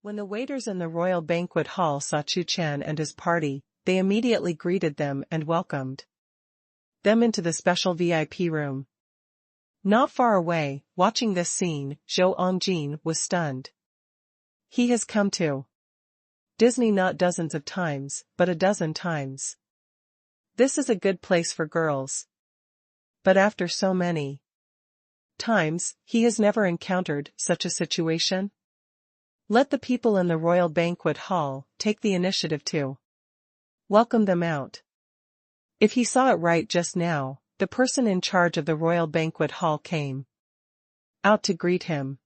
When the waiters in the royal banquet hall saw Chu Chen and his party, they immediately greeted them and welcomed them into the special VIP room. Not far away, watching this scene, Zhou was stunned. He has come to Disney not dozens of times, but a dozen times. This is a good place for girls. But after so many times, he has never encountered such a situation. Let the people in the royal banquet hall take the initiative to welcome them out. If he saw it right just now, the person in charge of the royal banquet hall came out to greet him.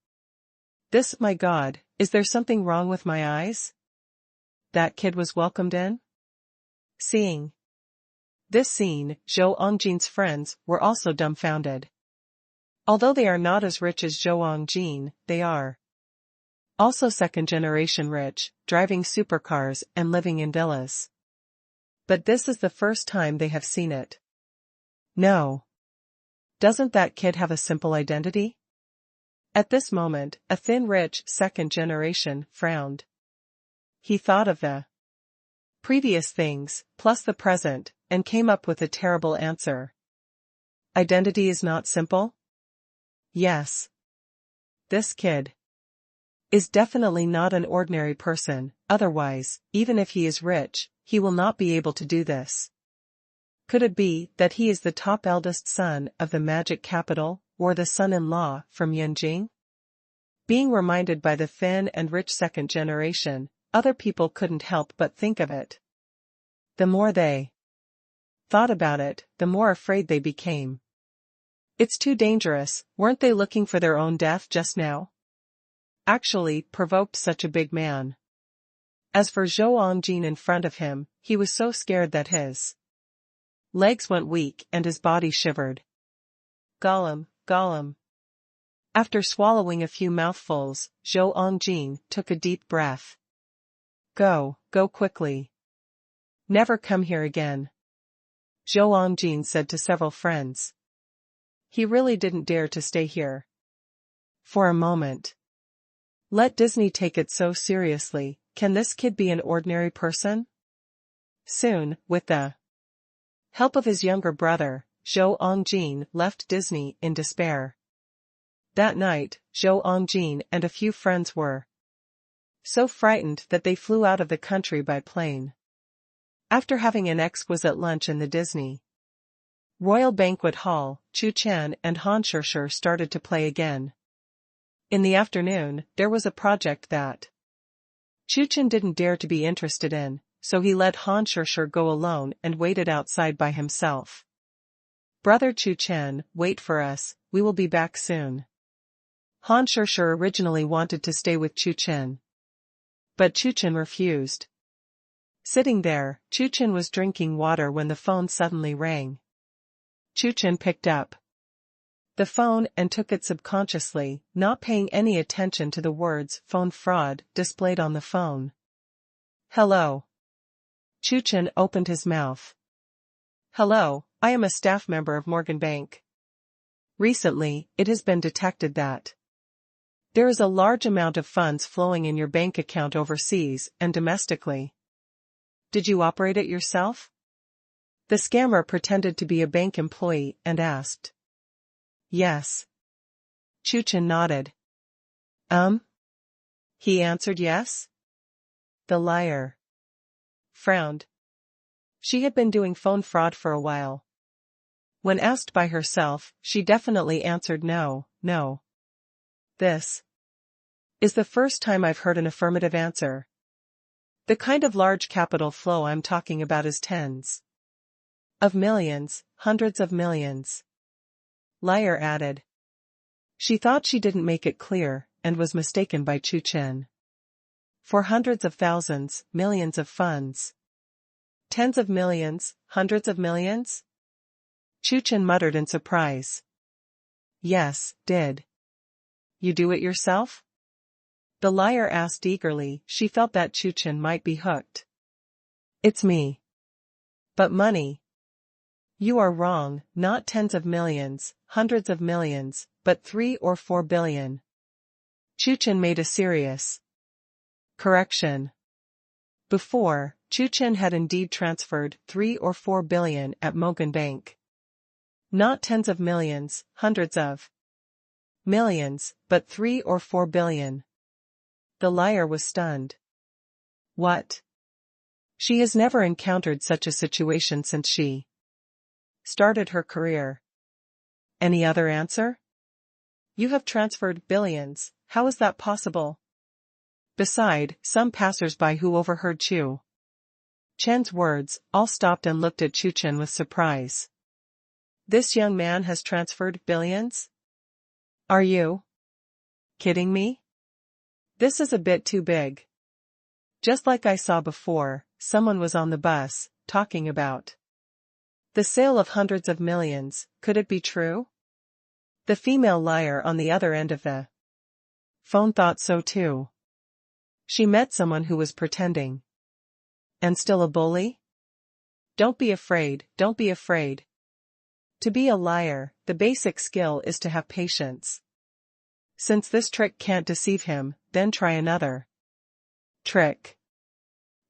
This, my God, is there something wrong with my eyes? That kid was welcomed in? Seeing this scene, Zhou friends were also dumbfounded. Although they are not as rich as Zhou, they are also second-generation rich, driving supercars and living in villas. But this is the first time they have seen it. No. Doesn't that kid have a simple identity? At this moment, a thin rich second generation frowned. He thought of the previous things, plus the present, and came up with a terrible answer. Identity is not simple? Yes. This kid is definitely not an ordinary person, otherwise, even if he is rich, he will not be able to do this. Could it be that he is the top eldest son of the magic capital, or the son-in-law from Yanjing? Being reminded by the thin and rich second generation, other people couldn't help but think of it. The more they thought about it, the more afraid they became. It's too dangerous, weren't they looking for their own death just now? Actually, provoked such a big man. As for Zhou in front of him, he was so scared that his legs went weak and his body shivered. Gollum. After swallowing a few mouthfuls, Zhou took a deep breath. Go quickly. Never come here again. Zhou said to several friends. He really didn't dare to stay here for a moment. Let Disney take it so seriously, can this kid be an ordinary person? Soon, with the help of his younger brother, Zhou left Disney in despair. That night, Zhou and a few friends were so frightened that they flew out of the country by plane. After having an exquisite lunch in the Disney Royal Banquet Hall, Chu Chen and Han Shishir started to play again. In the afternoon, there was a project that Chu Chen didn't dare to be interested in, so he let Han Shishir go alone and waited outside by himself. Brother Chu Chen, wait for us, we will be back soon. Han Shishir originally wanted to stay with Chu Chen, but Chu Chen refused. Sitting there, Chu Chen was drinking water when the phone suddenly rang. Chu Chen picked up the phone and took it subconsciously, not paying any attention to the words "phone fraud" displayed on the phone. Hello. Chu Chen opened his mouth. Hello, I am a staff member of Morgan Bank. Recently, it has been detected that there is a large amount of funds flowing in your bank account overseas and domestically. Did you operate it yourself? The scammer pretended to be a bank employee and asked. Yes. Chu Chen nodded. He answered yes? The liar frowned. She had been doing phone fraud for a while. When asked by herself, she definitely answered no. This is the first time I've heard an affirmative answer. The kind of large capital flow I'm talking about is tens of millions, hundreds of millions. Liar added. She thought she didn't make it clear, and was mistaken by Chu Chen. For hundreds of thousands, millions of funds. Tens of millions, hundreds of millions? Chu Chen muttered in surprise. Yes, did you do it yourself? The liar asked eagerly. She felt that Chu Chen might be hooked. It's me. But money? You are wrong, not tens of millions, hundreds of millions, but 3 or 4 billion. Chu Chen made a serious Correction. Before, Chu Chen had indeed transferred 3 or 4 billion at Morgan Bank. Not tens of millions, hundreds of millions, but 3 or 4 billion. The liar was stunned. What? She has never encountered such a situation since she started her career. Any other answer? You have transferred billions, how is that possible? Beside, some passers-by who overheard Chu Chen's words, all stopped and looked at Chu Chen with surprise. This young man has transferred billions? Are you kidding me? This is a bit too big. Just like I saw before, someone was on the bus, talking about the sale of hundreds of millions. Could it be true? The female liar on the other end of the phone thought so too. She met someone who was pretending. And still a bully? Don't be afraid, don't be afraid. To be a liar, the basic skill is to have patience. Since this trick can't deceive him, then try another trick.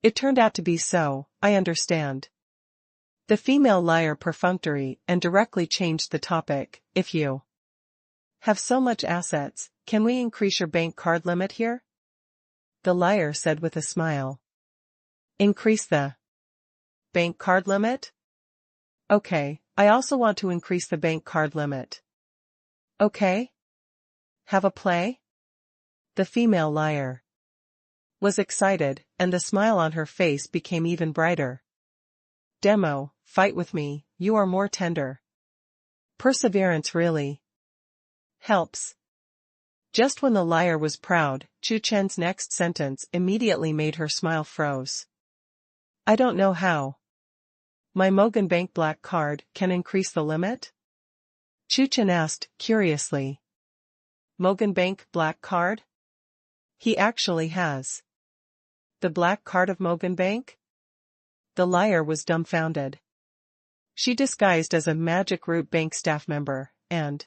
It turned out to be so, I understand. The female liar perfunctory and directly changed the topic. If you have so much assets, can we increase your bank card limit here? The liar said with a smile. Increase the bank card limit? Okay, I also want to increase the bank card limit. Okay? Have a play? The female liar was excited, and the smile on her face became even brighter. Demo, fight with me, you are more tender. Perseverance really helps. Just when the liar was proud, Chu Chen's next sentence immediately made her smile froze. I don't know how. My Morgan Bank black card can increase the limit? Chu Chen asked, curiously. Morgan Bank black card? He actually has the black card of Morgan Bank? The liar was dumbfounded. She disguised as a Magic Root Bank staff member, and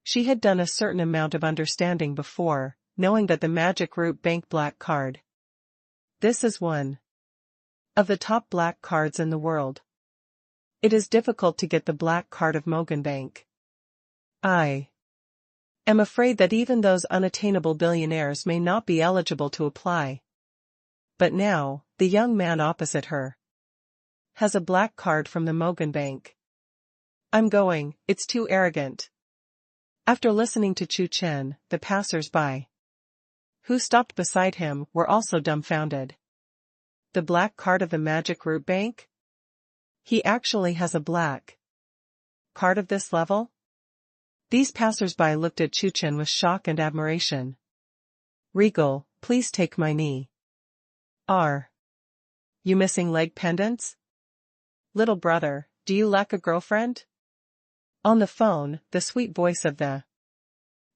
she had done a certain amount of understanding before, knowing that the Magic Root Bank black card. This is one of the top black cards in the world. It is difficult to get the black card of Morgan Bank. I am afraid that even those unattainable billionaires may not be eligible to apply. But now, the young man opposite her has a black card from the Morgan Bank. I'm going, it's too arrogant. After listening to Chu Chen, the passers-by who stopped beside him were also dumbfounded. The black card of the Magic Root Bank? He actually has a black card of this level? These passers-by looked at Chu Chen with shock and admiration. Regal, please take my knee. Are you missing leg pendants? Little brother, do you lack a girlfriend? On the phone, the sweet voice of the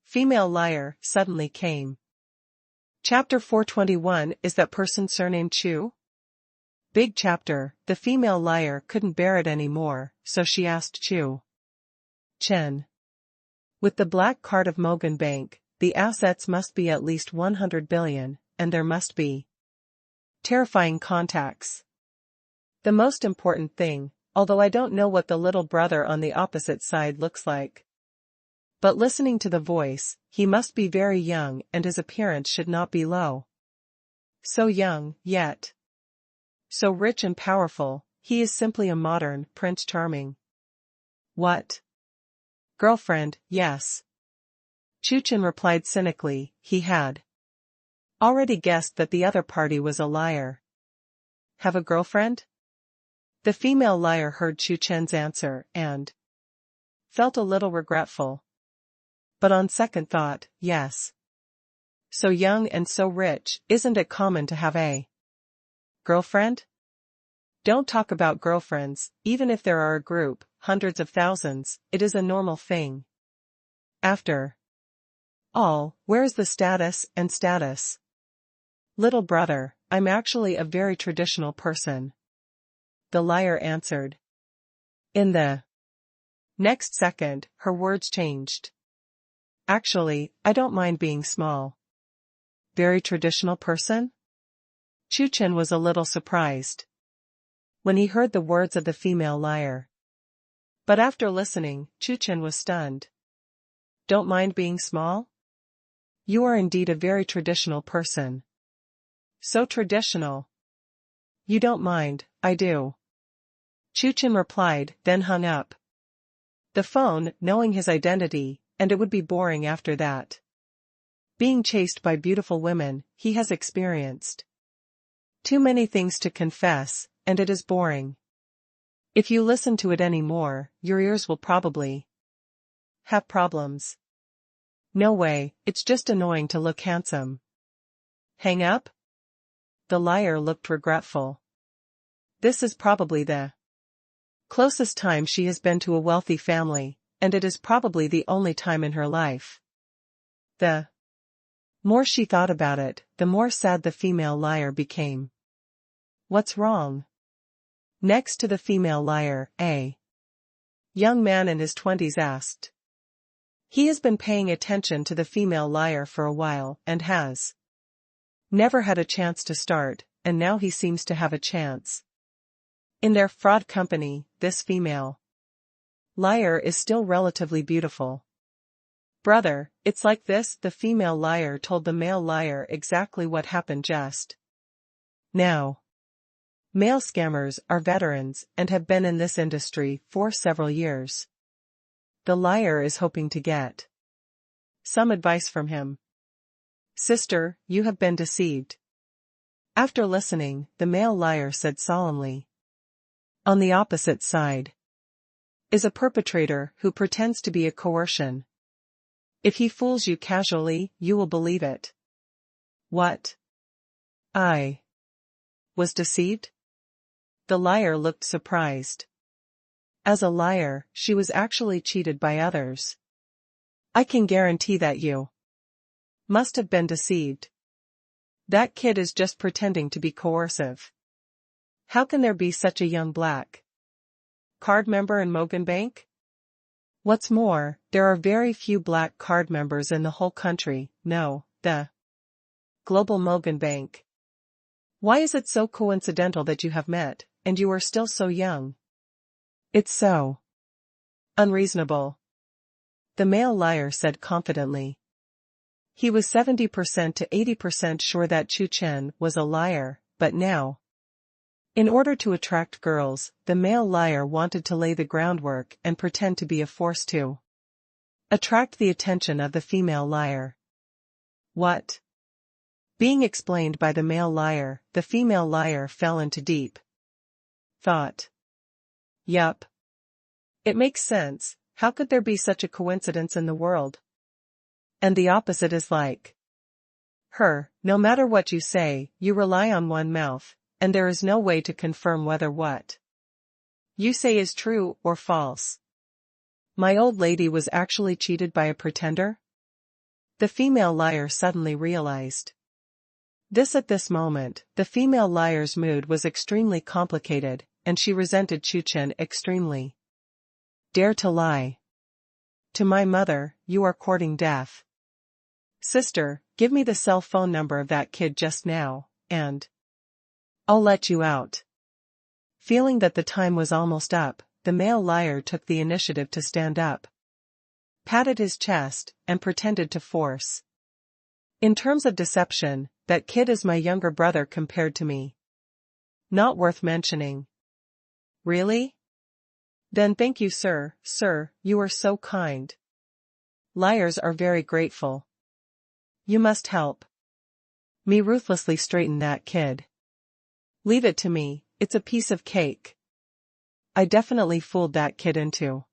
female liar suddenly came. Chapter 421 Is that person surnamed Chu? Big chapter. The female liar couldn't bear it anymore, so she asked Chu Chen. With the black card of Morgan Bank, the assets must be at least 100 billion, and there must be terrifying contacts. The most important thing, although I don't know what the little brother on the opposite side looks like. But listening to the voice, he must be very young and his appearance should not be low. So young, yet so rich and powerful, he is simply a modern Prince Charming. What? Girlfriend, yes. Chu Chen replied cynically, he had already guessed that the other party was a liar. Have a girlfriend? The female liar heard Chu Chen's answer and felt a little regretful. But on second thought, yes. So young and so rich, isn't it common to have a girlfriend? Don't talk about girlfriends, even if there are a group, hundreds of thousands, it is a normal thing. After all, where is the status and status? Little brother, I'm actually a very traditional person. The liar answered. In the next second, her words changed. Actually, I don't mind being small. Very traditional person? Chu Chen was a little surprised when he heard the words of the female liar. But after listening, Chu Chen was stunned. Don't mind being small? You are indeed a very traditional person. So traditional. You don't mind, I do. Chu Chen replied, then hung up the phone, knowing his identity, and it would be boring after that. Being chased by beautiful women, he has experienced too many things to confess, and it is boring. If you listen to it any more, your ears will probably have problems. No way, it's just annoying to look handsome. Hang up? The liar looked regretful. This is probably the closest time she has been to a wealthy family, and it is probably the only time in her life. The more she thought about it, the more sad the female liar became. What's wrong? Next to the female liar, a young man in his 20s asked. He has been paying attention to the female liar for a while and has never had a chance to start, and now he seems to have a chance. In their fraud company, this female liar is still relatively beautiful. Brother, it's like this, the female liar told the male liar exactly what happened just now. Male scammers are veterans and have been in this industry for several years. The liar is hoping to get some advice from him. Sister, you have been deceived. After listening, the male liar said solemnly. On the opposite side is a perpetrator who pretends to be a coercion. If he fools you casually, you will believe it. What? I was deceived? The liar looked surprised. As a liar, she was actually cheated by others. I can guarantee that you must have been deceived. That kid is just pretending to be coercive. How can there be such a young black card member in Mogan Bank? What's more, there are very few black card members in the whole country, no, the global Mogan Bank. Why is it so coincidental that you have met, and you are still so young? It's so unreasonable. The male liar said confidently. He was 70% to 80% sure that Chu Chen was a liar, but now, in order to attract girls, the male liar wanted to lay the groundwork and pretend to be a force to attract the attention of the female liar. What? Being explained by the male liar, the female liar fell into deep thought. Yup. It makes sense, how could there be such a coincidence in the world? And the opposite is like her, no matter what you say, you rely on one mouth, and there is no way to confirm whether what you say is true or false. My old lady was actually cheated by a pretender? The female liar suddenly realized this at this moment. The female liar's mood was extremely complicated, and she resented Chu Chen extremely. Dare to lie to my mother, you are courting death. Sister, give me the cell phone number of that kid just now, and I'll let you out. Feeling that the time was almost up, the male liar took the initiative to stand up, patted his chest, and pretended to force. In terms of deception, that kid is my younger brother compared to me. Not worth mentioning. Really? Then thank you, sir, you are so kind. Liars are very grateful. You must help me ruthlessly straighten that kid. Leave it to me, it's a piece of cake. I definitely fooled that kid into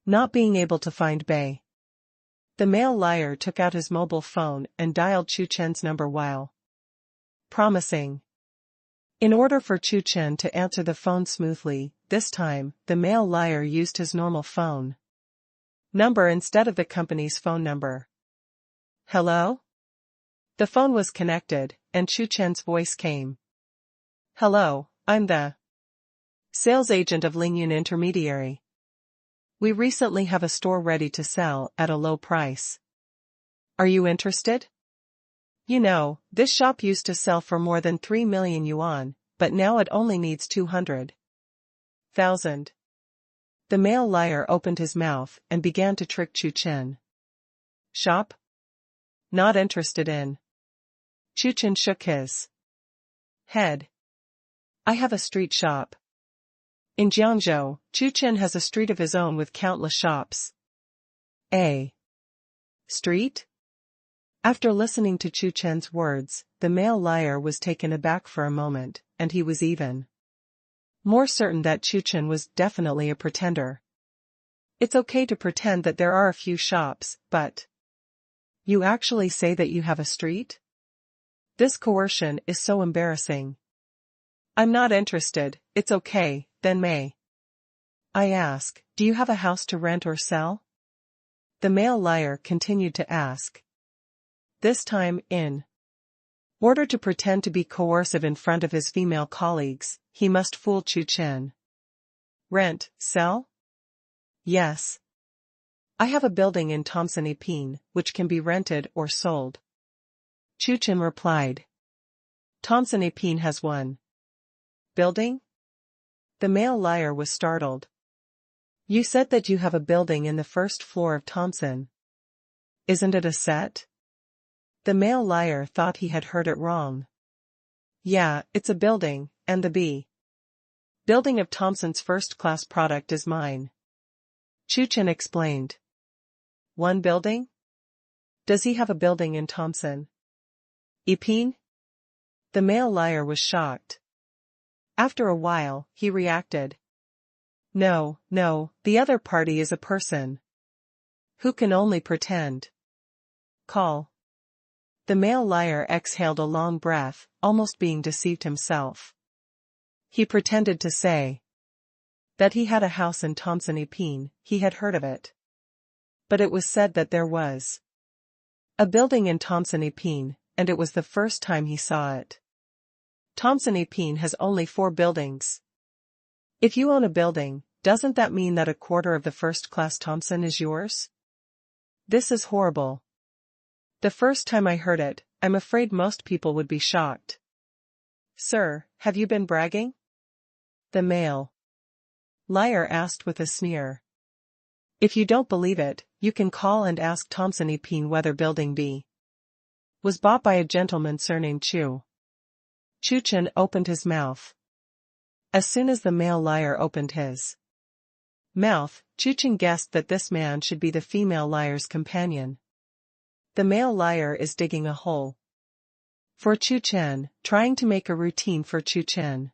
not being able to find Bay. The male liar took out his mobile phone and dialed Chu Chen's number while promising. In order for Chu Chen to answer the phone smoothly, this time, the male liar used his normal phone number instead of the company's phone number. Hello? The phone was connected, and Chu Chen's voice came. Hello, I'm the sales agent of Lingyun Intermediary. We recently have a store ready to sell at a low price. Are you interested? You know, this shop used to sell for more than 3 million yuan, but now it only needs 200,000. The male liar opened his mouth and began to trick Chu Chen. Shop? Not interested in. Chu Chen shook his head. I have a street shop. In Jiangzhou, Chu Chen has a street of his own with countless shops. A street? After listening to Chu Chen's words, the male liar was taken aback for a moment, and he was even more certain that Chu Chen was definitely a pretender. It's okay to pretend that there are a few shops, but you actually say that you have a street? This coercion is so embarrassing. I'm not interested. It's okay, then may I ask, do you have a house to rent or sell? The male liar continued to ask. This time, in order to pretend to be coercive in front of his female colleagues, he must fool Chu Chen. Rent, sell? Yes. I have a building in Thompson-Epine, which can be rented or sold. Chu Chen replied. Thompson-Epine has one building? The male liar was startled. You said that you have a building in the first floor of Thompson. Isn't it a set? The male liar thought he had heard it wrong. Yeah, it's a building, and the building of Thompson's first-class product is mine. Chu Chen explained. One building? Does he have a building in Thompson? Epine? The male liar was shocked. After a while, he reacted. No, the other party is a person who can only pretend. Call. The male liar exhaled a long breath, almost being deceived himself. He pretended to say that he had a house in Thompson-Epine. He had heard of it. But it was said that there was a building in Thompson-Epine, and it was the first time he saw it. Thompson-Epine has only 4 buildings. If you own a building, doesn't that mean that a quarter of the first-class Thompson is yours? This is horrible. The first time I heard it, I'm afraid most people would be shocked. Sir, have you been bragging? The male liar asked with a sneer. If you don't believe it, you can call and ask Thompson-Epine whether Building B was bought by a gentleman surnamed Chu. Chu Chen opened his mouth. As soon as the male liar opened his mouth, Chu Chen guessed that this man should be the female liar's companion. The male liar is digging a hole for Chu Chen, trying to make a routine for Chu Chen.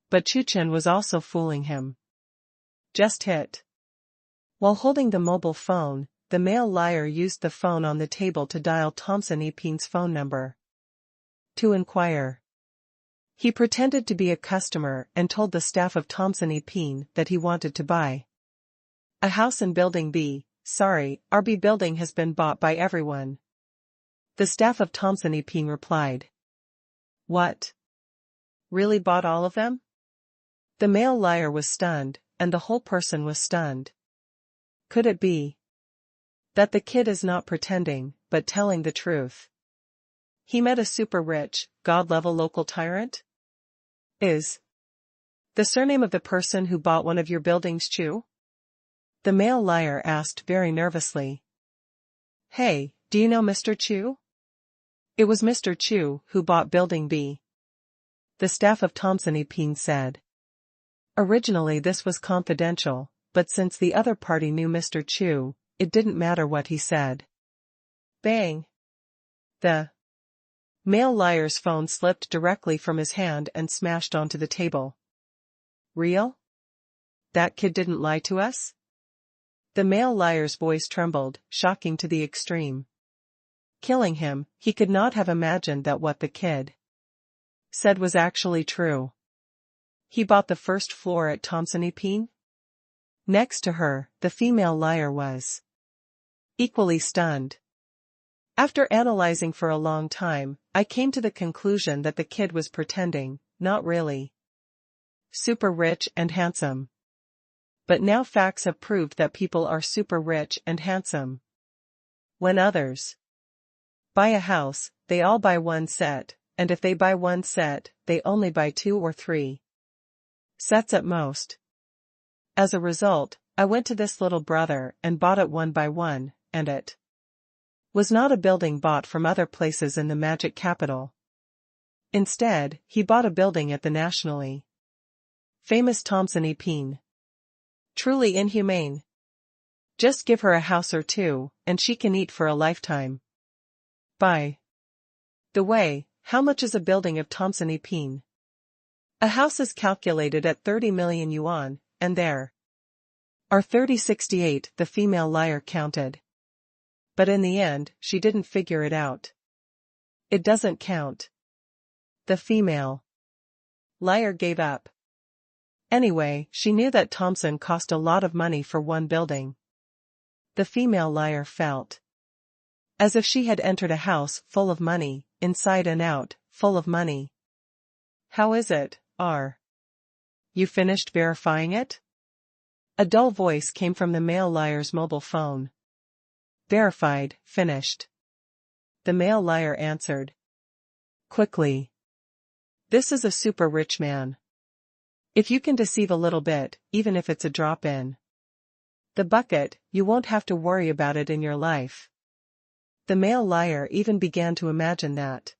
But Chu Chen was also fooling him. Just hit. While holding the mobile phone, the male liar used the phone on the table to dial Thompson-Epine's phone number to inquire. He pretended to be a customer and told the staff of Thompson-Epine that he wanted to buy a house in Building B. Sorry, our B building has been bought by everyone. The staff of Thompson-Epine replied. What? Really bought all of them? The male liar was stunned, and the whole person was stunned. Could it be that the kid is not pretending, but telling the truth? He met a super rich, god-level local tyrant? Is the surname of the person who bought one of your buildings Chu? The male liar asked very nervously. Hey, do you know Mr. Chu? It was Mr. Chu who bought Building B. The staff of Thompson-Epine said. Originally this was confidential, but since the other party knew Mr. Chu, it didn't matter what he said. Bang! The male liar's phone slipped directly from his hand and smashed onto the table. Real? That kid didn't lie to us? The male liar's voice trembled, shocking to the extreme. Killing him, he could not have imagined that what the kid said was actually true. He bought the first floor at Thompson-Epine? Next to her, the female liar was equally stunned. After analyzing for a long time, I came to the conclusion that the kid was pretending, not really super rich and handsome. But now facts have proved that people are super rich and handsome when others Buy a house, they all buy one set, and if they buy one set, they only buy 2 or 3 sets at most. As a result, I went to this little brother and bought it one by one, and it was not a building bought from other places in the magic capital. Instead, he bought a building at the nationally famous Thompson Epine. Truly inhumane. Just give her a house or 2, and she can eat for a lifetime. By the way, how much is a building of Thompson Epine? A house is calculated at 30 million yuan, and there are 3068, the female liar counted. But in the end, she didn't figure it out. It doesn't count. The female liar gave up. Anyway, she knew that Thompson cost a lot of money for one building. The female liar felt as if she had entered a house full of money, inside and out, full of money. How is it, are you finished verifying it? A dull voice came from the male liar's mobile phone. Verified, finished. The male liar answered quickly. This is a super rich man. If you can deceive a little bit, even if it's a drop in the bucket, you won't have to worry about it in your life. The male liar even began to imagine that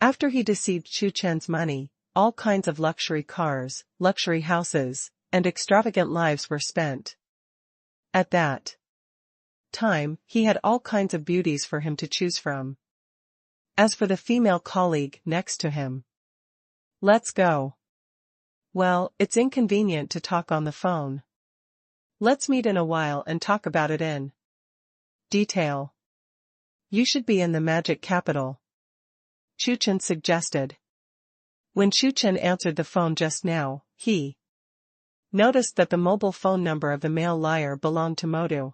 after he deceived Chu Chen's money, all kinds of luxury cars, luxury houses, and extravagant lives were spent. At that time, he had all kinds of beauties for him to choose from. As for the female colleague next to him, let's go. Well, it's inconvenient to talk on the phone. Let's meet in a while and talk about it in detail. You should be in the magic capital, Chu Chen suggested. When Chu Chen answered the phone just now, he noticed that the mobile phone number of the male liar belonged to Modu.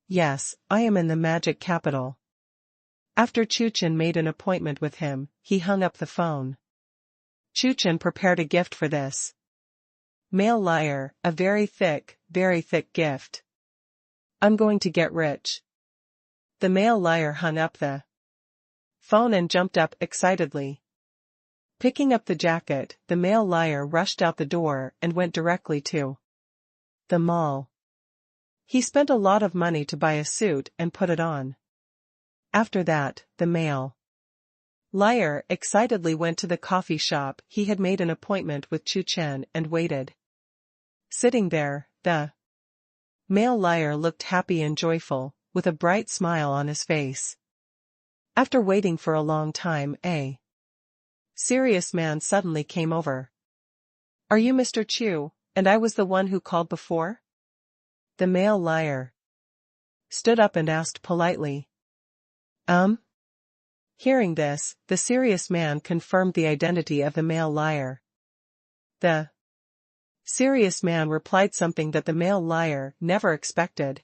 Yes, I am in the magic capital. After Chu Chen made an appointment with him, he hung up the phone. Chu Chen prepared a gift for this male liar, a very thick gift. I'm going to get rich. The male liar hung up the phone and jumped up excitedly. Picking up the jacket, the male liar rushed out the door and went directly to the mall. He spent a lot of money to buy a suit and put it on. After that, the male liar excitedly went to the coffee shop. He had made an appointment with Chu Chen and waited. Sitting there, the male liar looked happy and joyful, with a bright smile on his face. After waiting for a long time, a serious man suddenly came over. Are you Mr. Chu, and I was the one who called before? The male liar stood up and asked politely. Hearing this, the serious man confirmed the identity of the male liar. The serious man replied something that the male liar never expected.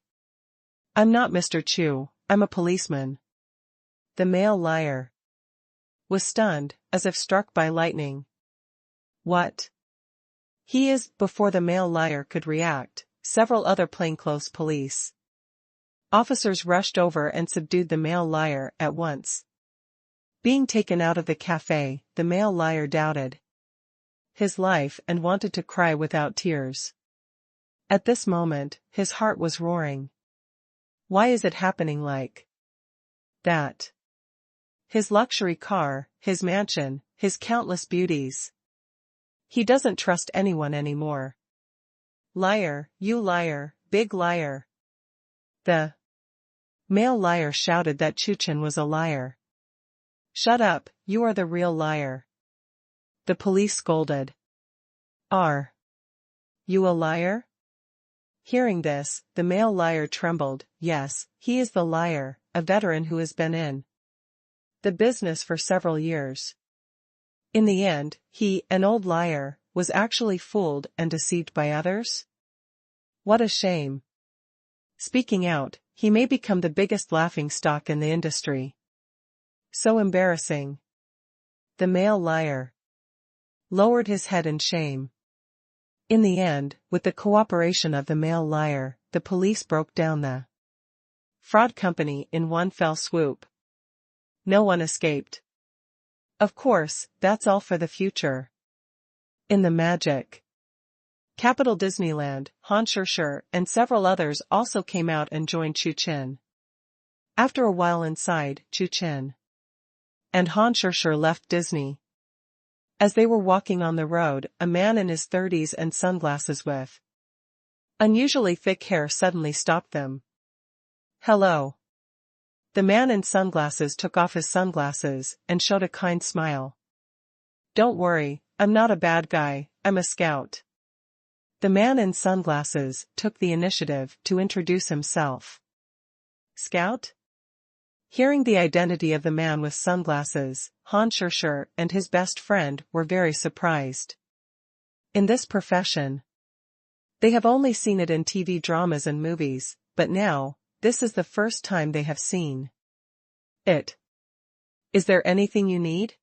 I'm not Mr. Chu, I'm a policeman. The male liar was stunned, as if struck by lightning. What? He is. Before the male liar could react, several other plainclothes police officers rushed over and subdued the male liar at once. Being taken out of the cafe, the male liar doubted his life and wanted to cry without tears. At this moment, his heart was roaring. Why is it happening like that? His luxury car, his mansion, his countless beauties. He doesn't trust anyone anymore. Liar, you liar, big liar. The male liar shouted that Chu Chen was a liar. Shut up, you are the real liar. The police scolded. Are you a liar? Hearing this, the male liar trembled. Yes, he is the liar, a veteran who has been in the business for several years. In the end, he, an old liar, was actually fooled and deceived by others? What a shame. Speaking out, he may become the biggest laughingstock in the industry. So embarrassing. The male liar lowered his head in shame. In the end, with the cooperation of the male liar, the police broke down the fraud company in one fell swoop. No one escaped. Of course, that's all for the future. In the magic capital Disneyland, Han Chuchen and several others also came out and joined Chu Chen. After a while inside, Chu Chen and Han Chuchen left Disney. As they were walking on the road, a man in his 30s and sunglasses with unusually thick hair suddenly stopped them. Hello. The man in sunglasses took off his sunglasses and showed a kind smile. Don't worry, I'm not a bad guy, I'm a scout. The man in sunglasses took the initiative to introduce himself. Scout? Hearing the identity of the man with sunglasses, Han Chuchen and his best friend were very surprised. In this profession, they have only seen it in TV dramas and movies, but now, this is the first time they have seen it. Is there anything you need?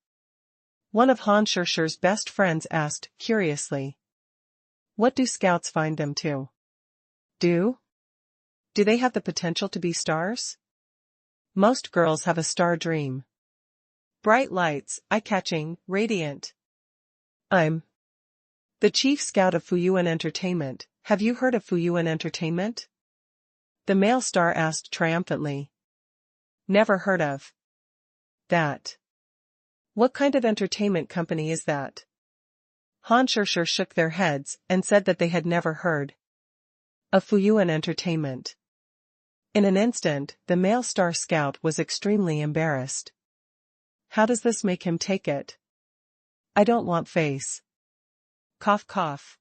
One of Han Chuchen's best friends asked, curiously. What do scouts find them to do? Do they have the potential to be stars? Most girls have a star dream. Bright lights, eye-catching, radiant. I'm the chief scout of Fuyuan Entertainment. Have you heard of Fuyuan Entertainment? The male star asked triumphantly. Never heard of that. What kind of entertainment company is that? Han Chuchen shook their heads and said that they had never heard of Fuyuan Entertainment. In an instant, the male star scout was extremely embarrassed. How does this make him take it? I don't want face. Cough cough.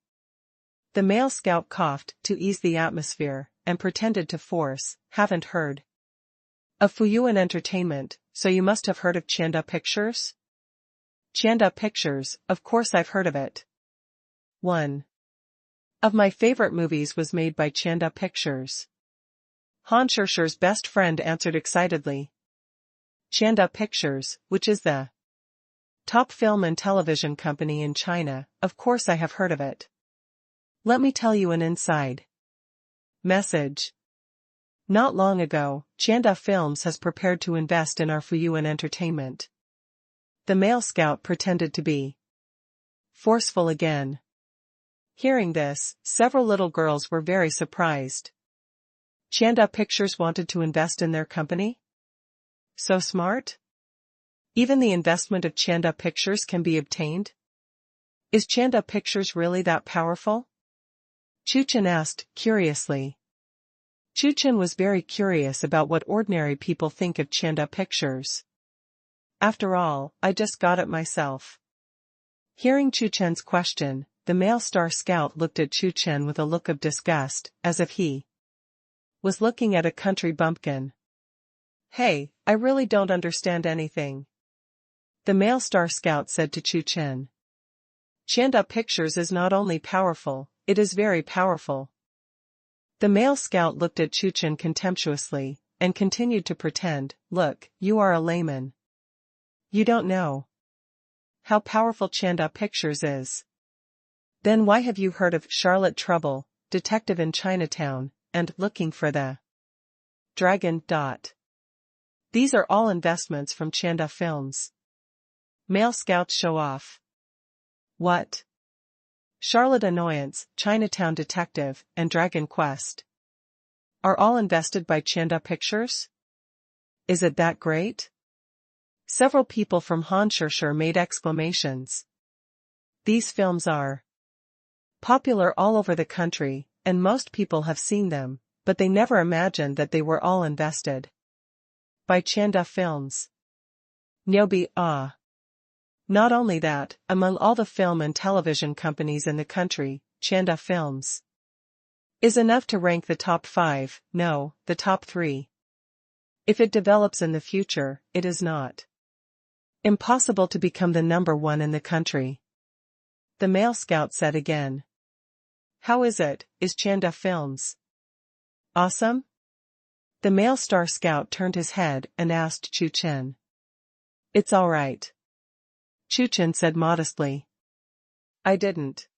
The male scout coughed to ease the atmosphere and pretended to force, haven't heard of Fuyuan Entertainment, so you must have heard of Chanda Pictures? Chanda Pictures, of course I've heard of it. One of my favorite movies was made by Chanda Pictures. Han Chuchen's best friend answered excitedly. Chanda Pictures, which is the top film and television company in China, of course I have heard of it. Let me tell you an inside message. Not long ago, Chanda Films has prepared to invest in our Fuyuan Entertainment. The male scout pretended to be forceful again. Hearing this, several little girls were very surprised. Chanda Pictures wanted to invest in their company? So smart? Even the investment of Chanda Pictures can be obtained? Is Chanda Pictures really that powerful? Chu Chen asked, curiously. Chu Chen was very curious about what ordinary people think of Chanda Pictures. After all, I just got it myself. Hearing Chu Chen's question, the male star scout looked at Chu Chen with a look of disgust, as if he was looking at a country bumpkin. Hey, I really don't understand anything. The male star scout said to Chu Chen. Chanda Pictures is not only powerful, it is very powerful. The male scout looked at Chu Chen contemptuously, and continued to pretend, look, you are a layman. You don't know how powerful Chanda Pictures is. Then why have you heard of Charlotte Trouble, Detective in Chinatown, and Looking for the Dragon. These are all investments from Chanda Films. Male scouts show off. What? Charlotte Annoyance, Chinatown Detective, and Dragon Quest are all invested by Chanda Pictures? Is it that great? Several people from Han Chuchen made exclamations. These films are popular all over the country, and most people have seen them, but they never imagined that they were all invested by Chanda Films. Nyobi ah. Not only that, among all the film and television companies in the country, Chanda Films is enough to rank the top 5, no, the top 3. If it develops in the future, it is not impossible to become the number 1 in the country. The male scout said again. How is it, is Chanda Films awesome? The male star scout turned his head and asked Chu Chen. It's all right. Chu Chen said modestly. I didn't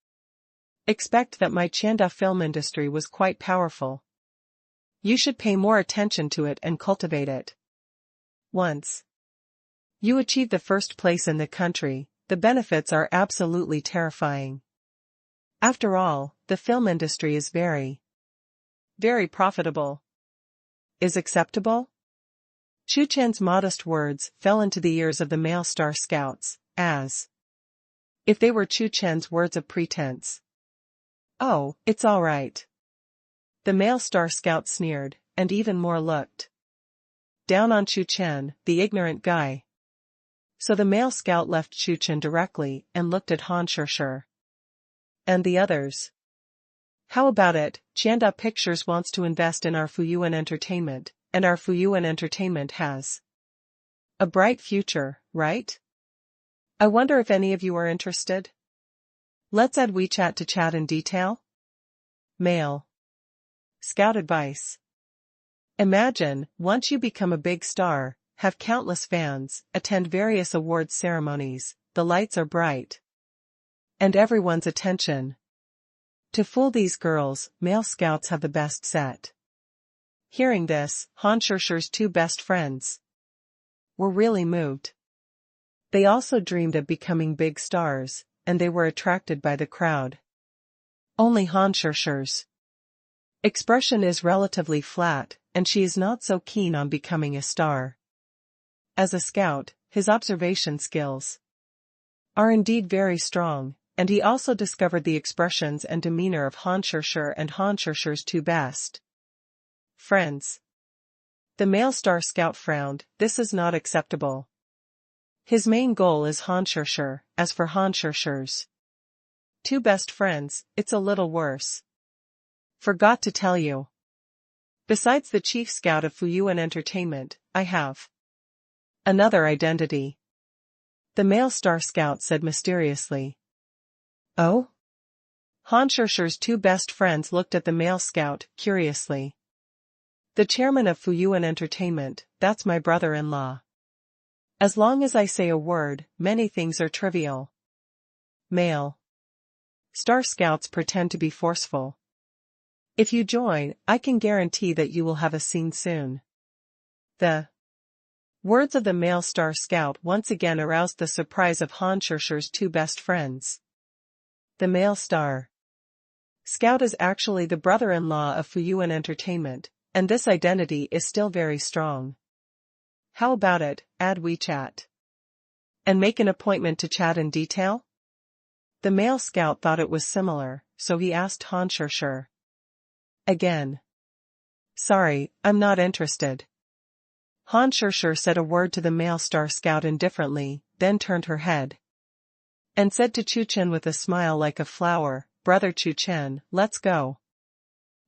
expect that my Chanda film industry was quite powerful. You should pay more attention to it and cultivate it. Once You achieve the first place in the country, the benefits are absolutely terrifying. After all, the film industry is very, very profitable. Is acceptable? Chu Chen's modest words fell into the ears of the male Star Scouts, as if they were Chu Chen's words of pretense. Oh, it's all right. The male Star Scout sneered, and even more looked down on Chu Chen, the ignorant guy. So the male scout left Chu Chen directly and looked at Han Shishir. And the others. How about it? Chanda Pictures wants to invest in our Fuyuan Entertainment, and our Fuyuan Entertainment has a bright future, right? I wonder if any of you are interested? Let's add WeChat to chat in detail. Male Scout advice. Imagine, once you become a big star, have countless fans, attend various awards ceremonies, the lights are bright, and everyone's attention. To fool these girls, male scouts have the best set. Hearing this, Han Shishir's two best friends were really moved. They also dreamed of becoming big stars, and they were attracted by the crowd. Only Han Shishir's expression is relatively flat, and she is not so keen on becoming a star. As a scout, his observation skills are indeed very strong, and he also discovered the expressions and demeanor of Han Shishir and Han Shishir's two best friends. The male Star Scout frowned. This is not acceptable. His main goal is Han Shishir. As for Han Shishir's two best friends, it's a little worse. Forgot to tell you. Besides the chief scout of Fuyuan Entertainment, I have another identity. The male Star Scout said mysteriously. Oh? Han Shishir's two best friends looked at the male scout, curiously. The chairman of Fuyuan Entertainment, that's my brother-in-law. As long as I say a word, many things are trivial. Male Star Scouts pretend to be forceful. If you join, I can guarantee that you will have a scene soon. The words of the male Star Scout once again aroused the surprise of Han Shishir's two best friends. The male Star Scout is actually the brother-in-law of Fuyuan Entertainment, and this identity is still very strong. How about it, add WeChat and make an appointment to chat in detail? The male scout thought it was similar, so he asked Han Shishir again. Sorry, I'm not interested. Han Shishir said a word to the male Star Scout indifferently, then turned her head and said to Chu Chen with a smile like a flower, Brother Chu Chen, let's go.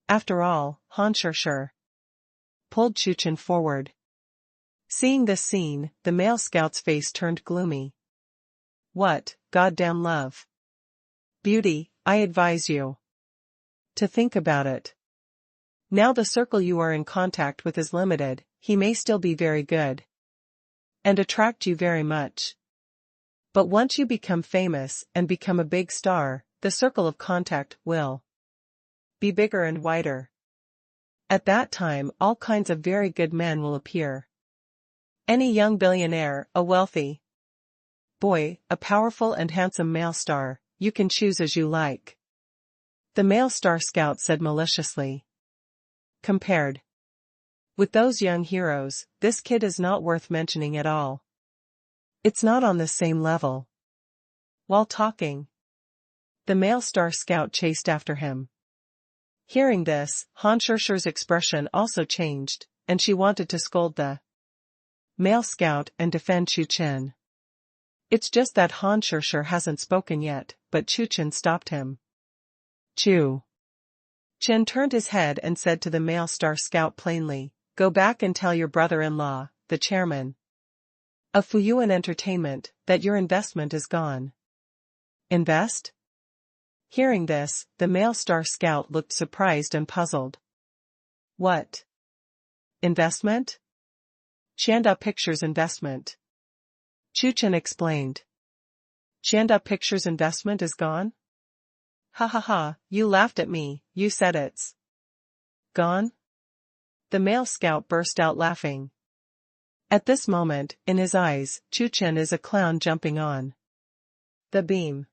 After all, Han Shishir pulled Chu Chen forward. Seeing this scene, the male scout's face turned gloomy. What, goddamn love? Beauty, I advise you to think about it. Now the circle you are in contact with is limited, he may still be very good and attract you very much. But once you become famous and become a big star, the circle of contact will be bigger and wider. At that time, all kinds of very good men will appear. Any young billionaire, a wealthy boy, a powerful and handsome male star, you can choose as you like. The male Star Scout said maliciously. Compared with those young heroes, this kid is not worth mentioning at all. It's not on the same level. While talking, the male Star Scout chased after him. Hearing this, Han Shishir's expression also changed, and she wanted to scold the male scout and defend Chu Chen. It's just that Han Shishir hasn't spoken yet, but Chu Chen stopped him. Chu Chen turned his head and said to the male Star Scout plainly, go back and tell your brother-in-law, the chairman of Fuyuan Entertainment, that your investment is gone. Invest? Hearing this, the male Star Scout looked surprised and puzzled. What? Investment? Chanda Pictures investment. Chu Chen explained. Chanda Pictures investment is gone? Ha ha ha, you laughed at me, you said it's gone? The male scout burst out laughing. At this moment, in his eyes, Chu Chen is a clown jumping on the beam.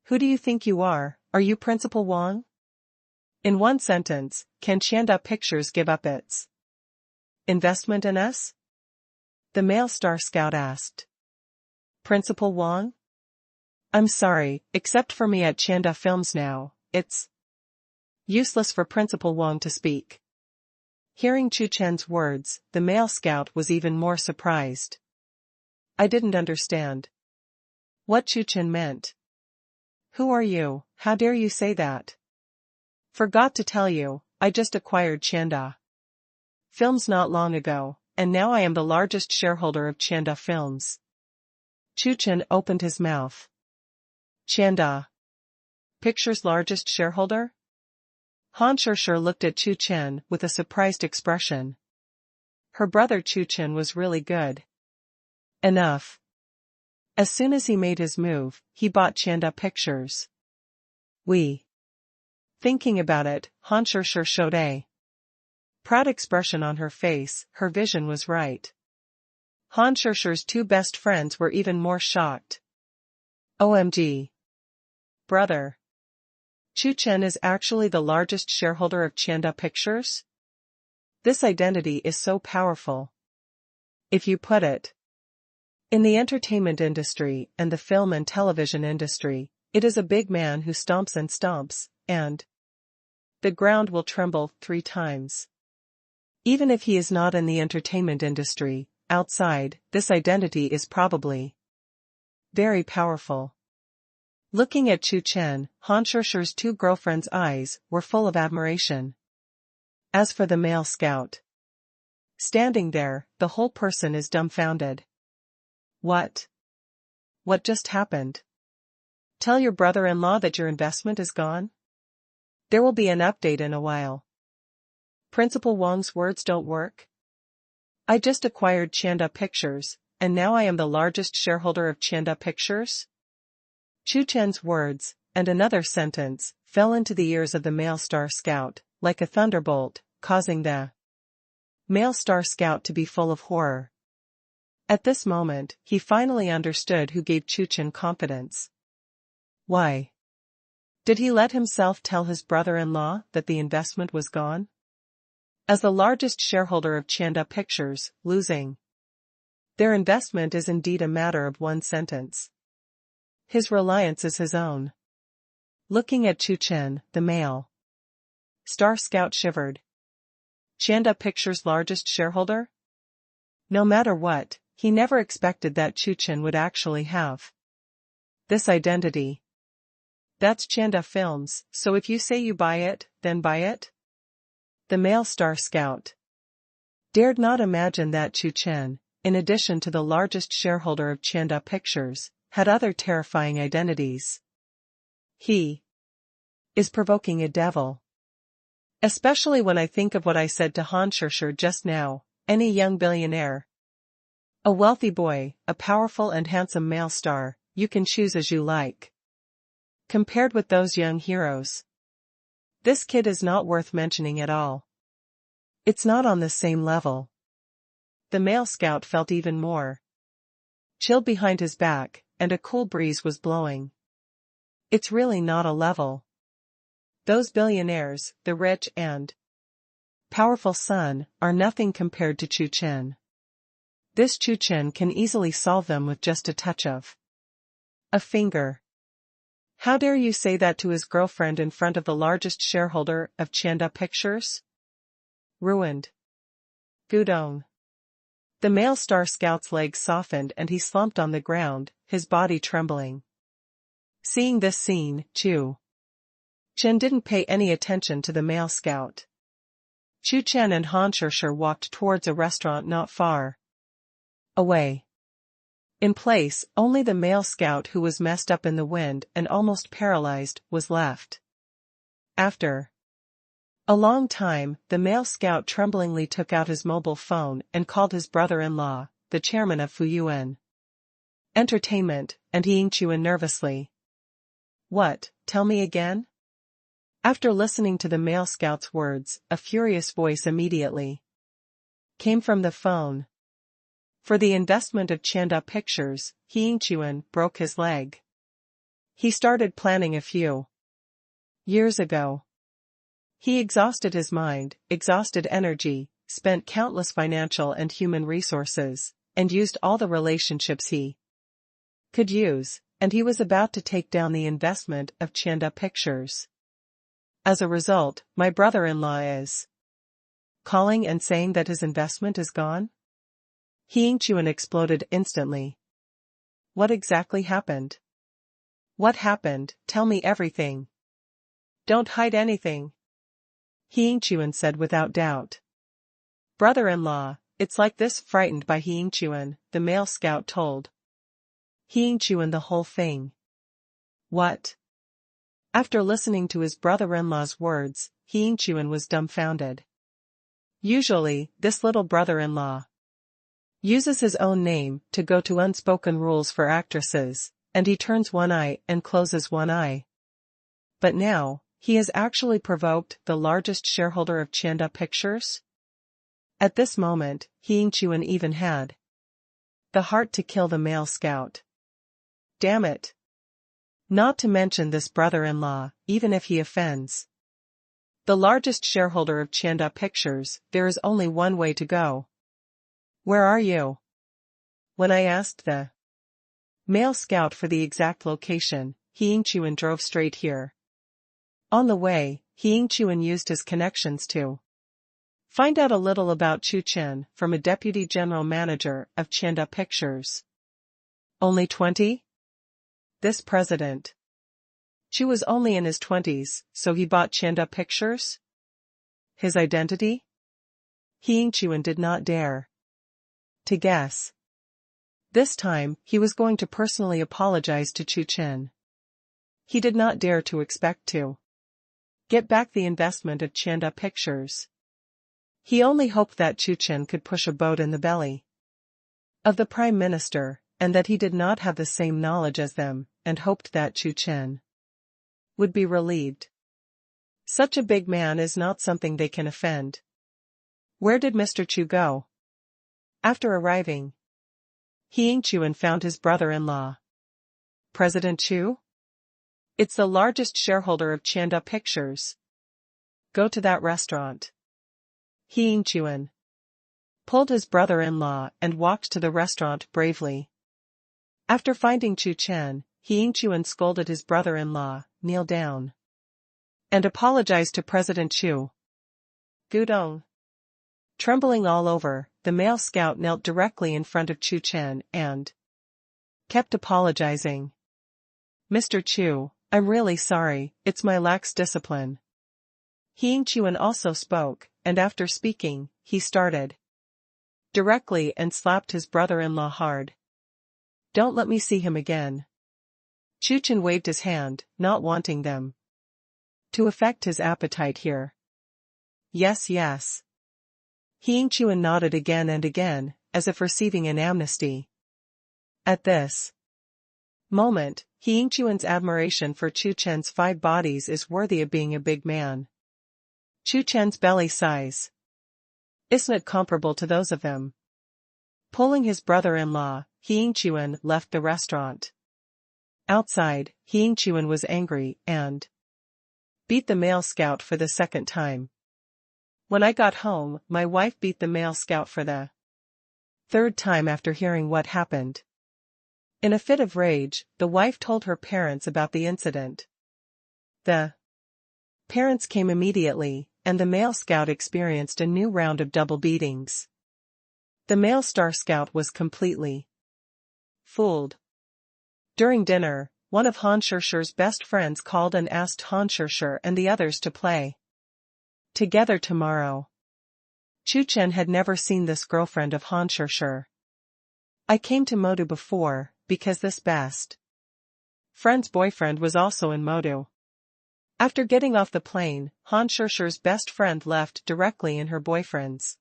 Who do you think you are you Principal Wang? In one sentence, can Tianda Pictures give up its investment in us? The male star scout asked. Principal Wang? I'm sorry, except for me at Tianda Films now, it's useless for Principal Wang to speak. Hearing Chu Chen's words, the male scout was even more surprised. I didn't understand what Chu Chen meant. Who are you? How dare you say that? Forgot to tell you, I just acquired Tianda Films not long ago, and now I am the largest shareholder of Tianda Films. Chu Chen opened his mouth. Tianda Pictures' largest shareholder? Han Shishir looked at Chu Chen with a surprised expression. Her brother Chu Chen was really good enough. As soon as he made his move, he bought Tianda Pictures. Thinking about it, Han Shishir showed a proud expression on her face. Her vision was right. Han Shishir's two best friends were even more shocked. OMG. Brother. Chu Chen is actually the largest shareholder of Tianda Pictures? This identity is so powerful. If you put it in the entertainment industry and the film and television industry, it is a big man who stomps and stomps, and the ground will tremble 3 times. Even if he is not in the entertainment industry, outside, this identity is probably very powerful. Looking at Chu Chen, Han Shishir's two girlfriends' eyes were full of admiration. As for the male scout, standing there, the whole person is dumbfounded. What just happened? Tell your brother-in-law that your investment is gone? There will be an update in a while. Principal Wang's words don't work? I just acquired Tianda Pictures, and now I am the largest shareholder of Tianda Pictures? Chu Chen's words, and another sentence, fell into the ears of the male star scout, like a thunderbolt, causing the male star scout to be full of horror. At this moment, he finally understood who gave Chu Chen confidence. Why did he let himself tell his brother-in-law that the investment was gone? As the largest shareholder of Tianda Pictures, losing their investment is indeed a matter of one sentence. His reliance is his own. Looking at Chu Chen, the male star scout shivered. Tianda Pictures' largest shareholder? No matter what, he never expected that Chu Chen would actually have this identity. That's Tianda Films, so if you say you buy it, then buy it? The male star scout dared not imagine that Chu Chen, in addition to the largest shareholder of Tianda Pictures, had other terrifying identities. He is provoking a devil. Especially when I think of what I said to Han Shishir just now, any young billionaire, a wealthy boy, a powerful and handsome male star, you can choose as you like. Compared with those young heroes, this kid is not worth mentioning at all. It's not on the same level. The male scout felt even more chill behind his back, and a cool breeze was blowing. It's really not a level. Those billionaires, the rich and powerful son, are nothing compared to Chu Chen. This Chu Chen can easily solve them with just a touch of a finger. How dare you say that to his girlfriend in front of the largest shareholder of Tianda Pictures? Ruined. Gudong. The male star scout's legs softened and he slumped on the ground, his body trembling. Seeing this scene, Chu Chen didn't pay any attention to the male scout. Chu Chen and Han Shishir walked towards a restaurant not far away. In place, only the male scout, who was messed up in the wind and almost paralyzed, was left. After a long time, the male scout tremblingly took out his mobile phone and called his brother-in-law, the chairman of Fuyuan Entertainment, and Xiang Chuchen nervously. What, tell me again? After listening to the male scout's words, a furious voice immediately came from the phone. For the investment of Chanda Pictures, Xiang Chuchen broke his leg. He started planning a few years ago. He exhausted his mind, exhausted energy, spent countless financial and human resources, and used all the relationships he could use, and he was about to take down the investment of Chanda Pictures. As a result, my brother-in-law is calling and saying that his investment is gone? Xiang Chuchen exploded instantly. What exactly happened? What happened? Tell me everything. Don't hide anything. Xiang Chuchen said without doubt. Brother-in-law, it's like this. Frightened by Xiang Chuchen, the male scout told Xiang Chuchen the whole thing. What? After listening to his brother-in-law's words, Xiang Chuchen was dumbfounded. Usually, this little brother-in-law uses his own name to go to unspoken rules for actresses, and he turns one eye and closes one eye. But now, he has actually provoked the largest shareholder of Chanda Pictures? At this moment, Xiang Chuchen even had the heart to kill the male scout. Damn it! Not to mention this brother-in-law, even if he offends the largest shareholder of Chanda Pictures, there is only one way to go. Where are you? When I asked the male scout for the exact location, Xiang Chuchen drove straight here. On the way, Xiang Chuchen used his connections to find out a little about Chu Chen from a deputy general manager of Chanda Pictures. Only 20? This president Chu was only in his 20s, so he bought Chanda Pictures? His identity? Xiang Chuchen did not dare to guess. This time, he was going to personally apologize to Chu Chen. He did not dare to expect to get back the investment of Chanda Pictures. He only hoped that Chu Chen could push a boat in the belly of the Prime Minister, and that he did not have the same knowledge as them, and hoped that Chu Chen would be relieved. Such a big man is not something they can offend. Where did Mr. Chu go? After arriving, Xiang Chuchen found his brother-in-law. President Chu? It's the largest shareholder of Chanda Pictures. Go to that restaurant. Xiang Chuchen pulled his brother-in-law and walked to the restaurant bravely. After finding Chu Chen, Xiang Chuchen scolded his brother-in-law, kneel down, and apologized to President Chu. Gudong. Trembling all over, the male scout knelt directly in front of Chu Chen and kept apologizing. Mr. Chu, I'm really sorry, it's my lax discipline. Xiang Chuchen also spoke, and after speaking, he started directly and slapped his brother-in-law hard. Don't let me see him again. Chu Chen waved his hand, not wanting them to affect his appetite here. Yes, yes. Xiang Chuchen nodded again and again, as if receiving an amnesty. At this moment, Xiang Chuchen's admiration for Chu Chen's 5 bodies is worthy of being a big man. Chu Chen's belly size isn't it comparable to those of them? Pulling his brother-in-law, Xiang Chuchen left the restaurant. Outside, Xiang Chuchen was angry and beat the male scout for the second time. When I got home, my wife beat the male scout for the third time after hearing what happened. In a fit of rage, the wife told her parents about the incident. The parents came immediately, and the male scout experienced a new round of double beatings. The male star scout was completely fooled. During dinner, one of Han Shishi's best friends called and asked Han Shishi and the others to play together tomorrow. Chu Chen had never seen this girlfriend of Han Shishi. I came to Modu before, because this best friend's boyfriend was also in Modu. After getting off the plane, Han Shishi's best friend left directly in her boyfriend's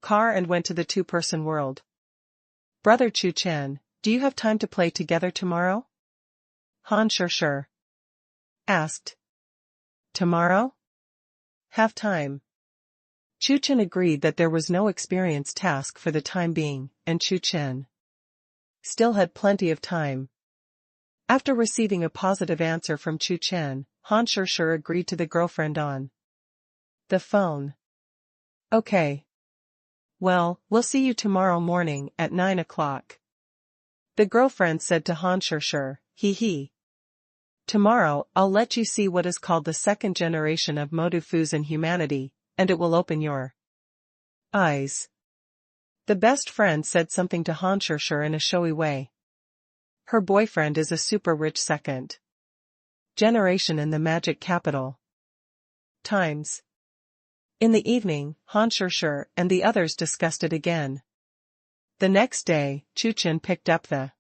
car and went to the 2-person world. Brother Chu Chen, do you have time to play together tomorrow? Han Shishi asked. Tomorrow? Have time. Chu Chen agreed that there was no experience task for the time being, and Chu Chen still had plenty of time. After receiving a positive answer from Chu Chen, Han Shishir agreed to the girlfriend on the phone. Okay. Well, we'll see you tomorrow morning at 9 o'clock. The girlfriend said to Han Shishir, hee. Tomorrow, I'll let you see what is called the second generation of modufus in humanity, and it will open your eyes. The best friend said something to Han Shishir in a showy way. Her boyfriend is a super rich second generation in the magic capital. Times. In the evening, Han Shishir and the others discussed it again. The next day, Chu Chen picked up the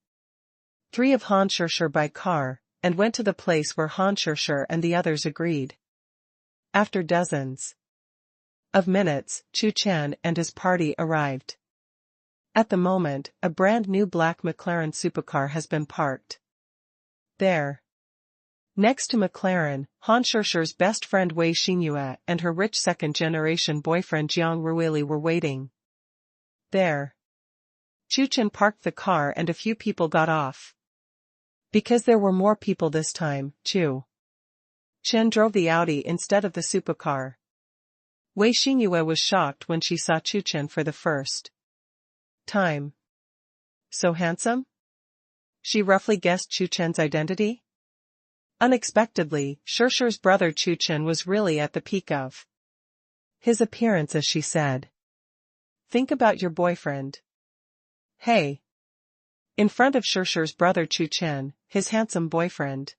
three of Han Shishir by car, and went to the place where Han Shishir and the others agreed. After dozens of minutes, Chu Chen and his party arrived. At the moment, a brand new black McLaren supercar has been parked there. Next to McLaren, Han Shishir's best friend Wei Xingyue and her rich second-generation boyfriend Xiang Chuchen were waiting there. Chu Chen parked the car and a few people got off. Because there were more people this time, Chu Chen drove the Audi instead of the supercar. Wei Xingyue was shocked when she saw Chu Chen for the first time. So handsome? She roughly guessed Chu Chen's identity? Unexpectedly, Shishir's brother Chu Chen was really at the peak of his appearance as she said. Think about your boyfriend. Hey. In front of Shishir's brother Chu Chen, his handsome boyfriend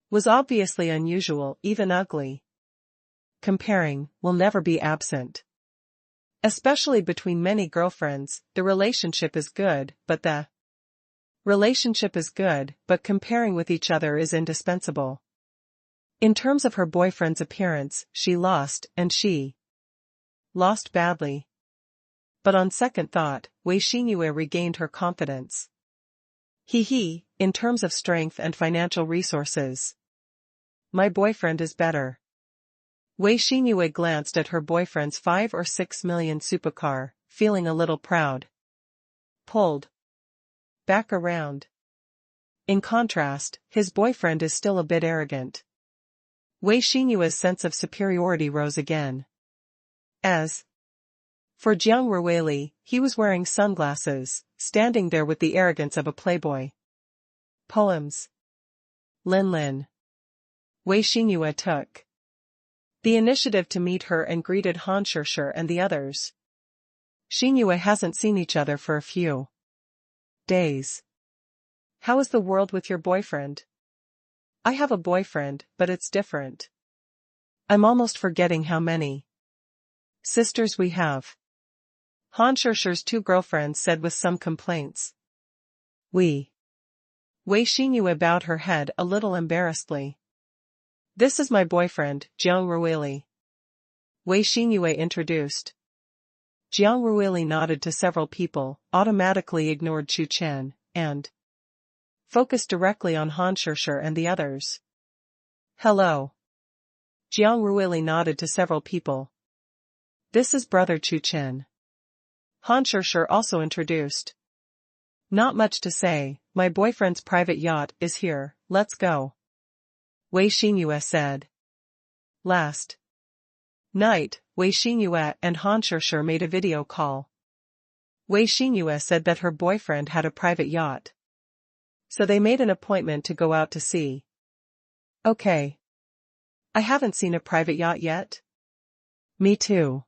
was obviously unusual, even ugly. Comparing will never be absent. Especially between many girlfriends, the relationship is good, but comparing with each other is indispensable. In terms of her boyfriend's appearance, she lost, and she lost badly. But on second thought, Wei Xingyue regained her confidence. In terms of strength and financial resources, my boyfriend is better. Wei Xingyue glanced at her boyfriend's 5 or 6 million supercar, feeling a little proud. Pulled back around. In contrast, his boyfriend is still a bit arrogant. Wei Xingyue's sense of superiority rose again. As for Xiang Chuchen, he was wearing sunglasses, standing there with the arrogance of a playboy. Poems. Lin. Wei Xingyue took the initiative to meet her and greeted Han Shishir and the others. Xingyue hasn't seen each other for a few days. How is the world with your boyfriend? I have a boyfriend, but it's different. I'm almost forgetting how many sisters we have. Han Shishir's two girlfriends said with some complaints. Wei Xingyue bowed her head a little embarrassedly. This is my boyfriend, Xiang Chuchen. Wei Xingyue introduced. Xiang Chuchen nodded to several people, automatically ignored Chu Chen, and focused directly on Han Shishir and the others. Hello. Xiang Chuchen nodded to several people. This is brother Chu Chen. Han Shishir also introduced. Not much to say, my boyfriend's private yacht is here, let's go. Wei Xingyue said. Last night, Wei Xingyue and Han Shishir made a video call. Wei Xingyue said that her boyfriend had a private yacht. So they made an appointment to go out to sea. Okay. I haven't seen a private yacht yet. Me too.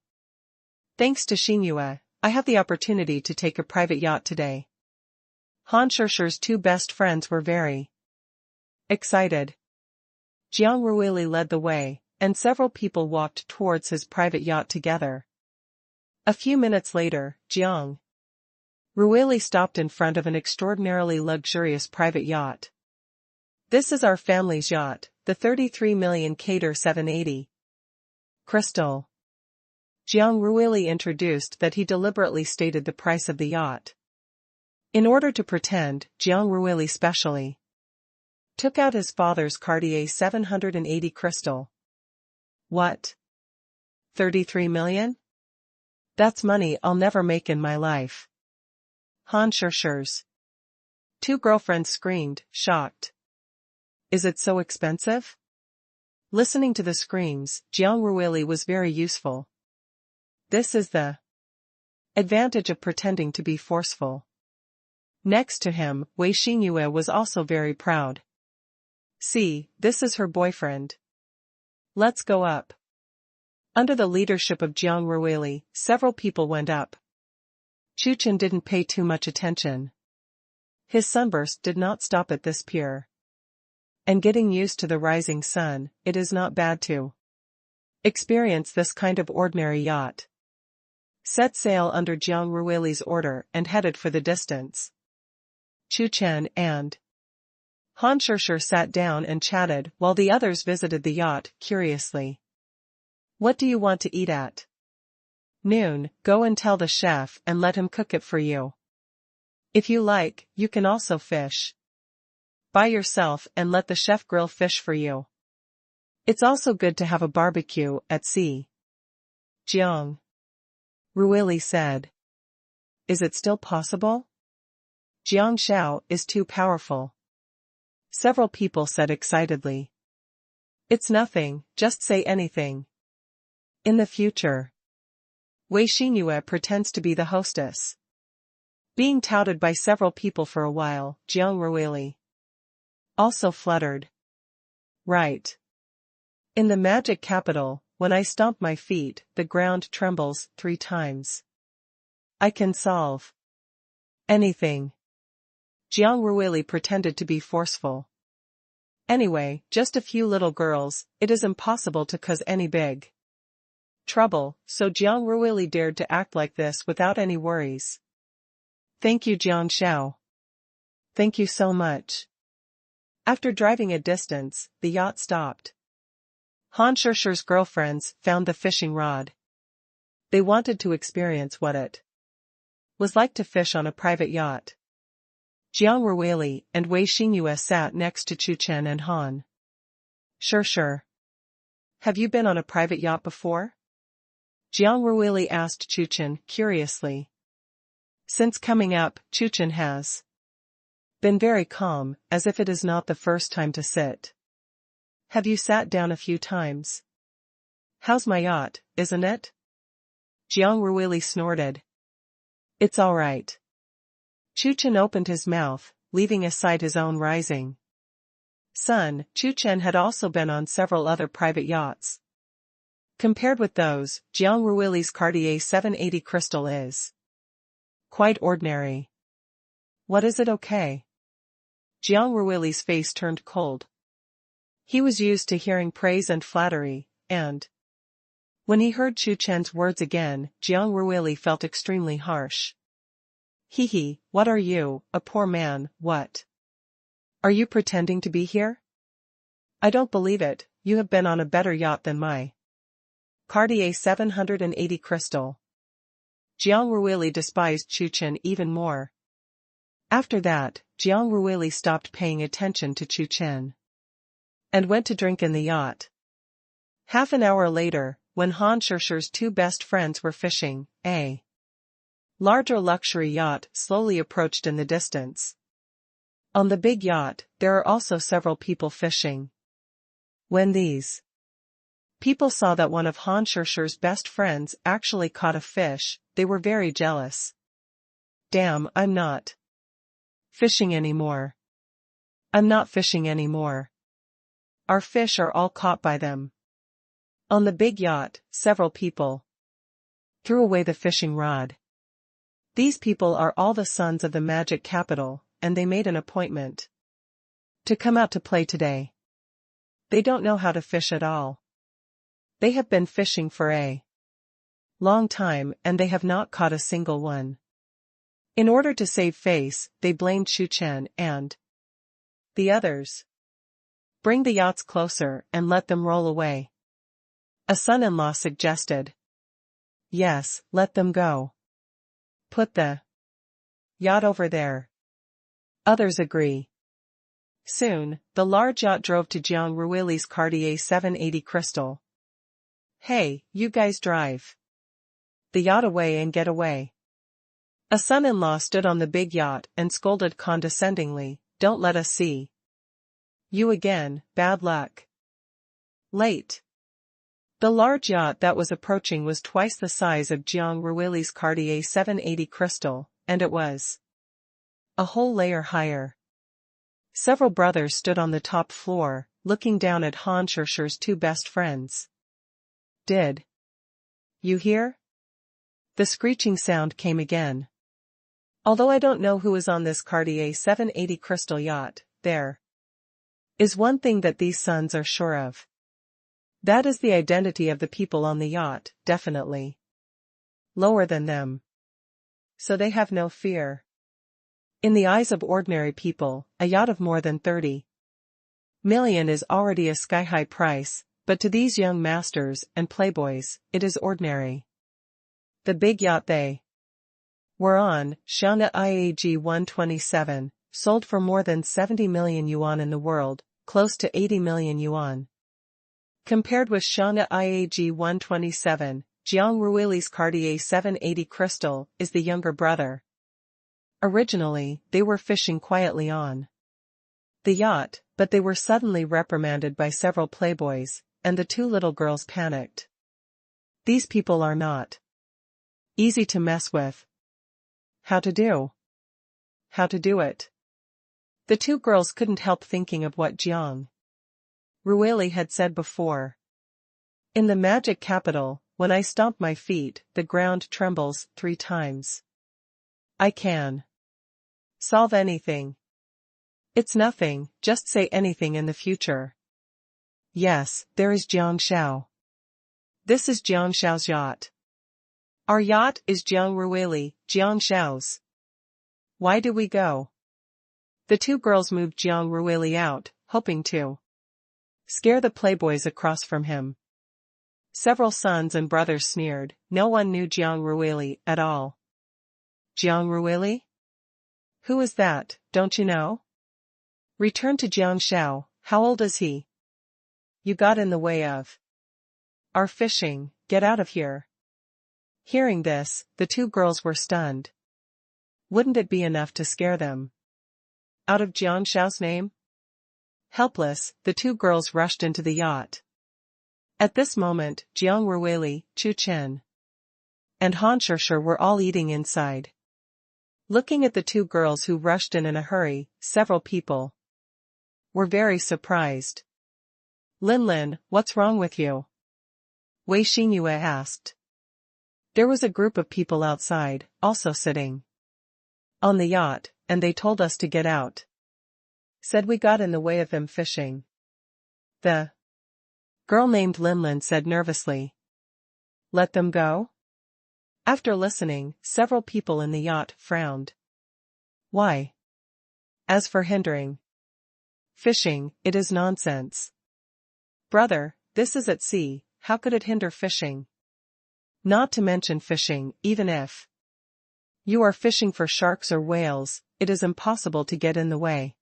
Thanks to Xingyue, I have the opportunity to take a private yacht today. Han Shishir's two best friends were very excited. Xiang Chuchen led the way, and several people walked towards his private yacht together. A few minutes later, Xiang Chuchen stopped in front of an extraordinarily luxurious private yacht. This is our family's yacht, the 33 million Cater 780. Crystal. Xiang Chuchen introduced that he deliberately stated the price of the yacht. In order to pretend, Xiang Chuchen specially took out his father's Cartier 780 crystal. What? 33 million? That's money I'll never make in my life. Han Shushers. Two girlfriends screamed, shocked. Is it so expensive? Listening to the screams, Jiang Ruili was very useful. This is the advantage of pretending to be forceful. Next to him, Wei Xingyue was also very proud. See, this is her boyfriend. Let's go up. Under the leadership of Jiang Ruili, several people went up. Chu Chen didn't pay too much attention. His sunburst did not stop at this pier. And getting used to the rising sun, it is not bad to experience this kind of ordinary yacht. Set sail under Jiang Ruili's order and headed for the distance. Chu Chen and Han Shushur sat down and chatted while the others visited the yacht curiously. What do you want to eat at noon? Go and tell the chef and let him cook it for you. If you like, you can also fish by yourself and let the chef grill fish for you. It's also good to have a barbecue at sea. Jiang Ruili said. Is it still possible? Jiang Xiao is too powerful. Several people said excitedly. It's nothing, just say anything. In the future. Wei Xingyue pretends to be the hostess. Being touted by several people for a while, Jiang Ruili also fluttered. Right. In the magic capital, when I stomp my feet, the ground trembles 3 times. I can solve anything. Jiang Ruili pretended to be forceful. Anyway, just a few little girls, it is impossible to cause any big trouble, so Jiang Ruili dared to act like this without any worries. Thank you, Jiang Xiao. Thank you so much. After driving a distance, the yacht stopped. Han Shushur's girlfriends found the fishing rod. They wanted to experience what it was like to fish on a private yacht. Jiang Ruili and Wei Xingyue sat next to Chu Chen and Han Shushur. Have you been on a private yacht before? Jiang Ruili asked Chu Chen curiously. Since coming up, Chu Chen has been very calm, as if it is not the first time to sit. Have you sat down a few times? How's my yacht, isn't it? Jiang Ruili snorted. It's all right. Chu Chen opened his mouth, leaving aside his own rising sun. Chu Chen had also been on several other private yachts. Compared with those, Jiang Ruili's Cartier 780 crystal is quite ordinary. What is it okay? Jiang Ruili's face turned cold. He was used to hearing praise and flattery, and when he heard Chu Chen's words again, Jiang Ruili felt extremely harsh. Hee, what are you, a poor man, what? Are you pretending to be here? I don't believe it, you have been on a better yacht than my Cartier 780 crystal. Jiang Ruili despised Chu Chen even more. After that, Jiang Ruili stopped paying attention to Chu Chen and went to drink in the yacht. Half an hour later, when Han Shushur's 2 best friends were fishing, a larger luxury yacht slowly approached in the distance. On the big yacht, there are also several people fishing. When these people saw that one of Han Shushur's best friends actually caught a fish, they were very jealous. Damn, I'm not fishing anymore. I'm not fishing anymore. Our fish are all caught by them. On the big yacht, several people threw away the fishing rod. These people are all the sons of the magic capital, and they made an appointment to come out to play today. They don't know how to fish at all. They have been fishing for a long time and they have not caught a single one. In order to save face, they blamed Chu Chen and the others. Bring the yachts closer and let them roll away. A son-in-law suggested. Yes, let them go. Put the yacht over there. Others agree. Soon, the large yacht drove to Jiang Ruili's Cartier 780 crystal. Hey, you guys drive the yacht away and get away. A son-in-law stood on the big yacht and scolded condescendingly, don't let us see you again, bad luck. Late. The large yacht that was approaching was twice the size of Xiang Ruili's Cartier 780 crystal, and it was a whole layer higher. Several brothers stood on the top floor, looking down at Han Shishi's two best friends. Did you hear? The screeching sound came again. Although I don't know who is on this Cartier 780 crystal yacht, there is one thing that these sons are sure of. That is the identity of the people on the yacht, definitely lower than them. So they have no fear. In the eyes of ordinary people, a yacht of more than 30 million is already a sky-high price, but to these young masters and playboys, it is ordinary. The big yacht they were on, Xiang IAG 127, sold for more than 70 million yuan in the world, close to 80 million yuan. Compared with Xiang IAG 127, Xiang Ruili's Cartier 780 crystal is the younger brother. Originally, they were fishing quietly on the yacht, but they were suddenly reprimanded by several playboys, and the two little girls panicked. These people are not easy to mess with. How to do it. The two girls couldn't help thinking of what Xiang Ruili had said before. In the magic capital, when I stomp my feet, the ground trembles 3 times. I can solve anything. It's nothing, just say anything in the future. Yes, there is Jiang Xiao. This is Jiang Xiao's yacht. Our yacht is Jiang Ruili, Jiang Xiao's. Why do we go? The two girls moved Xiang Ruili out, hoping to scare the playboys across from him. Several sons and brothers sneered, no one knew Xiang Ruili at all. Xiang Ruili? Who is that, don't you know? Return to Jiang Xiao, how old is he? You got in the way of our fishing, get out of here. Hearing this, the two girls were stunned. Wouldn't it be enough to scare them out of Jiang Xiao's name? Helpless, the two girls rushed into the yacht. At this moment, Jiang Ruili, Chu Chen, and Han Shishi were all eating inside. Looking at the two girls who rushed in a hurry, several people were very surprised. Lin, what's wrong with you? Wei Xingyue asked. There was a group of people outside, also sitting on the yacht, and they told us to get out. Said we got in the way of them fishing. The girl named Lin said nervously. Let them go? After listening, several people in the yacht frowned. Why? As for hindering fishing, it is nonsense. Brother, this is at sea, how could it hinder fishing? Not to mention fishing, even if you are fishing for sharks or whales, it is impossible to get in the way.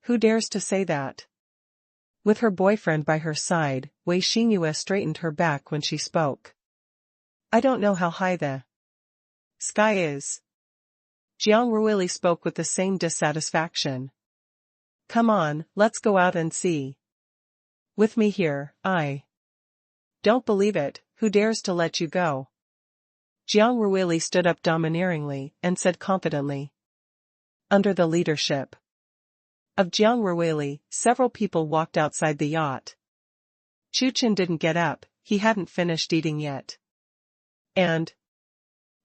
Who dares to say that? With her boyfriend by her side, Wei Xingyue straightened her back when she spoke. I don't know how high the sky is. Jiang Ruili spoke with the same dissatisfaction. Come on, let's go out and see. With me here, I don't believe it, who dares to let you go? Jiang Ruili stood up domineeringly and said confidently. Under the leadership of Jiang Ruili, several people walked outside the yacht. Chu Chen didn't get up, he hadn't finished eating yet. And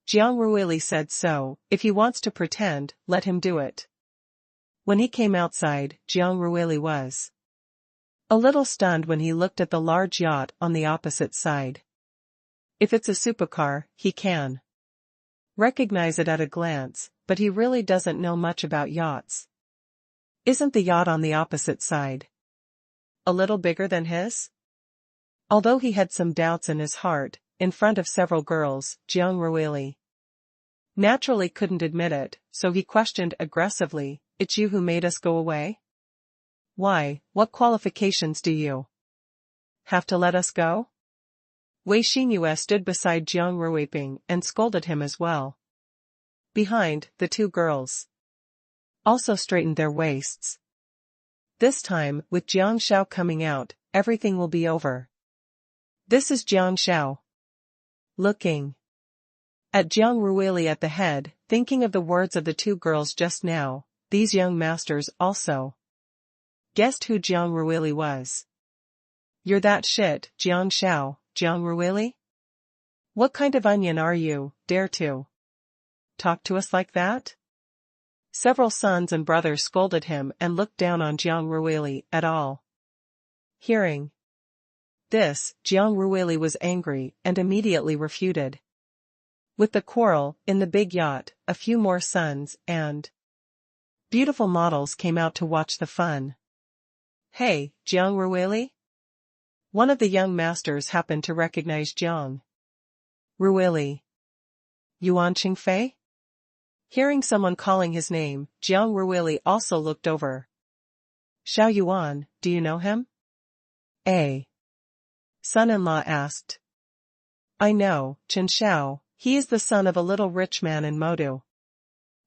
Jiang Ruili said so, if he wants to pretend, let him do it. When he came outside, Jiang Ruili was a little stunned when he looked at the large yacht on the opposite side. If it's a supercar, he can recognize it at a glance, but he really doesn't know much about yachts. Isn't the yacht on the opposite side a little bigger than his? Although he had some doubts in his heart, in front of several girls, Jiang Ruili naturally couldn't admit it, so he questioned aggressively, it's you who made us go away? Why, what qualifications do you have to let us go? Wei Xingyue stood beside Jiang Ruiping and scolded him as well. Behind, the two girls also straightened their waists. This time, with Jiang Xiao coming out, everything will be over. This is Jiang Xiao. Looking at Jiang Ruili at the head, thinking of the words of the two girls just now, these young masters also guessed who Jiang Ruili was. You're that shit, Jiang Xiao, Jiang Ruili? What kind of onion are you, dare to talk to us like that? Several sons and brothers scolded him and looked down on Jiang Ruili at all. Hearing this, Jiang Ruili was angry and immediately refuted. With the quarrel, in the big yacht, a few more sons and beautiful models came out to watch the fun. Hey, Jiang Ruili? One of the young masters happened to recognize Jiang Ruili. Yuan Qingfei? Hearing someone calling his name, Jiang Ruili also looked over. Xiao Yuan, do you know him? A son-in-law asked. I know, Chen Xiao, he is the son of a little rich man in Modu.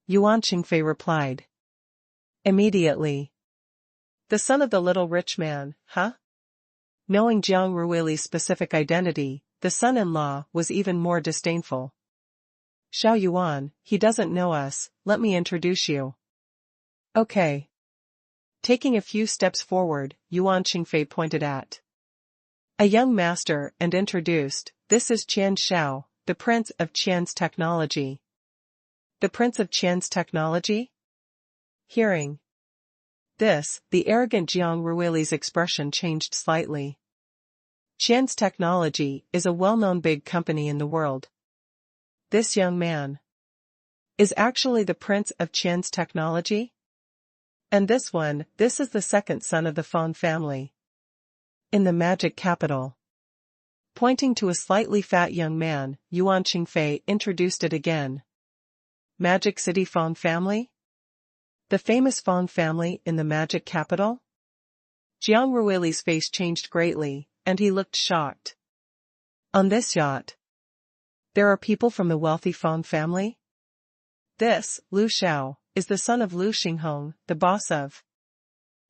Yuan Qingfei replied. Immediately. The son of the little rich man, huh? Knowing Jiang Ruili's specific identity, the son-in-law was even more disdainful. Xiao Yuan, he doesn't know us, let me introduce you. Okay. Taking a few steps forward, Yuan Qingfei pointed at a young master and introduced, this is Qian Xiao, the Prince of Qian's technology. The Prince of Qian's technology? Hearing this, the arrogant Jiang Ruili's expression changed slightly. Qian's technology is a well-known big company in the world. This young man is actually the Prince of Qian's technology? And this is the second son of the Feng family. In the magic capital. Pointing to a slightly fat young man, Yuan Qingfei introduced it again. Magic City Feng family? The famous Feng family in the magic capital? Jiang Ruili's face changed greatly, and he looked shocked. On this yacht, there are people from the wealthy Feng family? This, Lu Xiao, is the son of Lu Xinghong, the boss of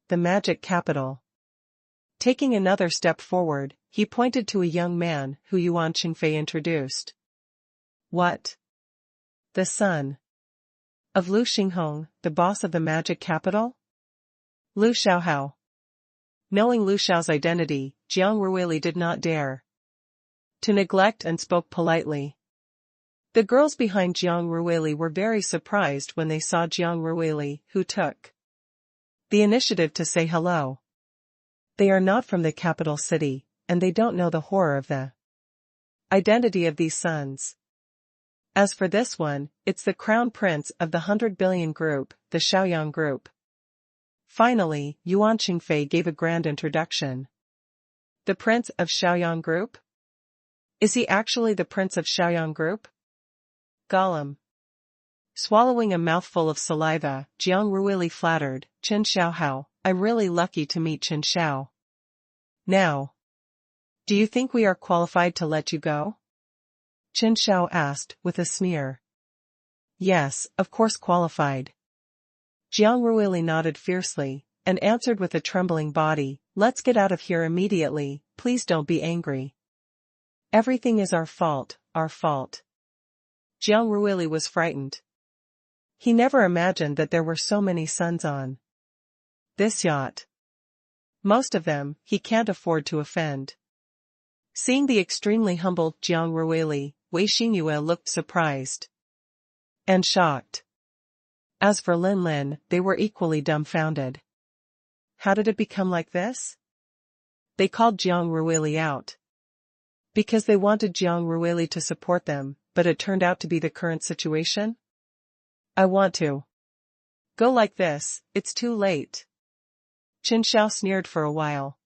the magic capital. Taking another step forward, he pointed to a young man who Yuan Qingfei introduced. What? The son of Lu Xinghong, the boss of the magic capital? Lu Xiaohao. Knowing Lu Xiao's identity, Jiang Ruili did not dare to neglect and spoke politely. The girls behind Jiang Ruili were very surprised when they saw Jiang Ruili, who took the initiative to say hello. They are not from the capital city, and they don't know the horror of the identity of these sons. As for this one, it's the crown prince of the 100 billion group, the Shaoyang group. Finally, Yuan Qingfei gave a grand introduction. The prince of Shaoyang group? Is he actually the prince of Shaoyang group? Gollum. Swallowing a mouthful of saliva, Jiang Ruili flattered, Chen Xiaohao, I'm really lucky to meet Chen Xiao. Now, do you think we are qualified to let you go? Chen Xiao asked, with a sneer. Yes, of course qualified. Jiang Ruili nodded fiercely, and answered with a trembling body, let's get out of here immediately, please don't be angry. Everything is our fault, our fault. Jiang Ruili was frightened. He never imagined that there were so many sons on this yacht. Most of them, he can't afford to offend. Seeing the extremely humble Jiang Ruili, Wei Xingyue looked surprised and shocked. As for Lin Lin, they were equally dumbfounded. How did it become like this? They called Jiang Ruili out because they wanted Jiang Ruili to support them, but it turned out to be the current situation? I want to go like this, it's too late. Chen Xiao sneered for a while.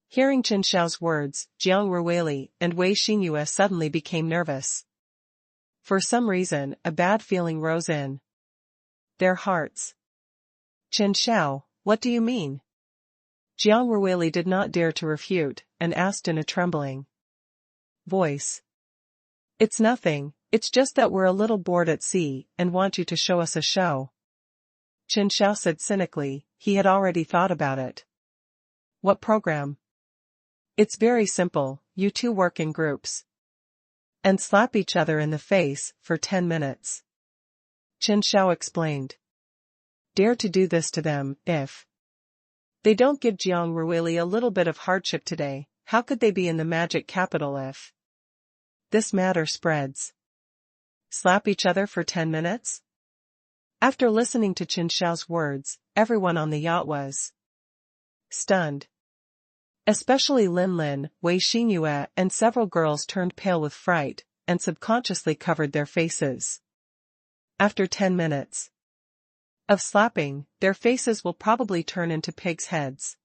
Hearing Chen Xiao's words, Jiang Ruili and Wei Xingyue suddenly became nervous. For some reason, a bad feeling rose in their hearts. Chen Xiao, what do you mean? Jiang Ruili did not dare to refute, and asked in a trembling voice. It's nothing, it's just that we're a little bored at sea and want you to show us a show. Chen Xiao said cynically, he had already thought about it. What program? It's very simple, you two work in groups. And slap each other in the face for 10 minutes. Chen Xiao explained. Dare to do this to them, if they don't give Jiang Ruili a little bit of hardship today, how could they be in the magic capital if this matter spreads? Slap each other for 10 minutes? After listening to Chen Xiao's words, everyone on the yacht was stunned. Especially Lin Lin, Wei Xingyue and several girls turned pale with fright, and subconsciously covered their faces. After 10 minutes of slapping, their faces will probably turn into pigs' heads.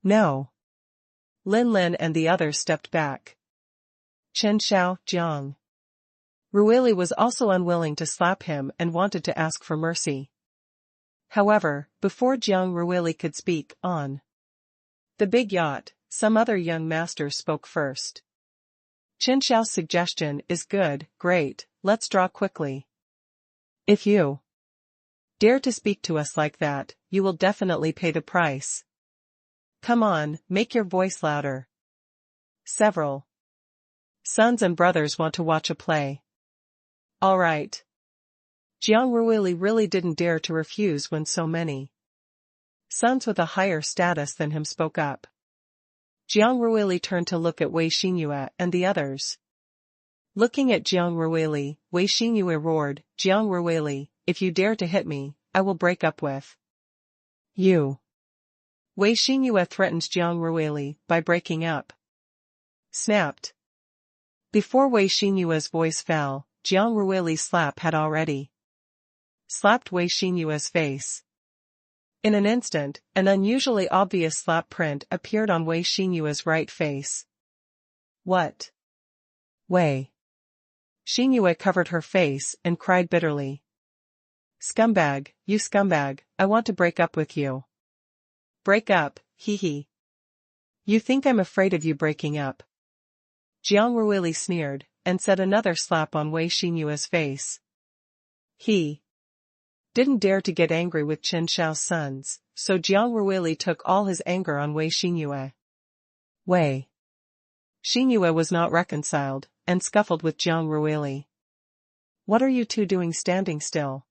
No. Lin Lin and the others stepped back. Chen Xiao, Jiang Ruili was also unwilling to slap him and wanted to ask for mercy. However, before Jiang Ruili could speak, on the big yacht, some other young masters spoke first. Chen Xiao's suggestion is good, great, let's draw quickly. If you dare to speak to us like that, you will definitely pay the price. Come on, make your voice louder. Several sons and brothers want to watch a play. All right. Jiang Ruili really didn't dare to refuse when so many sons with a higher status than him spoke up. Jiang Ruili turned to look at Wei Xingyue and the others. Looking at Jiang Ruili, Wei Xingyue roared, Jiang Ruili, if you dare to hit me, I will break up with you. Wei Xingyue threatened Jiang Ruili by breaking up. Snapped. Before Wei Xingyue's voice fell, Jiang Ruili's slap had already slapped Wei Xingyue's face. In an instant, an unusually obvious slap print appeared on Wei Xingyue's right face. What? Wei Xingyue covered her face and cried bitterly. Scumbag, you scumbag, I want to break up with you. Break up, hee hee. You think I'm afraid of you breaking up? Jiang Ruili sneered, and set another slap on Wei Xingyue's face. He didn't dare to get angry with Chen Xiao's sons, so Jiang Ruili took all his anger on Wei Xingyue. Wei Xingyue was not reconciled, and scuffled with Jiang Ruili. What are you two doing standing still?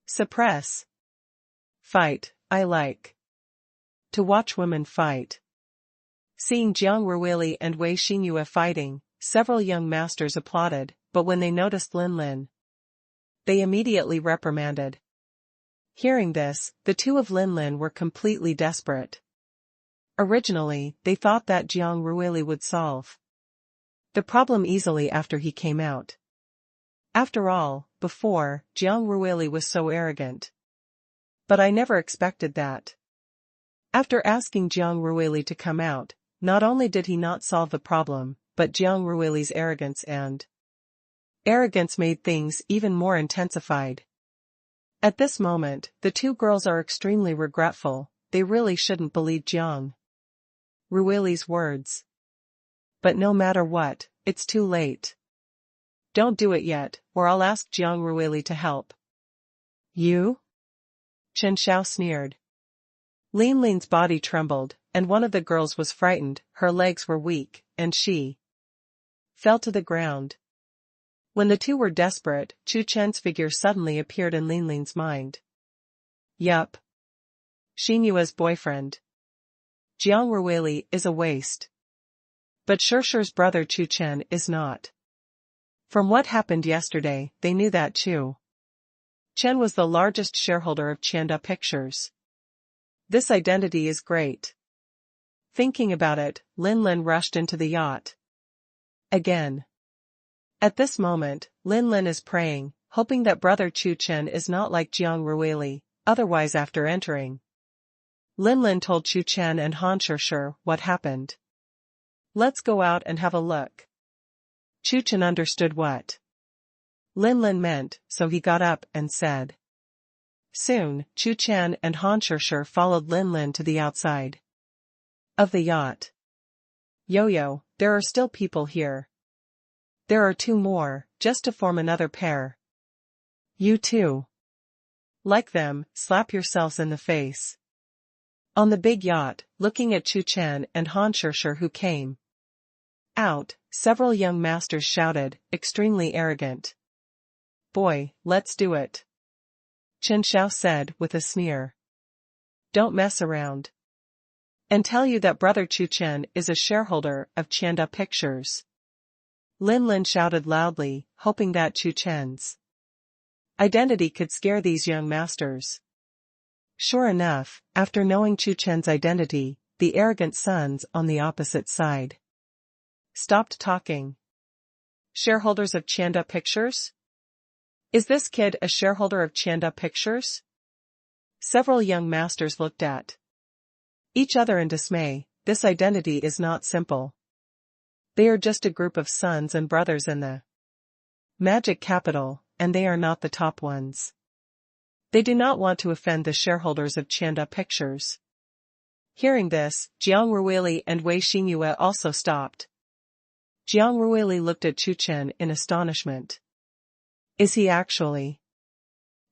Suppress. Fight, I like to watch women fight. Seeing Jiang Ruili and Wei Xingyue fighting, several young masters applauded, but when they noticed Lin Lin, they immediately reprimanded. Hearing this, the two of Lin Lin were completely desperate. Originally, they thought that Jiang Ruili would solve the problem easily after he came out. After all, before, Jiang Ruili was so arrogant. But I never expected that. After asking Jiang Ruili to come out, not only did he not solve the problem, but Jiang Ruili's arrogance made things even more intensified. At this moment, the two girls are extremely regretful, they really shouldn't believe Jiang Ruili's words. But no matter what, it's too late. Don't do it yet, or I'll ask Jiang Ruili to help. You? Chen Xiao sneered. Lin Lin's body trembled, and one of the girls was frightened, her legs were weak, and she fell to the ground. When the two were desperate, Chu Chen's figure suddenly appeared in Lin Lin's mind. Yup. Xingyue's boyfriend. Jiang Ruili is a waste. But Shurshu's brother Chu Chen is not. From what happened yesterday, they knew that Chu Chen was the largest shareholder of Chanda Pictures. This identity is great. Thinking about it, Lin Lin rushed into the yacht. Again. At this moment, Lin Lin is praying, hoping that brother Chu Chen is not like Jiang Ruili, otherwise after entering, Lin Lin told Chu Chen and Han Shurshur what happened. Let's go out and have a look. Chu Chen understood what Lin Lin meant, so he got up and said. Soon, Chu Chen and Han Shurshur followed Lin Lin to the outside of the yacht. Yo-yo, there are still people here. There are two more, just to form another pair. You too. Like them, slap yourselves in the face. On the big yacht, looking at Chu Chen and Han Shishir who came out, several young masters shouted, extremely arrogant. Boy, let's do it. Chen Xiao said with a sneer. Don't mess around. And tell you that brother Chu Chen is a shareholder of Chanda Pictures. Lin Lin shouted loudly, hoping that Chu Chen's identity could scare these young masters. Sure enough, after knowing Chu Chen's identity, the arrogant sons on the opposite side stopped talking. Shareholders of Chanda Pictures? Is this kid a shareholder of Chanda Pictures? Several young masters looked at each other in dismay. This identity is not simple. They are just a group of sons and brothers in the magic capital, and they are not the top ones. They do not want to offend the shareholders of Chanda Pictures. Hearing this, Jiang Ruili and Wei Xingyue also stopped. Jiang Ruili looked at Chu Chen in astonishment. Is he actually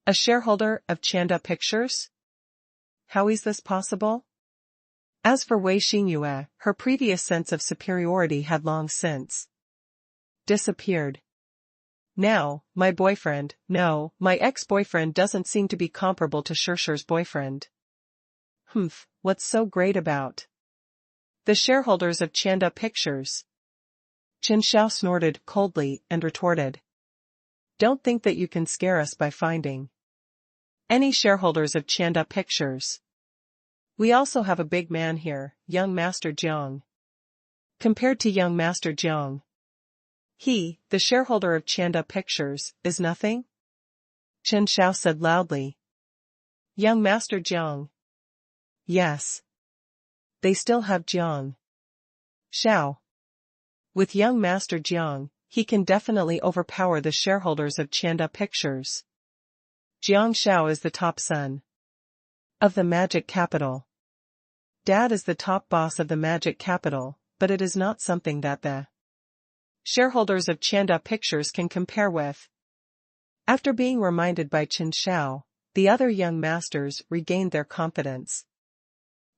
a shareholder of Chanda Pictures? How is this possible? As for Wei Xingyue, her previous sense of superiority had long since disappeared. Now, my boyfriend, no, my ex-boyfriend doesn't seem to be comparable to Shishir's boyfriend. Humph, what's so great about the shareholders of Chanda Pictures? Chen Xiao snorted coldly and retorted. Don't think that you can scare us by finding any shareholders of Chanda Pictures. We also have a big man here, young Master Jiang. Compared to young Master Jiang, he, the shareholder of Chanda Pictures, is nothing? Chen Xiao said loudly. Young Master Jiang. Yes. They still have Jiang Xiao. With young Master Jiang, he can definitely overpower the shareholders of Chanda Pictures. Jiang Xiao is the top son of the magic capital. Dad is the top boss of the magic capital, but it is not something that the shareholders of Chanda Pictures can compare with. After being reminded by Chen Xiao, the other young masters regained their confidence.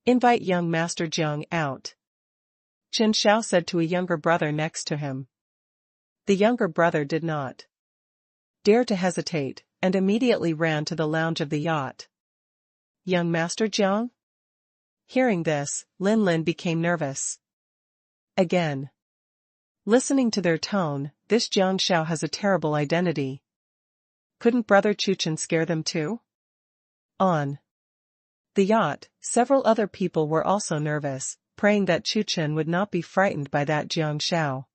Invite young Master Jiang out. Chen Xiao said to a younger brother next to him. The younger brother did not dare to hesitate, and immediately ran to the lounge of the yacht. Young Master Jiang? Hearing this, Lin Lin became nervous. Again. Listening to their tone, this Jiang Xiao has a terrible identity. Couldn't brother Chu Chen scare them too? On the yacht, several other people were also nervous, praying that Chu Chen would not be frightened by that Jiang Xiao.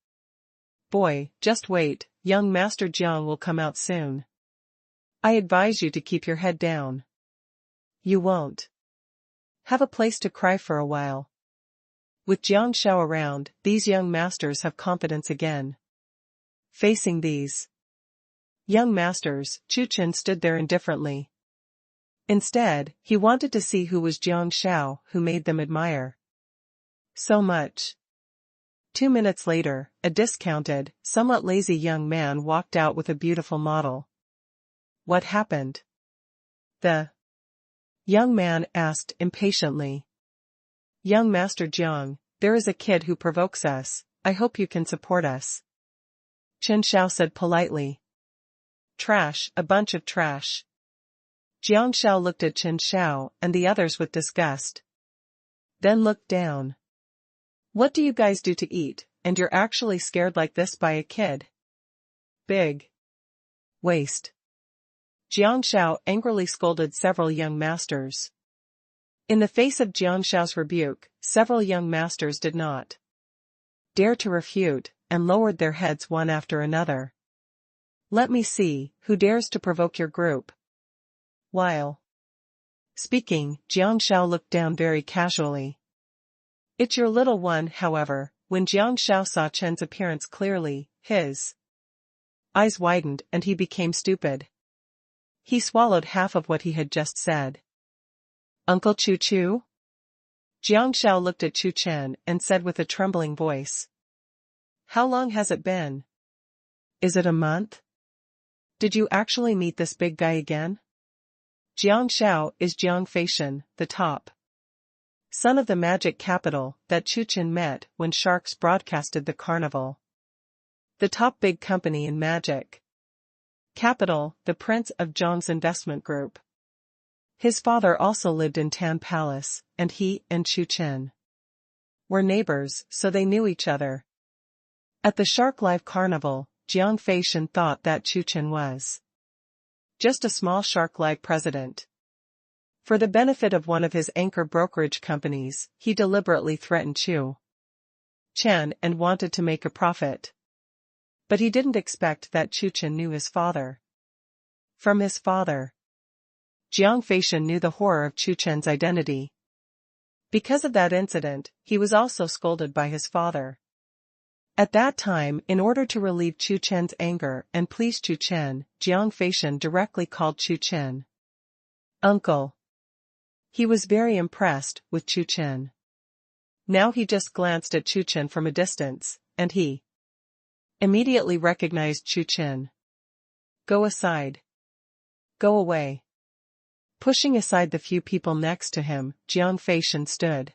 Boy, just wait, young Master Jiang will come out soon. I advise you to keep your head down. You won't have a place to cry for a while. With Jiang Xiao around, these young masters have confidence again. Facing these young masters, Chu Chen stood there indifferently. Instead, he wanted to see who was Jiang Xiao who made them admire so much. 2 minutes later, a discounted, somewhat lazy young man walked out with a beautiful model. What happened? The young man asked impatiently. Young Master Jiang, there is a kid who provokes us, I hope you can support us. Chen Xiao said politely. Trash, a bunch of trash. Jiang Xiao looked at Chen Xiao and the others with disgust. Then looked down. What do you guys do to eat, and you're actually scared like this by a kid? Big waste. Jiang Xiao angrily scolded several young masters. In the face of Jiang Xiao's rebuke, several young masters did not dare to refute, and lowered their heads one after another. Let me see, who dares to provoke your group? While speaking, Jiang Xiao looked down very casually. It's your little one, however. When Jiang Xiao saw Chen's appearance clearly, his eyes widened and he became stupid. He swallowed half of what he had just said. Uncle Chu Chu? Jiang Xiao looked at Chu Chen and said with a trembling voice. How long has it been? Is it a month? Did you actually meet this big guy again? Jiang Xiao is Jiang Feishan, the top son of the magic capital that Chu Chen met when sharks broadcasted the carnival. The top big company in magic capital, the prince of Zhong's investment group. His father also lived in Tian Palace, and he and Chu Chen were neighbors, so they knew each other. At the Shark Life Carnival, Jiang Feishan thought that Chu Chen was just a small Shark Life president. For the benefit of one of his anchor brokerage companies, he deliberately threatened Chu Chen and wanted to make a profit. But he didn't expect that Chu Chen knew his father. From his father, Jiang Feishan knew the horror of Chu Chen's identity. Because of that incident, he was also scolded by his father. At that time, in order to relieve Chu Chen's anger and please Chu Chen, Jiang Feishan directly called Chu Chen uncle. He was very impressed with Chu Chen. Now he just glanced at Chu Chen from a distance, and he immediately recognized Chu Chen. Go aside. Go away. Pushing aside the few people next to him, Jiang Feishan stood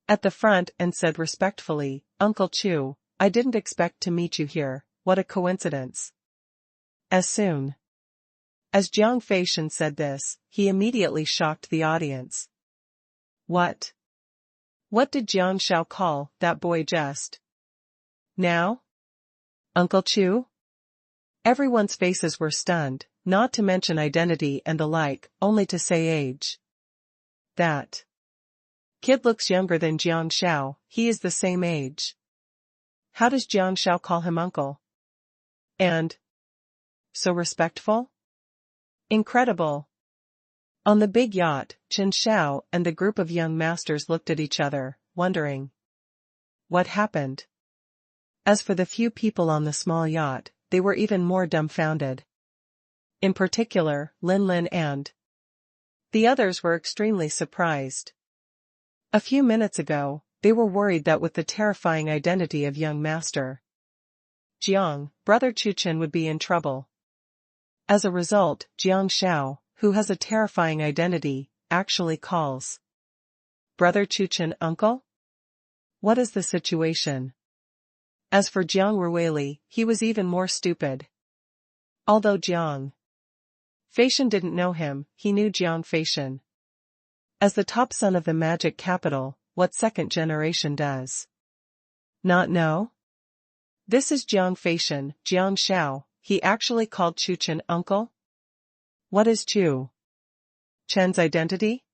at the front and said respectfully, Uncle Chu, I didn't expect to meet you here, what a coincidence. As soon as Jiang Feishan said this, he immediately shocked the audience. What? What did Jiang Xiao call that boy just now? Uncle Chu? Everyone's faces were stunned, not to mention identity and the like, only to say age. That kid looks younger than Jiang Xiao, he is the same age. How does Jiang Xiao call him uncle? And so respectful? Incredible. On the big yacht, Chen Xiao and the group of young masters looked at each other, wondering what happened. As for the few people on the small yacht, they were even more dumbfounded. In particular, Lin Lin and the others were extremely surprised. A few minutes ago, they were worried that with the terrifying identity of young master Jiang, brother Chu Chen would be in trouble. As a result, Jiang Xiao, who has a terrifying identity, actually calls brother Chu Chen uncle? What is the situation? As for Jiang Ruili, he was even more stupid. Although Jiang Feishan didn't know him, he knew Jiang Feishan. As the top son of the magic capital, what second generation does not know? This is Jiang Feishan, Jiang Xiao, he actually called Chu Chen uncle? What is Chu Chen's identity?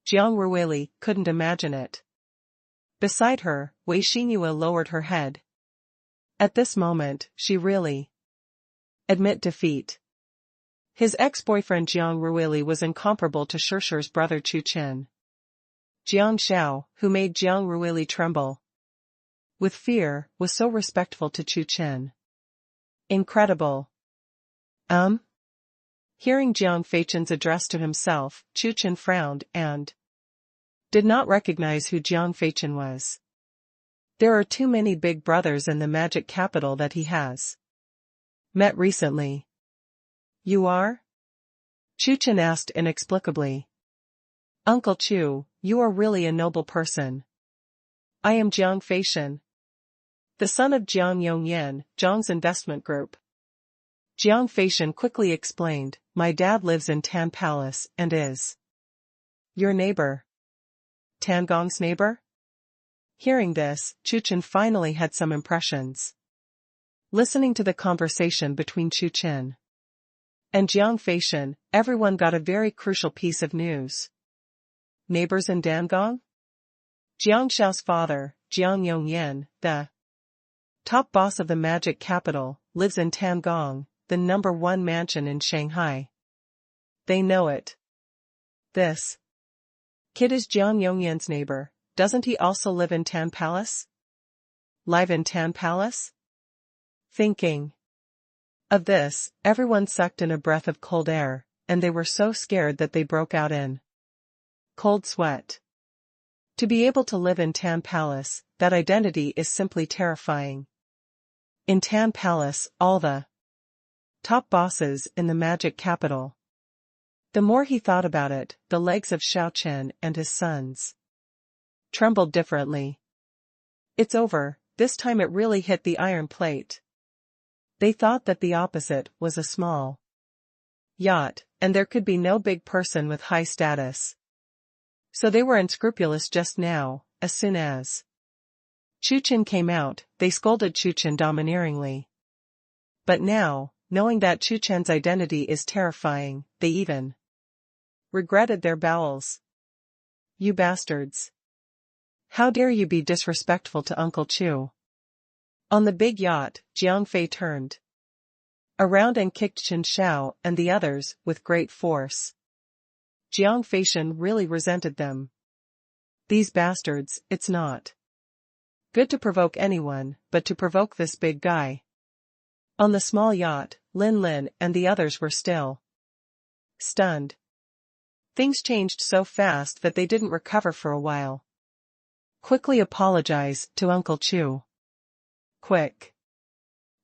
Jiang Ruili couldn't imagine it. Beside her, Wei Xinyue lowered her head. At this moment, she really admit defeat. His ex-boyfriend Jiang Ruili was incomparable to Shishi's brother Chu Chen. Jiang Xiao, who made Jiang Ruili tremble with fear, was so respectful to Chu Chen. Incredible. Hearing Jiang Feishan's address to himself, Chu Chen frowned and did not recognize who Jiang Feishan was. There are too many big brothers in the magic capital that he has met recently. You are? Chu Chen asked inexplicably. Uncle Chu, you are really a noble person. I am Jiang Feishan, the son of Jiang Yongyan, Zhong's investment group. Jiang Feishan quickly explained, my dad lives in Tian Palace and is your neighbor. Tan Gong's neighbor? Hearing this, Chu Chen finally had some impressions. Listening to the conversation between Chu Chen and Jiang Feishan, everyone got a very crucial piece of news. Neighbors in Dangong? Jiang Xiao's father, Jiang Yongyan, the top boss of the magic capital, lives in Tangong, the #1 mansion in Shanghai. They know it. This kid is Jiang Yongyan's neighbor. Doesn't he also live in Tian Palace? Live in Tian Palace? Thinking of this, everyone sucked in a breath of cold air, and they were so scared that they broke out in cold sweat. To be able to live in Tian Palace, that identity is simply terrifying. In Tian Palace, all the top bosses in the magic capital. The more he thought about it, the legs of Xiang Chuchen and his sons trembled differently. It's over, this time it really hit the iron plate. They thought that the opposite was a small yacht, and there could be no big person with high status. So they were unscrupulous just now. As soon as Chu Chen came out, they scolded Chu Chen domineeringly. But now, knowing that Chu Chen's identity is terrifying, they even regretted their bowels. You bastards! How dare you be disrespectful to Uncle Chu? On the big yacht, Jiang Fei turned around and kicked Chen Xiao and the others with great force. Jiang Feishan really resented them. These bastards, it's not good to provoke anyone, but to provoke this big guy. On the small yacht, Lin Lin and the others were still stunned. Things changed so fast that they didn't recover for a while. Quickly apologize to Uncle Chu. Quick.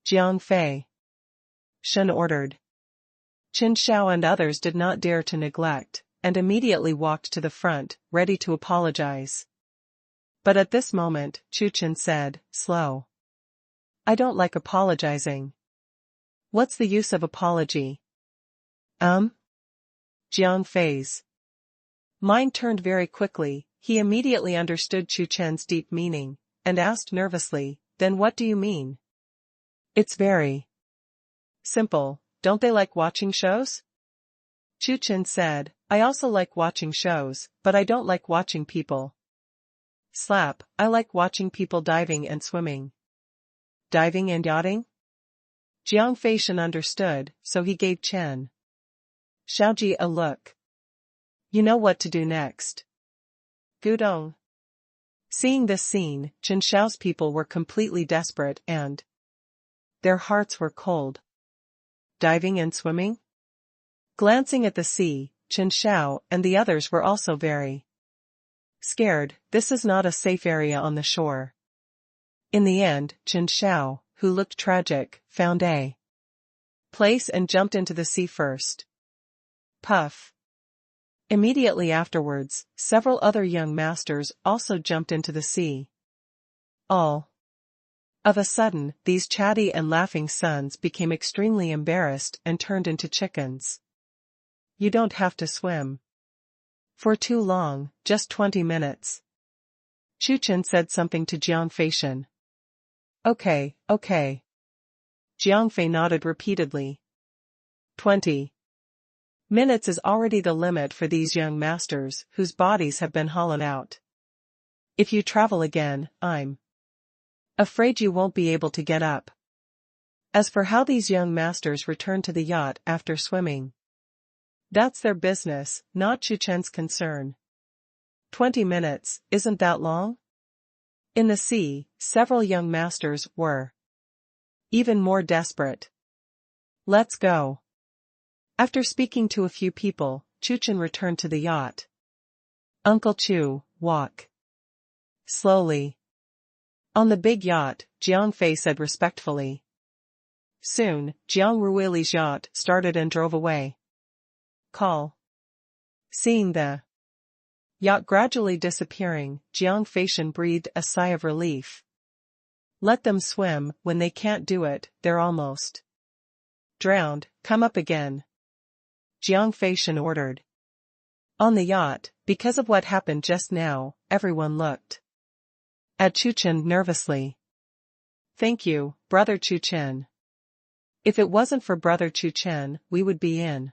Jiang Fei Shen ordered. Chen Xiao and others did not dare to neglect, and immediately walked to the front, ready to apologize. But at this moment, Chu Chen said, slow. I don't like apologizing. What's the use of apology? Jiang Fei's mind turned very quickly. He immediately understood Chu Chen's deep meaning, and asked nervously, then what do you mean? It's very simple, don't they like watching shows? Chu Chen said, I also like watching shows, but I don't like watching people slap. I like watching people diving and swimming. Diving and yachting? Jiang Feishan understood, so he gave Chen Xiaoji a look. You know what to do next. Gudong. Seeing this scene, Chen Xiao's people were completely desperate and their hearts were cold. Diving and swimming? Glancing at the sea, Chen Xiao and the others were also very scared. This is not a safe area on the shore. In the end, Chen Xiao, who looked tragic, found a place and jumped into the sea first. Puff. Immediately afterwards, several other young masters also jumped into the sea. All of a sudden, these chatty and laughing sons became extremely embarrassed and turned into chickens. You don't have to swim for too long, just 20 minutes. Chu Chen said something to Jiang Feishan. Okay. Jiang Fei nodded repeatedly. 20 minutes is already the limit for these young masters whose bodies have been hollowed out. If you travel again, I'm afraid you won't be able to get up. As for how these young masters return to the yacht after swimming, that's their business, not Chu Chen's concern. 20 minutes, isn't that long? In the sea, several young masters were even more desperate. Let's go. After speaking to a few people, Chu Chen returned to the yacht. Uncle Chu, walk slowly. On the big yacht, Jiang Fei said respectfully. Soon, Jiang Ruili's yacht started and drove away. Call. Seeing the yacht gradually disappearing, Jiang Feishan breathed a sigh of relief. Let them swim. When they can't do it, they're almost drowned. Come up again. Jiang Feishan ordered. On the yacht, because of what happened just now, everyone looked at Chu Chen nervously. Thank you, Brother Chu Chen. If it wasn't for Brother Chu Chen, we would be in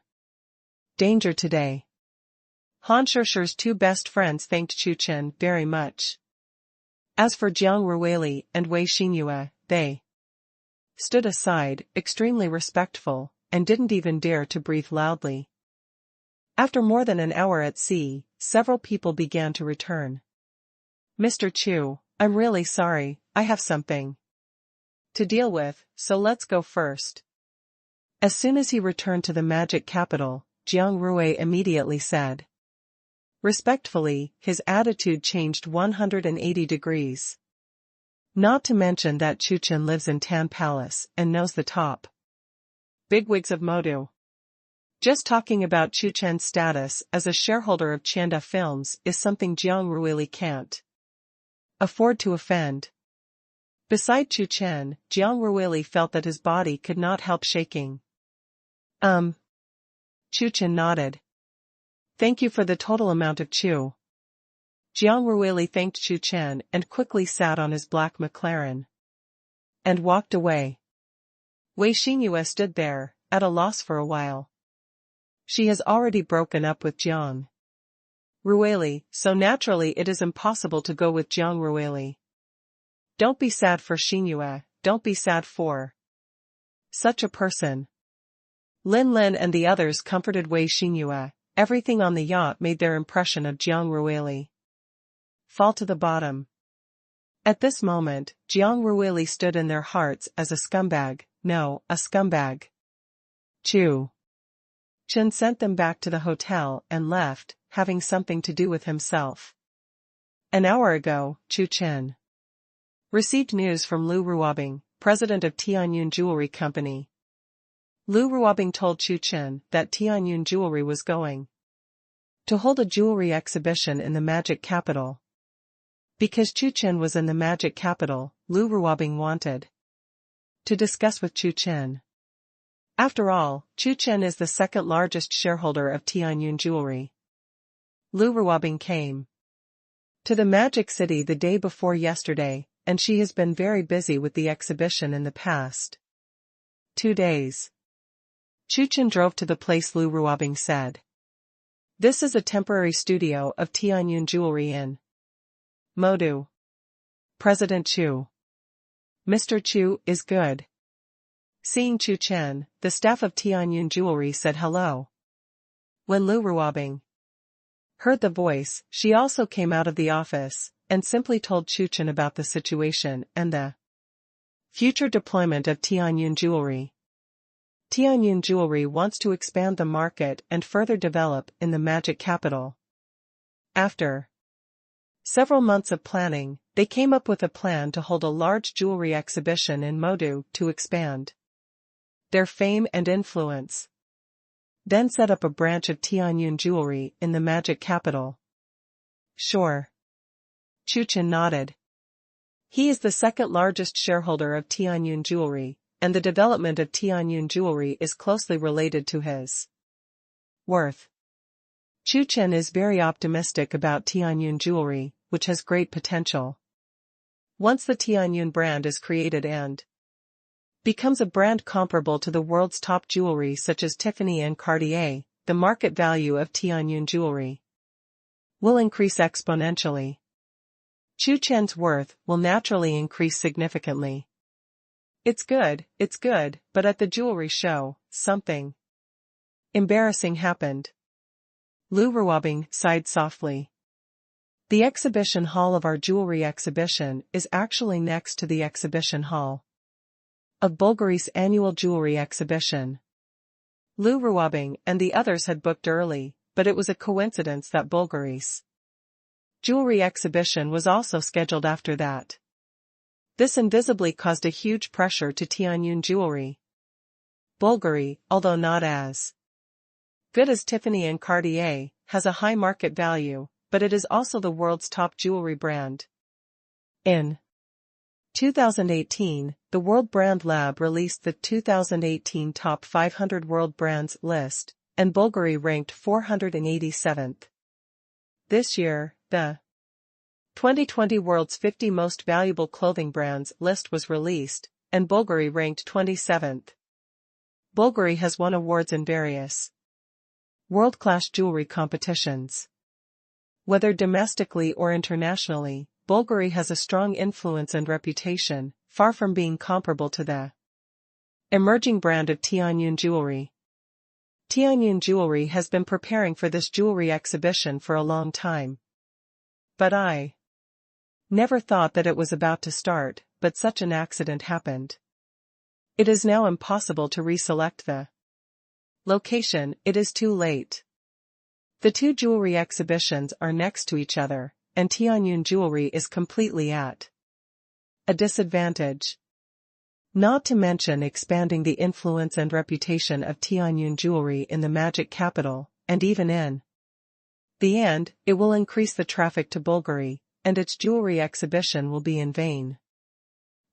danger today. Han Shusher's two best friends thanked Chu Chen very much. As for Jiang Ruili and Wei Xingyue, they stood aside, extremely respectful, and didn't even dare to breathe loudly. After more than an hour at sea, several people began to return. Mr. Chu, I'm really sorry, I have something to deal with, so let's go first. As soon as he returned to the magic capital, Jiang Rui immediately said. Respectfully, his attitude changed 180 degrees. Not to mention that Chu Chen lives in Tian Palace and knows the top bigwigs of Modu. Just talking about Chu Chen's status as a shareholder of Chanda Films is something Jiang Ruili can't afford to offend. Beside Chu Chen, Jiang Ruili felt that his body could not help shaking. Chu Chen nodded. Thank you for the total amount of Chu. Jiang Ruili thanked Chu Chen and quickly sat on his black McLaren and walked away. Wei Xingyue stood there, at a loss for a while. She has already broken up with Jiang Ruili, so naturally it is impossible to go with Jiang Ruili. Don't be sad for Xingyue, don't be sad for such a person. Lin Lin and the others comforted Wei Xingyue. Everything on the yacht made their impression of Jiang Ruili fall to the bottom. At this moment, Jiang Ruili stood in their hearts as a scumbag, no, a scumbag. Chu Chen sent them back to the hotel and left, having something to do with himself. An hour ago, Chu Chen received news from Lu Ruobing, president of Tianyun Jewelry Company. Lu Ruobing told Chu Chen that Tianyun Jewelry was going to hold a jewelry exhibition in the Magic Capital. Because Chu Chen was in the Magic Capital, Lu Ruobing wanted to discuss with Chu Chen. After all, Chu Chen is the second largest shareholder of Tianyun Jewelry. Lu Ruobing came to the Magic City the day before yesterday, and she has been very busy with the exhibition in the past 2 days. Chu Chen drove to the place Lu Ruobing said. This is a temporary studio of Tianyun Jewelry in Modu. President Chu. Mr. Chu is good. Seeing Chu Chen, the staff of Tianyun Jewelry said hello. When Lu Ruobing heard the voice, she also came out of the office, and simply told Chu Chen about the situation and the future deployment of Tianyun Jewelry. Tianyun Jewelry wants to expand the market and further develop in the Magic Capital. After several months of planning, they came up with a plan to hold a large jewelry exhibition in Modu to expand their fame and influence. Then set up a branch of Tianyun Jewelry in the Magic Capital. Sure. Chu Chen nodded. He is the second largest shareholder of Tianyun Jewelry, and the development of Tianyun Jewelry is closely related to his worth. Chu Chen is very optimistic about Tianyun Jewelry, which has great potential. Once the Tianyun brand is created and becomes a brand comparable to the world's top jewelry such as Tiffany and Cartier, the market value of Tianyun Jewelry will increase exponentially. Chu Chen's worth will naturally increase significantly. It's good, but at the jewelry show, something embarrassing happened. Lu Ruobing sighed softly. The exhibition hall of our jewelry exhibition is actually next to the exhibition hall of Bulgari's annual jewelry exhibition. Lu Ruobing and the others had booked early, but it was a coincidence that Bulgari's jewelry exhibition was also scheduled after that. This invisibly caused a huge pressure to Tianyun Jewelry. Bulgari, although not as good as Tiffany and Cartier, has a high market value, but it is also the world's top jewelry brand. In 2018, the World Brand Lab released the 2018 Top 500 World Brands list, and Bulgari ranked 487th. This year, the 2020 World's 50 Most Valuable Clothing Brands list was released, and Bulgari ranked 27th. Bulgari has won awards in various world-class jewelry competitions. Whether domestically or internationally, Bulgari has a strong influence and reputation, far from being comparable to the emerging brand of Tianyun Jewelry. Tianyun Jewelry has been preparing for this jewelry exhibition for a long time. But I never thought that it was about to start, but such an accident happened. It is now impossible to reselect the location, it is too late. The two jewelry exhibitions are next to each other, and Tianyun jewelry is completely at a disadvantage. Not to mention expanding the influence and reputation of Tianyun jewelry in the magic capital, and even in the end, it will increase the traffic to Bulgari, and its jewelry exhibition will be in vain.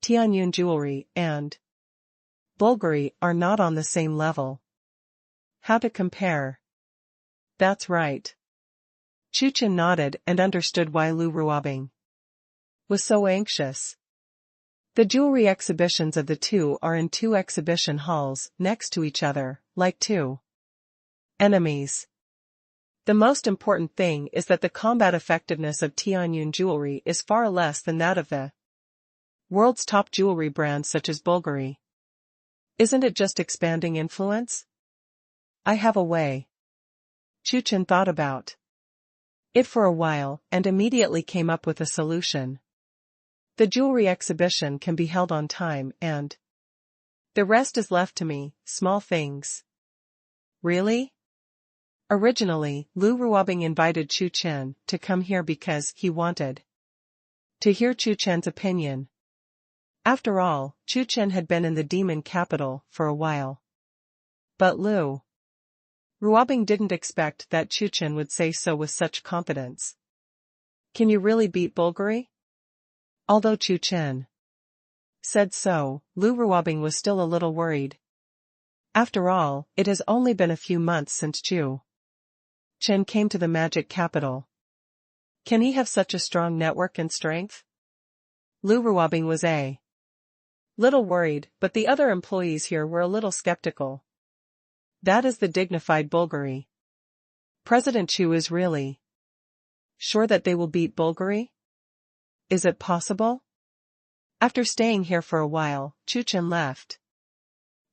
Tianyun jewelry and Bulgari are not on the same level. How to compare? That's right. Chu Chen nodded and understood why Lu Ruobing was so anxious. The jewelry exhibitions of the two are in two exhibition halls next to each other, like two enemies. The most important thing is that the combat effectiveness of Tianyun jewelry is far less than that of the world's top jewelry brands such as Bulgari. Isn't it just expanding influence? I have a way. Chu Chen thought about it for a while and immediately came up with a solution. The jewelry exhibition can be held on time and the rest is left to me, small things. Really? Originally, Lu Ruobing invited Chu Chen to come here because he wanted to hear Chu Chen's opinion. After all, Chu Chen had been in the demon capital for a while. But Lu Ruobing didn't expect that Chu Chen would say so with such confidence. Can you really beat Bulgari? Although Chu Chen said so, Lu Ruobing was still a little worried. After all, it has only been a few months since Chu Chen came to the magic capital. Can he have such a strong network and strength? Lu Ruobing was a little worried, but the other employees here were a little skeptical. That is the dignified Bulgari. President Chu is really sure that they will beat Bulgari? Is it possible? After staying here for a while, Chu Chen left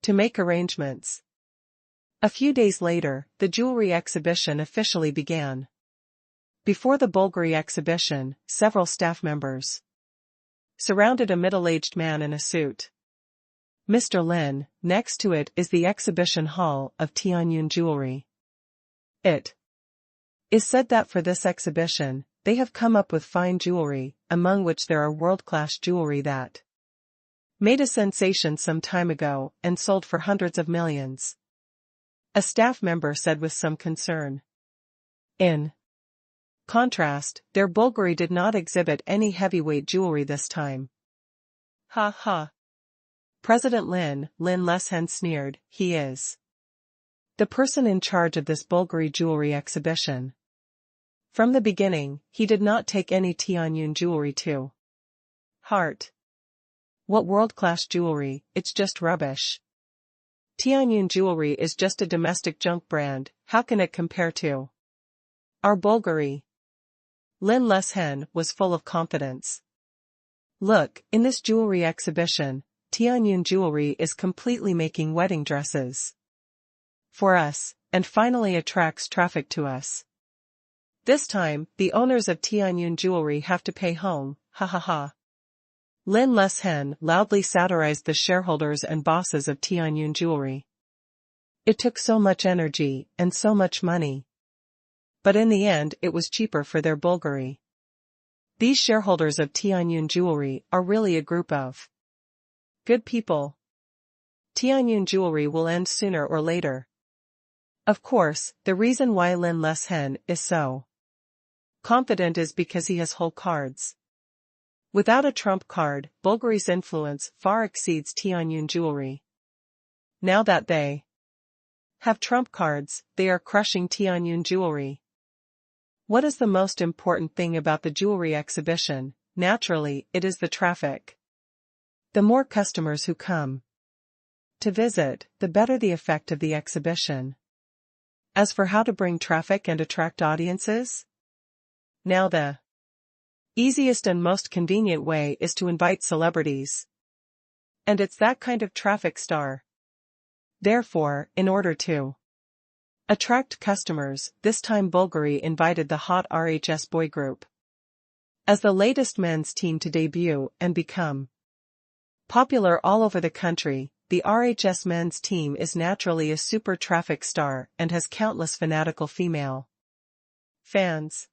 to make arrangements. A few days later, the jewelry exhibition officially began. Before the Bulgari exhibition, several staff members surrounded a middle-aged man in a suit. Mr. Lin, next to it is the exhibition hall of Tianyun jewelry. It is said that for this exhibition, they have come up with fine jewelry, among which there are world-class jewelry that made a sensation some time ago and sold for hundreds of millions. A staff member said with some concern. In contrast, their Bulgari did not exhibit any heavyweight jewelry this time. Ha ha. President Lin Leshen sneered, he is the person in charge of this Bulgari jewelry exhibition. From the beginning, he did not take any Tianyun jewelry to heart. What world-class jewelry, it's just rubbish. Tianyun jewelry is just a domestic junk brand, how can it compare to our Bulgari? Lin Leshen was full of confidence. Look, in this jewelry exhibition, Tianyun jewelry is completely making wedding dresses for us, and finally attracts traffic to us. This time, the owners of Tianyun jewelry have to pay home, ha ha ha. Lin Leshen loudly satirized the shareholders and bosses of Tianyun jewelry. It took so much energy and so much money. But in the end it was cheaper for their Bulgari. These shareholders of Tianyun jewelry are really a group of good people. Tianyun jewelry will end sooner or later. Of course, the reason why Lin Leshen is so confident is because he has whole cards. Without a trump card, Bulgari's influence far exceeds Tianyun jewelry. Now that they have trump cards, they are crushing Tianyun jewelry. What is the most important thing about the jewelry exhibition? Naturally, it is the traffic. The more customers who come to visit, the better the effect of the exhibition. As for how to bring traffic and attract audiences? Now the easiest and most convenient way is to invite celebrities. And it's that kind of traffic star. Therefore, in order to attract customers, this time Bulgari invited the hot RHS boy group as the latest men's team to debut and become popular all over the country. The RHS men's team is naturally a super traffic star and has countless fanatical female fans.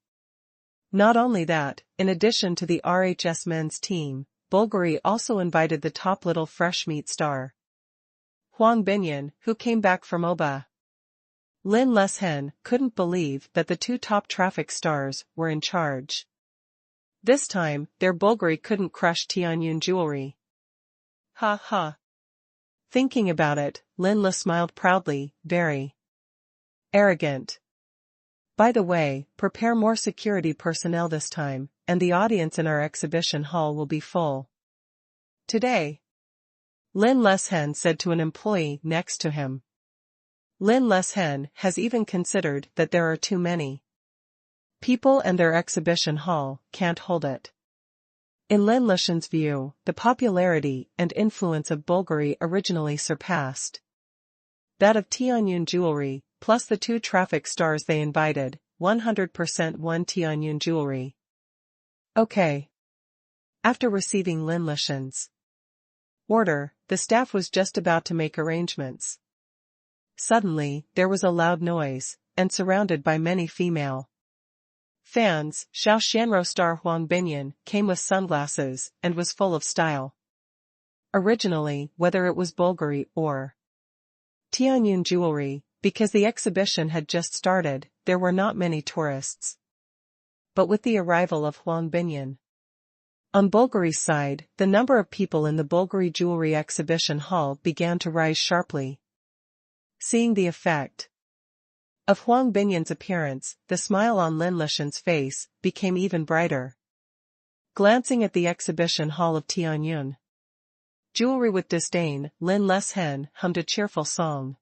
Not only that, in addition to the RHS men's team, Bulgari also invited the top little fresh meat star, Huang Binyan, who came back from Oba. Lin Leshen couldn't believe that the two top traffic stars were in charge. This time, their Bulgari couldn't crush Tianyun jewelry. Ha ha. Thinking about it, Lin Le smiled proudly, very arrogant. By the way, prepare more security personnel this time, and the audience in our exhibition hall will be full. Today, Lin Leshen said to an employee next to him. Lin Leshen has even considered that there are too many people and their exhibition hall can't hold it. In Lin Leshen's view, the popularity and influence of Bulgari originally surpassed that of Tianyun jewelry, plus the two traffic stars they invited, 100% won Tianyun jewelry. Okay. After receiving Lin Leshen's order, the staff was just about to make arrangements. Suddenly, there was a loud noise, and surrounded by many female fans, Xiao star Huang Binyan came with sunglasses and was full of style. Originally, whether it was Bulgari or Tianyun jewelry, because the exhibition had just started, there were not many tourists. But with the arrival of Huang Binyan on Bulgari's side, the number of people in the Bulgari jewelry exhibition hall began to rise sharply. Seeing the effect of Huang Binyan's appearance, the smile on Lin Leshen's face became even brighter. Glancing at the exhibition hall of Tianyun jewelry with disdain, Lin Leshen hummed a cheerful song.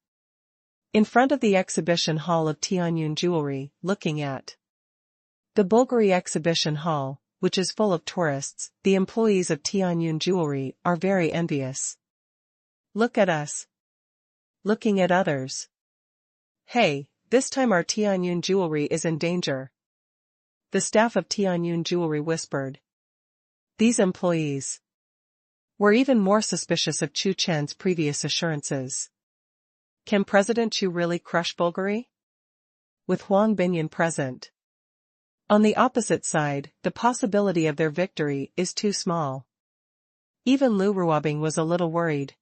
In front of the exhibition hall of Tianyun jewelry, looking at the Bulgari exhibition hall, which is full of tourists, the employees of Tianyun jewelry are very envious. Look at us. Looking at others. Hey, this time our Tianyun jewelry is in danger. The staff of Tianyun jewelry whispered. These employees were even more suspicious of Chu Chen's previous assurances. Can President Chu really crush Bulgari? With Huang Binyan present. On the opposite side, the possibility of their victory is too small. Even Lu Ruobing was a little worried.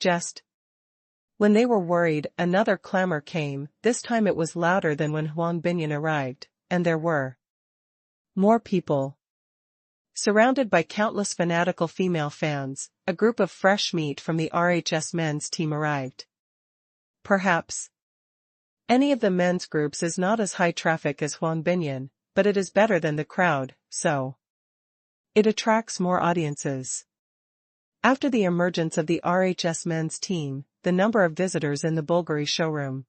Just when they were worried, another clamor came, this time it was louder than when Huang Binyan arrived, and there were more people. Surrounded by countless fanatical female fans, a group of fresh meat from the RHS men's team arrived. Perhaps any of the men's groups is not as high traffic as Huang Binyan, but it is better than the crowd, so it attracts more audiences. After the emergence of the RHS men's team, the number of visitors in the Bulgari showroom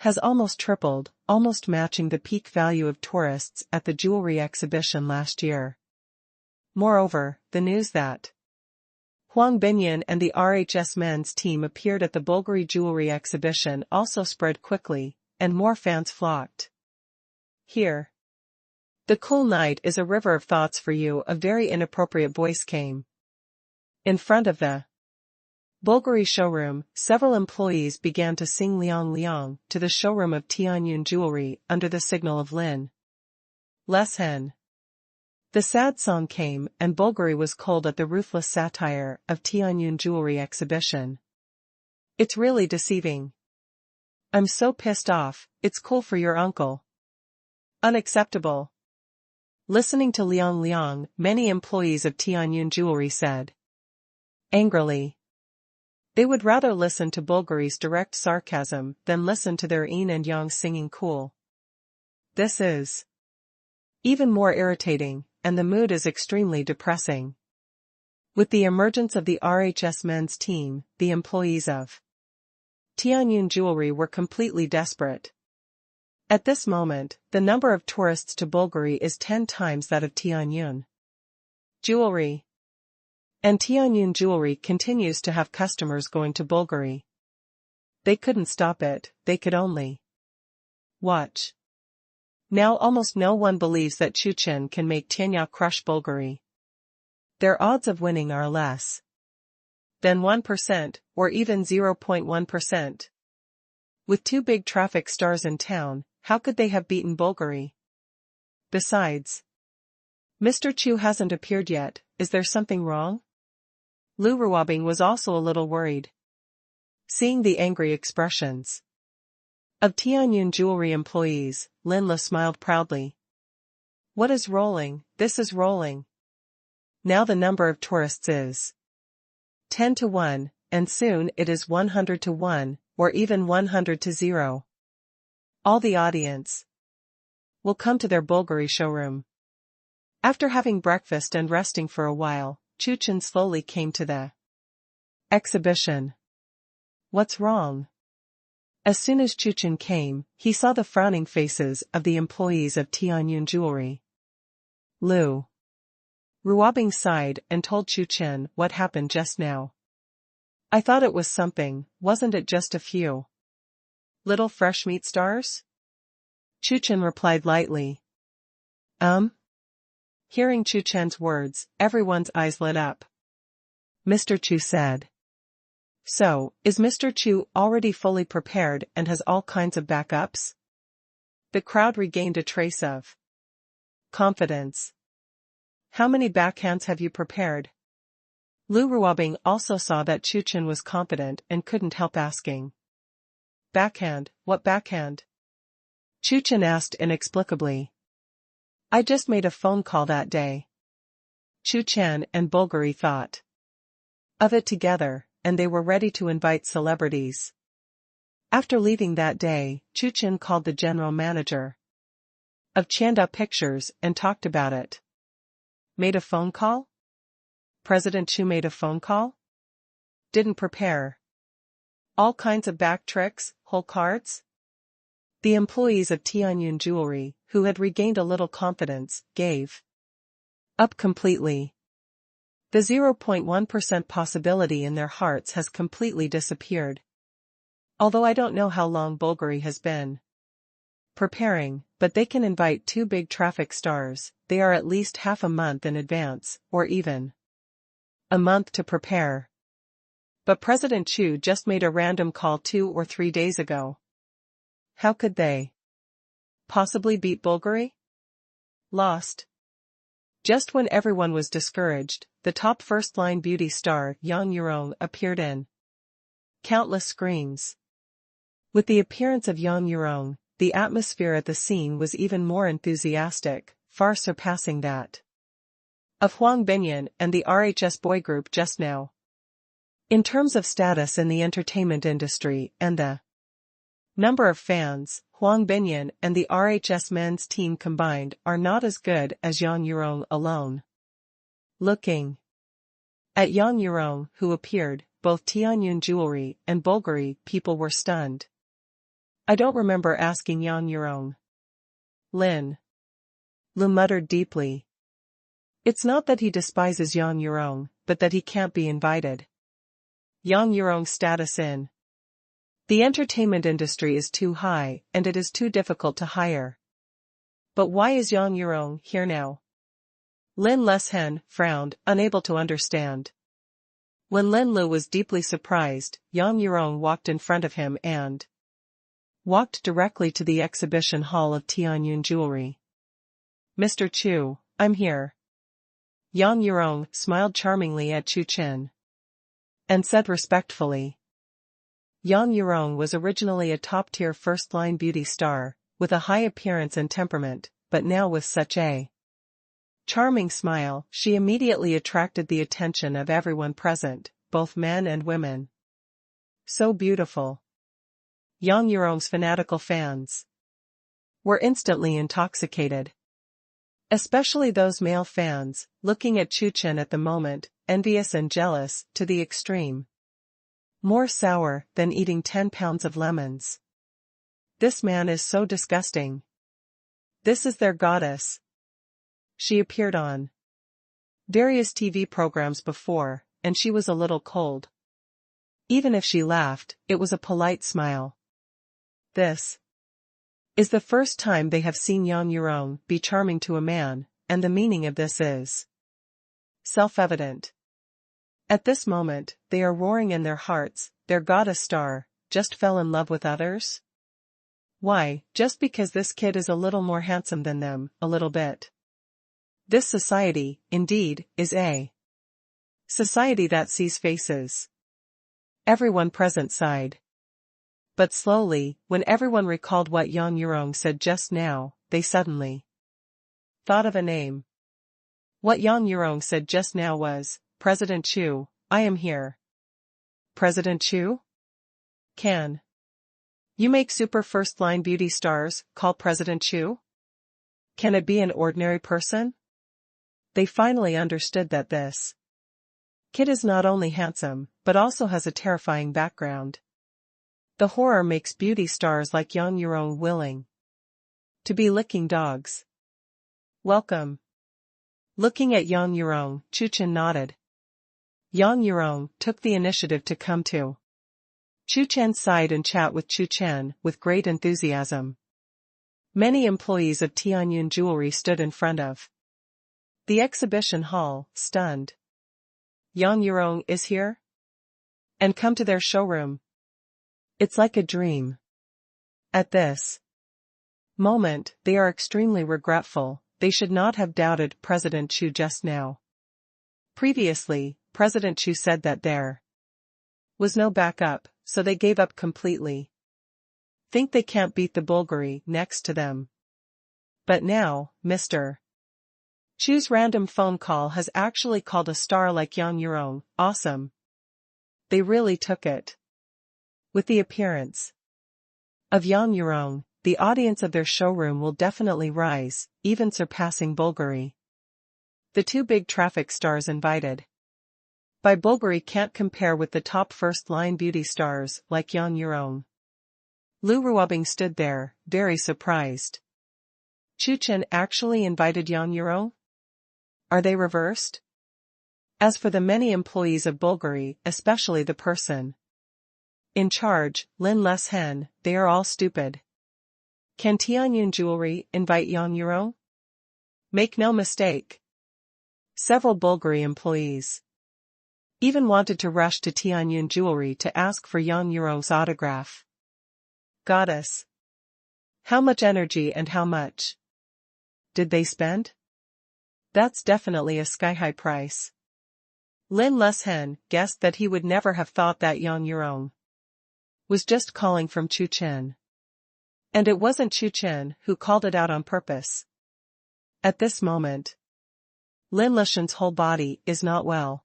has almost tripled, almost matching the peak value of tourists at the jewelry exhibition last year. Moreover, the news that Huang Binyan and the RHS men's team appeared at the Bulgari jewelry exhibition also spread quickly, and more fans flocked. Here. The cool night is a river of thoughts for you, a very inappropriate voice came. In front of the Bulgari showroom, several employees began to sing Liang Liang to the showroom of Tianyun jewelry under the signal of Lin Leshen. The sad song came, and Bulgari was cold at the ruthless satire of Tianyun jewelry exhibition. It's really deceiving. I'm so pissed off, it's cool for your uncle. Unacceptable. Listening to Liang Liang, many employees of Tianyun jewelry said angrily. They would rather listen to Bulgari's direct sarcasm than listen to their yin and yang singing cool. This is even more irritating, and the mood is extremely depressing. With the emergence of the RHS men's team, the employees of Tianyun jewelry were completely desperate. At this moment, the number of tourists to Bulgari is 10 times that of Tianyun jewelry. And Tianyun jewelry continues to have customers going to Bulgari. They couldn't stop it, they could only watch. Now almost no one believes that Chu Chen can make Tianya crush Bulgari. Their odds of winning are less than 1%, or even 0.1%. With two big traffic stars in town, how could they have beaten Bulgari? Besides, Mr. Chu hasn't appeared yet, is there something wrong? Lu Ruobing was also a little worried. Seeing the angry expressions of Tianyun jewelry employees, Lin Le smiled proudly. What is rolling? This is rolling. Now the number of tourists is 10 to 1, and soon it is 100 to 1, or even 100 to 0. All the audience will come to their Bulgari showroom. After having breakfast and resting for a while, Chu Chen slowly came to the exhibition. What's wrong? As soon as Chu Chen came, he saw the frowning faces of the employees of Tianyun Jewelry. Lu Ruobing sighed and told Chu Chen what happened just now. I thought it was something, wasn't it just a few little fresh meat stars? Chu Chen replied lightly. Hearing Chu Chen's words, everyone's eyes lit up. Mr. Chu said. So, is Mr. Chu already fully prepared and has all kinds of backups? The crowd regained a trace of confidence. How many backhands have you prepared? Lu Ruobing also saw that Chu Chen was confident and couldn't help asking. Backhand, what backhand? Chu Chen asked inexplicably. I just made a phone call that day. Chu Chen and Bulgari thought of it together, and they were ready to invite celebrities. After leaving that day, Chu Chen called the general manager of Chanda Pictures and talked about it. Made a phone call? President Chu made a phone call? Didn't prepare. All kinds of back tricks, whole cards? The employees of Tianyun Jewelry, who had regained a little confidence, gave up completely. The 0.1% possibility in their hearts has completely disappeared. Although I don't know how long Bulgari has been preparing, but they can invite 2 big traffic stars, they are at least half a month in advance, or even a month to prepare. But President Chu just made a random call 2 or 3 days ago. How could they possibly beat Bulgari? Lost. Just when everyone was discouraged, the top first-line beauty star Yang Yurong appeared in countless screens. With the appearance of Yang Yurong, the atmosphere at the scene was even more enthusiastic, far surpassing that of Huang Binyan and the RHS boy group just now. In terms of status in the entertainment industry and the number of fans, Huang Binyan and the RHS men's team combined are not as good as Yang Yurong alone. Looking at Yang Yurong, who appeared, both Tianyun Jewelry and Bulgari people were stunned. I don't remember asking Yang Yurong. Lin Lu muttered deeply. It's not that he despises Yang Yurong, but that he can't be invited. Yang Yurong's status in the entertainment industry is too high, and it is too difficult to hire. But why is Yang Yurong here now? Lin Leshen frowned, unable to understand. When Lin Lu was deeply surprised, Yang Yurong walked in front of him and walked directly to the exhibition hall of Tianyun Jewelry. Mr. Chu, I'm here. Yang Yurong smiled charmingly at Chu Chen and said respectfully. Yang Yurong was originally a top-tier first-line beauty star, with a high appearance and temperament, but now with such a charming smile, she immediately attracted the attention of everyone present, both men and women. So beautiful. Yang Yurong's fanatical fans were instantly intoxicated. Especially those male fans, looking at Chu Chen at the moment, envious and jealous to the extreme. More sour than eating 10 pounds of lemons. This man is so disgusting. This is their goddess. She appeared on various TV programs before, and she was a little cold. Even if she laughed, it was a polite smile. This is the first time they have seen Yang Yurong be charming to a man, and the meaning of this is self-evident. At this moment, they are roaring in their hearts, their goddess star just fell in love with others? Why, just because this kid is a little more handsome than them, a little bit. This society, indeed, is a society that sees faces. Everyone present sighed. But slowly, when everyone recalled what Yang Yurong said just now, they suddenly thought of a name. What Yang Yurong said just now was, President Chu, I am here. President Chu? Can you make super first-line beauty stars call President Chu? Can it be an ordinary person? They finally understood that this kid is not only handsome, but also has a terrifying background. The horror makes beauty stars like Yang Yurong willing to be licking dogs. Welcome. Looking at Yang Yurong, Chu Chen nodded. Yang Yurong took the initiative to come to Chu Chen's side and chat with Chu Chen with great enthusiasm. Many employees of Tianyun Jewelry stood in front of the exhibition hall, stunned. Yang Yurong is here? And come to their showroom. It's like a dream. At this moment, they are extremely regretful. They should not have doubted President Chu just now. Previously, President Chu said that there was no backup, so they gave up completely. Think they can't beat the Bulgari next to them. But now, Mr. Chu's random phone call has actually called a star like Yang Yurong. Awesome. They really took it. With the appearance of Yang Yurong, the audience of their showroom will definitely rise, even surpassing Bulgari. The two big traffic stars invited by Bulgari can't compare with the top first-line beauty stars like Yang Yurong. Lu Ruobing stood there, very surprised. Chu Chen actually invited Yang Yurong? Are they reversed? As for the many employees of Bulgari, especially the person in charge, Lin Leshen, they are all stupid. Can Tianyun Jewelry invite Yang Yurong? Make no mistake. Several Bulgari employees even wanted to rush to Tianyun Jewelry to ask for Yang Yurong's autograph. Goddess. How much energy and how much did they spend? That's definitely a sky-high price. Lin Leshen guessed that he would never have thought that Yang Yurong was just calling from Chu Chen. And it wasn't Chu Chen who called it out on purpose. At this moment, Lin Leshen's whole body is not well.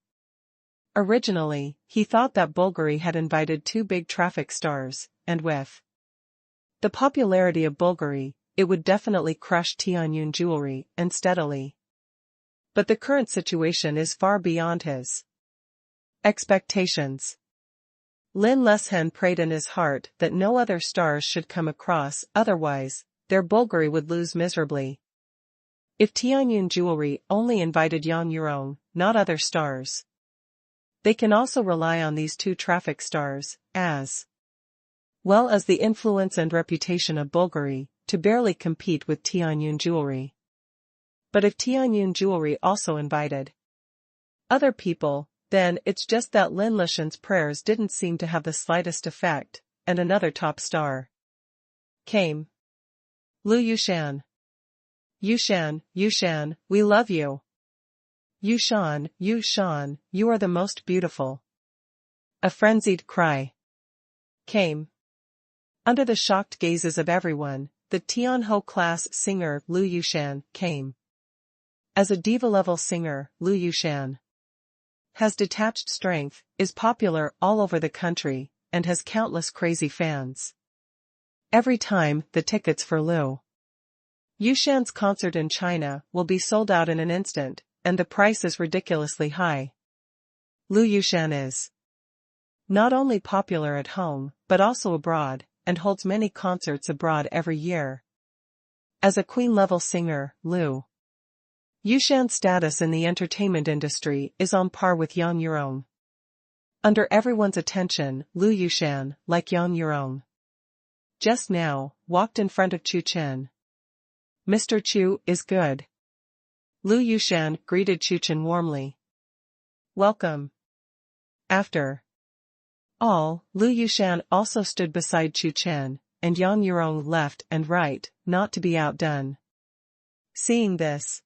Originally, he thought that Bulgari had invited two big traffic stars, and with the popularity of Bulgari, it would definitely crush Tianyun Jewelry, and steadily. But the current situation is far beyond his expectations. Lin Leshen prayed in his heart that no other stars should come across, otherwise, their Bulgari would lose miserably. If Tianyun Jewelry only invited Yang Yurong, not other stars, they can also rely on these two traffic stars, as well as the influence and reputation of Bulgari, to barely compete with Tianyun Jewelry. But if Tianyun Jewelry also invited other people, then it's just that Lin Leshen's prayers didn't seem to have the slightest effect, and another top star came. Lu Yushan. Yushan, we love you. Yushan, you are the most beautiful. A frenzied cry came. Under the shocked gazes of everyone, the Tianho class singer Lu Yushan came. As a diva-level singer, Lu Yushan has detached strength, is popular all over the country, and has countless crazy fans. Every time, the tickets for Lu Yushan's concert in China will be sold out in an instant, and the price is ridiculously high. Lu Yushan is not only popular at home, but also abroad, and holds many concerts abroad every year. As a queen-level singer, Lu Yushan's status in the entertainment industry is on par with Yang Yurong. Under everyone's attention, Lu Yushan, like Yang Yurong, just now, walked in front of Chu Chen. Mr. Chu is good. Lu Yushan greeted Chu Chen warmly. Welcome. After all, Lu Yushan also stood beside Chu Chen, and Yang Yurong left and right, not to be outdone. Seeing this,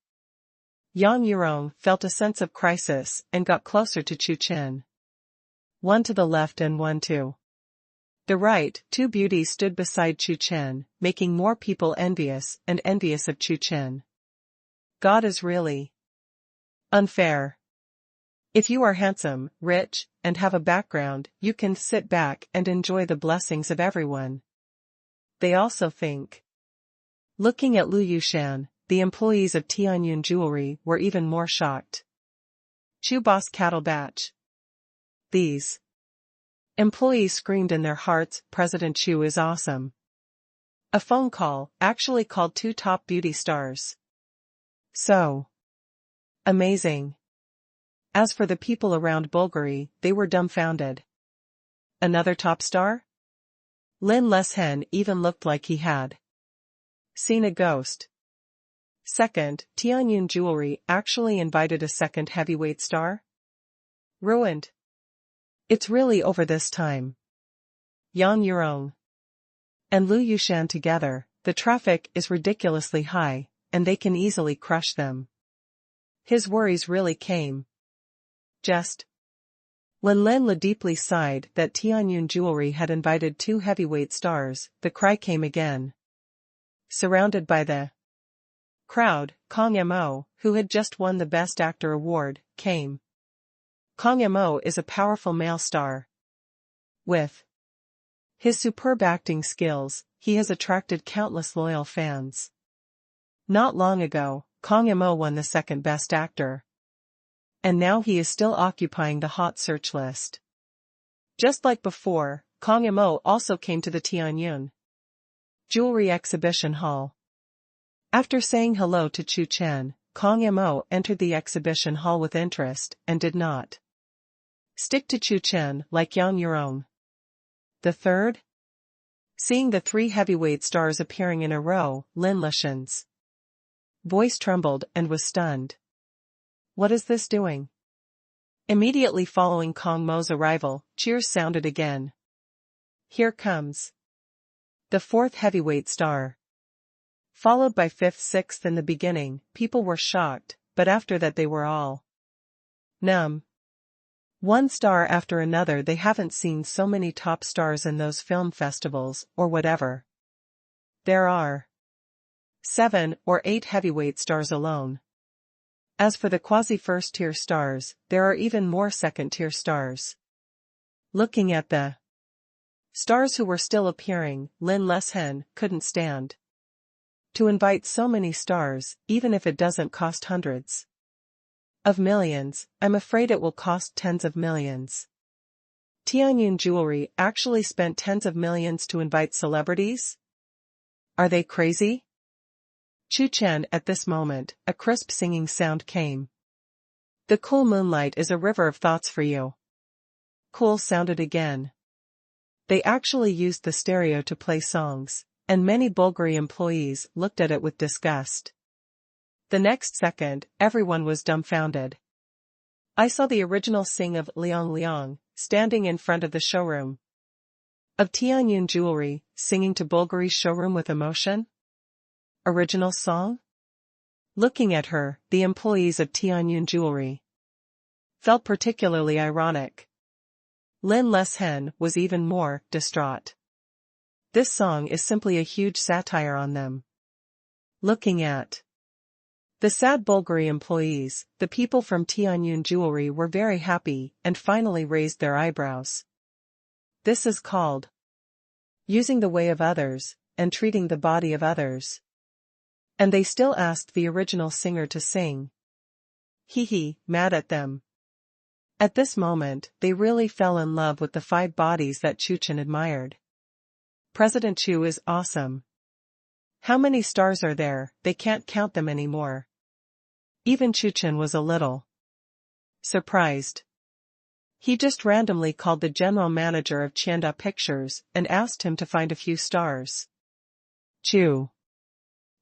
Yang Yurong felt a sense of crisis and got closer to Chu Chen. One to the left and one to the right, two beauties stood beside Chu Chen, making more people envious and envious of Chu Chen. God is really unfair. If you are handsome, rich, and have a background, you can sit back and enjoy the blessings of everyone. They also think. Looking at Lu Yushan, the employees of Tianyun Jewelry were even more shocked. Chu Boss Cattle Batch. These employees screamed in their hearts, President Chu is awesome. A phone call actually called two top beauty stars. So amazing. As for the people around Bulgari, they were dumbfounded. Another top star? Lin Leshen even looked like he had seen a ghost. Second, Tianyun Jewelry actually invited a second heavyweight star? Ruined. It's really over this time. Yang Yurong and Lu Yushan together, the traffic is ridiculously high, and they can easily crush them. His worries really came just when Lin Le deeply sighed that Tianyun Jewelry had invited two heavyweight stars, the cry came again. Surrounded by the crowd, Kong Mo, who had just won the Best Actor award, came. Kong Mo is a powerful male star. With his superb acting skills, he has attracted countless loyal fans. Not long ago, Kong Mo won the second Best Actor. And now he is still occupying the hot search list. Just like before, Kong Mo also came to the Tianyun Jewelry Exhibition Hall. After saying hello to Chu Chen, Kong Mo entered the exhibition hall with interest and did not stick to Chu Chen like Yang Yurong. The third? Seeing the three heavyweight stars appearing in a row, Lin Leshen's voice trembled and was stunned. What is this doing? Immediately following Kong Mo's arrival, cheers sounded again. Here comes the fourth heavyweight star. Followed by fifth, sixth. In the beginning, people were shocked, but after that they were all numb. One star after another. They haven't seen so many top stars in those film festivals, or whatever. There are 7 or 8 heavyweight stars alone. As for the quasi-first-tier stars, there are even more second-tier stars. Looking at the stars who were still appearing, Lin Leshen couldn't stand to invite so many stars, even if it doesn't cost hundreds of millions. I'm afraid it will cost tens of millions. Tianyun Jewelry actually spent tens of millions to invite celebrities? Are they crazy? Chu Chen. At this moment, a crisp singing sound came. The cool moonlight is a river of thoughts for you. Cool sounded again. They actually used the stereo to play songs, and many Bulgari employees looked at it with disgust. The next second, everyone was dumbfounded. I saw the original sing of Liang Liang, standing in front of the showroom of Tianyun Jewelry, singing to Bulgari's showroom with emotion. Original song? Looking at her, the employees of Tianyun Jewelry felt particularly ironic. Lin Leshen was even more distraught. This song is simply a huge satire on them. Looking at the sad Bulgari employees, the people from Tianyun Jewelry were very happy and finally raised their eyebrows. This is called using the way of others and treating the body of others. And they still asked the original singer to sing. Hee, mad at them. At this moment, they really fell in love with the 5 bodies that Chu Chen admired. President Chu is awesome. How many stars are there? They can't count them anymore. Even Chu Chen was a little surprised. He just randomly called the general manager of Chanda Pictures and asked him to find a few stars. Chu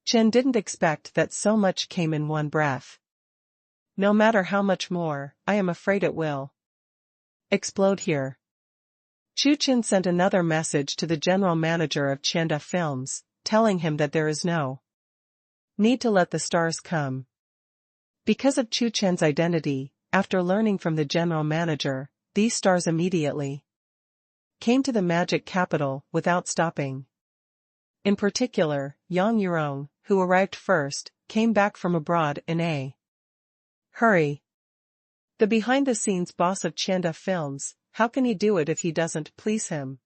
Chen didn't expect that so much came in one breath. No matter how much more, I am afraid it will explode here. Chu Chen sent another message to the general manager of Tian Films, telling him that there is no need to let the stars come. Because of Chu Chen's identity, after learning from the general manager, these stars immediately came to the magic capital without stopping. In particular, Yang Yurong, who arrived first, came back from abroad in a hurry. The behind-the-scenes boss of Tian Films, how can he do it if he doesn't please him?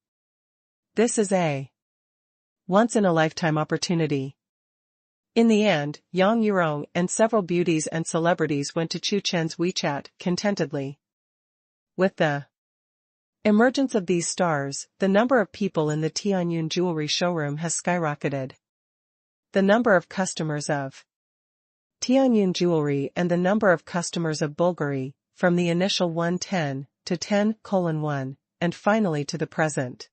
This is a once-in-a-lifetime opportunity. In the end, Yang Yurong and several beauties and celebrities went to Chu Chen's WeChat contentedly. With the emergence of these stars, the number of people in the Tianyun jewelry showroom has skyrocketed. The number of customers of Tianyun jewelry and the number of customers of Bulgari, from the initial 110 to 10:1, and finally to the present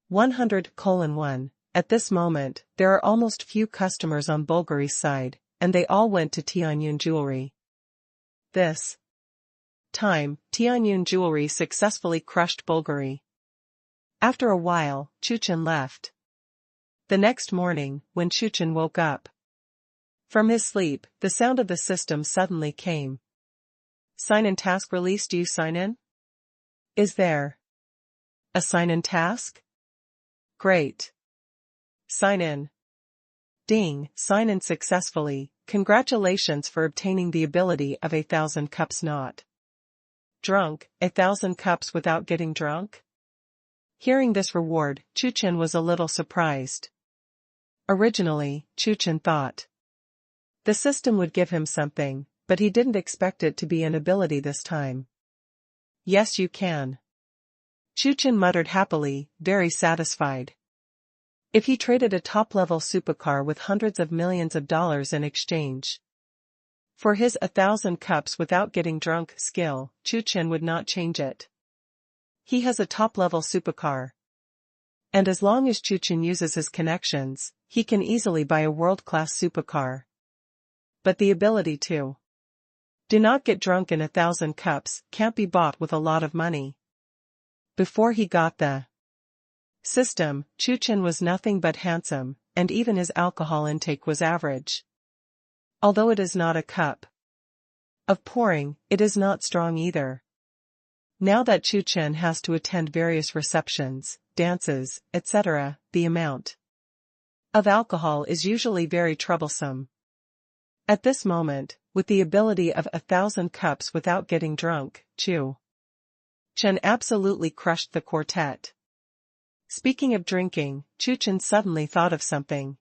100:1. At this moment, there are almost few customers on Bulgari's side, and they all went to Tianyun jewelry. This time, Tianyun jewelry successfully crushed Bulgari. After a while, Chu Chen left. The next morning, when Chu Chen woke up from his sleep, the sound of the system suddenly came. Sign-in task release. Do you sign in? Is there a sign-in task? Great. Sign in. Ding, sign in successfully. Congratulations for obtaining the ability of 1,000 cups not drunk, 1,000 cups without getting drunk? Hearing this reward, Chu Chen was a little surprised. Originally, Chu Chen thought the system would give him something, but he didn't expect it to be an ability this time. Yes, you can. Chu Chen muttered happily, very satisfied. If he traded a top-level supercar with hundreds of millions of dollars in exchange for his 1,000 cups without getting drunk skill, Chu Chen would not change it. He has a top-level supercar. And as long as Chu Chen uses his connections, he can easily buy a world-class supercar. But the ability to do not get drunk in 1,000 cups can't be bought with a lot of money. Before he got the system, Chu Chen was nothing but handsome, and even his alcohol intake was average. Although it is not a cup of pouring, it is not strong either. Now that Chu Chen has to attend various receptions, dances, etc., the amount of alcohol is usually very troublesome. At this moment, with the ability of 1,000 cups without getting drunk, Chu Chen absolutely crushed the quartet. Speaking of drinking, Chu Chen suddenly thought of something.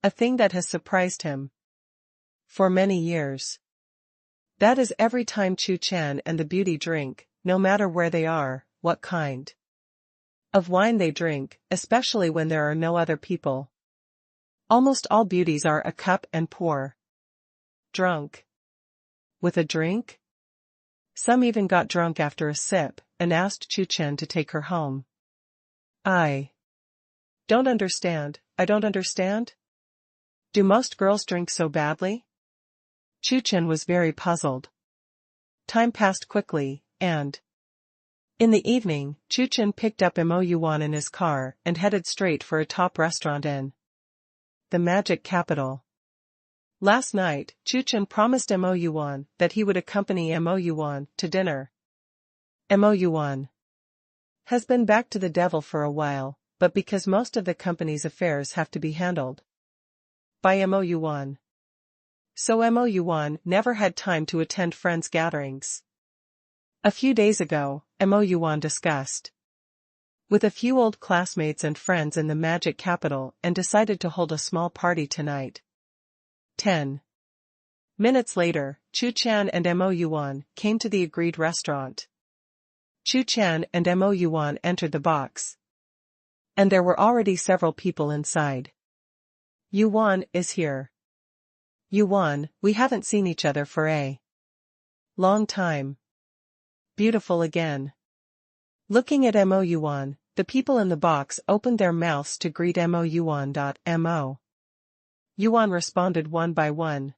A thing that has surprised him for many years. That is every time Chu Chen and the beauty drink, no matter where they are, what kind of wine they drink, especially when there are no other people. Almost all beauties are a cup and pour. Drunk. With a drink? Some even got drunk after a sip, and asked Chu Chen to take her home. I don't understand. Do most girls drink so badly? Chu Chen was very puzzled. Time passed quickly, and in the evening, Chu Chen picked up Mo Yuan in his car and headed straight for a top restaurant in the magic capital. Last night, Chu Chen promised Mo Yuan that he would accompany Mo Yuan to dinner. Mo Yuan has been back to the devil for a while, but because most of the company's affairs have to be handled by Mo Yuan. So Mo Yuan never had time to attend friends' gatherings. A few days ago, Mo Yuan discussed with a few old classmates and friends in the magic capital and decided to hold a small party tonight. 10 minutes later, Chu Chen and Mo Yuan came to the agreed restaurant. Chu Chen and Mo Yuan entered the box. And there were already several people inside. Yuan is here. Yuan, we haven't seen each other for a long time. Beautiful again. Looking at Mo Yuan, the people in the box opened their mouths to greet Mo Yuan. Mo Yuan responded one by one.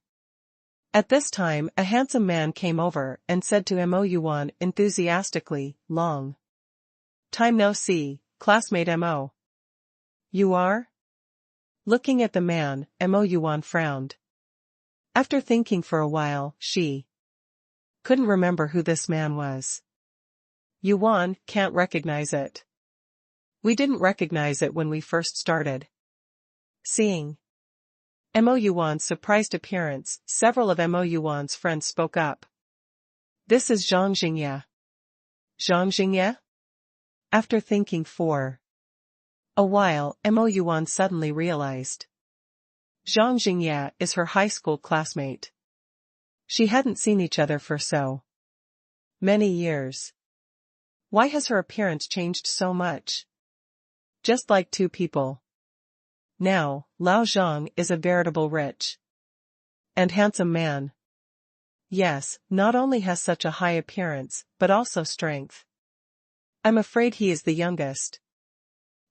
At this time, a handsome man came over and said to Mo Yuan enthusiastically, long Time no see, classmate Mo. You are? Looking at the man, Mo Yuan frowned. After thinking for a while, she couldn't remember who this man was. Yuan can't recognize it. We didn't recognize it when we first started. Seeing Mo Yuan's surprised appearance, several of Mo Yuan's friends spoke up. This is Zhang Jingye. Zhang Jingye? After thinking for a while, Mo Yuan suddenly realized. Zhang Jingye is her high school classmate. She hadn't seen each other for so many years. Why has her appearance changed so much? Just like two people. Now, Lao Zhang is a veritable rich and handsome man. Yes, not only has such a high appearance, but also strength. I'm afraid he is the youngest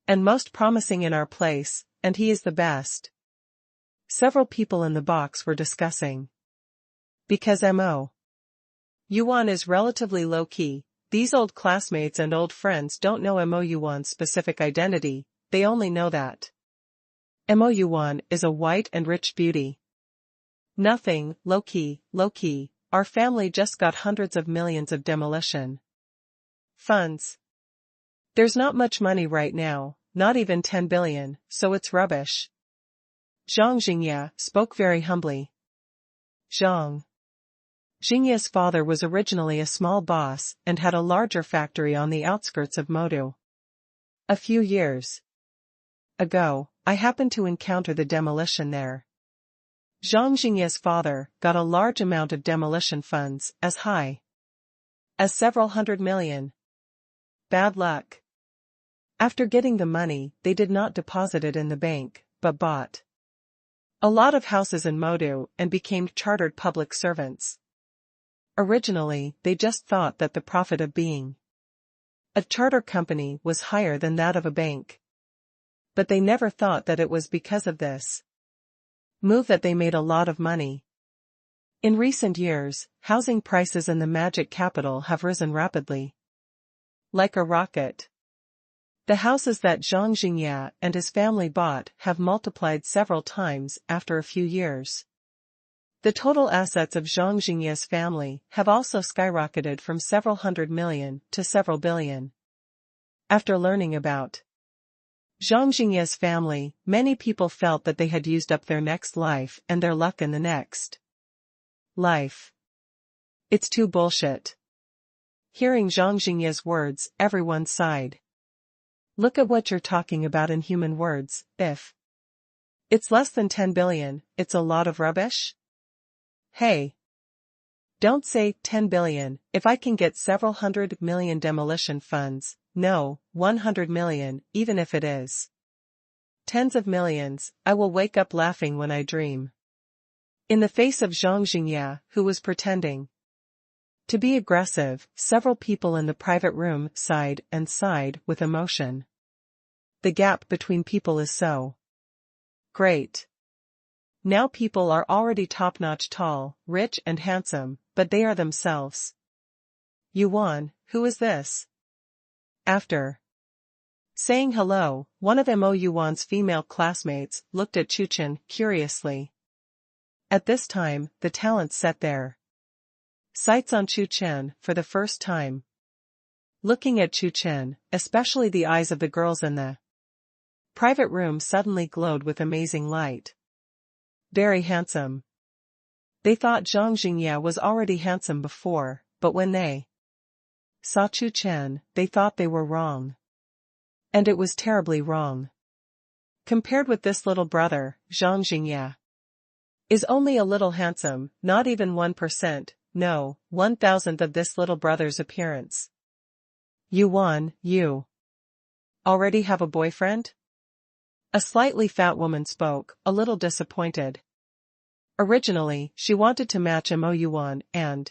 and most promising in our place, and he is the best. Several people in the box were discussing. Because Mo Yuan is relatively low-key, these old classmates and old friends don't know Mo Yuan's specific identity, they only know that Mo Yuan is a white and rich beauty. Nothing, low-key, our family just got hundreds of millions of demolition funds. There's not much money right now, not even 10 billion, so it's rubbish. Zhang Jingye spoke very humbly. Zhang Jingye's father was originally a small boss and had a larger factory on the outskirts of Modu. A few years ago, I happened to encounter the demolition there. Zhang Jingye's father got a large amount of demolition funds, as high as several hundred million. Bad luck. After getting the money, they did not deposit it in the bank, but bought a lot of houses in Modu and became chartered public servants. Originally, they just thought that the profit of being a charter company was higher than that of a bank. But they never thought that it was because of this move that they made a lot of money. In recent years, housing prices in the magic capital have risen rapidly. Like a rocket. The houses that Zhang Jingye and his family bought have multiplied several times after a few years. The total assets of Zhang Jingye's family have also skyrocketed from several hundred million to several billion. After learning about Zhang Jingye's family, many people felt that they had used up their next life and their luck in the next life. It's too bullshit. Hearing Zhang Jingye's words, everyone sighed. Look at what you're talking about in human words, if it's less than 10 billion, it's a lot of rubbish? Hey! Don't say 10 billion, if I can get several hundred million demolition funds, no, 100 million, even if it is tens of millions, I will wake up laughing when I dream. In the face of Zhang Jingye, who was pretending to be aggressive, several people in the private room sighed with emotion. The gap between people is so great. Now people are already top-notch tall, rich and handsome, but they are themselves. Yuan, who is this? After saying hello, one of Mo Yuan's female classmates looked at Chu Chen curiously. At this time, the talents set their sights on Chu Chen for the first time. Looking at Chu Chen, especially the eyes of the girls in the private room suddenly glowed with amazing light. Very handsome. They thought Zhang Jingye was already handsome before, but when they saw Chu Chen, they thought they were wrong. And it was terribly wrong. Compared with this little brother, Zhang Jingye is only a little handsome, not even 1%, no, 1,000th of this little brother's appearance. Yuan, you already have a boyfriend? A slightly fat woman spoke, a little disappointed. Originally, she wanted to match Mo Yuan and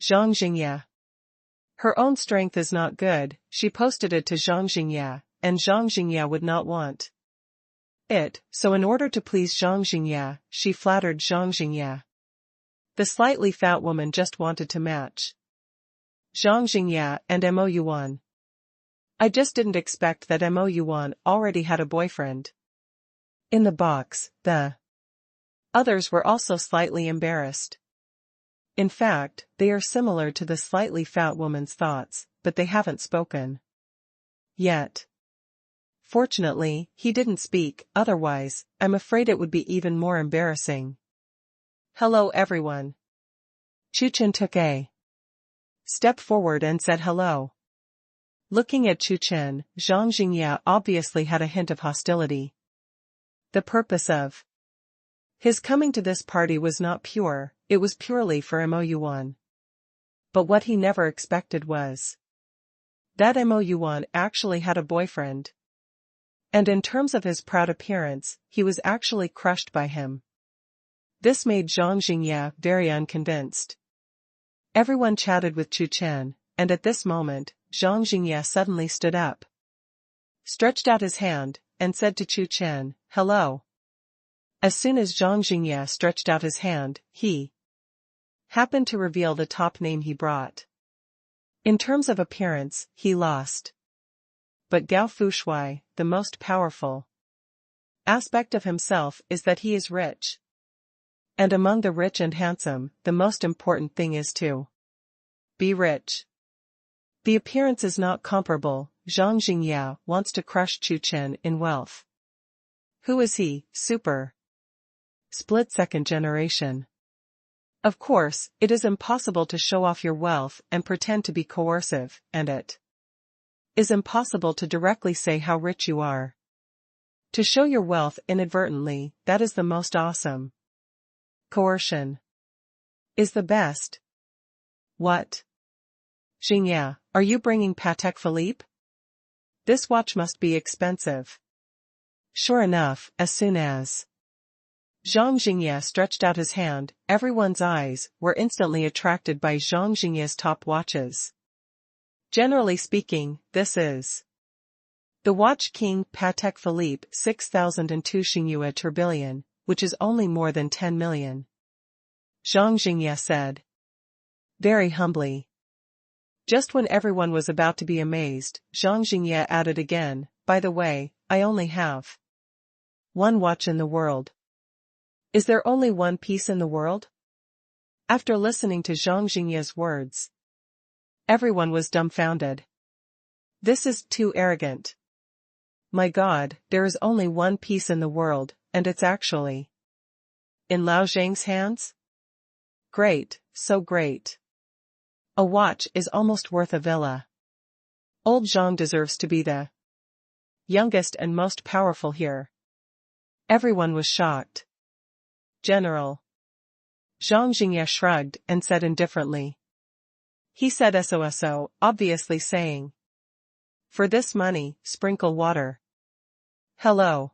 Zhang Jingye. Her own strength is not good, she posted it to Zhang Jingye, and Zhang Jingye would not want it, so in order to please Zhang Jingye, she flattered Zhang Jingye. The slightly fat woman just wanted to match Zhang Jingye and Mo Yuan. I just didn't expect that Mo Yuan already had a boyfriend. In the box, the others were also slightly embarrassed. In fact, they are similar to the slightly fat woman's thoughts, but they haven't spoken yet. Fortunately, he didn't speak, otherwise, I'm afraid it would be even more embarrassing. Hello everyone. Chu Chen took a step forward and said hello. Looking at Chu Chen, Zhang Jingya obviously had a hint of hostility. The purpose of his coming to this party was not pure, it was purely for Mo Yuan. But what he never expected was that Mo Yuan actually had a boyfriend. And in terms of his proud appearance, he was actually crushed by him. This made Zhang Jingya very unconvinced. Everyone chatted with Chu Chen, and at this moment, Zhang Jingya suddenly stood up, stretched out his hand, and said to Chu Chen, hello. As soon as Zhang Jingya stretched out his hand, he happened to reveal the top name he brought. In terms of appearance, he lost. But Gao Fushui, the most powerful aspect of himself is that he is rich. And among the rich and handsome, the most important thing is to be rich. The appearance is not comparable. Zhang Jingya wants to crush Chu Chen in wealth. Who is he? Super. Split second generation. Of course, it is impossible to show off your wealth and pretend to be coercive, and it is impossible to directly say how rich you are. To show your wealth inadvertently, that is the most awesome. Coercion is the best. What? Jingya, are you bringing Patek Philippe? This watch must be expensive. Sure enough, as soon as Zhang Jingya stretched out his hand, everyone's eyes were instantly attracted by Zhang Jingya's top watches. Generally speaking, this is the Watch King Patek Philippe 6002 Xingyue Tourbillon, which is only more than 10 million. Zhang Jingya said very humbly. Just when everyone was about to be amazed, Zhang Jingya added again, by the way, I only have one watch in the world. Is there only one piece in the world? After listening to Zhang Jingya's words, everyone was dumbfounded. This is too arrogant. My God, there is only one piece in the world, and it's actually in Lao Zhang's hands? Great, so great. A watch is almost worth a villa. Old Zhang deserves to be the youngest and most powerful here. Everyone was shocked. General. Zhang Jingya shrugged and said indifferently. He said SOSO, obviously saying, for this money, sprinkle water. Hello.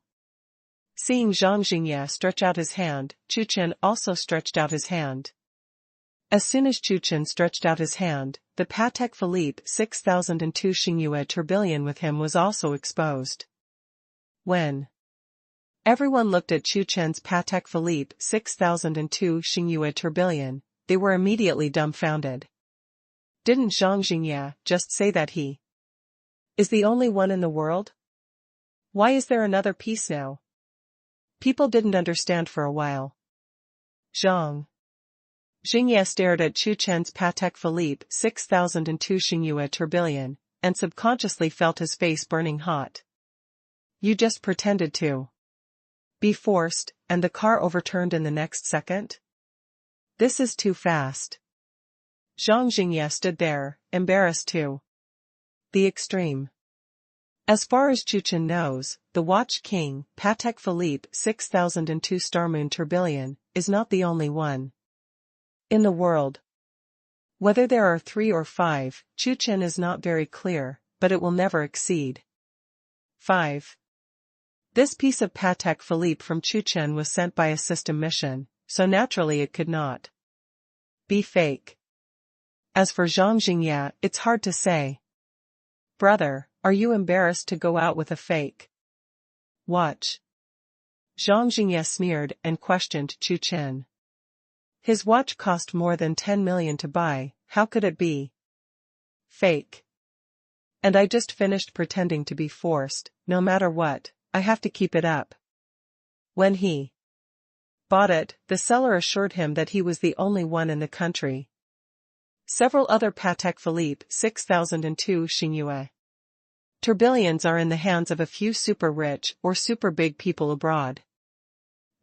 Seeing Zhang Jingya stretch out his hand, Chu Chen also stretched out his hand. As soon as Chu Chen stretched out his hand, the Patek Philippe 6002 Xingyue Tourbillon with him was also exposed. When everyone looked at Chu Chen's Patek Philippe 6002 Xingyue Tourbillon, they were immediately dumbfounded. Didn't Zhang Jingya just say that he is the only one in the world? Why is there another piece now? People didn't understand for a while. Zhang Jingya stared at Chu Chen's Patek Philippe 6002 Xingyue Tourbillon, and subconsciously felt his face burning hot. You just pretended to be forced, and the car overturned in the next second? This is too fast. Zhang Jingya stood there, embarrassed to the extreme. As far as Chu Chen knows, the Watch King, Patek Philippe 6002 Starmoon Tourbillon, is not the only one in the world. Whether there are 3 or 5, Chu Chen is not very clear, but it will never exceed 5. This piece of Patek Philippe from Chu Chen was sent by a system mission, so naturally it could not be fake. As for Zhang Jingya, it's hard to say. Brother, are you embarrassed to go out with a fake watch? Zhang Jingya sneered and questioned Chu Chen. His watch cost more than 10 million to buy, how could it be fake? And I just finished pretending to be forced, no matter what, I have to keep it up. When he bought it, the seller assured him that he was the only one in the country. Several other Patek Philippe 6002 Xingyue tourbillons are in the hands of a few super rich or super big people abroad.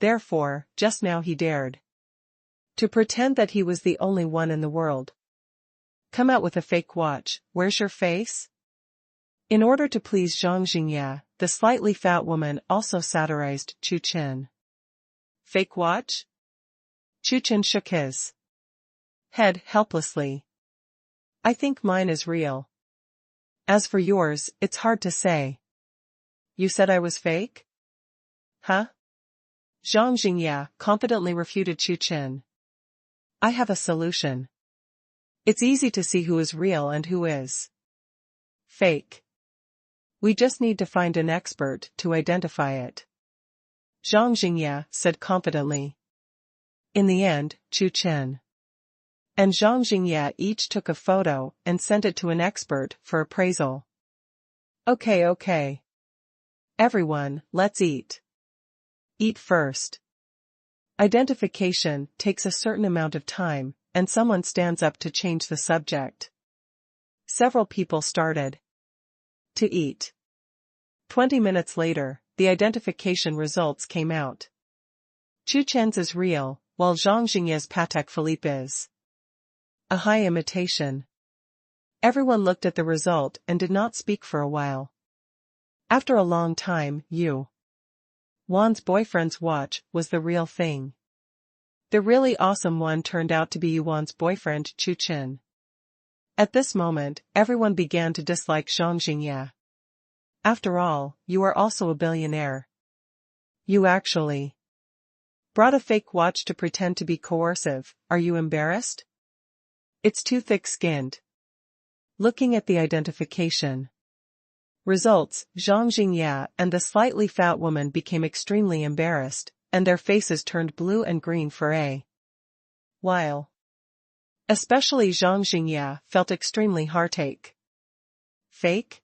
Therefore, just now he dared to pretend that he was the only one in the world. Come out with a fake watch, where's your face? In order to please Zhang Jingya, the slightly fat woman also satirized Chu Chen. Fake watch? Chu Chen shook his head helplessly. I think mine is real. As for yours, it's hard to say. You said I was fake? Huh? Zhang Jingya confidently refuted Chu Chen. I have a solution. It's easy to see who is real and who is fake. We just need to find an expert to identify it. Zhang Jingya said confidently. In the end, Chu Chen and Zhang Jingya each took a photo and sent it to an expert for appraisal. Okay. Everyone, let's eat. Eat first. Identification takes a certain amount of time, and someone stands up to change the subject. Several people started to eat. 20 minutes later, the identification results came out. Chu Chen's is real, while Zhang Jingya's Patek Philippe is a high imitation. Everyone looked at the result and did not speak for a while. After a long time, Yu Wan's boyfriend's watch was the real thing. The really awesome one turned out to be Yu Wan's boyfriend Chu Chen. At this moment, everyone began to dislike Zhang Jingya. After all, you are also a billionaire. You actually brought a fake watch to pretend to be coercive. Are you embarrassed? It's too thick-skinned. Looking at the identification results, Zhang Jingya and the slightly fat woman became extremely embarrassed, and their faces turned blue and green for a while. Especially Zhang Jingya felt extremely heartache. Fake?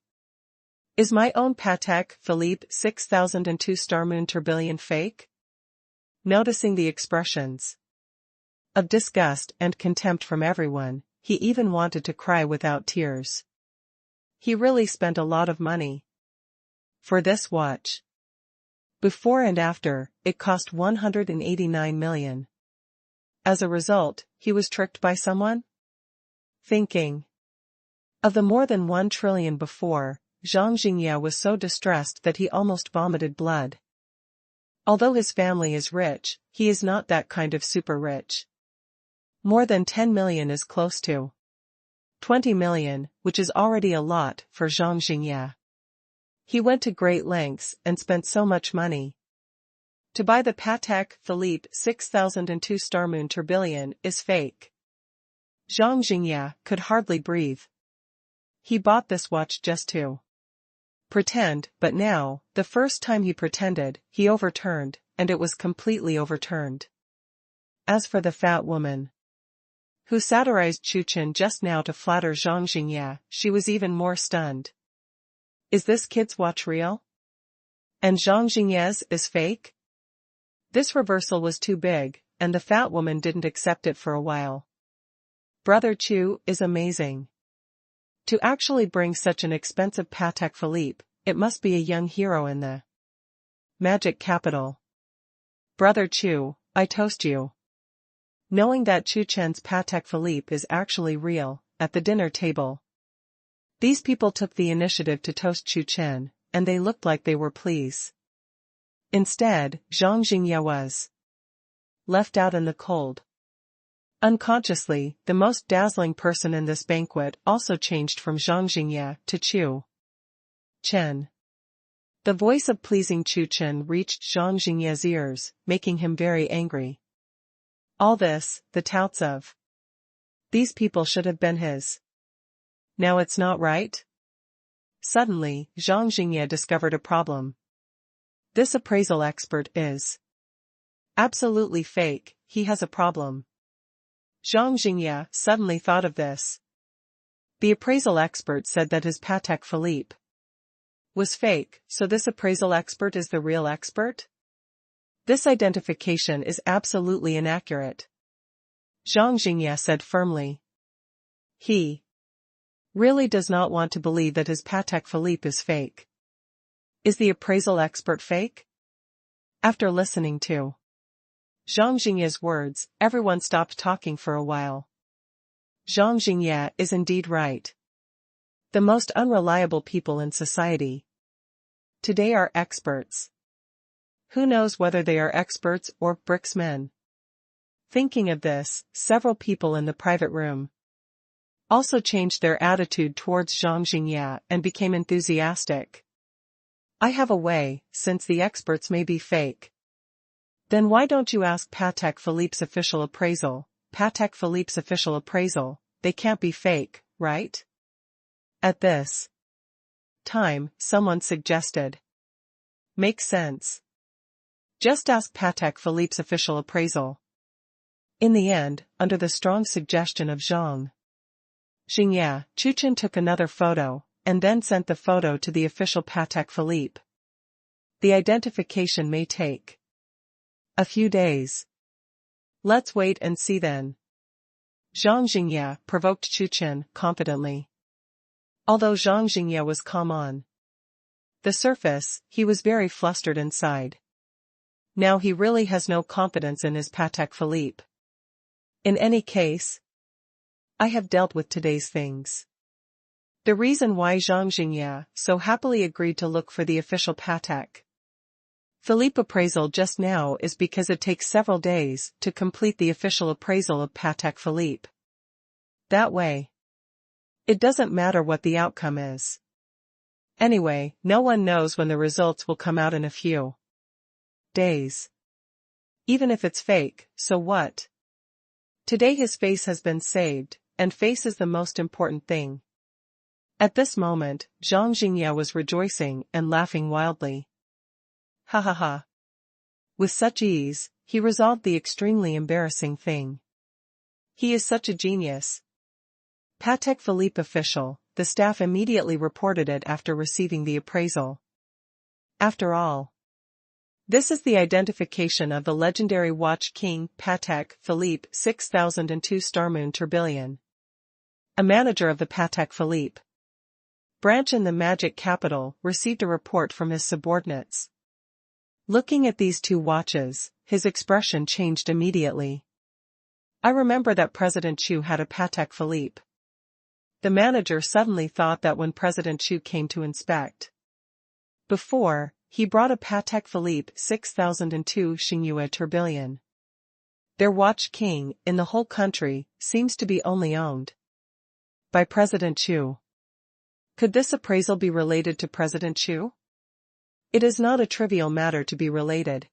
Is my own Patek Philippe 6002 Star Moon tourbillon fake? Noticing the expressions of disgust and contempt from everyone, he even wanted to cry without tears. He really spent a lot of money for this watch. Before and after, it cost 189 million. As a result, he was tricked by someone? Thinking of the more than 1 trillion before, Zhang Jingya was so distressed that he almost vomited blood. Although his family is rich, he is not that kind of super rich. More than 10 million is close to 20 million, which is already a lot for Zhang Jingya. He went to great lengths and spent so much money to buy the Patek Philippe 6002 Star Moon tourbillon is fake. Zhang Jingya could hardly breathe. He bought this watch just to pretend, but now, the first time he pretended, he overturned, and it was completely overturned. As for the fat woman who satirized Chu Chen just now to flatter Zhang Jingya, she was even more stunned. Is this kid's watch real? And Zhang Jingya's is fake? This reversal was too big, and the fat woman didn't accept it for a while. Brother Chu is amazing. To actually bring such an expensive Patek Philippe, it must be a young hero in the magic capital. Brother Chu, I toast you. Knowing that Chu Chen's Patek Philippe is actually real, at the dinner table, these people took the initiative to toast Chu Chen, and they looked like they were pleased. Instead, Zhang Jingya was left out in the cold. Unconsciously, the most dazzling person in this banquet also changed from Zhang Jingya to Chu Chen. The voice of pleasing Chu Chen reached Zhang Jingya's ears, making him very angry. All this, the touts of these people should have been his. Now it's not right? Suddenly, Zhang Jingya discovered a problem. This appraisal expert is absolutely fake. He has a problem. Zhang Jingya suddenly thought of this. The appraisal expert said that his Patek Philippe was fake, so this appraisal expert is the real expert? This identification is absolutely inaccurate, Zhang Jingye said firmly. He really does not want to believe that his Patek Philippe is fake. Is the appraisal expert fake? After listening to Zhang Jingye's words, everyone stopped talking for a while. Zhang Jingye is indeed right. The most unreliable people in society today are experts. Who knows whether they are experts or bricksmen? Thinking of this, several people in the private room also changed their attitude towards Zhang Jingye and became enthusiastic. I have a way, since the experts may be fake. Then why don't you ask Patek Philippe's official appraisal? Patek Philippe's official appraisal, they can't be fake, right? At this time, someone suggested. Makes sense. Just ask Patek Philippe's official appraisal. In the end, under the strong suggestion of Zhang Jingye, Chu Chen took another photo, and then sent the photo to the official Patek Philippe. The identification may take a few days. Let's wait and see then. Zhang Jingye provoked Chu Chen confidently. Although Zhang Jingye was calm on the surface, he was very flustered inside. Now he really has no confidence in his Patek Philippe. In any case, I have dealt with today's things. The reason why Zhang Jingye so happily agreed to look for the official Patek Philippe appraisal just now is because it takes several days to complete the official appraisal of Patek Philippe. That way, it doesn't matter what the outcome is. Anyway, no one knows when the results will come out in a few days. Even if it's fake, so what? Today his face has been saved, and face is the most important thing. At this moment, Zhang Jingye was rejoicing and laughing wildly. Ha ha ha. With such ease, he resolved the extremely embarrassing thing. He is such a genius. Patek Philippe official, the staff immediately reported it after receiving the appraisal. After all, this is the identification of the legendary watch king Patek Philippe 6002 Star Moon Tourbillon. A manager of the Patek Philippe branch in the Magic Capital received a report from his subordinates. Looking at these two watches, his expression changed immediately. I remember that President Chu had a Patek Philippe. The manager suddenly thought that when President Chu came to inspect before, he brought a Patek Philippe 6002 Xingyue Tourbillon. Their watch king, in the whole country, seems to be only owned by President Chu. Could this appraisal be related to President Chu? It is not a trivial matter to be related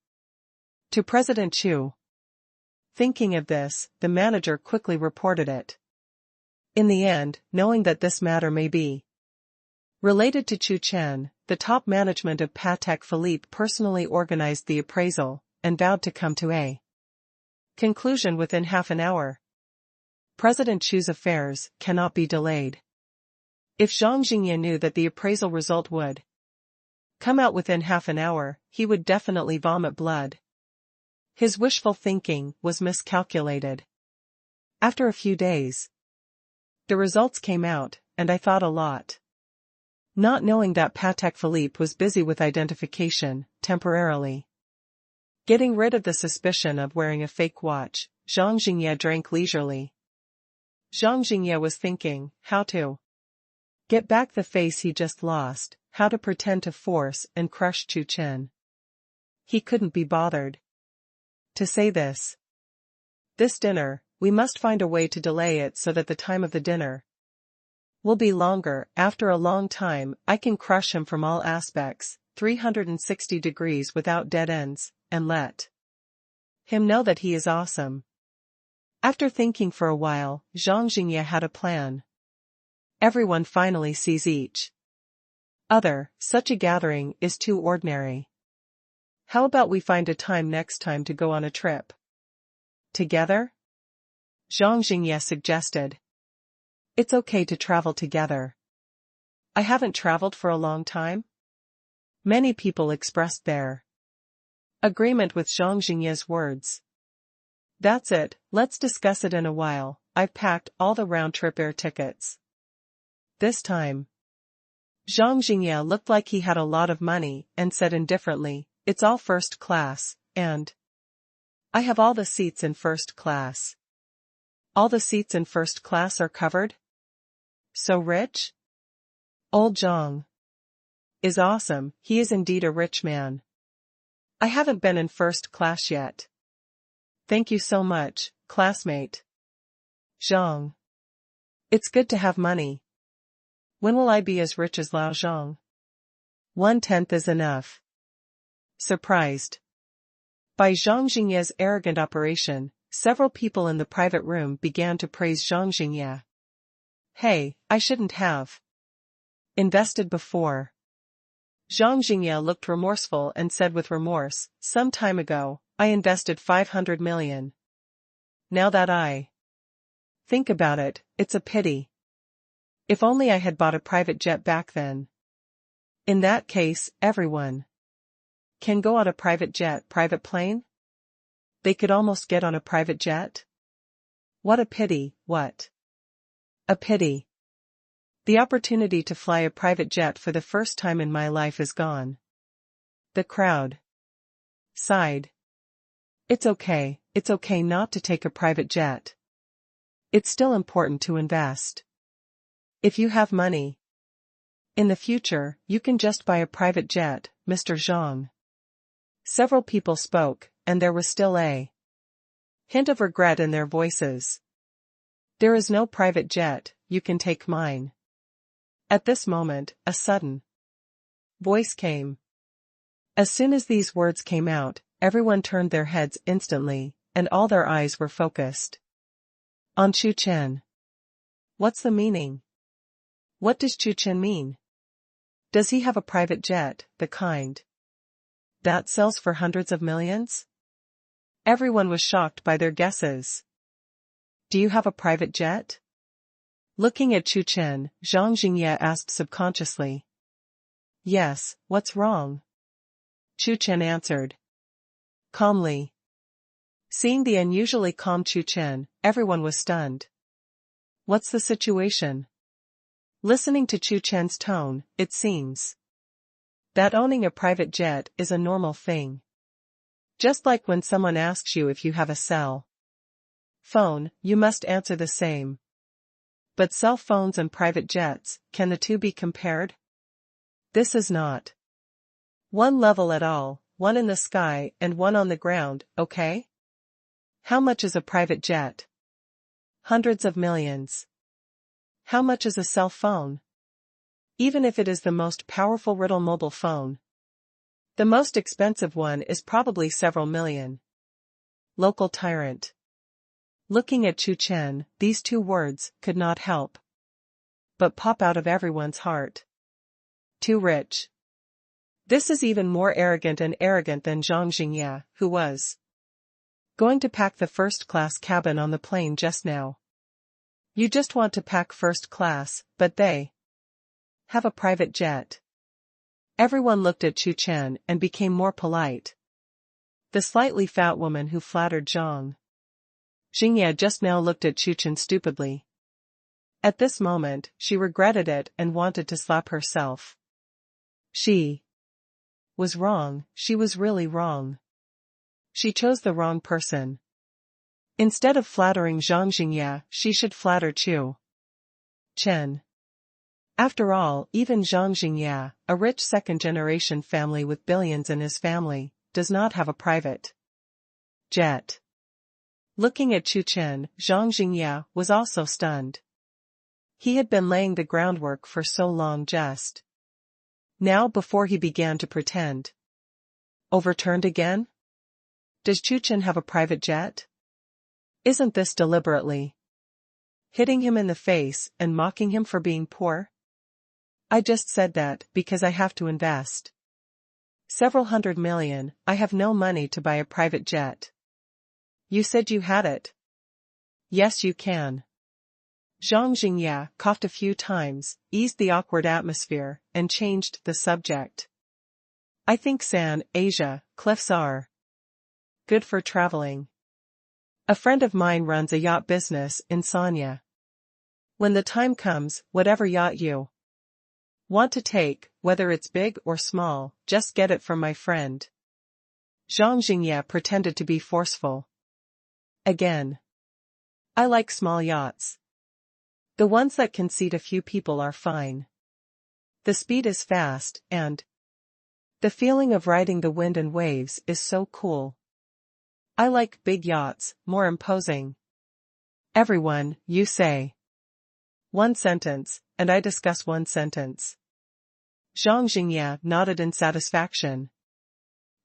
to President Chu. Thinking of this, the manager quickly reported it. In the end, knowing that this matter may be related to Chu Chen, the top management of Patek Philippe personally organized the appraisal, and vowed to come to a conclusion within half an hour. President Chu's affairs cannot be delayed. If Zhang Jingye knew that the appraisal result would come out within half an hour, he would definitely vomit blood. His wishful thinking was miscalculated. After a few days, the results came out, and I thought a lot. Not knowing that Patek Philippe was busy with identification, temporarily getting rid of the suspicion of wearing a fake watch, Zhang Jingye drank leisurely. Zhang Jingye was thinking how to get back the face he just lost, how to pretend to force and crush Chu Chen. He couldn't be bothered to say this. This dinner, we must find a way to delay it so that the time of the dinner will be longer. After a long time, I can crush him from all aspects, 360 degrees without dead ends, and let him know that he is awesome. After thinking for a while, Zhang Jingye had a plan. Everyone finally sees each other. Such a gathering is too ordinary. How about we find a time next time to go on a trip together? Zhang Jingye suggested. It's okay to travel together. I haven't traveled for a long time. Many people expressed their agreement with Zhang Jingye's words. That's it, let's discuss it in a while. I've packed all the round-trip air tickets. This time, Zhang Jingye looked like he had a lot of money and said indifferently, it's all first class, and I have all the seats in first class. All the seats in first class are covered? So rich? Old Zhang is awesome, he is indeed a rich man. I haven't been in first class yet. Thank you so much, classmate. Zhang. It's good to have money. When will I be as rich as Lao Zhang? 1/10 is enough. Surprised by Zhang Jingye's arrogant operation, several people in the private room began to praise Zhang Jingye. Hey, I shouldn't have invested before. Zhang Jingye looked remorseful and said with remorse, some time ago, I invested 500 million. Now that I think about it, it's a pity. If only I had bought a private jet back then. In that case, everyone can go on a private jet, private plane? They could almost get on a private jet? What a pity, what a pity. The opportunity to fly a private jet for the first time in my life is gone. The crowd sighed. It's okay not to take a private jet. It's still important to invest. If you have money in the future, you can just buy a private jet, Mr. Zhang. Several people spoke, and there was still a hint of regret in their voices. There is no private jet, you can take mine. At this moment, a sudden voice came. As soon as these words came out, everyone turned their heads instantly, and all their eyes were focused on Chu Chen. What's the meaning? What does Chu Chen mean? Does he have a private jet, the kind that sells for hundreds of millions? Everyone was shocked by their guesses. Do you have a private jet? Looking at Chu Chen, Zhang Jingye asked subconsciously. Yes, what's wrong? Chu Chen answered calmly. Seeing the unusually calm Chu Chen, everyone was stunned. What's the situation? Listening to Chu Chen's tone, it seems that owning a private jet is a normal thing. Just like when someone asks you if you have a cell phone, you must answer the same. But cell phones and private jets, can the two be compared? This is not one level at all, one in the sky and one on the ground, okay? How much is a private jet? Hundreds of millions. How much is a cell phone? Even if it is the most powerful Riddle mobile phone, the most expensive one is probably several million. Local tyrant. Looking at Chu Chen, these two words could not help but pop out of everyone's heart. Too rich. This is even more arrogant than Zhang Jingye, who was going to pack the first-class cabin on the plane just now. You just want to pack first class, but they have a private jet. Everyone looked at Chu Chen and became more polite. The slightly fat woman who flattered Zhang Jingye just now looked at Chu Chen stupidly. At this moment, she regretted it and wanted to slap herself. She was wrong, she was really wrong. She chose the wrong person. Instead of flattering Zhang Jingye, she should flatter Chu Chen. After all, even Zhang Jingye, a rich second-generation family with billions in his family, does not have a private jet. Looking at Chu Chen, Zhang Jingye was also stunned. He had been laying the groundwork for so long just now before he began to pretend. Overturned again? Does Chu Chen have a private jet? Isn't this deliberately hitting him in the face and mocking him for being poor? I just said that because I have to invest several hundred million. I have no money to buy a private jet. You said you had it. Yes, you can Zhang Jingya coughed a few times, eased the awkward atmosphere, and changed the subject. I think Asia cliffs are good for traveling. A friend of mine runs a yacht business in Sanya. When the time comes, whatever yacht you want to take, whether it's big or small, just get it from my friend. Zhang Jingya pretended to be forceful. Again. I like small yachts. The ones that can seat a few people are fine. The speed is fast, and the feeling of riding the wind and waves is so cool. I like big yachts, more imposing. Everyone, you say. One sentence, and I discuss one sentence. Zhang Jingya nodded in satisfaction.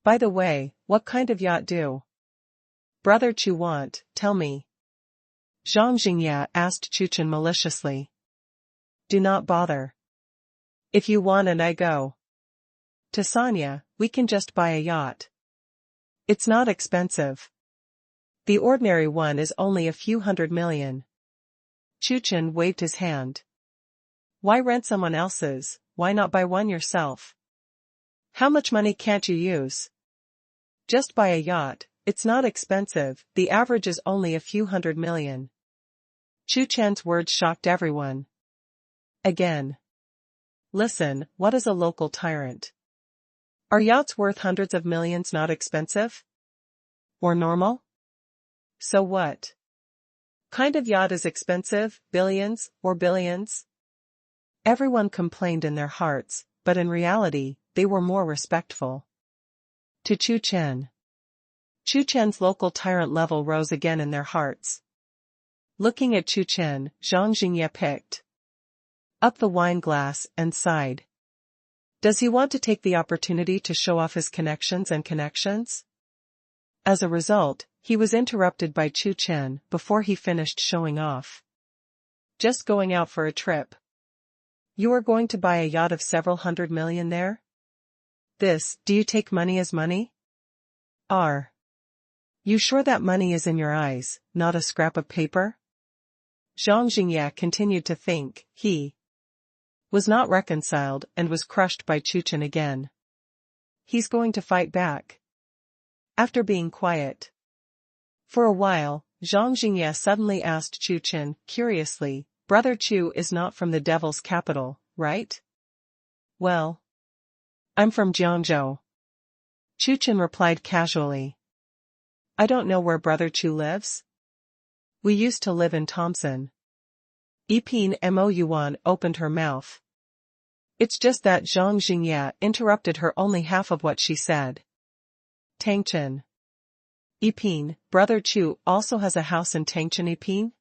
By the way, what kind of yacht do Brother Chu want, tell me? Zhang Jingya asked Chu Chen maliciously. Do not bother. If you want and I go to Sanya, we can just buy a yacht. It's not expensive. The ordinary one is only a few $100 million. Chu Chen waved his hand. Why rent someone else's, why not buy one yourself? How much money can't you use? Just buy a yacht, it's not expensive, the average is only a few $100 million. Chu Chen's words shocked everyone. Again. Listen, what is a local tyrant? Are yachts worth hundreds of millions not expensive? Or normal? So what? Kind of yacht is expensive, billions, or billions? Everyone complained in their hearts, but in reality, they were more respectful. To Chu Chen. Chu Chen's local tyrant level rose again in their hearts. Looking at Chu Chen, Zhang Jingya picked up the wine glass and sighed. Does he want to take the opportunity to show off his connections and connections? As a result, he was interrupted by Chu Chen before he finished showing off. Just going out for a trip. You are going to buy a yacht of several $100 million there? Do you take money as money? Are you sure that money is in your eyes, not a scrap of paper? Zhang Jingya continued to think. He was not reconciled and was crushed by Chu Chen again. He's going to fight back. After being quiet for a while, Zhang Jingya suddenly asked Chu Chen, curiously, Brother Chu is not from the devil's capital, right? Well, I'm from Jiangzhou. Chu Chen replied casually. I don't know where Brother Chu lives. We used to live in Thompson. Yiping Mouan opened her mouth. It's just that Zhang Jingya interrupted her only half of what she said. Tangchen. Yiping, Brother Chu also has a house in Tangchen Yiping?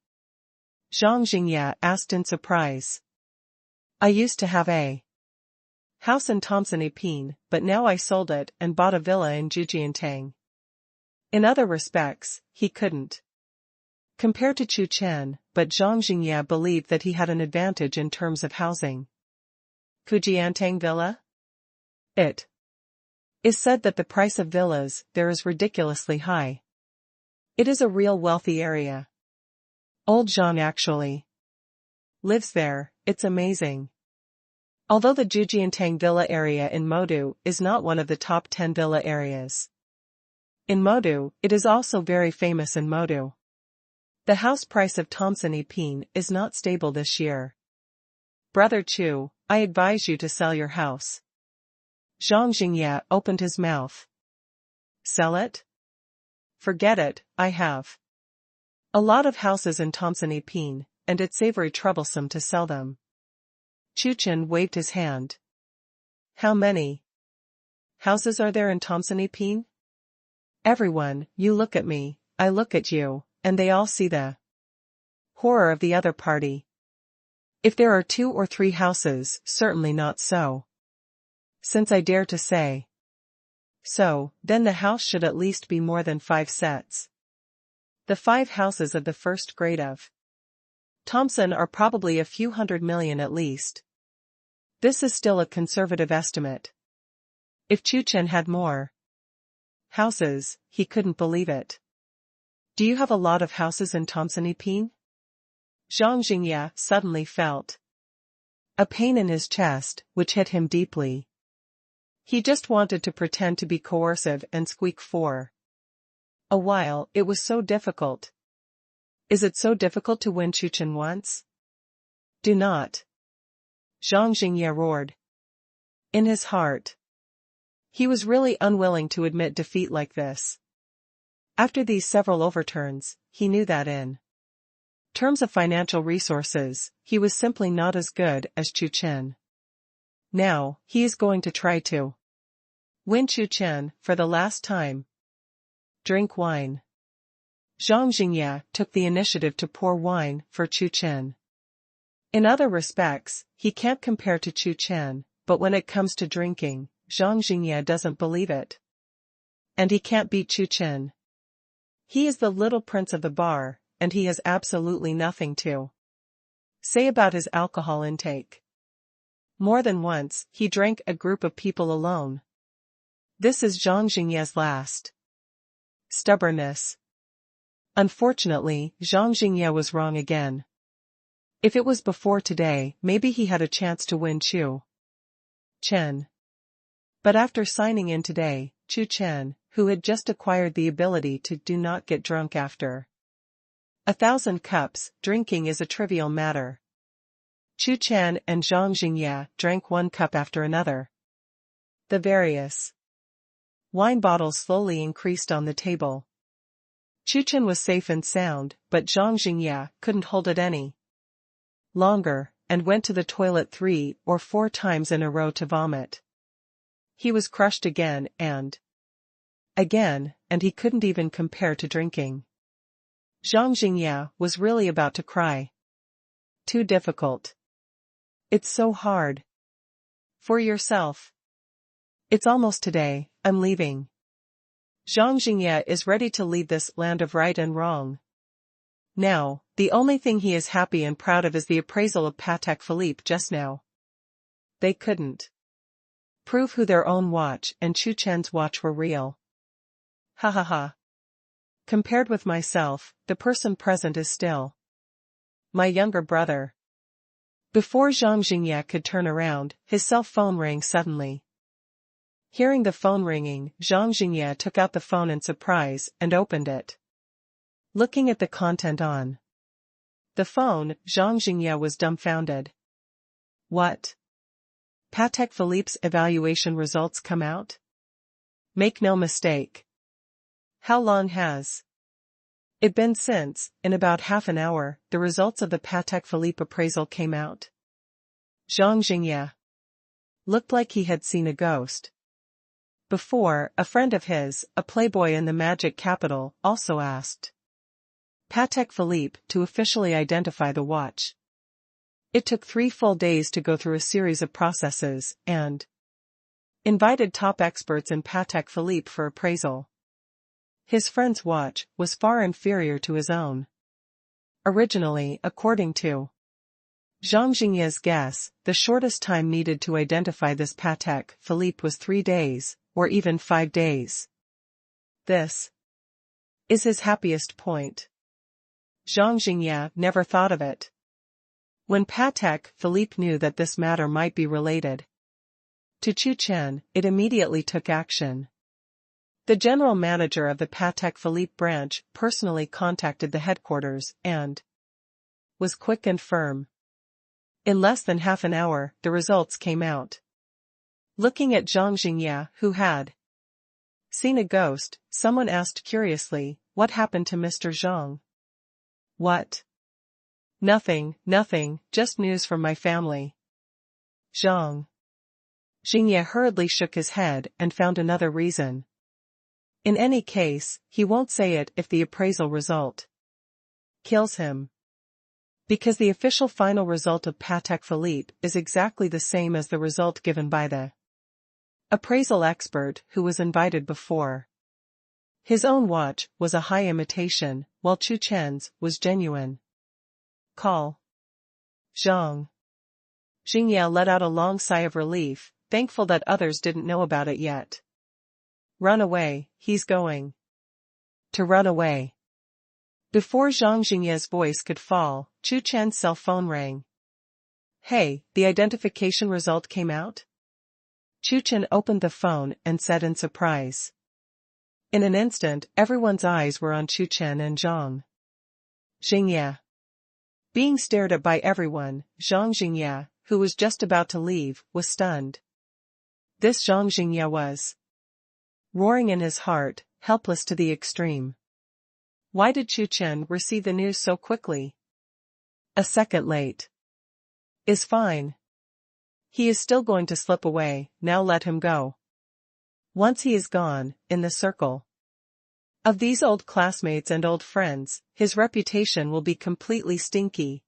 Zhang Jingya asked in surprise. I used to have a house in Thompson Yiping, but now I sold it and bought a villa in Jujiantang. In other respects, he couldn't compare to Chu Chen, but Zhang Jingya believed that he had an advantage in terms of housing. Fujiantang Villa? It is said that the price of villas there is ridiculously high. It is a real wealthy area. Old Zhang actually lives there, it's amazing. Although the Jujiantang Villa area in Modu is not one of the top 10 villa areas in Modu, it is also very famous in Modu. The house price of Thompson Yiping is not stable this year. Brother Chu, I advise you to sell your house. Zhang Jingya opened his mouth. Sell it? Forget it, I have a lot of houses in Thompson Yiping, and it's very troublesome to sell them. Chu Chen waved his hand. How many houses are there in Thompson Yiping? Everyone, you look at me, I look at you, and they all see the horror of the other party. If there are 2 or 3 houses, certainly not so. Since I dare to say so, then the house should at least be more than 5 sets. The 5 houses of the first grade of Thompson are probably a few $100 million at least. This is still a conservative estimate. If Chu Chen had more houses, he couldn't believe it. Do you have a lot of houses in Thompson Yiping? Zhang Jingye suddenly felt a pain in his chest, which hit him deeply. He just wanted to pretend to be coercive and squeak for a while. It was so difficult. Is it so difficult to win Chu Chen once? Do not. Zhang Jingye roared. In his heart, he was really unwilling to admit defeat like this. After these several overturns, he knew that in terms of financial resources, he was simply not as good as Chu Chen. Now, he is going to try to win Chu Chen for the last time. Drink wine. Zhang Jingye took the initiative to pour wine for Chu Chen. In other respects, he can't compare to Chu Chen, but when it comes to drinking, Zhang Jingye doesn't believe it. And he can't beat Chu Chen. He is the little prince of the bar, and he has absolutely nothing to say about his alcohol intake. More than once, he drank a group of people alone. This is Zhang Jingye's last stubbornness. Unfortunately, Zhang Jingye was wrong again. If it was before today, maybe he had a chance to win Chu Chen. But after signing in today, Chu Chen, who had just acquired the ability to do not get drunk after 1,000 cups, drinking is a trivial matter. Chu Chen and Zhang Jingye drank one cup after another. The various wine bottles slowly increased on the table. Chu Chen was safe and sound, but Zhang Jingye couldn't hold it any longer, and went to the toilet 3 or 4 times in a row to vomit. He was crushed again and again, and he couldn't even compare to drinking. Zhang Jingye was really about to cry. Too difficult. It's so hard. For yourself. It's almost today, I'm leaving. Zhang Jingye is ready to lead this land of right and wrong. Now, the only thing he is happy and proud of is the appraisal of Patek Philippe just now. They couldn't prove who their own watch and Chu Chen's watch were real. Ha ha ha. Compared with myself, the person present is still my younger brother. Before Zhang Jingye could turn around, his cell phone rang suddenly. Hearing the phone ringing, Zhang Jingye took out the phone in surprise and opened it. Looking at the content on the phone, Zhang Jingye was dumbfounded. What? Patek Philippe's evaluation results come out? Make no mistake. How long has it been since, in about half an hour, the results of the Patek Philippe appraisal came out? Zhang Jingye looked like he had seen a ghost. Before, a friend of his, a playboy in the magic capital, also asked Patek Philippe to officially identify the watch. It took 3 full days to go through a series of processes, and invited top experts in Patek Philippe for appraisal. His friend's watch was far inferior to his own. Originally, according to Zhang Jingye's guess, the shortest time needed to identify this Patek Philippe was 3 days, or even 5 days. This is his happiest point. Zhang Jingye never thought of it. When Patek Philippe knew that this matter might be related to Chu Chen, it immediately took action. The general manager of the Patek Philippe branch personally contacted the headquarters and was quick and firm. In less than half an hour, the results came out. Looking at Zhang Jingye, who had seen a ghost, someone asked curiously, "What happened to Mr. Zhang?" "What? Nothing, just news from my family." Zhang Jingye hurriedly shook his head and found another reason. In any case, he won't say it if the appraisal result kills him. Because the official final result of Patek Philippe is exactly the same as the result given by the appraisal expert who was invited before. His own watch was a high imitation, while Chu Chen's was genuine. Call. Zhang Jingye let out a long sigh of relief, thankful that others didn't know about it yet. Run away, he's going to run away. Before Zhang Jingye's voice could fall, Chu Chen's cell phone rang. Hey, the identification result came out? Chu Chen opened the phone and said in surprise. In an instant, everyone's eyes were on Chu Chen and Zhang Jingye. Being stared at by everyone, Zhang Jingye, who was just about to leave, was stunned. This Zhang Jingye was roaring in his heart, helpless to the extreme. Why did Chu Chen receive the news so quickly? A second late. Is fine. He is still going to slip away, now let him go. Once he is gone, in the circle of these old classmates and old friends, his reputation will be completely stinky.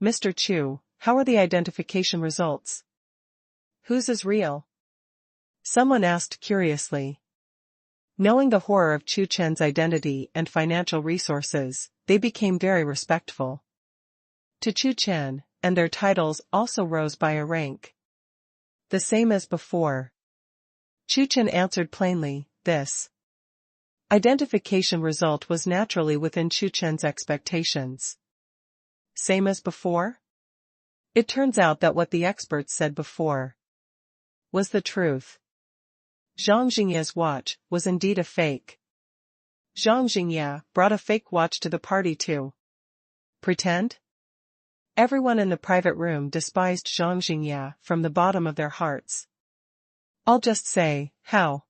Mr. Chu, how are the identification results? Whose is real? Someone asked curiously. Knowing the horror of Chu Chen's identity and financial resources, they became very respectful to Chu Chen, and their titles also rose by a rank. The same as before. Chu Chen answered plainly, this identification result was naturally within Chu Chen's expectations. Same as before? It turns out that what the experts said before was the truth. Zhang Jingye's watch was indeed a fake. Zhang Jingye brought a fake watch to the party too. Pretend? Everyone in the private room despised Zhang Jingye from the bottom of their hearts. I'll just say, how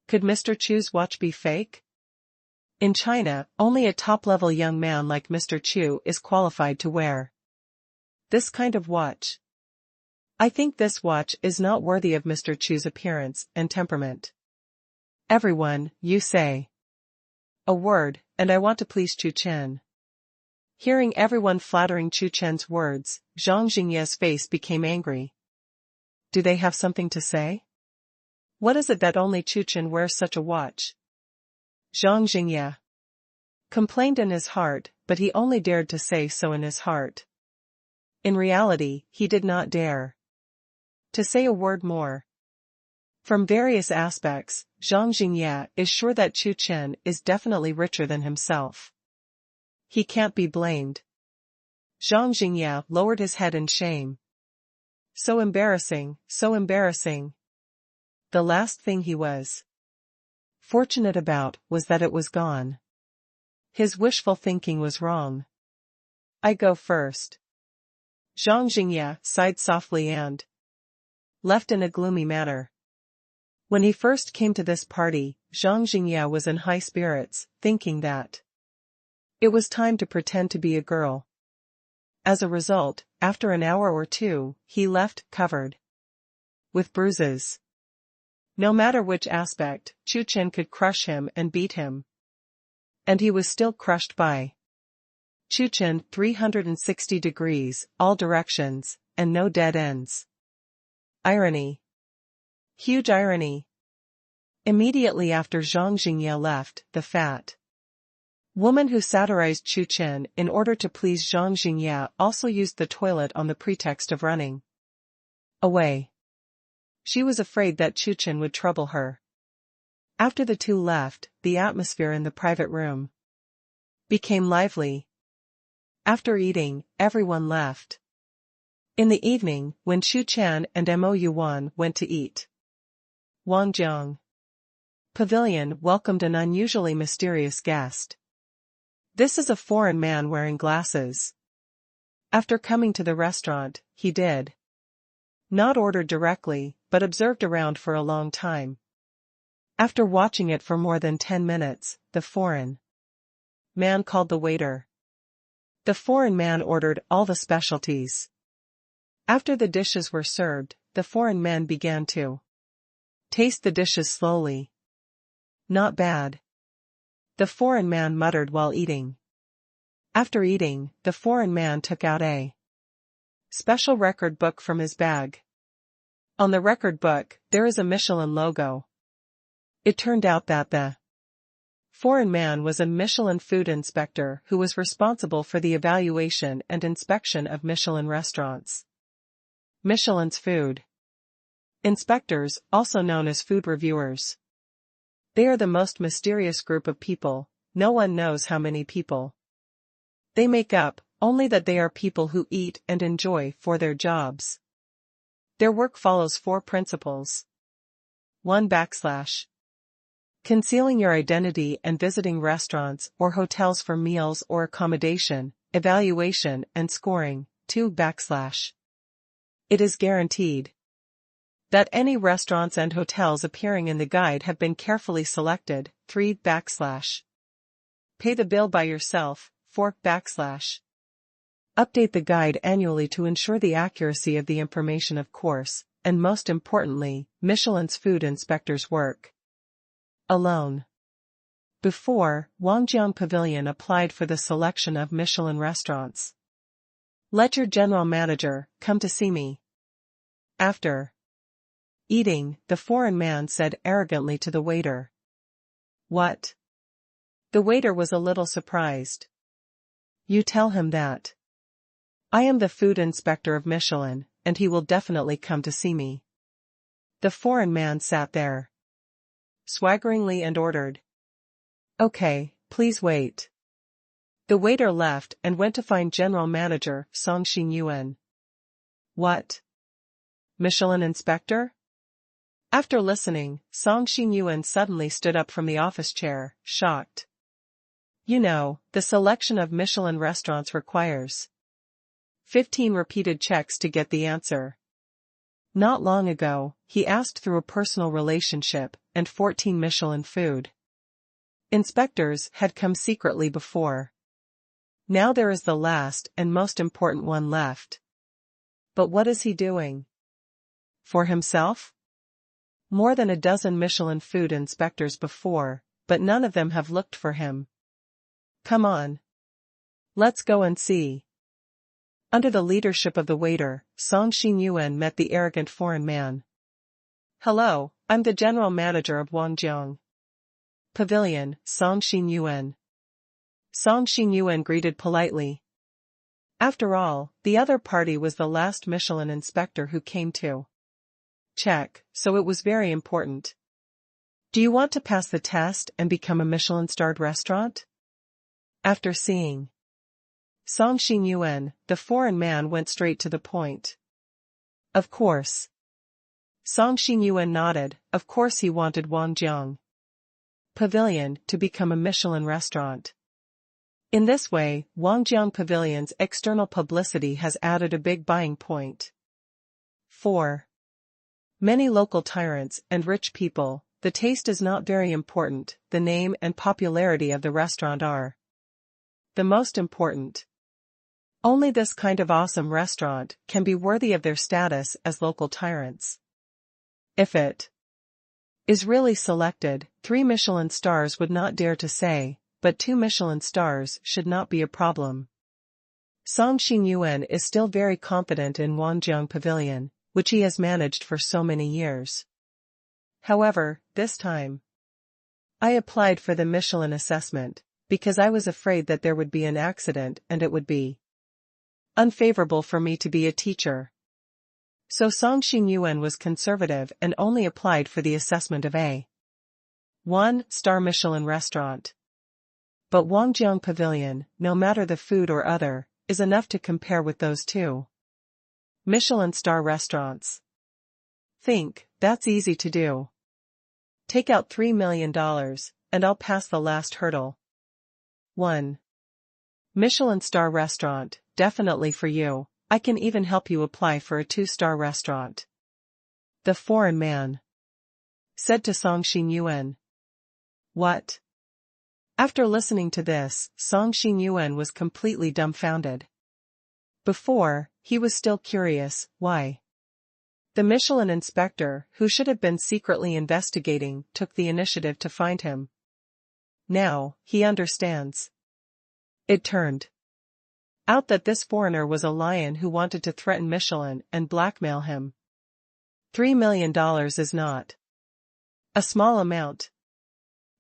could Mr. Chu's watch be fake? In China, only a top-level young man like Mr. Chu is qualified to wear this kind of watch. I think this watch is not worthy of Mr. Chu's appearance and temperament. Everyone, you say a word, and I want to please Chu Chen. Hearing everyone flattering Chu Chen's words, Zhang Jingye's face became angry. Do they have something to say? What is it that only Chu Chen wears such a watch? Zhang Jingye complained in his heart, but he only dared to say so in his heart. In reality, he did not dare to say a word more. From various aspects, Zhang Jingye is sure that Chu Chen is definitely richer than himself. He can't be blamed. Zhang Jingye lowered his head in shame. So embarrassing, so embarrassing. The last thing he was fortunate about was that it was gone. His wishful thinking was wrong. I go first. Zhang Jingye sighed softly and left in a gloomy manner. When he first came to this party, Zhang Jingye was in high spirits, thinking that it was time to pretend to be a girl. As a result, after an hour or two, he left, covered with bruises. No matter which aspect, Chu Chen could crush him and beat him. And he was still crushed by Chu Chen 360 degrees, all directions, and no dead ends. Irony. Huge irony. Immediately after Zhang Jingye left, the fat woman who satirized Chu Chen in order to please Zhang Jingye also used the toilet on the pretext of running away. She was afraid that Chu Chen would trouble her. After the two left, the atmosphere in the private room became lively. After eating, everyone left. In the evening, when Chu Chen and Mo Yuan went to eat, Wangjiang Pavilion welcomed an unusually mysterious guest. This is a foreign man wearing glasses. After coming to the restaurant, he did not order directly, but observed around for a long time. After watching it for more than 10 minutes, the foreign man called the waiter. The foreign man ordered all the specialties. After the dishes were served, the foreign man began to taste the dishes slowly. Not bad. The foreign man muttered while eating. After eating, the foreign man took out a special record book from his bag. On the record book, there is a Michelin logo. It turned out that the foreign man was a Michelin food inspector who was responsible for the evaluation and inspection of Michelin restaurants. Michelin's food inspectors, also known as food reviewers. They are the most mysterious group of people, no one knows how many people they make up, only that they are people who eat and enjoy for their jobs. Their work follows 4 principles. 1. Concealing your identity and visiting restaurants or hotels for meals or accommodation, evaluation and scoring. 2. It is guaranteed that any restaurants and hotels appearing in the guide have been carefully selected. 3. Pay the bill by yourself. 4. Update the guide annually to ensure the accuracy of the information, of course, and most importantly, Michelin's food inspectors work alone. Before, Wangjiang Pavilion applied for the selection of Michelin restaurants. Let your general manager come to see me. After eating, the foreign man said arrogantly to the waiter. What? The waiter was a little surprised. You tell him that I am the food inspector of Michelin, and he will definitely come to see me. The foreign man sat there swaggeringly and ordered. Okay, please wait. The waiter left and went to find General Manager Song Xingyuan. What? Michelin inspector? After listening, Song Xingyuan suddenly stood up from the office chair, shocked. You know, the selection of Michelin restaurants requires 15 repeated checks to get the answer. Not long ago, he asked through a personal relationship, and 14 Michelin food inspectors had come secretly before. Now there is the last and most important one left. But what is he doing? For himself? More than a dozen Michelin food inspectors before, but none of them have looked for him. Come on. Let's go and see. Under the leadership of the waiter, Song Xingyuan met the arrogant foreign man. Hello, I'm the general manager of Wangjiang Pavilion, Song Xingyuan. Song Xingyuan greeted politely. After all, the other party was the last Michelin inspector who came to check, so it was very important. Do you want to pass the test and become a Michelin-starred restaurant? After seeing Song Xingyuan, the foreign man went straight to the point. Of course. Song Xingyuan nodded. Of course he wanted Wangjiang Pavilion to become a Michelin restaurant. In this way, Wangjiang Pavilion's external publicity has added a big buying point. 4. Many local tyrants and rich people, the taste is not very important, the name and popularity of the restaurant are the most important. Only this kind of awesome restaurant can be worthy of their status as local tyrants. If it is really selected, 3 Michelin stars would not dare to say, but 2 Michelin stars should not be a problem. Song Xingyuan is still very confident in Wangjiang Pavilion, which he has managed for so many years. However, this time, I applied for the Michelin assessment, because I was afraid that there would be an accident and it would be unfavorable for me to be a teacher. So Song Xingyuan was conservative and only applied for the assessment of a 1-star Michelin restaurant. But Wangjiang Pavilion, no matter the food or other, is enough to compare with those 2 Michelin star restaurants. Think, that's easy to do. Take out $3 million, and I'll pass the last hurdle. 1. Michelin star restaurant, definitely for you. I can even help you apply for a 2-star restaurant. The foreign man said to Song Xingyuan. What? After listening to this, Song Xingyuan was completely dumbfounded. Before, he was still curious, why the Michelin inspector, who should have been secretly investigating, took the initiative to find him. Now, he understands. It turned out that this foreigner was a lion who wanted to threaten Michelin and blackmail him. $3 million is not a small amount.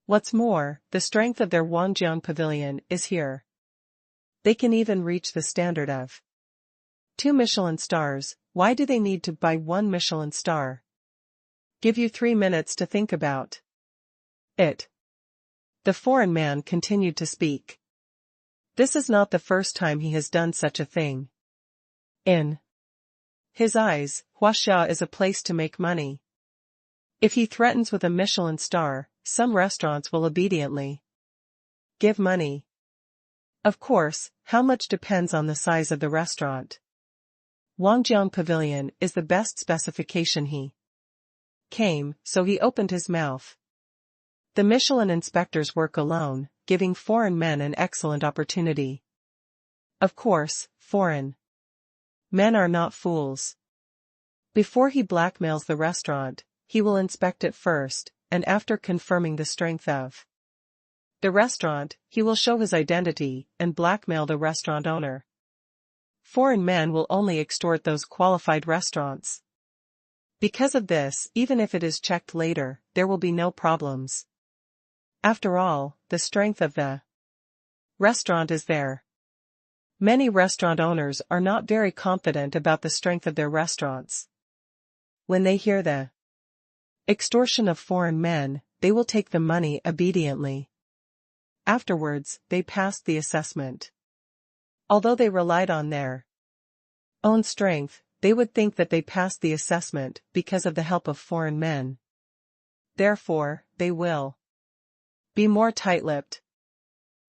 What's more, the strength of their Wangjiang Pavilion is here. They can even reach the standard of 2 Michelin stars. Why do they need to buy 1 Michelin star? Give you 3 minutes to think about it. The foreign man continued to speak. This is not the first time he has done such a thing. In his eyes, Huaxia is a place to make money. If he threatens with a Michelin star, some restaurants will obediently give money. Of course, how much depends on the size of the restaurant. Wangjiang Pavilion is the best specification. He came, so he opened his mouth. The Michelin inspectors work alone, giving foreign men an excellent opportunity. Of course, foreign men are not fools. Before he blackmails the restaurant, he will inspect it first, and after confirming the strength of the restaurant, he will show his identity and blackmail the restaurant owner. Foreign men will only extort those qualified restaurants. Because of this, even if it is checked later, there will be no problems. After all, the strength of the restaurant is there. Many restaurant owners are not very confident about the strength of their restaurants. When they hear the extortion of foreign men, they will take the money obediently. Afterwards, they passed the assessment. Although they relied on their own strength, they would think that they passed the assessment because of the help of foreign men. Therefore, they will be more tight-lipped.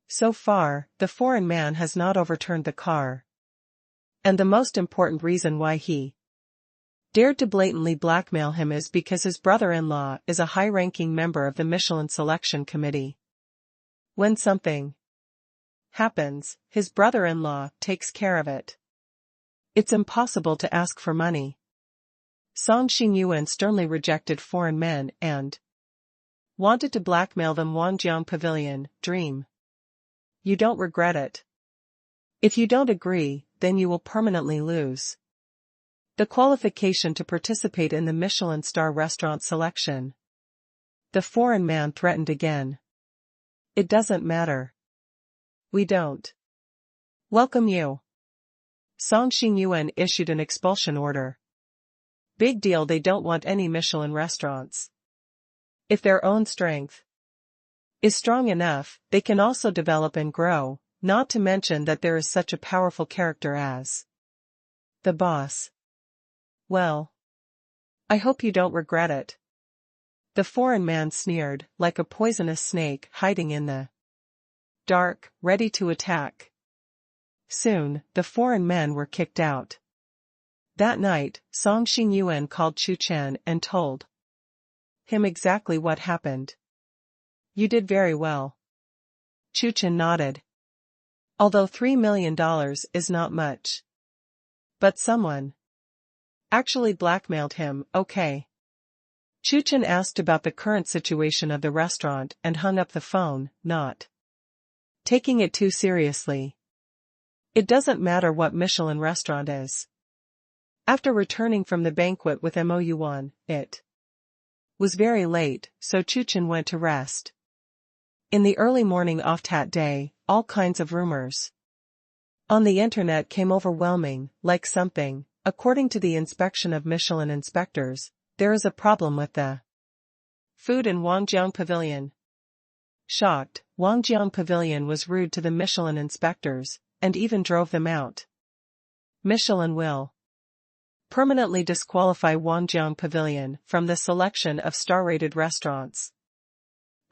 So far, the foreign man has not overturned the car. And the most important reason why he dared to blatantly blackmail him is because his brother-in-law is a high-ranking member of the Michelin selection committee. When something happens, his brother-in-law takes care of it. It's impossible to ask for money. Song Xingyuan sternly rejected foreign men and wanted to blackmail them. Wangjiang Pavilion, dream. You don't regret it. If you don't agree, then you will permanently lose the qualification to participate in the Michelin star restaurant selection. The foreign man threatened again. It doesn't matter. We don't welcome you. Song Xingyuan issued an expulsion order. Big deal, they don't want any Michelin restaurants. If their own strength is strong enough, they can also develop and grow, not to mention that there is such a powerful character as the boss. Well, I hope you don't regret it. The foreign man sneered, like a poisonous snake hiding in the dark, ready to attack. Soon, the foreign men were kicked out. That night, Song Xingyuan called Chu Chen and told him exactly what happened. You did very well. Chu Chen nodded. Although $3 million is not much. But someone actually blackmailed him, okay. Chu Chen asked about the current situation of the restaurant and hung up the phone, not taking it too seriously. It doesn't matter what Michelin restaurant is. After returning from the banquet with Mo Yuan, it was very late, so Chu Chen went to rest. In the early morning of that day, all kinds of rumors on the internet came overwhelming, like something, according to the inspection of Michelin inspectors, there is a problem with the food in Wangjiang Pavilion. Shocked, Wangjiang Pavilion was rude to the Michelin inspectors, and even drove them out. Michelin will permanently disqualify Wangjiang Pavilion from the selection of star-rated restaurants.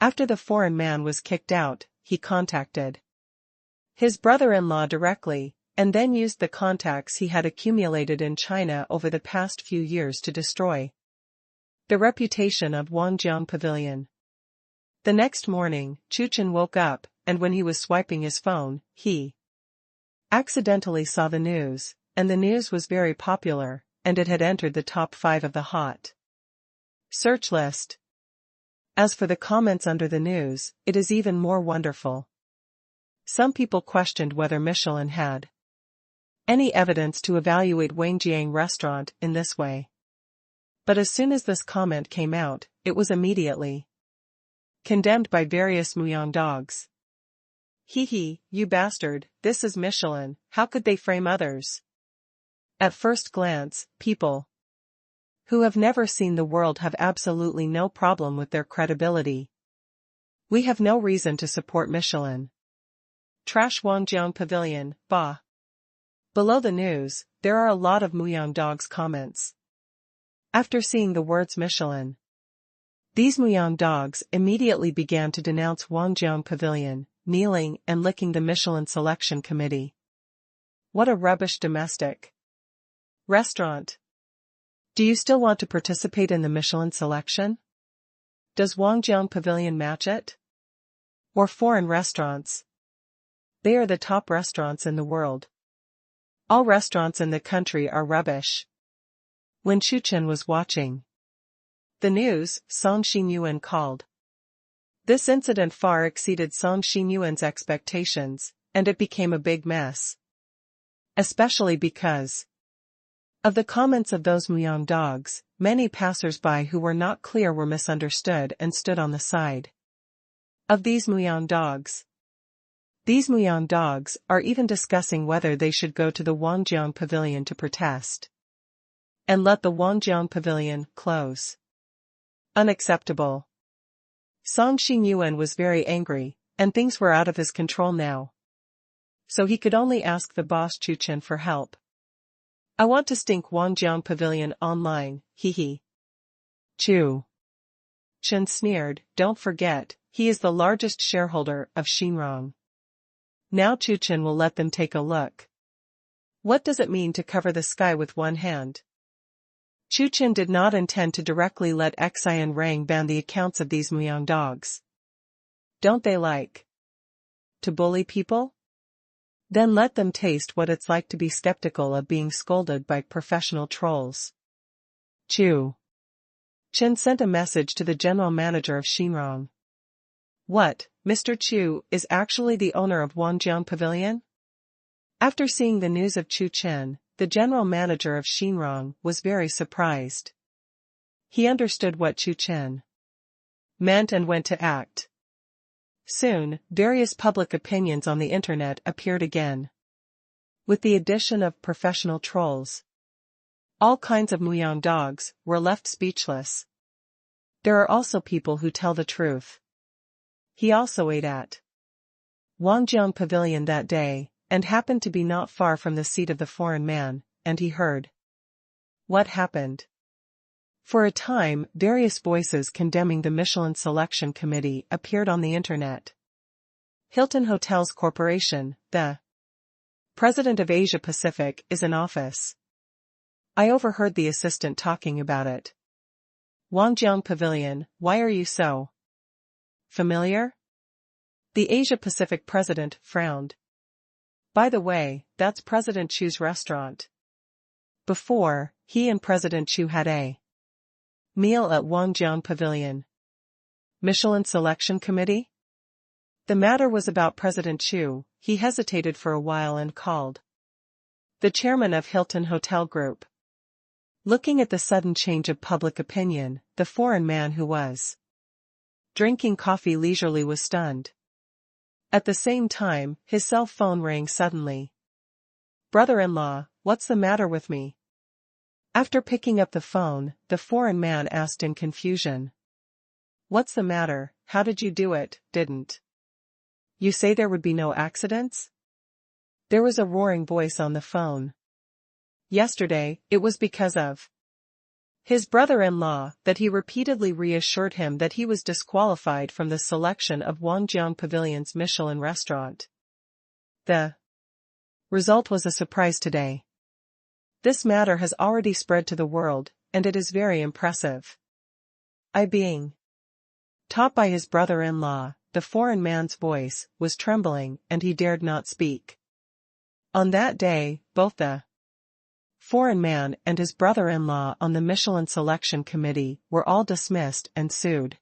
After the foreign man was kicked out, he contacted his brother-in-law directly, and then used the contacts he had accumulated in China over the past few years to destroy the reputation of Wangjiang Pavilion. The next morning, Chu Chen woke up, and when he was swiping his phone, he accidentally saw the news, and the news was very popular, and it had entered the top 5 of the hot search list. As for the comments under the news, it is even more wonderful. Some people questioned whether Michelin had any evidence to evaluate Wangjiang restaurant in this way. But as soon as this comment came out, it was immediately condemned by various Muyang dogs. Hee hee, you bastard, this is Michelin, how could they frame others? At first glance, people who have never seen the world have absolutely no problem with their credibility. We have no reason to support Michelin. Trash Wangjiang Pavilion, bah. Below the news, there are a lot of Muyang dogs comments. After seeing the words Michelin, these Muyang dogs immediately began to denounce Wangjiang Pavilion, kneeling and licking the Michelin selection committee. What a rubbish domestic restaurant. Do you still want to participate in the Michelin selection? Does Wangjiang Pavilion match it? Or foreign restaurants? They are the top restaurants in the world. All restaurants in the country are rubbish. When Chu Chen was watching the news, Song Xinyuan called. This incident far exceeded Song Xinyuan's expectations, and it became a big mess. Especially because of the comments of those Muyang dogs, many passers-by who were not clear were misunderstood and stood on the side of these Muyang dogs. These Muyang dogs are even discussing whether they should go to the Wangjiang Pavilion to protest and let the Wangjiang Pavilion close. Unacceptable. Song Xinyuan was very angry, and things were out of his control now. So he could only ask the boss Chu Chen for help. I want to stink Wangjiang Pavilion online, hee. Chu Chen sneered, don't forget, he is the largest shareholder of Xinrong. Now Chu Chen will let them take a look. What does it mean to cover the sky with one hand? Chu Chen did not intend to directly let Xian Rang ban the accounts of these Muyang dogs. Don't they like to bully people? Then let them taste what it's like to be skeptical of being scolded by professional trolls. Chu Chen sent a message to the general manager of Xinrong. What, Mr. Chu is actually the owner of Wangjiang Pavilion? After seeing the news of Chu Chen, the general manager of Xinrong was very surprised. He understood what Chu Chen meant and went to act. Soon, various public opinions on the internet appeared again. With the addition of professional trolls, all kinds of Muyang dogs were left speechless. There are also people who tell the truth. He also ate at Wangjiang Pavilion that day, and happened to be not far from the seat of the foreign man, and he heard what happened. For a time, various voices condemning the Michelin Selection Committee appeared on the internet. Hilton Hotels Corporation, the president of Asia Pacific, is in office. I overheard the assistant talking about it. Wangjiang Pavilion, why are you so familiar? The Asia Pacific president frowned. By the way, that's President Chu's restaurant. Before, he and President Chu had a meal at Wangjiang Pavilion. Michelin Selection Committee? The matter was about President Chu. He hesitated for a while and called the chairman of Hilton Hotel Group. Looking at the sudden change of public opinion, the foreign man who was drinking coffee leisurely was stunned. At the same time, his cell phone rang suddenly. Brother-in-law, what's the matter with me? After picking up the phone, the foreign man asked in confusion. What's the matter? How did you do it? Didn't you say there would be no accidents? There was a roaring voice on the phone. Yesterday, it was because of his brother-in-law that he repeatedly reassured him that he was disqualified from the selection of Wangjiang Pavilion's Michelin restaurant. The result was a surprise today. This matter has already spread to the world, and it is very impressive. Being taught by his brother-in-law, the foreign man's voice was trembling and he dared not speak. On that day, both the foreign man and his brother-in-law on the Michelin Selection Committee were all dismissed and sued.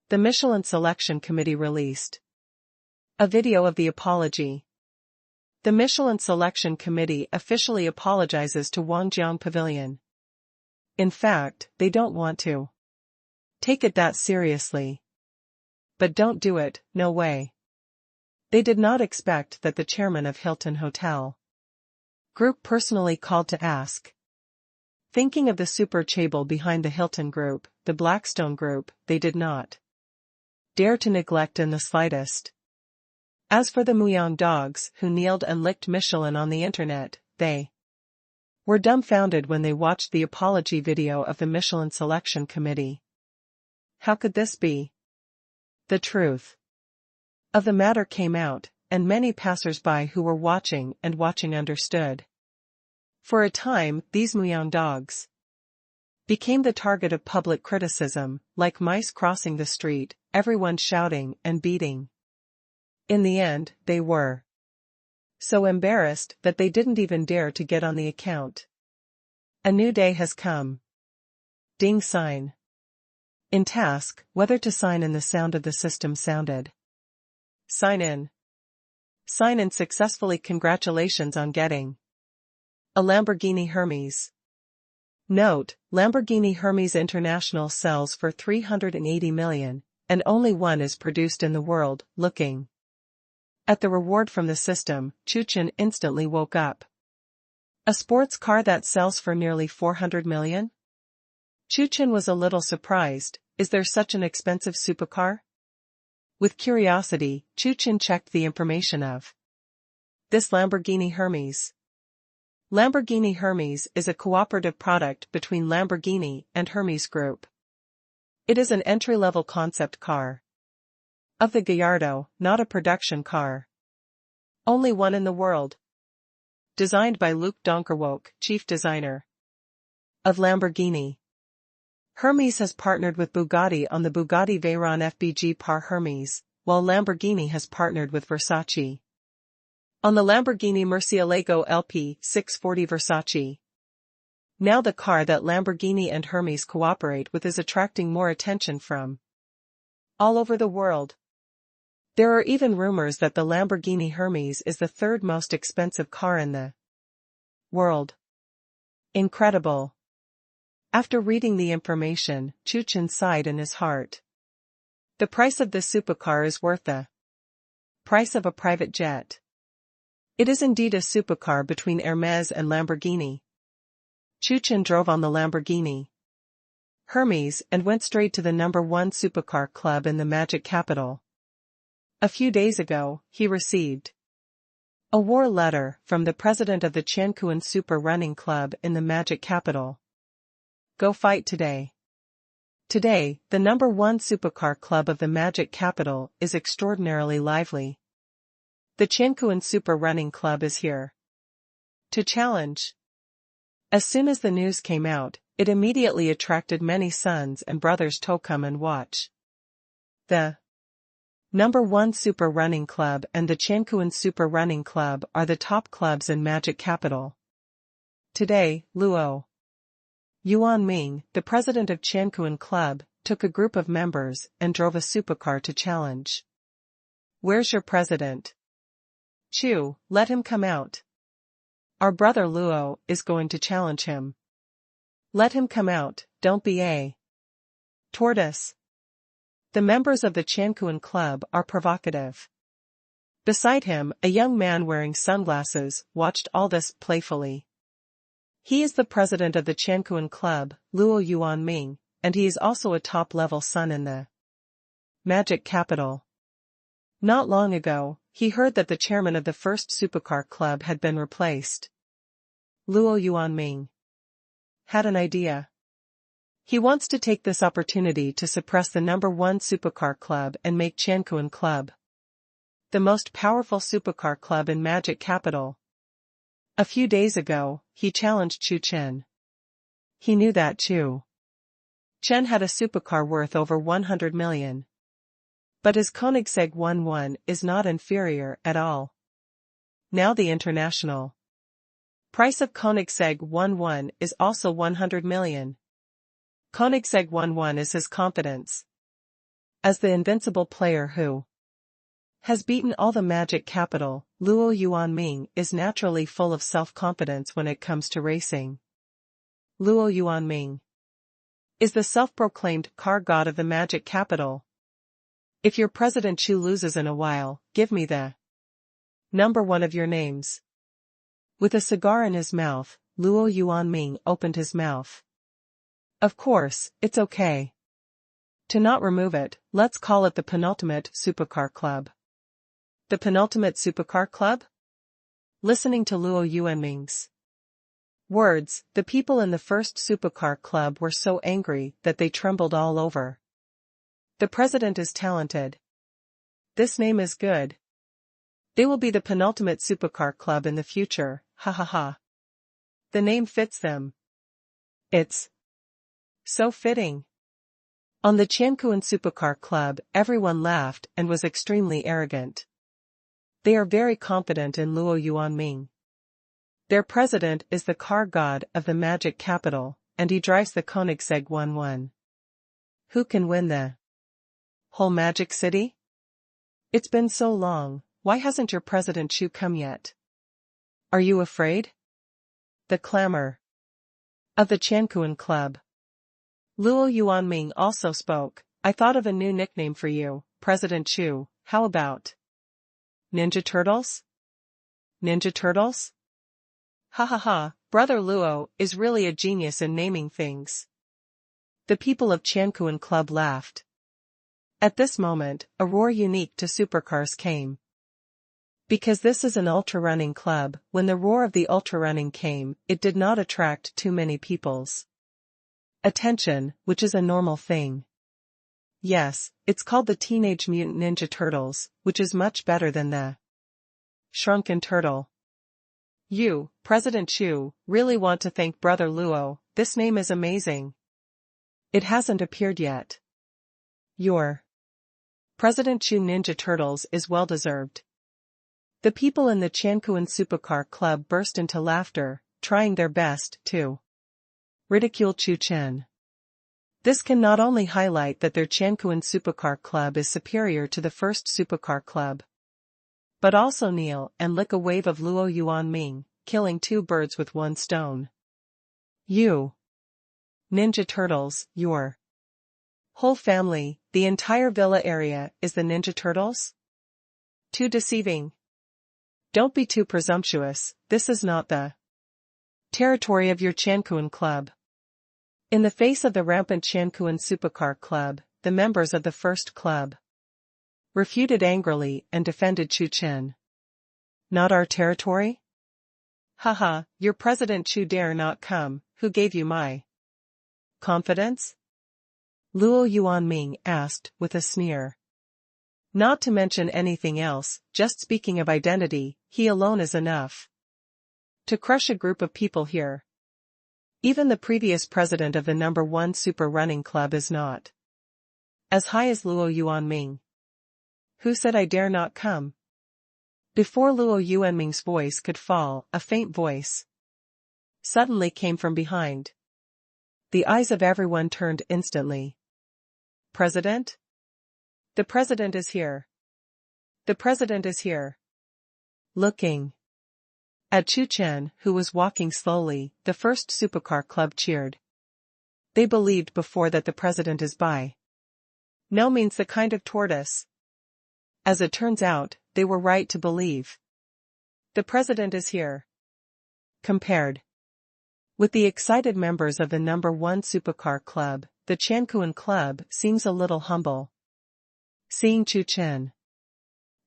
The Michelin Selection Committee released a video of the apology. The Michelin Selection Committee officially apologizes to Wangjiang Pavilion. In fact, they don't want to take it that seriously. But don't do it, no way. They did not expect that the chairman of Hilton Hotel Group personally called to ask. Thinking of the super chaebol behind the Hilton Group, the Blackstone Group, they did not dare to neglect in the slightest. As for the Muyang dogs who kneeled and licked Michelin on the internet, they were dumbfounded when they watched the apology video of the Michelin selection committee. How could this be? The truth of the matter came out, and many passers-by who were watching understood. For a time, these Muyang dogs became the target of public criticism, like mice crossing the street, everyone shouting and beating. In the end, they were so embarrassed that they didn't even dare to get on the account. A new day has come. Ding sign. In task, whether to sign in, the sound of the system sounded. Sign in. Sign in successfully. Congratulations on getting a Lamborghini Hermes. Note, Lamborghini Hermes International sells for 380 million, and only one is produced in the world. Looking at the reward from the system, Chu Chen instantly woke up. A sports car that sells for nearly 400 million? Chu Chen was a little surprised. Is there such an expensive supercar? With curiosity, Chu Chen checked the information of this Lamborghini Hermes. Lamborghini Hermes is a cooperative product between Lamborghini and Hermes Group. It is an entry-level concept car of the Gallardo, not a production car. Only one in the world. Designed by Luc Donkerwoek, chief designer of Lamborghini. Hermes has partnered with Bugatti on the Bugatti Veyron FBG Par Hermes, while Lamborghini has partnered with Versace on the Lamborghini Murcielago LP 640 Versace. Now the car that Lamborghini and Hermes cooperate with is attracting more attention from all over the world. There are even rumors that the Lamborghini Hermes is the third most expensive car in the world. Incredible. After reading the information, Chu Chen sighed in his heart. The price of this supercar is worth the price of a private jet. It is indeed a supercar between Hermes and Lamborghini. Chu Chen drove on the Lamborghini Hermes and went straight to the #1 supercar club in the Magic Capital. A few days ago, he received a war letter from the president of the Xiang Chuchen Super Running Club in the Magic Capital. Go fight today. Today, the #1 supercar club of the Magic Capital is extraordinarily lively. The Xiang Chuchen Super Running Club is here to challenge. As soon as the news came out, it immediately attracted many sons and brothers to come and watch. The #1 Super Running Club and the Xiang Chuchen Super Running Club are the top clubs in Magic Capital. Today, Luo Yuanming, the president of Xiang Chuchen Club, took a group of members and drove a supercar to challenge. Where's your president? Chu, let him come out. Our brother Luo is going to challenge him. Let him come out, don't be a tortoise. The members of the Xiang Chuchen Club are provocative. Beside him, a young man wearing sunglasses watched all this playfully. He is the president of the Xiang Chuchen Club, Luo Yuanming, and he is also a top-level son in the Magic Capital. Not long ago, he heard that the chairman of the first supercar club had been replaced. Luo Yuanming had an idea. He wants to take this opportunity to suppress the #1 supercar club and make Xiang Chuchen Club the most powerful supercar club in Magic Capital. A few days ago, he challenged Chu Chen. He knew that Chu Chen had a supercar worth over 100 million. But his Koenigsegg 11 is not inferior at all. Now the international price of Koenigsegg 11 is also 100 million. Koenigsegg 11 is his confidence as the invincible player who has beaten all the Magic Capital. Luo Yuanming is naturally full of self-confidence when it comes to racing. Luo Yuanming is the self-proclaimed car god of the Magic Capital. If your President Chu loses in a while, give me the #1 of your names. With a cigar in his mouth, Luo Yuanming opened his mouth. Of course, it's okay. To not remove it, let's call it the penultimate supercar club. The penultimate supercar club? Listening to Luo Yuanming's words, the people in the first supercar club were so angry that they trembled all over. The president is talented. This name is good. They will be the penultimate supercar club in the future, ha ha ha. The name fits them. It's so fitting. On the Qianquan Supercar Club, everyone laughed and was extremely arrogant. They are very confident in Luo Yuanming. Their president is the car god of the magic capital, and he drives the Koenigsegg 11. Who can win the whole magic city? It's been so long, why hasn't your President Chu come yet? Are you afraid? The clamor of the Qianquan Club. Luo Yuanming also spoke. I thought of a new nickname for you, President Chu. How about Ninja Turtles? Ninja Turtles? Ha ha ha, Brother Luo is really a genius in naming things. The people of Qianquan Club laughed. At this moment, a roar unique to supercars came. Because this is an ultra-running club, when the roar of the ultra-running came, it did not attract too many people's attention, which is a normal thing. Yes, it's called the Teenage Mutant Ninja Turtles, which is much better than the Shrunken Turtle. You, President Chu, really want to thank Brother Luo, this name is amazing. It hasn't appeared yet. Your President Chu Ninja Turtles is well-deserved. The people in the Qianquan Supercar Club burst into laughter, trying their best to ridicule Chu Chen. This can not only highlight that their Qianquan Supercar Club is superior to the first Supercar Club, but also kneel and lick a wave of Luo Yuanming, killing two birds with one stone. You Ninja Turtles, your whole family, the entire villa area is the Ninja Turtles? Too deceiving. Don't be too presumptuous, this is not the territory of your Qianquan Club. In the face of the rampant Qianquan Supercar Club, the members of the first club refuted angrily and defended Chu Chen. Not our territory? Haha, your President Chu dare not come, who gave you my confidence? Luo Yuanming asked with a sneer. Not to mention anything else, just speaking of identity, he alone is enough to crush a group of people here. Even the previous president of the number 1 super running club is not as high as Luo Yuanming. Who said I dare not come? Before Luo Yuanming's voice could fall, a faint voice suddenly came from behind. The eyes of everyone turned instantly. President? The president is here. The president is here. Looking at Chu Chen, who was walking slowly, the first supercar club cheered. They believed before that the president is by no means the kind of tortoise. As it turns out, they were right to believe. The president is here. Compared with the excited members of the number 1 supercar club, the Qianquan Club seems a little humble. Seeing Chu Chen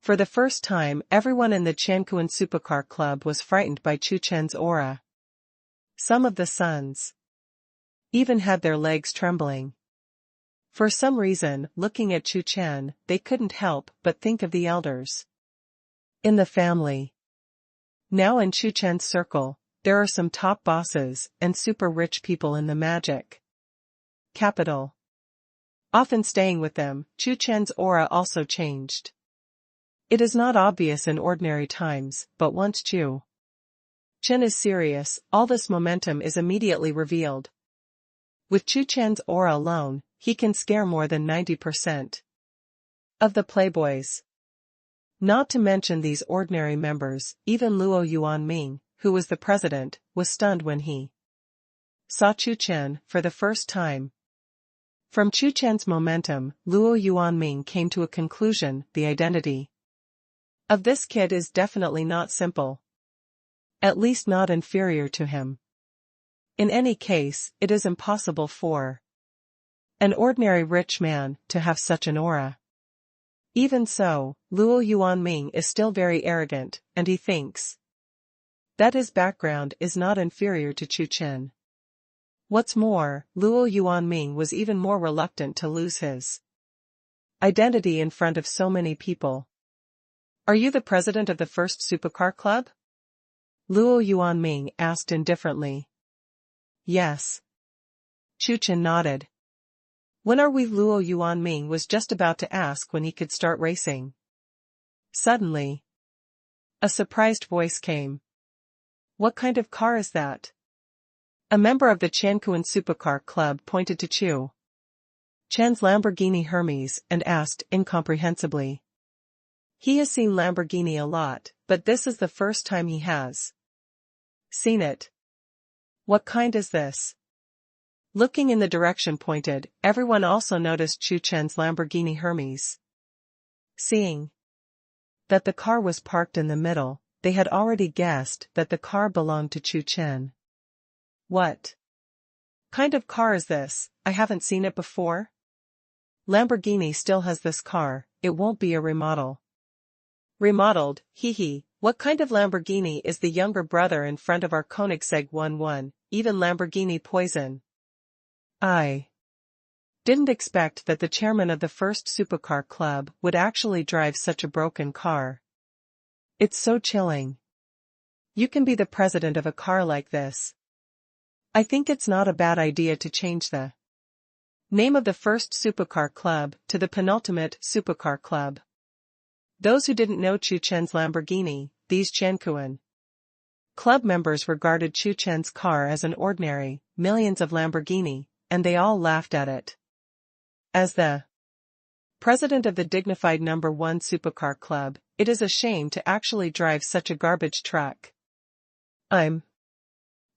for the first time, everyone in the Qianquan Supercar Club was frightened by Chu Chen's aura. Some of the sons even had their legs trembling. For some reason, looking at Chu Chen, they couldn't help but think of the elders in the family. Now in Chu Chen's circle, there are some top bosses and super rich people in the magic capital. Often staying with them, Chu Chen's aura also changed. It is not obvious in ordinary times, but once Chu Chen is serious, all this momentum is immediately revealed. With Chu Chen's aura alone, he can scare more than 90% of the playboys. Not to mention these ordinary members, even Luo Yuanming, who was the president, was stunned when he saw Chu Chen for the first time. From Chu Chen's momentum, Luo Yuanming came to a conclusion: the identity of this kid is definitely not simple. At least not inferior to him. In any case, it is impossible for An ordinary rich man, to have such an aura. Even so, Luo Yuanming is still very arrogant, and he thinks that his background is not inferior to Chu Chen. What's more, Luo Yuanming was even more reluctant to lose his identity in front of so many people. Are you the president of the first supercar club? Luo Yuanming asked indifferently. Yes. Chu Chen nodded. When are we? Luo Yuanming was just about to ask when he could start racing. Suddenly, a surprised voice came. What kind of car is that? A member of the Chuchen Supercar Club pointed to Chu Chen's Lamborghini Hermes and asked incomprehensibly. He has seen Lamborghini a lot, but this is the first time he has seen it. What kind is this? Looking in the direction pointed, everyone also noticed Chu Chen's Lamborghini Hermes. Seeing that the car was parked in the middle, they had already guessed that the car belonged to Chu Chen. What kind of car is this? I haven't seen it before. Lamborghini still has this car, it won't be a remodel. Remodeled, hee. What kind of Lamborghini is the younger brother in front of our Koenigsegg 11, even Lamborghini Poison? I didn't expect that the chairman of the first supercar club would actually drive such a broken car. It's so chilling. You can be the president of a car like this. I think it's not a bad idea to change the name of the first supercar club to the penultimate supercar club. Those who didn't know Chu Chen's Lamborghini, these Chuchen club members regarded Chu Chen's car as an ordinary, millions of Lamborghini, and they all laughed at it. As the president of the dignified No. 1 supercar club, it is a shame to actually drive such a garbage truck. I'm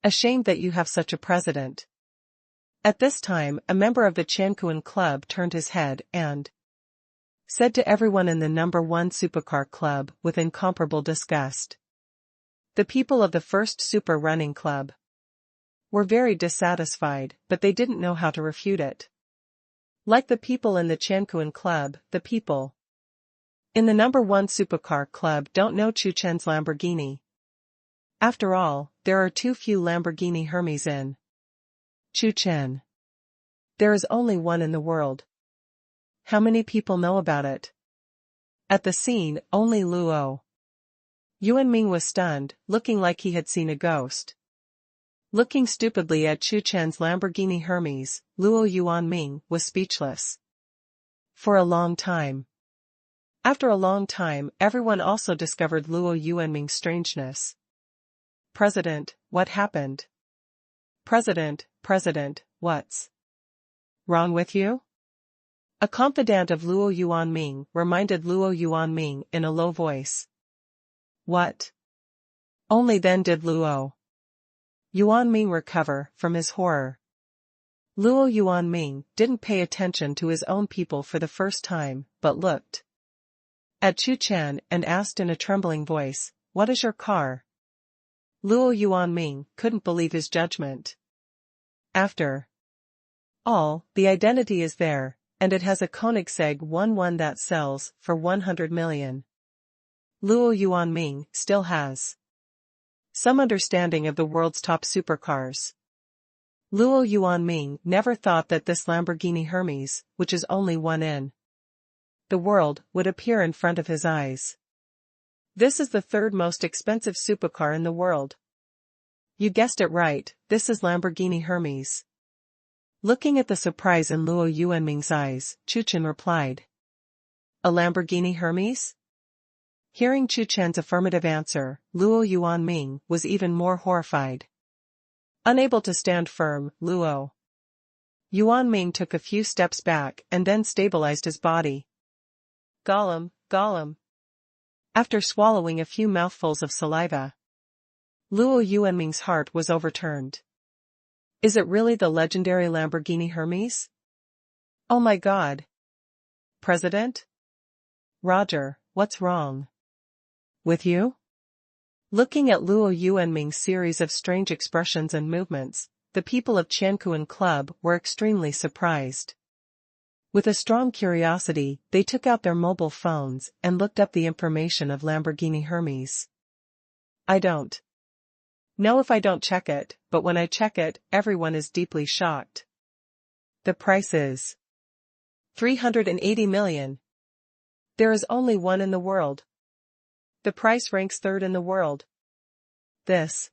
ashamed that you have such a president. At this time, a member of the Chuchen club turned his head and said to everyone in the No. 1 supercar club with incomparable disgust. The people of the first super running club were very dissatisfied, but they didn't know how to refute it. Like the people in the Chuchen club, the people in the No. 1 supercar club don't know Chu Chen's Lamborghini. After all, there are too few Lamborghini Hermes in Chu Chen. There is only one in the world. How many people know about it? At the scene, only Luo Yuanming was stunned, looking like he had seen a ghost. Looking stupidly at Chu Chen's Lamborghini Hermes, Luo Yuanming was speechless. For a long time. After a long time, everyone also discovered Luo Yuanming's strangeness. President, what happened? President, what's wrong with you? A confidant of Luo Yuanming reminded Luo Yuanming in a low voice. What? Only then did Luo Yuanming recover from his horror. Luo Yuanming didn't pay attention to his own people for the first time, but looked at Chu Chen and asked in a trembling voice, "What is your car?" Luo Yuanming couldn't believe his judgment. After all, the identity is there, and it has a Koenigsegg 11 that sells for 100 million. Luo Yuanming still has some understanding of the world's top supercars. Luo Yuanming never thought that this Lamborghini Hermes, which is only one in the world, would appear in front of his eyes. This is the third most expensive supercar in the world. You guessed it right, this is Lamborghini Hermes. Looking at the surprise in Luo Yuanming's eyes, Chu Chen replied. A Lamborghini Hermes? Hearing Chu Chen's affirmative answer, Luo Yuanming was even more horrified. Unable to stand firm, Luo Yuanming took a few steps back and then stabilized his body. Gollum. After swallowing a few mouthfuls of saliva, Luo Yuanming's heart was overturned. Is it really the legendary Lamborghini Hermes? Oh my God. President? Roger, what's wrong with you? Looking at Luo Yuanming's series of strange expressions and movements, the people of Chuchen Club were extremely surprised. With a strong curiosity, they took out their mobile phones and looked up the information of Lamborghini Hermes. I don't know if I don't check it, but when I check it, everyone is deeply shocked. The price is 380 million. There is only one in the world. The price ranks third in the world. This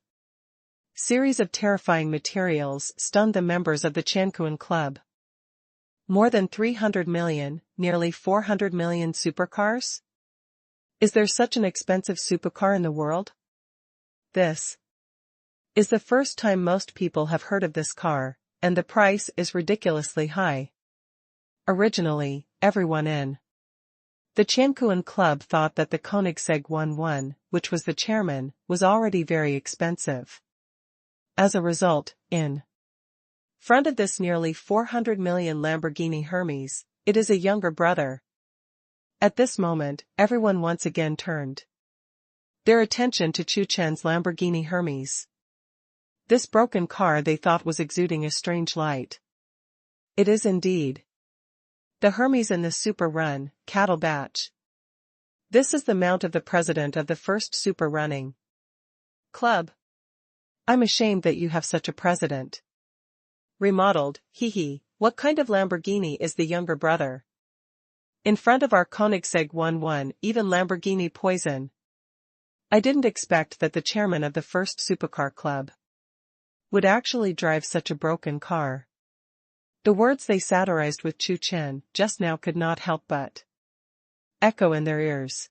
series of terrifying materials stunned the members of the Xiang Chuchen Club. More than 300 million, nearly 400 million supercars? Is there such an expensive supercar in the world? This is the first time most people have heard of this car, and the price is ridiculously high. Originally, everyone in the Xiang Chuchen Club thought that the Koenigsegg 11, which was the chairman, was already very expensive. As a result, in front of this nearly 400 million Lamborghini Hermes, it is a younger brother. At this moment, everyone once again turned their attention to Chu Chen's Lamborghini Hermes. This broken car they thought was exuding a strange light. It is indeed the Hermes in the Super Run cattle batch. This is the mount of the president of the first Super Running Club. I'm ashamed that you have such a president. Remodeled, hee. What kind of Lamborghini is the younger brother? In front of our Koenigsegg 11, even Lamborghini poison. I didn't expect that the chairman of the first supercar club would actually drive such a broken car. The words they satirized with Chu Chen just now could not help but echo in their ears.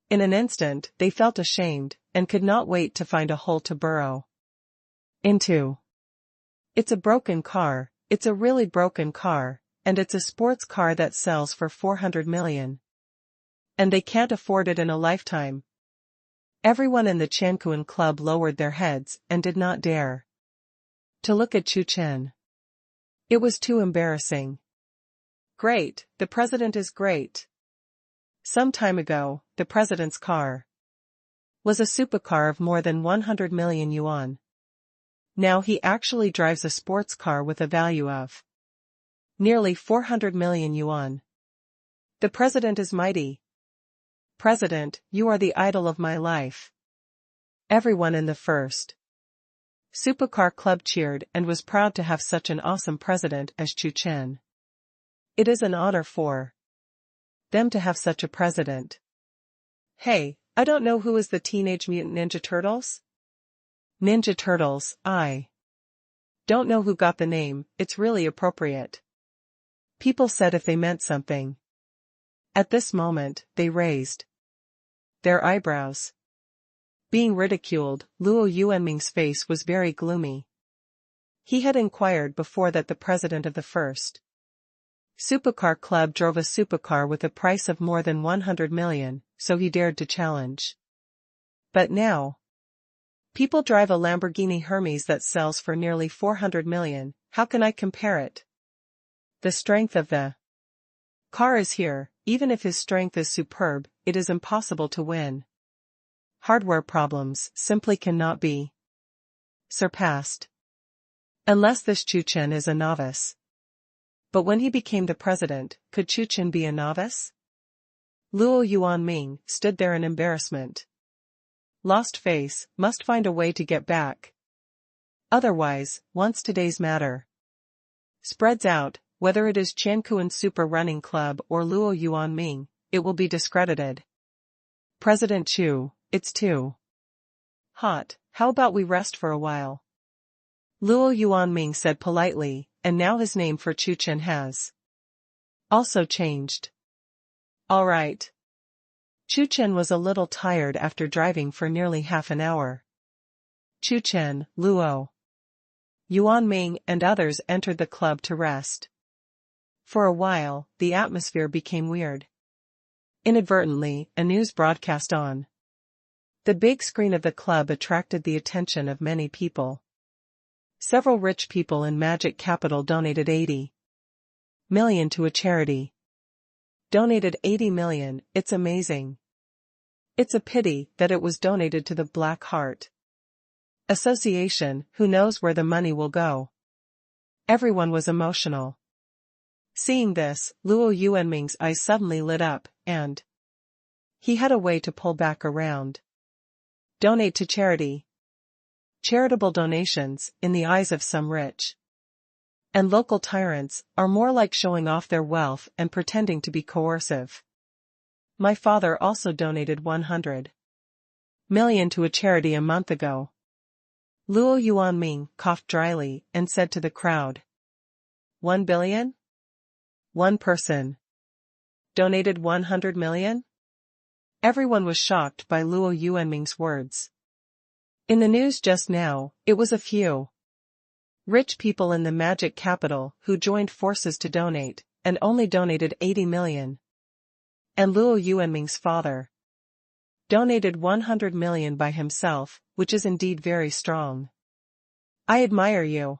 In an instant, they felt ashamed, and could not wait to find a hole to burrow into. It's a broken car, it's a really broken car, and it's a sports car that sells for 400 million. And they can't afford it in a lifetime. Everyone in the Xiang Chuchen Club lowered their heads and did not dare to look at Chu Chen. It was too embarrassing. Great, the president is great. Some time ago, the president's car was a supercar of more than 100 million yuan. Now he actually drives a sports car with a value of nearly 400 million yuan. The president is mighty. President, you are the idol of my life. Everyone in the first supercar club cheered and was proud to have such an awesome president as Chu Chen. It is an honor for them to have such a president. Hey, I don't know who is the Teenage Mutant Ninja Turtles? Ninja Turtles, I don't know who got the name, it's really appropriate. People said if they meant something. At this moment, they raised their eyebrows. Being ridiculed, Luo Yuanming's face was very gloomy. He had inquired before that the president of the first supercar club drove a supercar with a price of more than 100 million, so he dared to challenge. But now, people drive a Lamborghini Hermes that sells for nearly 400 million, how can I compare it? The strength of the car is here, even if his strength is superb, it is impossible to win. Hardware problems simply cannot be surpassed. Unless this Chu Chen is a novice. But when he became the president, could Chu Chen be a novice? Luo Yuanming stood there in embarrassment. Lost face, must find a way to get back. Otherwise, once today's matter spreads out, whether it is Xiang Chuchen Super Running Club or Luo Yuanming, it will be discredited. President Chu, it's too hot, how about we rest for a while? Luo Yuanming said politely, and now his name for Chu Chen has also changed. All right. Chu Chen was a little tired after driving for nearly half an hour. Chu Chen, Luo Yuanming and others entered the club to rest. For a while, the atmosphere became weird. Inadvertently, a news broadcast on the big screen of the club attracted the attention of many people. Several rich people in Magic Capital donated 80 million to a charity. Donated 80 million, it's amazing. It's a pity that it was donated to the Black Heart Association, who knows where the money will go. Everyone was emotional. Seeing this, Luo Yuanming's eyes suddenly lit up, and he had a way to pull back around. Donate to charity. Charitable donations, in the eyes of some rich and local tyrants, are more like showing off their wealth and pretending to be coercive. My father also donated 100 million to a charity a month ago. Luo Yuanming coughed dryly and said to the crowd. 1 billion? One person donated 100 million? Everyone was shocked by Luo Yuanming's words. In the news just now, it was a few rich people in the magic capital who joined forces to donate, and only donated 80 million. And Luo Yuanming's father donated 100 million by himself, which is indeed very strong. I admire you.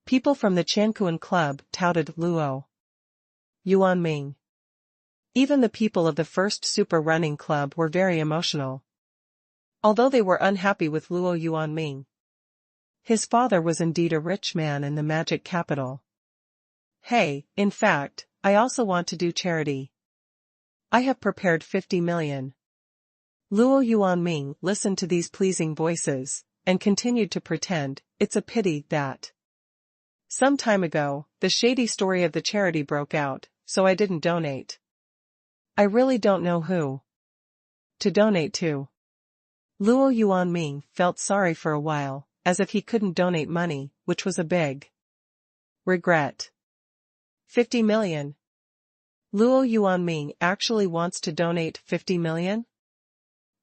People from the Xiang Chuchen club touted Luo Yuanming. Even the people of the first super running club were very emotional. Although they were unhappy with Luo Yuanming, his father was indeed a rich man in the magic capital. Hey, in fact, I also want to do charity. I have prepared 50 million. Luo Yuanming listened to these pleasing voices, and continued to pretend, it's a pity that some time ago, the shady story of the charity broke out, so I didn't donate. I really don't know who to donate to. Luo Yuanming felt sorry for a while, as if he couldn't donate money, which was a big regret. 50 million. Luo Yuanming actually wants to donate 50 million?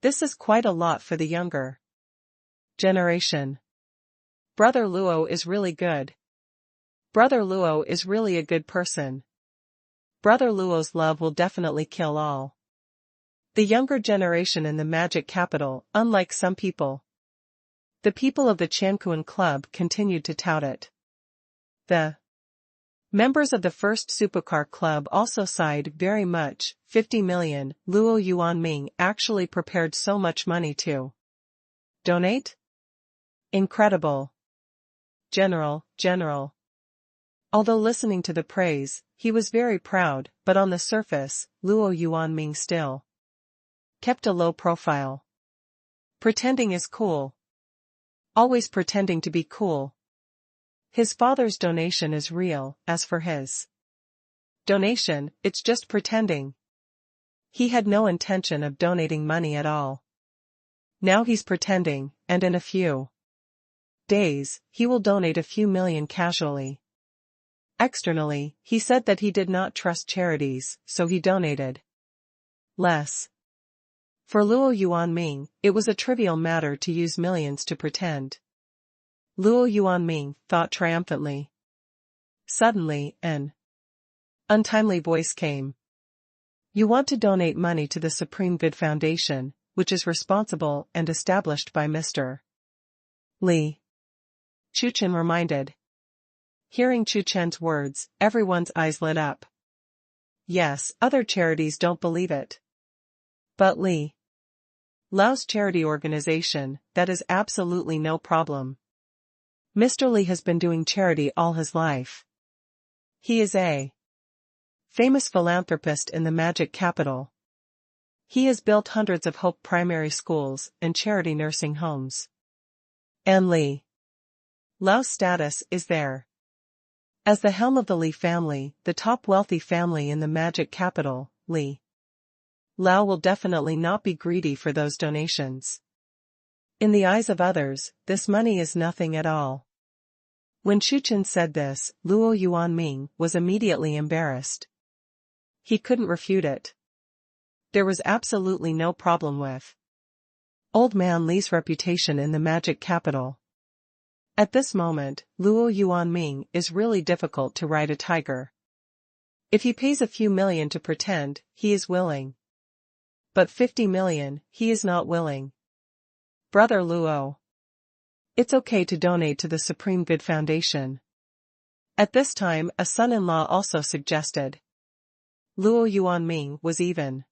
This is quite a lot for the younger generation. Brother Luo is really good. Brother Luo is really a good person. Brother Luo's love will definitely kill all the younger generation in the magic capital, unlike some people. The people of the Xiang Chuchen club continued to tout it. The members of the first supercar club also sighed very much. 50 million, Luo Yuanming actually prepared so much money to donate? Incredible. General. Although listening to the praise, he was very proud, but on the surface, Luo Yuanming still kept a low profile. Pretending is cool. Always pretending to be cool. His father's donation is real, as for his donation, it's just pretending. He had no intention of donating money at all. Now he's pretending, and in a few days, he will donate a few million casually. Externally, he said that he did not trust charities, so he donated less. For Luo Yuanming, it was a trivial matter to use millions to pretend. Luo Yuanming thought triumphantly. Suddenly, an untimely voice came. You want to donate money to the Supreme Good Foundation, which is responsible and established by Mr. Li. Chu Chen reminded. Hearing Chu Chen's words, everyone's eyes lit up. Yes, other charities don't believe it. But Li Lao's charity organization, that is absolutely no problem. Mr. Li has been doing charity all his life. He is a famous philanthropist in the magic capital. He has built hundreds of Hope primary schools and charity nursing homes. And Li Lao's status is there. As the helm of the Li family, the top wealthy family in the magic capital, Li Lao will definitely not be greedy for those donations. In the eyes of others, this money is nothing at all. When Chu Chen said this, Luo Yuanming was immediately embarrassed. He couldn't refute it. There was absolutely no problem with Old Man Li's reputation in the magic capital. At this moment, Luo Yuanming is really difficult to ride a tiger. If he pays a few million to pretend, he is willing. But 50 million, he is not willing. Brother Luo. It's okay to donate to the Supreme Good Foundation. At this time, a son-in-law also suggested. Luo Yuanming was even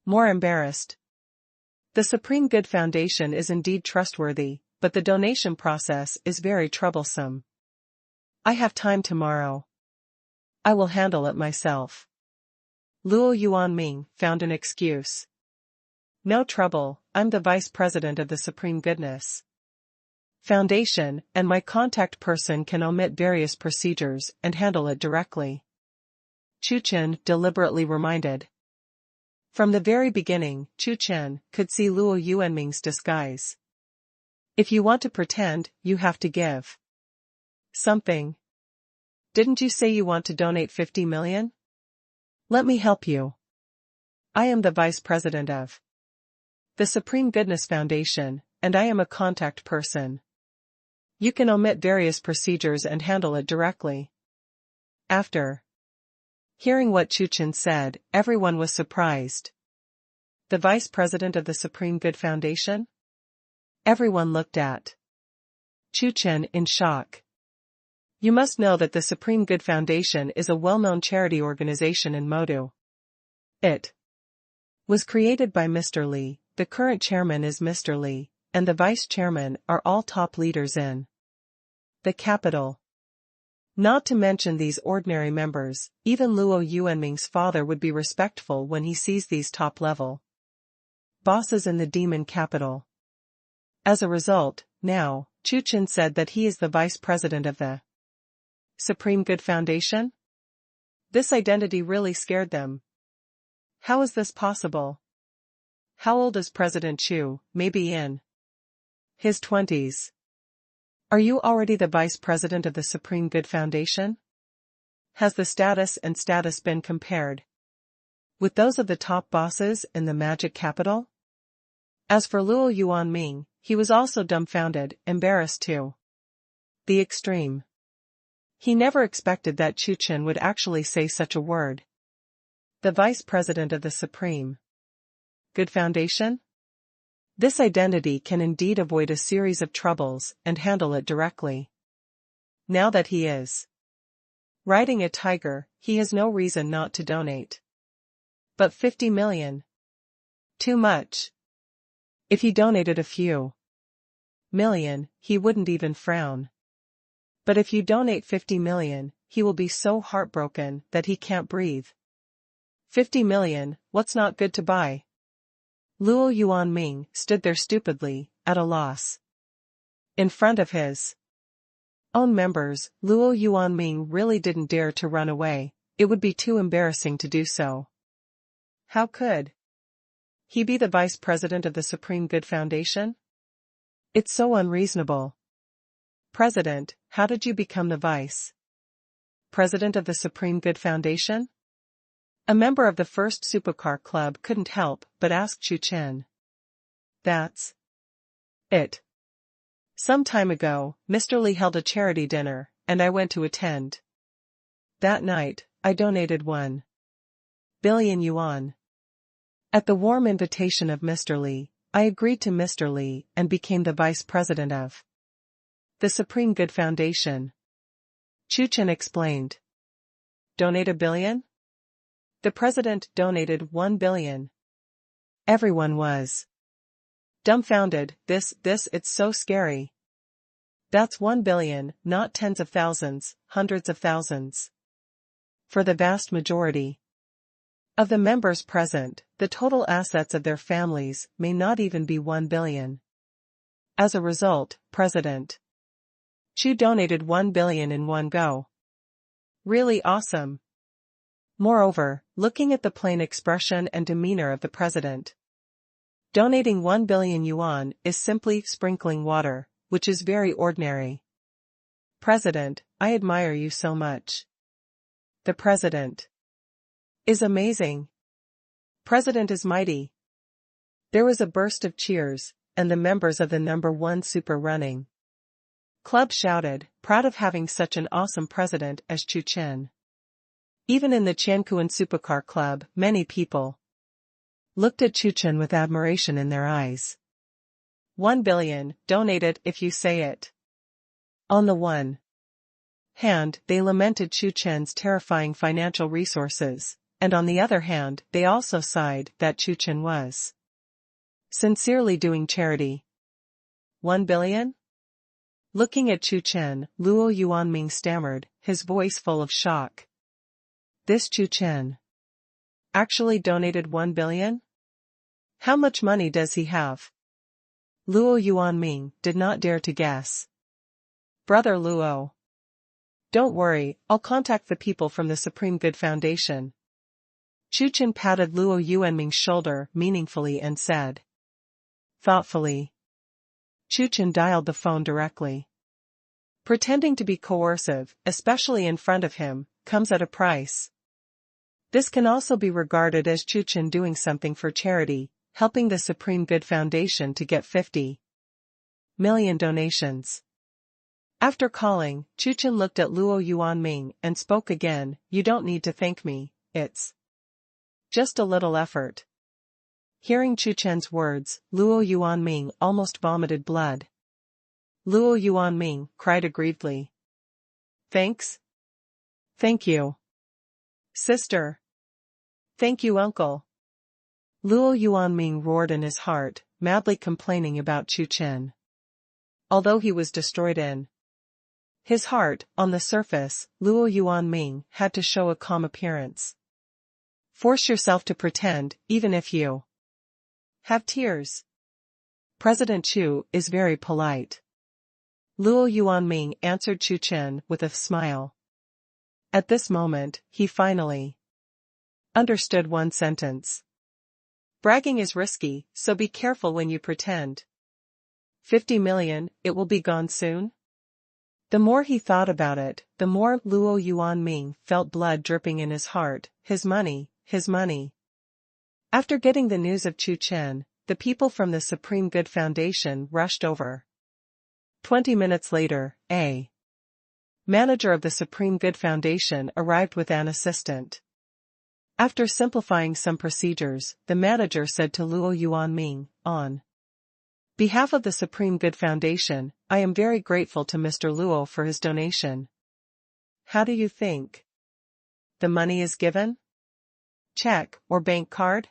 more embarrassed. The Supreme Good Foundation is indeed trustworthy, but the donation process is very troublesome. I have time tomorrow. I will handle it myself. Luo Yuanming found an excuse. No trouble, I'm the vice president of the Supreme Goodness Foundation, and my contact person can omit various procedures and handle it directly. Chu Chen deliberately reminded. From the very beginning, Chu Chen could see Luo Yuanming's disguise. If you want to pretend, you have to give something. Didn't you say you want to donate 50 million? Let me help you. I am the vice president of the Supreme Goodness Foundation, and I am a contact person. You can omit various procedures and handle it directly. After hearing what Chu Chen said, everyone was surprised. The vice president of the Supreme Good Foundation? Everyone looked at Chu Chen in shock. You must know that the Supreme Good Foundation is a well-known charity organization in Modu. It was created by Mr. Li, the current chairman is Mr. Li, and the vice chairman are all top leaders in the capital. Not to mention these ordinary members, even Luo Yuanming's father would be respectful when he sees these top-level bosses in the demon capital. As a result, now, Chu Chen said that he is the vice president of the Supreme Good Foundation? This identity really scared them. How is this possible? How old is President Chu? Maybe in his 20s. Are you already the vice president of the Supreme Good Foundation? Has the status been compared with those of the top bosses in the magic capital? As for Luo Yuanming, he was also dumbfounded, embarrassed to the extreme. He never expected that Chu Chen would actually say such a word. The vice president of the Supreme Good Foundation? This identity can indeed avoid a series of troubles and handle it directly. Now that he is riding a tiger, he has no reason not to donate. But 50 million? Too much. If he donated a few million, he wouldn't even frown. But if you donate 50 million, he will be so heartbroken that he can't breathe. 50 million, what's not good to buy? Luo Yuanming stood there stupidly, at a loss. In front of his own members, Luo Yuanming really didn't dare to run away, it would be too embarrassing to do so. How could he be the vice president of the Supreme Good Foundation? It's so unreasonable. President, how did you become the vice president of the Supreme Good Foundation? A member of the first supercar club couldn't help but ask Chu Chen. That's it. Some time ago, Mr. Li held a charity dinner, and I went to attend. That night, I donated 1 billion yuan. At the warm invitation of Mr. Li, I agreed to Mr. Li and became the vice president of the Supreme Good Foundation. Chu Chen explained. Donate 1 billion? The president donated 1 billion. Everyone was dumbfounded. This, it's so scary. That's 1 billion, not tens of thousands, hundreds of thousands. For the vast majority of the members present, the total assets of their families may not even be 1 billion. As a result, President Chu donated 1 billion in one go. Really awesome. Moreover, looking at the plain expression and demeanor of the president, donating 1 billion yuan is simply sprinkling water, which is very ordinary. President, I admire you so much. The president is amazing. President is mighty. There was a burst of cheers, and the members of the number 1 super running club shouted, proud of having such an awesome president as Chu Chen. Even in the Qiankuan Supercar Club, many people looked at Chu Chen with admiration in their eyes. 1 billion, donate it if you say it. On the one hand, they lamented Chu Chen's terrifying financial resources, and on the other hand, they also sighed that Chu Chen was sincerely doing charity. 1 billion? Looking at Chu Chen, Luo Yuanming stammered, his voice full of shock. This Chu Chen actually donated 1 billion? How much money does he have? Luo Yuanming did not dare to guess. Brother Luo. Don't worry, I'll contact the people from the Supreme Good Foundation. Chu Chen patted Luo Yuanming's shoulder meaningfully and said. Thoughtfully. Chu Chen dialed the phone directly. Pretending to be coercive, especially in front of him, comes at a price. This can also be regarded as Chu Chen doing something for charity, helping the Supreme Good Foundation to get 50 million donations. After calling, Chu Chen looked at Luo Yuanming and spoke again, "You don't need to thank me, it's just a little effort." Hearing Chu Chen's words, Luo Yuanming almost vomited blood. Luo Yuanming cried aggrievedly. Thanks? Thank you, sister. Thank you, uncle. Luo Yuanming roared in his heart, madly complaining about Chu Chen. Although he was destroyed in his heart, on the surface, Luo Yuanming had to show a calm appearance. Force yourself to pretend, even if you have tears. President Chu is very polite. Luo Yuanming answered Chu Chen with a smile. At this moment, he finally understood one sentence. Bragging is risky, so be careful when you pretend. 50 million, it will be gone soon? The more he thought about it, the more Luo Yuanming felt blood dripping in his heart. His money, his money. After getting the news of Chu Chen, the people from the Supreme Good Foundation rushed over. 20 minutes later, a manager of the Supreme Good Foundation arrived with an assistant. After simplifying some procedures, the manager said to Luo Yuanming, on behalf of the Supreme Good Foundation, I am very grateful to Mr. Luo for his donation. How do you think the money is given? Check or bank card?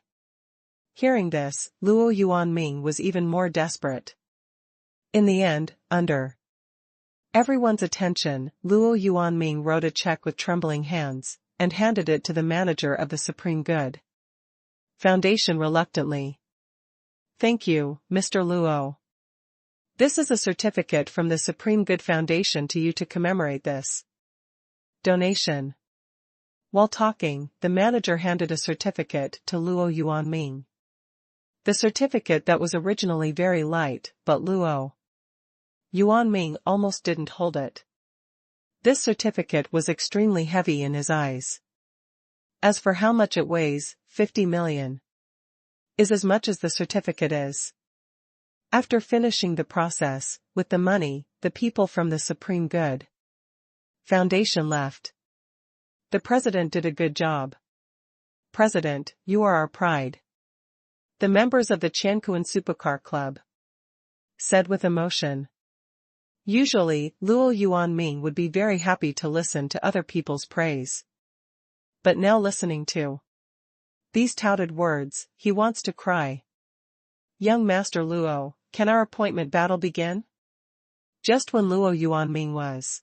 Hearing this, Luo Yuanming was even more desperate. In the end, under everyone's attention, Luo Yuanming wrote a check with trembling hands, and handed it to the manager of the Supreme Good Foundation reluctantly. Thank you, Mr. Luo. This is a certificate from the Supreme Good Foundation to you to commemorate this donation. While talking, the manager handed a certificate to Luo Yuanming. The certificate that was originally very light, but Luo Yuanming almost didn't hold it. This certificate was extremely heavy in his eyes. As for how much it weighs, 50 million is as much as the certificate is. After finishing the process, with the money, the people from the Supreme Good Foundation left. The president did a good job. President, you are our pride. The members of the Xiang Chuchen Supercar Club said with emotion. Usually, Luo Yuanming would be very happy to listen to other people's praise. But now listening to these touted words, he wants to cry. Young Master Luo, can our appointment battle begin? Just when Luo Yuanming was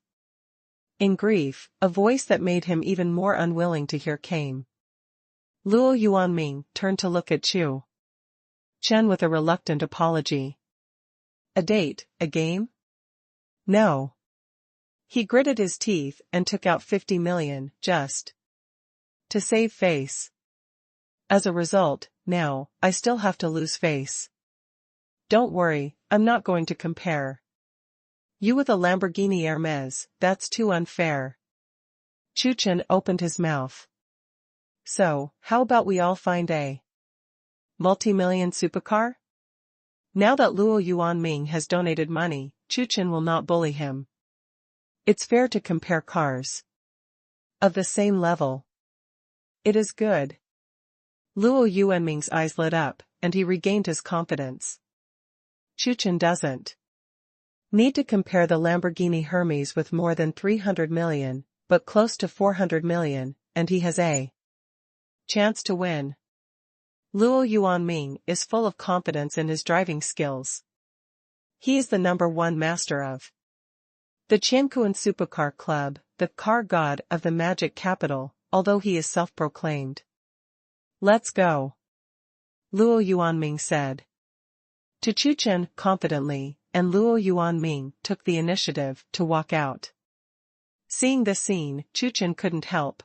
in grief, a voice that made him even more unwilling to hear came. Luo Yuanming turned to look at Chu Chen with a reluctant apology. A date, a game? No. He gritted his teeth and took out 50 million, just to save face. As a result, now, I still have to lose face. Don't worry, I'm not going to compare you with a Lamborghini Hermes, that's too unfair. Chu Chen opened his mouth. So, how about we all find a multi-million supercar? Now that Luo Yuanming has donated money, Chu Chen will not bully him. It's fair to compare cars of the same level. It is good. Luo Yuanming's eyes lit up, and he regained his confidence. Chu Chen doesn't need to compare the Lamborghini Hermes with more than 300 million, but close to 400 million, and he has a chance to win. Luo Yuanming is full of confidence in his driving skills. He is the #1 master of the Xiang Chuchen Supercar Club, the car god of the magic capital, although he is self-proclaimed. Let's go, Luo Yuanming said to Chu Chen confidently, and Luo Yuanming took the initiative to walk out. Seeing the scene, Chu Chen couldn't help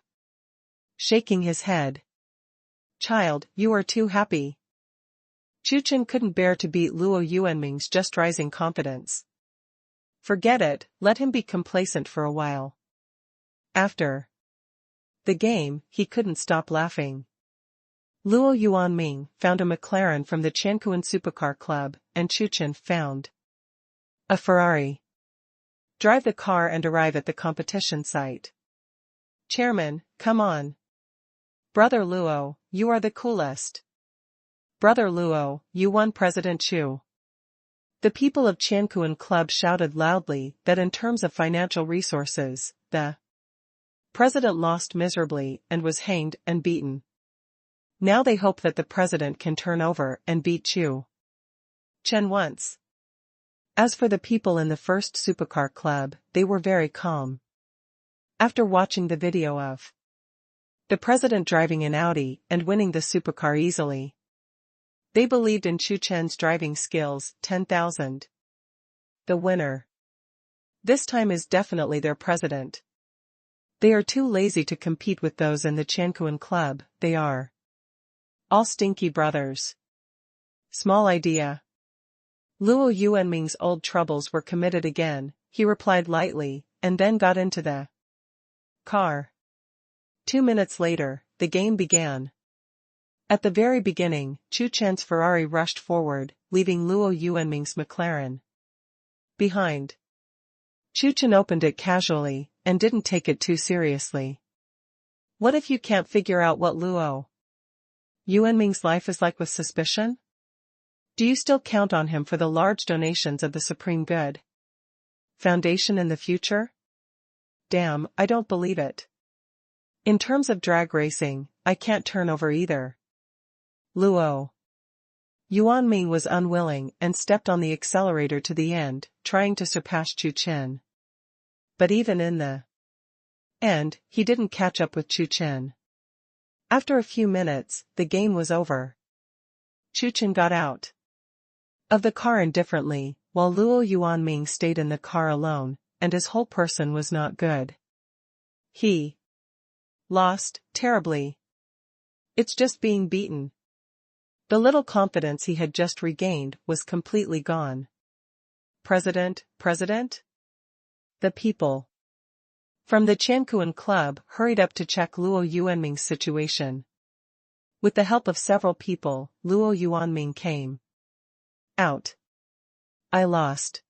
shaking his head. Child, you are too happy. Chu Chen couldn't bear to beat Luo Yuanming's just rising confidence. Forget it, let him be complacent for a while. After the game, he couldn't stop laughing. Luo Yuanming found a McLaren from the Tianquan Supercar Club, and Chu Chen found a Ferrari. Drive the car and arrive at the competition site. Chairman, come on. Brother Luo, you are the coolest. Brother Luo, you won President Chu. The people of Tianquan Club shouted loudly that in terms of financial resources, the president lost miserably and was hanged and beaten. Now they hope that the president can turn over and beat Chu Chen once. As for the people in the first supercar club, they were very calm. After watching the video of the president driving an Audi and winning the supercar easily, they believed in Chu Chen's driving skills. 10,000. The winner this time is definitely their president. They are too lazy to compete with those in the Tianquan Club. They are all stinky brothers. Small idea. Luo Yuanming's old troubles were committed again, he replied lightly, and then got into the car. 2 minutes later, the game began. At the very beginning, Chu Chen's Ferrari rushed forward, leaving Luo Yuanming's McLaren behind. Chu Chen opened it casually, and didn't take it too seriously. What if you can't figure out what Luo Yuanming's life is like with suspicion? Do you still count on him for the large donations of the Supreme Good Foundation in the future? Damn, I don't believe it. In terms of drag racing, I can't turn over either. Luo Yuanming was unwilling and stepped on the accelerator to the end, trying to surpass Chu Chen. But even in the end, he didn't catch up with Chu Chen. After a few minutes, the game was over. Chu Chen got out of the car indifferently, while Luo Yuanming stayed in the car alone, and his whole person was not good. He lost terribly. It's just being beaten. The little confidence he had just regained was completely gone. President? The people from the Tianquan Club hurried up to check Luo Yuanming's situation. With the help of several people, Luo Yuanming came out. I lost.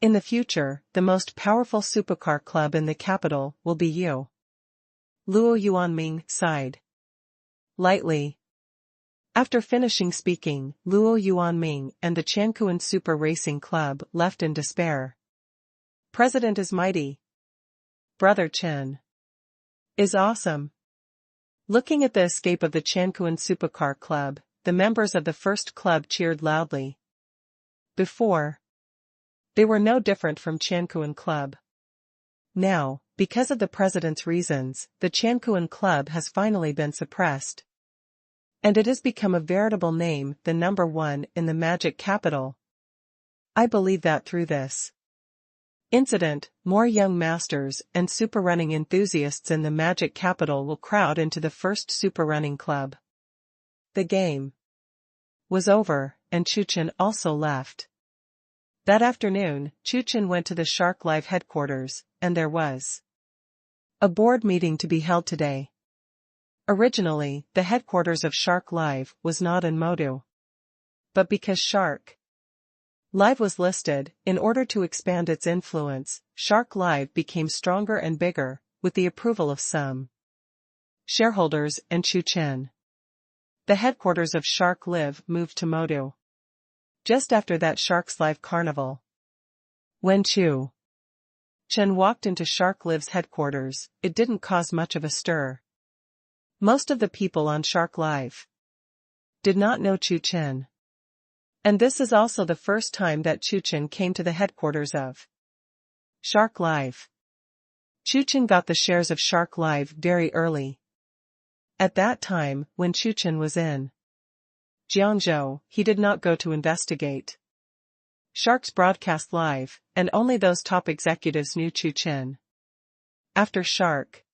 In the future, the most powerful supercar club in the capital will be you. Luo Yuanming sighed lightly. After finishing speaking, Luo Yuanming and the Tianquan Super Racing Club left in despair. President is mighty. Brother Chen is awesome. Looking at the escape of the Tianquan Supercar Club, the members of the first club cheered loudly. Before, they were no different from Tianquan Club. Now, because of the president's reasons, the Tianquan Club has finally been suppressed. And it has become a veritable name, the number one in the magic capital. I believe that through this incident, more young masters and super running enthusiasts in the magic capital will crowd into the first super running club. The game was over, and Chu Chen also left. That afternoon, Chu Chen went to the Shark Live headquarters, and there was a board meeting to be held today. Originally, the headquarters of Shark Live was not in Modu. But because Shark Live was listed, in order to expand its influence, Shark Live became stronger and bigger, with the approval of some shareholders and Chu Chen. The headquarters of Shark Live moved to Modu. Just after that Shark's Live Carnival. When Chu Chen walked into Shark Live's headquarters, it didn't cause much of a stir. Most of the people on Shark Live did not know Chu Chen. And this is also the first time that Chu Chen came to the headquarters of Shark Live. Chu Chen got the shares of Shark Live very early. At that time, when Chu Chen was in Jiangzhou, he did not go to investigate Shark's broadcast live, and only those top executives knew Chu Chen. After Shark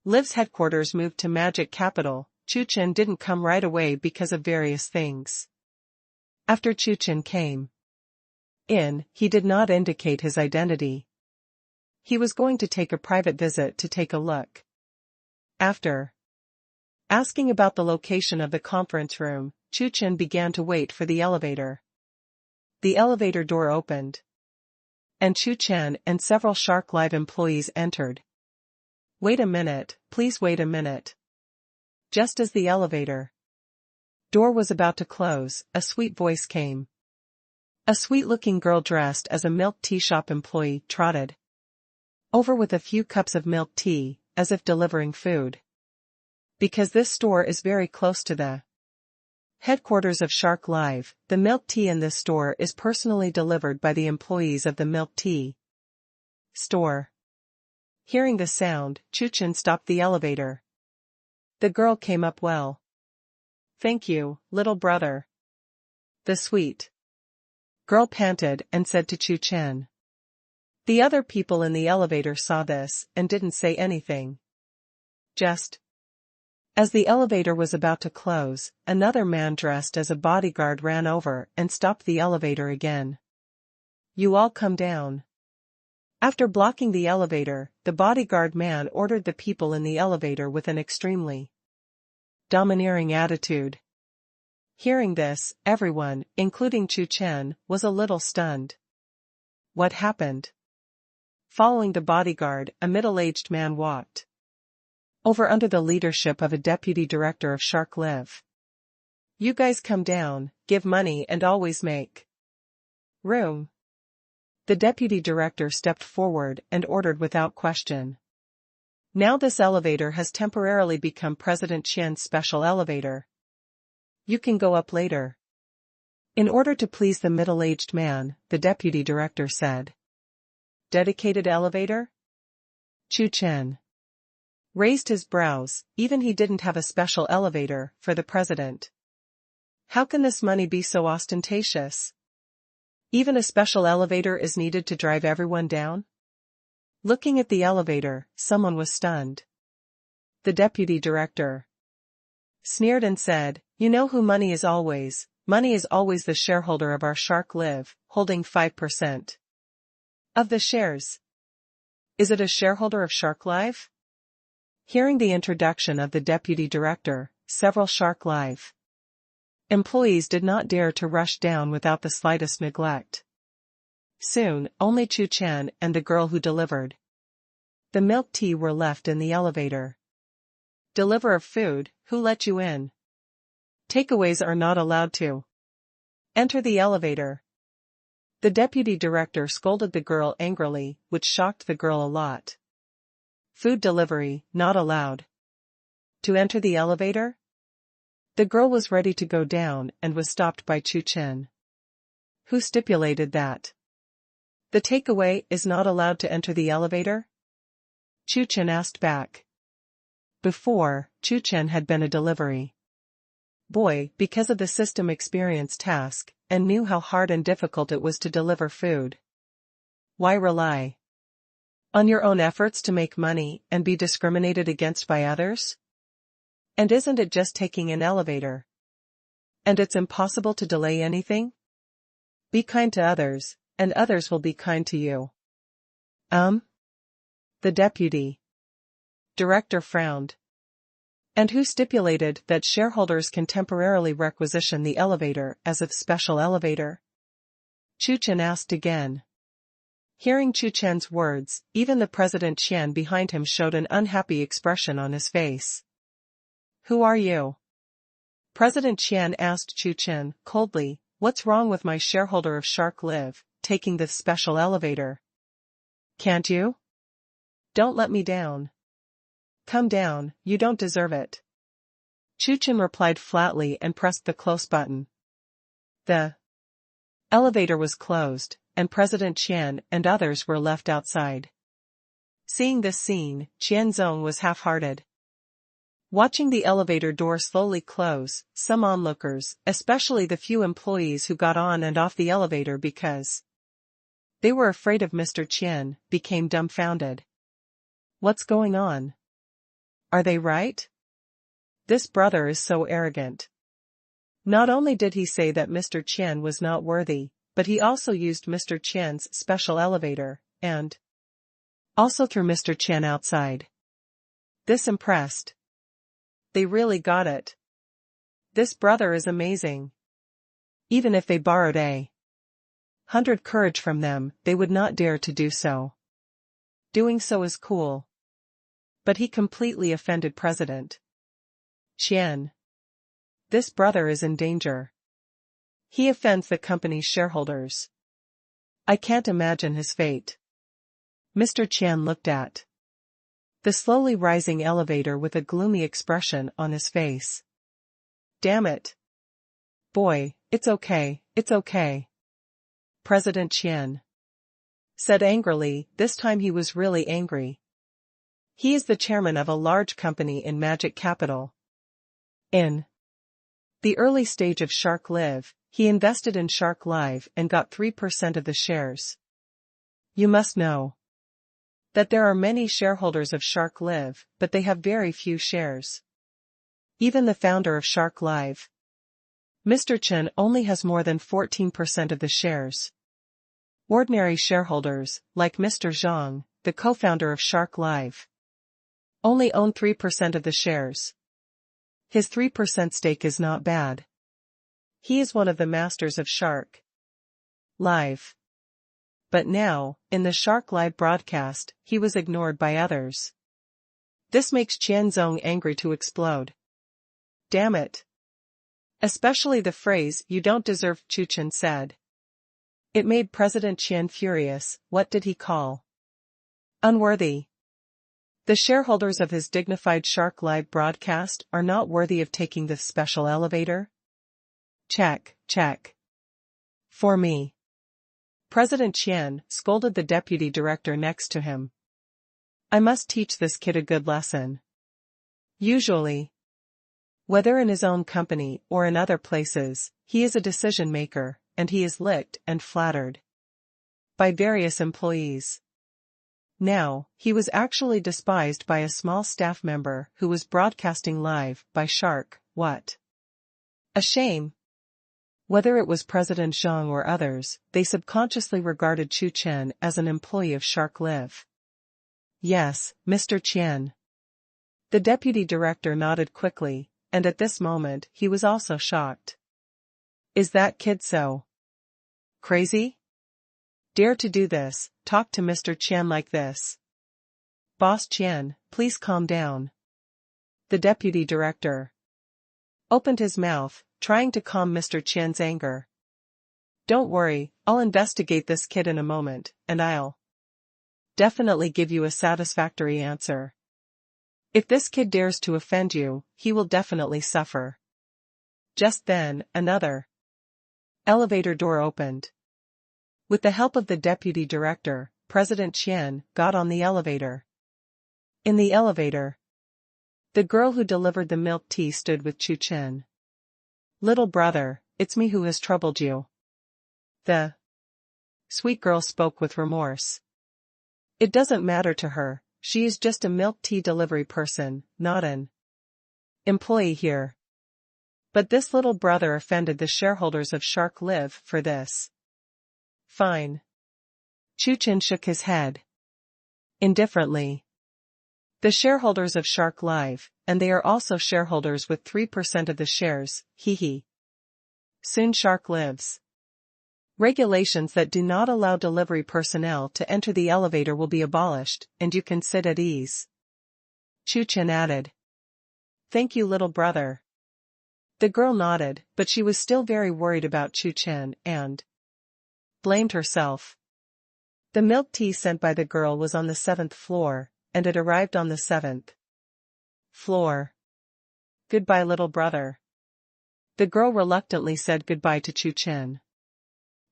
Live's headquarters moved to Magic Capital, Chu Chen didn't come right away because of various things. After Chu Chen came in, he did not indicate his identity. He was going to take a private visit to take a look. After asking about the location of the conference room, Chu Chen began to wait for the elevator. The elevator door opened, and Chu Chen and several Shark Live employees entered. "Wait a minute, please wait a minute." Just as the elevator door was about to close, a sweet voice came. A sweet-looking girl dressed as a milk tea shop employee trotted over with a few cups of milk tea, as if delivering food. Because this store is very close to the headquarters of Shark Live, the milk tea in this store is personally delivered by the employees of the milk tea store. Hearing the sound, Chu Chen stopped the elevator. The girl came up well. "Thank you, little brother." The sweet girl panted and said to Chu Chen. The other people in the elevator saw this and didn't say anything. Just as the elevator was about to close, another man dressed as a bodyguard ran over and stopped the elevator again. "You all come down." After blocking the elevator, the bodyguard man ordered the people in the elevator with an extremely domineering attitude. Hearing this, everyone, including Chu Chen, was a little stunned. What happened? Following the bodyguard, a middle-aged man walked over under the leadership of a deputy director of Shark Live. "You guys come down, give money and always make room." The deputy director stepped forward and ordered without question. "Now this elevator has temporarily become President Tian's special elevator. You can go up later." In order to please the middle-aged man, the deputy director said, "Dedicated elevator?" Chu Chen raised his brows. Even he didn't have a special elevator for the president. How can this money be so ostentatious? Even a special elevator is needed to drive everyone down? Looking at the elevator, someone was stunned. The deputy director sneered and said, "You know who money is always the shareholder of our Shark Live, holding 5% of the shares. Is it a shareholder of Shark Live?" Hearing the introduction of the deputy director, several Shark Live employees did not dare to rush down without the slightest neglect. Soon, only Chu Chen and the girl who delivered the milk tea were left in the elevator. "Deliverer of food, who let you in? Takeaways are not allowed to enter the elevator." The deputy director scolded the girl angrily, which shocked the girl a lot. "Food delivery, not allowed to enter the elevator?" The girl was ready to go down and was stopped by Chu Chen. "Who stipulated that the takeaway is not allowed to enter the elevator?" Chu Chen asked back. Before, Chu Chen had been a delivery boy because of the system experience task, and knew how hard and difficult it was to deliver food. Why rely on your own efforts to make money and be discriminated against by others? And isn't it just taking an elevator? And it's impossible to delay anything? Be kind to others, and others will be kind to you. The deputy director frowned. "And who stipulated that shareholders can temporarily requisition the elevator as a special elevator?" Chu Chen asked again. Hearing Chu Chen's words, even the President Tian behind him showed an unhappy expression on his face. "Who are you?" President Tian asked Chu Chen coldly. "What's wrong with my shareholder of Shark Live taking the special elevator? Can't you? Don't let me down. Come down, you don't deserve it." Chu Chen replied flatly and pressed the close button. The elevator was closed, and President Tian and others were left outside. Seeing this scene, Qianzong was half-hearted. Watching the elevator door slowly close, some onlookers, especially the few employees who got on and off the elevator because they were afraid of Mr. Tian, became dumbfounded. What's going on? Are they right? This brother is so arrogant. Not only did he say that Mr. Tian was not worthy, but he also used Mr. Tian's special elevator, and also threw Mr. Tian outside. This impressed. They really got it. This brother is amazing. Even if they borrowed 100 courage from them, they would not dare to do so. Doing so is cool. But he completely offended President Tian. This brother is in danger. He offends the company's shareholders. I can't imagine his fate. Mr. Tian looked at the slowly rising elevator with a gloomy expression on his face. Damn it. Boy, it's okay, it's okay. President Tian said angrily, this time he was really angry. He is the chairman of a large company in Magic Capital. In the early stage of Shark Live, he invested in Shark Live and got 3% of the shares. You must know that there are many shareholders of Shark Live, but they have very few shares. Even the founder of Shark Live, Mr. Chen, only has more than 14% of the shares. Ordinary shareholders, like Mr. Zhang, the co-founder of Shark Live, only own 3% of the shares. His 3% stake is not bad. He is one of the masters of Shark Live. But now, in the Shark Live broadcast, he was ignored by others. This makes Qianzong angry to explode. Damn it. Especially the phrase, you don't deserve, Chu Chen said. It made President Tian furious. What did he call unworthy? The shareholders of his dignified Shark Live broadcast are not worthy of taking this special elevator? Check, check. For me. President Tian scolded the deputy director next to him. I must teach this kid a good lesson. Usually, whether in his own company or in other places, he is a decision maker, and he is licked and flattered by various employees. Now, he was actually despised by a small staff member who was broadcasting live by Shark. What a shame. Whether it was President Zhang or others, they subconsciously regarded Chu Chen as an employee of Shark Live. Yes, Mr. Tian. The deputy director nodded quickly, and at this moment he was also shocked. Is that kid so crazy? Dare to do this, talk to Mr. Tian like this. Boss Tian, please calm down. The deputy director opened his mouth, trying to calm Mr. Tian's anger. Don't worry, I'll investigate this kid in a moment, and I'll definitely give you a satisfactory answer. If this kid dares to offend you, he will definitely suffer. Just then, another elevator door opened. With the help of the deputy director, President Tian got on the elevator. In the elevator, the girl who delivered the milk tea stood with Chu Chen. Little brother, it's me who has troubled you. The sweet girl spoke with remorse. It doesn't matter to her, she is just a milk tea delivery person, not an employee here. But this little brother offended the shareholders of Shark Live for this. Fine. Chu Chen shook his head indifferently. The shareholders of Shark Live, and they are also shareholders with 3% of the shares, hee. Soon Shark Lives. Regulations that do not allow delivery personnel to enter the elevator will be abolished, and you can sit at ease. Chu Chen added. Thank you, little brother. The girl nodded, but she was still very worried about Chu Chen and blamed herself. The milk tea sent by the girl was on the 7th floor, and it arrived on the 7th floor. Goodbye, little brother. The girl reluctantly said goodbye to Chu Chen.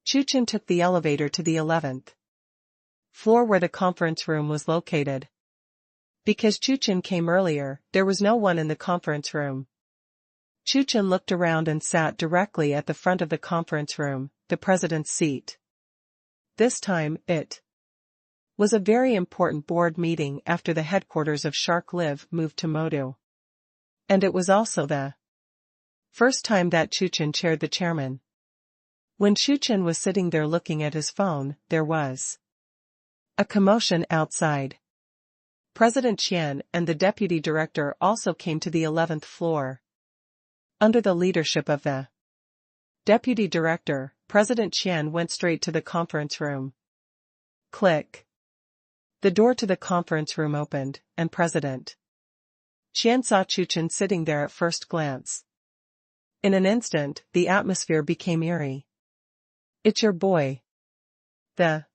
Chu Chen took the elevator to the 11th floor where the conference room was located. Because Chu Chen came earlier, there was no one in the conference room. Chu Chen looked around and sat directly at the front of the conference room, the president's seat. This time, it was a very important board meeting after the headquarters of Shark Live moved to Modu. And it was also the first time that Chu Chen chaired the chairman. When Chu Chen was sitting there looking at his phone, there was a commotion outside. President Tian and the deputy director also came to the 11th floor. Under the leadership of the deputy director, President Tian went straight to the conference room. Click. The door to the conference room opened, and President Tian saw Chu Chen sitting there at first glance. In an instant, the atmosphere became eerie. "It's your boy." The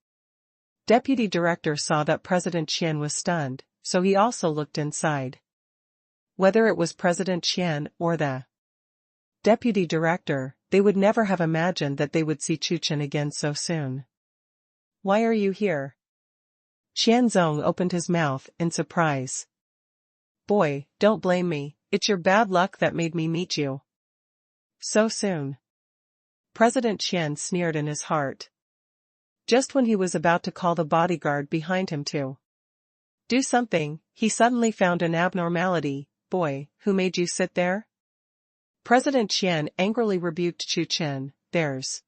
deputy director saw that President Tian was stunned, so he also looked inside. Whether it was President Tian or the deputy director, they would never have imagined that they would see Chu Chen again so soon. "Why are you here?" Xianzong opened his mouth in surprise. "Boy, don't blame me, it's your bad luck that made me meet you so soon." President Tian sneered in his heart. Just when he was about to call the bodyguard behind him to do something, he suddenly found an abnormality. "Boy, who made you sit there?" President Tian angrily rebuked Chu Chen. "There's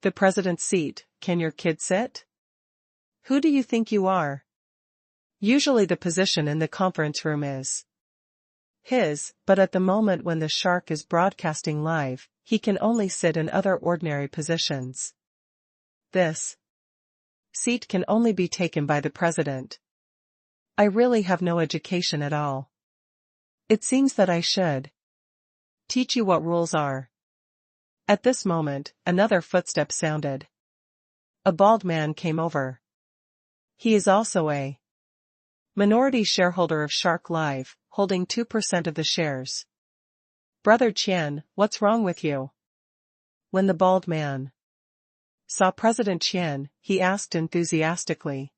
the president's seat, can your kid sit? Who do you think you are?" Usually the position in the conference room is his, but at the moment when the Shark is broadcasting live, he can only sit in other ordinary positions. This seat can only be taken by the president. "I really have no education at all. It seems that I should teach you what rules are." At this moment, another footstep sounded. A bald man came over. He is also a minority shareholder of Shark Live, holding 2% of the shares. "Brother Tian, what's wrong with you?" When the bald man saw President Tian, he asked enthusiastically.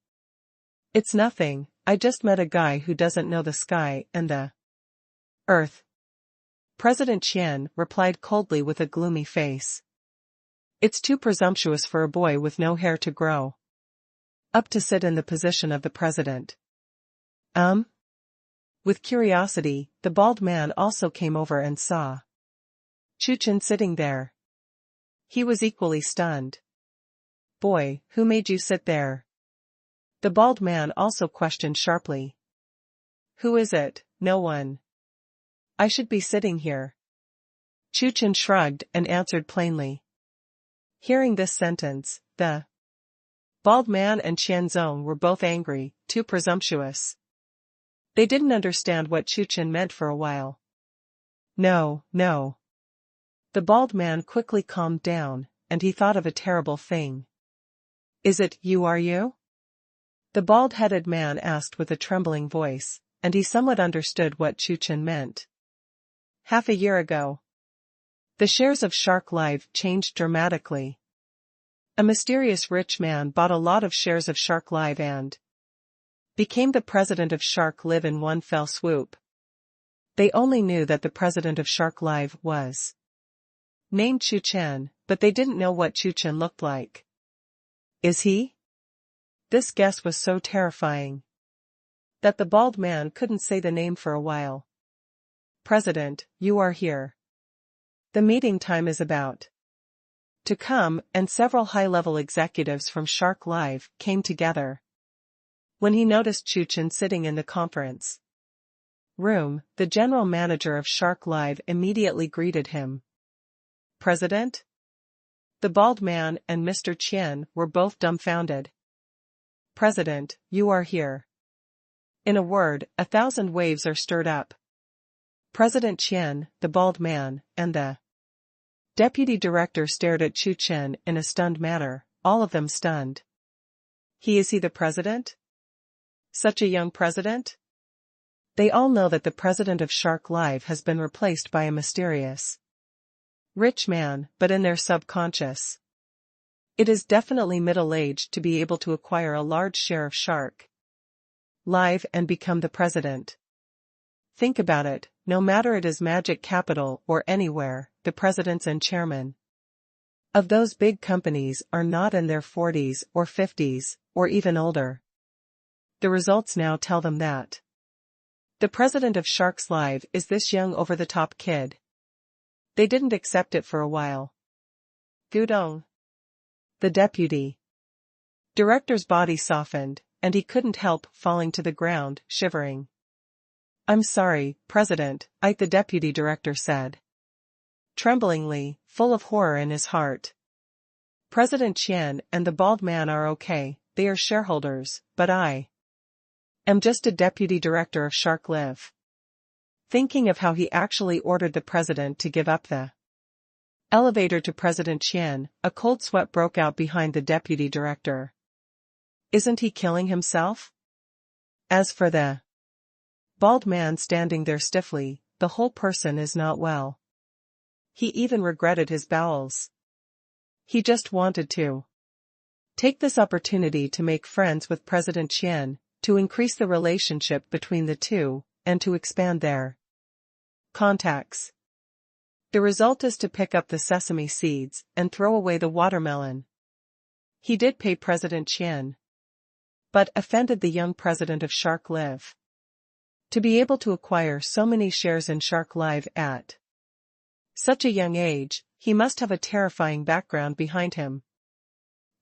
"It's nothing, I just met a guy who doesn't know the sky and the earth." President Tian replied coldly with a gloomy face. "It's too presumptuous for a boy with no hair to grow up to sit in the position of the president." With curiosity, the bald man also came over and saw Chu Chen sitting there. He was equally stunned. "Boy, who made you sit there?" The bald man also questioned sharply. "Who is it? No one. I should be sitting here." Chu Chen shrugged and answered plainly. Hearing this sentence, the bald man and Xianzong were both angry, too presumptuous. They didn't understand what Chu Chen meant for a while. No. The bald man quickly calmed down, and he thought of a terrible thing. "Is it you, are you?" The bald-headed man asked with a trembling voice, and he somewhat understood what Chu Chen meant. Half a year ago, the shares of Shark Live changed dramatically. A mysterious rich man bought a lot of shares of Shark Live and became the president of Shark Live in one fell swoop. They only knew that the president of Shark Live was named Chu Chen, but they didn't know what Chu Chen looked like. "Is he?" This guess was so terrifying that the bald man couldn't say the name for a while. "President, you are here. The meeting time is about to come," and several high-level executives from Shark Live came together. When he noticed Chu Chen sitting in the conference room, the general manager of Shark Live immediately greeted him. "President?" The bald man and Mr. Tian were both dumbfounded. "President, you are here." In a word, 1,000 waves are stirred up. President Tian, the bald man, and the deputy director stared at Chu Chen in a stunned manner, all of them stunned. Is he the president? Such a young president? They all know that the president of Shark Live has been replaced by a mysterious rich man, but in their subconscious, It is definitely middle-aged to be able to acquire a large share of shark live and become the president. Think about it, no matter it is Magic Capital or anywhere, the presidents and chairmen of those big companies are not in their 40s or 50s, or even older. The results now tell them that the president of Sharks Live is this young over-the-top kid. They didn't accept it for a while. Gudong, the deputy director's body softened, and he couldn't help falling to the ground, shivering. "I'm sorry, President," the deputy director said, tremblingly, full of horror in his heart. "President Tian and the bald man are okay, they are shareholders, but I am just a deputy director of Shark Live." Thinking of how he actually ordered the president to give up the elevator to President Tian, a cold sweat broke out behind the deputy director. Isn't he killing himself? As for the bald man standing there stiffly, the whole person is not well. He even regretted his bowels. He just wanted to take this opportunity to make friends with President Tian, to increase the relationship between the two, and to expand their contacts. The result is to pick up the sesame seeds and throw away the watermelon. He did pay President Tian, but offended the young president of Shark Live. To be able to acquire so many shares in Shark Live at such a young age, he must have a terrifying background behind him.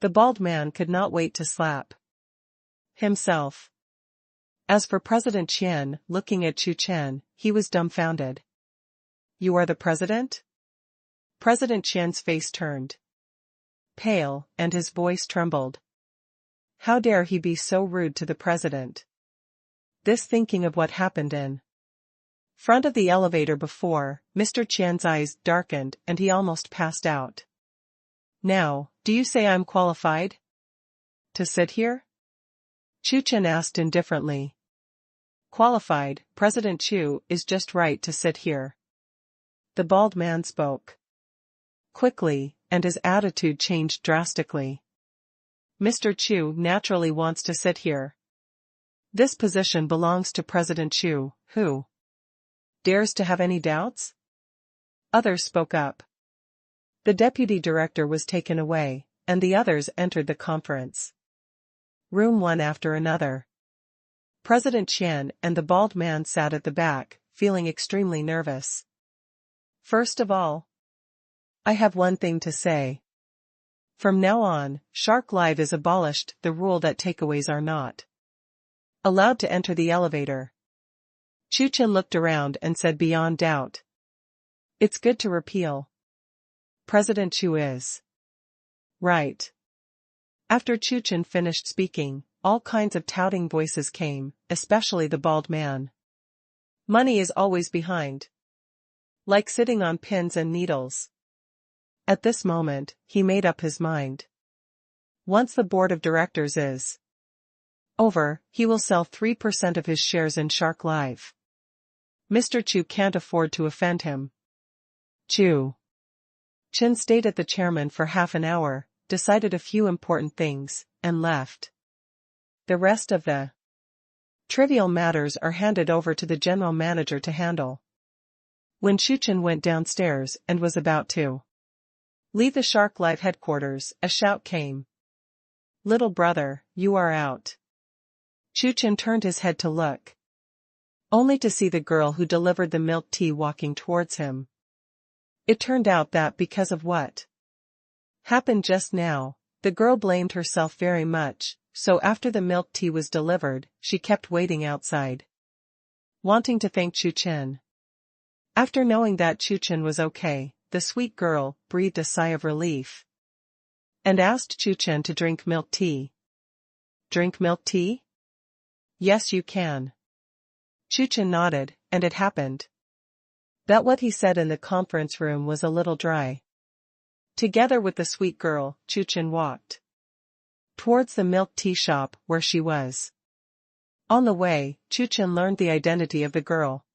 The bald man could not wait to slap himself. As for President Tian, looking at Chu Chen, he was dumbfounded. "You are the president?" President Tian's face turned pale, and his voice trembled. How dare he be so rude to the president? This thinking of what happened in front of the elevator before, Mr. Tian's eyes darkened and he almost passed out. "Now, do you say I'm qualified to sit here?" Chu Chen asked indifferently. "Qualified, President Chu is just right to sit here." The bald man spoke quickly, and his attitude changed drastically. "Mr. Chu naturally wants to sit here. This position belongs to President Chu, who dares to have any doubts?" Others spoke up. The deputy director was taken away, and the others entered the conference room one after another. President Tian and the bald man sat at the back, feeling extremely nervous. "First of all, I have one thing to say. From now on, Shark Live is abolished, the rule that takeaways are not allowed to enter the elevator." Chu Chen looked around and said beyond doubt, "It's good to repeal. President Chu is right." After Chu Chen finished speaking, all kinds of touting voices came, especially the bald man. "Money is always behind. Like sitting on pins and needles." At this moment, he made up his mind. Once the board of directors is over, he will sell 3% of his shares in Shark Live. Mr. Chu can't afford to offend him. Chu Chen stayed at the chairman for half an hour, decided a few important things, and left. The rest of the trivial matters are handed over to the general manager to handle. When Chu Chen went downstairs and was about to leave the Shark Live headquarters, a shout came. "Little brother, you are out." Chu Chen turned his head to look, only to see the girl who delivered the milk tea walking towards him. It turned out that because of what happened just now, the girl blamed herself very much, so after the milk tea was delivered, she kept waiting outside, wanting to thank Chu Chen. After knowing that Chu Chen was okay, the sweet girl breathed a sigh of relief and asked Chu Chen to drink milk tea. "Drink milk tea?" "Yes, you can." Chu Chen nodded, and it happened that what he said in the conference room was a little dry. Together with the sweet girl, Chu Chen walked towards the milk tea shop where she was. On the way, Chu Chen learned the identity of the girl.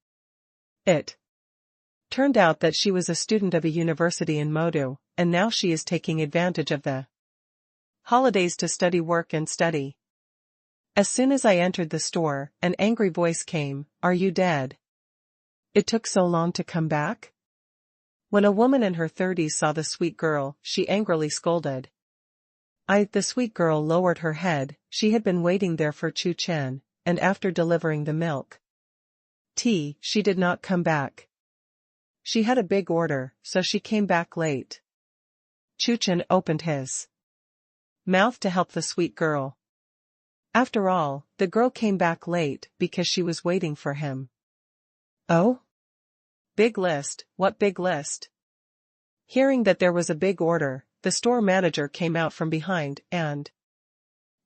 It turned out that she was a student of a university in Modu, and now she is taking advantage of the holidays to study, work and study. As soon as I entered the store, an angry voice came, "Are you dead? It took so long to come back?" When a woman in her 30s saw the sweet girl, she angrily scolded. The sweet girl lowered her head. She had been waiting there for Chu Chen, and after delivering the milk tea, she did not come back. She had a big order, so she came back late. Chu Chen opened his mouth to help the sweet girl. After all, the girl came back late because she was waiting for him. Oh? Big list, what big list? Hearing that there was a big order, the store manager came out from behind and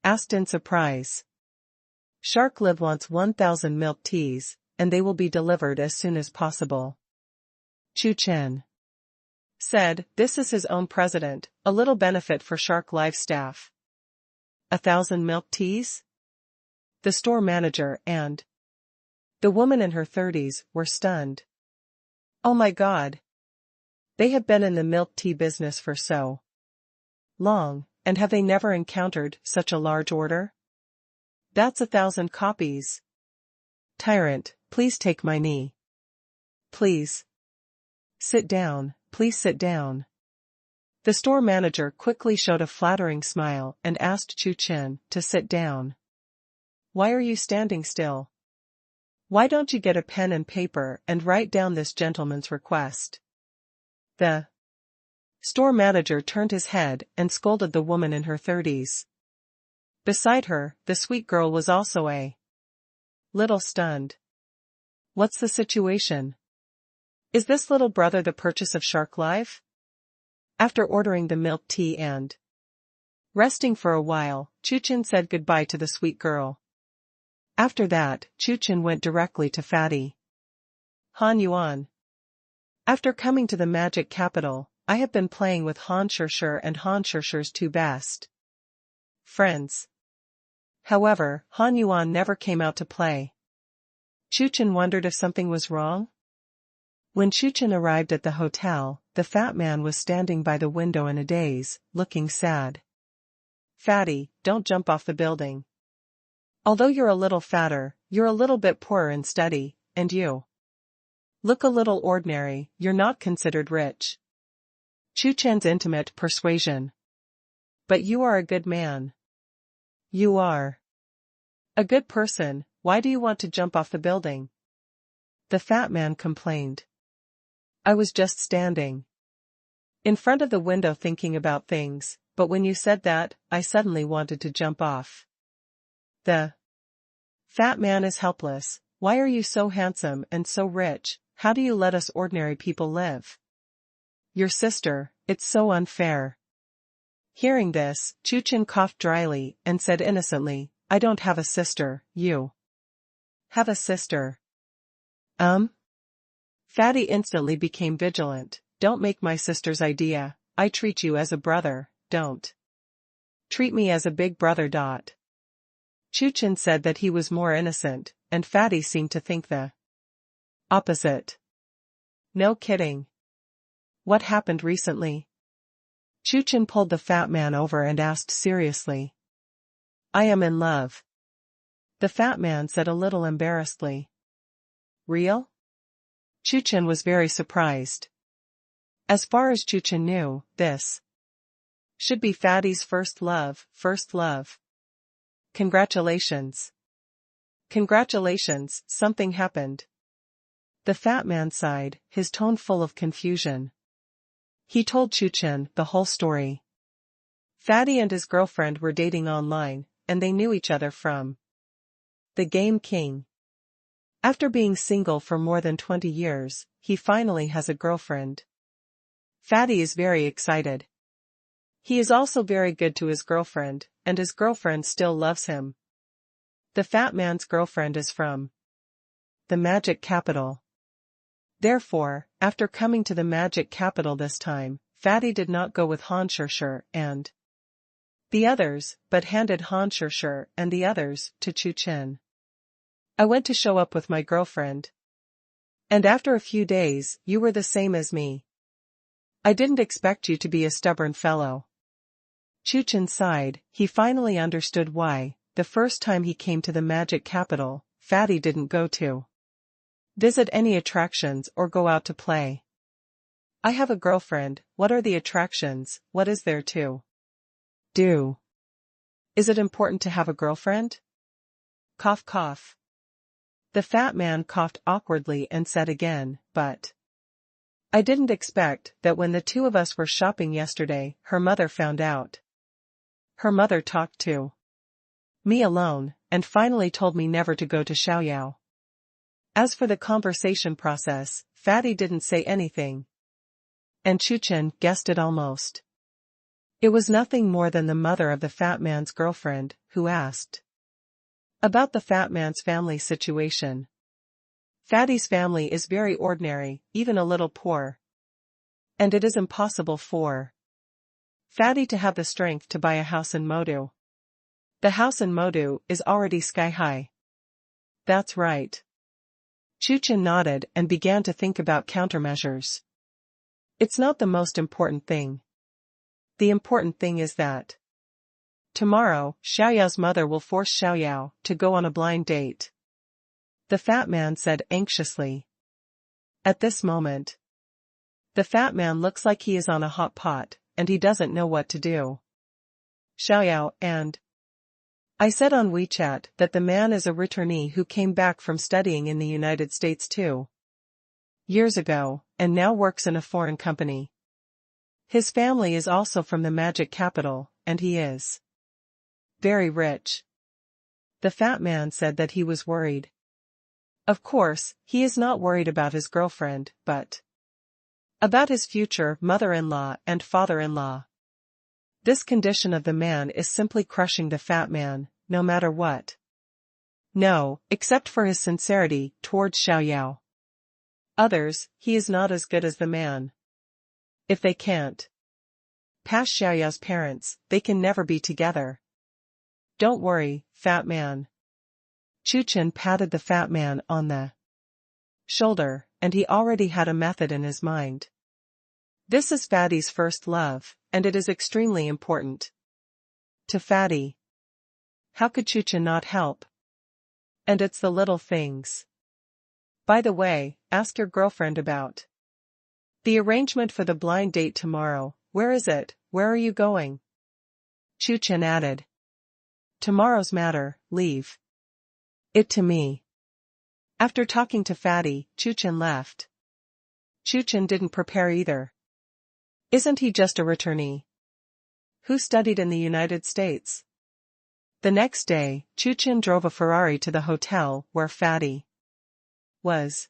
asked in surprise. Shark Live wants 1,000 milk teas, and they will be delivered as soon as possible. Chu Chen said, "This is his own president, a little benefit for Shark Live staff." 1,000 milk teas? The store manager and the woman in her 30s were stunned. Oh my God! They have been in the milk tea business for so long, and have they never encountered such a large order? That's 1,000 copies. Tyrant, please take my knee. Please. Sit down, please sit down. The store manager quickly showed a flattering smile and asked Chu Chen to sit down. Why are you standing still? Why don't you get a pen and paper and write down this gentleman's request? The store manager turned his head and scolded the woman in her 30s. Beside her, the sweet girl was also a little stunned. What's the situation? Is this little brother the purchase of Shark Live? After ordering the milk tea and resting for a while, Chu Chen said goodbye to the sweet girl. After that, Chu Chen went directly to Fatty Han Yuan. After coming to the magic capital, I have been playing with Han Shisher and Han Shisher's two best friends. However, Han Yuan never came out to play. Chu Chen wondered if something was wrong. When Chu Chen arrived at the hotel, the fat man was standing by the window in a daze, looking sad. Fatty, don't jump off the building. Although you're a little fatter, you're a little bit poorer in study, and you look a little ordinary, you're not considered rich. Chu Chen's intimate persuasion. But you are a good man. You are a good person, why do you want to jump off the building? The fat man complained. I was just standing in front of the window thinking about things, but when you said that, I suddenly wanted to jump off. The fat man is helpless. Why are you so handsome and so rich? How do you let us ordinary people live? Your sister, it's so unfair. Hearing this, Chu Chen coughed dryly and said innocently, I don't have a sister, you have a sister. Fatty instantly became vigilant. Don't make my sister's idea. I treat you as a brother, don't treat me as a big brother. Chu Chen said that he was more innocent, and Fatty seemed to think the opposite. No kidding. What happened recently? Chu Chen pulled the fat man over and asked seriously. I am in love. The fat man said a little embarrassedly. Real? Chu Chen was very surprised. As far as Chu Chen knew, this should be Fatty's first love, first love. Congratulations. Congratulations, something happened. The fat man sighed, his tone full of confusion. He told Chu Chen the whole story. Fatty and his girlfriend were dating online, and they knew each other from the Game King. After being single for more than 20 years, he finally has a girlfriend. Fatty is very excited. He is also very good to his girlfriend, and his girlfriend still loves him. The fat man's girlfriend is from the magic capital. Therefore, after coming to the magic capital this time, Fatty did not go with Han Shisher and the others, but handed Han Shisher and the others to Chu Chen. I went to show up with my girlfriend. And after a few days, you were the same as me. I didn't expect you to be a stubborn fellow. Chu Chen sighed. He finally understood why, the first time he came to the magic capital, Fatty didn't go to visit any attractions or go out to play. I have a girlfriend. What are the attractions? What is there to do? Is it important to have a girlfriend? Cough cough. The fat man coughed awkwardly and said again, but I didn't expect that when the two of us were shopping yesterday, her mother found out. Her mother talked to me alone, and finally told me never to go to Xiaoyao. As for the conversation process, Fatty didn't say anything. And Chu Chen guessed it almost. It was nothing more than the mother of the fat man's girlfriend, who asked about the fat man's family situation. Fatty's family is very ordinary, even a little poor. And it is impossible for Fatty to have the strength to buy a house in Modu. The house in Modu is already sky high. That's right. Chu Chen nodded and began to think about countermeasures. It's not the most important thing. The important thing is that tomorrow, Xiaoyao's mother will force Xiaoyao to go on a blind date. The fat man said anxiously. At this moment, the fat man looks like he is on a hot pot, and he doesn't know what to do. Xiaoyao and I said on WeChat that the man is a returnee who came back from studying in the United States 2 years ago, and now works in a foreign company. His family is also from the magic capital, and he is very rich. The fat man said that he was worried. Of course, he is not worried about his girlfriend, but about his future mother-in-law and father-in-law. This condition of the man is simply crushing the fat man, no matter what. No, except for his sincerity towards Xiaoyao. Others, he is not as good as the man. If they can't pass Xiaoyao's parents, they can never be together. Don't worry, fat man. Chu Chen patted the fat man on the shoulder, and he already had a method in his mind. This is Fatty's first love, and it is extremely important to Fatty. How could Chu Chen not help? And it's the little things. By the way, ask your girlfriend about the arrangement for the blind date tomorrow. Where is it? Where are you going? Chu Chen added. Tomorrow's matter, leave it to me. After talking to Fatty, Chu Chen left. Chu Chen didn't prepare either. Isn't he just a returnee who studied in the United States? The next day, Chu Chen drove a Ferrari to the hotel where Fatty was.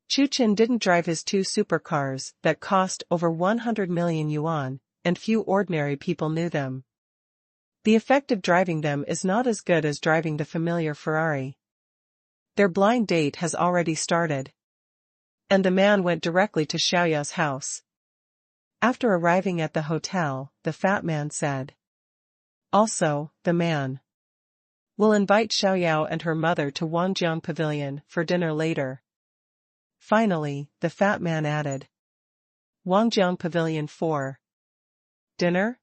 Chu Chen didn't drive his two supercars that cost over 100 million yuan, and few ordinary people knew them. The effect of driving them is not as good as driving the familiar Ferrari. Their blind date has already started. And the man went directly to Xiaoyao's house. After arriving at the hotel, the fat man said. Also, the man will invite Xiaoyao and her mother to Wangjiang Pavilion for dinner later. Finally, the fat man added. Wangjiang Pavilion for dinner?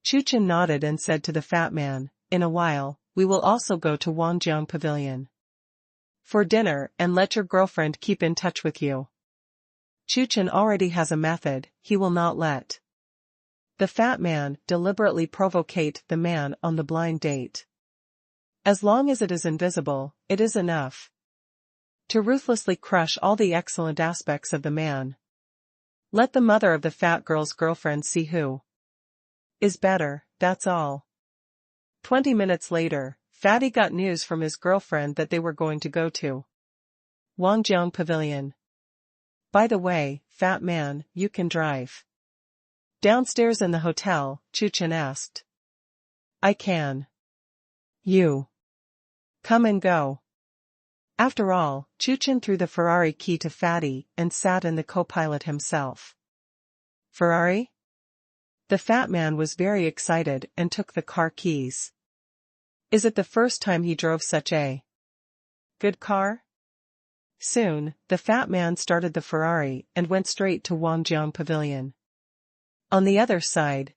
Chu Chen nodded and said to the fat man, in a while, we will also go to Wangjiang Pavilion for dinner, and let your girlfriend keep in touch with you. Chu Chen already has a method. He will not let the fat man deliberately provocate the man on the blind date. As long as it is invisible, it is enough to ruthlessly crush all the excellent aspects of the man. Let the mother of the fat girl's girlfriend see who is better, that's all. 20 minutes later, Fatty got news from his girlfriend that they were going to go to Wangjiang Pavilion. By the way, fat man, you can drive. Downstairs in the hotel, Chu Chen asked. I can. You come and go. After all, Chu Chen threw the Ferrari key to Fatty and sat in the co-pilot himself. Ferrari? The fat man was very excited and took the car keys. Is it the first time he drove such a good car? Soon, the fat man started the Ferrari and went straight to Wangjiang Pavilion. On the other side,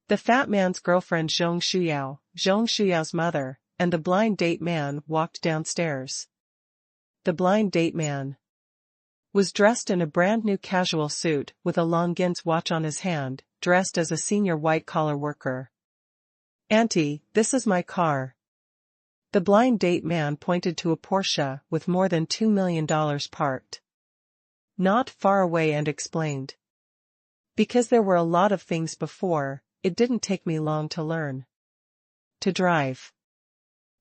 The fat man's girlfriend Zhong Shuyao's mother, and the blind date man walked downstairs. The blind date man was dressed in a brand new casual suit with a Longines watch on his hand, dressed as a senior white-collar worker. "Auntie, this is my car." The blind date man pointed to a Porsche with more than $2 million parked not far away and explained. "Because there were a lot of things before, it didn't take me long to learn to drive.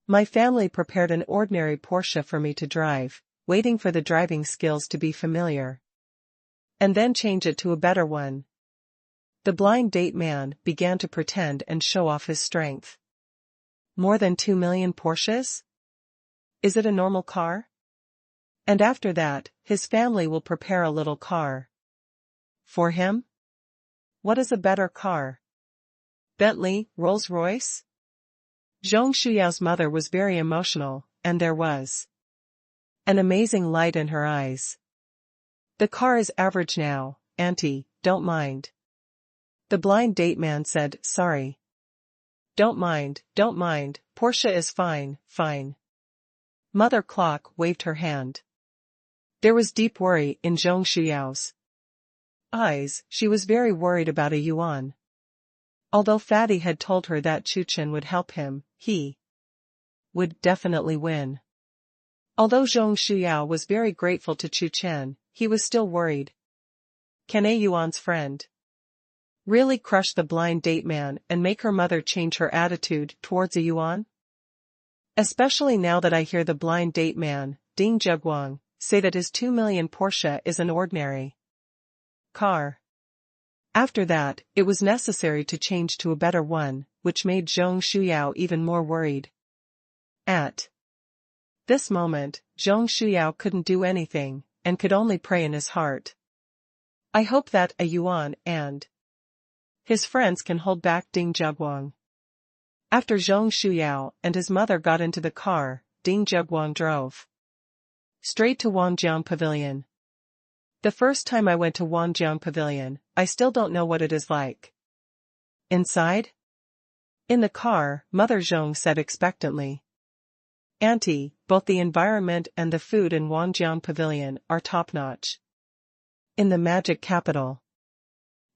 My family prepared an ordinary Porsche for me to drive, waiting for the driving skills to be familiar, and then change it to a better one." The blind date man began to pretend and show off his strength. "More than 2 million Porsches? Is it a normal car? And after that, his family will prepare a little car for him? What is a better car? Bentley, Rolls-Royce?" Zhong Shuyao's mother was very emotional, and there was an amazing light in her eyes. "The car is average now, Auntie, don't mind." The blind date man said, "Sorry. Don't mind, Porsche is fine, fine." Mother Clock waved her hand. There was deep worry in Zhong Shuyao's eyes. She was very worried about a yuan. Although Fatty had told her that Chu Chen would help him, he would definitely win. Although Zhong Shuyao was very grateful to Chu Chen, he was still worried. Can a yuan's friend really crush the blind date man and make her mother change her attitude towards a yuan? Especially now that I hear the blind date man, Ding Zheguang, say that his 2 million Porsche is an ordinary car. After that, it was necessary to change to a better one, which made Zhong Shuyao even more worried. At this moment, Zhong Shuyao couldn't do anything, and could only pray in his heart. I hope that a yuan and his friends can hold back Ding Zheguang. After Zhong Shuyao and his mother got into the car, Ding Zheguang drove straight to Wangjiang Pavilion. The first time I went to Wangjiang Pavilion, I still don't know what it is like inside. In the car, Mother Zhong said expectantly, "Auntie, both the environment and the food in Wangjiang Pavilion are top-notch. In the magic capital.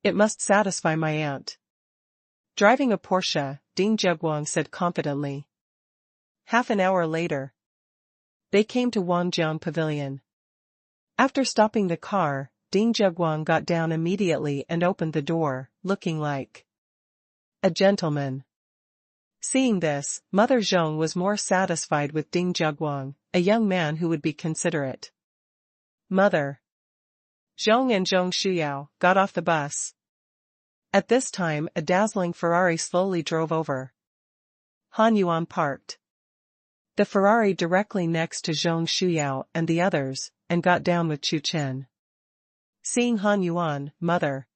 It must satisfy my aunt." Driving a Porsche, Ding Zheguang said confidently. Half an hour later, they came to Wangjiang Pavilion. After stopping the car, Ding Zheguang got down immediately and opened the door, looking like a gentleman. Seeing this, Mother Zhong was more satisfied with Ding Zheguang, a young man who would be considerate. Mother Zhong and Zhong Shuyao got off the bus. At this time, a dazzling Ferrari slowly drove over. Han Yuan parked the Ferrari directly next to Zhong Shuyao and the others, and got down with Chu Chen. Seeing Han Yuan, Mother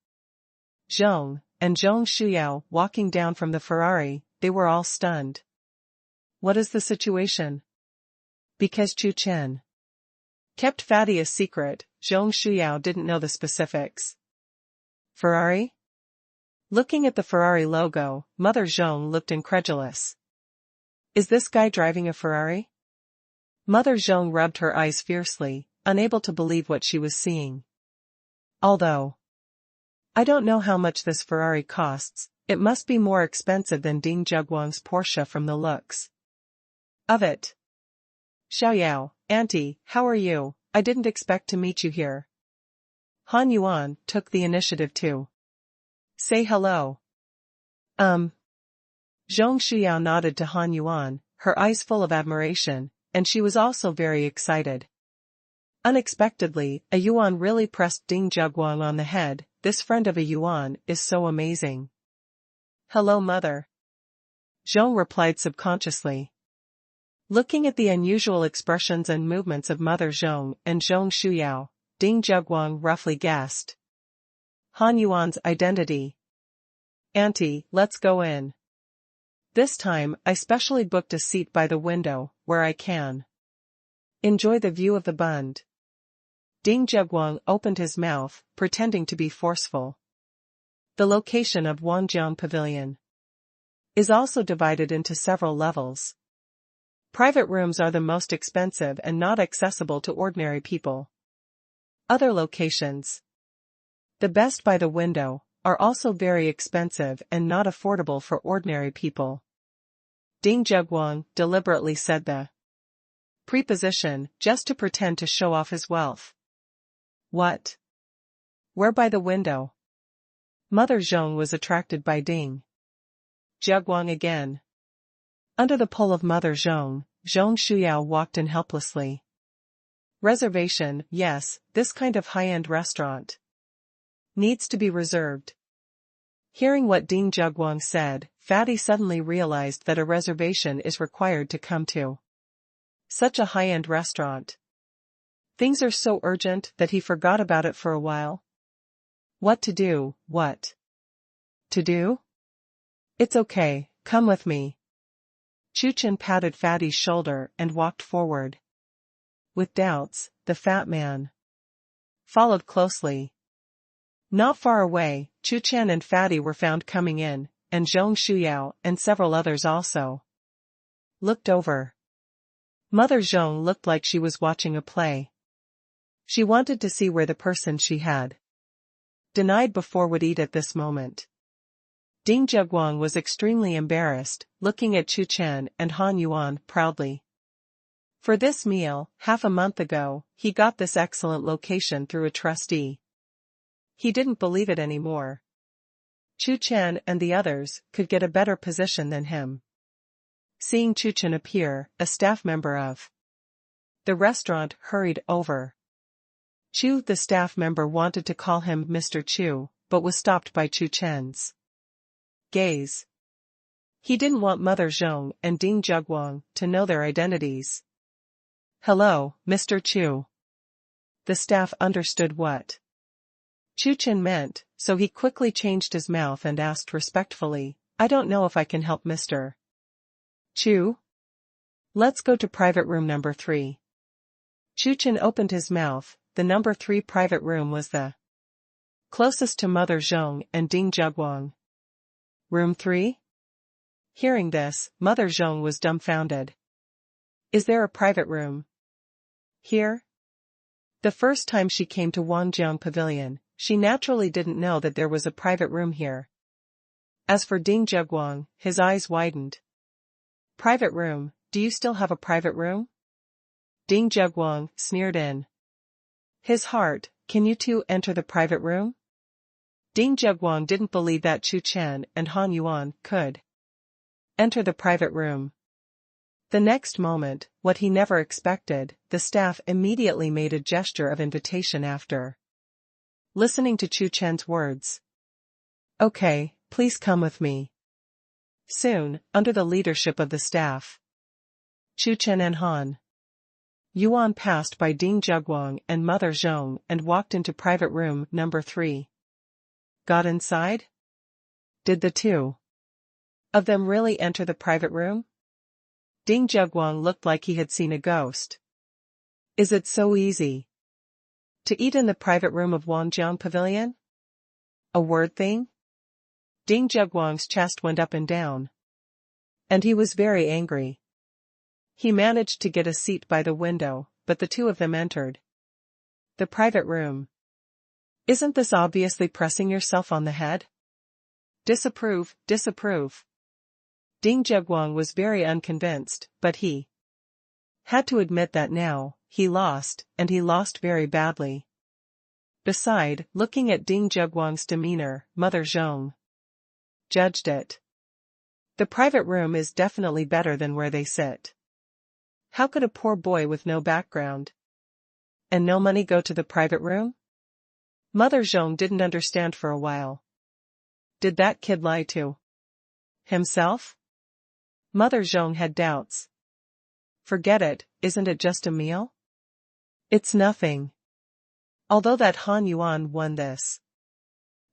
Zhong, and Zhong Shuyao walking down from the Ferrari, they were all stunned. What is the situation? Because Chu Chen kept Fatty a secret, Zhong Shuyao didn't know the specifics. Ferrari? Looking at the Ferrari logo, Mother Zhong looked incredulous. Is this guy driving a Ferrari? Mother Zhong rubbed her eyes fiercely, unable to believe what she was seeing. Although I don't know how much this Ferrari costs, it must be more expensive than Ding Zheguang's Porsche from the looks of it. Xiaoyao, Auntie, how are you? I didn't expect to meet you here. Han Yuan took the initiative to say hello. Zhong Shuyao nodded to Han Yuan, her eyes full of admiration, and she was also very excited. Unexpectedly, a yuan really pressed Ding Zheguang on the head. This friend of a yuan is so amazing. Hello, Mother. Zhong replied subconsciously. Looking at the unusual expressions and movements of Mother Zhong and Zhong Shuyao, Ding Zheguang roughly guessed Han Yuan's identity. Auntie, let's go in. This time, I specially booked a seat by the window, where I can enjoy the view of the bund. Ding Zheguang opened his mouth, pretending to be forceful. The location of Wanjiang Pavilion is also divided into several levels. Private rooms are the most expensive and not accessible to ordinary people. Other locations, the best by the window, are also very expensive and not affordable for ordinary people. Ding Zheguang deliberately said the preposition just to pretend to show off his wealth. What? Where by the window? Mother Zhong was attracted by Ding Zheguang again. Under the pull of Mother Zhong, Zhong Shuyao walked in helplessly. Reservation, yes, this kind of high-end restaurant needs to be reserved. Hearing what Ding Zheguang said, Fatty suddenly realized that a reservation is required to come to such a high-end restaurant. Things are so urgent that he forgot about it for a while. What to do, what to do? It's okay, come with me. Chu Chen patted Fatty's shoulder and walked forward. With doubts, the fat man followed closely. Not far away, Chu Chen and Fatty were found coming in, and Zhong Shuyao and several others also looked over. Mother Zhong looked like she was watching a play. She wanted to see where the person she had denied before would eat at this moment. Ding Zheguang was extremely embarrassed, looking at Chu Chen and Han Yuan proudly. For this meal, half a month ago, he got this excellent location through a trustee. He didn't believe it anymore. Chu Chen and the others could get a better position than him. Seeing Chu Chen appear, a staff member of the restaurant hurried over. Chu, the staff member, wanted to call him Mr. Chu, but was stopped by Chu Chen's gaze. He didn't want Mother Zhong and Ding Zheguang to know their identities. Hello, Mr. Chu. The staff understood what Chu Chen meant, so he quickly changed his mouth and asked respectfully, I don't know if I can help Mr. Chu? Let's go to private room number 3. Chu Chen opened his mouth. The number 3 private room was the closest to Mother Zhong and Ding Zheguang. Room 3? Hearing this, Mother Zhong was dumbfounded. Is there a private room here? The first time she came to Wanjiang Pavilion, she naturally didn't know that there was a private room here. As for Ding Zheguang, his eyes widened. Private room, do you still have a private room? Ding Zheguang sneered in his heart, can you two enter the private room? Ding Zheguang didn't believe that Chu Chen and Han Yuan could enter the private room. The next moment, what he never expected, the staff immediately made a gesture of invitation after listening to Chu Chen's words. Okay, please come with me. Soon, under the leadership of the staff, Chu Chen and Han Yuan passed by Ding Zheguang and Mother Zhong and walked into private room number 3. Got inside? Did the two of them really enter the private room? Ding Zheguang looked like he had seen a ghost. Is it so easy to eat in the private room of Wanjiang Pavilion? A word thing? Ding Zheguang's chest went up and down. And he was very angry. He managed to get a seat by the window, but the two of them entered the private room. Isn't this obviously pressing yourself on the head? Disapprove, disapprove. Ding Zheguang was very unconvinced, but he had to admit that now, he lost, and he lost very badly. Beside, looking at Ding Zheguang's demeanor, Mother Zhong judged it. The private room is definitely better than where they sit. How could a poor boy with no background and no money go to the private room? Mother Zhong didn't understand for a while. Did that kid lie to himself? Mother Zhong had doubts. Forget it, isn't it just a meal? It's nothing. Although that Han Yuan won this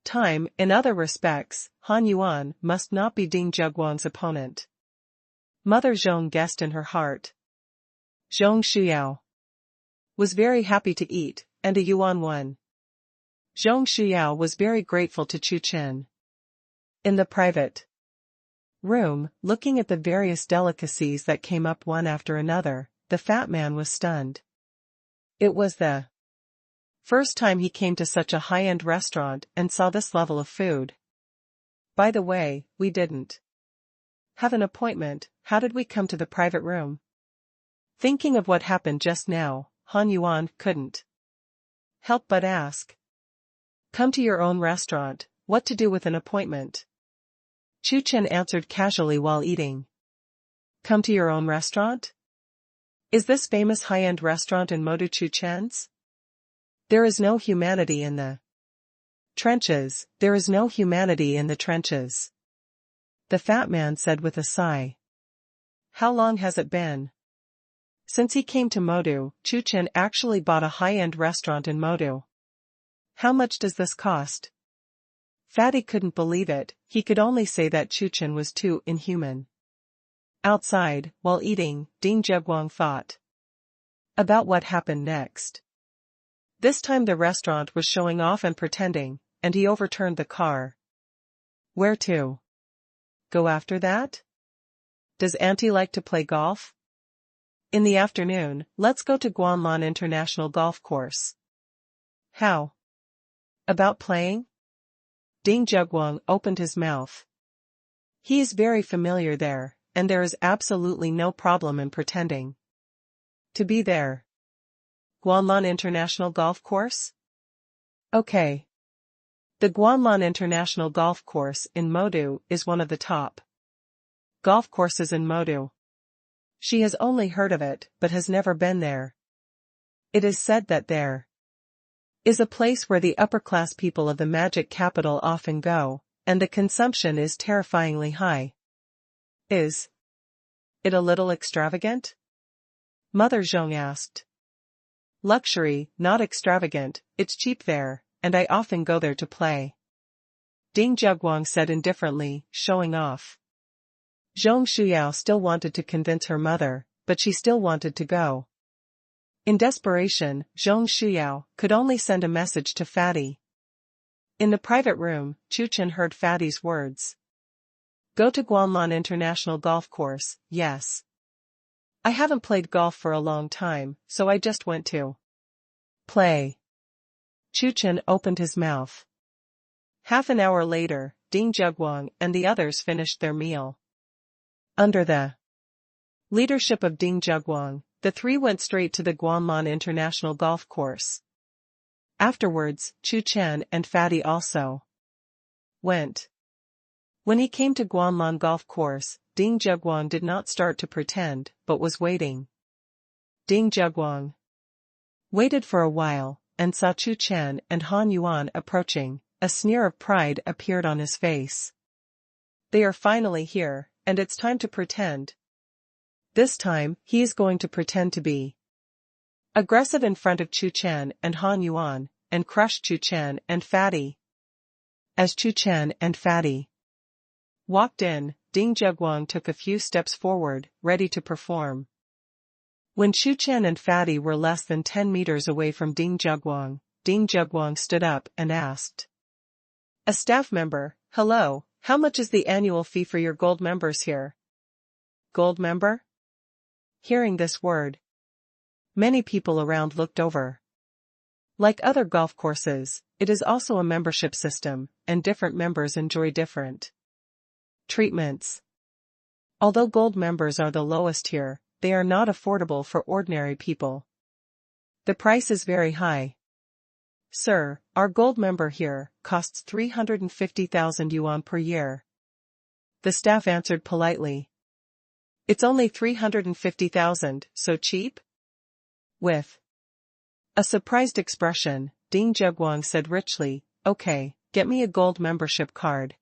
time, in other respects, Han Yuan must not be Ding Zheguang's opponent. Mother Zhong guessed in her heart. Zhong Shuyao was very happy to eat, and a yuan won. Zhong Shuyao was very grateful to Chu Chen. In the private room, looking at the various delicacies that came up one after another, the fat man was stunned. It was the first time he came to such a high-end restaurant and saw this level of food. By the way, we didn't have an appointment. How did we come to the private room? Thinking of what happened just now, Han Yuan couldn't help but ask. Come to your own restaurant, what to do with an appointment? Chu Chen answered casually while eating. Come to your own restaurant? Is this famous high-end restaurant in Modu Chu Chen's? There is no humanity in the trenches, there is no humanity in the trenches. The fat man said with a sigh. How long has it been since he came to Modu? Chu Chen actually bought a high-end restaurant in Modu. How much does this cost? Fatty couldn't believe it, he could only say that Chu Chen was too inhuman. Outside, while eating, Ding Zheguang thought about what happened next. This time the restaurant was showing off and pretending, and he overturned the car. Where to go after that? Does Auntie like to play golf? In the afternoon, let's go to Guanlan International Golf Course. How about playing? Ding Zheguang opened his mouth. He is very familiar there, and there is absolutely no problem in pretending to be there. Guanlan International Golf Course? Okay. The Guanlan International Golf Course in Modu is one of the top golf courses in Modu. She has only heard of it, but has never been there. It is said that there is a place where the upper-class people of the magic capital often go, and the consumption is terrifyingly high. Is it a little extravagant? Mother Zhong asked. Luxury, not extravagant, it's cheap there, and I often go there to play. Ding Zheguang said indifferently, showing off. Zhong Shuyao still wanted to convince her mother, but she still wanted to go. In desperation, Zhong Shuyao could only send a message to Fatty. In the private room, Chu Chen heard Fatty's words. Go to Guanlan International Golf Course, yes. I haven't played golf for a long time, so I just went to play. Chu Chen opened his mouth. Half an hour later, Ding Zheguang and the others finished their meal. Under the leadership of Ding Zheguang, the three went straight to the Guanlan International Golf Course. Afterwards, Chu Chen and Fatty also went. When he came to Guanlan Golf Course, Ding Zheguang did not start to pretend, but was waiting. Ding Zheguang waited for a while, and saw Chu Chen and Han Yuan approaching. A sneer of pride appeared on his face. They are finally here, and it's time to pretend. This time, he is going to pretend to be aggressive in front of Chu Chen and Han Yuan, and crush Chu Chen and Fatty. As Chu Chen and Fatty walked in, Ding Zheguang took a few steps forward, ready to perform. When Chu Chen and Fatty were less than 10 meters away from Ding Zheguang stood up and asked. A staff member, hello, how much is the annual fee for your gold members here? Gold member? Hearing this word, many people around looked over. Like other golf courses, it is also a membership system, and different members enjoy different treatments. Although gold members are the lowest here, they are not affordable for ordinary people. The price is very high. Sir, our gold member here costs 350,000 yuan per year. The staff answered politely. It's only 350,000, so cheap? With a surprised expression, Ding Zheguang said richly, okay, get me a gold membership card.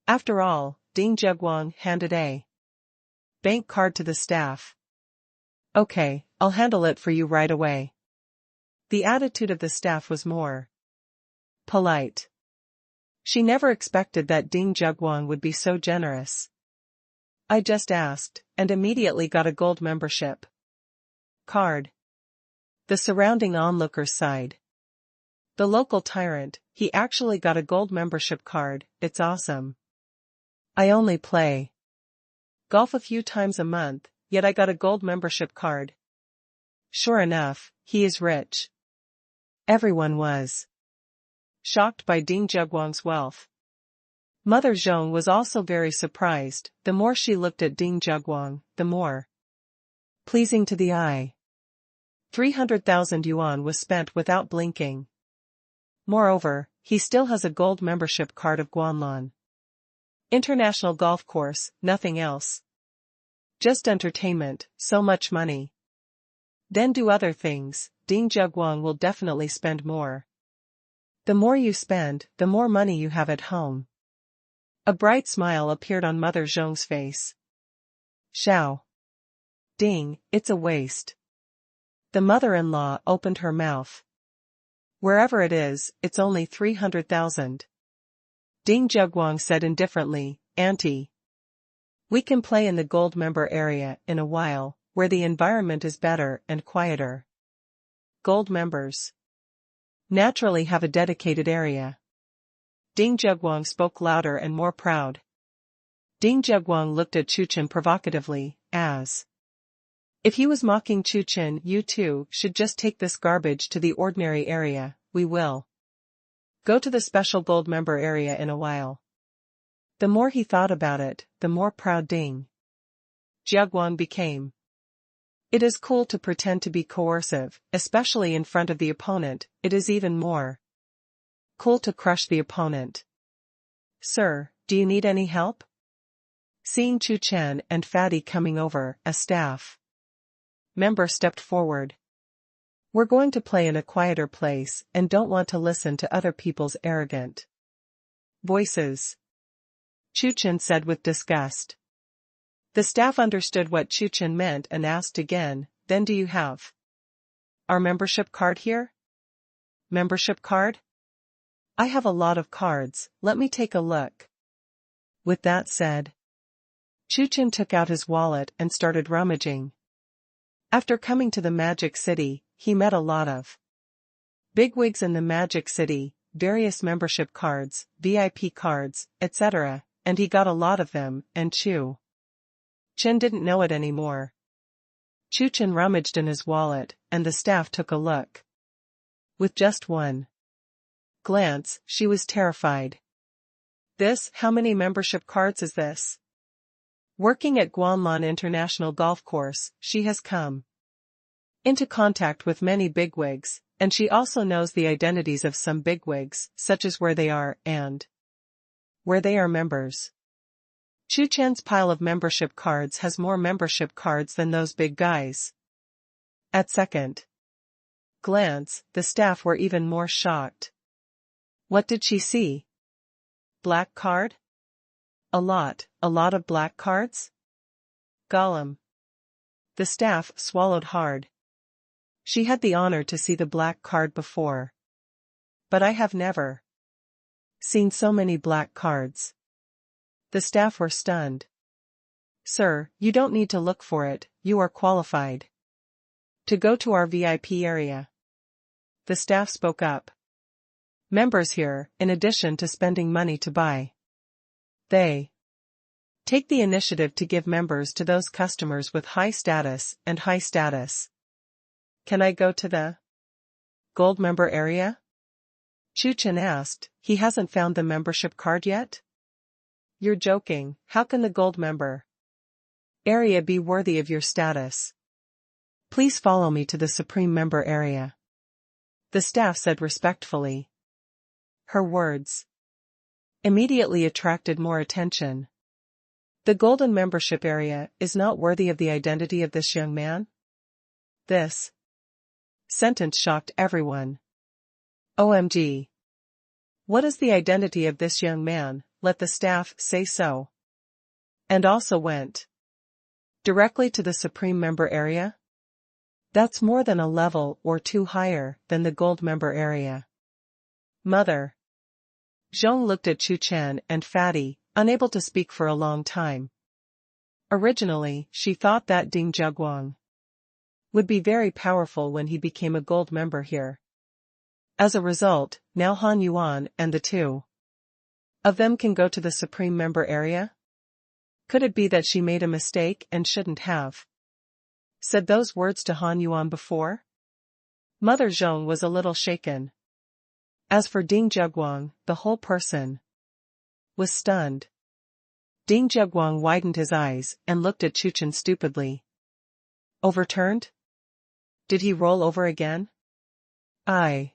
After all, Ding Zheguang handed a bank card to the staff. Okay, I'll handle it for you right away. The attitude of the staff was more polite. She never expected that Ding Zheguang would be so generous. I just asked, and immediately got a gold membership card. The surrounding onlookers sighed. The local tyrant, he actually got a gold membership card, it's awesome. I only play golf a few times a month, yet I got a gold membership card. Sure enough, he is rich. Everyone was shocked by Ding Zhuguang's wealth. Mother Zhong was also very surprised. The more she looked at Ding Zhuguang, the more pleasing to the eye. 300,000 yuan was spent without blinking. Moreover, he still has a gold membership card of Guanlan International Golf Course, nothing else. Just entertainment, so much money. Then do other things, Ding Zhuguang will definitely spend more. The more you spend, the more money you have at home. A bright smile appeared on Mother Zhong's face. Xiao. Ding, it's a waste. The mother-in-law opened her mouth. Wherever it is, it's only 300,000. Ding Zhuguang said indifferently, Auntie. We can play in the gold member area in a while, where the environment is better and quieter. Gold members naturally have a dedicated area. Ding Zhuguang spoke louder and more proud. Ding Zhuguang looked at Chu Chen provocatively, as if he was mocking Chu Chen. You too should just take this garbage to the ordinary area. We will go to the special gold member area in a while. The more he thought about it, the more proud Ding Zhuguang became. It is cool to pretend to be coercive, especially in front of the opponent. It is even more cool to crush the opponent. Sir, do you need any help? Seeing Chu Chen and Fatty coming over, a staff member stepped forward. We're going to play in a quieter place and don't want to listen to other people's arrogant voices. Chu Chen said with disgust. The staff understood what Chu Chen meant and asked again, then do you have our membership card here? Membership card? I have a lot of cards, let me take a look. With that said, Chu Chen took out his wallet and started rummaging. After coming to the Magic City, he met a lot of bigwigs in the Magic City, various membership cards, VIP cards, etc., and he got a lot of them, and Chu Chen didn't know it anymore. Chu Chen rummaged in his wallet, and the staff took a look. With just one glance, she was terrified. How many membership cards is this? Working at Guanlan International Golf Course, she has come into contact with many bigwigs, and she also knows the identities of some bigwigs, such as where they are and where they are members. Chu Chen's pile of membership cards has more membership cards than those big guys. At second glance, the staff were even more shocked. What did she see? Black card? A lot of black cards? Gollum. The staff swallowed hard. She had the honor to see the black card before. But I have never seen so many black cards. The staff were stunned. Sir, you don't need to look for it, you are qualified to go to our VIP area. The staff spoke up. Members here, in addition to spending money to buy, they take the initiative to give members to those customers with high status and high status. Can I go to the gold member area? Chu Chen asked. He hasn't found the membership card yet? You're joking, how can the gold member area be worthy of your status? Please follow me to the supreme member area. The staff said respectfully. Her words immediately attracted more attention. The golden membership area is not worthy of the identity of this young man? This sentence shocked everyone. OMG. What is the identity of this young man? Let the staff say so. And also went directly to the supreme member area? That's more than a level or two higher than the gold member area. Mother. Zhong looked at Chu Chen and Fatty, unable to speak for a long time. Originally, she thought that Ding Zhuguang would be very powerful when he became a gold member here. As a result, now Han Yuan and the two of them can go to the supreme member area? Could it be that she made a mistake and shouldn't have said those words to Han Yuan before? Mother Zhong was a little shaken. As for Ding Zheguang, the whole person was stunned. Ding Zheguang widened his eyes and looked at Chu Chen stupidly. Overturned? Did he roll over again? I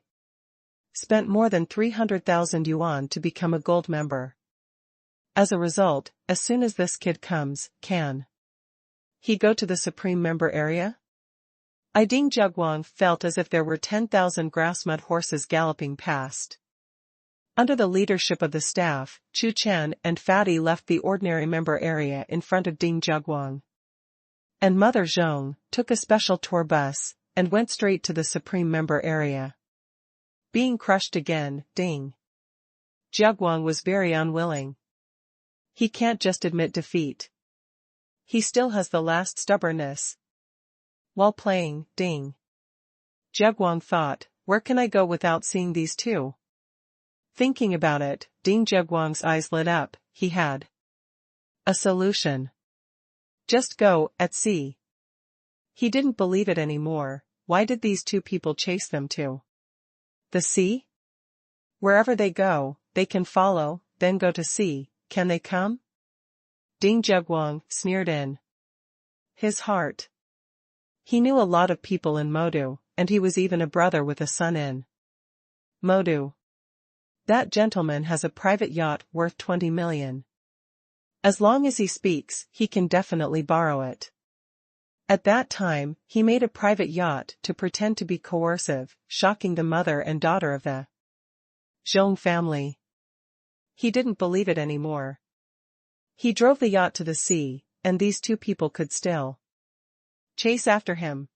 spent more than 300,000 yuan to become a gold member. As a result, as soon as this kid comes, can he go to the supreme member area? Ding Zheguang felt as if there were 10,000 grass-mud horses galloping past. Under the leadership of the staff, Chu Chen and Fatty left the ordinary member area in front of Ding Zheguang. And Mother Zhong took a special tour bus and went straight to the supreme member area. Being crushed again, Ding Zheguang was very unwilling. He can't just admit defeat. He still has the last stubbornness. While playing, Ding Zheguang thought, where can I go without seeing these two? Thinking about it, Ding Zheguang's eyes lit up. He had a solution. Just go, at sea. He didn't believe it anymore. Why did these two people chase them to the sea? Wherever they go, they can follow, then go to sea. Can they come? Ding Zheguang sneered in his heart. He knew a lot of people in Modu, and he was even a brother with a son in Modu. That gentleman has a private yacht worth 20 million. As long as he speaks, he can definitely borrow it. At that time, he made a private yacht to pretend to be coercive, shocking the mother and daughter of the Zhong family. He didn't believe it anymore. He drove the yacht to the sea, and these two people could still chase after him.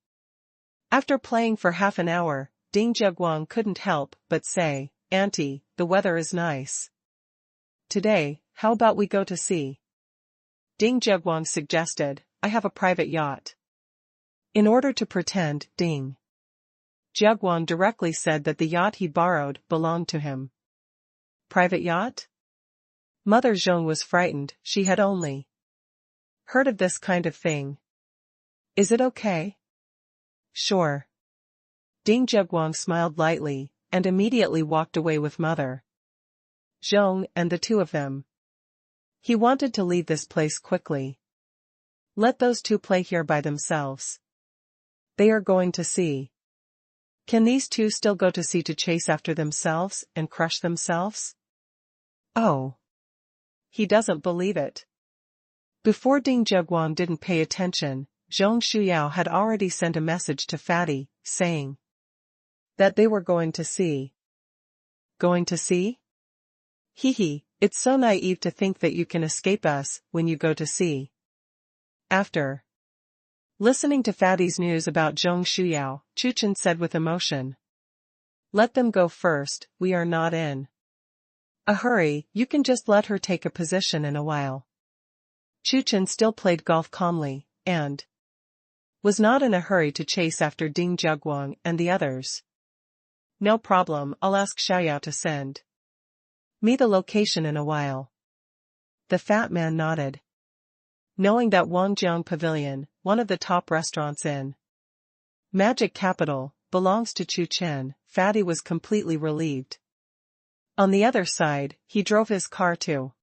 After playing for half an hour, Ding Zheguang couldn't help but say, Auntie, the weather is nice today, how about we go to sea? Ding Zheguang suggested, I have a private yacht. In order to pretend, Ding Zheguang directly said that the yacht he borrowed belonged to him. Private yacht? Mother Zhong was frightened. She had only heard of this kind of thing. Is it okay? Sure. Ding Zheguang smiled lightly, and immediately walked away with Mother Zhong and the two of them. He wanted to leave this place quickly. Let those two play here by themselves. They are going to sea. Can these two still go to sea to chase after themselves and crush themselves? Oh. He doesn't believe it. Before Ding Zheguang didn't pay attention, Zhong Shuyao had already sent a message to Fatty, saying that they were going to sea. Going to sea? Hee hee, it's so naive to think that you can escape us when you go to sea. After listening to Fatty's news about Zhong Shuyao, Chu Chen said with emotion, let them go first, we are not in a hurry, you can just let her take a position in a while. Chu Chen still played golf calmly, and was not in a hurry to chase after Ding Zheguang and the others. No problem, I'll ask Xiaoyao to send me the location in a while. The fat man nodded. Knowing that Wangjiang Pavilion, one of the top restaurants in Magic Capital, belongs to Chu Chen, Fatty was completely relieved. On the other side, he drove his car to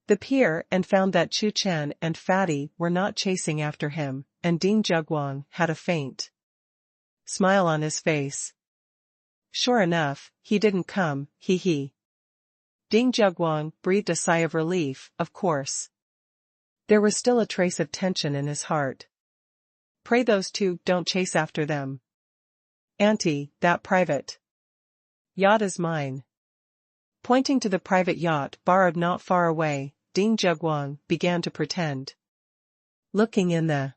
the pier and found that Chu Chen and Fatty were not chasing after him, and Ding Zheguang had a faint smile on his face. Sure enough, he didn't come, hee hee. Ding Zheguang breathed a sigh of relief, of course. There was still a trace of tension in his heart. Pray those two don't chase after them. Auntie, that private yacht is mine. Pointing to the private yacht borrowed not far away, Ding Zheguang began to pretend. Looking in the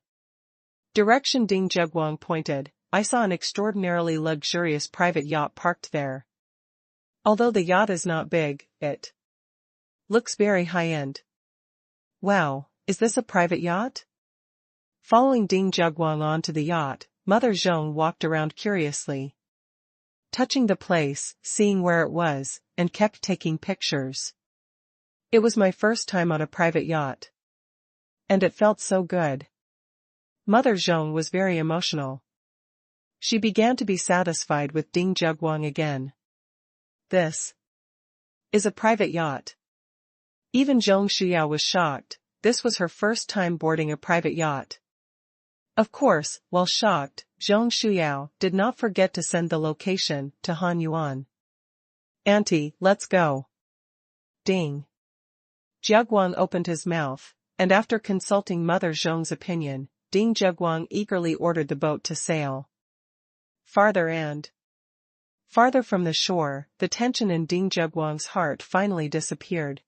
direction Ding Zheguang pointed, I saw an extraordinarily luxurious private yacht parked there. Although the yacht is not big, it looks very high-end. Wow, is this a private yacht? Following Ding Zheguang onto the yacht, Mother Zhong walked around curiously, touching the place, seeing where it was, and kept taking pictures. It was my first time on a private yacht. And it felt so good. Mother Zhong was very emotional. She began to be satisfied with Ding Zheguang again. This is a private yacht. Even Zhong Shuyao was shocked. This was her first time boarding a private yacht. Of course, while shocked, Zhong Shuyao did not forget to send the location to Han Yuan. "Auntie, let's go." Ding. Zheguang opened his mouth, and after consulting Mother Zhong's opinion, Ding Zheguang eagerly ordered the boat to sail. Farther and farther from the shore, the tension in Ding Zheguang's heart finally disappeared.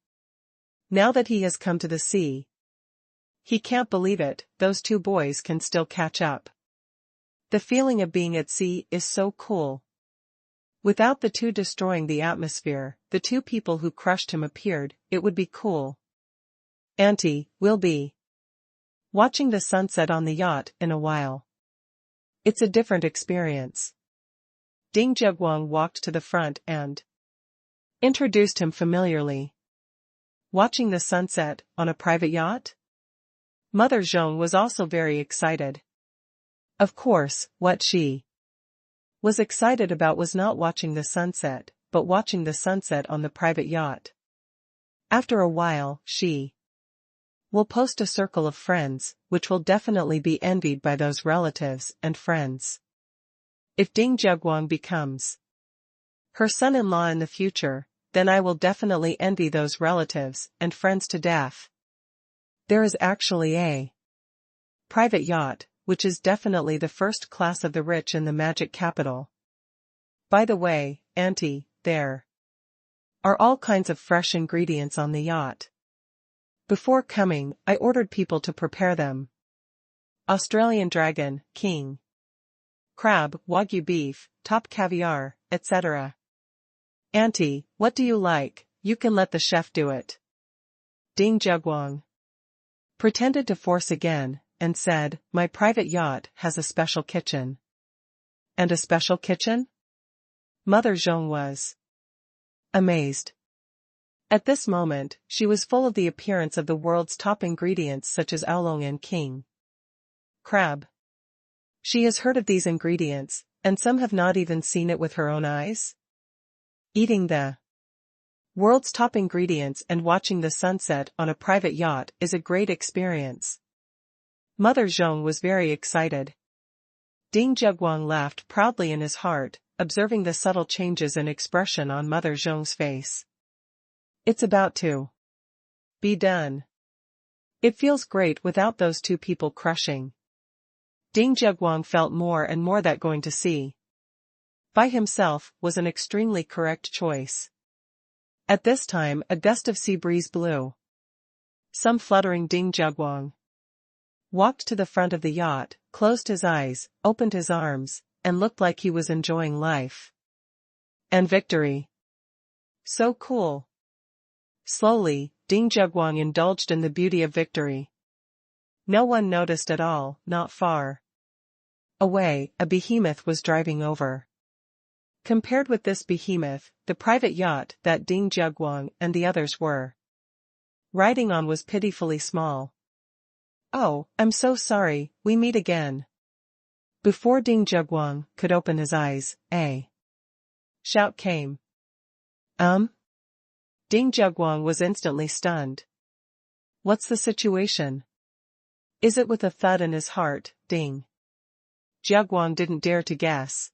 Now that he has come to the sea, he can't believe it, those two boys can still catch up. The feeling of being at sea is so cool. Without the two destroying the atmosphere, the two people who crushed him appeared, it would be cool. "Auntie, we'll be watching the sunset on the yacht in a while. It's a different experience." Ding Zheguang walked to the front and introduced him familiarly. "Watching the sunset on a private yacht?" Mother Zhong was also very excited. Of course, what she was excited about was not watching the sunset, but watching the sunset on the private yacht. After a while, she will post a circle of friends, which will definitely be envied by those relatives and friends. If Ding Zheguang becomes her son-in-law in the future, then I will definitely envy those relatives and friends to death. There is actually a private yacht, which is definitely the first class of the rich in the magic capital. By the way, Auntie, there are all kinds of fresh ingredients on the yacht. Before coming, I ordered people to prepare them. Australian dragon, king crab, wagyu beef, top caviar, etc. Auntie, what do you like? You can let the chef do it. Ding Zheguang pretended to force again, and said, "My private yacht has a special kitchen." "And a special kitchen?" Mother Zhong was amazed. At this moment, she was full of the appearance of the world's top ingredients such as oolong and king crab. She has heard of these ingredients, and some have not even seen it with her own eyes. Eating the world's top ingredients and watching the sunset on a private yacht is a great experience. Mother Zhong was very excited. Ding Zheguang laughed proudly in his heart, observing the subtle changes in expression on Mother Zhong's face. It's about to be done. It feels great without those two people crushing. Ding Zheguang felt more and more that going to sea by himself was an extremely correct choice. At this time a gust of sea breeze blew. Some fluttering Ding Zheguang walked to the front of the yacht, closed his eyes, opened his arms, and looked like he was enjoying life and victory. So cool. Slowly, Ding Zheguang indulged in the beauty of victory. No one noticed at all, not far away, a behemoth was driving over. Compared with this behemoth, the private yacht that Ding Zheguang and the others were riding on was pitifully small. "Oh, I'm so sorry, we meet again." Before Ding Zheguang could open his eyes, a shout came. Ding Zheguang was instantly stunned. What's the situation? Is it with a thud in his heart? Ding Zheguang didn't dare to guess.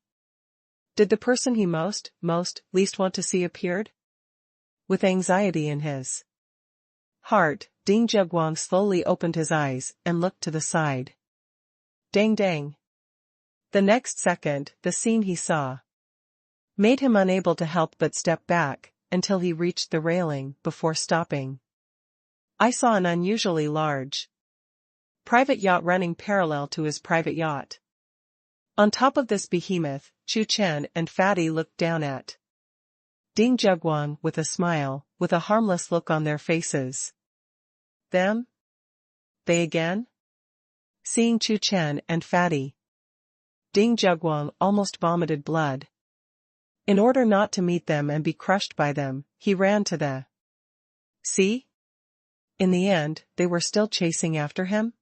Did the person he least want to see appeared? With anxiety in his heart, Ding Zheguang slowly opened his eyes and looked to the side. Dang dang. The next second, the scene he saw made him unable to help but step back, until he reached the railing before stopping. I saw an unusually large private yacht running parallel to his private yacht. On top of this behemoth, Chu Chen and Fatty looked down at Ding Zheguang with a smile, with a harmless look on their faces. Them? They again? Seeing Chu Chen and Fatty, Ding Zheguang almost vomited blood. In order not to meet them and be crushed by them, he ran to the sea. In the end, they were still chasing after him?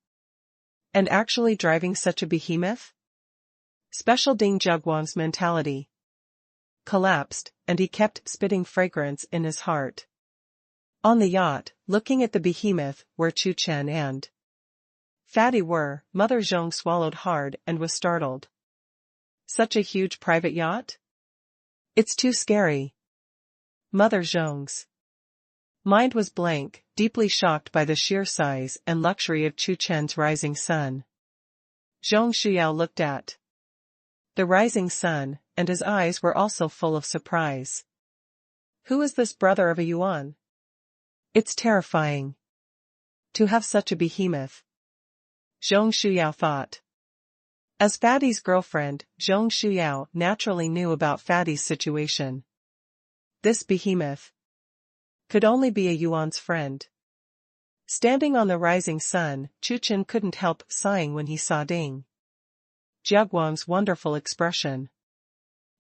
And actually driving such a behemoth? Special Ding Zhuguang's mentality collapsed, and he kept spitting fragrance in his heart. On the yacht, looking at the behemoth, where Chu Chen and Fatty were, Mother Zhong swallowed hard and was startled. Such a huge private yacht? It's too scary. Mother Zhong's mind was blank, deeply shocked by the sheer size and luxury of Chu Chen's rising sun. Zhong Shuyao looked at the rising sun, and his eyes were also full of surprise. Who is this brother of a yuan? It's terrifying to have such a behemoth, Zhong Shuyao thought. As Fatty's girlfriend, Zhong Shuyao naturally knew about Fatty's situation. This behemoth could only be a yuan's friend. Standing on the rising sun, Chu Chen couldn't help sighing when he saw Ding Zhuguang's wonderful expression.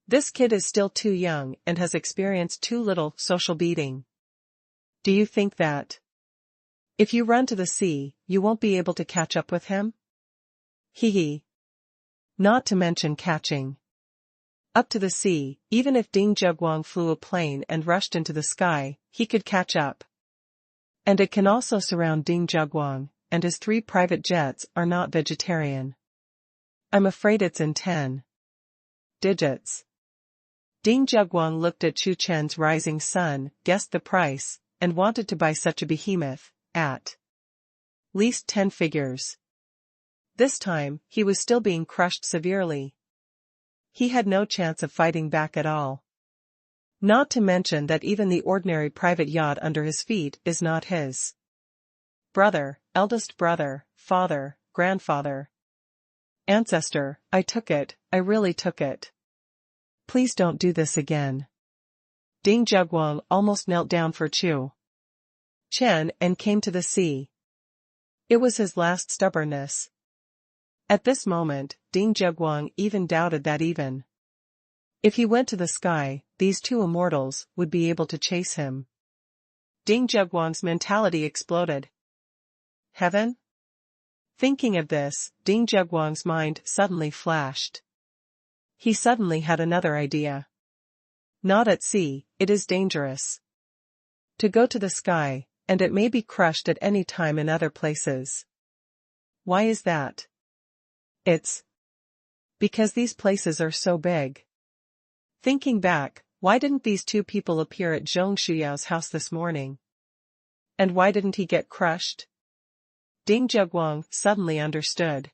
This kid is still too young and has experienced too little social beating. Do you think that if you run to the sea, you won't be able to catch up with him? Hee hee. Not to mention catching up to the sea, even if Ding Zhuguang flew a plane and rushed into the sky, he could catch up. And it can also surround Ding Zhuguang, and his 3 private jets are not vegetarian. I'm afraid it's in 10 digits. Ding Zhuguang looked at Chu Chen's rising sun, guessed the price, and wanted to buy such a behemoth, at least 10 figures. This time, he was still being crushed severely. He had no chance of fighting back at all. Not to mention that even the ordinary private yacht under his feet is not his brother, eldest brother, father, grandfather, ancestor. I took it, I really took it. Please don't do this again. Ding Zhuguang almost knelt down for Chu Chen and came to the sea. It was his last stubbornness. At this moment, Ding Zhuguang even doubted that even if he went to the sky, these 2 immortals would be able to chase him. Ding Zhuguang's mentality exploded. Heaven? Thinking of this, Ding Zhuguang's mind suddenly flashed. He suddenly had another idea. Not at sea, it is dangerous to go to the sky, and it may be crushed at any time in other places. Why is that? It's because these places are so big. Thinking back, why didn't these 2 people appear at Zhong Shuyao's house this morning? And why didn't he get crushed? Ding Zhuguang suddenly understood.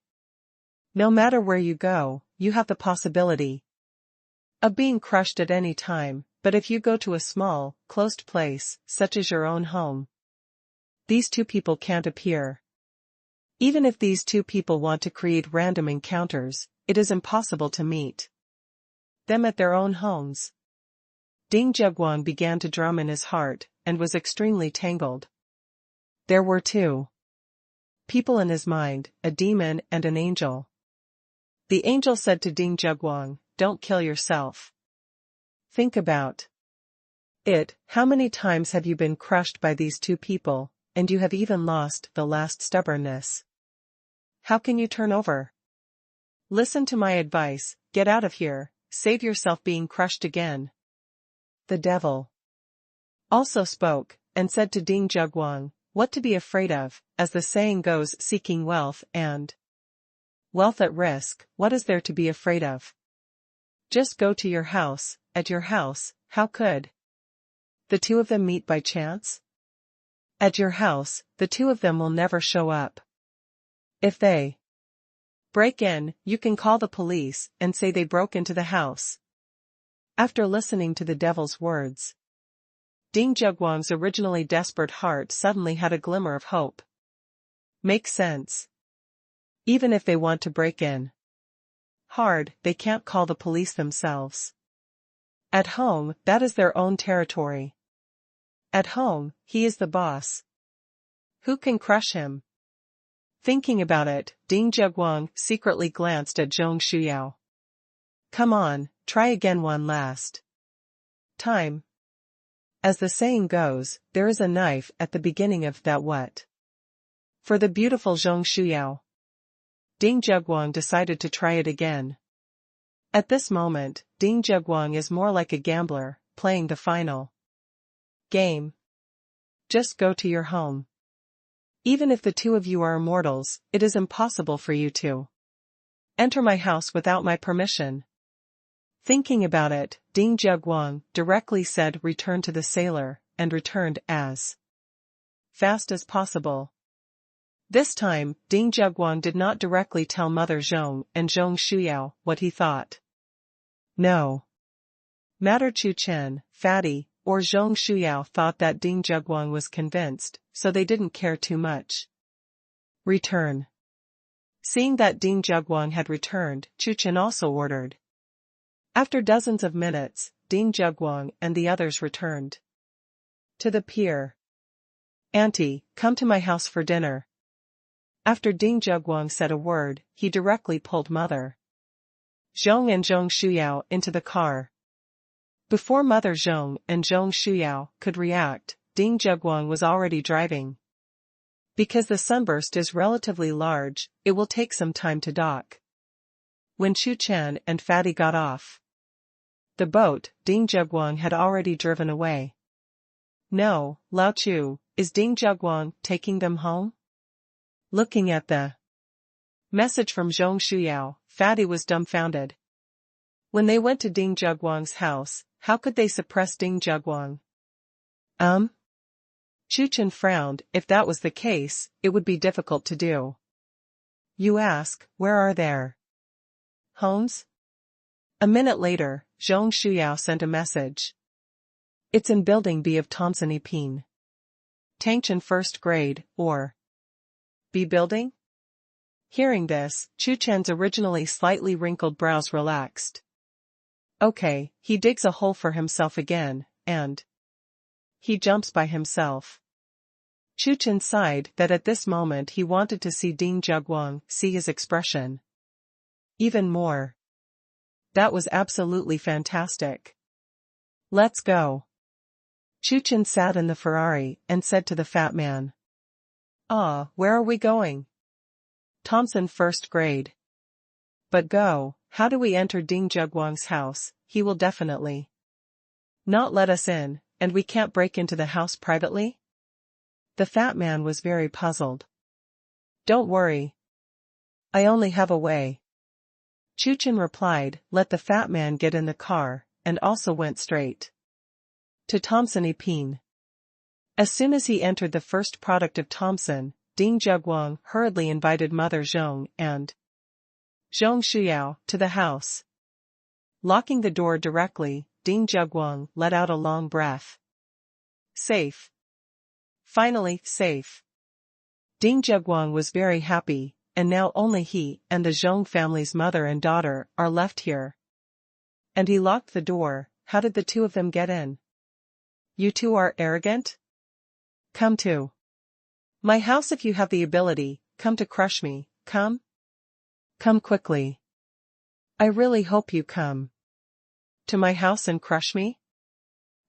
No matter where you go, you have the possibility of being crushed at any time, but if you go to a small, closed place, such as your own home, these 2 people can't appear. Even if these 2 people want to create random encounters, it is impossible to meet them at their own homes. Ding Zhuguang began to drum in his heart, and was extremely tangled. There were 2 people in his mind, a demon and an angel. The angel said to Ding Zhuguang, "Don't kill yourself. Think about it. How many times have you been crushed by these 2 people, and you have even lost the last stubbornness? How can you turn over? Listen to my advice, get out of here, save yourself being crushed again." The devil also spoke, and said to Ding Zhuguang, "What to be afraid of, as the saying goes, seeking wealth and wealth at risk, what is there to be afraid of? Just go to your house, at your house, how could the 2 of them meet by chance? At your house, the 2 of them will never show up. If they break in, you can call the police and say they broke into the house." After listening to the devil's words, Ding Zhuguang's originally desperate heart suddenly had a glimmer of hope. Makes sense. Even if they want to break in hard, they can't call the police themselves. At home, that is their own territory. At home, he is the boss. Who can crush him? Thinking about it, Ding Zhuguang secretly glanced at Zhong Shuyao. Come on, try again one last time. As the saying goes, there is a knife at the beginning of that what. For the beautiful Zhong Shuyao. Ding Zheguang decided to try it again. At this moment, Ding Zheguang is more like a gambler, playing the final game. Just go to your home. Even if the two of you are immortals, it is impossible for you to enter my house without my permission. Thinking about it, Ding Zheguang directly said return to the sailor, and returned as fast as possible. This time, Ding Zheguang did not directly tell Mother Zhong and Zhong Shuyao what he thought. No matter Chu Chen, Fatty, or Zhong Shuyao thought that Ding Zheguang was convinced, so they didn't care too much. Return. Seeing that Ding Zheguang had returned, Chu Chen also ordered. After dozens of minutes, Ding Zheguang and the others returned to the pier. Auntie, come to my house for dinner. After Ding Zheguang said a word, he directly pulled Mother Zhong and Zhong Shuyao into the car. Before Mother Zhong and Zhong Shuyao could react, Ding Zheguang was already driving. Because the sunburst is relatively large, it will take some time to dock. When Chu Chen and Fatty got off the boat, Ding Zheguang had already driven away. No, Lao Chu, is Ding Zheguang taking them home? Looking at the message from Zhong Shuyao, Fatty was dumbfounded. When they went to Ding Zheguang's house, how could they suppress Ding Zheguang? Chu Chen frowned. If that was the case, it would be difficult to do. You ask, where are their homes? A minute later, Zhong Shuyao sent a message. It's in Building B of Thompson Epine. Tangchen first grade, or B building? Hearing this, Chu Chen's originally slightly wrinkled brows relaxed. Okay, he digs a hole for himself again, and he jumps by himself. Chu Chen sighed that at this moment he wanted to see Ding Zheguang see his expression. Even more. That was absolutely fantastic. Let's go. Chu Chen sat in the Ferrari and said to the fat man. Where are we going? Thompson first grade. But go, how do we enter Ding Zheguang's house? He will definitely not let us in, and we can't break into the house privately? The fat man was very puzzled. Don't worry. I only have a way. Chu Chen replied, let the fat man get in the car, and also went straight to Thompson Epine. As soon as he entered the first product of Thompson, Ding Zheguang hurriedly invited Mother Zhong and Zhong Shuyao to the house. Locking the door directly, Ding Zheguang let out a long breath. Safe. Finally, safe. Ding Zheguang was very happy, and now only he and the Zhong family's mother and daughter are left here. And he locked the door. How did the two of them get in? You two are arrogant? Come to my house if you have the ability. Come to crush me, come? Come quickly. I really hope you come to my house and crush me?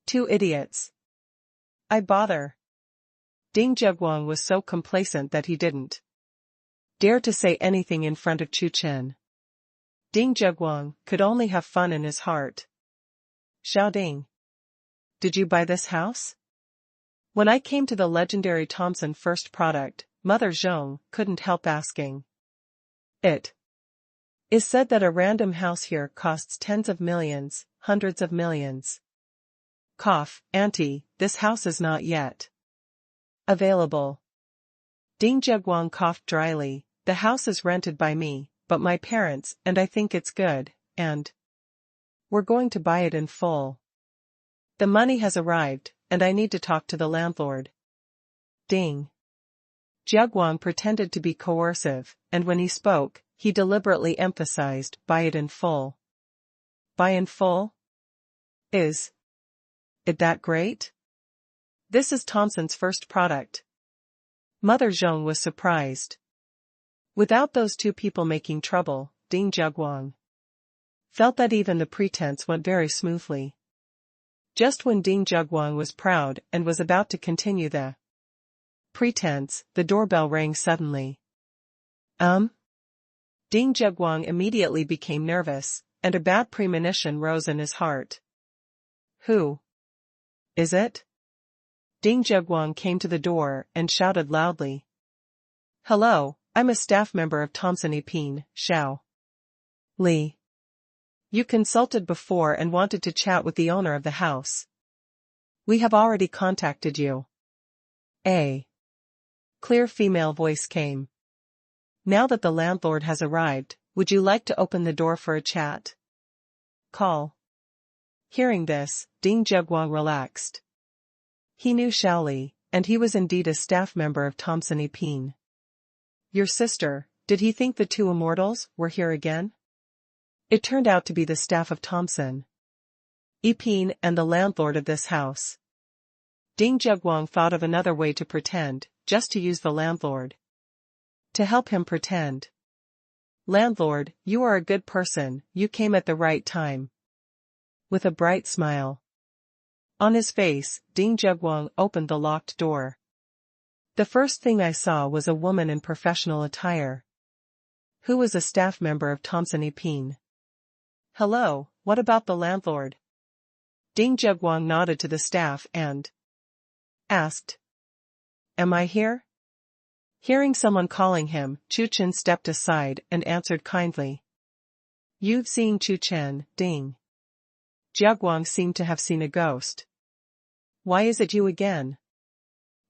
Two idiots. I bother. Ding Zheguang was so complacent that he didn't dare to say anything in front of Chu Chen. Ding Zheguang could only have fun in his heart. Xiao Ding. Did you buy this house? When I came to the legendary Thompson first product, Mother Zhong couldn't help asking. It is said that a random house here costs tens of millions, hundreds of millions. Cough, Auntie, this house is not yet available. Ding Zheguang coughed dryly. The house is rented by me, but my parents and I think it's good, and we're going to buy it in full. The money has arrived, and I need to talk to the landlord. Ding Zheguang pretended to be coercive, and when he spoke, he deliberately emphasized, buy it in full. Buy in full? Is it that great? This is Thompson's first product. Mother Zhong was surprised. Without those two people making trouble, Ding Zheguang felt that even the pretense went very smoothly. Just when Ding Jugwang was proud and was about to continue the pretense, the doorbell rang suddenly. Ding Jugwang immediately became nervous, and a bad premonition rose in his heart. Who is it? Ding Jugwang came to the door and shouted loudly. Hello, I'm a staff member of Thomson Epine, Xiao Li. You consulted before and wanted to chat with the owner of the house. We have already contacted you. A clear female voice came. Now that the landlord has arrived, would you like to open the door for a chat? Call. Hearing this, Ding Jugwang relaxed. He knew Xiao Li, and he was indeed a staff member of Thomson Epine. Your sister, did he think the two immortals were here again? It turned out to be the staff of Thomson Epine and the landlord of this house. Ding Jugwang thought of another way to pretend, just to use the landlord. To help him pretend. Landlord, you are a good person, you came at the right time. With a bright smile on his face, Ding Jugwang opened the locked door. The first thing I saw was a woman in professional attire, who was a staff member of Thomson Epine. Hello, what about the landlord? Ding Jugwang nodded to the staff and asked. Am I here? Hearing someone calling him, Chu Chen stepped aside and answered kindly. You've seen Chu Chen, Ding. Jugwang seemed to have seen a ghost. Why is it you again?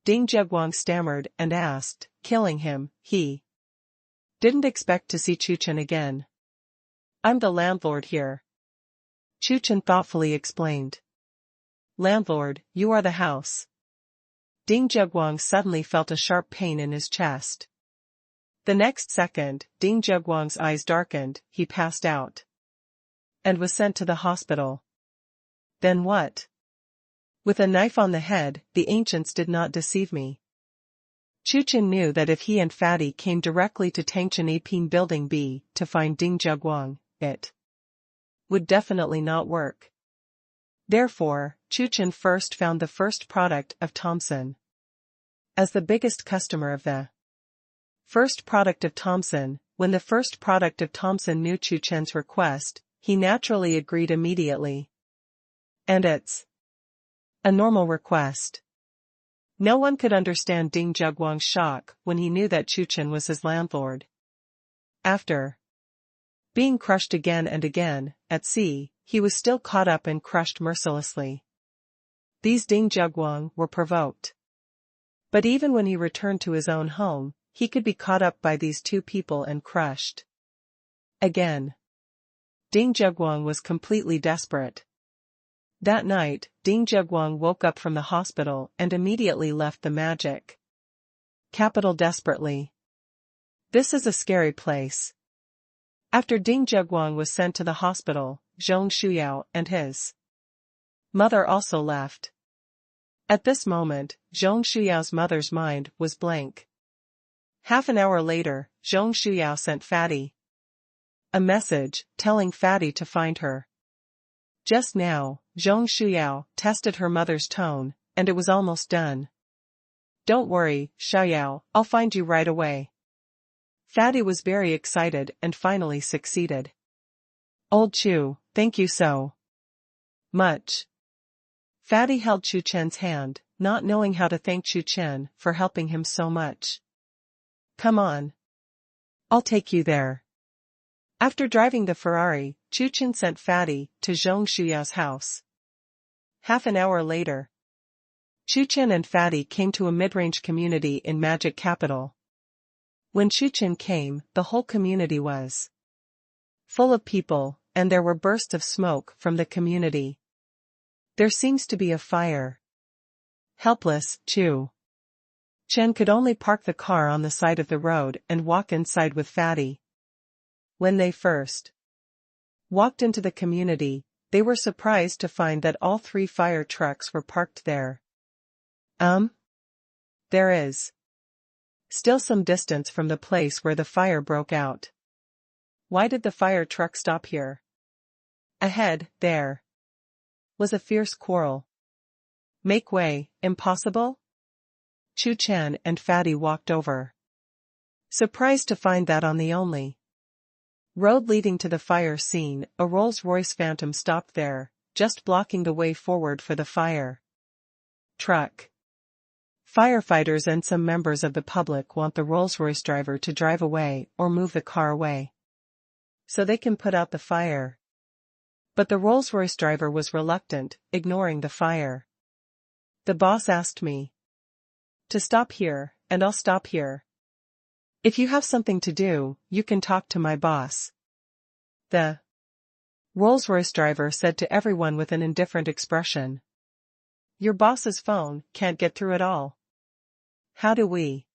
Ding Jugwang stammered and asked, killing him, he didn't expect to see Chu Chen again. I'm the landlord here. Chu Chen thoughtfully explained. Landlord, you are the house. Ding Jugwang suddenly felt a sharp pain in his chest. The next second, Ding Jugwang's eyes darkened, he passed out. And was sent to the hospital. Then what? With a knife on the head, the ancients did not deceive me. Chu Chen knew that if he and Fatty came directly to Thomson Epine Building B to find Ding Jugwang, it would definitely not work. Therefore, Chu Chen first found the first product of Thomson. As the biggest customer of the first product of Thomson, when the first product of Thomson knew Chu Chen's request, he naturally agreed immediately. And it's a normal request. No one could understand Ding Jugwang's shock when he knew that Chu Chen was his landlord. After being crushed again and again, at sea, he was still caught up and crushed mercilessly. These Ding Jugwang were provoked. But even when he returned to his own home, he could be caught up by these two people and crushed again. Ding Jugwang was completely desperate. That night, Ding Jugwang woke up from the hospital and immediately left the magic capital desperately. This is a scary place. After Ding Jugwang was sent to the hospital, Zhong Shuyao and his mother also left. At this moment, Zhong Shuyao's mother's mind was blank. Half an hour later, Zhong Shuyao sent Fatty a message, telling Fatty to find her. Just now, Zhong Shuyao tested her mother's tone, and it was almost done. Don't worry, Xiaoyao, I'll find you right away. Fatty was very excited and finally succeeded. Old Chu, thank you so much. Fatty held Chu Chen's hand, not knowing how to thank Chu Chen for helping him so much. Come on. I'll take you there. After driving the Ferrari, Chu Chen sent Fatty to Zhong Shuyao's house. Half an hour later, Chu Chen and Fatty came to a mid-range community in Magic Capital. When Chu Chen came, the whole community was full of people, and there were bursts of smoke from the community. There seems to be a fire. Helpless, Chu Chen could only park the car on the side of the road and walk inside with Fatty. When they first walked into the community, they were surprised to find that all 3 fire trucks were parked there. There is still some distance from the place where the fire broke out. Why did the fire truck stop here? Ahead, there was a fierce quarrel. Make way, impossible? Chu Chen and Fatty walked over, surprised to find that on the only road leading to the fire scene, a Rolls-Royce Phantom stopped there, just blocking the way forward for the fire truck. Firefighters and some members of the public want the Rolls-Royce driver to drive away or move the car away, so they can put out the fire. But the Rolls-Royce driver was reluctant, ignoring the fire. The boss asked me to stop here, and I'll stop here. If you have something to do, you can talk to my boss. The Rolls-Royce driver said to everyone with an indifferent expression. Your boss's phone can't get through at all. How do we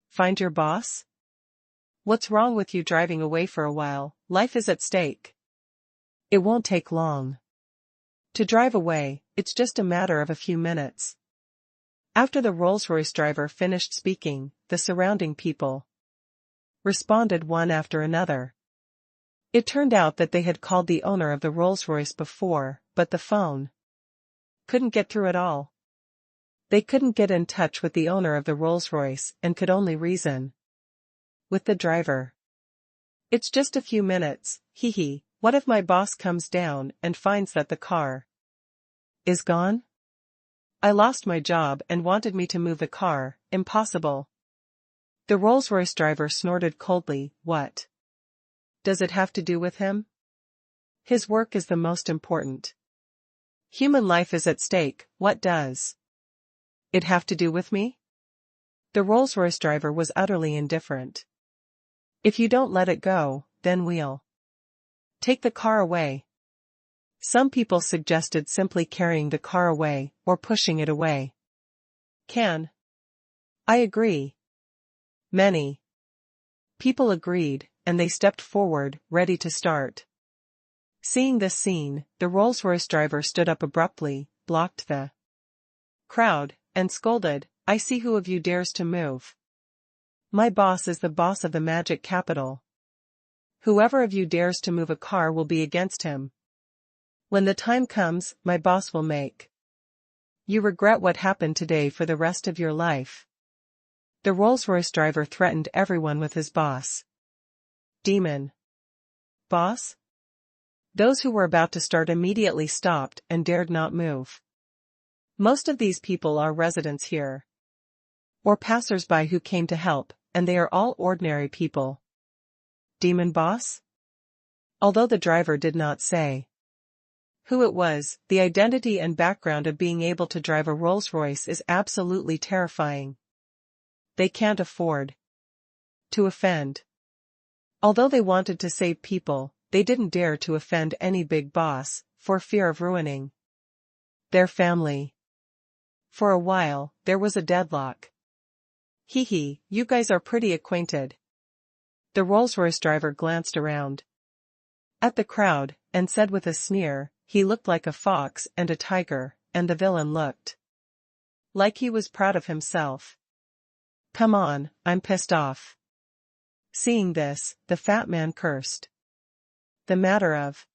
find your boss? What's wrong with you driving away for a while? Life is at stake. It won't take long to drive away, it's just a matter of a few minutes. After the Rolls-Royce driver finished speaking, the surrounding people responded one after another. It turned out that they had called the owner of the Rolls-Royce before, but the phone couldn't get through at all. They couldn't get in touch with the owner of the Rolls-Royce and could only reason with the driver. It's just a few minutes, hee. What if my boss comes down and finds that the car is gone? I lost my job and wanted me to move the car. Impossible. The Rolls-Royce driver snorted coldly. What does it have to do with him? His work is the most important. Human life is at stake. What does it have to do with me? The Rolls-Royce driver was utterly indifferent. If you don't let it go, then we'll take the car away. Some people suggested simply carrying the car away, or pushing it away. Can I agree? Many people agreed, and they stepped forward, ready to start. Seeing this scene, the Rolls-Royce driver stood up abruptly, blocked the crowd, and scolded, I see who of you dares to move. My boss is the boss of the Magic Capital. Whoever of you dares to move a car will be against him. When the time comes, my boss will make you regret what happened today for the rest of your life. The Rolls-Royce driver threatened everyone with his boss. Demon. Boss? Those who were about to start immediately stopped and dared not move. Most of these people are residents here, or passers-by who came to help, and they are all ordinary people. Demon boss? Although the driver did not say who it was, the identity and background of being able to drive a Rolls-Royce is absolutely terrifying. They can't afford to offend. Although they wanted to save people, they didn't dare to offend any big boss, for fear of ruining their family. For a while, there was a deadlock. Hee, you guys are pretty acquainted. The Rolls-Royce driver glanced around at the crowd, and said with a sneer, he looked like a fox and a tiger, and the villain looked like he was proud of himself. Come on, I'm pissed off. Seeing this, the fat man cursed. The matter of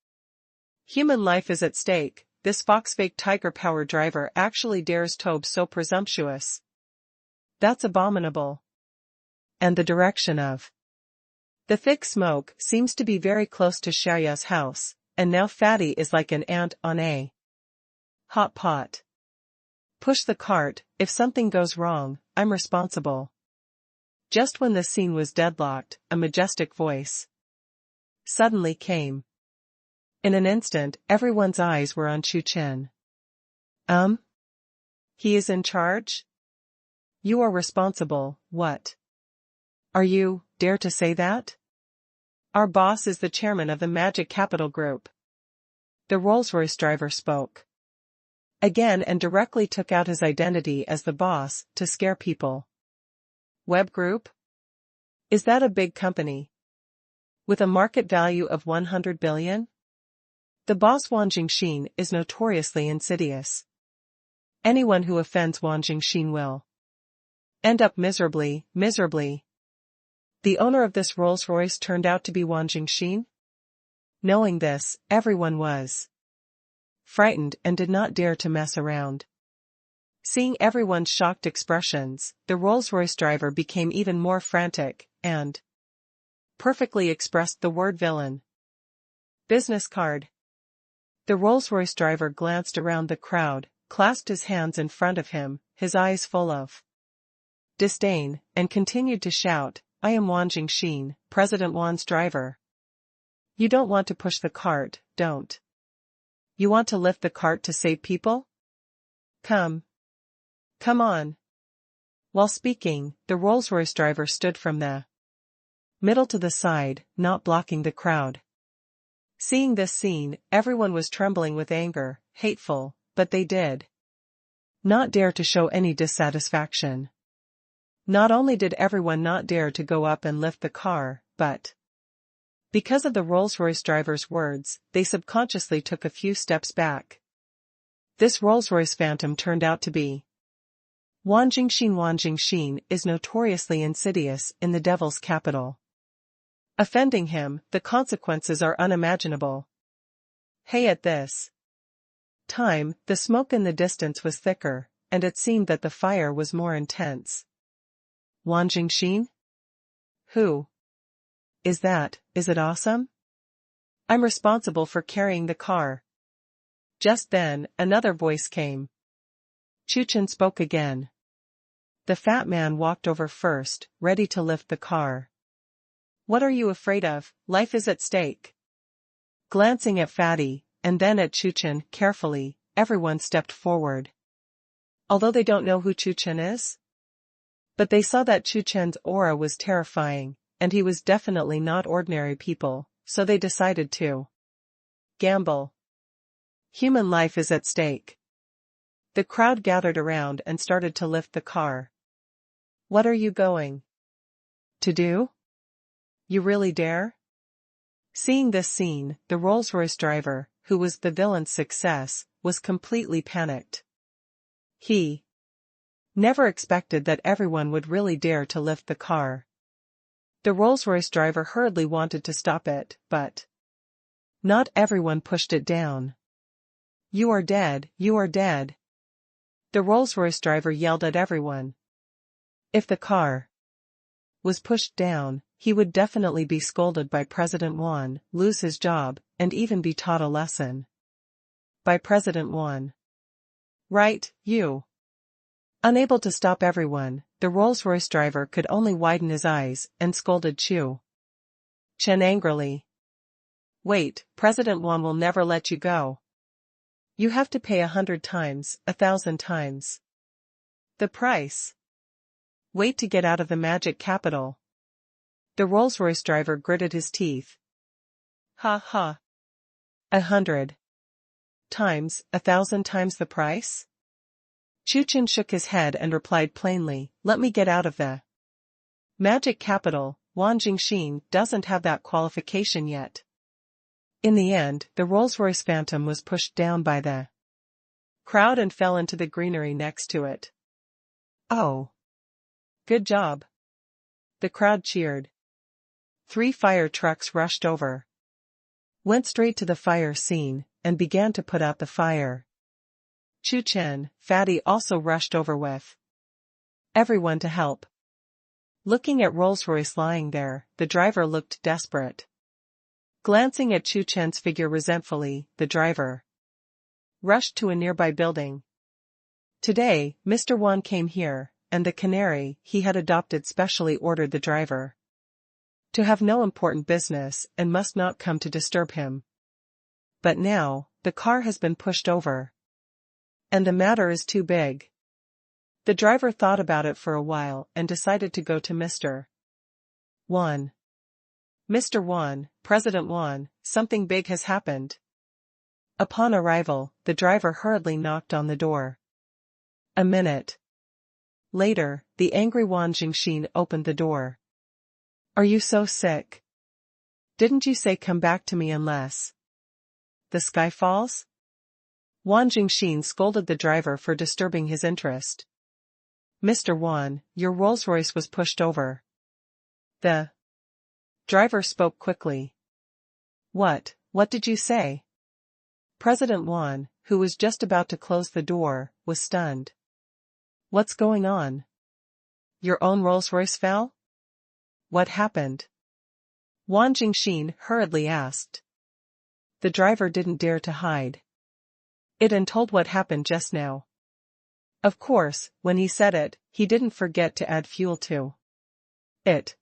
human life is at stake. This fox-fake tiger power driver actually dares to be so presumptuous. That's abominable. And the direction of the thick smoke seems to be very close to Xiaoya's house, and now Fatty is like an ant on a hot pot. Push the cart, if something goes wrong, I'm responsible. Just when the scene was deadlocked, a majestic voice suddenly came. In an instant, everyone's eyes were on Chu Chen. He is in charge? You are responsible, what? Are you, dare to say that? Our boss is the chairman of the Magic Capital Group. The Rolls-Royce driver spoke again and directly took out his identity as the boss, to scare people. Web Group? Is that a big company? With a market value of 100 billion? The boss Wang Jingxin is notoriously insidious. Anyone who offends Wang Jingxin will end up miserably. The owner of this Rolls-Royce turned out to be Wang Jingxin? Knowing this, everyone was frightened and did not dare to mess around. Seeing everyone's shocked expressions, the Rolls-Royce driver became even more frantic, and perfectly expressed the word villain. Business card. The Rolls-Royce driver glanced around the crowd, clasped his hands in front of him, his eyes full of disdain, and continued to shout, "I am Xiang, President Wan's driver. You don't want to push the cart, don't you want to lift the cart to save people? Come on." While speaking, the Rolls-Royce driver stood from the middle to the side, not blocking the crowd. Seeing this scene, everyone was trembling with anger, hateful, but they did not dare to show any dissatisfaction. Not only did everyone not dare to go up and lift the car, but because of the Rolls-Royce driver's words, they subconsciously took a few steps back. This Rolls-Royce phantom turned out to be Xiang is notoriously insidious in the devil's capital. Offending him, the consequences are unimaginable. Hey, at this time, the smoke in the distance was thicker, and it seemed that the fire was more intense. Xiang? Who is that? Is it awesome? I'm responsible for carrying the car. Just then, another voice came. Chu Chen spoke again. The fat man walked over first, ready to lift the car. What are you afraid of? Life is at stake. Glancing at Fatty, and then at Chu Chen carefully, everyone stepped forward. Although they don't know who Chu Chen is, but they saw that Chu Chen's aura was terrifying, and he was definitely not ordinary people, so they decided to gamble. Human life is at stake. The crowd gathered around and started to lift the car. What are you going to do? You really dare? Seeing this scene, the Rolls-Royce driver, who was the villain's success, was completely panicked. He never expected that everyone would really dare to lift the car. The Rolls-Royce driver hurriedly wanted to stop it, but not everyone pushed it down. You are dead, you are dead. The Rolls-Royce driver yelled at everyone. If the car was pushed down, he would definitely be scolded by President Wan, lose his job, and even be taught a lesson by President Wan. Right, you. Unable to stop everyone, the Rolls-Royce driver could only widen his eyes and scolded Chu Chen angrily. Wait, President Wan will never let you go. You have to pay 100 times, 1,000 times the price. Wait to get out of the magic capital. The Rolls-Royce driver gritted his teeth. Ha ha. 100 times, 1,000 times the price? Chu Chen shook his head and replied plainly, let me get out of the magic capital. Xiang doesn't have that qualification yet. In the end, the Rolls-Royce Phantom was pushed down by the crowd and fell into the greenery next to it. Oh. Good job. The crowd cheered. 3 fire trucks rushed over, went straight to the fire scene, and began to put out the fire. Chu Chen, Fatty also rushed over with everyone to help. Looking at Rolls-Royce lying there, the driver looked desperate. Glancing at Chu Chen's figure resentfully, the driver rushed to a nearby building. Today, Mr. Wan came here, and the canary he had adopted specially ordered the driver to have no important business and must not come to disturb him. But now, the car has been pushed over, and the matter is too big. The driver thought about it for a while and decided to go to Mr. Wan. Mr. Wan, President Wan, something big has happened. Upon arrival, the driver hurriedly knocked on the door. A minute later, the angry Xiang opened the door. Are you so sick? Didn't you say come back to me unless the sky falls? Xiang scolded the driver for disturbing his interest. Mr. Wan, your Rolls-Royce was pushed over. The driver spoke quickly. What did you say? President Wan, who was just about to close the door, was stunned. What's going on? Your own Rolls-Royce fell? What happened? Wang Jingxin hurriedly asked. The driver didn't dare to hide it and told what happened just now. Of course, when he said it, he didn't forget to add fuel to it.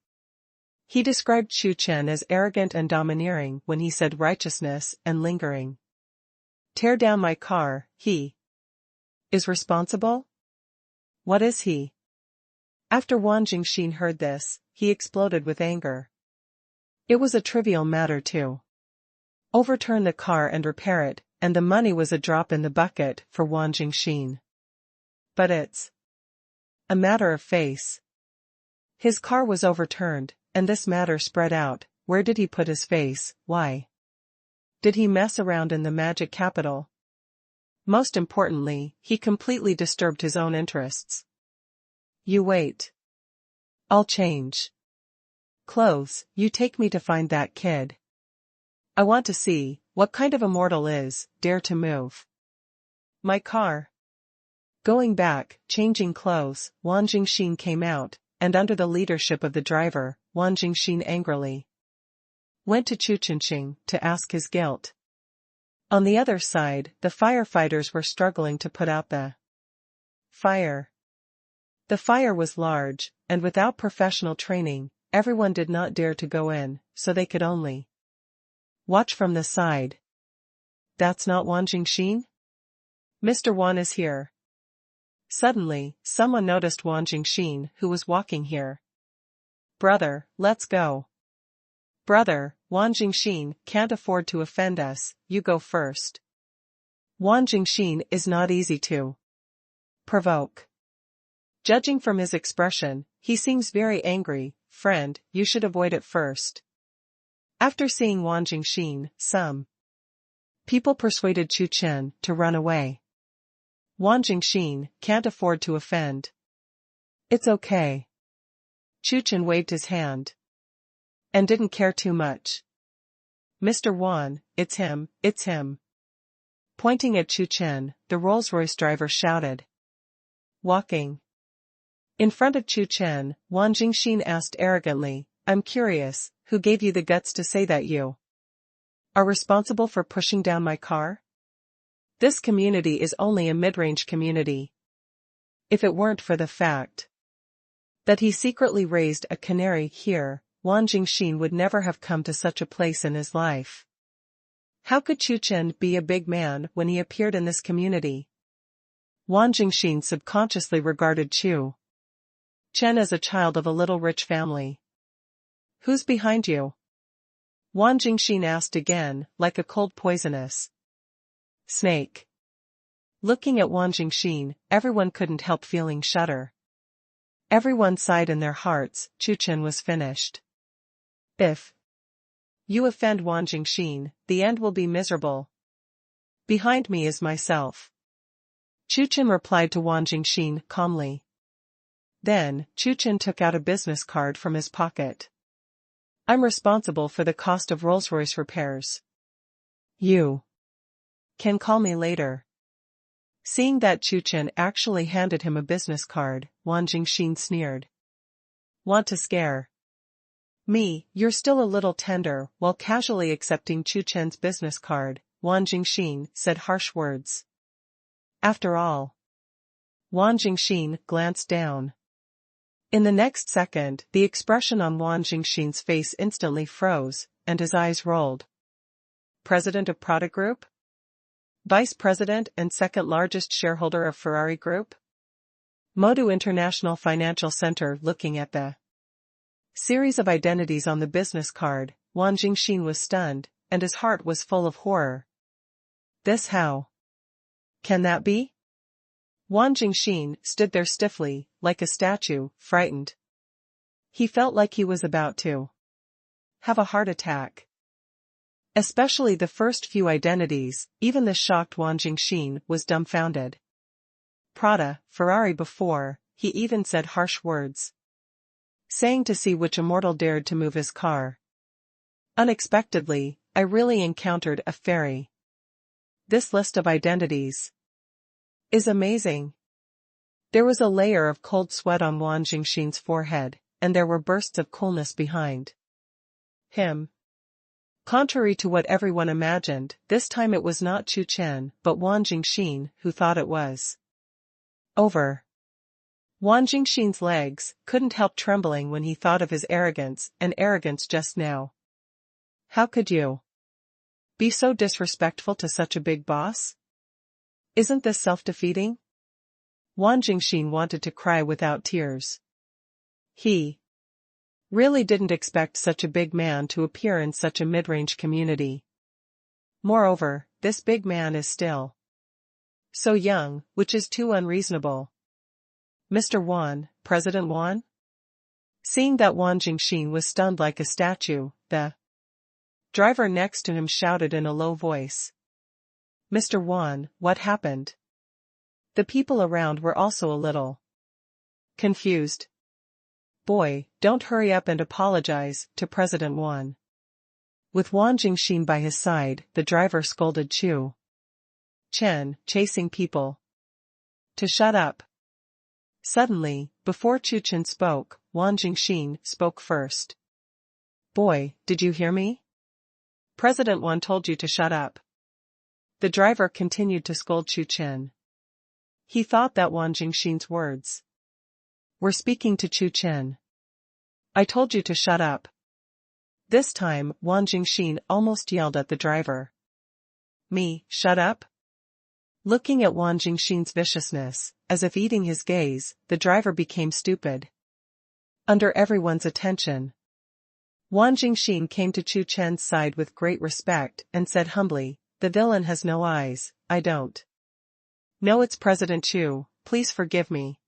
He described Chu Chen as arrogant and domineering when he said righteousness and lingering. Tear down my car, he is responsible? What is he? After Wang Jingxin heard this, he exploded with anger. It was a trivial matter to overturn the car and repair it, and the money was a drop in the bucket for Wang Jingxin. But it's a matter of face. His car was overturned, and this matter spread out. Where did he put his face? Why did he mess around in the magic capital? Most importantly, he completely disturbed his own interests. You wait. I'll change clothes, you take me to find that kid. I want to see what kind of a mortal dare to move my car. Going back, changing clothes, Wang Jingxin came out, and under the leadership of the driver, Wang Jingxin angrily went to Chu Chen to ask his guilt. On the other side, the firefighters were struggling to put out the fire. The fire was large, and without professional training, everyone did not dare to go in, so they could only watch from the side. That's not Wang Jingxin? Mr. Wan is here. Suddenly, someone noticed Wang Jingxin, who was walking here. Brother, let's go. Brother, Wang Jingxin can't afford to offend us, you go first. Wang Jingxin is not easy to provoke. Judging from his expression, he seems very angry. Friend, you should avoid it first. After seeing Wang Jingxin, some people persuaded Chu Chen to run away. Wang Jingxin can't afford to offend. It's okay. Chu Chen waved his hand and didn't care too much. Mr. Wan, it's him, it's him. Pointing at Chu Chen, the Rolls-Royce driver shouted. Walking in front of Chu Chen, Wang Jingxin asked arrogantly, I'm curious, who gave you the guts to say that you are responsible for pushing down my car? This community is only a mid-range community. If it weren't for the fact that he secretly raised a canary here, Wang Jingxin would never have come to such a place in his life. How could Chu Chen be a big man when he appeared in this community? Wang Jingxin subconsciously regarded Chu Chen as a child of a little rich family. Who's behind you? Wang Jingxin asked again, like a cold poisonous snake. Looking at Wang Jingxin, everyone couldn't help feeling shudder. Everyone sighed in their hearts. Chu Chen was finished. If you offend Wang Jingxin, the end will be miserable. Behind me is myself. Chu Chen replied to Wang Jingxin calmly. Then, Chu Chen took out a business card from his pocket. I'm responsible for the cost of Rolls-Royce repairs. You can call me later. Seeing that Chu Chen actually handed him a business card, Wang Jingxin sneered. Want to scare me? You're still a little tender. While casually accepting Chu Chen's business card, Wang Jingxin said harsh words. After all, Wang Jingxin glanced down. In the next second, the expression on Wang Jingxin's face instantly froze, and his eyes rolled. President of Prada Group? Vice President and second largest shareholder of Ferrari Group? Modu International Financial Center. Looking at the series of identities on the business card, Wang Jingxin was stunned, and his heart was full of horror. This how can that be? Wang Jingxin stood there stiffly, like a statue, frightened. He felt like he was about to have a heart attack. Especially the first few identities, even the shocked Wang Jingxin was dumbfounded. Prada, Ferrari. Before, he even said harsh words, saying to see which immortal dared to move his car. Unexpectedly, I really encountered a fairy. This list of identities is amazing. There was a layer of cold sweat on Wang Jingxin's forehead, and there were bursts of coolness behind him. Contrary to what everyone imagined, this time it was not Chu Chen but Wang Jingxin who thought it was over. Wang Jingxin's legs couldn't help trembling when he thought of his arrogance just now. How could you be so disrespectful to such a big boss? Isn't this self-defeating? Wang Jingxin wanted to cry without tears. He really didn't expect such a big man to appear in such a mid-range community. Moreover, this big man is still so young, which is too unreasonable. Mr. Wan, President Wan? Seeing that Wang Jingxin was stunned like a statue, the driver next to him shouted in a low voice. Mr. Wan, what happened? The people around were also a little confused. Boy, don't hurry up and apologize to President Wan. With Wang Jingxin by his side, the driver scolded Chu Chen, chasing people, to shut up. Suddenly, before Chu Chen spoke, Wang Jingxin spoke first. Boy, did you hear me? President Wan told you to shut up. The driver continued to scold Chu Chen. He thought that Wang Jingxin's words were speaking to Chu Chen. I told you to shut up. This time, Wang Jingxin almost yelled at the driver. Me, shut up? Looking at Wang Jingxin's viciousness, as if eating his gaze, the driver became stupid. Under everyone's attention, Wang Jingxin came to Chu Chen's side with great respect and said humbly, the villain has no eyes, I don't. No, it's President Chu, please forgive me.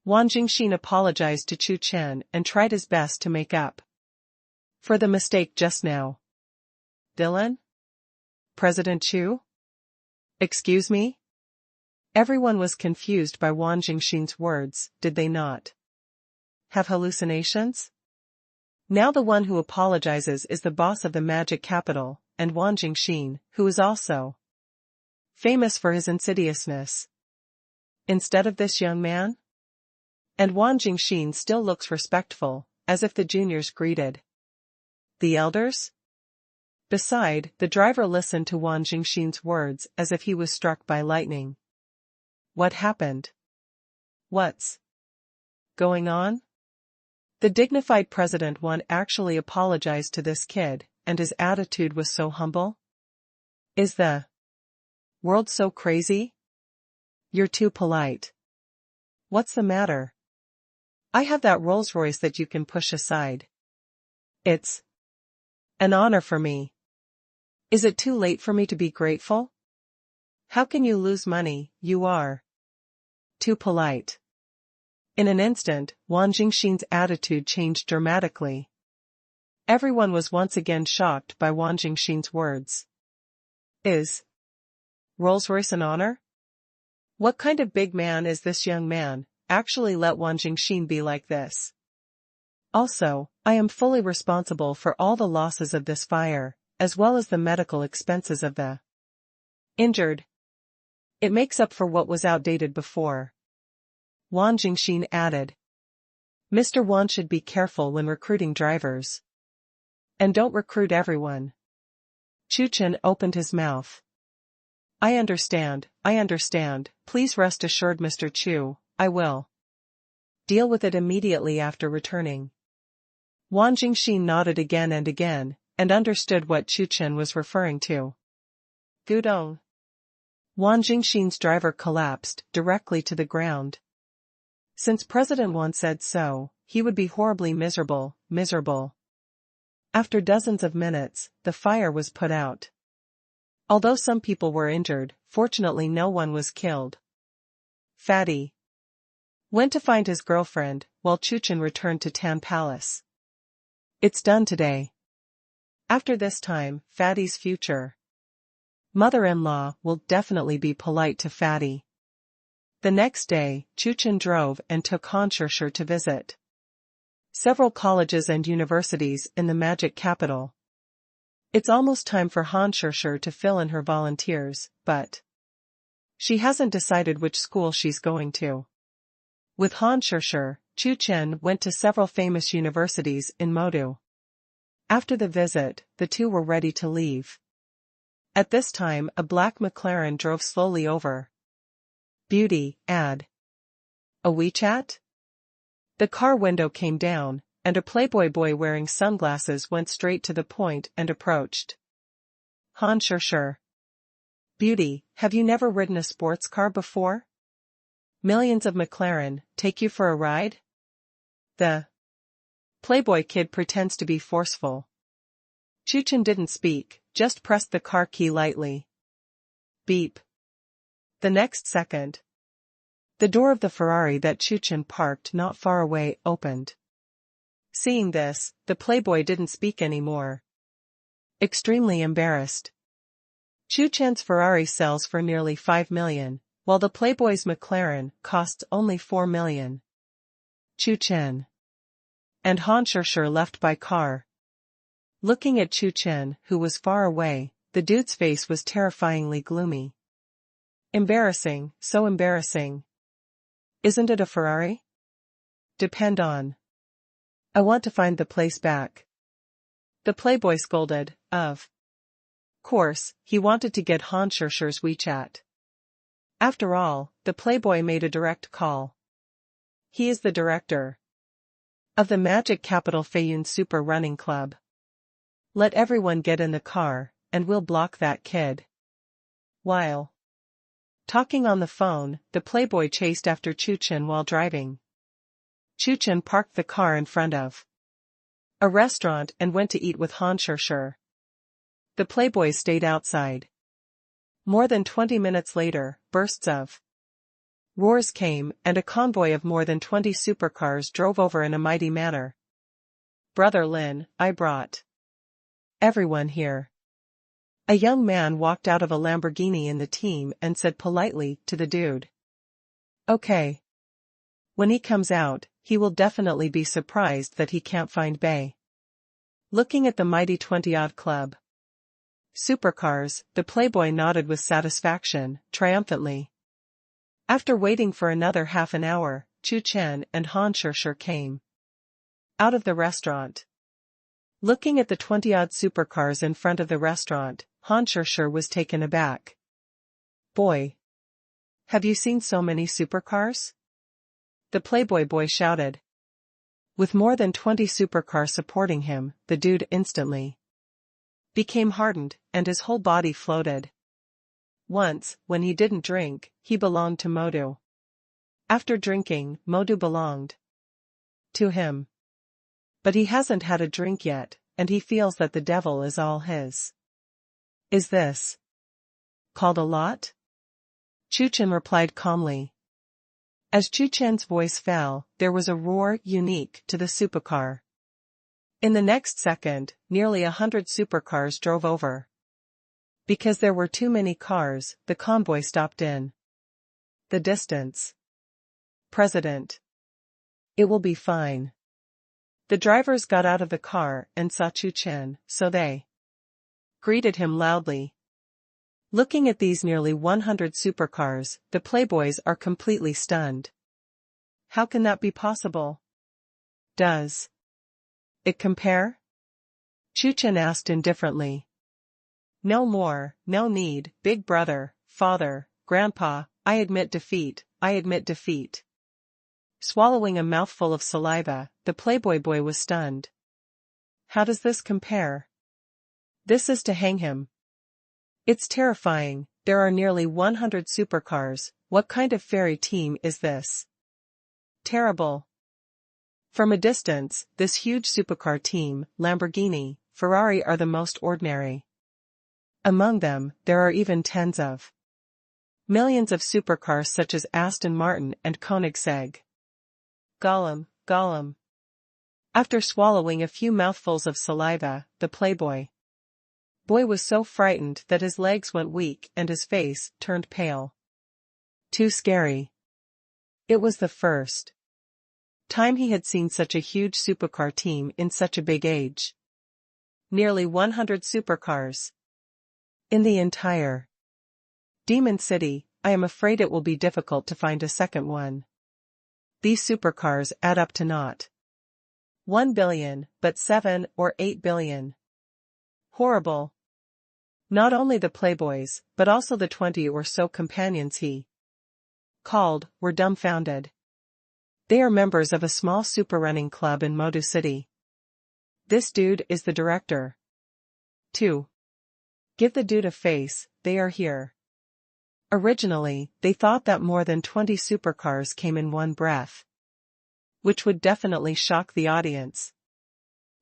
Wang Jingxin apologized to Chu Chen and tried his best to make up for the mistake just now. Villain? President Chu? Excuse me? Everyone was confused by Wang Jingxin's words, did they not have hallucinations? Now the one who apologizes is the boss of the magic capital, and Wang Jingxin, who is also famous for his insidiousness. Instead of this young man? And Wang Jingxin still looks respectful, as if the juniors greeted the elders? Beside, the driver listened to Wang Jingxin's words as if he was struck by lightning. What happened? What's going on? The dignified President Wan actually apologized to this kid, and his attitude was so humble. Is the world so crazy? You're too polite. What's the matter? I have that Rolls-Royce that you can push aside. It's an honor for me. Is it too late for me to be grateful? How can you lose money? You are too polite. In an instant, Wang Jingxin's attitude changed dramatically. Everyone was once again shocked by Wang Jingxin's words. Is Rolls-Royce an honor? What kind of big man is this young man? Actually let Wang Jingxin be like this. Also, I am fully responsible for all the losses of this fire, as well as the medical expenses of the injured. It makes up for what was outdated before. Wang Jingxin added. Mr. Wan should be careful when recruiting drivers. And don't recruit everyone. Chu Chen opened his mouth. I understand, please rest assured Mr. Chu, I will deal with it immediately after returning. Wang Jingxin nodded again and understood what Chu Chen was referring to. Gudong. Wang Jingxin's driver collapsed directly to the ground. Since President Wan said so, he would be horribly miserable. After dozens of minutes, the fire was put out. Although some people were injured, fortunately no one was killed. Fatty went to find his girlfriend, while Chu Chen returned to Tian Palace. It's done today. After this time, Fatty's future mother-in-law will definitely be polite to Fatty. The next day, Chu Chen drove and took Han Shishir to visit several colleges and universities in the magic capital. It's almost time for Han Shishir to fill in her volunteers, but she hasn't decided which school she's going to. With Han Shishir, Chu Chen went to several famous universities in Modu. After the visit, the two were ready to leave. At this time, a black McLaren drove slowly over. Beauty, ad. A WeChat? The car window came down, and a Playboy boy wearing sunglasses went straight to the point and approached. Han Shishir. Beauty, have you never ridden a sports car before? Millions of McLaren, take you for a ride? The Playboy kid pretends to be forceful. Chu Chen didn't speak, just pressed the car key lightly. Beep. The next second, the door of the Ferrari that Chu Chen parked not far away opened. Seeing this, the Playboy didn't speak anymore. Extremely embarrassed. Chu Chen's Ferrari sells for nearly 5 million, while the Playboy's McLaren costs only 4 million. Chu Chen and Han Shishir left by car. Looking at Chu Chen, who was far away, the dude's face was terrifyingly gloomy. Embarrassing, so embarrassing. Isn't it a Ferrari? Depend on. I want to find the place back. The Playboy scolded, of course, he wanted to get Han Shishir's WeChat. After all, the Playboy made a direct call. He is the director of the Magic Capital Feiyun Super Running Club. Let everyone get in the car, and we'll block that kid. While talking on the phone, the Playboy chased after Chu Chen while driving. Chu Chen parked the car in front of a restaurant and went to eat with Han Shishir. The Playboys stayed outside. More than 20 minutes later, bursts of roars came, and a convoy of more than 20 supercars drove over in a mighty manner. Brother Lin, I brought everyone here. A young man walked out of a Lamborghini in the team and said politely to the dude. Okay. When he comes out, he will definitely be surprised that he can't find Bay. Looking at the mighty 20-odd club supercars, the Playboy nodded with satisfaction, triumphantly. After waiting for another half an hour, Chu Chen and Han Shishir came out of the restaurant. Looking at the 20-odd supercars in front of the restaurant, Han Shishir was taken aback. Boy! Have you seen so many supercars? The Playboy boy shouted. With more than 20 supercars supporting him, the dude instantly became hardened, and his whole body floated. Once, when he didn't drink, he belonged to Modu. After drinking, Modu belonged to him. But he hasn't had a drink yet, and he feels that the devil is all his. Is this called a lot? Chu Chen replied calmly. As Chu Chen's voice fell, there was a roar unique to the supercar. In the next second, nearly 100 supercars drove over. Because there were too many cars, the convoy stopped in the distance. President. It will be fine. The drivers got out of the car and saw Chu Chen, so they greeted him loudly. Looking at these nearly 100 supercars, the Playboys are completely stunned. How can that be possible? Does it compare? Chu Chen asked indifferently. No more, no need, big brother, father, grandpa, I admit defeat, I admit defeat. Swallowing a mouthful of saliva, the Playboy boy was stunned. How does this compare? This is to hang him. It's terrifying, there are nearly 100 supercars, what kind of fairy team is this? Terrible. From a distance, this huge supercar team, Lamborghini, Ferrari are the most ordinary. Among them, there are even tens of millions of supercars such as Aston Martin and Koenigsegg. Gollum, Gollum. After swallowing a few mouthfuls of saliva, the Playboy boy was so frightened that his legs went weak and his face turned pale. Too scary. It was the first time he had seen such a huge supercar team in such a big age. Nearly 100 supercars. In the entire Demon City, I am afraid it will be difficult to find a second one. These supercars add up to not 1 billion, but 7 or 8 billion. Horrible. Not only the playboys, but also the 20 or so companions he called, were dumbfounded. They are members of a small super running club in Modu City. This dude is the director. 2. Give the dude a face, they are here. Originally, they thought that more than 20 supercars came in one breath, which would definitely shock the audience.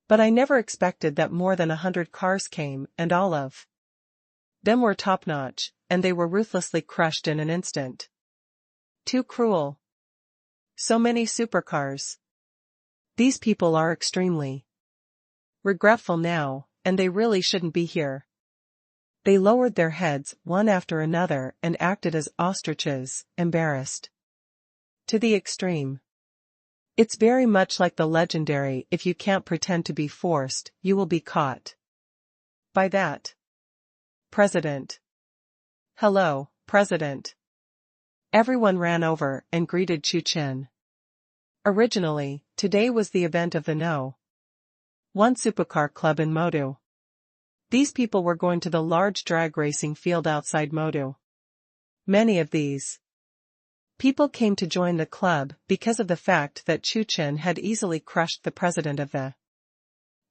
But I never expected that more than 100 cars came, and all of them were top-notch, and they were ruthlessly crushed in an instant. Too cruel. So many supercars. These people are extremely regretful now, and they really shouldn't be here. They lowered their heads one after another and acted as ostriches, embarrassed to the extreme. It's very much like the legendary "if you can't pretend to be forced, you will be caught by that president." Hello, President. Everyone ran over and greeted Chu Chen. Originally, today was the event of the No. 1 Supercar Club in Modu. These people were going to the large drag racing field outside Modu. Many of these people came to join the club because of the fact that Chu Chen had easily crushed the president of the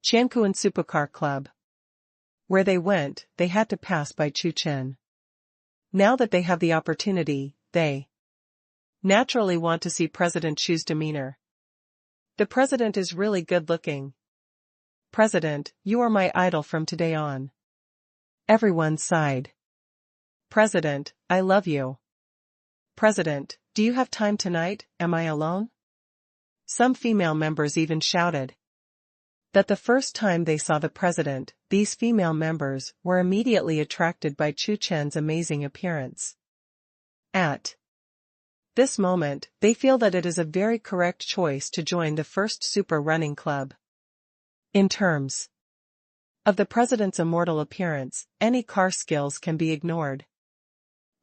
Xiang Chuchen Supercar Club. Where they went, they had to pass by Chu Chen. Now that they have the opportunity, they naturally want to see President Chu's demeanor. The president is really good looking. President, you are my idol from today on. Everyone sighed. President, I love you. President, do you have time tonight? Am I alone? Some female members even shouted that the first time they saw the president, these female members were immediately attracted by Chu Chen's amazing appearance. At this moment, they feel that it is a very correct choice to join the first super running club. In terms of the president's immortal appearance, any car skills can be ignored.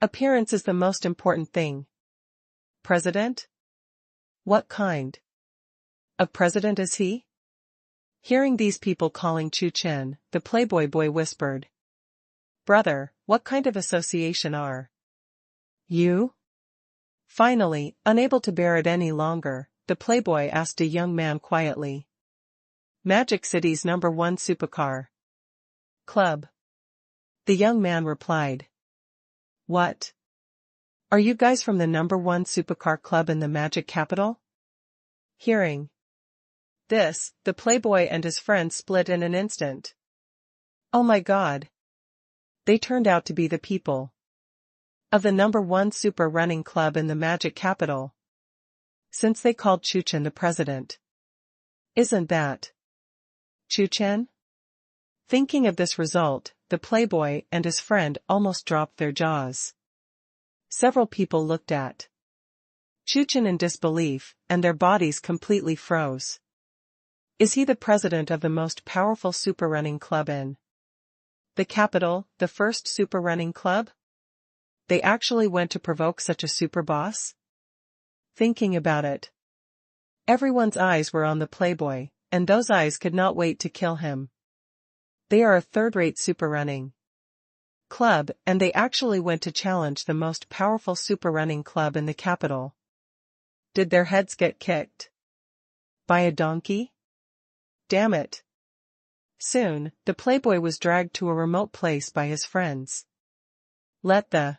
Appearance is the most important thing. President? What kind of president is he? Hearing these people calling Chu Chen, the Playboy boy whispered, "Brother, what kind of association are you?" Finally, unable to bear it any longer, the Playboy asked a young man quietly. Magic City's number 1 supercar club. The young man replied. What? Are you guys from the number 1 supercar club in the Magic Capital? Hearing this, the Playboy and his friend split in an instant. Oh my God. They turned out to be the people of the number 1 super running club in the Magic Capital. Since they called Chu Chen the president. Isn't that Chu Chen? Thinking of this result, the Playboy and his friend almost dropped their jaws. Several people looked at Chu Chen in disbelief, and their bodies completely froze. Is he the president of the most powerful super running club in the capital, the first super running club? They actually went to provoke such a super boss? Thinking about it, everyone's eyes were on the Playboy, and those eyes could not wait to kill him. They are a third-rate super running club, and they actually went to challenge the most powerful super running club in the capital. Did their heads get kicked by a donkey? Damn it. Soon, the Playboy was dragged to a remote place by his friends. Let the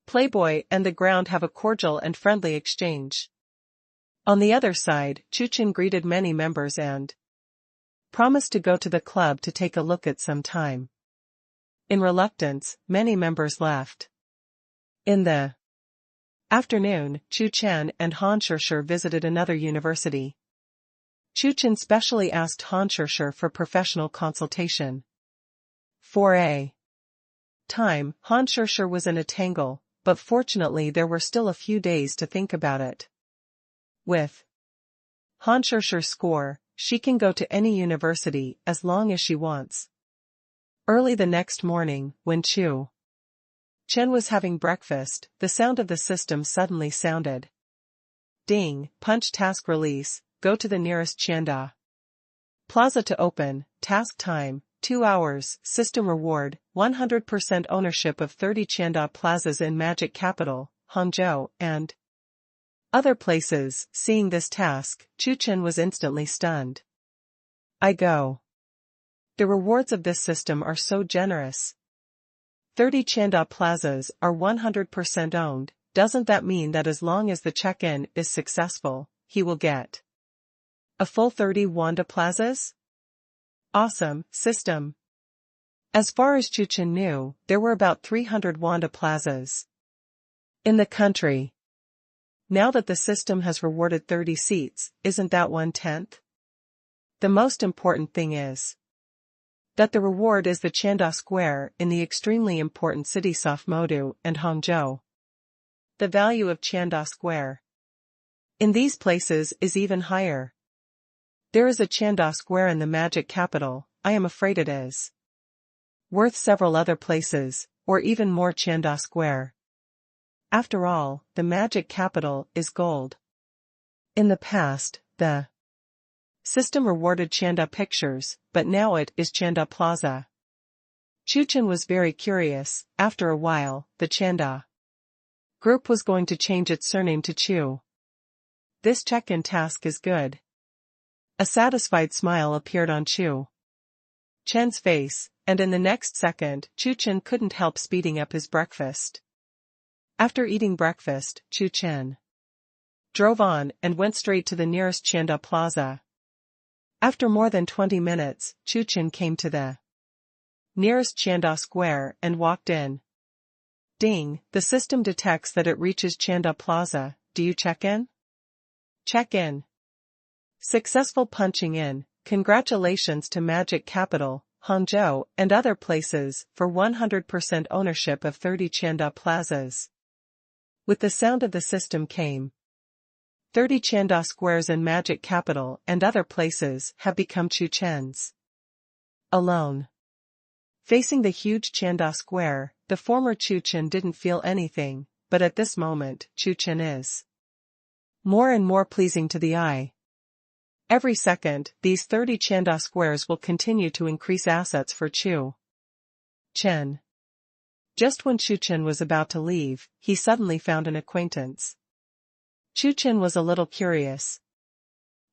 Playboy and the ground have a cordial and friendly exchange. On the other side, Chu Chen greeted many members and promised to go to the club to take a look at some time. In reluctance, many members left. In the afternoon, Chu Chen and Han Shishir visited another university. Chu Chen specially asked Han Shishir for professional consultation. For a time, Han Shishir was in a tangle, but fortunately there were still a few days to think about it. With Han Shishir's score, she can go to any university as long as she wants. Early the next morning, when Chu Chen was having breakfast, the sound of the system suddenly sounded. Ding, punch task release, go to the nearest Chanda Plaza to open, task time, 2 hours, system reward, 100% ownership of 30 Chanda plazas in Magic Capital, Hangzhou, and other places. Seeing this task, Chu Chen was instantly stunned. I go. The rewards of this system are so generous. 30 Chanda plazas are 100% owned. Doesn't that mean that as long as the check-in is successful, he will get a full 30 Wanda plazas? Awesome, system. As far as Chu Chen knew, there were about 300 Wanda plazas in the country. Now that the system has rewarded 30 seats, isn't that 1/10? The most important thing is that the reward is the Chanda Square in the extremely important cities Safmodu and Hangzhou. The value of Chanda Square in these places is even higher. There is a Chanda Square in the Magic Capital. I am afraid it is worth several other places, or even more Chanda Square. After all, the Magic Capital is gold. In the past, the system rewarded Chanda Pictures, but now it is Chanda Plaza. Chu Chen was very curious. After a while, the Chanda group was going to change its surname to Chu. This check-in task is good. A satisfied smile appeared on Chu Chen's face, and in the next second, Chu Chen couldn't help speeding up his breakfast. After eating breakfast, Chu Chen drove on and went straight to the nearest Chanda Plaza. After more than 20 minutes, Chu Chen came to the nearest Chanda Square and walked in. Ding, the system detects that it reaches Chanda Plaza. Do you check in? Check in. Successful punching in. Congratulations to Magic Capital, Hangzhou, and other places for 100% ownership of 30 Chanda plazas. With the sound of the system came 30 Chanda squares in Magic Capital and other places have become Chu Chen's. Alone. Facing the huge Chanda square, the former Chu Chen didn't feel anything, but at this moment, Chu Chen is more and more pleasing to the eye. Every second, these 30 Chanda squares will continue to increase assets for Chu Chen. Just when Chu Chen was about to leave, he suddenly found an acquaintance. Chu Chen was a little curious,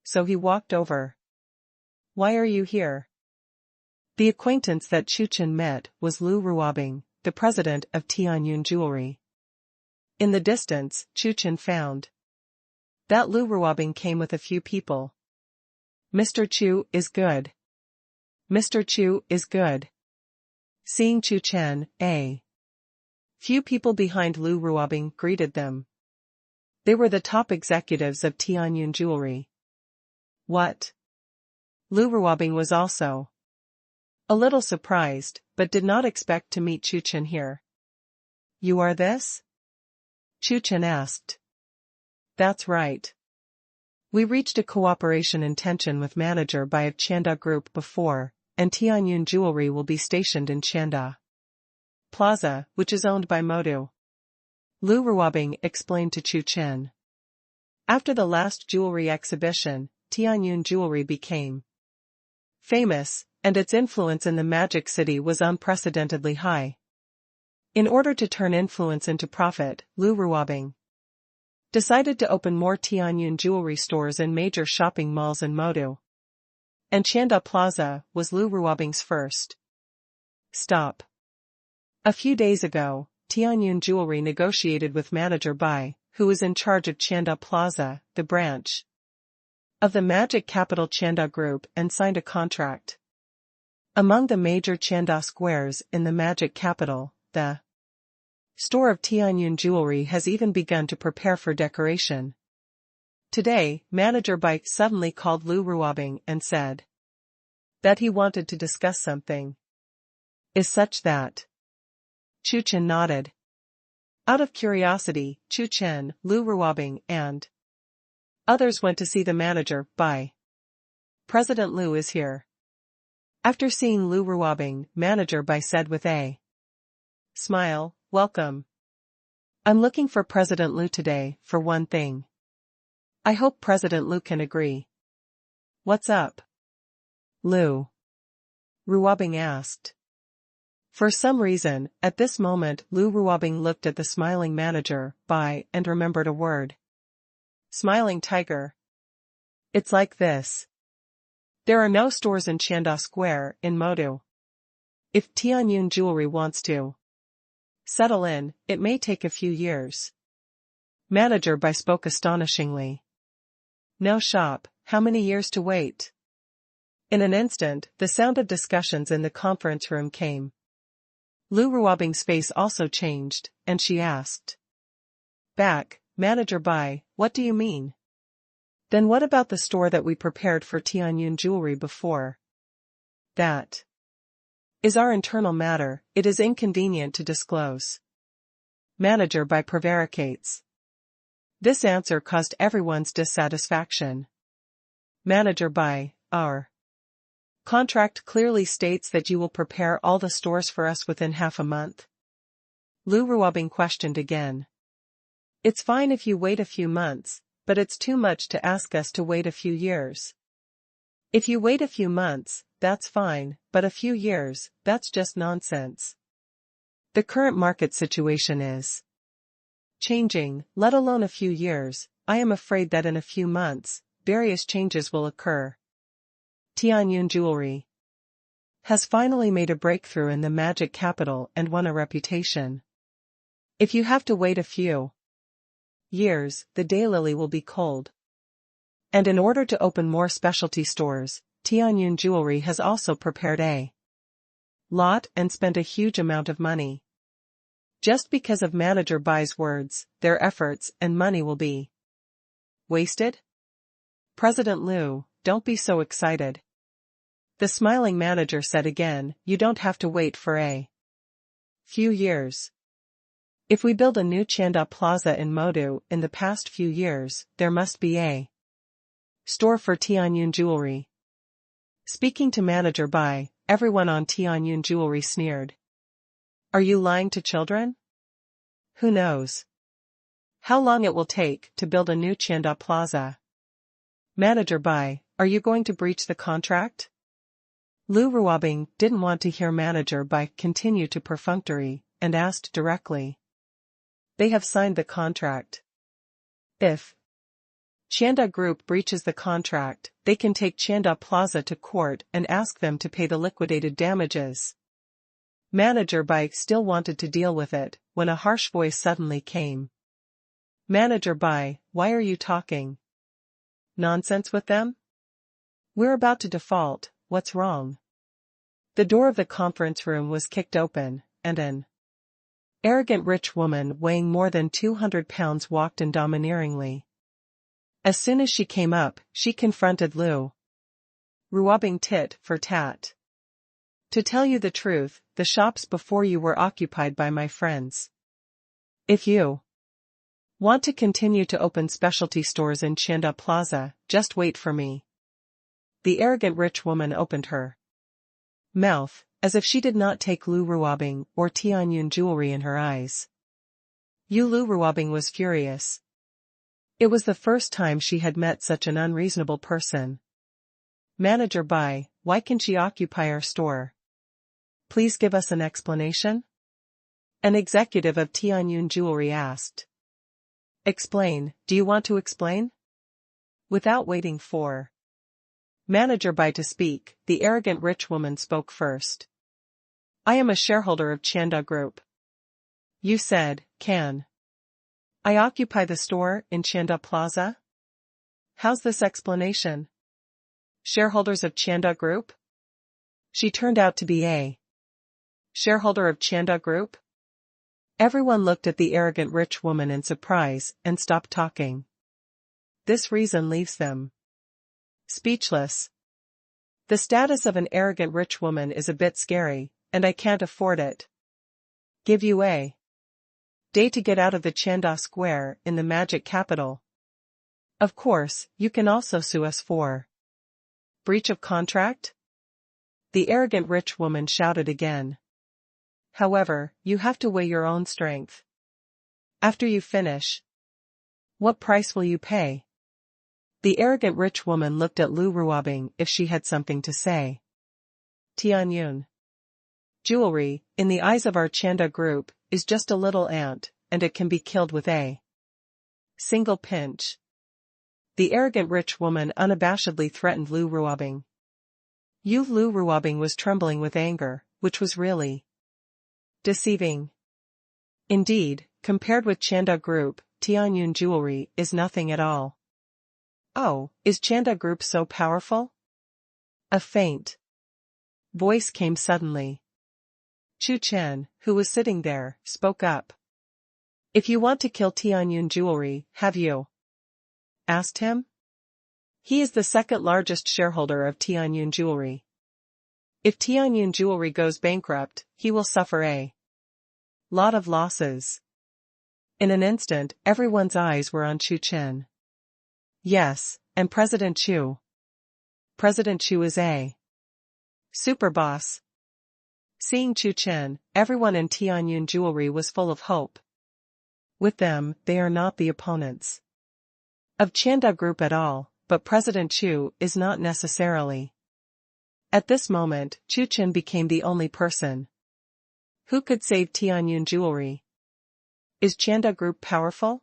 so he walked over. Why are you here? The acquaintance that Chu Chen met was Lu Ruobing, the president of Tian Jewelry. In the distance, Chu Chen found that Lu Ruobing came with a few people. Mr. Chu is good. Mr. Chu is good. Seeing Chu Chen, a few people behind Lu Ruobing greeted them. They were the top executives of Tian Jewelry. What? Lu Ruobing was also a little surprised, but did not expect to meet Chu Chen here. You are this? Chu Chen asked. That's right. We reached a cooperation intention with manager by a Chanda group before, and Tian Jewelry will be stationed in Chanda Plaza, which is owned by Modu. Lu Ruobing explained to Chu Chen. After the last jewelry exhibition, Tian Jewelry became famous, and its influence in the Magic City was unprecedentedly high. In order to turn influence into profit, Lu Ruobing decided to open more Tian Jewelry stores in major shopping malls in Modu. And Chanda Plaza was Lu Ruobing's first stop. A few days ago, Tian Jewelry negotiated with manager Bai, who is in charge of Chanda Plaza, the branch of the Magic Capital Chanda Group, and signed a contract. Among the major Chanda squares in the Magic Capital, the store of Tian Jewelry has even begun to prepare for decoration. Today, manager Bai suddenly called Lu Ruobing and said that he wanted to discuss something. Is such that? Chu Chen nodded. Out of curiosity, Chu Chen, Lu Ruobing, and others went to see the manager, Bai. President Lu is here. After seeing Lu Ruobing, Manager Bai said with a smile, welcome. I'm looking for President Lu today, for one thing. I hope President Lu can agree. What's up? Lu Ruobing asked. For some reason, at this moment Lu Ruobing looked at the smiling Manager Bai and remembered a word. Smiling tiger. It's like this. There are no stores in Chanda Square, in Modu. If Tianyun Jewelry wants to settle in, it may take a few years. Manager Bai spoke astonishingly. No shop, how many years to wait? In an instant, the sound of discussions in the conference room came. Lu Ruobing's face also changed, and she asked. Back, Manager Bai, what do you mean? Then what about the store that we prepared for Tianyun Jewelry before? That is our internal matter, it is inconvenient to disclose. Manager Bai prevaricates. This answer caused everyone's dissatisfaction. Manager Bai, our contract clearly states that you will prepare all the stores for us within half a month. Lu Ruobing questioned again. It's fine if you wait a few months, but it's too much to ask us to wait a few years. If you wait a few months, that's fine, but a few years, that's just nonsense. The current market situation is changing, let alone a few years. I am afraid that in a few months, various changes will occur. Tianyun Jewelry has finally made a breakthrough in the magic capital and won a reputation. If you have to wait a few years, the daylily will be cold. And in order to open more specialty stores, Tianyun Jewelry has also prepared a lot and spent a huge amount of money. Just because of Manager Bai's words, their efforts and money will be wasted? President Lu, don't be so excited. The smiling manager said again, you don't have to wait for a few years. If we build a new Chanda Plaza in Modu in the past few years, there must be a store for Tianyun Jewelry. Speaking to Manager Bai, everyone on Tianyun Jewelry sneered. Are you lying to children? Who knows how long it will take to build a new Chanda Plaza? Manager Bai, are you going to breach the contract? Lu Ruobing didn't want to hear Manager Bai continue to perfunctory, and asked directly. They have signed the contract. If Chanda Group breaches the contract, they can take Chanda Plaza to court and ask them to pay the liquidated damages. Manager Bai still wanted to deal with it, when a harsh voice suddenly came. Manager Bai, why are you talking nonsense with them? We're about to default, what's wrong? The door of the conference room was kicked open, and an arrogant rich woman weighing more than 200 pounds walked in domineeringly. As soon as she came up, she confronted Lu Ruobing tit for tat. To tell you the truth, the shops before you were occupied by my friends. If you want to continue to open specialty stores in Chanda Plaza, just wait for me. The arrogant rich woman opened her mouth, as if she did not take Lu Ruobing or Tianyun Jewelry in her eyes. Lu Ruobing was furious. It was the first time she had met such an unreasonable person. Manager Bai, why can she occupy our store? Please give us an explanation? An executive of Tianyun Jewelry asked. Explain, do you want to explain? Without waiting for Manager Bai to speak, the arrogant rich woman spoke first. I am a shareholder of Chanda Group. You said, can I occupy the store in Chanda Plaza? How's this explanation? Shareholders of Chanda Group? She turned out to be a shareholder of Chanda Group? Everyone looked at the arrogant rich woman in surprise and stopped talking. This reason leaves them speechless. The status of an arrogant rich woman is a bit scary, and I can't afford it. Give you a day to get out of the Chanda Square in the magic capital. Of course, you can also sue us for Breach of contract? The arrogant rich woman shouted again. However, you have to weigh your own strength. After you finish, what price will you pay? The arrogant rich woman looked at Lu Ruobing if she had something to say. Tianyun. Jewelry, in the eyes of our Chanda group, is just a little ant, and it can be killed with a single pinch. The arrogant rich woman unabashedly threatened Lu Ruobing. Lu Ruobing was trembling with anger, which was really deceiving. Indeed, compared with Chanda Group, Tianyun jewelry is nothing at all. Oh, is Chanda Group so powerful? A faint voice came suddenly. Chu Chen, who was sitting there, spoke up. If you want to kill Tianyun jewelry, have you asked him? He is the second largest shareholder of Tianyun jewelry. If Tianyun jewelry goes bankrupt, he will suffer a lot of losses. In an instant, everyone's eyes were on Chu Chen. Yes, and President Chu. President Chu is a super boss. Seeing Chu Chen, everyone in Tianyun jewelry was full of hope. With them, they are not the opponents of Chanda Group at all, but President Chu is not necessarily. At this moment, Chu Chen became the only person who could save Tianyun jewelry. Is Chanda Group powerful?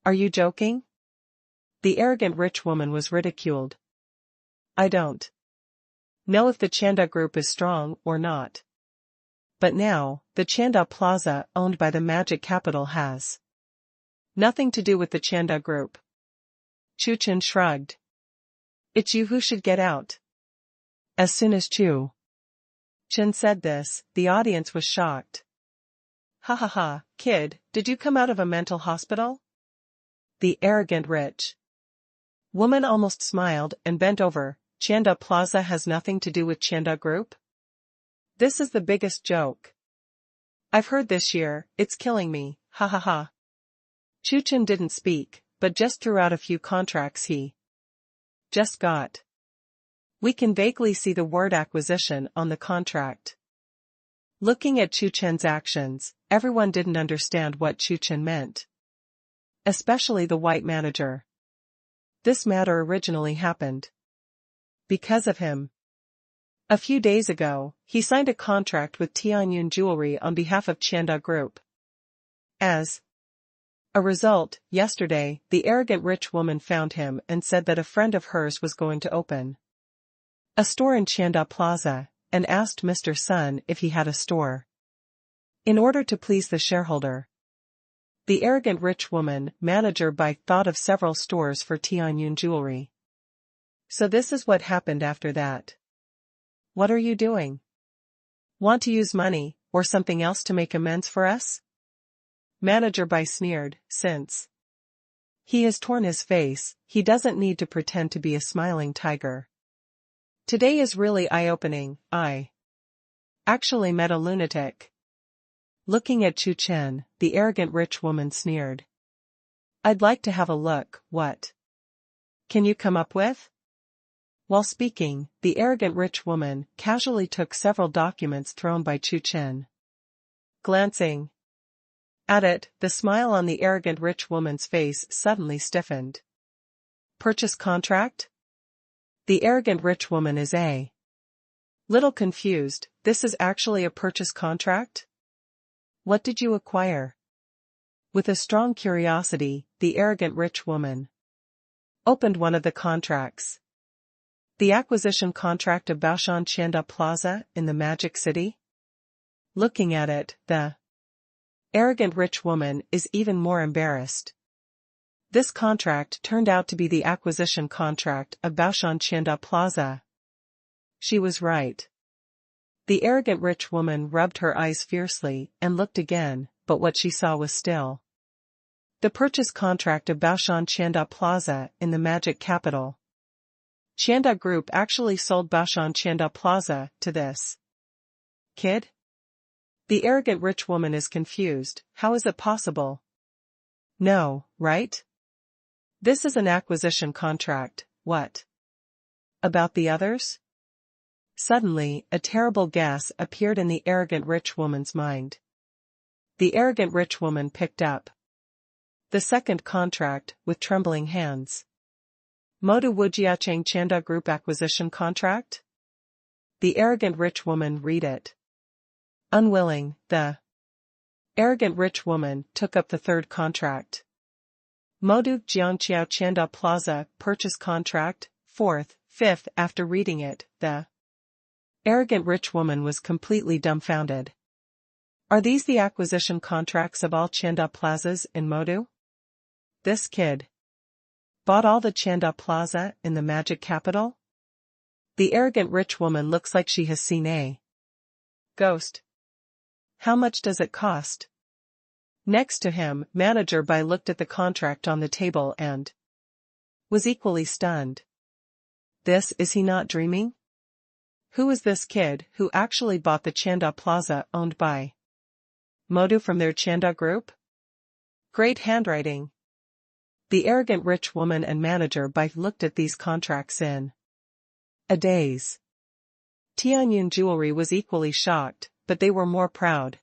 Are you joking? The arrogant rich woman was ridiculed. I don't know if the Chanda Group is strong or not. But now, the Chanda Plaza owned by the Magic Capital has nothing to do with the Chanda Group. Chu Chen shrugged. It's you who should get out. As soon as Chu Chen said this, the audience was shocked. Ha ha ha, kid, did you come out of a mental hospital? The arrogant rich woman almost smiled and bent over. Chanda Plaza has nothing to do with Chanda Group? This is the biggest joke I've heard this year, it's killing me, ha ha ha. Chu Chen didn't speak, but just threw out a few contracts he just got. We can vaguely see the word acquisition on the contract. Looking at Chu Chen's actions, everyone didn't understand what Chu Chen meant. Especially the white manager. This matter originally happened because of him. A few days ago, he signed a contract with Tianyun Jewelry on behalf of Chanda Group. As a result, yesterday, the arrogant rich woman found him and said that a friend of hers was going to open a store in Chanda Plaza, and asked Mr. Sun if he had a store. In order to please the shareholder, the arrogant rich woman, manager by, thought of several stores for Tianyun Jewelry. So this is what happened after that. What are you doing? Want to use money, or something else to make amends for us? Manager by sneered, since he has torn his face, he doesn't need to pretend to be a smiling tiger. Today is really eye-opening, I actually met a lunatic. Looking at Chu Chen, the arrogant rich woman sneered. I'd like to have a look, what can you come up with? While speaking, the arrogant rich woman casually took several documents thrown by Chu Chen. Glancing at it, the smile on the arrogant rich woman's face suddenly stiffened. Purchase contract? The arrogant rich woman is a little confused. This is actually a purchase contract? What did you acquire? With a strong curiosity, the arrogant rich woman opened one of the contracts. The acquisition contract of Baoshan Chanda Plaza in the Magic City? Looking at it, the arrogant rich woman is even more embarrassed. This contract turned out to be the acquisition contract of Baoshan Chanda Plaza. She was right. The arrogant rich woman rubbed her eyes fiercely and looked again, but what she saw was still the purchase contract of Baoshan Chanda Plaza in the Magic Capital. Chanda Group actually sold Baoshan Chanda Plaza to this kid? The arrogant rich woman is confused. How is it possible? No, right? This is an acquisition contract, what About the others? Suddenly, a terrible gas appeared in the arrogant rich woman's mind. The arrogant rich woman picked up the second contract with trembling hands. Modu Wujiacheng Chanda Group Acquisition Contract? The arrogant rich woman read it. Unwilling, the arrogant rich woman took up the third contract. Modu Jiangqiao Chanda Plaza Purchase Contract, fourth, fifth. After reading it, the arrogant rich woman was completely dumbfounded. Are these the acquisition contracts of all Chanda plazas in Modu? This kid bought all the Chanda plaza in the magic capital? The arrogant rich woman looks like she has seen a ghost. How much does it cost? Next to him, Manager Bai looked at the contract on the table and was equally stunned. Is he not dreaming? Who is this kid who actually bought the Chanda plaza owned by Modu from their Chanda group? Great handwriting. The arrogant rich woman and Manager Bai looked at these contracts in a daze. Tian Jewelry was equally shocked, but they were more proud.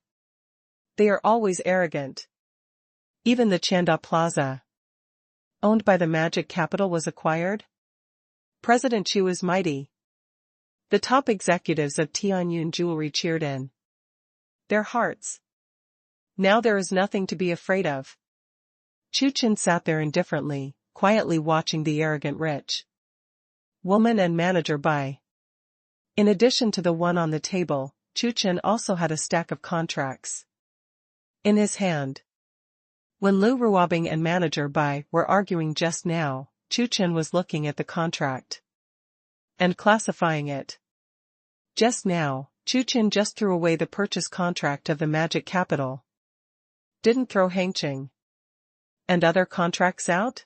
They are always arrogant. Even the Chanda Plaza, owned by the Magic Capital, was acquired? President Chu is mighty. The top executives of Tianyun Jewelry cheered in their hearts. Now there is nothing to be afraid of. Chu Chen sat there indifferently, quietly watching the arrogant rich woman and Manager Bai. In addition to the one on the table, Chu Chen also had a stack of contracts in his hand. When Lu Ruobing and Manager Bai were arguing just now, Chu Chen was looking at the contract and classifying it. Just now, Chu Chen just threw away the purchase contract of the Magic Capital. Didn't throw Hangqing and other contracts out?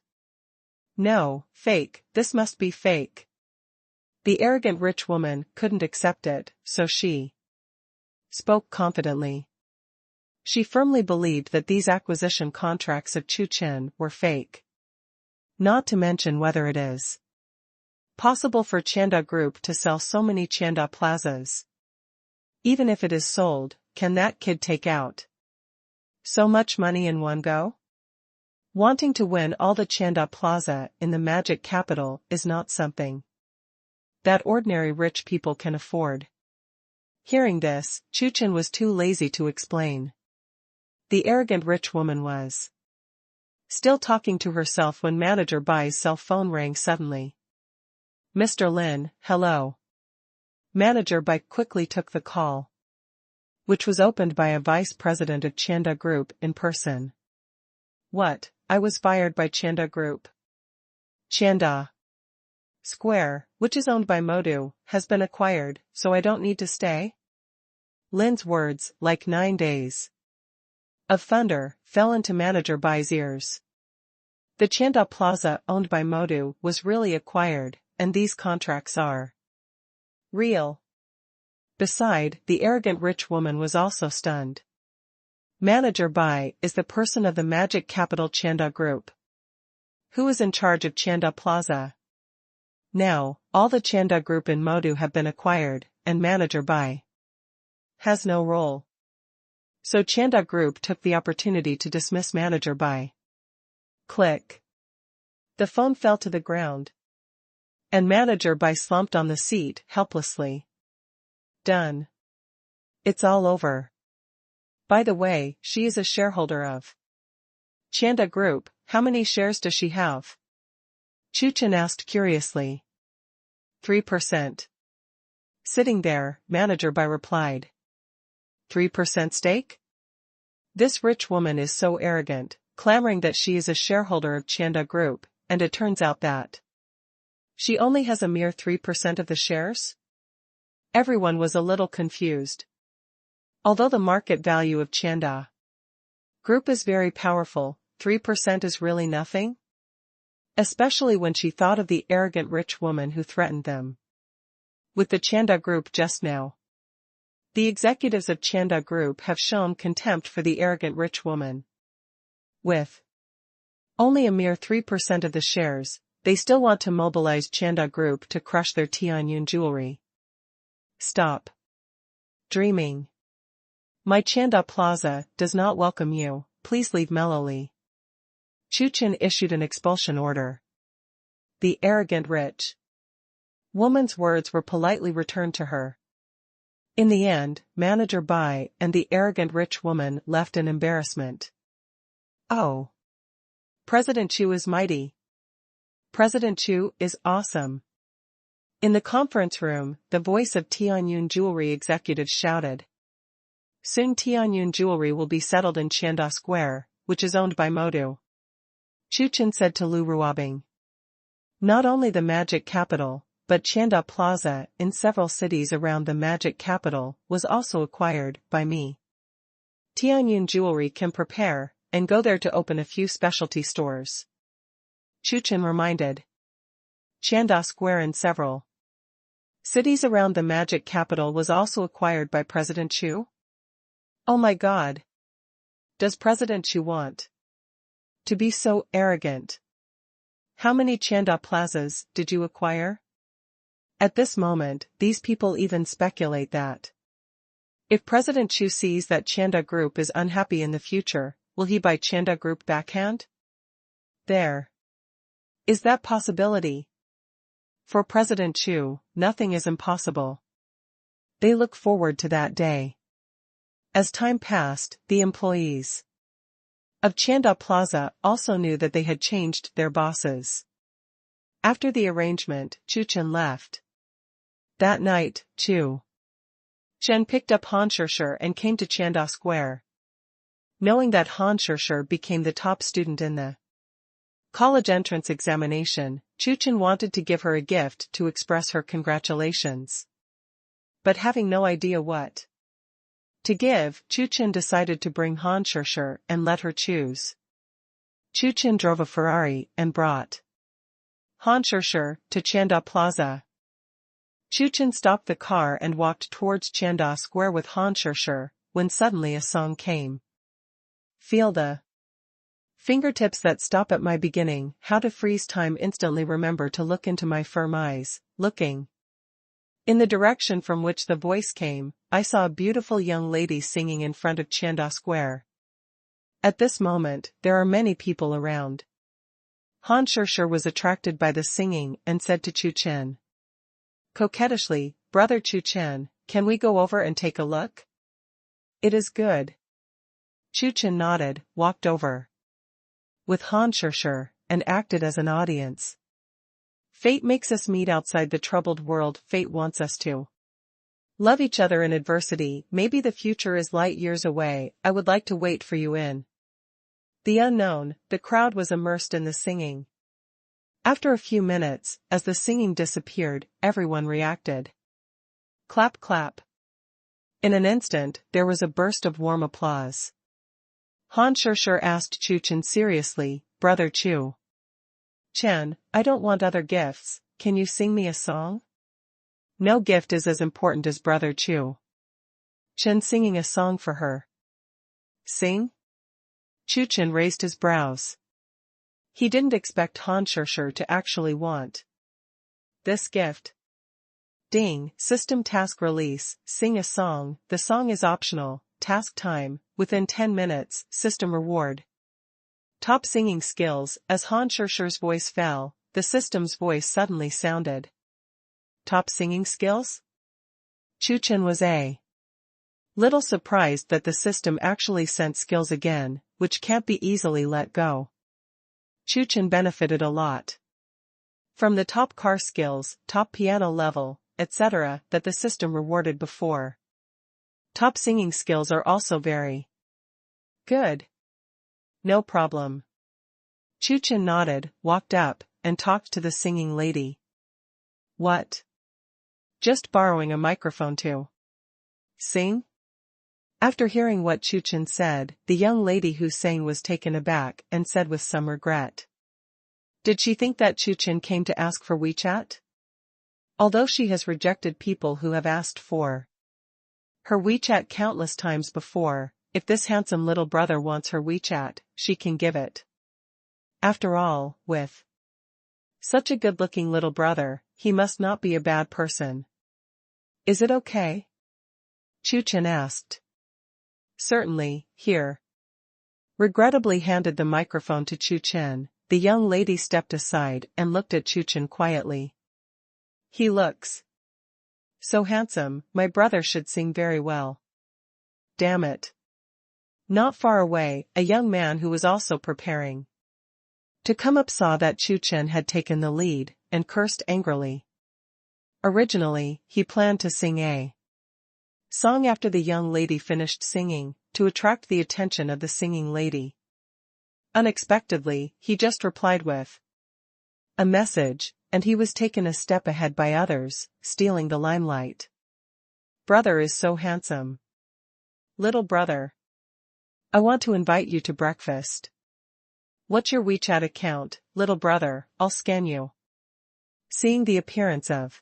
No, fake, this must be fake. The arrogant rich woman couldn't accept it, so she spoke confidently. She firmly believed that these acquisition contracts of Chu Chen were fake. Not to mention whether it is possible for Chanda Group to sell so many Chanda plazas. Even if it is sold, can that kid take out so much money in one go? Wanting to win all the Chanda plaza in the Magic Capital is not something that ordinary rich people can afford. Hearing this, Chu Chen was too lazy to explain. The arrogant rich woman was still talking to herself when Manager Bai's cell phone rang suddenly. Mr. Lin, hello. Manager Bai quickly took the call, which was opened by a vice president of Chanda Group in person. What? I was fired by Chanda Group. Chanda Square, which is owned by Modu, has been acquired, so I don't need to stay? Lin's words, like 9 days of thunder, fell into Manager Bai's ears. The Chanda Plaza owned by Modu was really acquired, and these contracts are real. Beside, the arrogant rich woman was also stunned. Manager Bai is the person of the Magic Capital Chanda Group, who is in charge of Chanda Plaza. Now, all the Chanda Group in Modu have been acquired, and Manager Bai has no role. So Chanda Group took the opportunity to dismiss Manager Bai. Click. The phone fell to the ground, and Manager Bai slumped on the seat helplessly. Done. It's all over. By the way, she is a shareholder of Chanda Group. How many shares does she have? Chu Chen asked curiously. 3%. Sitting there, Manager Bai replied. 3% stake? This rich woman is so arrogant, clamoring that she is a shareholder of Chanda Group, and it turns out that she only has a mere 3% of the shares? Everyone was a little confused. Although the market value of Chanda Group is very powerful, 3% is really nothing? Especially when she thought of the arrogant rich woman who threatened them with the Chanda Group just now. The executives of Chanda Group have shown contempt for the arrogant rich woman. With only a mere 3% of the shares, They still want to mobilize Chanda Group to crush their Tianyun jewelry. Stop dreaming. My Chanda Plaza does not welcome you, please leave mellowly. Chu Chen issued an expulsion order. The arrogant rich woman's words were politely returned to her. In the end, Manager Bai and the arrogant rich woman left in embarrassment. Oh. President Chu is mighty. President Chu is awesome. In the conference room, the voice of Tianyun Jewelry executive shouted. Soon Tianyun Jewelry will be settled in Chanda Square, which is owned by Modu. Chu Chen said to Lu Ruobing. Not only the magic capital, but Chanda Plaza in several cities around the magic capital was also acquired by me. Tianyun Jewelry can prepare and go there to open a few specialty stores. Chu Chen reminded. Chanda Square in several cities around the magic capital was also acquired by President Chu? Oh my God! Does President Chu want to be so arrogant? How many Chanda plazas did you acquire? At this moment, these people even speculate that if President Chu sees that Chanda Group is unhappy in the future, will he buy Chanda Group backhand? There is that possibility. For President Chu, nothing is impossible. They look forward to that day. As time passed, the employees of Chanda Plaza also knew that they had changed their bosses. After the arrangement, Chu Chen left. That night, Chu Chen picked up Han Shishir and came to Chanda Square. Knowing that Han Shishir became the top student in the college entrance examination, Chu Chen wanted to give her a gift to express her congratulations. But having no idea what to give, Chu Chen decided to bring Han Shishir and let her choose. Chu Chen drove a Ferrari and brought Han Shishir to Chanda Plaza. Chu Chen stopped the car and walked towards Chanda Square with Han Shishir, when suddenly a song came. Feel the fingertips that stop at my beginning, how to freeze time instantly remember to look into my firm eyes, looking in the direction from which the voice came, I saw a beautiful young lady singing in front of Chanda Square. At this moment, there are many people around. Han Shishir was attracted by the singing and said to Chu Chen coquettishly, Brother Chu Chen, can we go over and take a look? It is good. Chu Chen nodded, walked over with Han Shishir, and acted as an audience. Fate makes us meet outside the troubled world. Fate wants us to love each other in adversity. Maybe the future is light years away. I would like to wait for you in the unknown. The crowd was immersed in the singing. After a few minutes, as the singing disappeared, everyone reacted. Clap clap. In an instant, there was a burst of warm applause. Han Shishir asked Chu Chen seriously, Brother Chu Chen, I don't want other gifts, can you sing me a song? No gift is as important as Brother Chu Chen singing a song for her. Sing? Chu Chen raised his brows. He didn't expect Han Shishir to actually want this gift. Ding, system task release, sing a song, the song is optional, task time, within 10 minutes, system reward. Top singing skills. As Han Shishir's voice fell, the system's voice suddenly sounded. Top singing skills? Chu Chen was a little surprised that the system actually sent skills again, which can't be easily let go. Chu Chen benefited a lot from the top car skills, top piano level, etc. that the system rewarded before. Top singing skills are also very good. No problem. Chu Chen nodded, walked up, and talked to the singing lady. What? Just borrowing a microphone to sing? After hearing what Chu Chen said, the young lady who sang was taken aback and said with some regret. Did she think that Chu Chen came to ask for WeChat? Although she has rejected people who have asked for her WeChat countless times before, if this handsome little brother wants her WeChat, she can give it. After all, with Such a good-looking little brother, he must not be a bad person. Is it okay? Chu Chen asked. Certainly, here. Regrettably handed the microphone to Chu Chen, the young lady stepped aside and looked at Chu Chen quietly. He looks so handsome, my brother should sing very well. Damn it. Not far away, a young man who was also preparing to come up saw that Chu Chen had taken the lead, and cursed angrily. Originally, he planned to sing a song after the young lady finished singing, to attract the attention of the singing lady. Unexpectedly, he just replied with a message, and he was taken a step ahead by others, stealing the limelight. Brother is so handsome. Little brother. I want to invite you to breakfast. What's your WeChat account, little brother? I'll scan you. Seeing the appearance of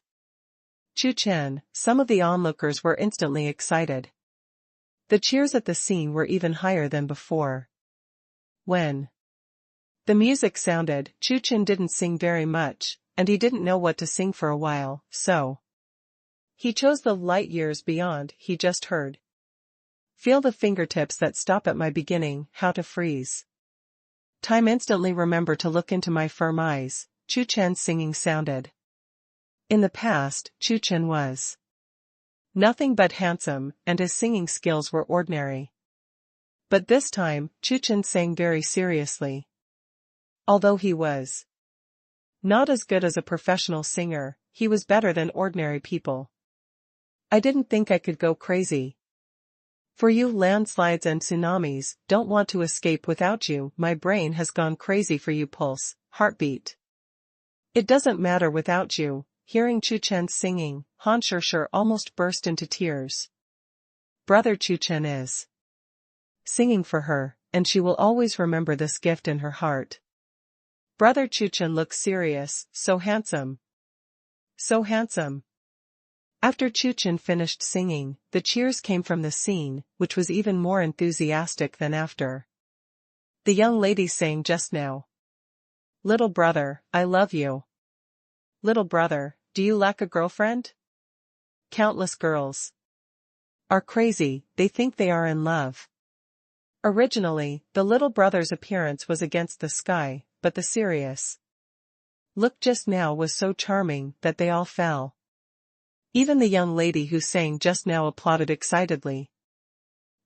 Chu Chen, some of the onlookers were instantly excited. The cheers at the scene were even higher than before. When the music sounded, Chu Chen didn't sing very much, and he didn't know what to sing for a while, so he chose the light years beyond he just heard. Feel the fingertips that stop at my beginning, how to freeze. Time instantly remember to look into my firm eyes, Chu Chen's singing sounded. In the past, Chu Chen was nothing but handsome, and his singing skills were ordinary. But this time, Chu Chen sang very seriously. Although he was not as good as a professional singer, he was better than ordinary people. I didn't think I could go crazy. For you, landslides and tsunamis don't want to escape without you. My brain has gone crazy for you. Pulse, heartbeat. It doesn't matter without you. Hearing Chu Chen singing, Han Shishir almost burst into tears. Brother Chu Chen is singing for her, and she will always remember this gift in her heart. Brother Chu Chen looks serious, so handsome. So handsome. After Chu Chen finished singing, the cheers came from the scene, which was even more enthusiastic than after the young lady sang just now. Little brother, I love you. Little brother, do you lack a girlfriend? Countless girls are crazy, they think they are in love. Originally, the little brother's appearance was against the sky, but the serious look just now was so charming that they all fell. Even the young lady who sang just now applauded excitedly.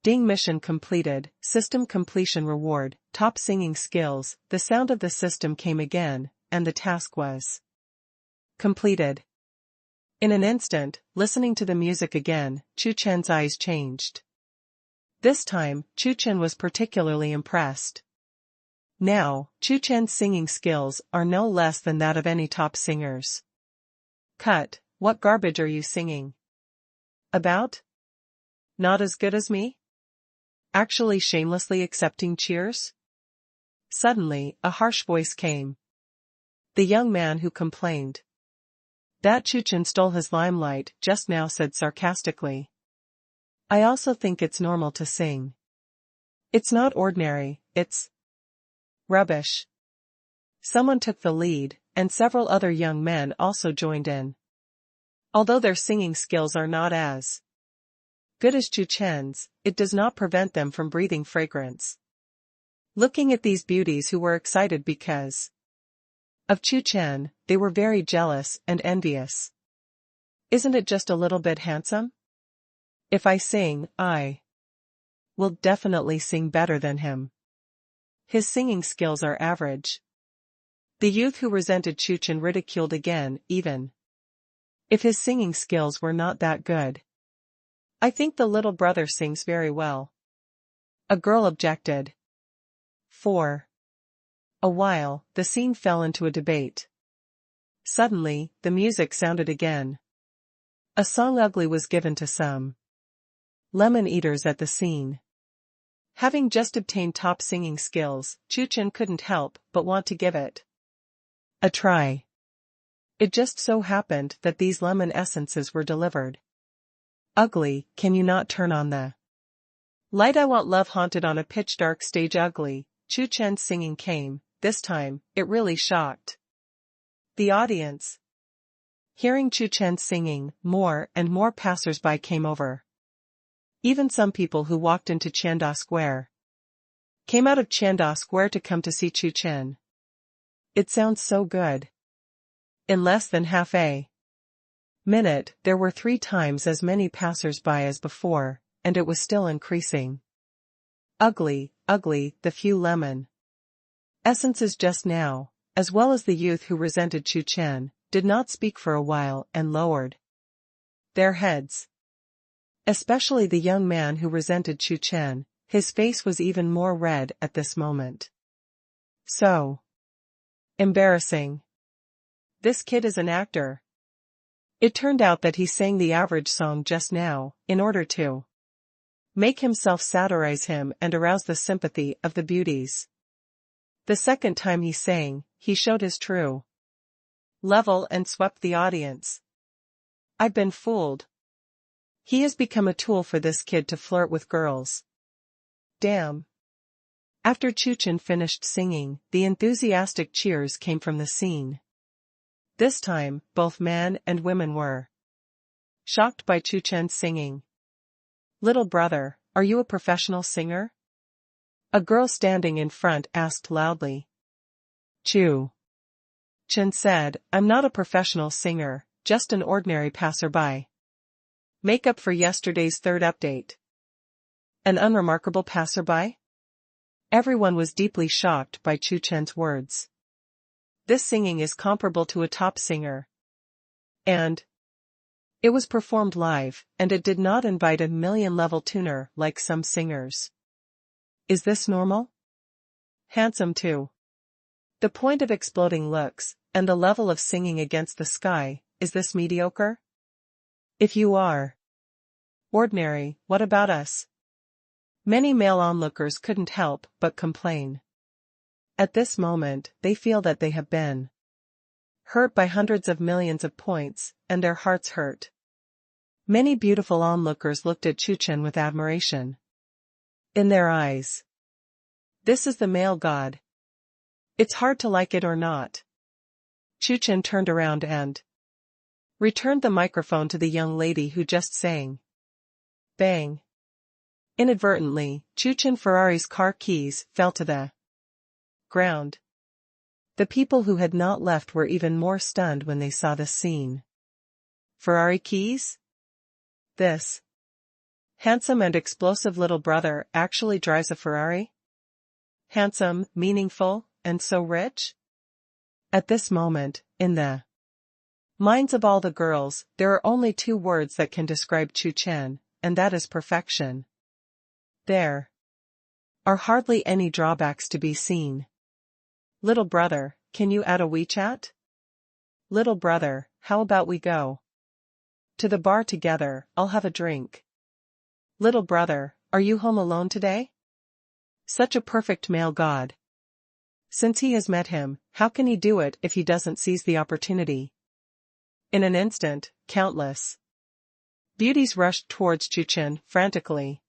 Ding, mission completed, system completion reward, top singing skills. The sound of the system came again, and the task was completed. In an instant, listening to the music again, Chu Chen's eyes changed. This time, Chu Chen was particularly impressed. Now, Chu Chen's singing skills are no less than that of any top singers. Cut. What garbage are you singing about? Not as good as me? Actually shamelessly accepting cheers? Suddenly, a harsh voice came. The young man who complained that Chu Chen stole his limelight just now said sarcastically. I also think it's normal to sing. It's not ordinary, it's rubbish. Someone took the lead, and several other young men also joined in. Although their singing skills are not as good as Chu Chen's, it does not prevent them from breathing fragrance. Looking at these beauties who were excited because of Chu Chen, they were very jealous and envious. Isn't it just a little bit handsome? If I sing, I will definitely sing better than him. His singing skills are average. The youth who resented Chu Chen ridiculed again, even if his singing skills were not that good. I think the little brother sings very well. A girl objected. For a while, the scene fell into a debate. Suddenly, the music sounded again. A song ugly was given to some lemon eaters at the scene. Having just obtained top singing skills, Chu Chen couldn't help but want to give it a try. It just so happened that these lemon essences were delivered. Ugly, can you not turn on the light? I want love haunted on a pitch-dark stage. Ugly, Chu Chen's singing came. This time, it really shocked The audience. Hearing Chu Chen singing, more and more passers-by came over. Even some people who walked into Tianda Square came out of Tianda Square to come to see Chu Chen. It sounds so good. In less than half a minute, there were 3 times as many passers-by as before, and it was still increasing. Ugly, ugly, the few lemon essences just now, as well as the youth who resented Chu Chen, did not speak for a while and lowered their heads. Especially the young man who resented Chu Chen, his face was even more red at this moment. So embarrassing. This kid is an actor. It turned out that he sang the average song just now, in order to make himself satirize him and arouse the sympathy of the beauties. The second time he sang, he showed his true level and swept the audience. I've been fooled. He has become a tool for this kid to flirt with girls. Damn. After Chu Chen finished singing, the enthusiastic cheers came from the scene. This time, both men and women were shocked by Chu Chen's singing. Little brother, are you a professional singer? A girl standing in front asked loudly. Chu Chen said, I'm not a professional singer, just an ordinary passerby. Make up for yesterday's third update. An unremarkable passerby? Everyone was deeply shocked by Chu Chen's words. This singing is comparable to a top singer. And it was performed live, and it did not invite a million-level tuner like some singers. Is this normal? Handsome too. The point of exploding looks, and the level of singing against the sky, is this mediocre? If you are ordinary, what about us? Many male onlookers couldn't help but complain. At this moment, they feel that they have been hurt by hundreds of millions of points, and their hearts hurt. Many beautiful onlookers looked at Chu Chen with admiration in their eyes. This is the male god. It's hard to like it or not. Chu Chen turned around and returned the microphone to the young lady who just sang. Bang. Inadvertently, Chu Chen Ferrari's car keys fell to the ground. The people who had not left were even more stunned when they saw this scene. Ferrari keys? This handsome and explosive little brother actually drives a Ferrari? Handsome, meaningful, and so rich? At this moment, in the minds of all the girls, there are only 2 words that can describe Chu Chen, and that is perfection. There are hardly any drawbacks to be seen. Little brother, can you add a WeChat? Little brother, how about we go to the bar together, I'll have a drink. Little brother, are you home alone today? Such a perfect male god. Since he has met him, how can he do it if he doesn't seize the opportunity? In an instant, countless beauties rushed towards Chu Chen frantically.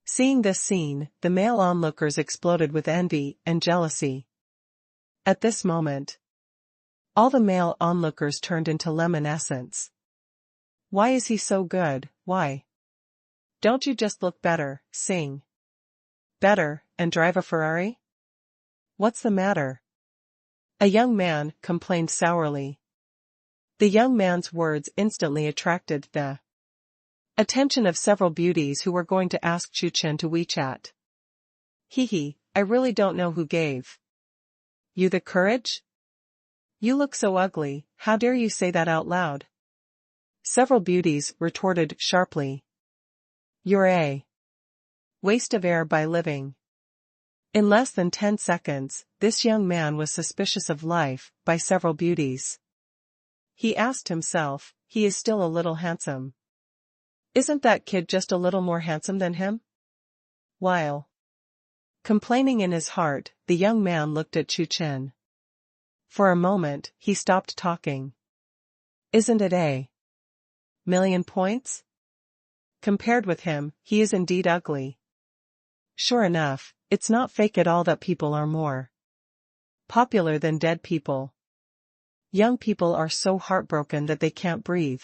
Seeing this scene, the male onlookers exploded with envy and jealousy. At this moment, all the male onlookers turned into lemon essence. Why is he so good, why? Don't you just look better, sing better, and drive a Ferrari? What's the matter? A young man complained sourly. The young man's words instantly attracted the attention of several beauties who were going to ask Chu Chen to WeChat. Hee, I really don't know who gave you the courage? You look so ugly, how dare you say that out loud? Several beauties retorted sharply. You're a waste of air by living. In less than 10 seconds, this young man was suspicious of life by several beauties. He asked himself, he is still a little handsome. Isn't that kid just a little more handsome than him? While complaining in his heart, the young man looked at Chu Chen. For a moment, he stopped talking. Isn't it a million points? Compared with him, he is indeed ugly. Sure enough, it's not fake at all that people are more popular than dead people. Young people are so heartbroken that they can't breathe.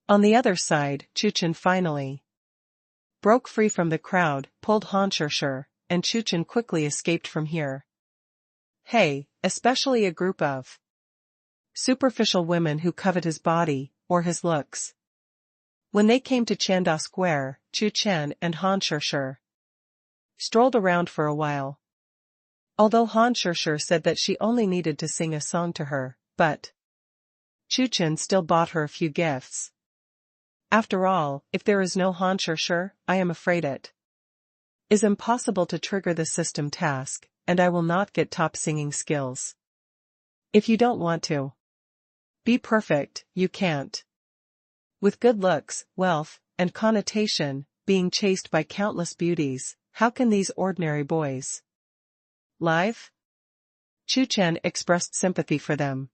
On the other side, Chu Chen finally broke free from the crowd, pulled Han Chuchen, and Chu Chen quickly escaped from here. Hey, especially a group of superficial women who covet his body, or his looks. When they came to Chanda Square, Chu Chen and Han Chuchen strolled around for a while. Although Han Chuchen said that she only needed to sing a song to her, but Chu Chen still bought her a few gifts. After all, if there is no Han Chuchen, I am afraid it is impossible to trigger the system task, and I will not get top singing skills. If you don't want to be perfect, you can't. With good looks, wealth, and connotation, being chased by countless beauties, how can these ordinary boys live? Chu Chen expressed sympathy for them.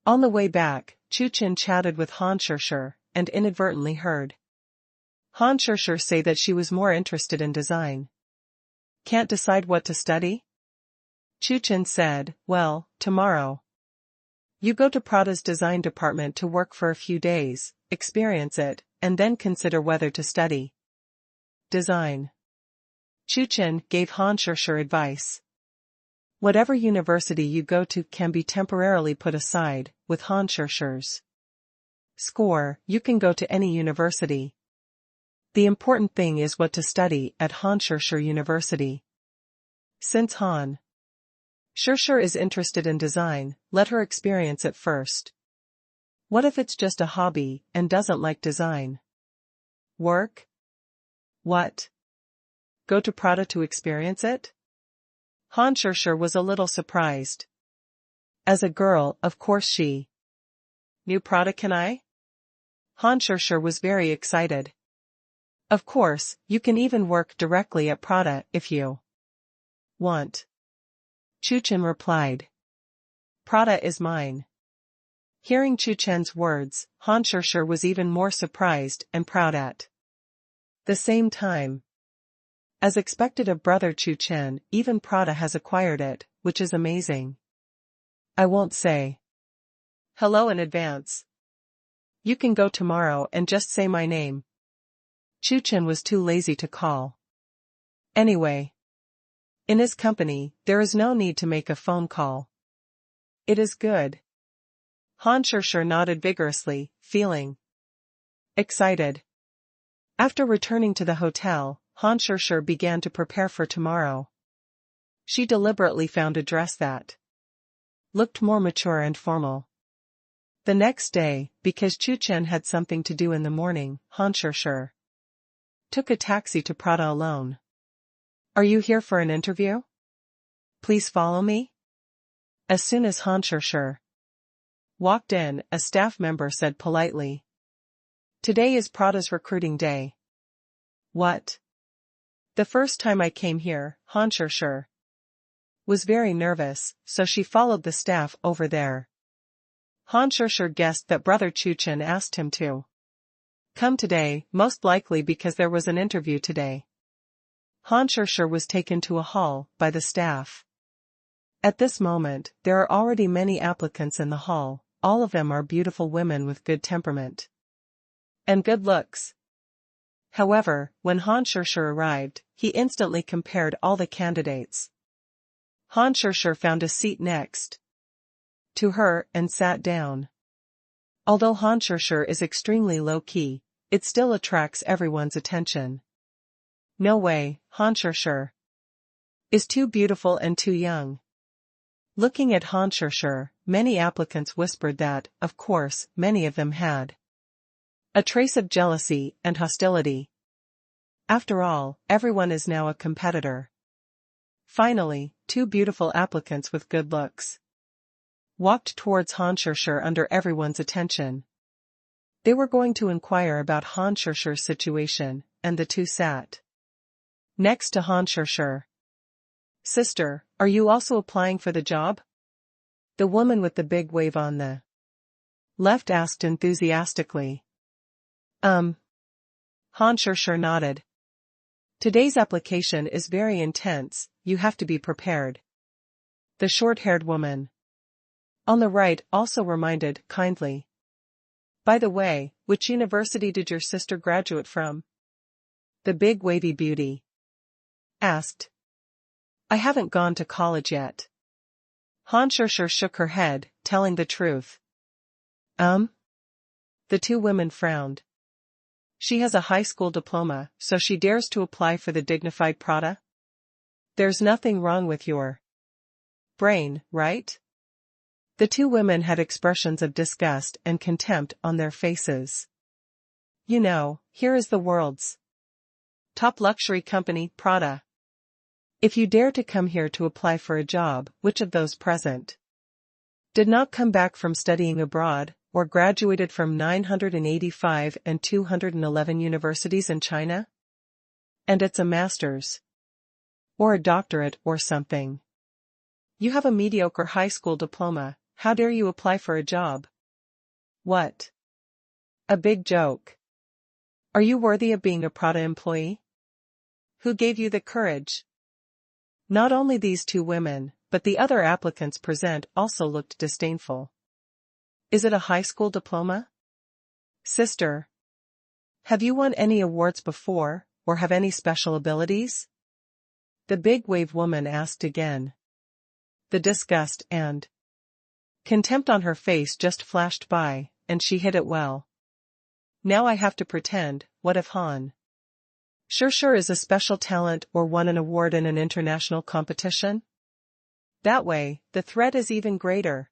On the way back, Chu Chen chatted with Han Chuchen, and inadvertently heard Han Chuchen say that she was more interested in design. Can't decide what to study? Chu Chen said, well, tomorrow you go to Prada's design department to work for a few days, experience it, and then consider whether to study design. Chu Chen gave Han Chuchen advice. Whatever university you go to can be temporarily put aside. With Han Chuchen's score, you can go to any university. The important thing is what to study at Han Chuchen University. Since Han Chuchen is interested in design, let her experience it first. What if it's just a hobby and doesn't like design? Work? What? Go to Prada to experience it? Han Chuchen was a little surprised. As a girl, of course she knew Prada. Can I? Han Chuchen was very excited. Of course, you can even work directly at Prada if you want. Chu Chen replied. Prada is mine. Hearing Chu Chen's words, Han Chuchen was even more surprised and proud at the same time. As expected of brother Chu Chen, even Prada has acquired it, which is amazing. I won't say hello in advance. You can go tomorrow and just say my name. Chu Chen was too lazy to call. Anyway, in his company, there is no need to make a phone call. It is good. Han Chuchen nodded vigorously, feeling excited. After returning to the hotel, Han Chuchen began to prepare for tomorrow. She deliberately found a dress that looked more mature and formal. The next day, because Chu Chen had something to do in the morning, Han Chuchen took a taxi to Prada alone. Are you here for an interview? Please follow me? As soon as Han Chuchen walked in, a staff member said politely. Today is Prada's recruiting day. What? The first time I came here, Han Chuchen was very nervous, so she followed the staff over there. Han Chuchen guessed that brother Chu Chen asked him to come today, most likely because there was an interview today. Han Chuchen was taken to a hall by the staff. At this moment, there are already many applicants in the hall. All of them are beautiful women with good temperament and good looks. However, when Han Chuchen arrived, he instantly compared all the candidates. Han Chuchen found a seat next to her and sat down. Although Han Chuchen is extremely low-key, it still attracts everyone's attention. No way, Han Chuchen is too beautiful and too young. Looking at Han Chuchen, many applicants whispered that, of course, many of them had a trace of jealousy and hostility. After all, everyone is now a competitor. Finally, two beautiful applicants with good looks walked towards Han Chuchen under everyone's attention. They were going to inquire about Han Chuchen's situation, and the two sat next to Han Chuchen. Sister, are you also applying for the job? The woman with the big wave on the left asked enthusiastically. Han Chuchen nodded. Today's application is very intense, you have to be prepared. The short-haired woman On the right also reminded, kindly. By the way, which university did your sister graduate from? The big wavy beauty asked. I haven't gone to college yet. Han Shisher shook her head, telling the truth. The two women frowned. She has a high school diploma, so she dares to apply for the dignified Prada? There's nothing wrong with your brain, right? The two women had expressions of disgust and contempt on their faces. You know, here is the world's top luxury company, Prada. If you dare to come here to apply for a job, which of those present did not come back from studying abroad, or graduated from 985 and 211 universities in China? And it's a master's. Or a doctorate or something. You have a mediocre high school diploma, how dare you apply for a job? What? A big joke. Are you worthy of being a Prada employee? Who gave you the courage? Not only these two women, but the other applicants present also looked disdainful. Is it a high school diploma? Sister. Have you won any awards before, or have any special abilities? The big wave woman asked again. The disgust and contempt on her face just flashed by, and she hid it well. Now I have to pretend, what if Han Shisher is a special talent or won an award in an international competition? That way, the threat is even greater.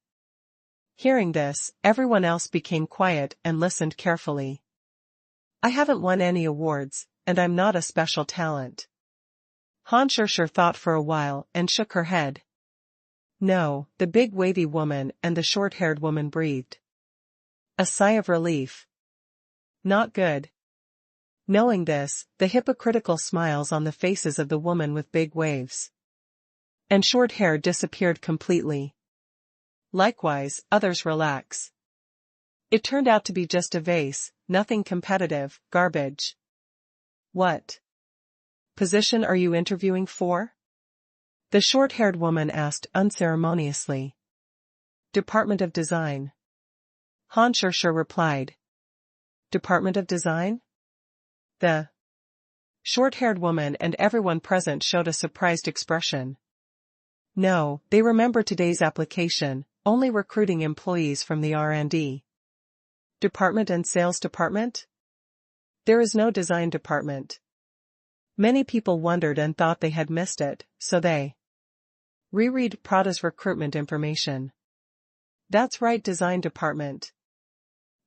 Hearing this, everyone else became quiet and listened carefully. I haven't won any awards, and I'm not a special talent. Han Shisher thought for a while and shook her head. No, the big wavy woman and the short-haired woman breathed a sigh of relief. Not good. Knowing this, the hypocritical smiles on the faces of the woman with big waves and short hair disappeared completely. Likewise, others relax. It turned out to be just a vase, nothing competitive, garbage. What position are you interviewing for? The short-haired woman asked unceremoniously. Department of Design. Han Shisher replied. Department of Design? The short-haired woman and everyone present showed a surprised expression. No, they remember today's application, only recruiting employees from the R&D department and sales department? There is no design department. Many people wondered and thought they had missed it, so they reread Prada's recruitment information. That's right, design department.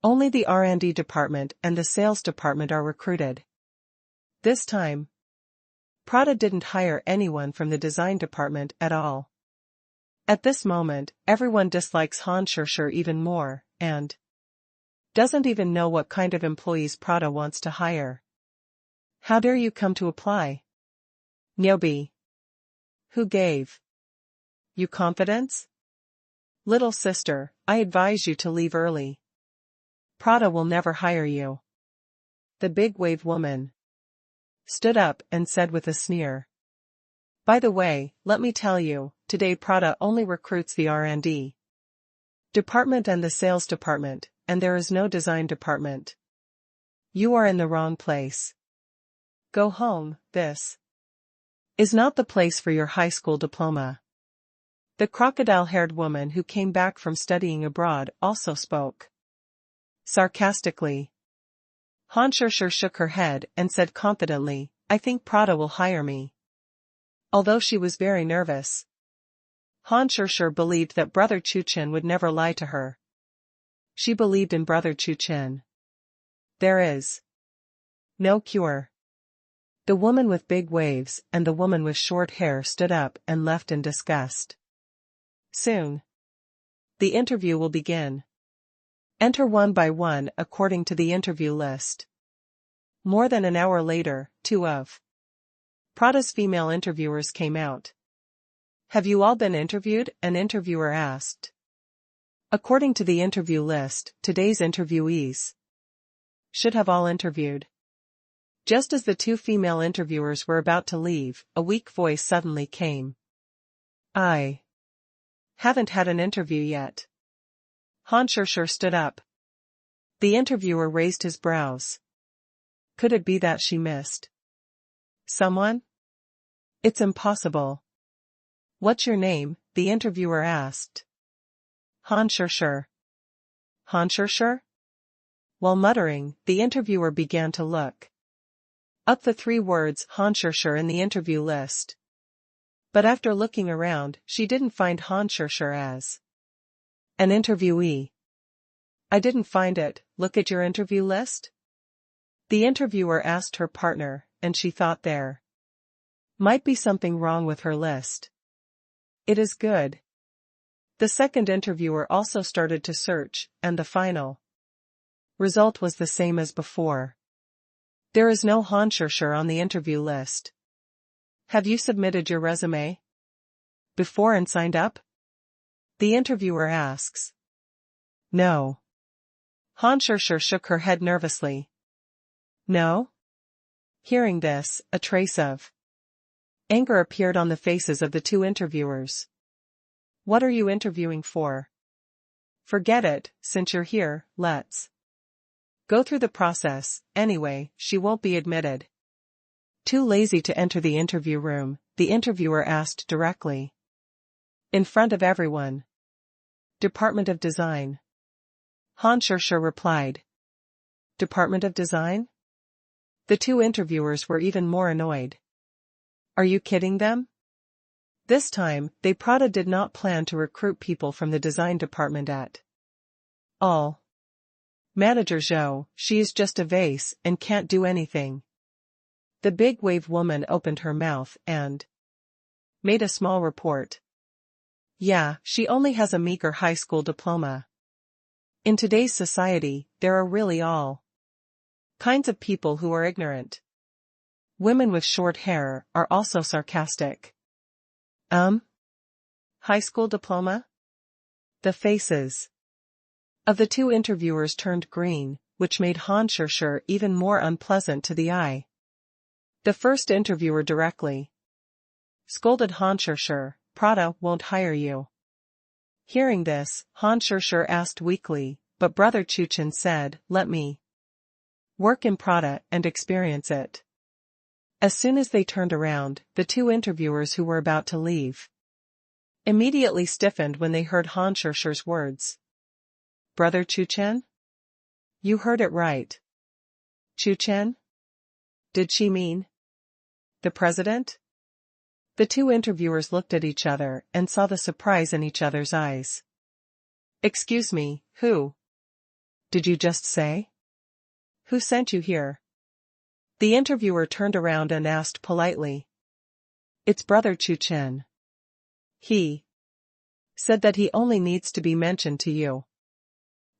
Only the R&D department and the sales department are recruited. This time, Prada didn't hire anyone from the design department at all. At this moment, everyone dislikes Han Shisher even more, and doesn't even know what kind of employees Prada wants to hire. How dare you come to apply? Nyobi. Who gave you confidence? Little sister, I advise you to leave early. Prada will never hire you. The big wave woman stood up and said with a sneer. By the way, let me tell you, today Prada only recruits the R&D department and the sales department, and there is no design department. You are in the wrong place. Go home, this is not the place for your high school diploma. The crocodile-haired woman who came back from studying abroad also spoke sarcastically. Han Shisher shook her head and said confidently, I think Prada will hire me. Although she was very nervous, Han Shisher believed that brother Chu Chen would never lie to her. She believed in brother Chu Chen. There is no cure. The woman with big waves and the woman with short hair stood up and left in disgust. Soon, the interview will begin. Enter one by one according to the interview list. More than an hour later, two of Prada's female interviewers came out. Have you all been interviewed? An interviewer asked. According to the interview list, today's interviewees should have all interviewed. Just as the two female interviewers were about to leave, a weak voice suddenly came. I haven't had an interview yet. Han Chuchen stood up. The interviewer raised his brows. Could it be that she missed someone? It's impossible. What's your name? The interviewer asked. Han Chuchen. Han Chuchen? While muttering, the interviewer began to look up the 3 words Han Chuchen in the interview list. But after looking around, she didn't find Han Chuchen as an interviewee. I didn't find it. Look at your interview list? The interviewer asked her partner, and she thought there might be something wrong with her list. It is good. The second interviewer also started to search, and the final result was the same as before. There is no Han Chuchen on the interview list. Have you submitted your resume before and signed up? The interviewer asks. No. Han Chuchen shook her head nervously. No? Hearing this, a trace of anger appeared on the faces of the 2 interviewers. What are you interviewing for? Forget it, since you're here, let's go through the process. Anyway, she won't be admitted. Too lazy to enter the interview room, the interviewer asked directly. In front of everyone. Department of Design. Han Chuchen replied. Department of Design? The 2 interviewers were even more annoyed. Are you kidding them? This time, Prada did not plan to recruit people from the design department at all. Manager Zhou, she is just a vase and can't do anything. The big wave woman opened her mouth and made a small report. Yeah, she only has a meager high school diploma. In today's society, there are really all kinds of people who are ignorant. Women with short hair are also sarcastic. High school diploma? The faces of the 2 interviewers turned green, which made Han Chuchen even more unpleasant to the eye. The first interviewer directly scolded Han Chuchen, Prada won't hire you. Hearing this, Han Chuchen asked weakly, but brother Chu Chen said, let me work in Prada and experience it. As soon as they turned around, the 2 interviewers who were about to leave immediately stiffened when they heard Han Chuchen's words. Brother Chu Chen? You heard it right. Chu Chen? Did she mean the president? The 2 interviewers looked at each other and saw the surprise in each other's eyes. Excuse me, who? Did you just say? Who sent you here? The interviewer turned around and asked politely. It's brother Chu Chen. He said that he only needs to be mentioned to you.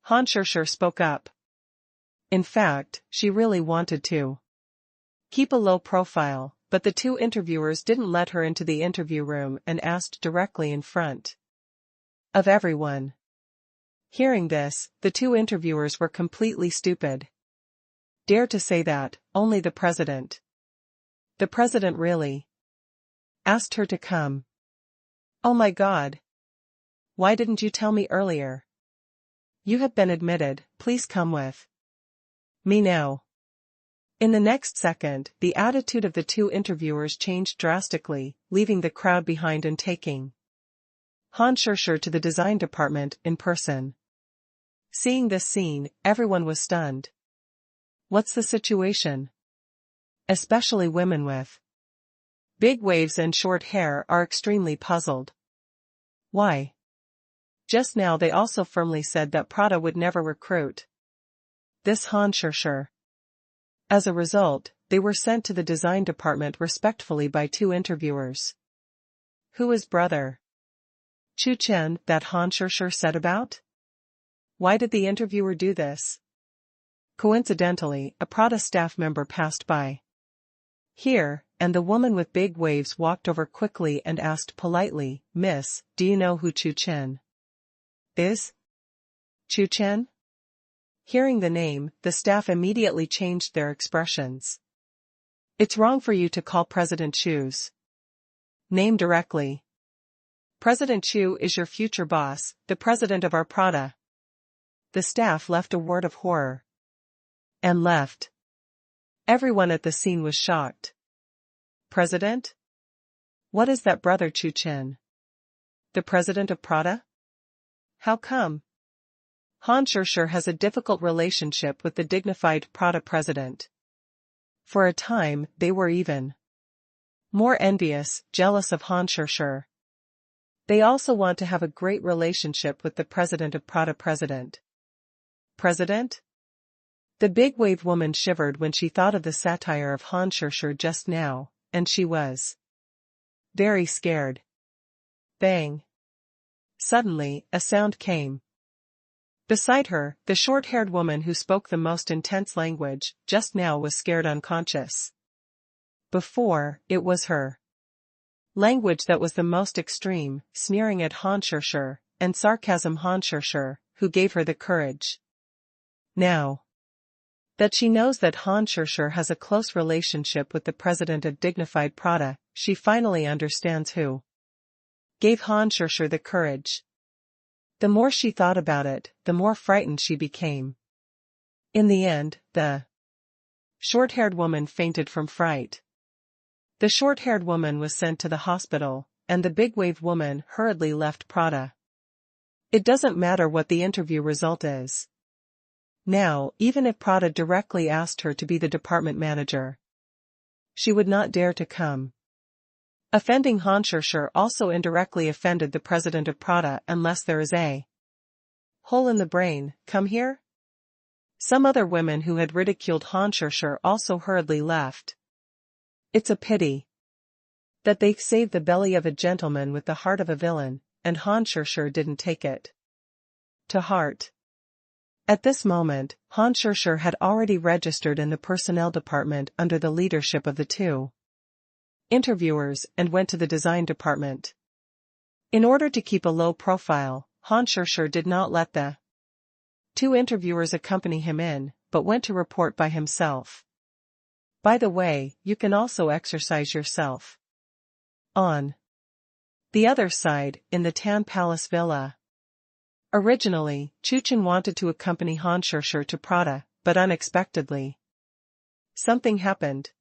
Han Chuchen spoke up. In fact, she really wanted to keep a low profile, but the 2 interviewers didn't let her into the interview room and asked directly in front of everyone. Hearing this, the 2 interviewers were completely stupid. Dare to say that, only the president. The president really asked her to come. Oh my God. Why didn't you tell me earlier? You have been admitted, please come with me now. In the next second, the attitude of the 2 interviewers changed drastically, leaving the crowd behind and taking Han Chuchen to the design department in person. Seeing this scene, everyone was stunned. What's the situation? Especially women with big waves and short hair are extremely puzzled. Why? Just now they also firmly said that Prada would never recruit this Han Chuchen. As a result, they were sent to the design department respectfully by 2 interviewers. Who is brother Chu Chen that Han Chuchen said about? Why did the interviewer do this? Coincidentally, a Prada staff member passed by here, and the woman with big waves walked over quickly and asked politely, Miss, do you know who Chu Chen is? Chu Chen? Hearing the name, the staff immediately changed their expressions. It's wrong for you to call President Chu's name directly. President Chu is your future boss, the president of our Prada. The staff left a word of horror. And left. Everyone at the scene was shocked. President? What is that, brother Chu Chen? The president of Prada? How come? Han Shisher has a difficult relationship with the dignified Prada president. For a time, they were even more envious, jealous of Han Shisher. They also want to have a great relationship with the president of Prada president. President? The big-wave woman shivered when she thought of the satire of Han Shisher just now, and she was very scared. Bang. Suddenly, a sound came. Beside her, the short-haired woman who spoke the most intense language, just now was scared unconscious. Before, it was her language that was the most extreme, sneering at Han Shisher, and sarcasm Han Shisher, who gave her the courage. Now that she knows that Han Shisher has a close relationship with the president of dignified Prada, she finally understands who gave Han Shisher the courage. The more she thought about it, the more frightened she became. In the end, the short-haired woman fainted from fright. The short-haired woman was sent to the hospital, and the big-wave woman hurriedly left Prada. It doesn't matter what the interview result is. Now, even if Prada directly asked her to be the department manager, she would not dare to come. Offending Han Shisher also indirectly offended the president of Prada unless there is a hole in the brain. Come here? Some other women who had ridiculed Han Shisher also hurriedly left. It's a pity that they saved the belly of a gentleman with the heart of a villain, and Han Shisher didn't take it to heart. At this moment, Han Shisher had already registered in the personnel department under the leadership of the two interviewers and went to the design department. In order to keep a low profile, Han Shisher did not let the two interviewers accompany him in, but went to report by himself. By the way, you can also exercise yourself on the other side, in the Tian Palace Villa. Originally, Chu Chen wanted to accompany Han Shisher to Prada, but unexpectedly something happened.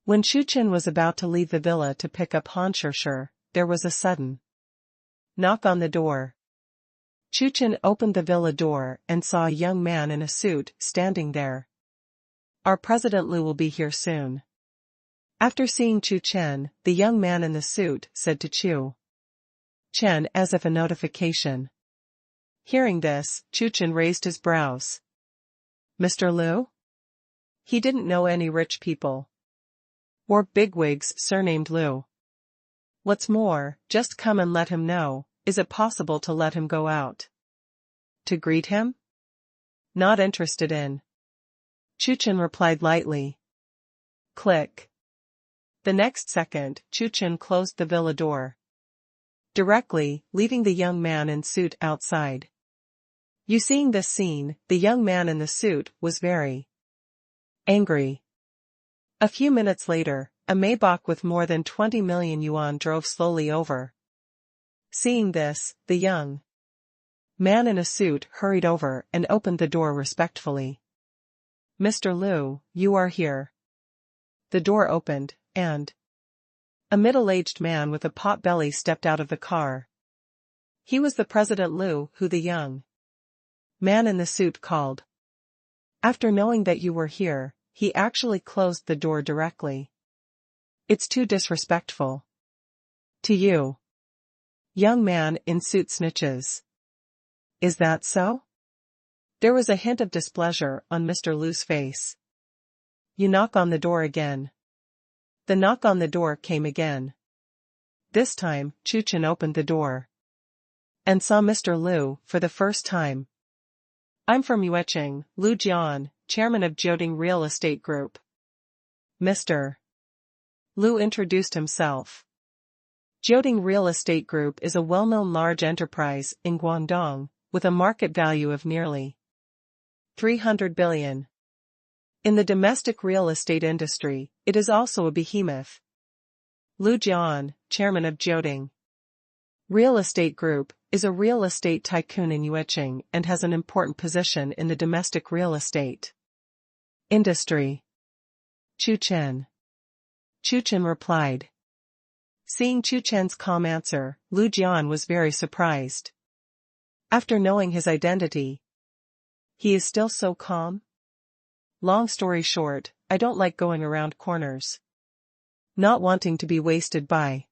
When Chu Chen was about to leave the villa to pick up Han Shisher, there was a sudden knock on the door. Chu Chen opened the villa door and saw a young man in a suit standing there. Our President Liu will be here soon. After seeing Chu Chen, the young man in the suit said to Chu Chen as if a notification. Hearing this, Chu Chen raised his brows. Mr. Liu? He didn't know any rich people or bigwigs surnamed Liu. What's more, just come and let him know. Is it possible to let him go out to greet him? Not interested in. Chu Chen replied lightly. Click. The next second, Chu Chen closed the villa door directly, leaving the young man in suit outside. Seeing this scene, the young man in the suit was very angry. A few minutes later, a Maybach with more than 20 million yuan drove slowly over. Seeing this, the young man in a suit hurried over and opened the door respectfully. Mr. Liu, you are here. The door opened, and a middle-aged man with a pot-belly stepped out of the car. He was the President Liu who the young man in the suit called. After knowing that you were here, he actually closed the door directly. It's too disrespectful to you. Young man in suit snitches. Is that so? There was a hint of displeasure on Mr. Liu's face. You knock on the door again. The knock on the door came again. This time, Chu Chen opened the door and saw Mr. Liu for the first time. I'm from Yueching, Liu Jian, chairman of Jioding Real Estate Group. Mr. Liu introduced himself. Jioding Real Estate Group is a well-known large enterprise in Guangdong, with a market value of nearly 300 billion. In the domestic real estate industry, it is also a behemoth. Liu Jian, chairman of Jioding Real Estate Group is a real estate tycoon in Yueqing and has an important position in the domestic real estate industry. Chu Chen. Chu Chen replied. Seeing Chu Chen's calm answer, Lu Jian was very surprised. After knowing his identity, he is still so calm? Long story short, I don't like going around corners. Not wanting to be wasted by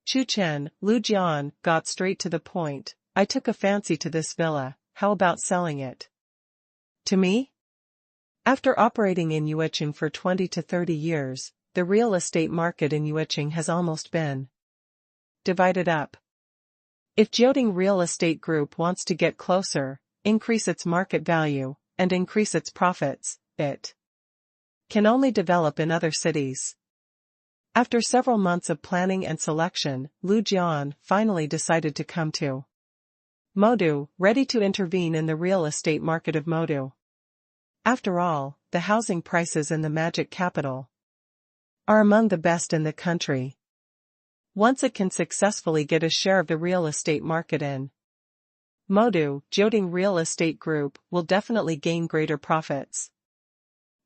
Chu Chen, Lu Jian got straight to the point. I took a fancy to this villa, how about selling it? To me? After operating in Yueqing for 20 to 30 years, the real estate market in Yueqing has almost been divided up. If Jioding Real Estate Group wants to get closer, increase its market value, and increase its profits, it can only develop in other cities. After several months of planning and selection, Lu Jian finally decided to come to Modu, ready to intervene in the real estate market of Modu. After all, the housing prices in the Magic Capital are among the best in the country. Once it can successfully get a share of the real estate market in Modu, Jioding Real Estate Group will definitely gain greater profits.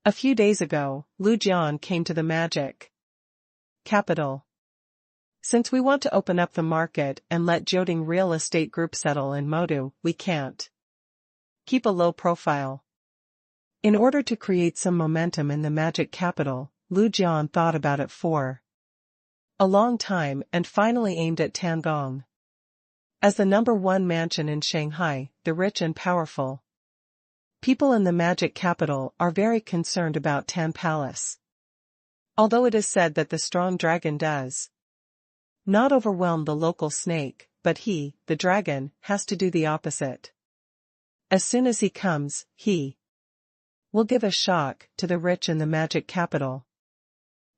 A few days ago, Lu Jian came to the Magic Capital. Since we want to open up the market and let Jioding Real Estate Group settle in Modu, we can't keep a low profile. In order to create some momentum in the Magic Capital, Lu Jian thought about it for a long time and finally aimed at Tiangong. As the #1 mansion in Shanghai, the rich and powerful people in the Magic Capital are very concerned about Tian Palace. Although it is said that the strong dragon does not overwhelm the local snake, but he, the dragon, has to do the opposite. As soon as he comes, he will give a shock to the rich in the Magic Capital.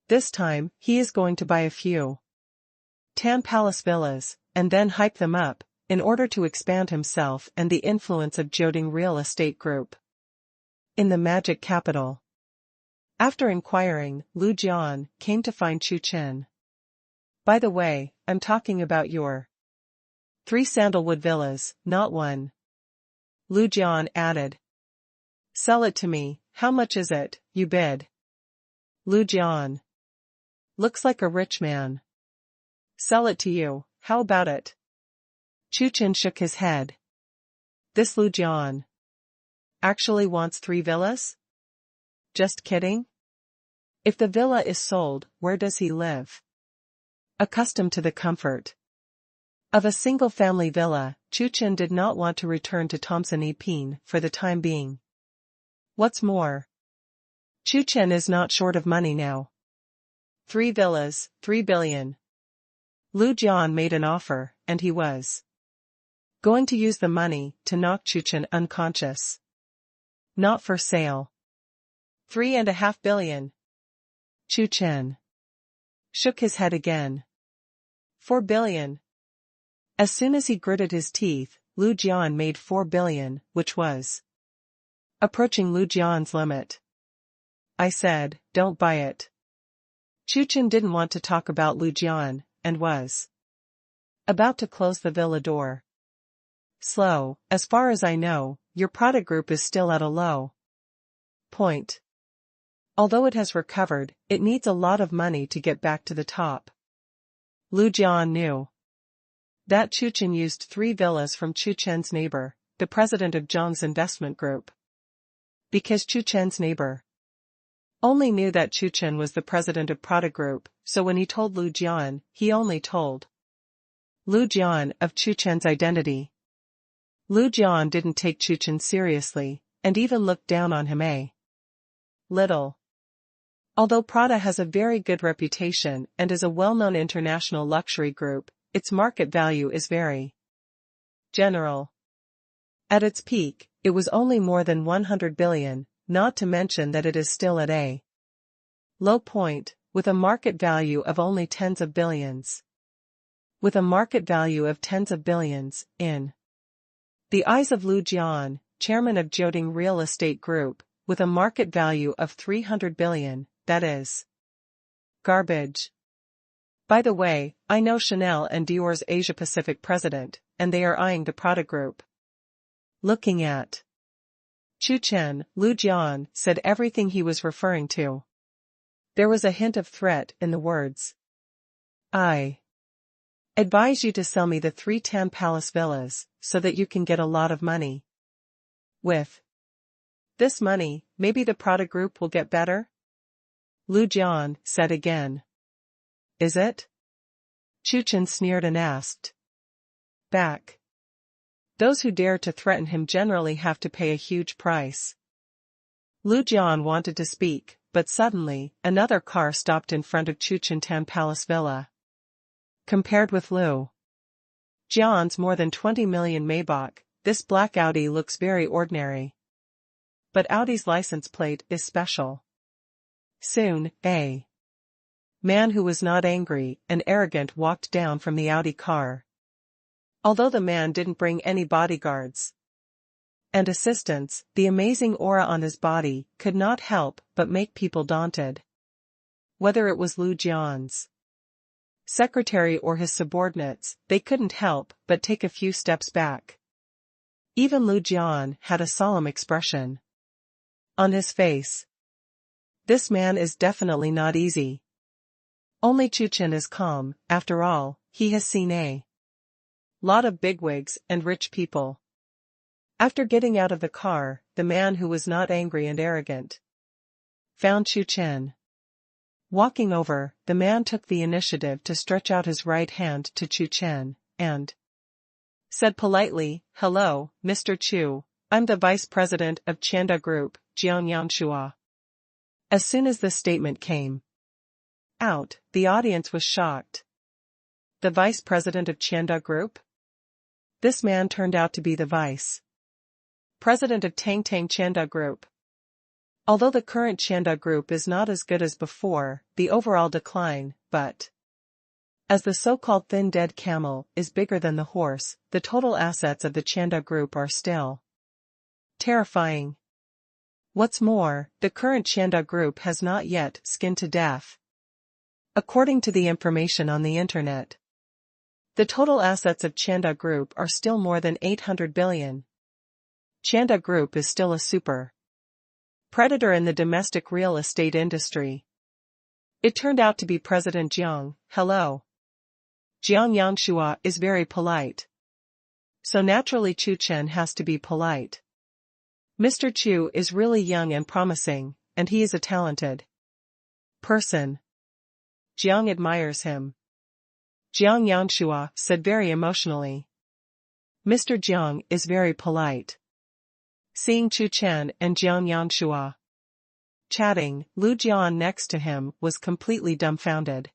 This time, he is going to buy a few Tian Palace villas, and then hype them up, in order to expand himself and the influence of Jioding Real Estate Group in the Magic Capital. After inquiring, Lu Jian came to find Chu Chen. By the way, I'm talking about your 3 sandalwood villas, not one. Lu Jian added. Sell it to me, how much is it, you bid? Lu Jian. Looks like a rich man. Sell it to you, how about it? Chu Chen shook his head. This Lu Jian actually wants 3 villas? Just kidding? If the villa is sold, where does he live? Accustomed to the comfort of a single-family villa, Chu Chen did not want to return to Thompson Epine for the time being. What's more, Chu Chen is not short of money now. 3 villas, 3 billion. Lu Jian made an offer, and he was going to use the money to knock Chu Chen unconscious. Not for sale. 3.5 billion. Chu Chen shook his head again. 4 billion. As soon as he gritted his teeth, Lu Jian made 4 billion, which was approaching Lu Jian's limit. I said, don't buy it. Chu Chen didn't want to talk about Lu Jian, and was about to close the villa door. Slow, as far as I know, your product group is still at a low point. Although it has recovered, it needs a lot of money to get back to the top. Lu Jian knew that Chu Chen used 3 villas from Chu Chen's neighbor, the president of Zhang's investment group. Because Chu Chen's neighbor only knew that Chu Chen was the president of product group, so when he told Lu Jian, he only told Lu Jian of Chu Chen's identity. Lu Jian didn't take Chu Chen seriously, and even looked down on him a little. Although Prada has a very good reputation and is a well-known international luxury group, its market value is very general. At its peak, it was only more than 100 billion, not to mention that it is still at a low point, with a market value of only tens of billions. With a market value of tens of billions, in the eyes of Lu Jian, chairman of Jioding Real Estate Group, with a market value of 300 billion, that is garbage. By the way, I know Chanel and Dior's Asia-Pacific president, and they are eyeing the Prada Group. Looking at Chu Chen, Lu Jian said everything he was referring to. There was a hint of threat in the words. I advise you to sell me the 3 Tian Palace villas, so that you can get a lot of money. With this money, maybe the Prada Group will get better? Lu Jian said again. Is it? Chu Chen sneered and asked back. Those who dare to threaten him generally have to pay a huge price. Lu Jian wanted to speak, but suddenly, another car stopped in front of Chu Chen Tian Palace Villa. Compared with Lu Jian's more than 20 million Maybach, this black Audi looks very ordinary. But Audi's license plate is special. Soon, a man who was not angry and arrogant walked down from the Audi car. Although the man didn't bring any bodyguards and assistants, the amazing aura on his body could not help but make people daunted. Whether it was Lu Jian's secretary or his subordinates, they couldn't help but take a few steps back. Even Lu Jian had a solemn expression on his face. This man is definitely not easy. Only Chu Chen is calm. After all, he has seen a lot of bigwigs and rich people. After getting out of the car, the man who was not angry and arrogant found Chu Chen. Walking over, the man took the initiative to stretch out his right hand to Chu Chen, and said politely, "Hello, Mr. Chu, I'm the vice president of Chanda Group, Xiang Chuchen." As soon as this statement came out, the audience was shocked. The vice president of Chanda Group? This man turned out to be the vice president of Tang Chanda Group. Although the current Chanda Group is not as good as before, the overall decline, but as the so-called thin dead camel is bigger than the horse, the total assets of the Chanda Group are still terrifying. What's more, the current Chanda Group has not yet skinned to death. According to the information on the internet, the total assets of Chanda Group are still more than 800 billion. Chanda Group is still a super predator in the domestic real estate industry. It turned out to be President Jiang. Hello. Jiang Yangshua is very polite. So naturally Chu Chen has to be polite. Mr. Chu is really young and promising, and he is a talented person. Jiang admires him. Jiang Yangshua said very emotionally. Mr. Jiang is very polite. Seeing Chu Chen and Jiang Yangshua chatting, Lu Jian next to him was completely dumbfounded.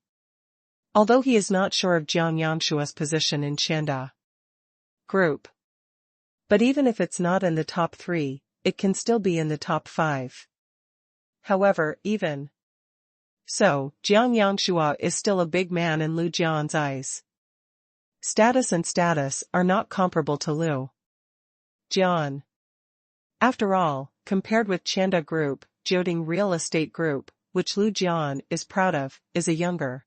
Although he is not sure of Jiang Yangshua's position in Chanda Group. But even if it's not in the top 3, it can still be in the top 5. However, even so, Jiang Yangshua is still a big man in Lu Jian's eyes. Status and status are not comparable to Lu Jian. After all, compared with Chanda Group, Jioding Real Estate Group, which Lu Jian is proud of, is a younger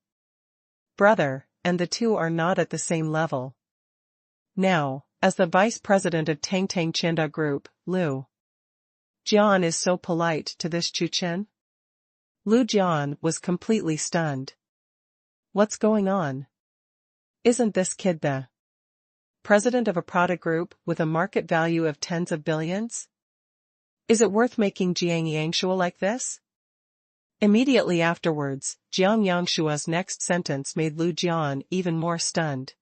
brother, and the two are not at the same level. Now, as the vice president of Tang Chanda Group, Lu Jian is so polite to this Chu Chen? Lu Jian was completely stunned. What's going on? Isn't this kid the president of a Prada Group with a market value of tens of billions? Is it worth making Jiang Yangshua like this? Immediately afterwards, Jiang Yangshua's next sentence made Lu Jian even more stunned.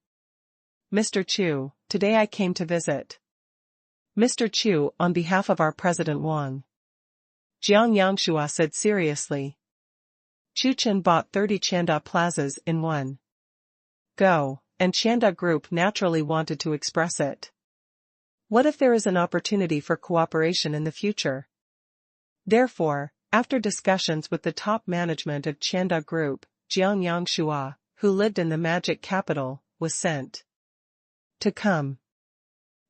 Mr. Chu, today I came to visit Mr. Chu on behalf of our President Wang. Jiang Yangshua said seriously. Chu Chen bought 30 Chanda plazas in one go, and Chanda Group naturally wanted to express it. What if there is an opportunity for cooperation in the future? Therefore, after discussions with the top management of Chanda Group, Jiang Yangshua, who lived in the magic capital, was sent to come.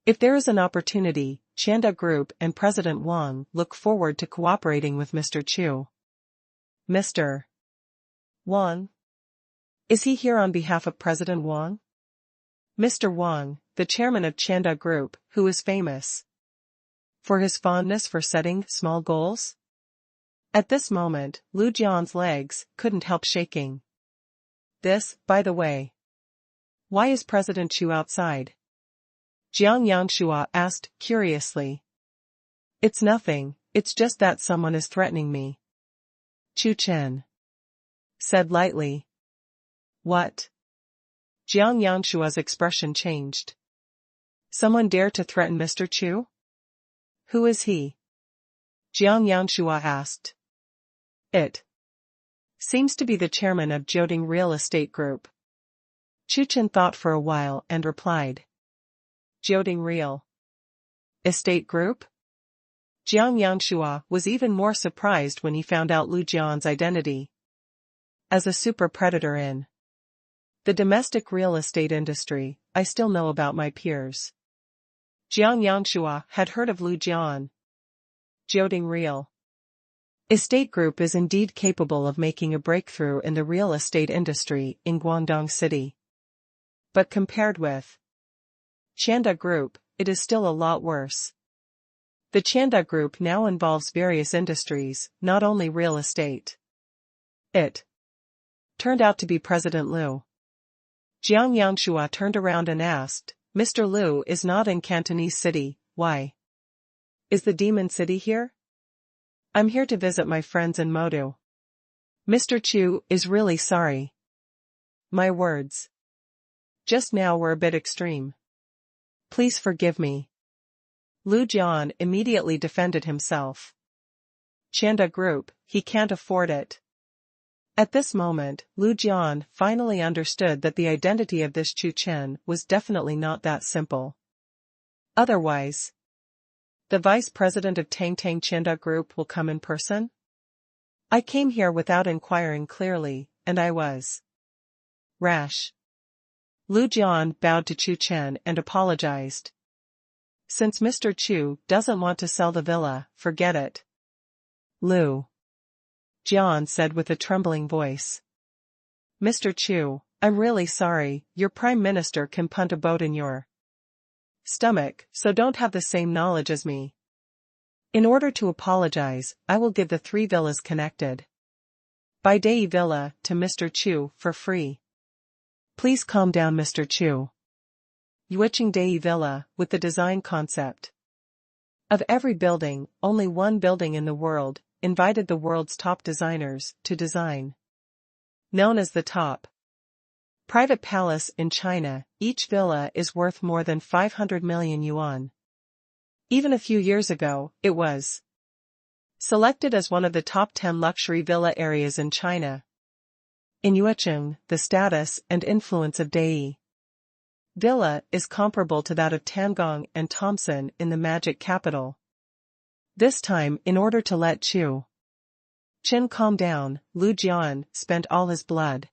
If there is an opportunity, Chanda Group and President Wang look forward to cooperating with Mr. Chu. Mr. Wang Is he here on behalf of President Wang? Mr. Wang, the chairman of Chanda Group, who is famous for his fondness for setting small goals? At this moment, Lu Jian's legs couldn't help shaking. This, by the way. Why is President Chu outside? Jiang Yangshua asked curiously. It's nothing, it's just that someone is threatening me. Chu Chen said lightly. What? Jiang Yangshua's expression changed. Someone dare to threaten Mr. Chu? Who is he? Jiang Yangshua asked. It seems to be the chairman of Jioding Real Estate Group. Chu Chen thought for a while and replied. Jioding Real Estate Group? Jiang Yangshua was even more surprised when he found out Lu Jian's identity. As a super predator in the domestic real estate industry, I still know about my peers. Jiang Yangshua had heard of Lu Jian. Jioding Real Estate Group is indeed capable of making a breakthrough in the real estate industry in Guangdong City. But compared with Chanda Group, it is still a lot worse. The Chanda Group now involves various industries, not only real estate. It turned out to be President Liu. Jiang Yangshua turned around and asked, Mr. Liu is not in Cantonese City, why? Is the Demon City here? I'm here to visit my friends in Modu. Mr. Chu is really sorry. My words just now were a bit extreme. Please forgive me. Lu Jian immediately defended himself. Chanda Group, he can't afford it. At this moment, Lu Jian finally understood that the identity of this Chu Chen was definitely not that simple. Otherwise, the vice president of Tang Chanda Group will come in person? I came here without inquiring clearly, and I was rash. Lu Jian bowed to Chu Chen and apologized. Since Mr. Chu doesn't want to sell the villa, forget it. Lu Jian said with a trembling voice. Mr. Chu, I'm really sorry, your prime minister can punt a boat in your stomach, so don't have the same knowledge as me. In order to apologize, I will give the 3 villas connected by Dai Villa to Mr. Chu for free. Please calm down, Mr. Chu. Yueqing Dai Villa, with the design concept of every building, only one building in the world, invited the world's top designers to design. Known as the top private palace in China, each villa is worth more than 500 million yuan. Even a few years ago, it was selected as one of the top 10 luxury villa areas in China. In Yueqing, the status and influence of Dai Villa is comparable to that of Tangong and Thompson in the Magic Capital. This time, in order to let Chu Chen calm down, Lu Jian spent all his blood.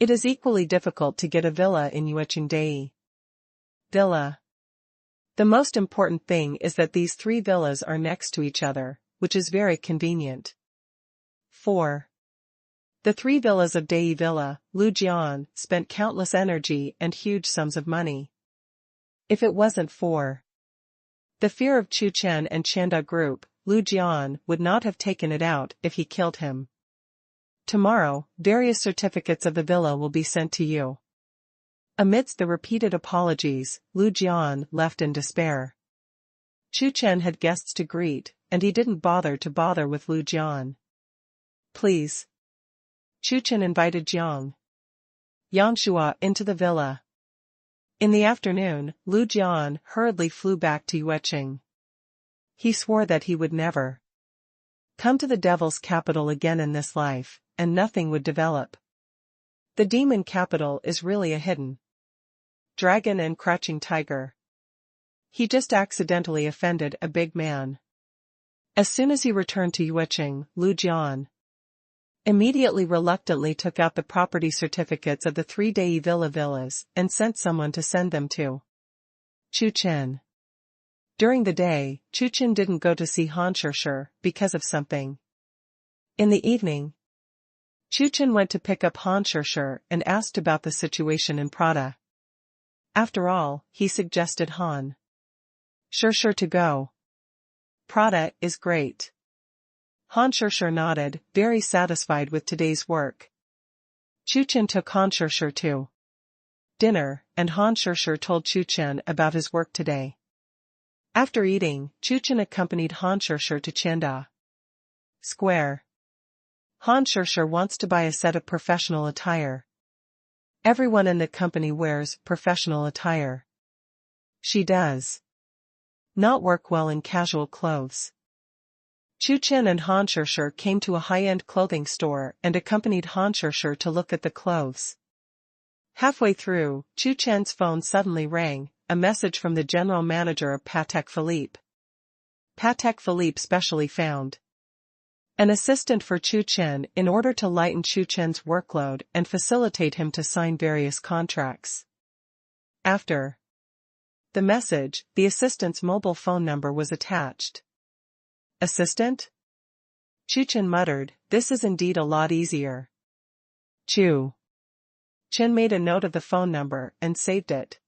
It is equally difficult to get a villa in Yueqing Dai Villa. The most important thing is that these 3 villas are next to each other, which is very convenient. 4. The 3 villas of Dai Villa, Lu Jian spent countless energy and huge sums of money. If it wasn't for the fear of Chu Chen and Chanda Group, Lu Jian would not have taken it out if he killed him. Tomorrow, various certificates of the villa will be sent to you. Amidst the repeated apologies, Lu Jian left in despair. Chu Chen had guests to greet, and he didn't bother with Lu Jian. Please. Chu Chen invited Jiang Yangshua into the villa. In the afternoon, Lu Jian hurriedly flew back to Yueqing. He swore that he would never come to the devil's capital again in this life, and nothing would develop. The demon capital is really a hidden dragon and crouching tiger. He just accidentally offended a big man. As soon as he returned to Yueqing, Lu Jian immediately reluctantly took out the property certificates of the 3 Dai Villa villas and sent someone to send them to Chu Chen. During the day, Chu Chen didn't go to see Han Shishir because of something. In the evening, Chu Chen went to pick up Han Shishir and asked about the situation in Prada. After all, he suggested Han Shishir to go. Prada is great. Han Shishir nodded, very satisfied with today's work. Chu Chen took Han Shishir to dinner, and Han Shishir told Chu Chen about his work today. After eating, Chu Chen accompanied Han Shishir to Chanda Square. Han Shishir wants to buy a set of professional attire. Everyone in the company wears professional attire. She does not work well in casual clothes. Chu Chen and Han Shishir came to a high-end clothing store and accompanied Han Shishir to look at the clothes. Halfway through, Chu Chen's phone suddenly rang, a message from the general manager of Patek Philippe. Patek Philippe specially found an assistant for Chu Chen in order to lighten Chu Chen's workload and facilitate him to sign various contracts. After the message, the assistant's mobile phone number was attached. Assistant? Chu Chen muttered, this is indeed a lot easier. Chu Chen made a note of the phone number and saved it.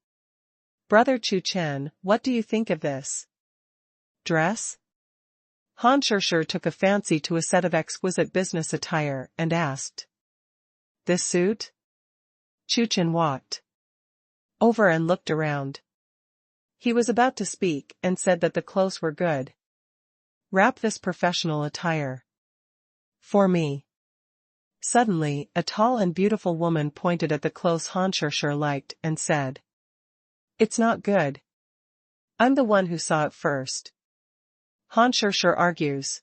Brother Chu Chen, what do you think of this dress? Han Shishir took a fancy to a set of exquisite business attire and asked. This suit? Chu Chen walked over and looked around. He was about to speak and said that the clothes were good. Wrap this professional attire for me. Suddenly, a tall and beautiful woman pointed at the clothes Han Shishir liked and said. It's not good. I'm the one who saw it first. Han Shishir argues.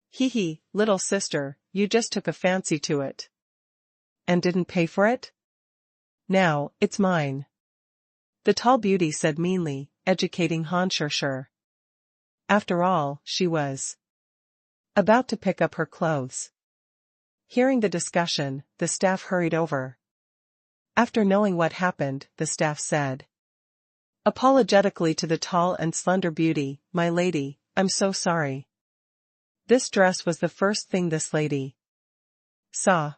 Hee, little sister, you just took a fancy to it. And didn't pay for it? Now, it's mine. The tall beauty said meanly, educating Han Shishir. After all, she was about to pick up her clothes. Hearing the discussion, the staff hurried over. After knowing what happened, the staff said apologetically to the tall and slender beauty, my lady, I'm so sorry. This dress was the first thing this lady saw.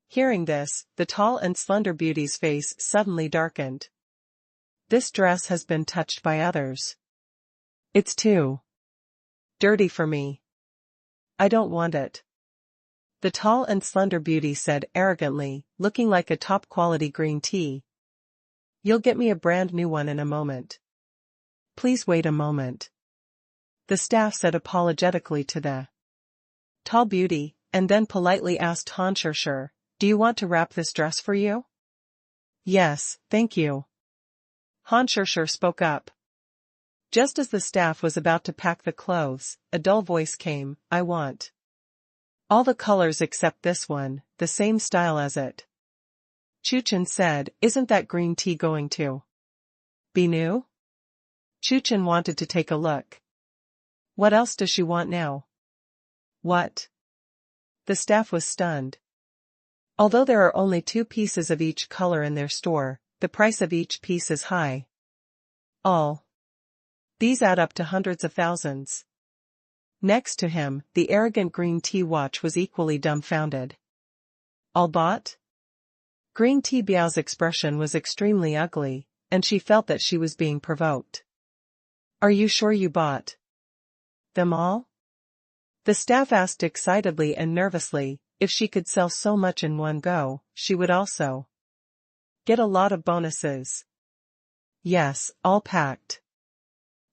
Hearing this, the tall and slender beauty's face suddenly darkened. This dress has been touched by others. It's too dirty for me. I don't want it. The tall and slender beauty said arrogantly, looking like a top-quality green tea. You'll get me a brand new one in a moment. Please wait a moment. The staff said apologetically to the tall beauty, and then politely asked Han Shishir, do you want to wrap this dress for you? Yes, thank you. Han Shishir spoke up. Just as the staff was about to pack the clothes, a dull voice came, I want all the colors except this one, the same style as it. Chu Chen said, isn't that green tea going to be new? Chu Chen wanted to take a look. What else does she want now? What? The staff was stunned. Although there are only 2 pieces of each color in their store, the price of each piece is high. All these add up to hundreds of thousands. Next to him, the arrogant green tea watch was equally dumbfounded. All bought? Green tea Biao's expression was extremely ugly, and she felt that she was being provoked. Are you sure you bought them all? The staff asked excitedly and nervously, if she could sell so much in one go, she would also get a lot of bonuses. Yes, all packed.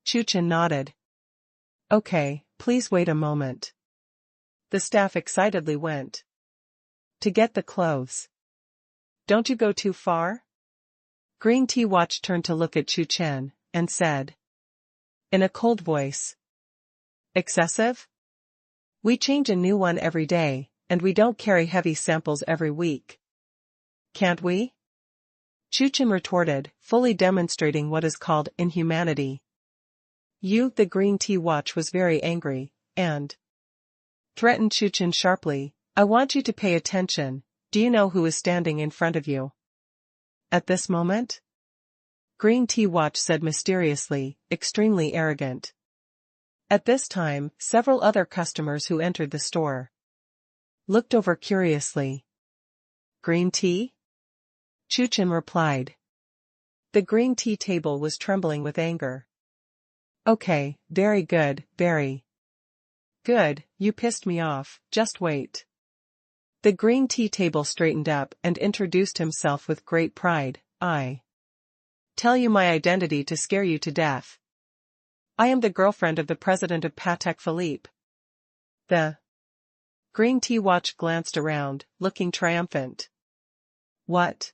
Chu Chen nodded. Okay, please wait a moment. The staff excitedly went to get the clothes. Don't you go too far? Green Tea Watch turned to look at Chu Chen, and said in a cold voice. Excessive? We change a new one every day, and we don't carry heavy samples every week. Can't we? Chu Chen retorted, fully demonstrating what is called inhumanity. The Green Tea Watch was very angry, and threatened Chu Chen sharply, I want you to pay attention, do you know who is standing in front of you? At this moment? Green Tea Watch said mysteriously, extremely arrogant. At this time, several other customers who entered the store looked over curiously. Green tea? Chu Chen replied. The green tea table was trembling with anger. Okay, very good, very good, you pissed me off, just wait. The green tea table straightened up and introduced himself with great pride. I tell you my identity to scare you to death. I am the girlfriend of the president of Patek Philippe. The green tea watch glanced around, looking triumphant. What?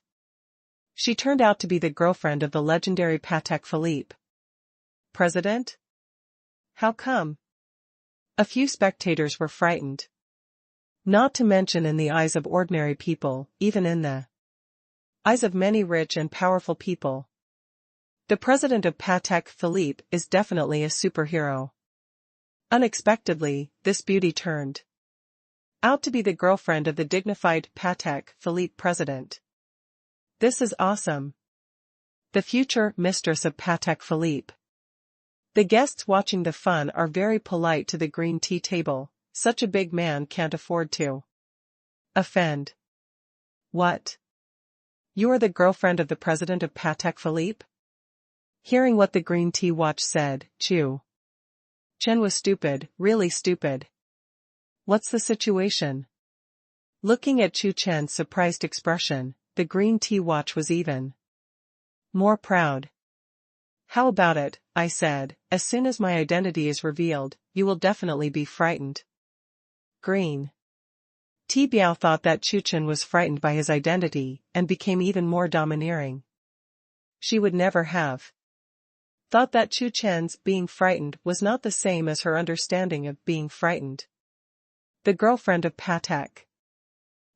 She turned out to be the girlfriend of the legendary Patek Philippe. President? How come? A few spectators were frightened. Not to mention in the eyes of ordinary people, even in the eyes of many rich and powerful people. The president of Patek Philippe is definitely a superhero. Unexpectedly, this beauty turned out to be the girlfriend of the dignified Patek Philippe president. This is awesome. The future mistress of Patek Philippe. The guests watching the fun are very polite to the green tea table. Such a big man can't afford to offend. What? You are the girlfriend of the president of Patek Philippe? Hearing what the green tea watch said, Chu Chen was stupid, really stupid. What's the situation? Looking at Chu Chen's surprised expression, the green tea watch was even more proud. How about it, I said, as soon as my identity is revealed, you will definitely be frightened. Green tea Biao thought that Chu Chen was frightened by his identity and became even more domineering. She would never have thought that Chu Chen's being frightened was not the same as her understanding of being frightened. The girlfriend of Patek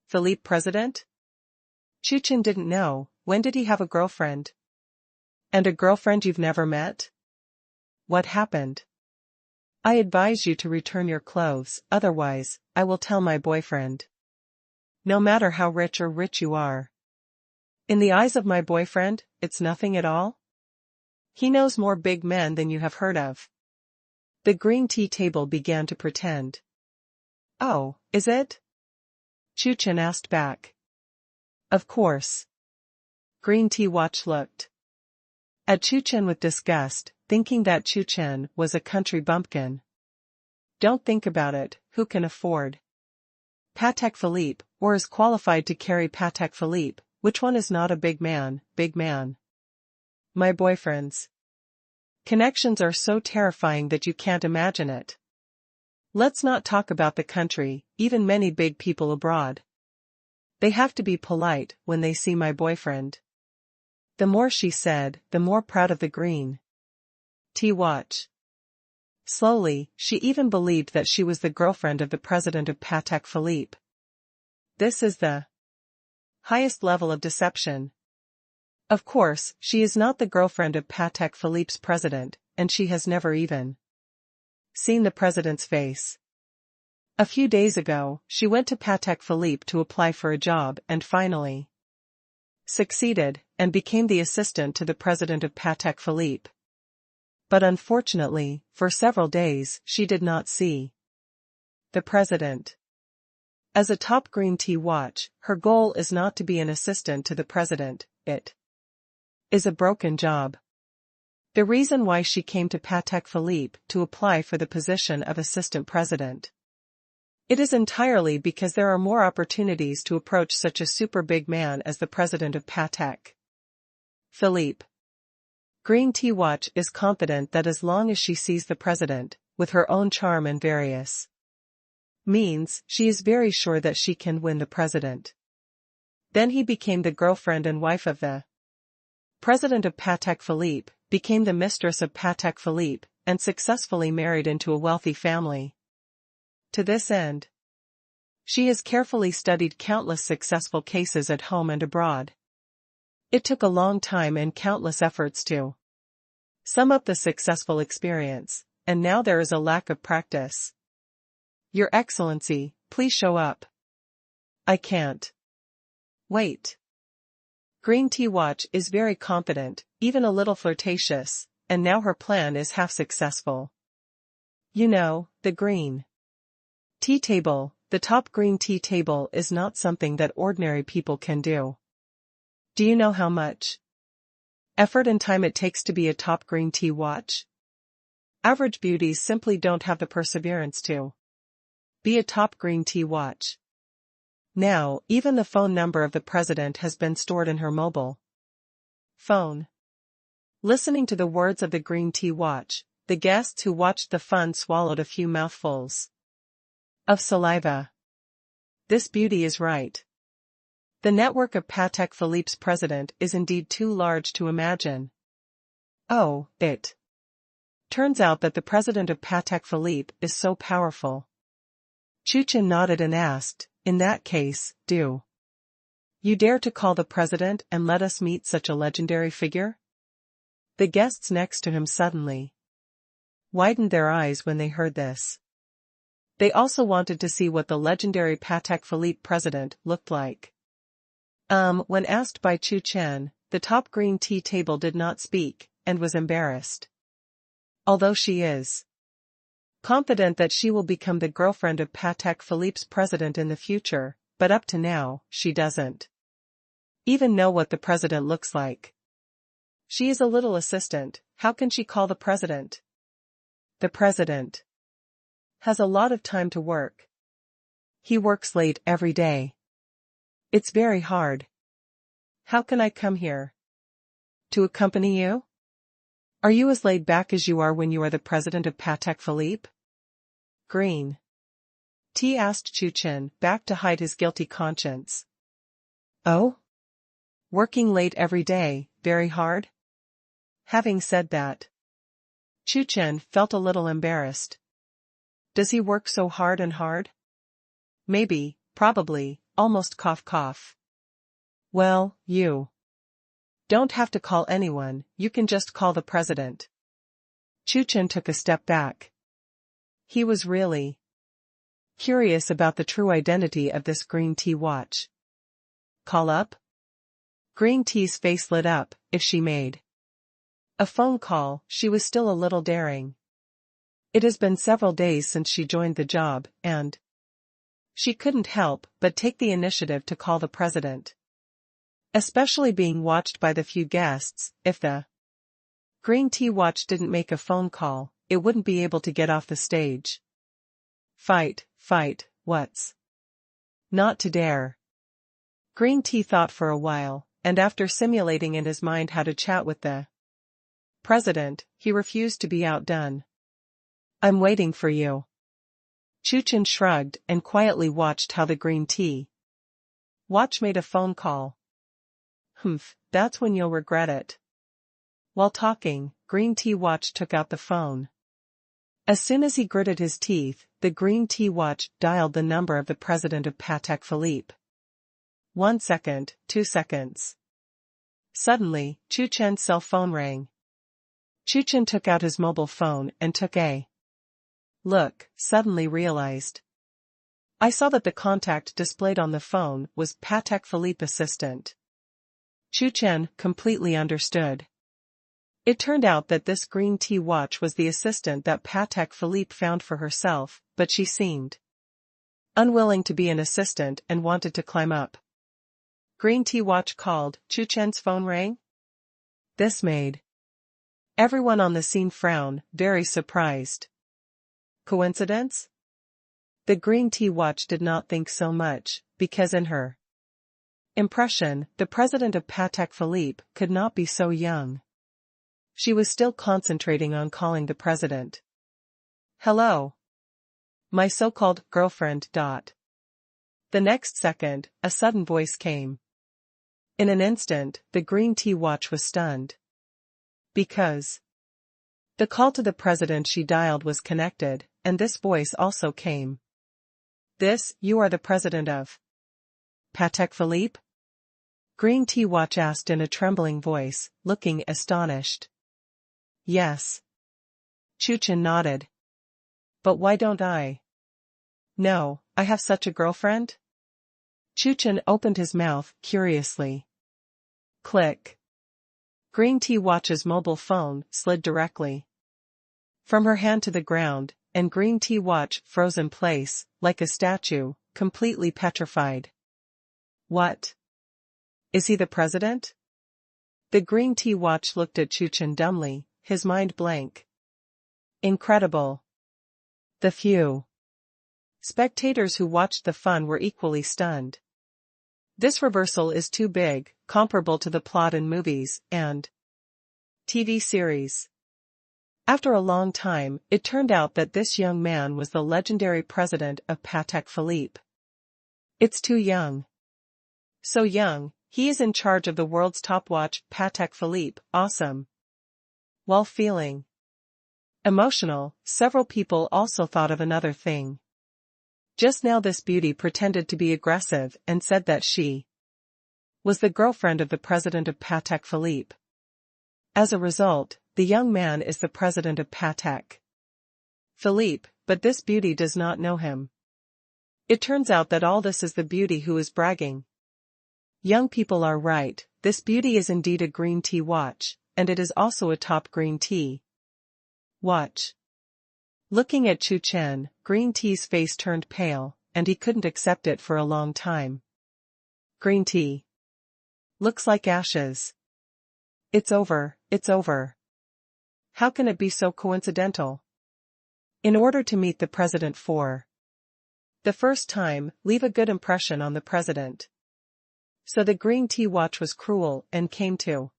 Philippe president? Chu Chen didn't know. When did he have a girlfriend? And a girlfriend you've never met? What happened? I advise you to return your clothes, otherwise, I will tell my boyfriend. No matter how rich or rich you are. In the eyes of my boyfriend, it's nothing at all? He knows more big men than you have heard of. The green tea table began to pretend. Oh, is it? Chu Chen asked back. Of course. Green tea watch looked at Chu Chen with disgust, thinking that Chu Chen was a country bumpkin. Don't think about it, who can afford Patek Philippe, or is qualified to carry Patek Philippe, which one is not a big man, big man? My boyfriend's connections are so terrifying that you can't imagine it. Let's not talk about the country, even many big people abroad. They have to be polite when they see my boyfriend. The more she said, the more proud of the green tea watch. Slowly, she even believed that she was the girlfriend of the president of Patek Philippe. This is the highest level of deception. Of course, she is not the girlfriend of Patek Philippe's president, and she has never even seen the president's face. A few days ago, she went to Patek Philippe to apply for a job and finally succeeded, and became the assistant to the president of Patek Philippe. But unfortunately, for several days, she did not see the president. As a top green tea watch, her goal is not to be an assistant to the president, it is a broken job. The reason why she came to Patek Philippe to apply for the position of assistant president. It is entirely because there are more opportunities to approach such a super big man as the president of Patek Philippe. Green tea watch is confident that as long as she sees the president, with her own charm and various means, she is very sure that she can win the president. Then he became the girlfriend and wife of the president of Patek Philippe, became the mistress of Patek Philippe, and successfully married into a wealthy family. To this end, she has carefully studied countless successful cases at home and abroad. It took a long time and countless efforts to sum up the successful experience, and now there is a lack of practice. Your Excellency, please show up. I can't wait. Green tea watch is very confident, even a little flirtatious, and now her plan is half successful. You know, the green tea table, the top green tea table is not something that ordinary people can do. Do you know how much effort and time it takes to be a top green tea watch? Average beauties simply don't have the perseverance to be a top green tea watch. Now, even the phone number of the president has been stored in her mobile phone. Listening to the words of the green tea watch, the guests who watched the fun swallowed a few mouthfuls of saliva. This beauty is right. The network of Patek Philippe's president is indeed too large to imagine. Oh, it turns out that the president of Patek Philippe is so powerful. Chu Chen nodded and asked, in that case, do you dare to call the president and let us meet such a legendary figure? The guests next to him suddenly widened their eyes when they heard this. They also wanted to see what the legendary Patek Philippe president looked like. When asked by Chu Chen, the top green tea table did not speak, and was embarrassed. Although she is confident that she will become the girlfriend of Patek Philippe's president in the future, but up to now, she doesn't even know what the president looks like. She is a little assistant, how can she call the president? The president has a lot of time to work. He works late every day. It's very hard. How can I come here to accompany you? Are you as laid back as you are when you are the president of Patek Philippe? Green tea, asked Chu Chen, back to hide his guilty conscience. Oh? Working late every day, very hard? Having said that, Chu Chen felt a little embarrassed. Does he work so hard and hard? Maybe, probably, almost cough. Well, you don't have to call anyone, you can just call the president. Chu Chen took a step back. He was really curious about the true identity of this green tea watch. Call up? Green tea's face lit up. If she made a phone call, she was still a little daring. It has been several days since she joined the job, and she couldn't help but take the initiative to call the president. Especially being watched by the few guests, if the green tea watch didn't make a phone call, it wouldn't be able to get off the stage. Fight, what's not to dare? Green tea thought for a while, and after simulating in his mind how to chat with the president, he refused to be outdone. I'm waiting for you. Chu Chen shrugged and quietly watched how the green tea watch made a phone call. That's when you'll regret it. While talking, green tea watch took out the phone. As soon as he gritted his teeth, the green tea watch dialed the number of the president of Patek Philippe. 1 second, 2 seconds. Suddenly, Chu Chen's cell phone rang. Chu Chen took out his mobile phone and took a look, suddenly realized. I saw that the contact displayed on the phone was Patek Philippe assistant. Chu Chen completely understood. It turned out that this green tea watch was the assistant that Patek Philippe found for herself, but she seemed unwilling to be an assistant and wanted to climb up. Green tea watch called. Chu Chen's phone rang. This made everyone on the scene frown, very surprised. Coincidence? The green tea watch did not think so much, because in her impression, the president of Patek Philippe could not be so young. She was still concentrating on calling the president. Hello. My so-called girlfriend. The next second, a sudden voice came. In an instant, the green tea watch was stunned. Because the call to the president she dialed was connected, and this voice also came. You are the president of Patek Philippe? Green tea watch asked in a trembling voice, looking astonished. Yes. Chu Chen nodded. But why don't I know I have such a girlfriend? Chu Chen opened his mouth, curiously. Click. Green tea watch's mobile phone slid directly from her hand to the ground, and green tea watch froze in place, like a statue, completely petrified. What? Is he the president? The green tea watch looked at Chu Chen dumbly, his mind blank. Incredible. The few spectators who watched the fun were equally stunned. This reversal is too big, comparable to the plot in movies and TV series. After a long time, it turned out that this young man was the legendary president of Patek Philippe. It's too young. So young, he is in charge of the world's top watch, Patek Philippe, awesome. While feeling emotional, several people also thought of another thing. Just now this beauty pretended to be aggressive and said that she was the girlfriend of the president of Patek Philippe. As a result, the young man is the president of Patek Philippe, but this beauty does not know him. It turns out that all this is the beauty who is bragging. Young people are right, this beauty is indeed a green tea watch, and it is also a top green tea watch. Looking at Chu Chen, green tea's face turned pale, and he couldn't accept it for a long time. Green tea. Looks like ashes. It's over, it's over. How can it be so coincidental? In order to meet the president for the first time, leave a good impression on the president. So the green tea watch was cruel and came to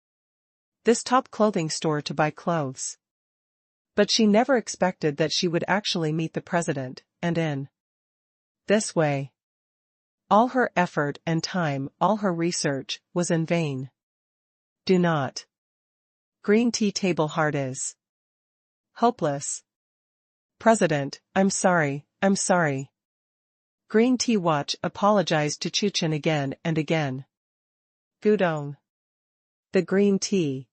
this top clothing store to buy clothes. But she never expected that she would actually meet the president, and in this way, all her effort and time, all her research, was in vain. Do not. Green tea table heart is hopeless. President, I'm sorry. Green tea watch apologized to Chu Chen again and again. Gudong. The green tea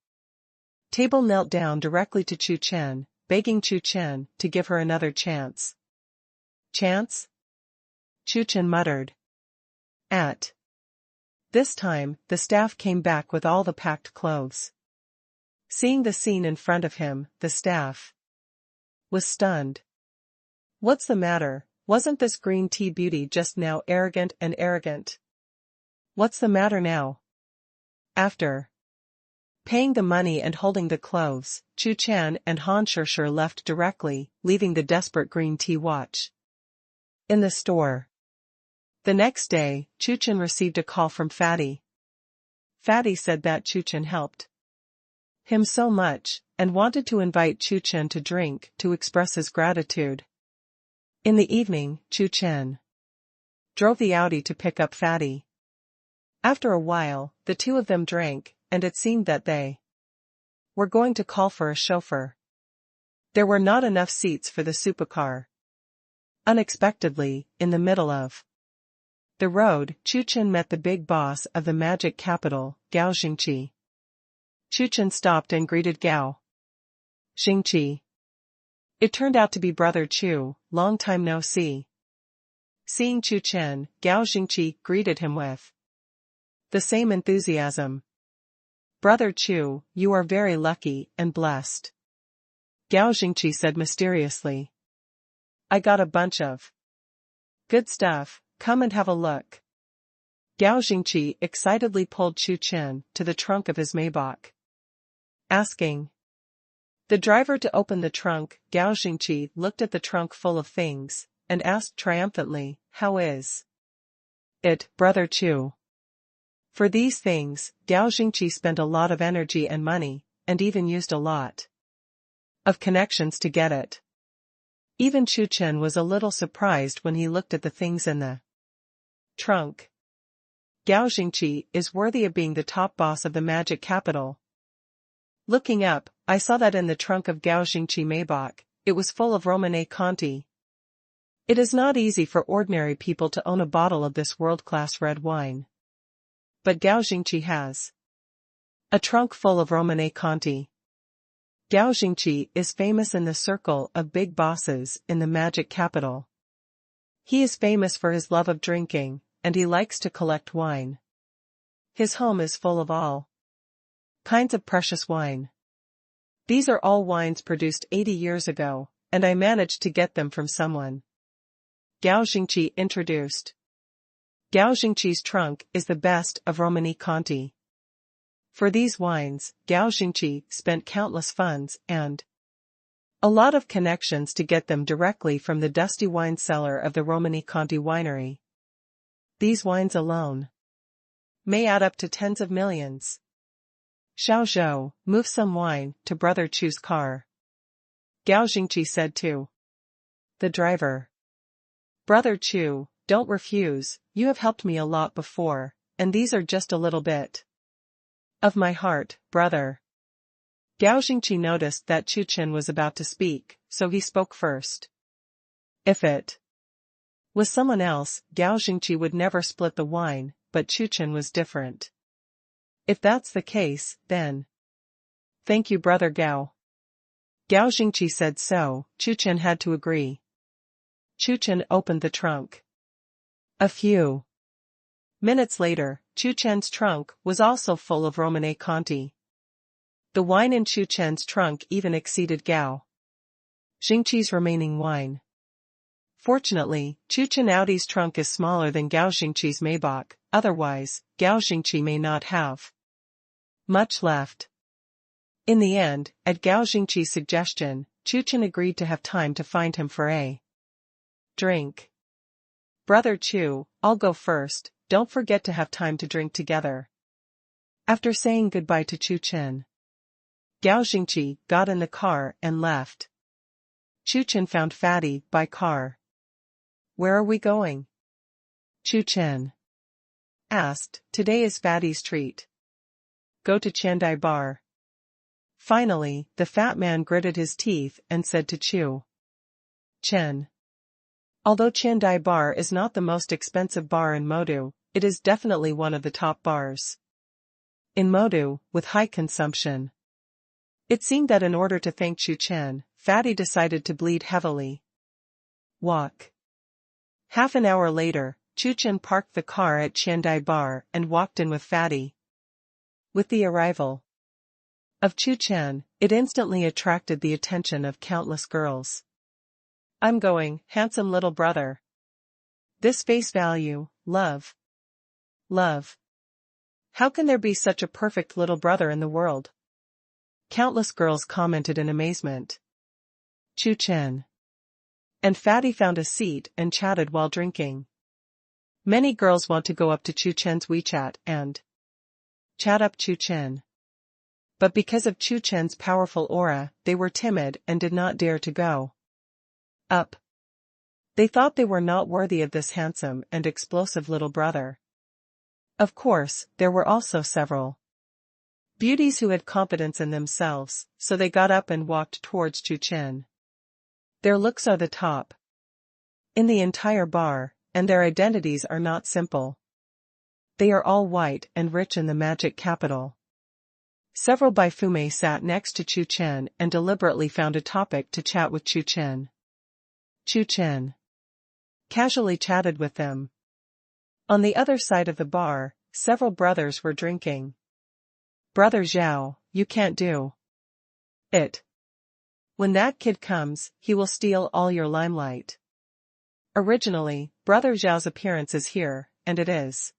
table knelt down directly to Chu Chen, begging Chu Chen to give her another chance. Chance? Chu Chen muttered. At this time, the staff came back with all the packed clothes. Seeing the scene in front of him, the staff was stunned. What's the matter? Wasn't this green tea beauty just now arrogant and arrogant? What's the matter now? After paying the money and holding the clothes, Chu Chen and Han Shishir left directly, leaving the desperate green tea watch in the store. The next day, Chu Chen received a call from Fatty. Fatty said that Chu Chen helped him so much, and wanted to invite Chu Chen to drink to express his gratitude. In the evening, Chu Chen drove the Audi to pick up Fatty. After a while, the two of them drank, and it seemed that they were going to call for a chauffeur. There were not enough seats for the supercar. Unexpectedly, in the middle of the road, Chu Chen met the big boss of the magic capital, Gao Xingqi. Chu Chen stopped and greeted Gao Xingqi. It turned out to be Brother Chu, long time no see. Seeing Chu Chen, Gao Xingqi greeted him with the same enthusiasm. Brother Chu, you are very lucky and blessed. Gao Xingqi said mysteriously. I got a bunch of good stuff, come and have a look. Gao Xingqi excitedly pulled Chu Chen to the trunk of his Maybach, asking the driver to open the trunk. Gao Xingqi looked at the trunk full of things, and asked triumphantly, how is it, Brother Chu? For these things, Gao Xingqi spent a lot of energy and money, and even used a lot of connections to get it. Even Chu Chen was a little surprised when he looked at the things in the trunk. Gao Xingqi is worthy of being the top boss of the magic capital. Looking up, I saw that in the trunk of Gao Xingqi Maybach, it was full of Romanée Conti. It is not easy for ordinary people to own a bottle of this world-class red wine. But Gao Xingqi has a trunk full of Romanée Conti. Gao Xingqi is famous in the circle of big bosses in the magic capital. He is famous for his love of drinking, and he likes to collect wine. His home is full of all kinds of precious wine. These are all wines produced 80 years ago, and I managed to get them from someone Gao Xingqi introduced. Gao Xingqi's trunk is the best of Romani Conti. For these wines, Gao Xingqi spent countless funds and a lot of connections to get them directly from the dusty wine cellar of the Romani Conti winery. These wines alone may add up to tens of millions. Xiao Zhou, move some wine to Brother Chu's car. Gao Xingqi said to the driver. Brother Chu, don't refuse, you have helped me a lot before, and these are just a little bit of my heart, brother. Gao Xingqi noticed that Chu Chen was about to speak, so he spoke first. If it was someone else, Gao Xingqi would never split the wine, but Chu Chen was different. If that's the case, then thank you, brother Gao. Gao Xingqi said so. Chu Chen had to agree. Chu Chen opened the trunk. A few minutes later, Chu Chen's trunk was also full of Romane Conti. The wine in Chu Chen's trunk even exceeded Gao Xingqi's remaining wine. Fortunately, Chu Chen Audi's trunk is smaller than Gao Xingqi's Maybach, otherwise, Gao Xingqi may not have much left. In the end, at Gao Xingqi's suggestion, Chu Chen agreed to have time to find him for a drink. Brother Chu, I'll go first, don't forget to have time to drink together. After saying goodbye to Chu Chen, Gao Xingqi got in the car and left. Chu Chen found Fatty by car. Where are we going? Chu Chen asked. Today is Fatty's treat. Go to Chandai Bar. Finally, the fat man gritted his teeth and said to Chu Chen. Although Chandai Bar is not the most expensive bar in Modu, it is definitely one of the top bars in Modu, with high consumption. It seemed that in order to thank Chu Chen, Fatty decided to bleed heavily. Walk. Half an hour later, Chu Chen parked the car at Chandai Bar and walked in with Fatty. With the arrival of Chu Chen, it instantly attracted the attention of countless girls. I'm going, handsome little brother. This face value, love. Love. How can there be such a perfect little brother in the world? Countless girls commented in amazement. Chu Chen and Fatty found a seat and chatted while drinking. Many girls want to go up to Chu Chen's WeChat and chat up Chu Chen. But because of Chu Chen's powerful aura, they were timid and did not dare to go up. They thought they were not worthy of this handsome and explosive little brother. Of course, there were also several beauties who had confidence in themselves, so they got up and walked towards Chu Chen. Their looks are the top in the entire bar, and their identities are not simple. They are all white and rich in the magic capital. Several Baifume sat next to Chu Chen and deliberately found a topic to chat with Chu Chen. Chu Chen casually chatted with them. On the other side of the bar, several brothers were drinking. Brother Zhao, you can't do it. When that kid comes, he will steal all your limelight. Originally, Brother Zhao's appearance is here, and it is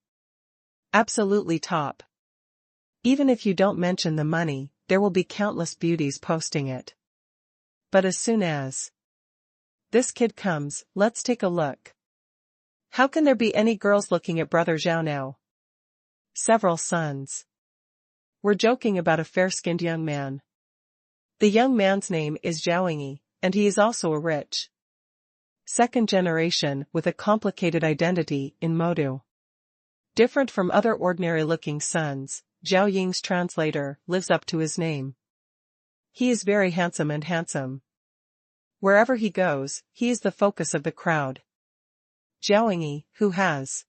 absolutely top. Even if you don't mention the money, there will be countless beauties posting it. But as soon as this kid comes, let's take a look. How can there be any girls looking at Brother Zhao now? Several sons were joking about a fair-skinned young man. The young man's name is Zhaoyingyi, and he is also a rich second generation with a complicated identity in Modu. Different from other ordinary-looking sons, Zhao Ying's translator lives up to his name. He is very handsome and handsome. Wherever he goes, he is the focus of the crowd. Zhaoyingyi, who has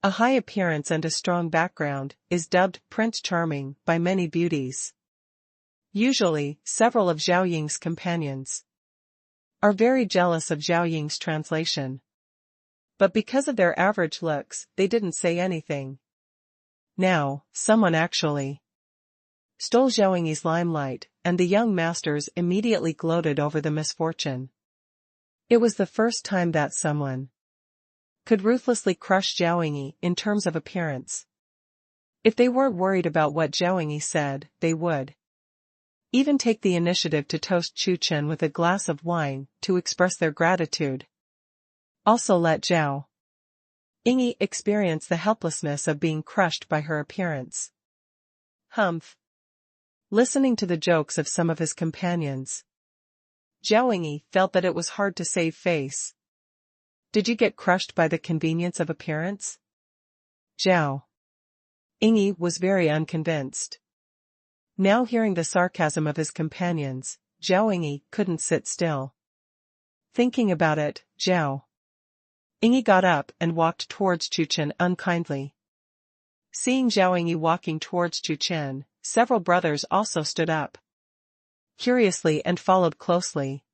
a high appearance and a strong background, is dubbed Prince Charming by many beauties. Usually, several of Zhao Ying's companions are very jealous of Zhao Ying's translation. But because of their average looks, they didn't say anything. Now, someone actually stole Zhaoyingyi's limelight, and the young masters immediately gloated over the misfortune. It was the first time that someone could ruthlessly crush Zhao Yingyi in terms of appearance. If they weren't worried about what Zhao Yingyi said, they would even take the initiative to toast Chu Chen with a glass of wine to express their gratitude. Also let Zhao Yingyi experience the helplessness of being crushed by her appearance. Humph. Listening to the jokes of some of his companions, Zhao Yingyi felt that it was hard to save face. Did you get crushed by the convenience of appearance? Zhao Yingyi was very unconvinced. Now hearing the sarcasm of his companions, Zhao Yingyi couldn't sit still. Thinking about it, Zhao Yingyi got up and walked towards Chu Chen unkindly. Seeing Zhao Yingyi walking towards Chu Chen, several brothers also stood up curiously and followed closely.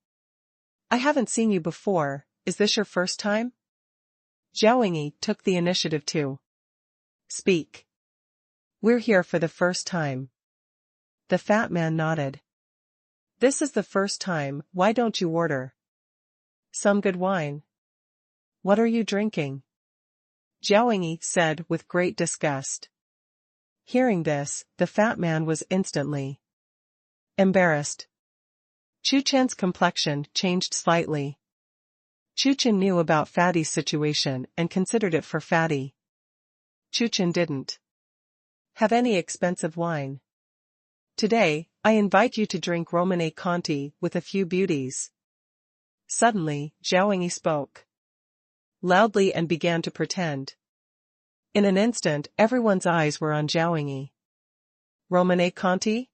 I haven't seen you before, is this your first time? Zhao Yingyi took the initiative to speak. We're here for the first time. The fat man nodded. This is the first time, why don't you order some good wine? What are you drinking? Zhao Yingyi said with great disgust. Hearing this, the fat man was instantly embarrassed. Chu Chen's complexion changed slightly. Chu Chen knew about Fatty's situation and considered it for Fatty. Chu Chen didn't have any expensive wine. Today, I invite you to drink Romanée Conti with a few beauties. Suddenly, Zhao Yingyi spoke loudly and began to pretend. In an instant, everyone's eyes were on Zhao Yingyi. Romanée Conti?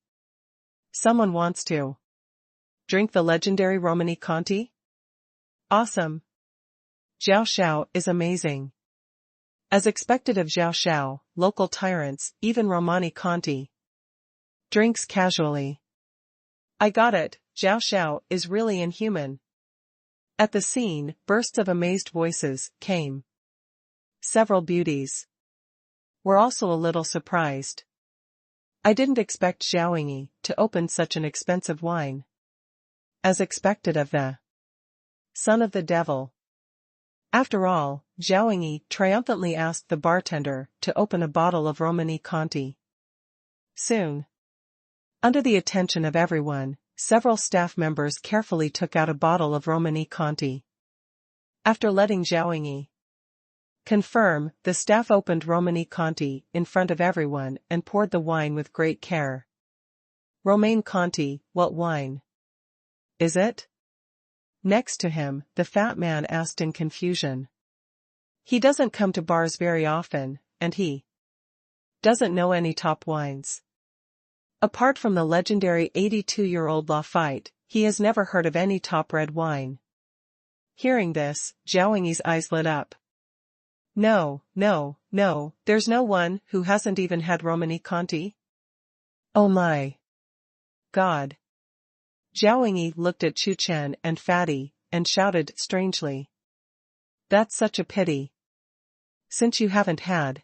Someone wants to drink the legendary Romanée Conti? Awesome. Zhao Xiao is amazing. As expected of Zhao Xiao, local tyrants, even Romanée Conti drinks casually. I got it, Zhao Xiao is really inhuman. At the scene, bursts of amazed voices came. Several beauties were also a little surprised. I didn't expect Zhao Yingyi to open such an expensive wine. As expected of the son of the devil. After all, Zhao Yingyi triumphantly asked the bartender to open a bottle of Romanée Conti. Soon, under the attention of everyone, several staff members carefully took out a bottle of Romanée Conti. After letting Zhao Yingyi confirm, the staff opened Romanée Conti in front of everyone and poured the wine with great care. Romanée Conti, what wine is it? Next to him, the fat man asked in confusion. He doesn't come to bars very often, and he doesn't know any top wines. Apart from the legendary 82-year-old Lafite, he has never heard of any top red wine. Hearing this, Zhao Yingyi's eyes lit up. No, there's no one who hasn't even had Romanée Conti? Oh my God. Zhao Yingyi looked at Chu Chen and Fatty, and shouted strangely. That's such a pity. Since you haven't had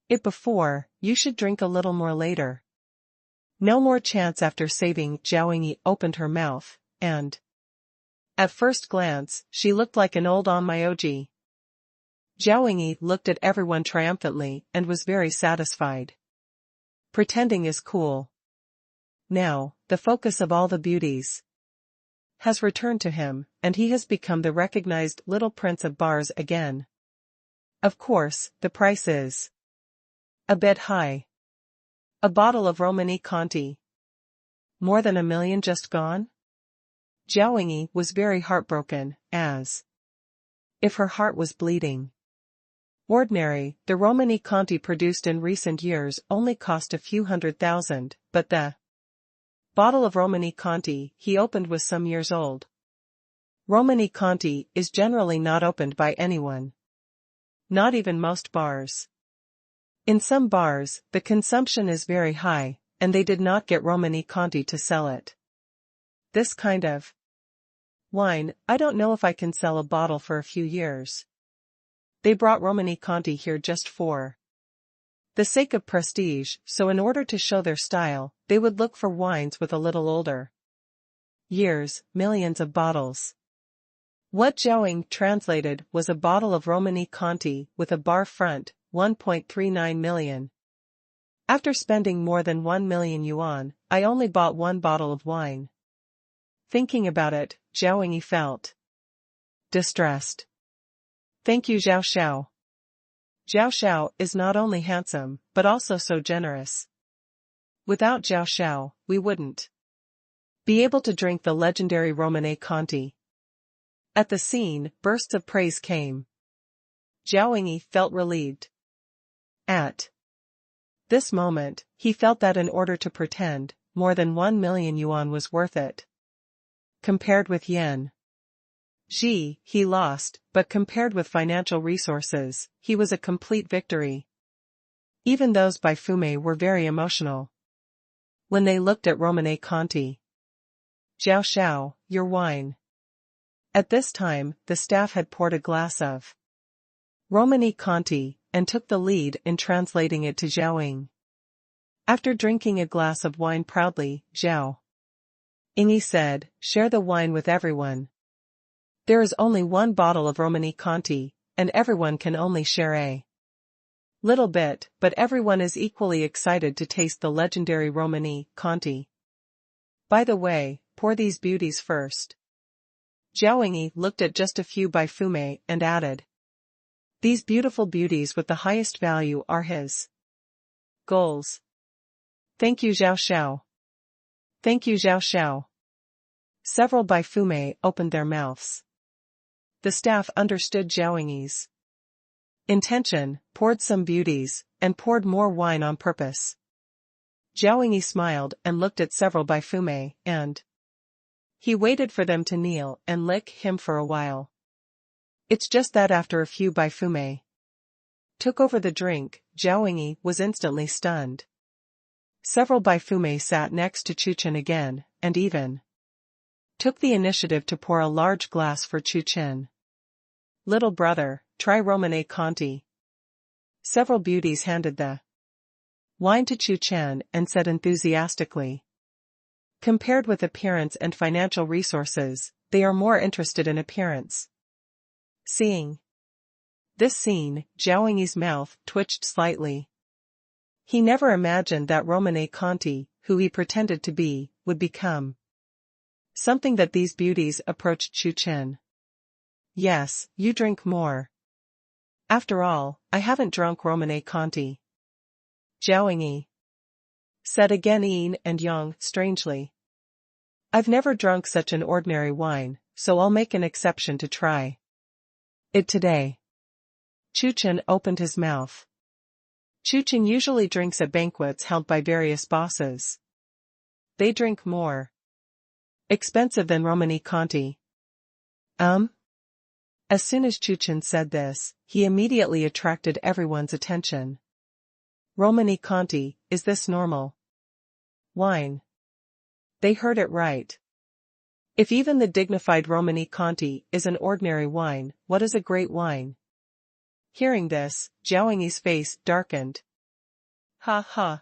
it before, you should drink a little more later. No more chance. After saving, Zhao Yingyi opened her mouth, and at first glance, she looked like an old onmyoji. Zhao Yingyi looked at everyone triumphantly and was very satisfied. Pretending is cool. Now, the focus of all the beauties has returned to him, and he has become the recognized little prince of bars again. Of course, the price is a bit high. A bottle of Romanée Conti. More than $1 million just gone? Zhao Yingyi was very heartbroken, as if her heart was bleeding. Ordinary, the Romanée Conti produced in recent years only cost a few $100,000, but the bottle of Romanée Conti he opened was some years old. Romanée Conti is generally not opened by anyone. Not even most bars. In some bars, the consumption is very high, and they did not get Romanée Conti to sell it. This kind of wine, I don't know if I can sell a bottle for a few years. They brought Romanée Conti here just for the sake of prestige, so in order to show their style, they would look for wines with a little older years, millions of bottles. What Zhaoying translated was a bottle of Romani Conti with a bar front, 1.39 million. After spending more than 1 million yuan, I only bought one bottle of wine. Thinking about it, Zhaoying felt distressed. Thank you, Zhao Xiao. Zhao Xiao is not only handsome, but also so generous. Without Zhao Xiao, we wouldn't be able to drink the legendary Romani Conti. At the scene, bursts of praise came. Zhaoying felt relieved. At this moment, he felt that in order to pretend, more than 1 million yuan was worth it. Compared with yen Xi, he lost, but compared with financial resources, he was a complete victory. Even those by Fume were very emotional when they looked at Romani Conti. Zhao Xiao, your wine. At this time, the staff had poured a glass of Romani Conti, and took the lead in translating it to Zhaoying. After drinking a glass of wine proudly, Zhao Ying said, share the wine with everyone. There is only one bottle of Romani Conti, and everyone can only share a little bit, but everyone is equally excited to taste the legendary Romani Conti. By the way, pour these beauties first. Zhaoying looked at just a few by Fume and added, these beautiful beauties with the highest value are his goals. Thank you, Zhao Xiao. Thank you, Zhao Xiao. Several by Fume opened their mouths. The staff understood Zhaoying's intention, poured some beauties, and poured more wine on purpose. Zhaoying smiled and looked at several by Fume, and he waited for them to kneel and lick him for a while. It's just that after a few by Fume took over the drink, Zhaoying was instantly stunned. Several by Fume sat next to Chu Chen again, and even took the initiative to pour a large glass for Chu Chen. Little brother, try Romani Conti. Several beauties handed the wine to Chu Chen and said enthusiastically, compared with appearance and financial resources, they are more interested in appearance. Seeing this scene, Zhaoying's mouth twitched slightly. He never imagined that Romani Conti, who he pretended to be, would become something that these beauties approached Chu Chen. Yes, you drink more. After all, I haven't drunk Romani Conti. Zhaoying said again yin and yang, strangely. I've never drunk such an ordinary wine, so I'll make an exception to try it today. Chu Chen opened his mouth. Chu Chen usually drinks at banquets held by various bosses. They drink more expensive than Romani Conti. As soon as Chu Chen said this, he immediately attracted everyone's attention. Romani Conti, is this normal wine? They heard it right. If even the dignified Romani Conti is an ordinary wine, what is a great wine? Hearing this, Zhaoying's face darkened. Ha ha.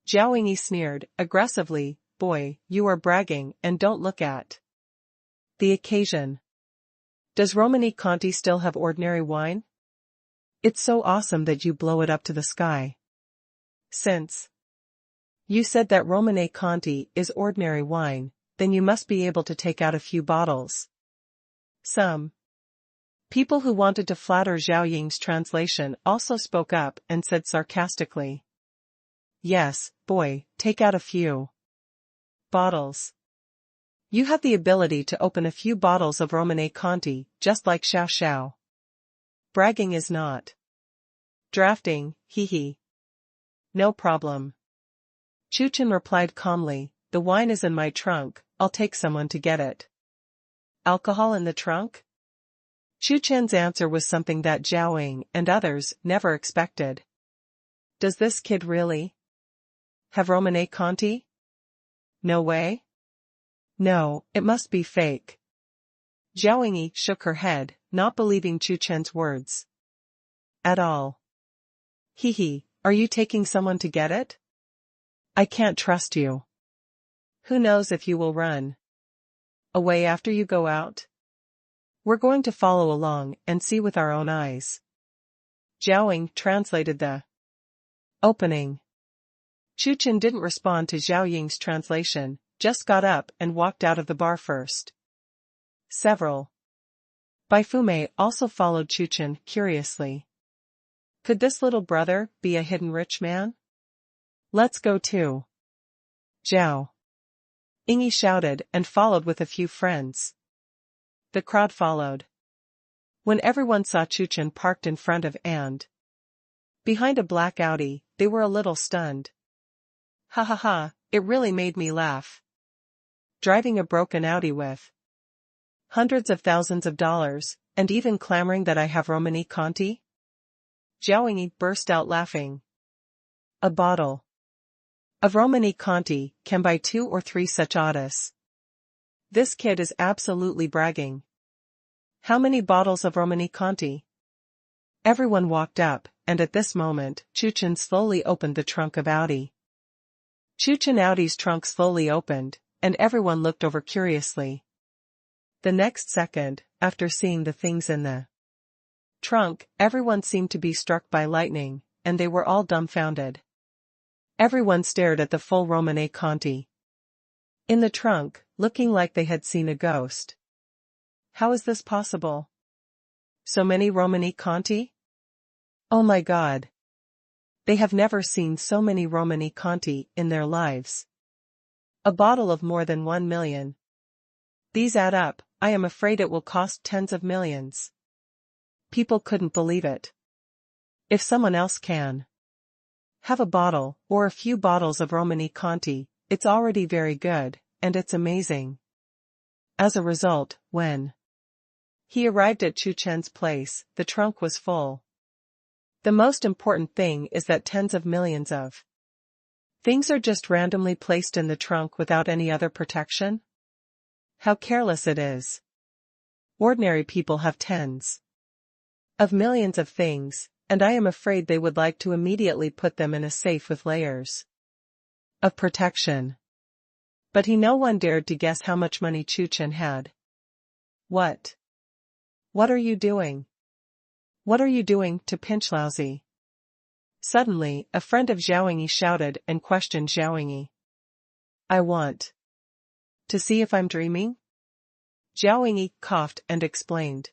Zhaoying sneered, aggressively, boy, you are bragging and don't look at the occasion. Does Romani Conti still have ordinary wine? It's so awesome that you blow it up to the sky. Since you said that Romani Conti is ordinary wine, then you must be able to take out a few bottles. Some people who wanted to flatter Zhaoying's translation also spoke up and said sarcastically, yes, boy, take out a few bottles. You have the ability to open a few bottles of Romani Conti, just like Xiao Xiao. Bragging is not drafting, hee hee. No problem. Chu Chen replied calmly, the wine is in my trunk, I'll take someone to get it. Alcohol in the trunk? Chu Chen's answer was something that Zhaoying and others never expected. Does this kid really have Romani Conti? No way? No, it must be fake. Zhaoying shook her head, not believing Chu Chen's words at all. Hee hee, are you taking someone to get it? I can't trust you. Who knows if you will run away after you go out? We're going to follow along and see with our own eyes. Zhao translated the opening. Chu Chen didn't respond to Zhao Ying's translation, just got up and walked out of the bar first. Several Bai Fumei also followed Chu Chen curiously. Could this little brother be a hidden rich man? Let's go too. Zhao Ying shouted and followed with a few friends. The crowd followed. When everyone saw Chu Chen parked in front of and behind a black Audi, they were a little stunned. Ha ha ha, it really made me laugh. Driving a broken Audi with hundreds of thousands of dollars, and even clamoring that I have Romani Conti? Zhao Ying burst out laughing. A bottle of Romani Conti can buy 2 or 3 such Audis. This kid is absolutely bragging. How many bottles of Romani Conti? Everyone walked up, and at this moment, Chu Chen slowly opened the trunk of Audi. Chu Chen Audi's trunk slowly opened, and everyone looked over curiously. The next second, after seeing the things in the trunk, everyone seemed to be struck by lightning, and they were all dumbfounded. Everyone stared at the full Romani Conti in the trunk, looking like they had seen a ghost. How is this possible? So many Romani Conti? Oh my God! They have never seen so many Romani Conti in their lives. A bottle of more than 1 million. These add up, I am afraid it will cost tens of millions. People couldn't believe it. If someone else can have a bottle, or a few bottles of Romani Conti, it's already very good, and it's amazing. As a result, when he arrived at Chu Chen's place, the trunk was full. The most important thing is that tens of millions of things are just randomly placed in the trunk without any other protection. How careless it is. Ordinary people have tens of millions of things, and I am afraid they would like to immediately put them in a safe with layers of protection. But no one dared to guess how much money Chu Chen had. What? What are you doing? What are you doing to pinch lousy? Suddenly, a friend of Zhao Ying shouted and questioned Zhao Ying. I want to see if I'm dreaming? Zhao Ying coughed and explained.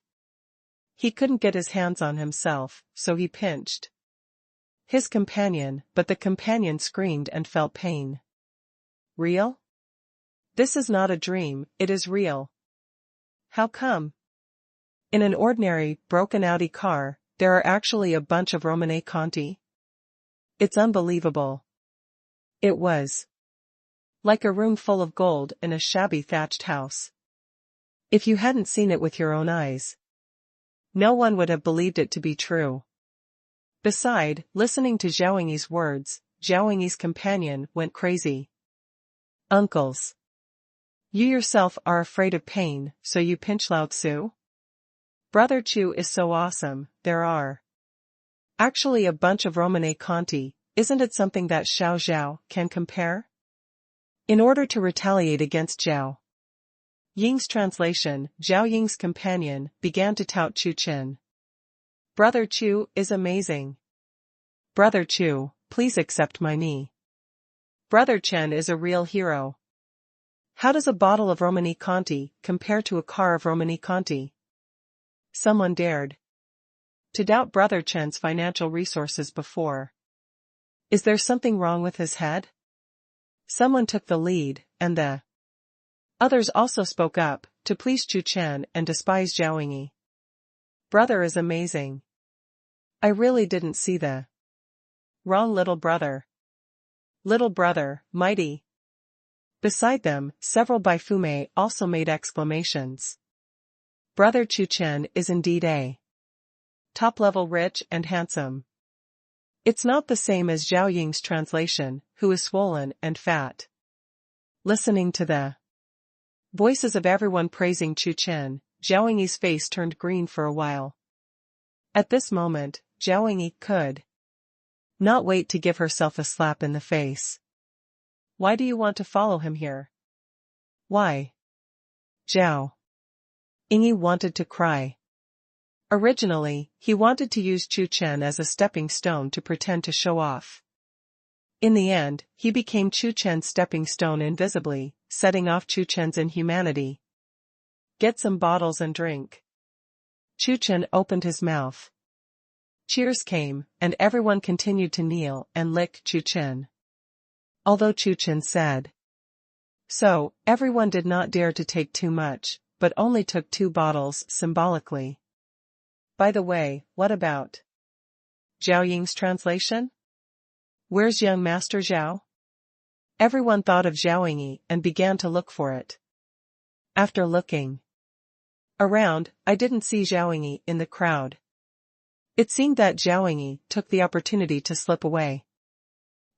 He couldn't get his hands on himself, so he pinched his companion, but the companion screamed and felt pain. Real? This is not a dream, it is real. How come? In an ordinary, broken Audi car, there are actually a bunch of Romani Conti? It's unbelievable. It was like a room full of gold in a shabby thatched house. If you hadn't seen it with your own eyes, no one would have believed it to be true. Besides, listening to Zhao Ying's words, Zhao Ying's companion went crazy. Uncles, you yourself are afraid of pain, so you pinch Lao Tzu? Brother Chu is so awesome, there are actually a bunch of Romani Conti, isn't it something that Xiao Zhao can compare? In order to retaliate against Zhao Ying's translation, Zhao Ying's companion began to tout Chu Chen. Brother Chu is amazing. Brother Chu, please accept my knee. Brother Chen is a real hero. How does a bottle of Romani Conti compare to a car of Romani Conti? Someone dared to doubt Brother Chen's financial resources before. Is there something wrong with his head? Someone took the lead, and the others also spoke up, to please Chu Chen and despise Zhao Ying. Brother is amazing. I really didn't see the wrong little brother. Little brother, mighty. Beside them, several Bai Fumei also made exclamations. Brother Chu Chen is indeed a top-level rich and handsome. It's not the same as Zhao Ying's translation, who is swollen and fat. Listening to the voices of everyone praising Chu Chen, Zhao Ying's face turned green for a while. At this moment, Zhao Ying could not wait to give herself a slap in the face. Why do you want to follow him here? Why? Zhao Ingy wanted to cry. Originally, he wanted to use Chu Chen as a stepping stone to pretend to show off. In the end, he became Chu Chen's stepping stone invisibly, setting off Chu Chen's inhumanity. Get some bottles and drink. Chu Chen opened his mouth. Cheers came, and everyone continued to kneel and lick Chu Chen. Although Chu Chen said so, everyone did not dare to take too much, but only took 2 bottles symbolically. By the way, what about Zhao Ying's translation? Where's young Master Zhao? Everyone thought of Zhao Ying and began to look for it. After looking around, I didn't see Zhao Ying in the crowd. It seemed that Zhao Ying took the opportunity to slip away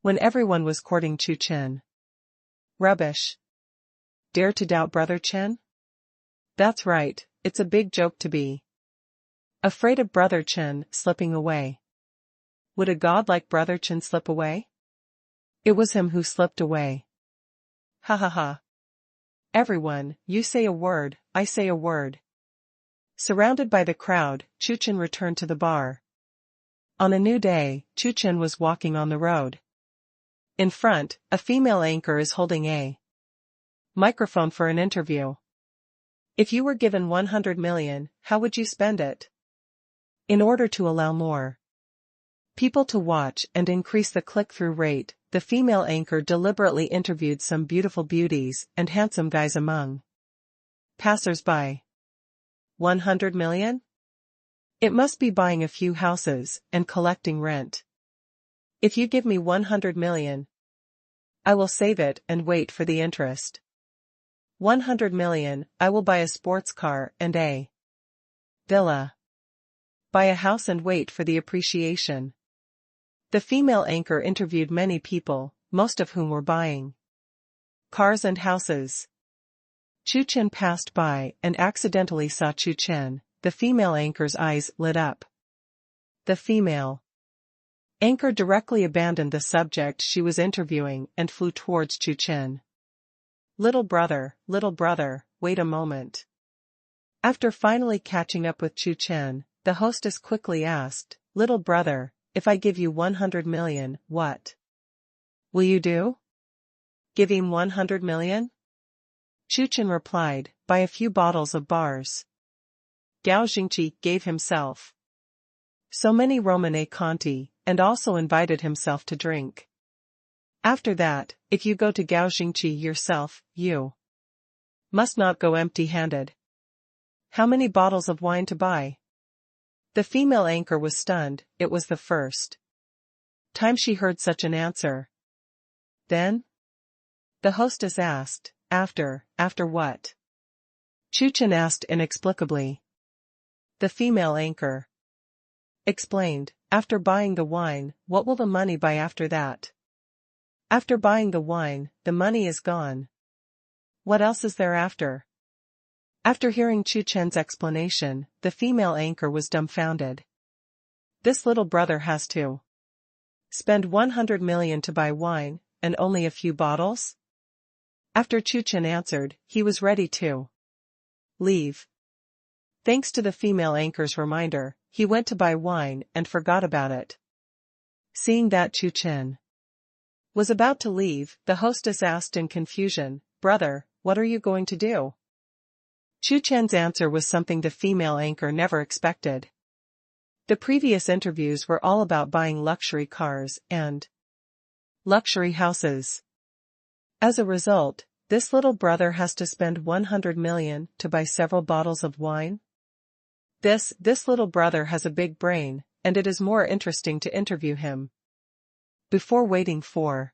when everyone was courting Chu Chen. Rubbish. Dare to doubt Brother Chen? That's right, it's a big joke to be afraid of Brother Chen slipping away. Would a god like Brother Chen slip away? It was him who slipped away. Ha ha ha. Everyone, you say a word, I say a word. Surrounded by the crowd, Chu Chen returned to the bar. On a new day, Chu Chen was walking on the road. In front, a female anchor is holding a microphone for an interview. If you were given 100 million, how would you spend it? In order to allow more people to watch and increase the click-through rate, the female anchor deliberately interviewed some beautiful beauties and handsome guys among passers-by. 100 million? It must be buying a few houses and collecting rent. If you give me 100 million, I will save it and wait for the interest. 100 million, I will buy a sports car and a villa. Buy a house and wait for the appreciation. The female anchor interviewed many people, most of whom were buying cars and houses. Chu Chen passed by and accidentally saw Chu Chen. The female anchor's eyes lit up. The female anchor directly abandoned the subject she was interviewing and flew towards Chu Chen. Little brother, wait a moment. After finally catching up with Chu Chen, the hostess quickly asked, Little brother, if I give you 100 million, what will you do? Give him 100 million? Chu Chen replied, buy a few bottles of bars. Gao Jingqi gave himself so many Romane Conti, and also invited himself to drink. After that, if you go to Gao Jingqi yourself, you must not go empty-handed. How many bottles of wine to buy? The female anchor was stunned. It was the first time she heard such an answer. Then? The hostess asked, after what? Chu Chen asked inexplicably. The female anchor explained, after buying the wine, what will the money buy after that? After buying the wine, the money is gone. What else is there after? After hearing Chu Chen's explanation, the female anchor was dumbfounded. This little brother has to spend 100 million to buy wine, and only a few bottles? After Chu Chen answered, he was ready to leave. Thanks to the female anchor's reminder, he went to buy wine and forgot about it. Seeing that Chu Chen was about to leave, the hostess asked in confusion, Brother, what are you going to do? Chu Chen's answer was something the female anchor never expected. The previous interviews were all about buying luxury cars and luxury houses. As a result, this little brother has to spend 100 million to buy several bottles of wine? This little brother has a big brain, and it is more interesting to interview him. Before waiting for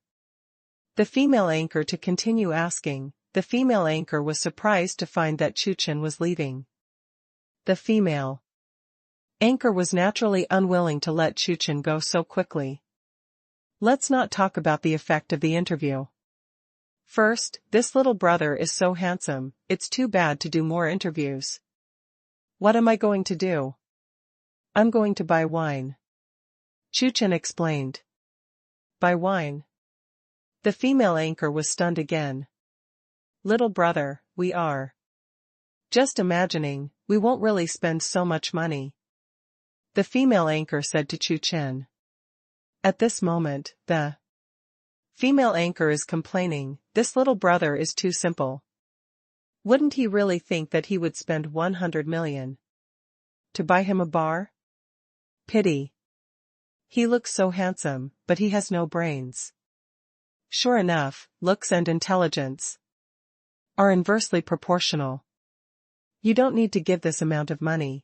the female anchor to continue asking, the female anchor was surprised to find that Chu Chen was leaving. The female anchor was naturally unwilling to let Chu Chen go so quickly. Let's not talk about the effect of the interview. First, this little brother is so handsome, it's too bad to do more interviews. What am I going to do? I'm going to buy wine. Chu Chen explained. Buy wine? The female anchor was stunned again. Little brother, we are Just imagining, we won't really spend so much money, the female anchor said to Chu Chen. At this moment, the female anchor is complaining, this little brother is too simple. Wouldn't he really think that he would spend 100 million to buy him a bar? Pity. He looks so handsome, but he has no brains. Sure enough, looks and intelligence are inversely proportional. You don't need to give this amount of money.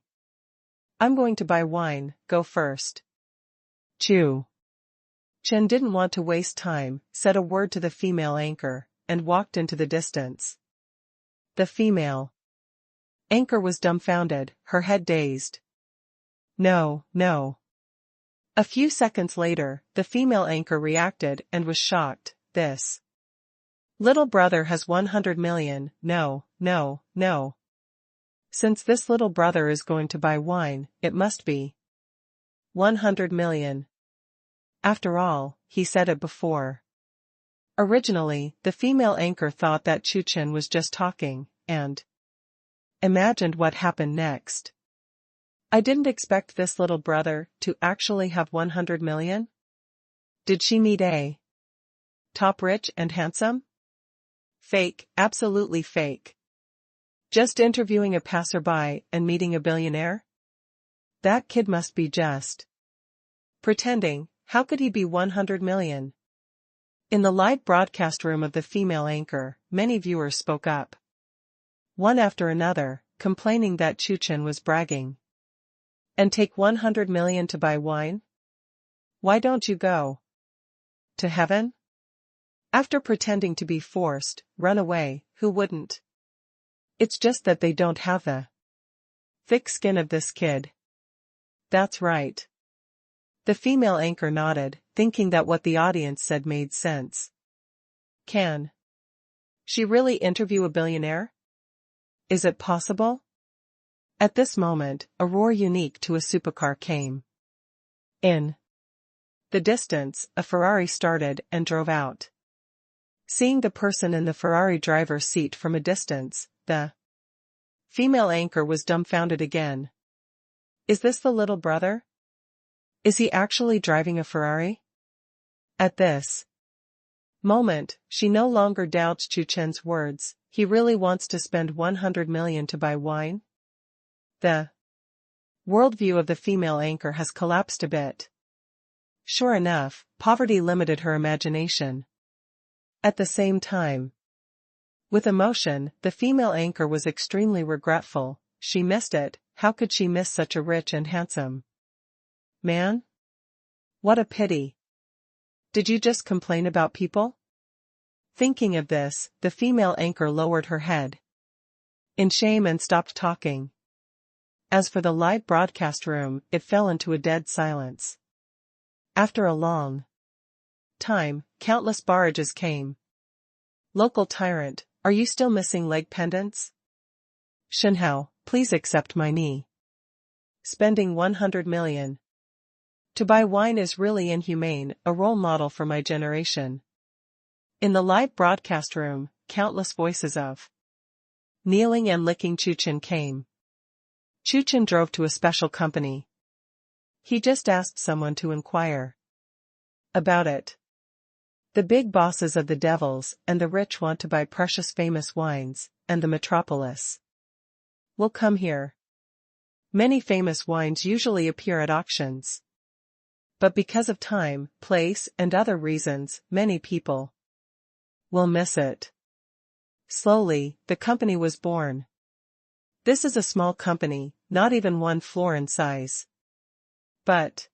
I'm going to buy wine, go first. Chu Chen didn't want to waste time, said a word to the female anchor, and walked into the distance. The female anchor was dumbfounded, her head dazed. No, no. A few seconds later, the female anchor reacted and was shocked. This little brother has 100 million, no, no, no. Since this little brother is going to buy wine, it must be 100 million. After all, he said it before. Originally, the female anchor thought that Chu Chen was just talking, and imagined what happened next. I didn't expect this little brother to actually have 100 million. Did she meet a top rich and handsome? Fake, absolutely fake. Just interviewing a passerby and meeting a billionaire? That kid must be just pretending. How could he be 100 million? In the live broadcast room of the female anchor, many viewers spoke up, one after another, complaining that Chu Chen was bragging. And take 100 million to buy wine? Why don't you go to heaven? After pretending to be forced, run away, who wouldn't? It's just that they don't have the thick skin of this kid. That's right. The female anchor nodded, thinking that what the audience said made sense. Can she really interview a billionaire? Is it possible? At this moment, a roar unique to a supercar came. In the distance, a Ferrari started and drove out. Seeing the person in the Ferrari driver's seat from a distance, the female anchor was dumbfounded again. Is this the little brother? Is he actually driving a Ferrari? At this moment, she no longer doubts Chu Chen's words. He really wants to spend 100 million to buy wine? The worldview of the female anchor has collapsed a bit. Sure enough, poverty limited her imagination. At the same time, with emotion, the female anchor was extremely regretful. She missed it. How could she miss such a rich and handsome man? What a pity. Did you just complain about people? Thinking of this, the female anchor lowered her head in shame and stopped talking. As for the live broadcast room, it fell into a dead silence. After a long time, countless barrages came. Local tyrant, are you still missing leg pendants? Shenhao, please accept my knee. Spending 100 million to buy wine is really inhumane, a role model for my generation. In the live broadcast room, countless voices of kneeling and licking Chu Chen came. Chu Chen drove to a special company. He just asked someone to inquire about it. The big bosses of the devils and the rich want to buy precious famous wines, and the metropolis will come here. Many famous wines usually appear at auctions. But because of time, place, and other reasons, many people will miss it. Slowly, the company was born. This is a small company, not even 1 floor in size. But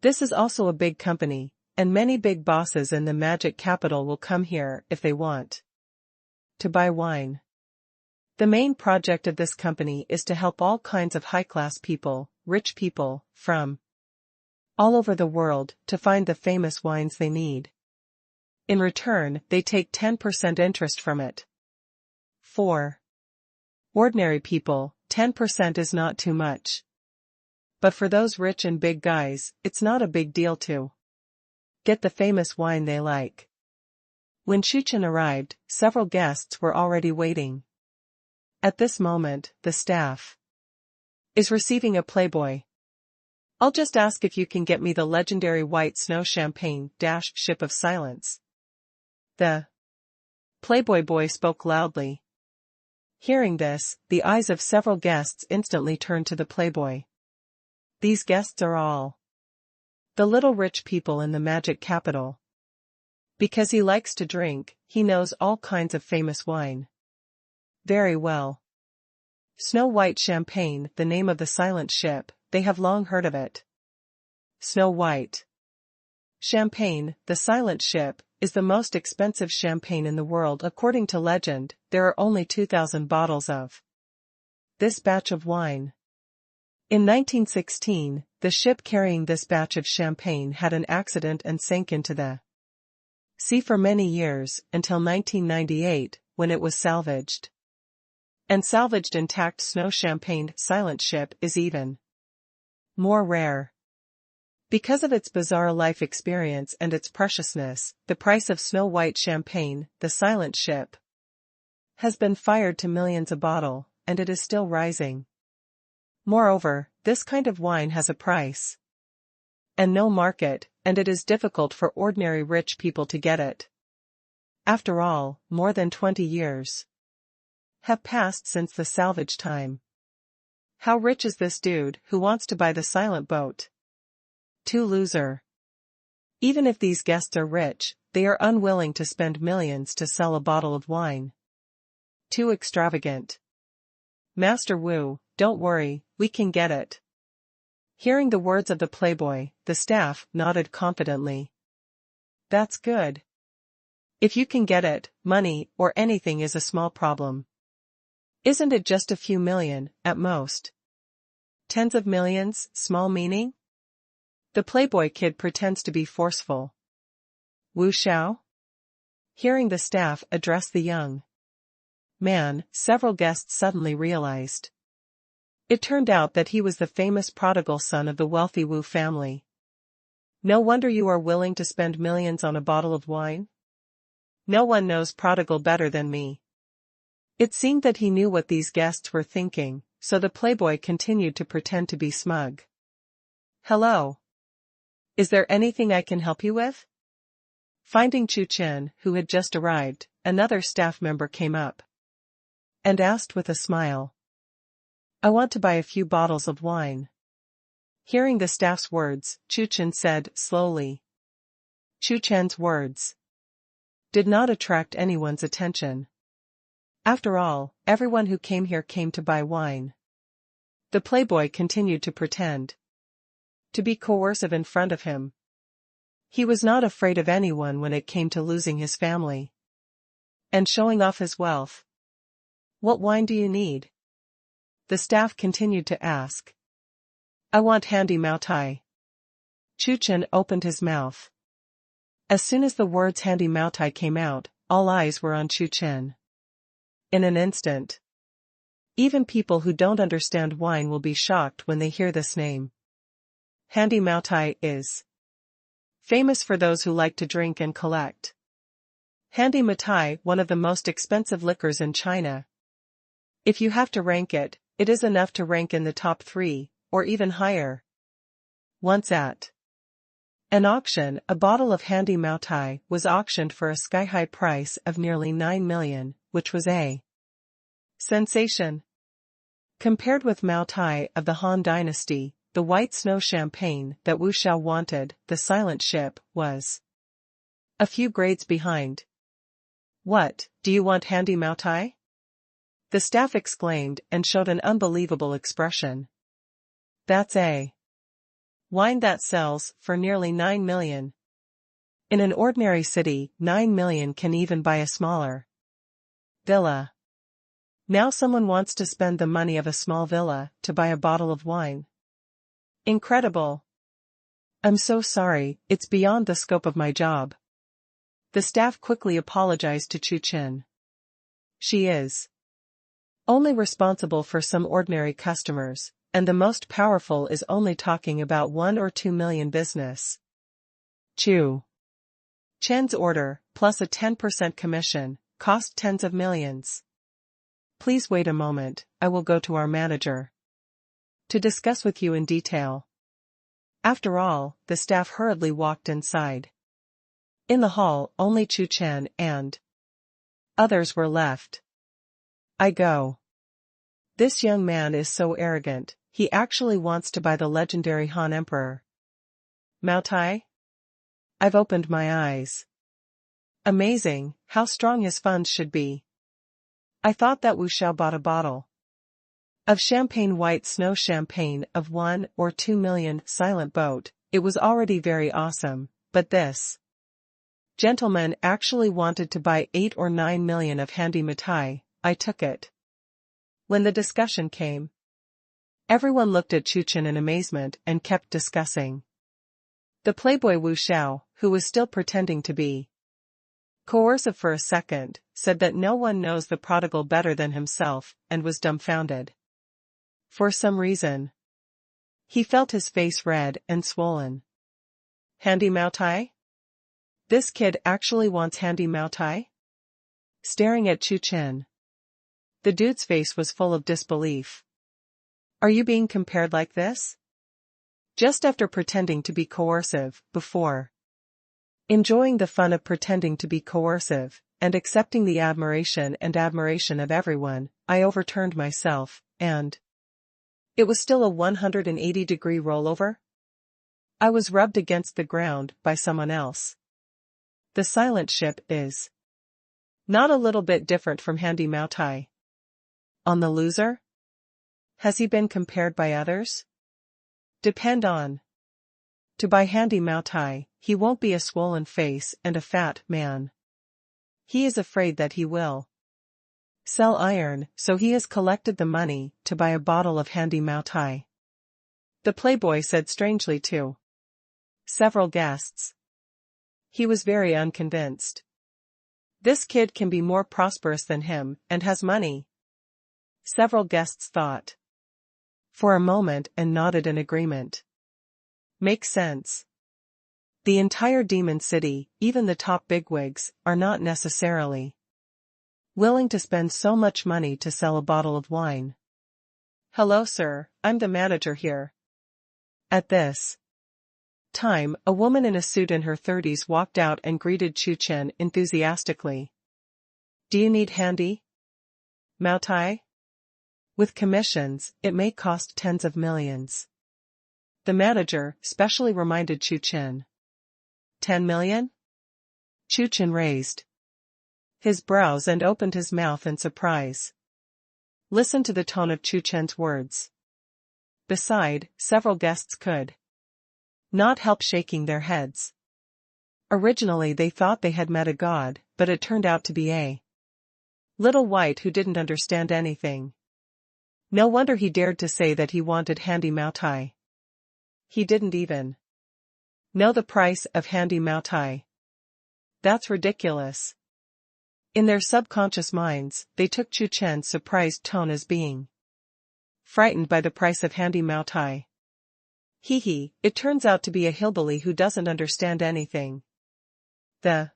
this is also a big company, and many big bosses in the magic capital will come here if they want to buy wine. The main project of this company is to help all kinds of high-class people, rich people, from all over the world, to find the famous wines they need. In return, they take 10% interest from it. For ordinary people, 10% is not too much. But for those rich and big guys, it's not a big deal to get the famous wine they like. When Chu Chen arrived, several guests were already waiting. At this moment, the staff is receiving a playboy. I'll just ask if you can get me the legendary white snow champagne - ship of silence. The playboy boy spoke loudly. Hearing this, the eyes of several guests instantly turned to the playboy. These guests are all the little rich people in the magic capital. Because he likes to drink, he knows all kinds of famous wine very well. Snow White Champagne, the name of the silent ship, they have long heard of it. Snow White Champagne, the silent ship, is the most expensive champagne in the world according to legend. There are only 2,000 bottles of this batch of wine. In 1916, the ship carrying this batch of champagne had an accident and sank into the sea for many years, until 1998, when it was salvaged. And salvaged intact snow champagne silent ship is even more rare. Because of its bizarre life experience and its preciousness, the price of Snow White Champagne, the silent ship, has been fired to millions a bottle, and it is still rising. Moreover, this kind of wine has a price and no market, and it is difficult for ordinary rich people to get it. After all, more than 20 years have passed since the salvage time. How rich is this dude who wants to buy the silent boat? Too loser. Even if these guests are rich, they are unwilling to spend millions to sell a bottle of wine. Too extravagant. Master Wu, don't worry, we can get it. Hearing the words of the playboy, the staff nodded confidently. That's good. If you can get it, money or anything is a small problem. Isn't it just a few million, at most? Tens of millions, small meaning? The playboy kid pretends to be forceful. Wu Xiao? Hearing the staff address the young man, several guests suddenly realized. It turned out that he was the famous prodigal son of the wealthy Wu family. No wonder you are willing to spend millions on a bottle of wine? No one knows prodigal better than me. It seemed that he knew what these guests were thinking, so the playboy continued to pretend to be smug. Hello. Is there anything I can help you with? Finding Chu Chen, who had just arrived, another staff member came up and asked with a smile. I want to buy a few bottles of wine. Hearing the staff's words, Chu Chen said slowly. Chu Chen's words did not attract anyone's attention. After all, everyone who came here came to buy wine. The playboy continued to pretend to be coercive in front of him. He was not afraid of anyone when it came to losing his family and showing off his wealth. What wine do you need? The staff continued to ask. I want handy Maotai. Chu Chen opened his mouth. As soon as the words handy Maotai came out, all eyes were on Chu Chen. In an instant. Even people who don't understand wine will be shocked when they hear this name. Handy Maotai is famous for those who like to drink and collect. Handy Maotai, one of the most expensive liquors in China. If you have to rank it, it is enough to rank in the top 3, or even higher. Once at an auction, a bottle of Handy Maotai was auctioned for a sky-high price of nearly 9 million, which was a sensation. Compared with Maotai of the Han Dynasty, the white snow champagne that Wu Xiao wanted, the silent ship, was a few grades behind. What, do you want Handy Maotai? The staff exclaimed and showed an unbelievable expression. That's a wine that sells for nearly 9 million. In an ordinary city, 9 million can even buy a smaller villa. Now someone wants to spend the money of a small villa to buy a bottle of wine. Incredible. I'm so sorry, it's beyond the scope of my job. The staff quickly apologized to Chu Chen. She is only responsible for some ordinary customers, and the most powerful is only talking about 1 or 2 million business. Chu Chen's order, plus a 10% commission, cost tens of millions. Please wait a moment, I will go to our manager to discuss with you in detail. After all, the staff hurriedly walked inside. In the hall, only Chu Chen and others were left. I go. This young man is so arrogant, he actually wants to buy the legendary Han Emperor. Mao Tai? I've opened my eyes. Amazing, how strong his funds should be. I thought that Wu Xiao bought a bottle of champagne, white snow champagne of 1 or 2 million, silent boat. It was already very awesome, but this gentleman actually wanted to buy 8 or 9 million of handy mitai. I took it. When the discussion came, everyone looked at Chu Chen in amazement and kept discussing. The playboy Wu Xiao, who was still pretending to be coercive for a second, said that no one knows the prodigal better than himself, and was dumbfounded. For some reason, he felt his face red and swollen. Handy Mao Tai? This kid actually wants handy Mao Tai? Staring at Chu Chen, the dude's face was full of disbelief. Are you being compared like this? Just after pretending to be coercive, before enjoying the fun of pretending to be coercive, and accepting the admiration of everyone, I overturned myself, and it was still a 180-degree rollover? I was rubbed against the ground by someone else. The silent ship is not a little bit different from handy Mao Tai. On the loser? Has he been compared by others? Depend on. To buy handy Mao Tai, he won't be a swollen face and a fat man. He is afraid that he will sell iron, so he has collected the money to buy a bottle of handy Mao Tai. The playboy said strangely to several guests. He was very unconvinced. This kid can be more prosperous than him, and has money. Several guests thought for a moment and nodded in agreement. Makes sense. The entire Demon City, even the top bigwigs, are not necessarily willing to spend so much money to sell a bottle of wine. Hello sir, I'm the manager here. At this time, a woman in a suit in her 30s walked out and greeted Chu Chen enthusiastically. Do you need handy Mao Tai? With commissions, it may cost tens of millions. The manager specially reminded Chu Chen. 10 million? Chu Chen raised his brows and opened his mouth in surprise. Listen to the tone of Chu Chen's words. Beside, several guests could not help shaking their heads. Originally they thought they had met a god, but it turned out to be a little white who didn't understand anything. No wonder he dared to say that he wanted handy Mao Tai. He didn't even know the price of handy Mao Tai. That's ridiculous. In their subconscious minds, they took Chu Chen's surprised tone as being frightened by the price of handy Mao Tai. Hee, it turns out to be a hillbilly who doesn't understand anything. The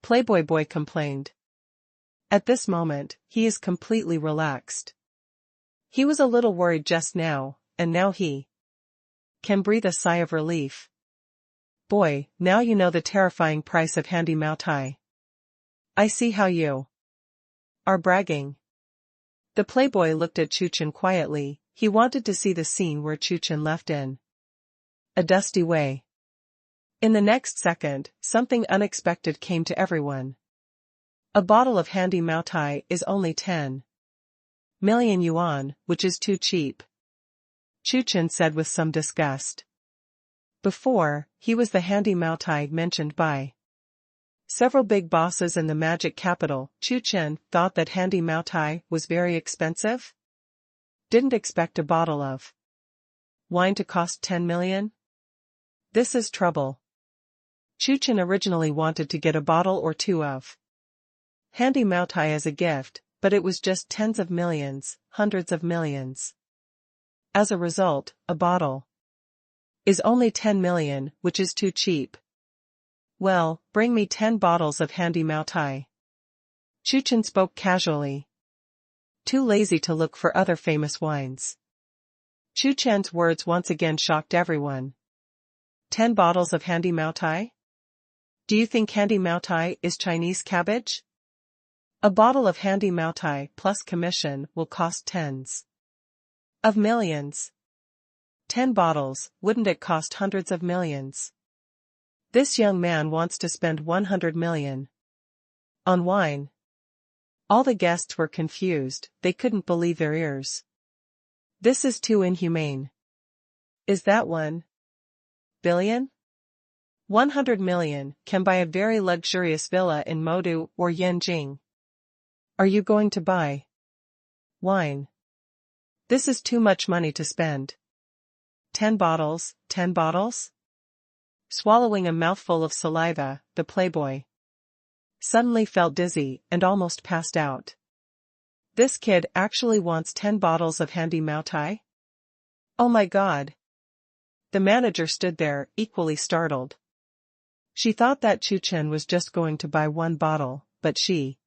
playboy boy complained. At this moment, he is completely relaxed. He was a little worried just now, and now he can breathe a sigh of relief. Boy, now you know the terrifying price of handy Mao Tai. I see how you are bragging. The playboy looked at Chu Chen quietly. He wanted to see the scene where Chu Chen left in a dusty way. In the next second, something unexpected came to everyone. A bottle of handy Mao Tai is only 10 million yuan, which is too cheap. Chu Chen said with some disgust. Before, he was the handy Mao Tai mentioned by several big bosses in the magic capital. Chu Chen thought that handy Mao Tai was very expensive. Didn't expect a bottle of wine to cost 10 million. This is trouble. Chu Chen originally wanted to get a bottle or two of handy Mao Tai as a gift, but it was just tens of millions, hundreds of millions. As a result, a bottle is only 10 million, which is too cheap. Well, bring me 10 bottles of handy Mao Tai. Chu Chen spoke casually. too lazy to look for other famous wines. Chu Chen's words once again shocked everyone. 10 bottles of handy Maotai? Do you think handy Maotai is Chinese cabbage? A bottle of handy Maotai plus commission will cost tens of millions. 10 bottles, wouldn't it cost hundreds of millions? This young man wants to spend 100 million on wine. All the guests were confused, they couldn't believe their ears. This is too inhumane. Is that 1 billion? 100 million can buy a very luxurious villa in Modu or Yanjing. Are you going to buy wine? This is too much money to spend. 10 bottles, 10 bottles? Swallowing a mouthful of saliva, the playboy suddenly felt dizzy and almost passed out. This kid actually wants 10 bottles of handy Maotai? Oh my God. The manager stood there, equally startled. She thought that Chu Chen was just going to buy 1 bottle, but she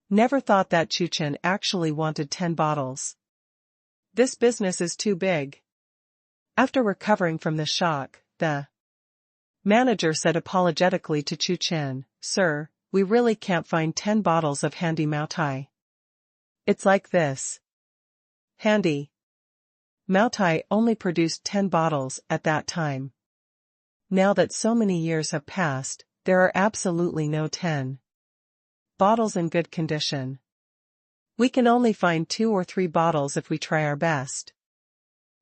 never thought that Chu Chen actually wanted 10 bottles. This business is too big. After recovering from the shock, the manager said apologetically to Chu Chen, "Sir, we really can't find 10 bottles of handy Maotai. It's like this. Handy Maotai only produced 10 bottles at that time. Now that so many years have passed, there are absolutely no 10 bottles in good condition. We can only find 2 or 3 bottles if we try our best."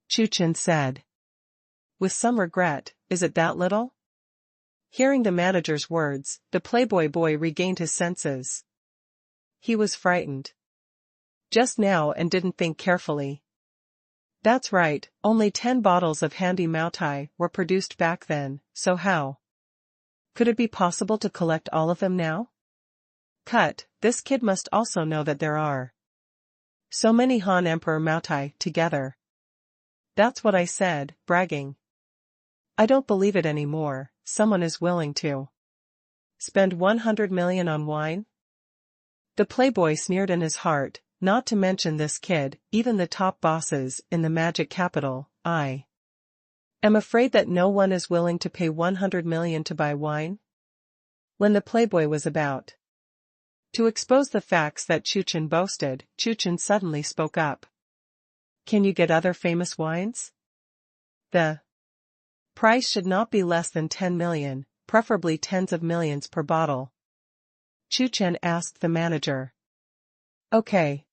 Chu Chen said. With some regret, "Is it that little?" Hearing the manager's words, the playboy boy regained his senses. He was frightened just now and didn't think carefully. That's right, only 10 bottles of handy Maotai were produced back then, so how could it be possible to collect all of them now? Cut, this kid must also know that there are so many Han Emperor Maotai together. That's what I said, bragging. I don't believe it anymore. Someone is willing to spend 100 million on wine? The playboy sneered in his heart, not to mention this kid, even the top bosses in the magic capital. I am afraid that no one is willing to pay 100 million to buy wine. When the playboy was about to expose the facts that Chu Chen boasted, Chu Chen suddenly spoke up. Can you get other famous wines? The price should not be less than 10 million, preferably tens of millions per bottle. Chu Chen asked the manager. Okay.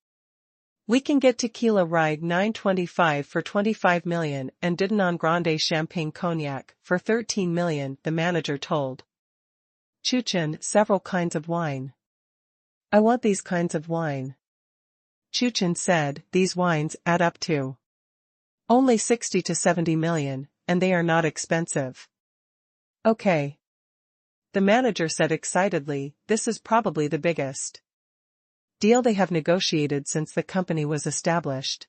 We can get Tequila Ride 925 for 25 million and Didanon Grande Champagne Cognac for 13 million, the manager told Chu Chen. Several kinds of wine. I want these kinds of wine. Chu Chen said, these wines add up to only 60 to 70 million, and they are not expensive. Okay. The manager said excitedly, this is probably the biggest deal they have negotiated since the company was established.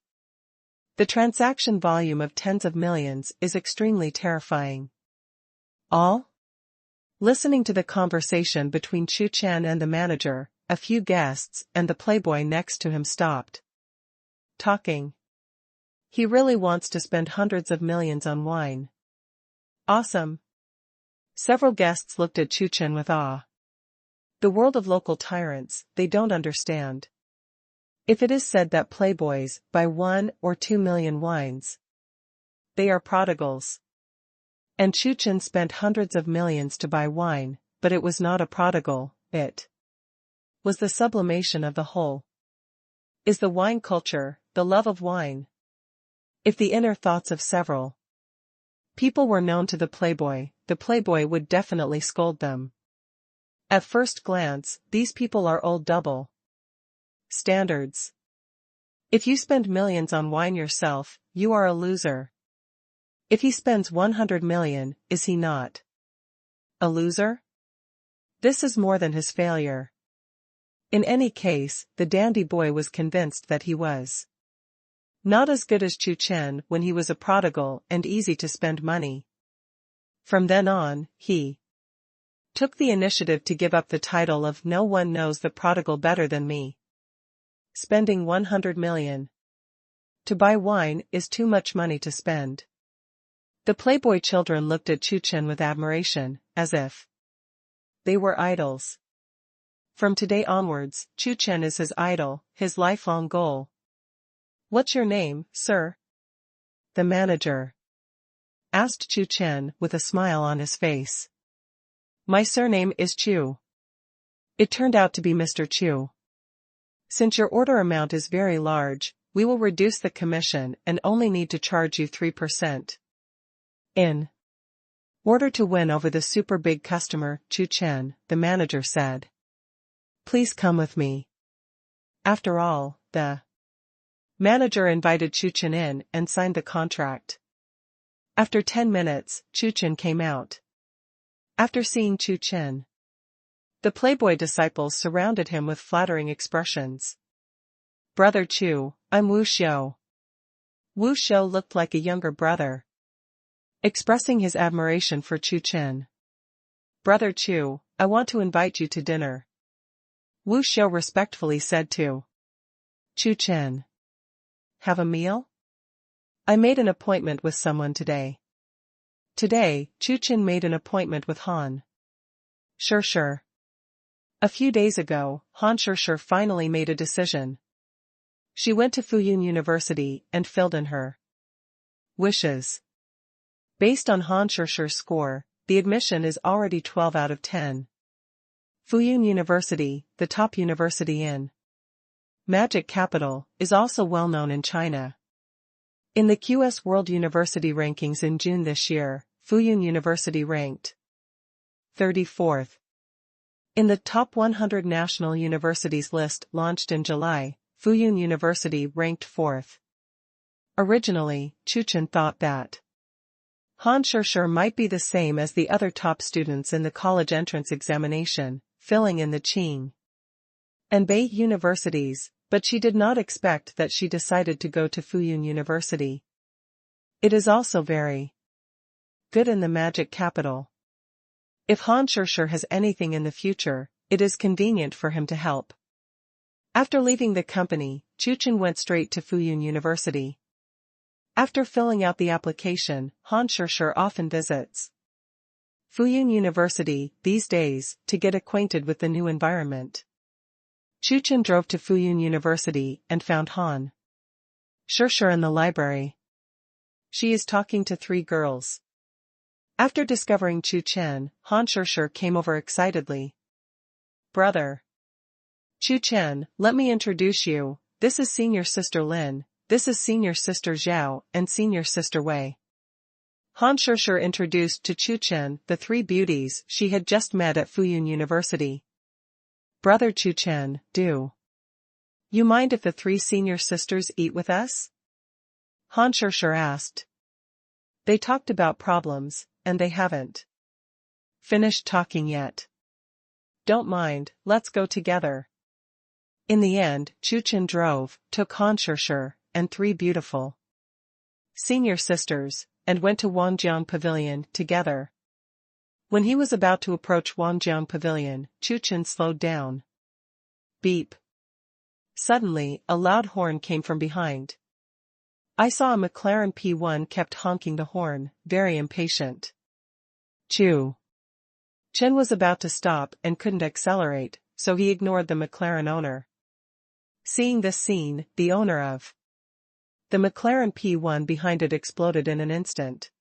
The transaction volume of tens of millions is extremely terrifying. All? Listening to the conversation between Chu Chen and the manager, a few guests and the playboy next to him stopped talking. He really wants to spend hundreds of millions on wine. Awesome. Several guests looked at Chu Chen with awe. The world of local tyrants, they don't understand. If it is said that playboys buy 1 or 2 million wines, they are prodigals. And Chu Chen spent hundreds of millions to buy wine, but it was not a prodigal, it was the sublimation of the whole. Is the wine culture, the love of wine? If the inner thoughts of several people were known to the playboy would definitely scold them. At first glance, these people are old double standards. If you spend millions on wine yourself, you are a loser. If he spends 100 million, is he not a loser? This is more than his failure. In any case, the dandy boy was convinced that he was not as good as Chu Chen when he was a prodigal and easy to spend money. From then on, he took the initiative to give up the title of "No one knows the prodigal better than me." Spending 100 million. To buy wine is too much money to spend. The Playboy children looked at Chu Chen with admiration, as if they were idols. From today onwards, Chu Chen is his idol, his lifelong goal. What's your name, sir? The manager asked Chu Chen with a smile on his face. My surname is Chu. It turned out to be Mr. Chu. Since your order amount is very large, we will reduce the commission and only need to charge you 3%. In order to win over the super big customer, Chu Chen, the manager said. Please come with me. After all, the manager invited Chu Chen in and signed the contract. After 10 minutes, Chu Chen came out. After seeing Chu Chen, the Playboy disciples surrounded him with flattering expressions. Brother Chu, I'm Wu Xiu. Wu Xiu looked like a younger brother, expressing his admiration for Chu Chen. Brother Chu, I want to invite you to dinner. Wu Xiu respectfully said to Chu Chen. Have a meal? I made an appointment with someone today. Today, Chu Chen made an appointment with Han. Sure. A few days ago, Han Sure finally made a decision. She went to Fuyun University and filled in her wishes. Based on Han Shure's score, the admission is already 12 out of 10. Fuyun University, the top university in Magic Capital, is also well known in China. In the QS World University Rankings in June this year, Fuyun University ranked 34th. In the top 100 national universities list launched in July, Fuyun University ranked 4th. Originally, Chu Chen thought that Han Sure might be the same as the other top students in the college entrance examination, filling in the Qing and Bei universities, but she did not expect that she decided to go to Fuyun University. It is also very good in the Magic Capital. If Han Sure has anything in the future, it is convenient for him to help. After leaving the company, Chu Chen went straight to Fuyun University. After filling out the application, Han Sure often visits Fuyun University these days to get acquainted with the new environment. Chu Chen drove to Fuyun University and found Han Sure in the library. She is talking to 3 girls. After discovering Chu Chen, Han Sure came over excitedly. Brother Chu Chen, let me introduce you, this is senior sister Lin, this is senior sister Zhao and senior sister Wei. Han Sure introduced to Chu Chen the 3 beauties she had just met at Fuyun University. Brother Chu Chen, do you mind if the 3 senior sisters eat with us? Han Sure asked. They talked about problems, and they haven't finished talking yet. Don't mind, let's go together. In the end, Chu Chen drove, took Han Sure and 3 beautiful senior sisters, and went to Wangjiang Pavilion together. When he was about to approach Wangjiang Pavilion, Chu Chen slowed down. Beep. Suddenly, a loud horn came from behind. I saw a McLaren P1 kept honking the horn, very impatient. Chu Chen was about to stop and couldn't accelerate, so he ignored the McLaren owner. Seeing this scene, the owner of the McLaren P1 behind it exploded in an instant.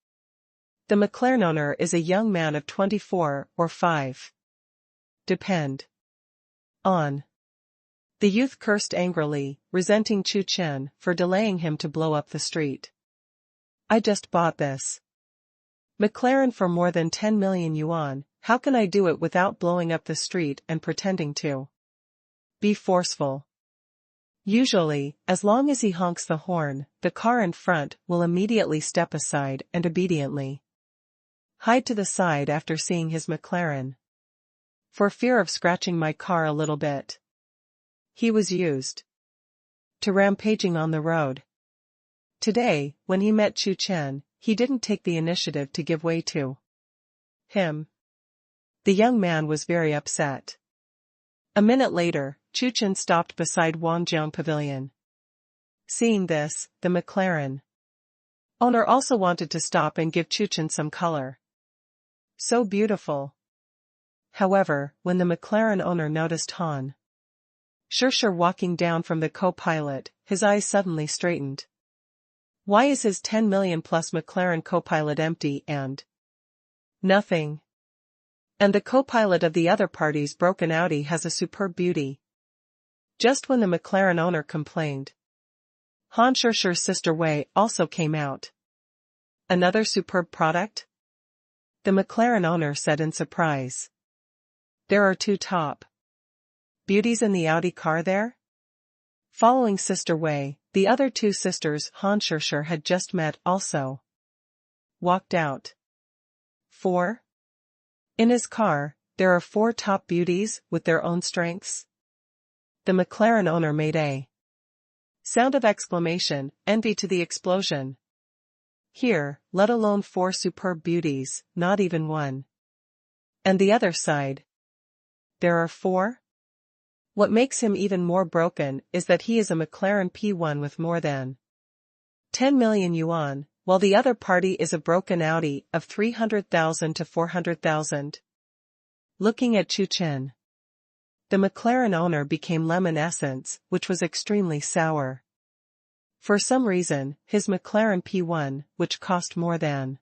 The McLaren owner is a young man of 24 or 5. Depend on. The youth cursed angrily, resenting Chu Chen for delaying him to blow up the street. I just bought this McLaren for more than 10 million yuan, how can I do it without blowing up the street and pretending to be forceful? Usually, as long as he honks the horn, the car in front will immediately step aside and obediently hide to the side after seeing his McLaren. For fear of scratching my car a little bit. He was used to rampaging on the road. Today, when he met Chu Chen, he didn't take the initiative to give way to him. The young man was very upset. A minute later, Chu Chen stopped beside Wangjiang Pavilion. Seeing this, the McLaren owner also wanted to stop and give Chu Chen some color. So beautiful. However, when the McLaren owner noticed Han Chuchen walking down from the co-pilot, his eyes suddenly straightened. Why is his 10 million plus McLaren co-pilot empty and nothing? And the co-pilot of the other party's broken Audi has a superb beauty. Just when the McLaren owner complained, Han Chuchen's sister Wei also came out. Another superb product? The McLaren owner said in surprise. There are two top beauties in the Audi car there? Following Sister Wei, the other two sisters Han Chuchen had just met also walked out. 4. In his car, there are 4 top beauties with their own strengths. The McLaren owner made a sound of exclamation, envy to the explosion. Here, let alone 4 superb beauties, not even one. And the other side. There are 4? What makes him even more broken is that he is a McLaren P1 with more than 10 million yuan, while the other party is a broken Audi of 300,000 to 400,000. Looking at Chu Chen, the McLaren owner became lemon essence, which was extremely sour. For some reason, his McLaren P1, which cost more than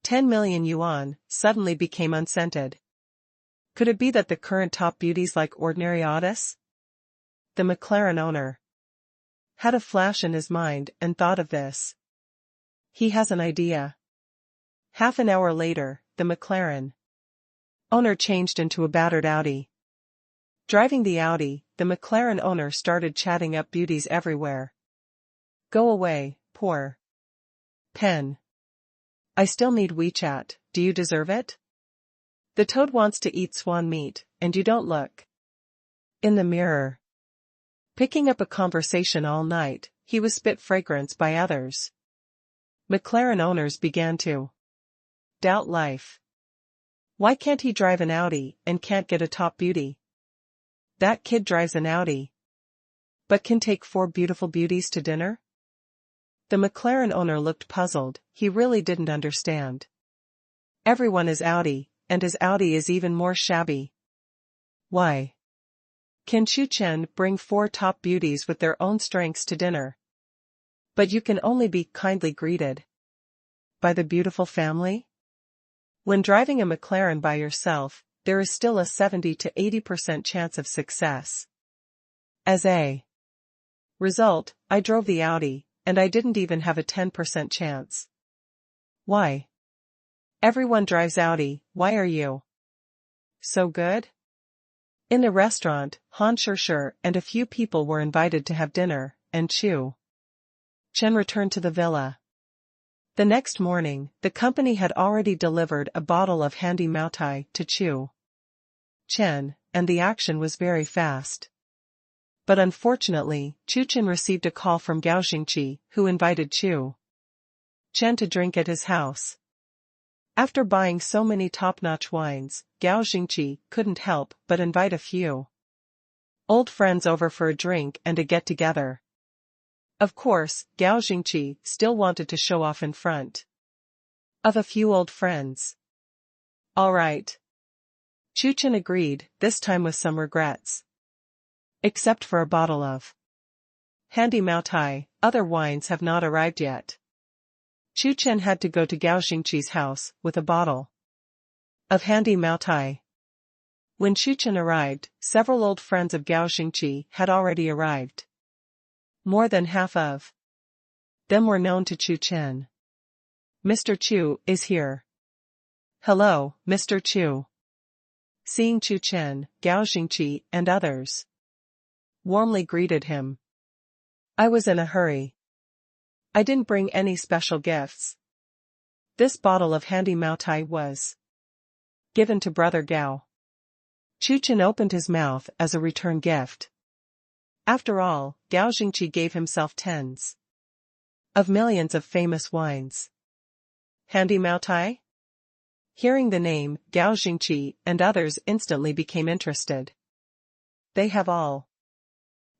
10 million yuan, suddenly became unscented. Could it be that the current top beauties like ordinary Audis? The McLaren owner had a flash in his mind and thought of this. He has an idea. Half an hour later, the McLaren owner changed into a battered Audi. Driving the Audi, the McLaren owner started chatting up beauties everywhere. Go away, poor pen. I still need WeChat, do you deserve it? The toad wants to eat swan meat, and you don't look in the mirror. Picking up a conversation all night, he was spit fragrance by others. McLaren owners began to doubt life. Why can't he drive an Audi and can't get a top beauty? That kid drives an Audi, but can take 4 beautiful beauties to dinner? The McLaren owner looked puzzled, he really didn't understand. Everyone is Audi, and his Audi is even more shabby. Why can Chu Chen bring 4 top beauties with their own strengths to dinner? But you can only be kindly greeted by the beautiful family? When driving a McLaren by yourself, there is still a 70 to 80% chance of success. As a result, I drove the Audi, and I didn't even have a 10% chance. Why? Everyone drives Audi, why are you so good? In the restaurant, Han Chuchen and a few people were invited to have dinner, and Chu Chen returned to the villa. The next morning, the company had already delivered a bottle of handy Maotai to Chu Chen, and the action was very fast. But unfortunately, Chu Chen received a call from Gao Xingqi, who invited Chu Chen to drink at his house. After buying so many top-notch wines, Gao Xingqi couldn't help but invite a few old friends over for a drink and a get-together. Of course, Gao Xingqi still wanted to show off in front of a few old friends. All right. Chu Chen agreed, this time with some regrets. Except for a bottle of handy Maotai, other wines have not arrived yet. Chu Chen had to go to Gao Xingqi's house with a bottle of handy Maotai. When Chu Chen arrived, several old friends of Gao Xingqi had already arrived. More than half of them were known to Chu Chen. Mr. Chu is here. Hello, Mr. Chu. Seeing Chu Chen, Gao Xingqi and others warmly greeted him. I was in a hurry. I didn't bring any special gifts. This bottle of handy Maotai was given to Brother Gao. Chu Chen opened his mouth as a return gift. After all, Gao Xingqi gave himself tens of millions of famous wines. Handy Maotai? Hearing the name, Gao Xingqi and others instantly became interested. they have all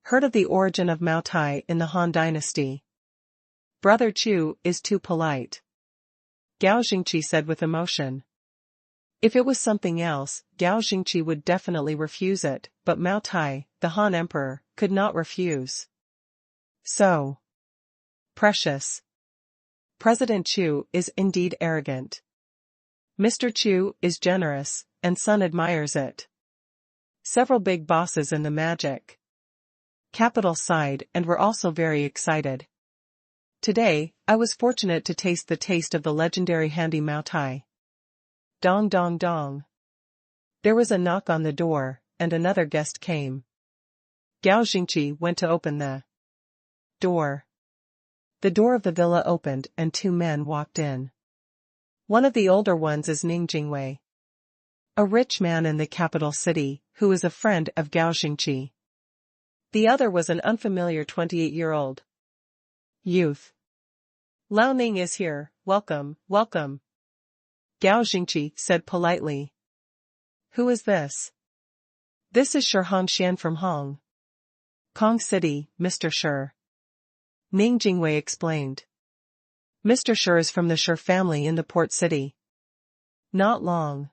heard of the origin of Maotai in the Han Dynasty. Brother Chu is too polite, Gao Jingqi said with emotion. If it was something else, Gao Jingqi would definitely refuse it, but Maotai, the Han Emperor, could not refuse. So precious. President Chu is indeed arrogant. Mr. Chu is generous, and Sun admires it. Several big bosses in the magic capital sighed and were also very excited. Today, I was fortunate to taste of the legendary handy Maotai. Dong dong dong. There was a knock on the door, and another guest came. Gao Jingqi went to open the door. The door of the villa opened and two men walked in. One of the older ones is Ning Jingwei, a rich man in the capital city, who is a friend of Gao Jingqi. The other was an unfamiliar 28-year-old youth. Lao Ning is here, welcome, welcome, Gao Jingqi said politely. Who is this? This is Xian from Hong Kong City, Mr. Shi, Ning Jingwei explained. Mr. Shi is from the Shi family in the port city. Not long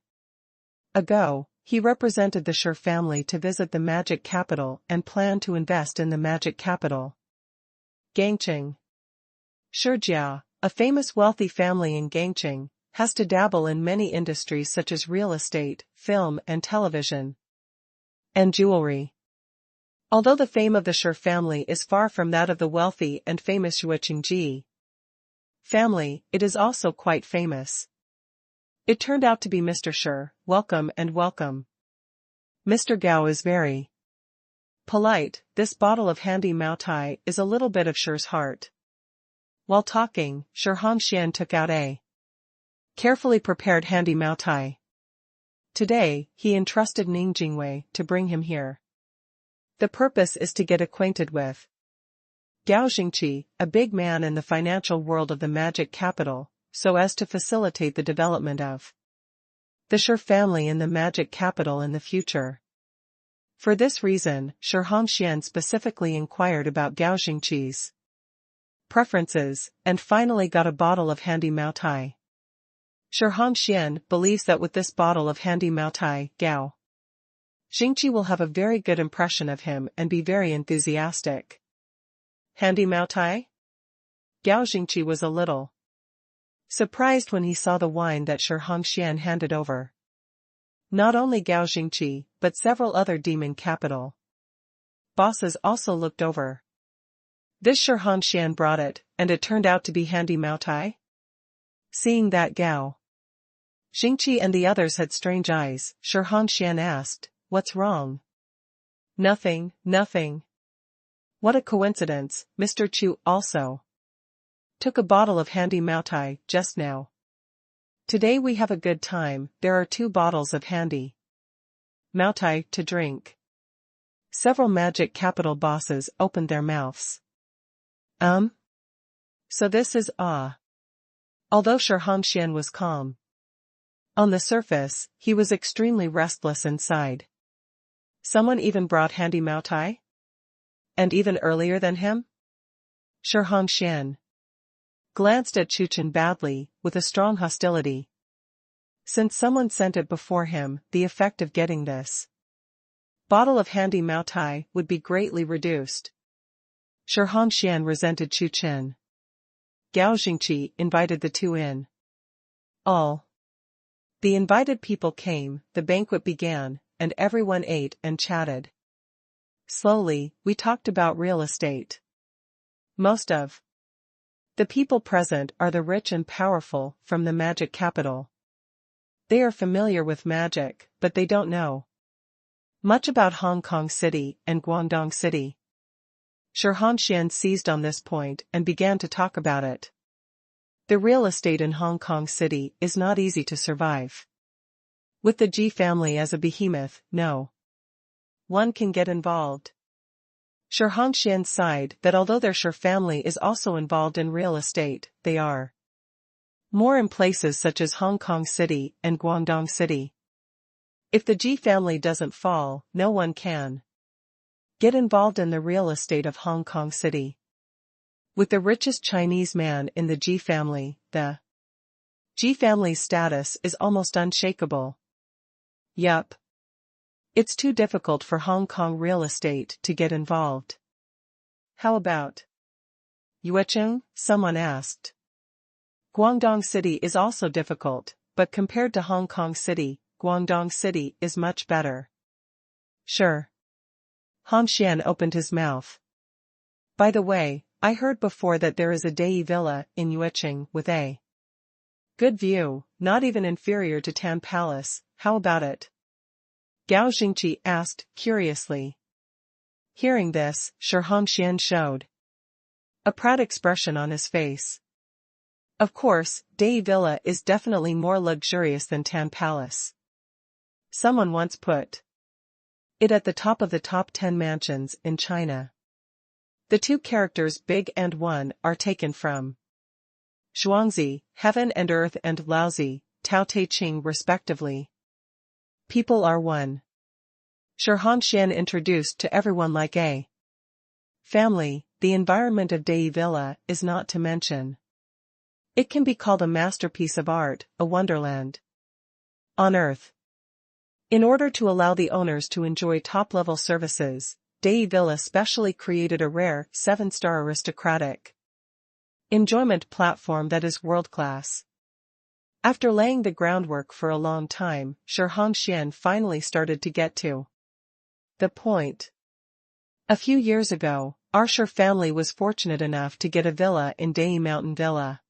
ago, he represented the Shi family to visit the magic capital and planned to invest in the magic capital. Gangqing. Shijia, a famous wealthy family in Gangqing, has to dabble in many industries such as real estate, film and television, and jewelry. Although the fame of the Shi family is far from that of the wealthy and famous Yueqingji family, it is also quite famous. It turned out to be Mr. Shi, welcome and welcome. Mr. Gao is very polite. This bottle of handy Maotai is a little bit of Shi's heart. While talking, Xian took out a carefully prepared handy Maotai. Today, he entrusted Ning Jingwei to bring him here. The purpose is to get acquainted with Gao Jingqi, a big man in the financial world of the magic capital, so as to facilitate the development of the Shi family in the magic capital in the future. For this reason, Xian specifically inquired about Gao Jingqi's preferences, and finally got a bottle of handy Maotai. Xian believes that with this bottle of handy Maotai, Gao Jingqi will have a very good impression of him and be very enthusiastic. Handy Maotai? Gao Jingqi was a little surprised when he saw the wine that Xian handed over. Not only Gao Jingqi, but several other demon capital bosses also looked over. This Xian brought it, and it turned out to be handy Maotai? Seeing that Gao Jingqi and the others had strange eyes, Xian asked, "What's wrong?" "Nothing, nothing." What a coincidence, Mr. Chu also took a bottle of handy Maotai just now. Today we have a good time, there are 2 bottles of handy Maotai to drink. Several magic capital bosses opened their mouths. So this is Although Xian was calm on the surface, he was extremely restless inside. Someone even brought handy Maotai? And even earlier than him? Xian glanced at Chu Chen badly, with a strong hostility. Since someone sent it before him, the effect of getting this bottle of handy Maotai would be greatly reduced. Xian resented Chu Chen. Gao Jingqi invited the 2 in. All the invited people came, the banquet began, and everyone ate and chatted. Slowly, we talked about real estate. Most of the people present are the rich and powerful from the magic capital. They are familiar with magic, but they don't know much about Hong Kong City and Guangdong City. Xian seized on this point and began to talk about it. The real estate in Hong Kong City is not easy to survive. With the Ji family as a behemoth, no one can get involved. Xian sighed that although their Shi family is also involved in real estate, they are more in places such as Hong Kong City and Guangdong City. If the Ji family doesn't fall, no one can. Get involved in the real estate of Hong Kong City. With the richest Chinese man in the Ji family, the Ji family's status is almost unshakable. Yup. It's too difficult for Hong Kong real estate to get involved. How about Yuecheng? Someone asked. Guangdong City is also difficult, but compared to Hong Kong City, Guangdong City is much better. Sure. Han Xian opened his mouth. By the way, I heard before that there is a Dai villa in Yuecheng with a good view, not even inferior to Tian Palace. How about it? Gao Jingqi asked, curiously. Hearing this, Han Xian showed a proud expression on his face. Of course, Dai villa is definitely more luxurious than Tian Palace. Someone once put it at the top of the top 10 mansions in China. The two characters big and one are taken from Zhuangzi, heaven and earth, and Laozi, Tao Te Ching respectively. People are one. Han Xian introduced to everyone like a family. The environment of Dai villa is not to mention. It can be called a masterpiece of art, a wonderland on earth. In order to allow the owners to enjoy top-level services, Dai Villa specially created a rare 7-star aristocratic enjoyment platform that is world-class. After laying the groundwork for a long time, Han Xian finally started to get to the point. A few years ago, our family was fortunate enough to get a villa in Dai Mountain Villa.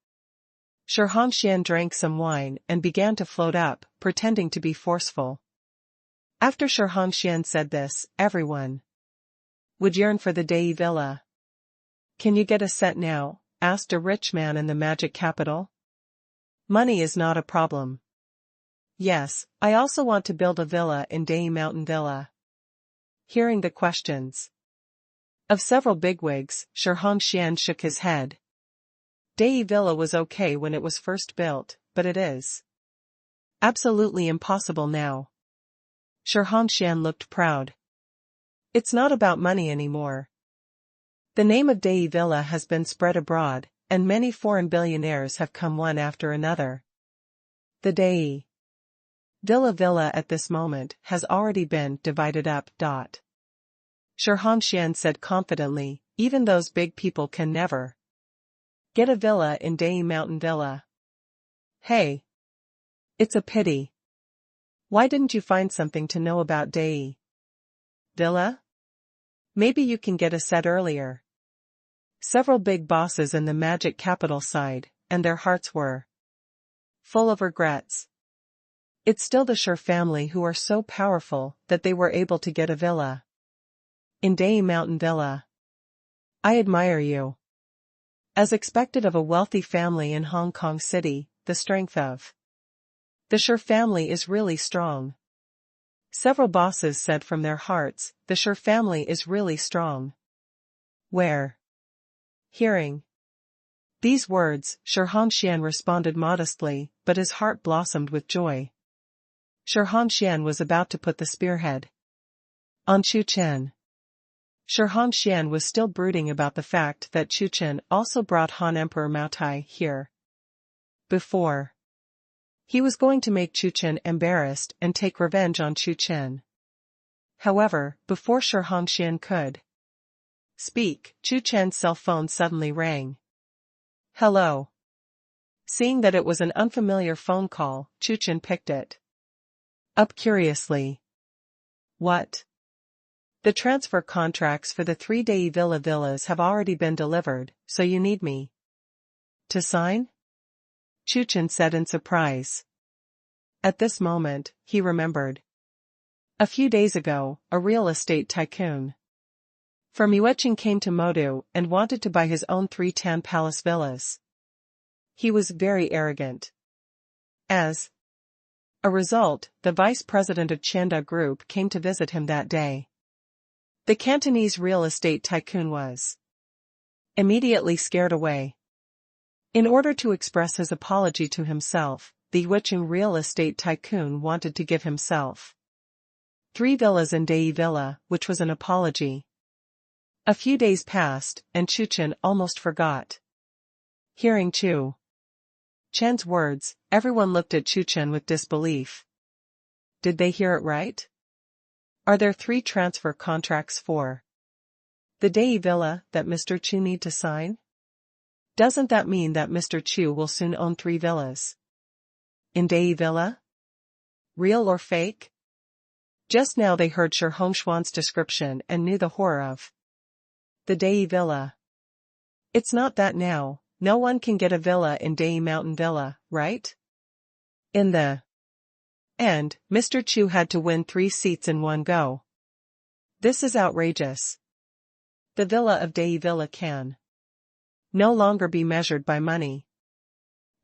Han Xian drank some wine and began to float up, pretending to be forceful. After Han Xian said this, everyone would yearn for the Dai villa. Can you get a set now? Asked a rich man in the magic capital. Money is not a problem. Yes, I also want to build a villa in Dai Mountain Villa. Hearing the questions of several bigwigs, Han Xian shook his head. Dai villa was okay when it was first built, but it is absolutely impossible now. Han Xian looked proud. It's not about money anymore. The name of Dai villa has been spread abroad, and many foreign billionaires have come one after another. The Dai villa at this moment has already been divided up. Han Xian said confidently, even those big people can never get a villa in Dai Mountain Villa. Hey. It's a pity. Why didn't you find something to know about Dai Villa? Maybe you can get a set earlier. Several big bosses in the magic capital sighed, and their hearts were full of regrets. It's still the family who are so powerful that they were able to get a villa in Dai Mountain Villa. I admire you. As expected of a wealthy family in Hong Kong City, the strength of the family is really strong. Several bosses said from their hearts, the family is really strong. Where? Hearing these words, Han Xian responded modestly, but his heart blossomed with joy. Han Xian was about to put the spearhead on Chu Chen. Han Xian was still brooding about the fact that Chu Chen also brought Han Emperor Maotai here before. He was going to make Chu Chen embarrassed and take revenge on Chu Chen. However, before Han Xian could speak, Chu Chen's cell phone suddenly rang. Hello. Seeing that it was an unfamiliar phone call, Chu Chen picked it up curiously. What? The transfer contracts for the 3 Dai Villa villas have already been delivered, so you need me to sign? Chu Chen said in surprise. At this moment, he remembered. A few days ago, a real estate tycoon from Yuecheng came to Modu and wanted to buy his own 3 Tian Palace villas. He was very arrogant. As a result, the vice president of Chanda Group came to visit him that day. The Cantonese real estate tycoon was immediately scared away. In order to express his apology to himself, the Yuecheng real estate tycoon wanted to give himself 3 villas in Dai Villa, which was an apology. A few days passed, and Chu Chen almost forgot. Hearing Chu Chen's words, everyone looked at Chu Chen with disbelief. Did they hear it right? Are there 3 transfer contracts for the Dai Villa that Mr. Chu need to sign? Doesn't that mean that Mr. Chu will soon own 3 villas in Dai Villa? Real or fake? Just now they heard Shi Hongshuan's description and knew the horror of the Dai Villa. It's not that now, no one can get a villa in Dai Mountain Villa, right? In the end, Mr. Chu had to win 3 seats in one go. This is outrageous. The villa of Dai Villa can no longer be measured by money.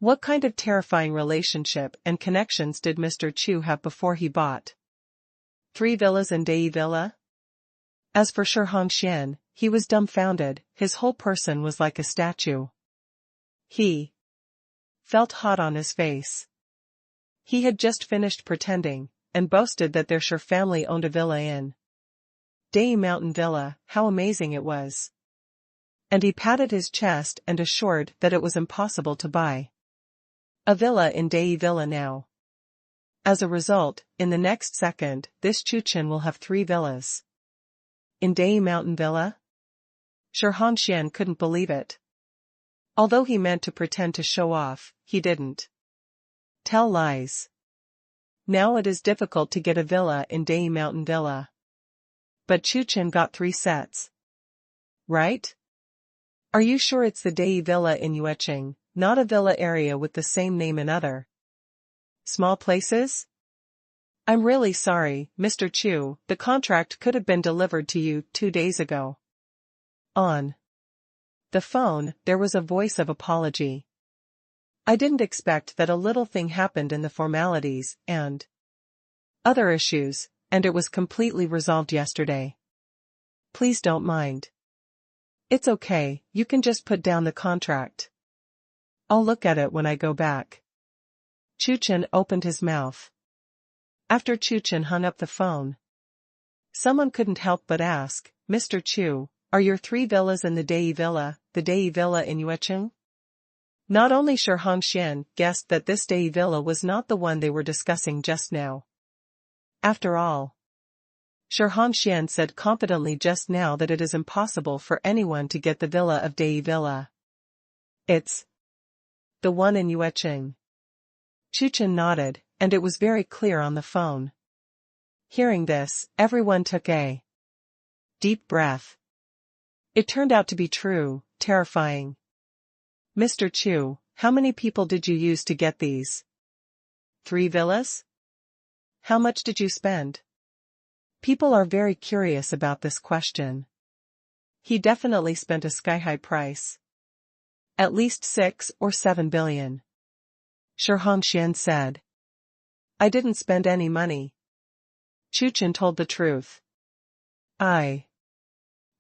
What kind of terrifying relationship and connections did Mr. Chu have before he bought 3 villas in Dai Villa? As for Shi Hongshuan, he was dumbfounded, his whole person was like a statue. He felt hot on his face. He had just finished pretending, and boasted that their Shi family owned a villa in Dai Mountain Villa, how amazing it was. And he patted his chest and assured that it was impossible to buy a villa in Dai Villa now. As a result, in the next second, this Chu Chen will have 3 villas in Dai Mountain Villa? Shi Hongshuan couldn't believe it. Although he meant to pretend to show off, he didn't tell lies. Now it is difficult to get a villa in Dai Mountain Villa. But Chu Chen got 3 sets. Right? Are you sure it's the Dai Villa in Yueching, not a villa area with the same name in other small places? I'm really sorry, Mr. Chu, the contract could have been delivered to you 2 days ago. On the phone, there was a voice of apology. I didn't expect that a little thing happened in the formalities and other issues, and it was completely resolved yesterday. Please don't mind. It's okay, you can just put down the contract. I'll look at it when I go back. Chu Chen opened his mouth. After Chu Chen hung up the phone, someone couldn't help but ask, Mr. Chu, are your 3 villas in the Dai Villa in Yueching? Not only Shi Hongshuan guessed that this Dai Villa was not the one they were discussing just now. After all, Shi Hongshuan said confidently just now that it is impossible for anyone to get the villa of Dai Villa. It's the one in Yueching. Chu Chen nodded, and it was very clear on the phone. Hearing this, everyone took a deep breath. It turned out to be true, terrifying. Mr. Chu, how many people did you use to get these 3 villas? How much did you spend? People are very curious about this question. He definitely spent a sky-high price. At least 6 or 7 billion. Shi Hongshuan said. I didn't spend any money. Chu Chen told the truth. I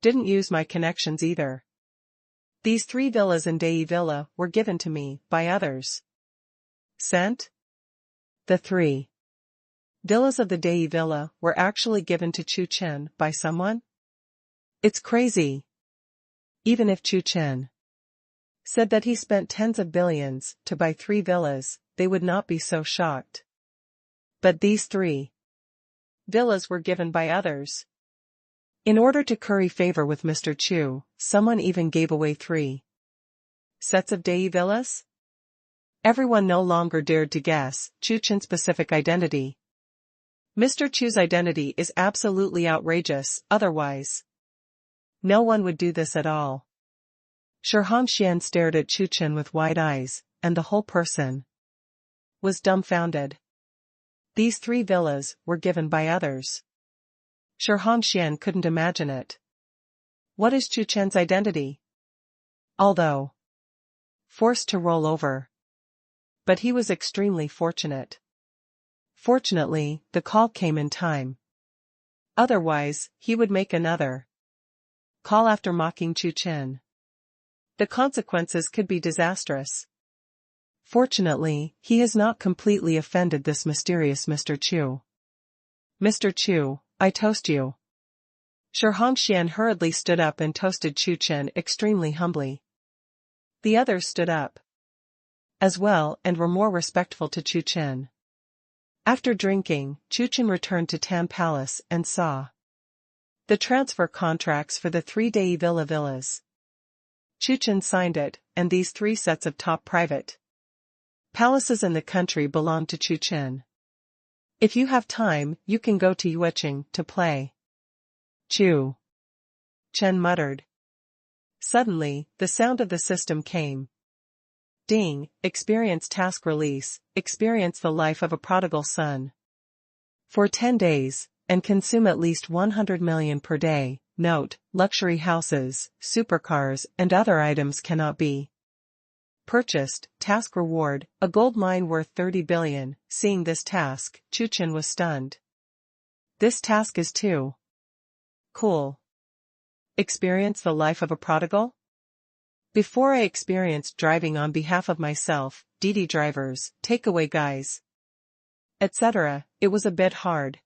didn't use my connections either. These 3 villas in Dai Villa were given to me by others. Sent? The 3 villas of the Dai Villa were actually given to Chu Chen by someone? It's crazy. Even if Chu Chen said that he spent tens of billions to buy 3 villas, they would not be so shocked. But these 3 villas were given by others. In order to curry favor with Mr. Chu, someone even gave away 3 sets of Dai villas? Everyone no longer dared to guess Chu Chen's specific identity. Mr. Chu's identity is absolutely outrageous, otherwise no one would do this at all. Shi Hongshuan stared at Chu Chen with wide eyes, and the whole person was dumbfounded. These 3 villas were given by others. Shi Hongshuan couldn't imagine it. What is Chu Chen's identity? Although forced to roll over. But he was extremely fortunate. Fortunately, the call came in time. Otherwise, he would make another call after mocking Chu Chen. The consequences could be disastrous. Fortunately, he has not completely offended this mysterious Mr. Chu. Mr. Chu, I toast you. Xian hurriedly stood up and toasted Chu Chen extremely humbly. The others stood up as well and were more respectful to Chu Chen. After drinking, Chu Chen returned to Tian Palace and saw the transfer contracts for the 3-day villas. Chu Chen signed it, and these 3 sets of top private palaces in the country belong to Chu Chen. If you have time, you can go to Yueching to play. Chu Chen muttered. Suddenly, the sound of the system came. Ding, experience task release, experience the life of a prodigal son. For 10 days, and consume at least 100 million per day. Note, luxury houses, supercars, and other items cannot be purchased. Task reward, a gold mine worth 30 billion. Seeing this task, Chu Chen was stunned. This task is too cool. Experience the life of a prodigal? Before I experienced driving on behalf of myself, Didi drivers, takeaway guys, etc., it was a bit hard.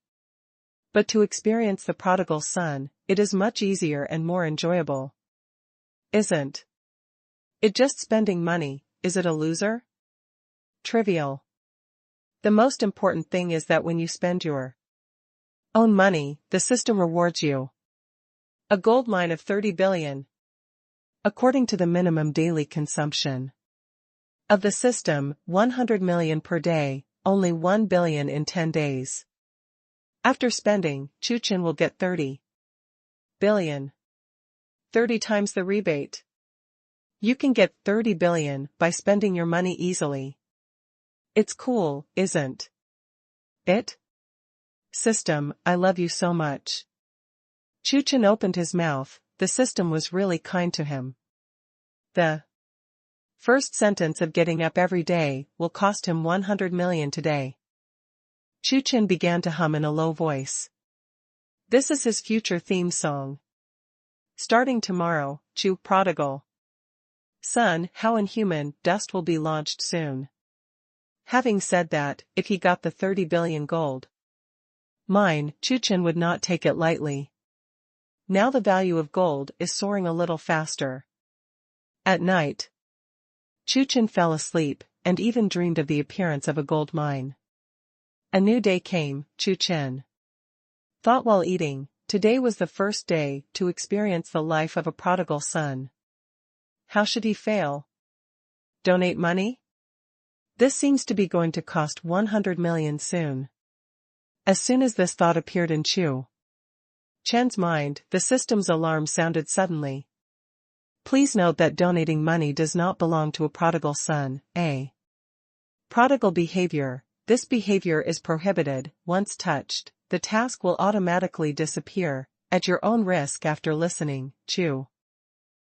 But to experience the prodigal son, it is much easier and more enjoyable. Isn't it just spending money? Is it a loser? Trivial. The most important thing is that when you spend your own money, the system rewards you. A gold mine of 30 billion. According to the minimum daily consumption of the system, 100 million per day, only 1 billion in 10 days. After spending, Chu Chen will get 30 billion. 30 times the rebate. You can get 30 billion by spending your money easily. It's cool, isn't it? System, I love you so much. Chu Chen opened his mouth. The system was really kind to him. The first sentence of getting up every day will cost him 100 million today. Chu Chen began to hum in a low voice. This is his future theme song. Starting tomorrow, Chu Prodigal Son, how inhuman, dust will be launched soon. Having said that, if he got the 30 billion gold mine, Chu Chen would not take it lightly. Now the value of gold is soaring a little faster. At night, Chu Chen fell asleep, and even dreamed of the appearance of a gold mine. A new day came. Chu Chen thought while eating, today was the first day to experience the life of a prodigal son. How should he fail? Donate money? This seems to be going to cost 100 million soon. As soon as this thought appeared in Chu Chen's mind, the system's alarm sounded suddenly. Please note that donating money does not belong to a prodigal son. Prodigal behavior. This behavior is prohibited. Once touched, the task will automatically disappear, at your own risk. After listening, Chu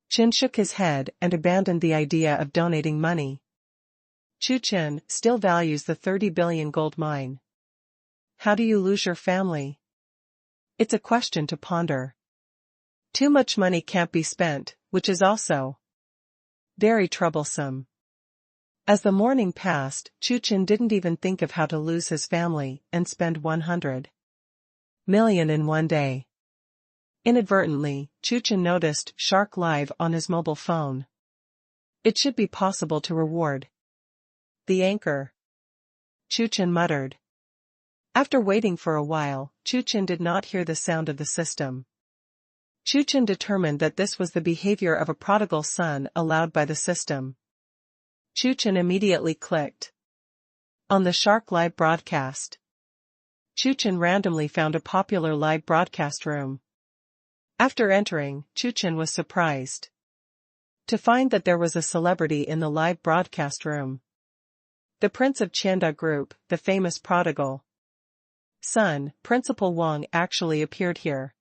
Chen shook his head and abandoned the idea of donating money. Chu Chen still values the 30 billion gold mine. How do you lose your family? It's a question to ponder. Too much money can't be spent, which is also very troublesome. As the morning passed, Chu Chen didn't even think of how to lose his family and spend 100 million in one day. Inadvertently, Chu Chen noticed Shark Live on his mobile phone. It should be possible to reward the anchor, Chu Chen muttered. After waiting for a while, Chu Chen did not hear the sound of the system. Chu Chen determined that this was the behavior of a prodigal son allowed by the system. Chu Chen immediately clicked on the Shark Live broadcast. Chu Chen randomly found a popular live broadcast room. After entering, Chu Chen was surprised to find that there was a celebrity in the live broadcast room. The Prince of Chanda Group, the famous prodigal son, Principal Wang, actually appeared here.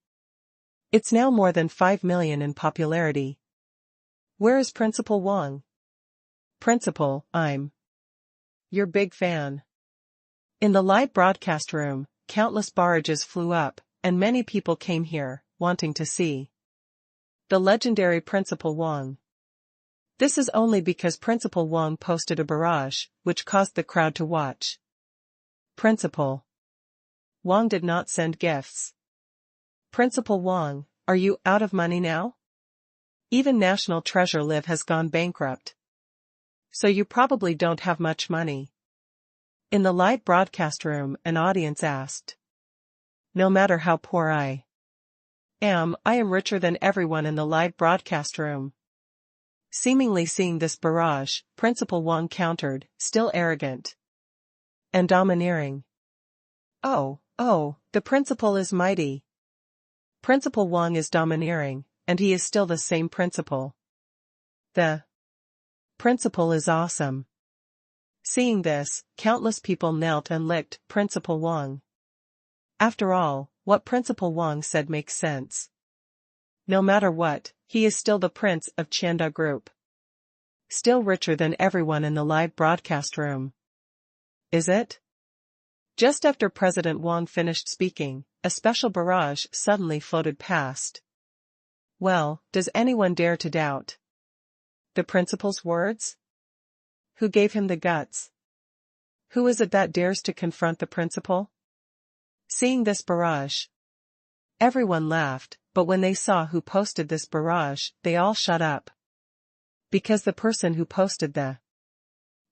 It's now more than 5 million in popularity. Where is Principal Wang? Principal, I'm your big fan. In the live broadcast room, countless barrages flew up, and many people came here, wanting to see the legendary Principal Wang. This is only because Principal Wang posted a barrage, which caused the crowd to watch. Principal Wang did not send gifts. Principal Wang, are you out of money now? Even National Treasure Live has gone bankrupt. So you probably don't have much money. In the live broadcast room, an audience asked. No matter how poor I am richer than everyone in the live broadcast room. Seemingly seeing this barrage, Principal Wang countered, still arrogant and domineering. Oh, the principal is mighty. Principal Wang is domineering, and he is still the same principal. The principal is awesome. Seeing this, countless people knelt and licked Principal Wang. After all, what Principal Wang said makes sense. No matter what, he is still the prince of Chanda Group. Still richer than everyone in the live broadcast room. Is it? Just after President Wang finished speaking, a special barrage suddenly floated past. Well, does anyone dare to doubt the principal's words? Who gave him the guts? Who is it that dares to confront the principal? Seeing this barrage, everyone laughed, but when they saw who posted this barrage, they all shut up. Because the person who posted the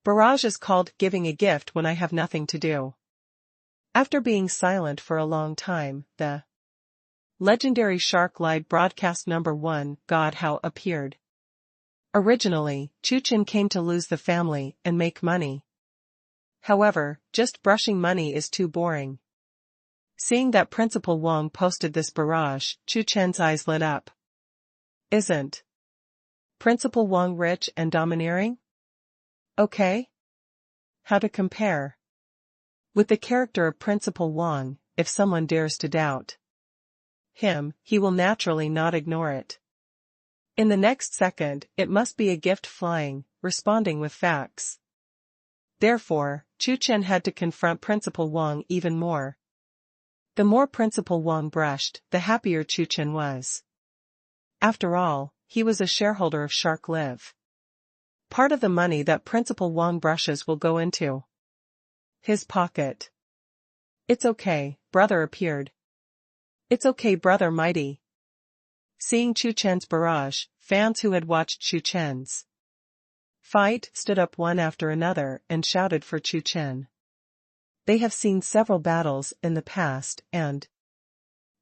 barrage is called giving a gift when I have nothing to do. After being silent for a long time, the legendary Shark Live broadcast number 1, God How appeared. Originally, Chu Chen came to lose the family and make money. However, just brushing money is too boring. Seeing that Principal Wang posted this barrage, Chu Chen's eyes lit up. Isn't Principal Wang rich and domineering? Okay. How to compare? With the character of Principal Wang, if someone dares to doubt him, he will naturally not ignore it. In the next second, it must be a gift flying, responding with facts. Therefore, Chu Chen had to confront Principal Wang even more. The more Principal Wang brushed, the happier Chu Chen was. After all, he was a shareholder of Shark Live. Part of the money that Principal Wang brushes will go into his pocket. It's okay, brother appeared. It's okay, brother mighty. Seeing Chu Chen's barrage, fans who had watched Chu Chen's fight stood up one after another and shouted for Chu Chen. They have seen several battles in the past and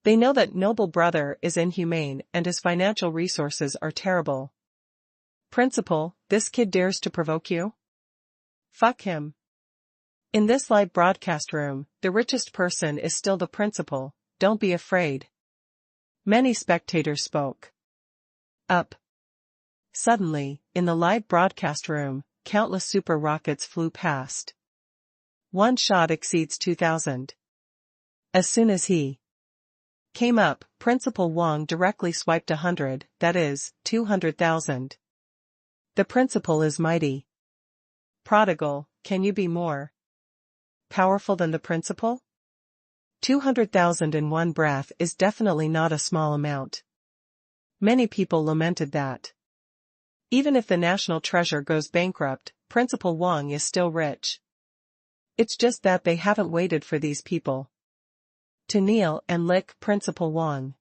they know that noble brother is inhumane and his financial resources are terrible. Principal, this kid dares to provoke you? Fuck him. In this live broadcast room, the richest person is still the principal, don't be afraid. Many spectators spoke up. Suddenly, in the live broadcast room, countless super rockets flew past. One shot exceeds 2,000. As soon as he came up, Principal Wang directly swiped 100, that is, 200,000. The principal is mighty. Prodigal, can you be more powerful than the principal? 200,000 in one breath is definitely not a small amount. Many people lamented that. Even if the national treasure goes bankrupt, Principal Wang is still rich. It's just that they haven't waited for these people to kneel and lick Principal Wang.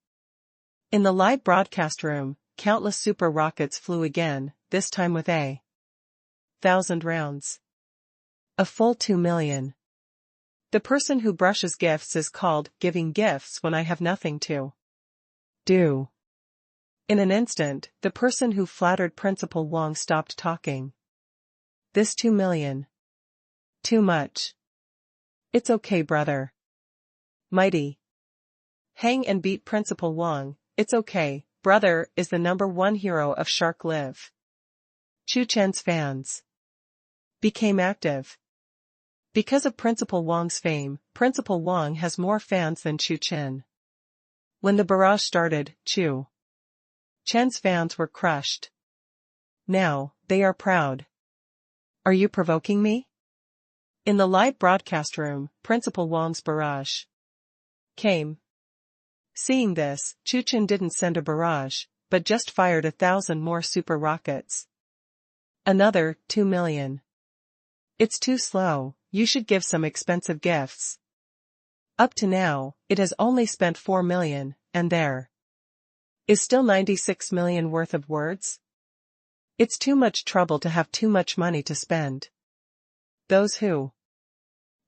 In the live broadcast room, countless super rockets flew again, this time with 1,000 rounds. A full 2 million. The person who brushes gifts is called giving gifts when I have nothing to do. In an instant, the person who flattered Principal Wang stopped talking. This 2 million. Too much. It's okay, brother mighty. Hang and beat Principal Wang, it's okay, brother is the #1 hero of Shark Live. Chu Chen's fans became active. Because of Principal Wang's fame, Principal Wang has more fans than Chu Chen. When the barrage started, Chu Chen's fans were crushed. Now, they are proud. Are you provoking me? In the live broadcast room, Principal Wang's barrage came. Seeing this, Chu Chen didn't send a barrage, but just fired 1,000 more super rockets. Another 2 million. It's too slow, you should give some expensive gifts. Up to now, it has only spent 4 million, and there is still 96 million worth of words? It's too much trouble to have too much money to spend. Those who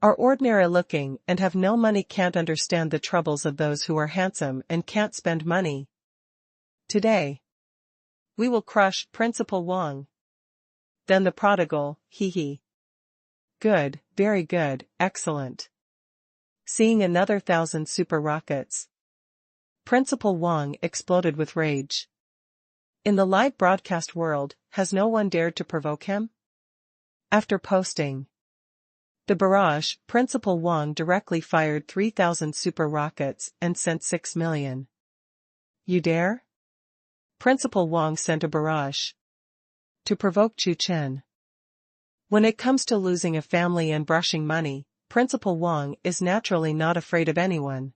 are ordinary looking and have no money can't understand the troubles of those who are handsome and can't spend money. Today, we will crush Principal Wang. Then the prodigal, hee hee. Good, very good, excellent. Seeing another 1,000 super rockets. Principal Wang exploded with rage. In the live broadcast world, has no one dared to provoke him? After posting the barrage, Principal Wang directly fired 3,000 super rockets and sent 6 million. You dare? Principal Wang sent a barrage to provoke Chu Chen. When it comes to losing a family and brushing money, Principal Wang is naturally not afraid of anyone.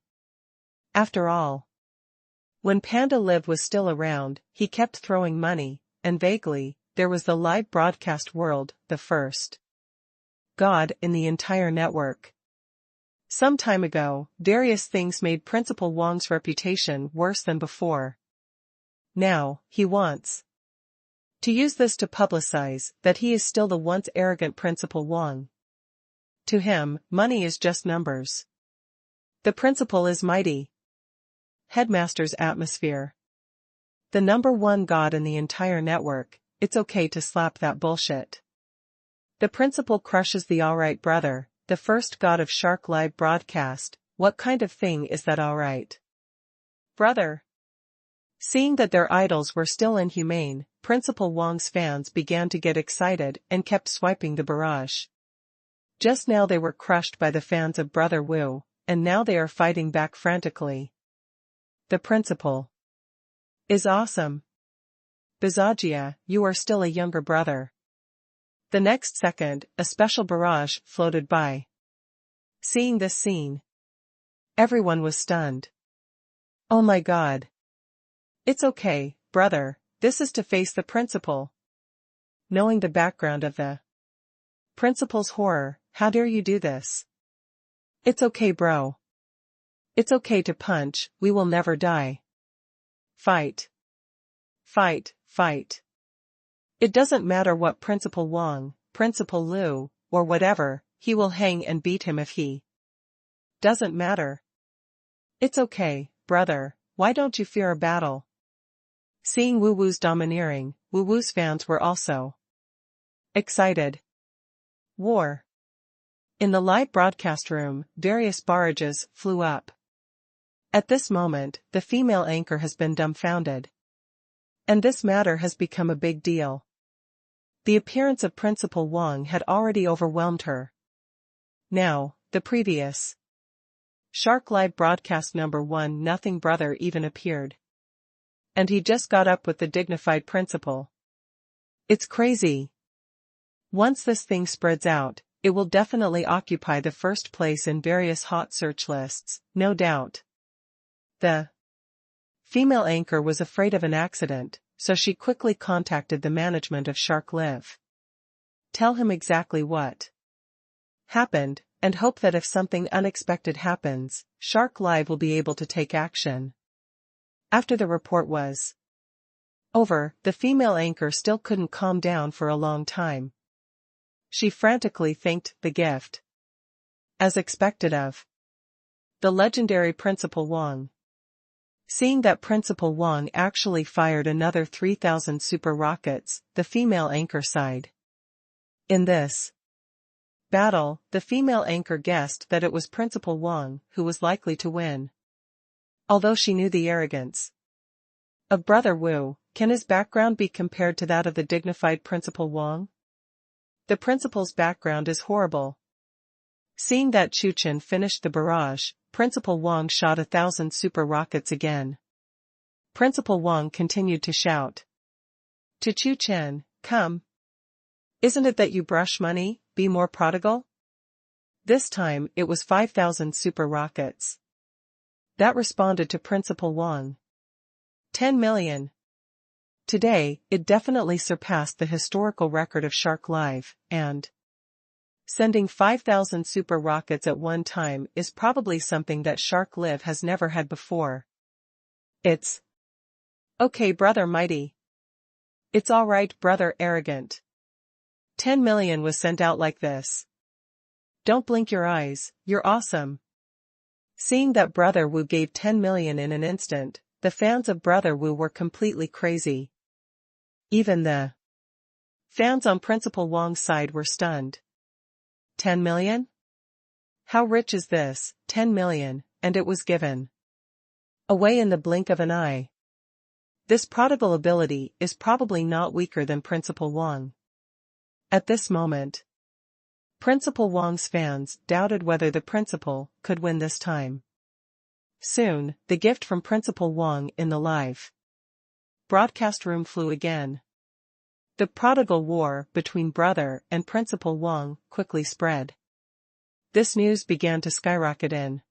After all, when Panda Live was still around, he kept throwing money, and vaguely, there was the live broadcast world, the first god in the entire network. Some time ago, various things made Principal Wang's reputation worse than before. Now, he wants to use this to publicize that he is still the once arrogant Principal Wang. To him, money is just numbers. The principal is mighty. Headmaster's atmosphere. The #1 god in the entire network, it's okay to slap that bullshit. The principal crushes the alright brother, the first god of Shark Live broadcast. What kind of thing is that alright brother? Seeing that their idols were still inhumane, Principal Wang's fans began to get excited and kept swiping the barrage. Just now they were crushed by the fans of Brother Wu, and now they are fighting back frantically. The principal is awesome. Bizagia, you are still a younger brother. The next second, a special barrage floated by. Seeing this scene, everyone was stunned. Oh my god. It's okay, brother, this is to face the principal. Knowing the background of the principal's horror, how dare you do this? It's okay, bro. It's okay to punch, we will never die. Fight. Fight, fight. It doesn't matter what Principal Wang, Principal Liu, or whatever, he will hang and beat him if he doesn't matter. It's okay, brother, why don't you fear a battle? Seeing Wu Wu's domineering, Wu Wu's fans were also excited. War. In the live broadcast room, various barrages flew up. At this moment, the female anchor has been dumbfounded. And this matter has become a big deal. The appearance of Principal Wang had already overwhelmed her. Now, the previous Shark Live broadcast #1 nothing brother even appeared. And he just got up with the dignified principal. It's crazy. Once this thing spreads out, it will definitely occupy the first place in various hot search lists, no doubt. The female anchor was afraid of an accident, so she quickly contacted the management of Shark Live. Tell him exactly what happened, and hope that if something unexpected happens, Shark Live will be able to take action. After the report was over, the female anchor still couldn't calm down for a long time. She frantically thanked the gift, as expected of the legendary Principal Wang. Seeing that Principal Wang actually fired another 3,000 super rockets, the female anchor sighed. In this battle, the female anchor guessed that it was Principal Wang who was likely to win. Although she knew the arrogance of Brother Wu, can his background be compared to that of the dignified Principal Wang? The principal's background is horrible. Seeing that Chu Chen finished the barrage, Principal Wang shot 1,000 super rockets again. Principal Wang continued to shout to Chu Chen, come. Isn't it that you brush money, be more prodigal? This time it was 5,000 super rockets that responded to Principal Wang. 10 million. Today, it definitely surpassed the historical record of Shark Live, and sending 5,000 super rockets at one time is probably something that Shark Live has never had before. It's okay, brother mighty. It's all right, brother arrogant. 10 million was sent out like this. Don't blink your eyes, you're awesome. Seeing that Brother Wu gave 10 million in an instant, the fans of Brother Wu were completely crazy. Even the fans on Principal Wang's side were stunned. 10 million? How rich is this? 10 million, and it was given away in the blink of an eye. This prodigal ability is probably not weaker than Principal Wang. At this moment, Principal Wang's fans doubted whether the principal could win this time. Soon, the gift from Principal Wang in the live broadcast room flew again. The prodigal war between Brother and Principal Wang quickly spread. This news began to skyrocket in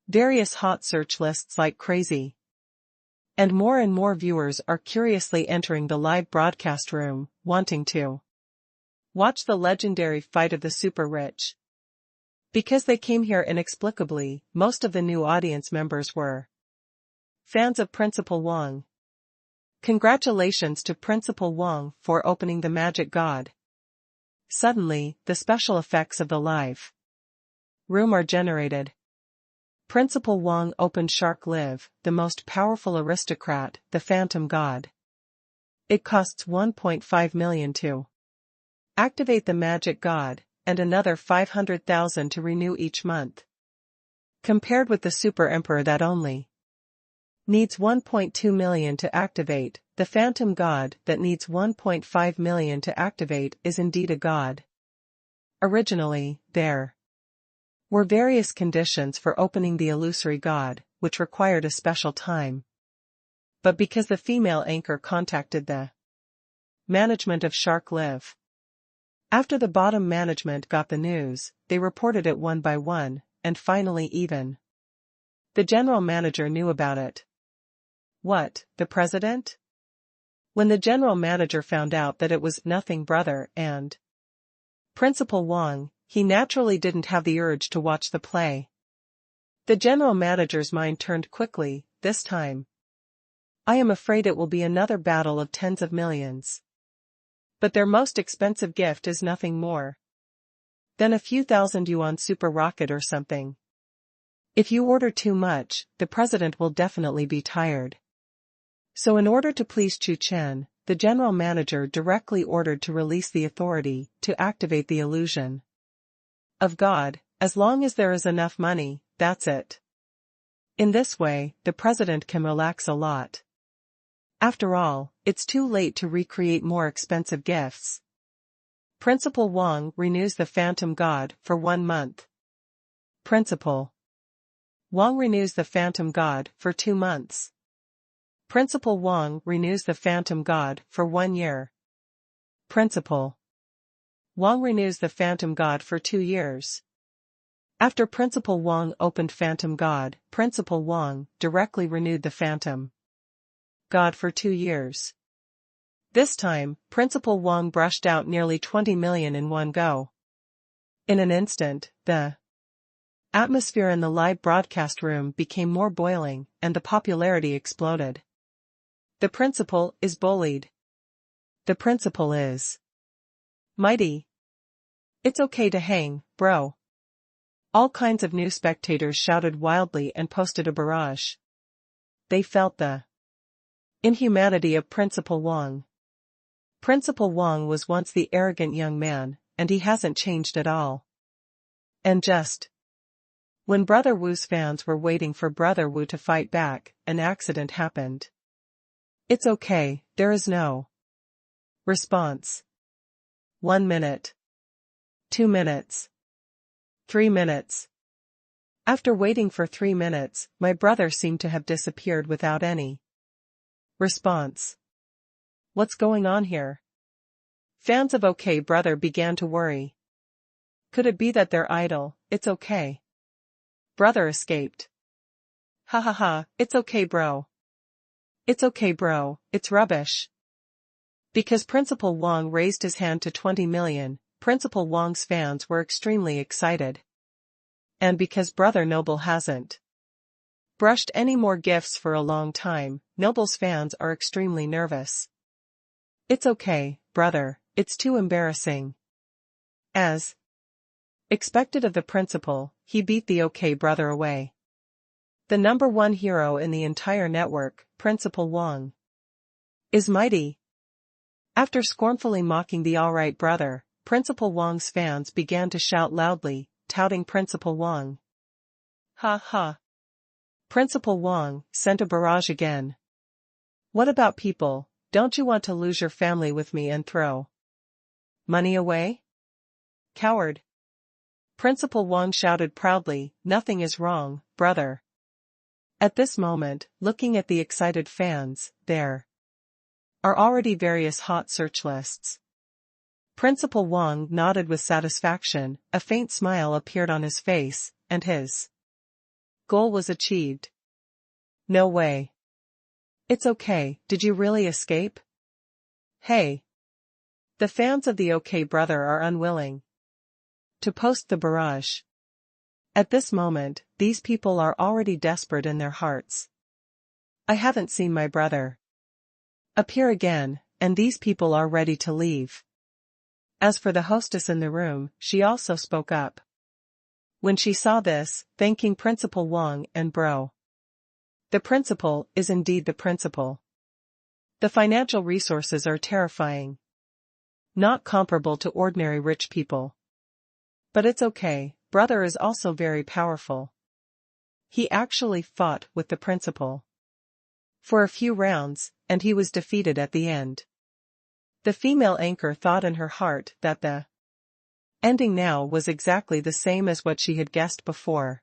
various hot search lists like crazy. And more viewers are curiously entering the live broadcast room, wanting to watch the legendary fight of the super rich. Because they came here inexplicably, most of the new audience members were fans of Principal Wang. Congratulations to Principal Wang for opening the magic god. Suddenly, the special effects of the live room are generated. Principal Wang opened Shark Live, the most powerful aristocrat, the Phantom God. It costs 1.5 million to activate the magic god, and another 500,000 to renew each month. Compared with the Super Emperor that only needs 1.2 million to activate, the Phantom God that needs 1.5 million to activate is indeed a god. Originally, there were various conditions for opening the illusory god, which required a special time. But because the female anchor contacted the management of Shark Live, after the bottom management got the news, they reported it one by one, and finally even the general manager knew about it. What, the president? When the general manager found out that it was nothing Brother and Principal Wang, he naturally didn't have the urge to watch the play. The general manager's mind turned quickly, this time. I am afraid it will be another battle of tens of millions. But their most expensive gift is nothing more than a few thousand yuan super rocket or something. If you order too much, the president will definitely be tired. So in order to please Chu Chen, the general manager directly ordered to release the authority to activate the illusion of God, as long as there is enough money, that's it. In this way, the president can relax a lot. After all, it's too late to recreate more expensive gifts. Principal Wang renews the Phantom God for 1 month. Principal Wang renews the Phantom God for 2 months. Principal Wang renews the Phantom God for 1 year. Principal Wang renews the Phantom God for 2 years. After Principal Wang opened Phantom God, Principal Wang directly renewed the Phantom God for 2 years. This time, Principal Wang brushed out nearly 20 million in one go. In an instant, the atmosphere in the live broadcast room became more boiling, and the popularity exploded. The principal is bullied. The principal is mighty. It's okay to hang, bro. All kinds of new spectators shouted wildly and posted a barrage. They felt the inhumanity of Principal Wang. Principal Wang was once the arrogant young man, and he hasn't changed at all. And just when Brother Wu's fans were waiting for Brother Wu to fight back, an accident happened. It's okay, there is no response. 1 minute. 2 minutes. 3 minutes. After waiting for 3 minutes, my brother seemed to have disappeared without any response. What's going on here? Fans of OK Brother began to worry. Could it be that their idol, It's okay Brother escaped? Ha ha ha, it's okay bro. It's okay bro, it's rubbish. Because Principal Wang raised his hand to 20 million, Principal Wang's fans were extremely excited. And because Brother Noble hasn't brushed any more gifts for a long time. Noble's fans are extremely nervous. It's okay, brother, it's too embarrassing. As expected of the principal, he beat the OK brother away. The #1 hero in the entire network, Principal Wang, is mighty. After scornfully mocking the alright brother, Principal Wang's fans began to shout loudly, touting Principal Wang. Ha ha. Principal Wang sent a barrage again. What about people? Don't you want to lose your family with me and throw money away? Coward. Principal Wang shouted proudly, nothing is wrong, brother. At this moment, looking at the excited fans, there are already various hot search lists. Principal Wang nodded with satisfaction, a faint smile appeared on his face, and his goal was achieved. No way. It's okay, did you really escape? Hey. The fans of the OK brother are unwilling to post the barrage. At this moment, these people are already desperate in their hearts. I haven't seen my brother appear again, and these people are ready to leave. As for the hostess in the room, she also spoke up. When she saw this, thanking Principal Wang and bro. The principal is indeed the principal. The financial resources are terrifying. Not comparable to ordinary rich people. But it's okay, brother is also very powerful. He actually fought with the principal for a few rounds, and he was defeated at the end. The female anchor thought in her heart that the ending now was exactly the same as what she had guessed before.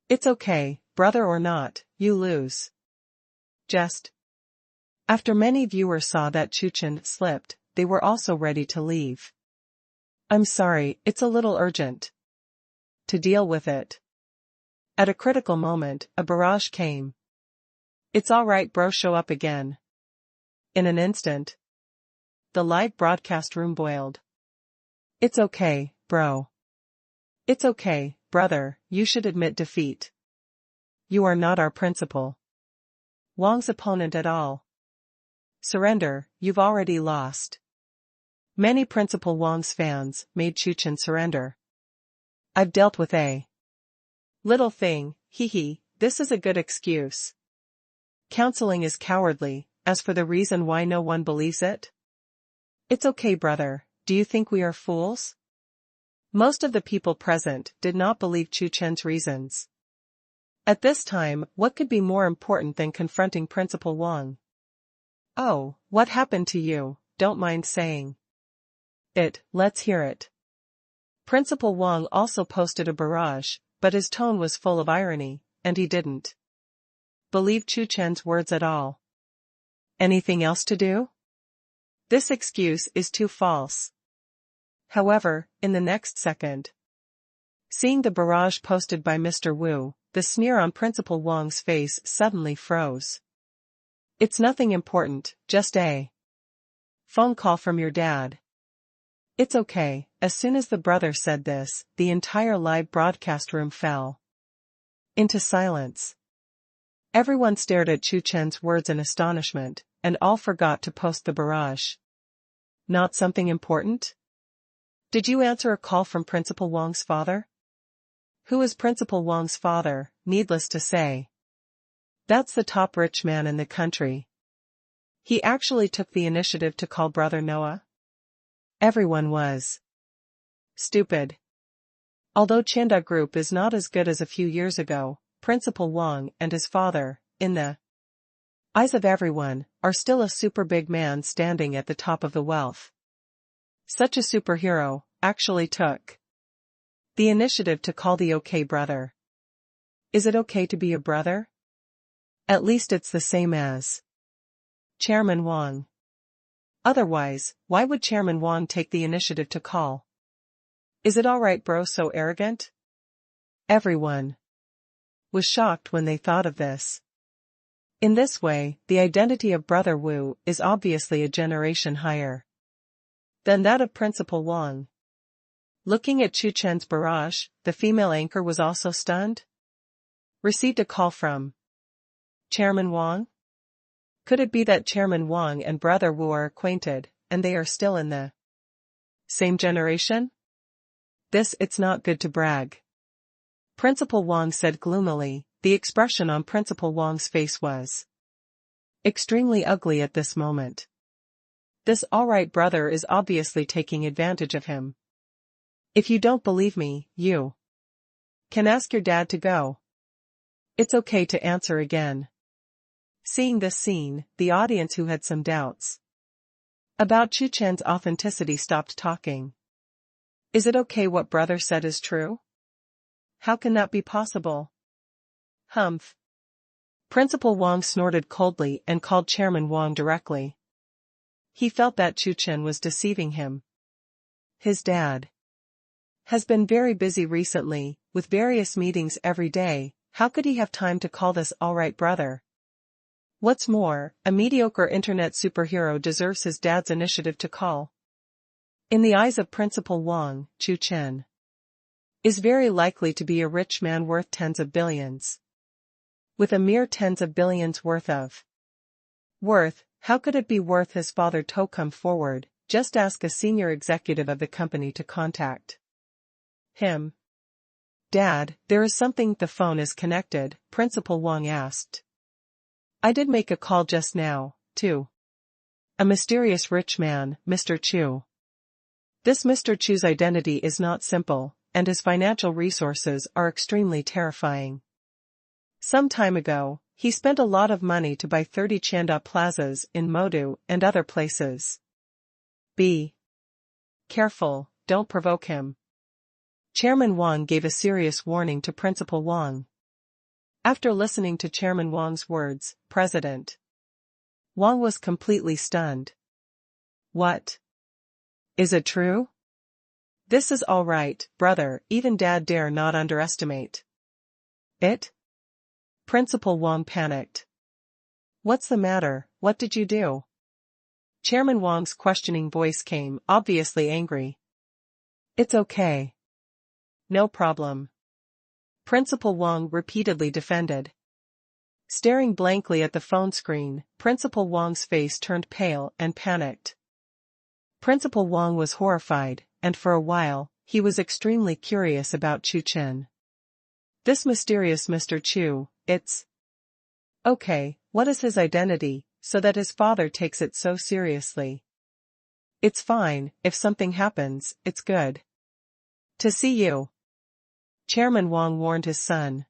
It's okay, brother or not, you lose. Just after many viewers saw that Chu Chen slipped, they were also ready to leave. I'm sorry, it's a little urgent to deal with it. At a critical moment, a barrage came. It's alright bro, show up again. In an instant, the live broadcast room boiled. It's okay, bro. It's okay, brother, you should admit defeat. You are not our principal Wang's opponent at all. Surrender, you've already lost. Many Principal Wang's fans made Chu Chen surrender. I've dealt with a little thing, hee, this is a good excuse. Counseling is cowardly, as for the reason why no one believes it? It's okay brother, do you think we are fools? Most of the people present did not believe Chu Chen's reasons. At this time, what could be more important than confronting Principal Wang? Oh, what happened to you, don't mind saying it, let's hear it. Principal Wang also posted a barrage, but his tone was full of irony, and he didn't believe Chu Chen's words at all. Anything else to do? This excuse is too false. However, in the next second, seeing the barrage posted by Mr. Wu, the sneer on Principal Wang's face suddenly froze. It's nothing important, just a phone call from your dad. It's okay. As soon as the brother said this, the entire live broadcast room fell into silence. Everyone stared at Chu Chen's words in astonishment, and all forgot to post the barrage. Not something important? Did you answer a call from Principal Wang's father? Who is Principal Wang's father? Needless to say, that's the top rich man in the country. He actually took the initiative to call brother Noah? Everyone was stupid. Although Chanda Group is not as good as a few years ago, Principal Wang and his father, in the eyes of everyone, are still a super big man standing at the top of the wealth. Such a superhero actually took the initiative to call the OK brother. Is it okay to be a brother? At least it's the same as Chairman Wang. Otherwise, why would Chairman Wang take the initiative to call? Is it alright bro, so arrogant? Everyone was shocked when they thought of this. In this way, the identity of Brother Wu is obviously a generation higher than that of Principal Wang. Looking at Chu Chen's barrage, the female anchor was also stunned. Received a call from Chairman Wang? Could it be that Chairman Wang and Brother Wu are acquainted, and they are still in the same generation? It's not good to brag. Principal Wang said gloomily. The expression on Principal Wang's face was extremely ugly at this moment. This alright brother is obviously taking advantage of him. If you don't believe me, you can ask your dad to go. It's okay to answer again. Seeing this scene, the audience who had some doubts about Chu Chen's authenticity stopped talking. Is it okay what brother said is true? How can that be possible? Humph. Principal Wang snorted coldly and called Chairman Wang directly. He felt that Chu Chen was deceiving him. His dad has been very busy recently, with various meetings every day. How could he have time to call this alright brother? What's more, a mediocre internet superhero deserves his dad's initiative to call. In the eyes of Principal Wang, Chu Chen is very likely to be a rich man worth tens of billions. With a mere tens of billions worth, how could it be worth? His father To come forward, just ask a senior executive of the company to contact him. Dad, there is something. The phone is connected, Principal Wang asked. I did make a call just now, to a mysterious rich man, Mr. Chu. This Mr. Chu's identity is not simple, and his financial resources are extremely terrifying. Some time ago, he spent a lot of money to buy 30 Chanda plazas in Modu and other places. Be careful, don't provoke him. Chairman Wang gave a serious warning to Principal Wang. After listening to Chairman Wang's words, President Wang was completely stunned. What? Is it true? This is all right, brother, even Dad dare not underestimate it? Principal Wang panicked. What's the matter? What did you do? Chairman Wang's questioning voice came, obviously angry. It's okay. No problem. Principal Wang repeatedly defended. Staring blankly at the phone screen, Principal Wang's face turned pale and panicked. Principal Wang was horrified, and for a while, he was extremely curious about Chu Chen. This mysterious Mr. Chu, it's okay, what is his identity, so that his father takes it so seriously? It's fine, if something happens, it's good to see you. Chairman Wang warned his son.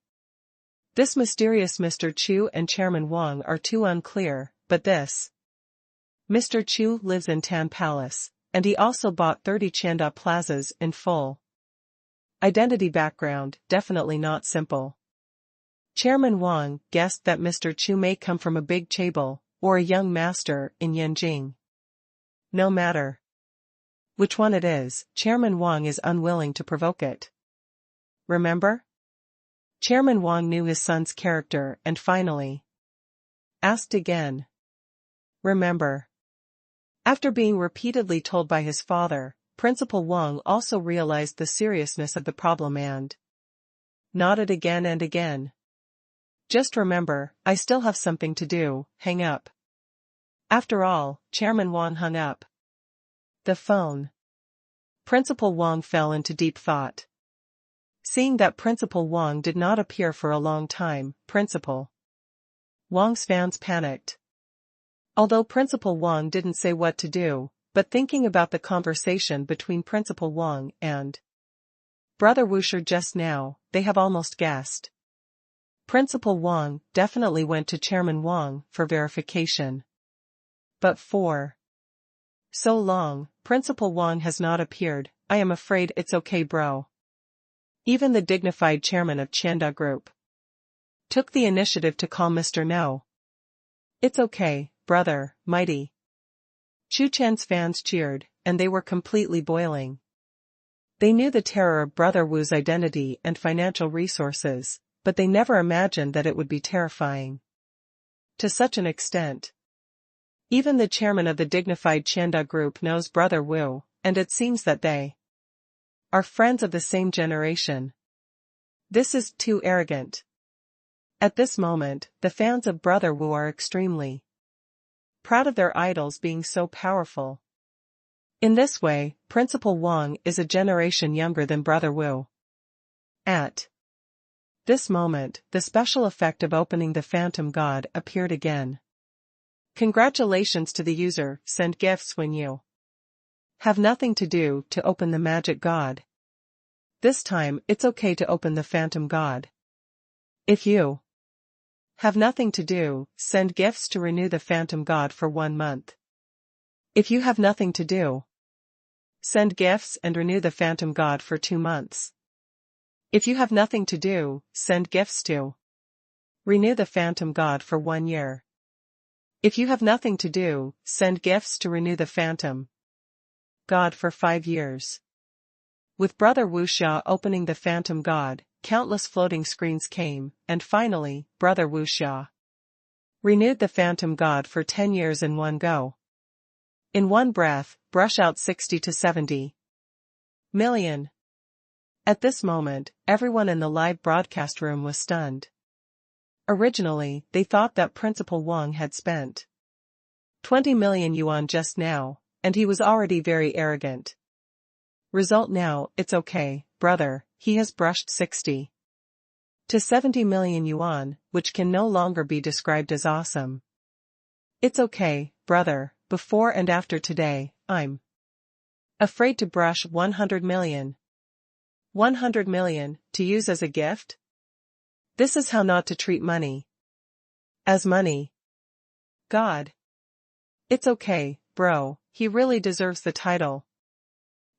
This mysterious Mr. Chu and Chairman Wang are too unclear, but this Mr. Chu lives in Tian Palace, and he also bought 30 Chanda plazas in full. Identity background, definitely not simple. Chairman Wang guessed that Mr. Chu may come from a big chaebol, or a young master in Yanjing. No matter which one it is, Chairman Wang is unwilling to provoke it. Remember? Chairman Wang knew his son's character and finally asked again. Remember? After being repeatedly told by his father, Principal Wang also realized the seriousness of the problem and nodded again and again. Just remember, I still have something to do, hang up. After all, Chairman Wang hung up the phone. Principal Wang fell into deep thought. Seeing that Principal Wang did not appear for a long time, Principal Wang's fans panicked. Although Principal Wang didn't say what to do, but thinking about the conversation between Principal Wang and Brother Wusher just now, they have almost guessed. Principal Wang definitely went to Chairman Wang for verification. But for so long, Principal Wang has not appeared. I am afraid it's okay, bro. Even the dignified chairman of Chanda Group took the initiative to call Mr. No. It's okay, brother, mighty. Chu Chen's fans cheered, and they were completely boiling. They knew the terror of Brother Wu's identity and financial resources, but they never imagined that it would be terrifying to such an extent. Even the chairman of the dignified Chanda Group knows Brother Wu, and it seems that they are friends of the same generation. This is too arrogant. At this moment, the fans of Brother Wu are extremely proud of their idols being so powerful. In this way, Principal Wang is a generation younger than Brother Wu. At this moment, the special effect of opening the Phantom God appeared again. Congratulations to the user, send gifts when you have nothing to do to open the Magic God. This time, it's okay to open the Phantom God. If you have nothing to do, send gifts to renew the Phantom God for 1 month. If you have nothing to do, send gifts and renew the Phantom God for 2 months. If you have nothing to do, send gifts to renew the Phantom God for 1 year. If you have nothing to do, send gifts to renew the Phantom God for 5 years. With Brother Wuxia opening the Phantom God, countless floating screens came, and finally, Brother Wuxia renewed the Phantom God for 10 years in one go. In one breath, brush out 60 to 70 million. At this moment, everyone in the live broadcast room was stunned. Originally, they thought that Principal Wang had spent 20 million yuan just now, and he was already very arrogant. Result now, it's okay, brother, he has brushed 60 to 70 million yuan, which can no longer be described as awesome. It's okay, brother, before and after today, I'm afraid to brush 100 million. 100 million, to use as a gift? This is how not to treat money. As money. God. It's okay, bro, he really deserves the title.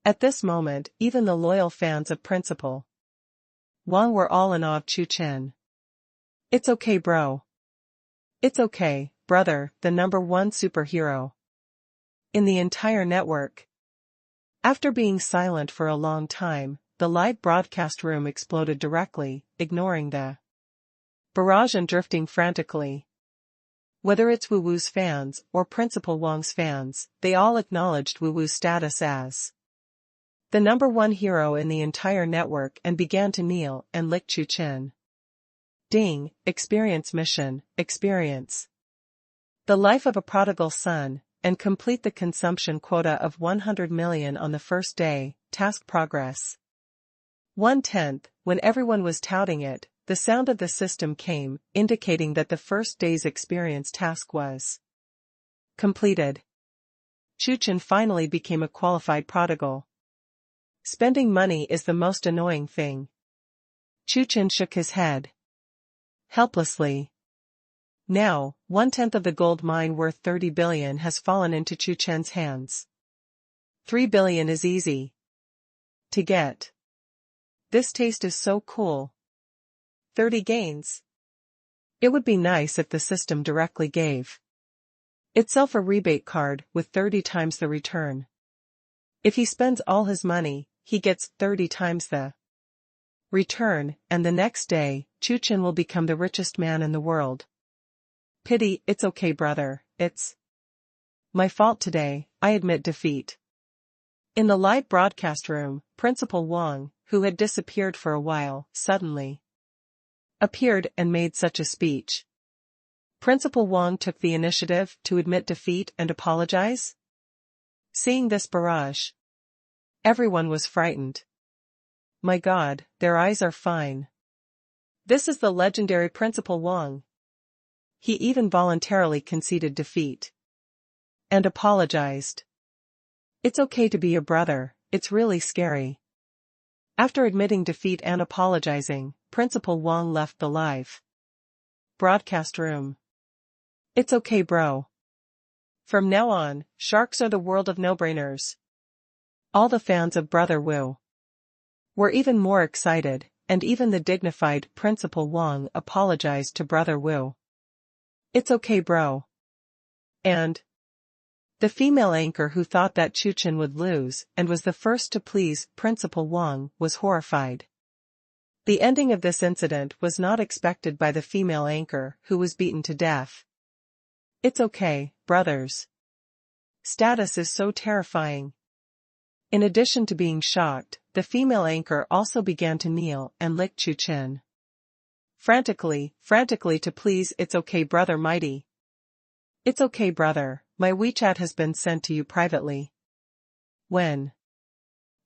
At this moment, even the loyal fans of Principal Wang were all in awe of Chu Chen. It's okay, bro. It's okay, brother, the #1 superhero in the entire network. After being silent for a long time, the live broadcast room exploded directly, ignoring the barrage and drifting frantically. Whether it's Wu Wu's fans or Principal Wang's fans, they all acknowledged Wu Wu's status as the #1 hero in the entire network and began to kneel and lick Chu Chen. Ding, experience mission, experience the life of a prodigal son, and complete the consumption quota of 100 million on the first day, task progress. 1/10, when everyone was touting it, the sound of the system came, indicating that the first day's experience task was completed. Chu Chen finally became a qualified prodigal. Spending money is the most annoying thing. Chu Chen shook his head helplessly. Now, 1/10 of the gold mine worth 30 billion has fallen into Chu Chen's hands. 3 billion is easy to get. This taste is so cool. 30 gains. It would be nice if the system directly gave itself a rebate card with 30 times the return. If he spends all his money, he gets 30 times the return, and the next day, Chu Chen will become the richest man in the world. Pity, it's okay, brother, it's my fault today, I admit defeat. In the live broadcast room, Principal Wang, who had disappeared for a while, suddenly appeared and made such a speech. Principal Wang took the initiative to admit defeat and apologize. Seeing this barrage, everyone was frightened. My God, their eyes are fine. This is the legendary Principal Wang. He even voluntarily conceded defeat and apologized. It's okay to be your brother, it's really scary. After admitting defeat and apologizing, Principal Wang left the live broadcast room. It's okay, bro. From now on, sharks are the world of no-brainers. All the fans of Brother Wu were even more excited, and even the dignified Principal Wang apologized to Brother Wu. It's okay, bro. And the female anchor who thought that Chu Chen would lose and was the first to please Principal Wang was horrified. The ending of this incident was not expected by the female anchor who was beaten to death. It's okay, brothers. Status is so terrifying. In addition to being shocked, the female anchor also began to kneel and lick Chu Chen. Frantically to please. It's okay brother mighty. It's okay brother, my WeChat has been sent to you privately. When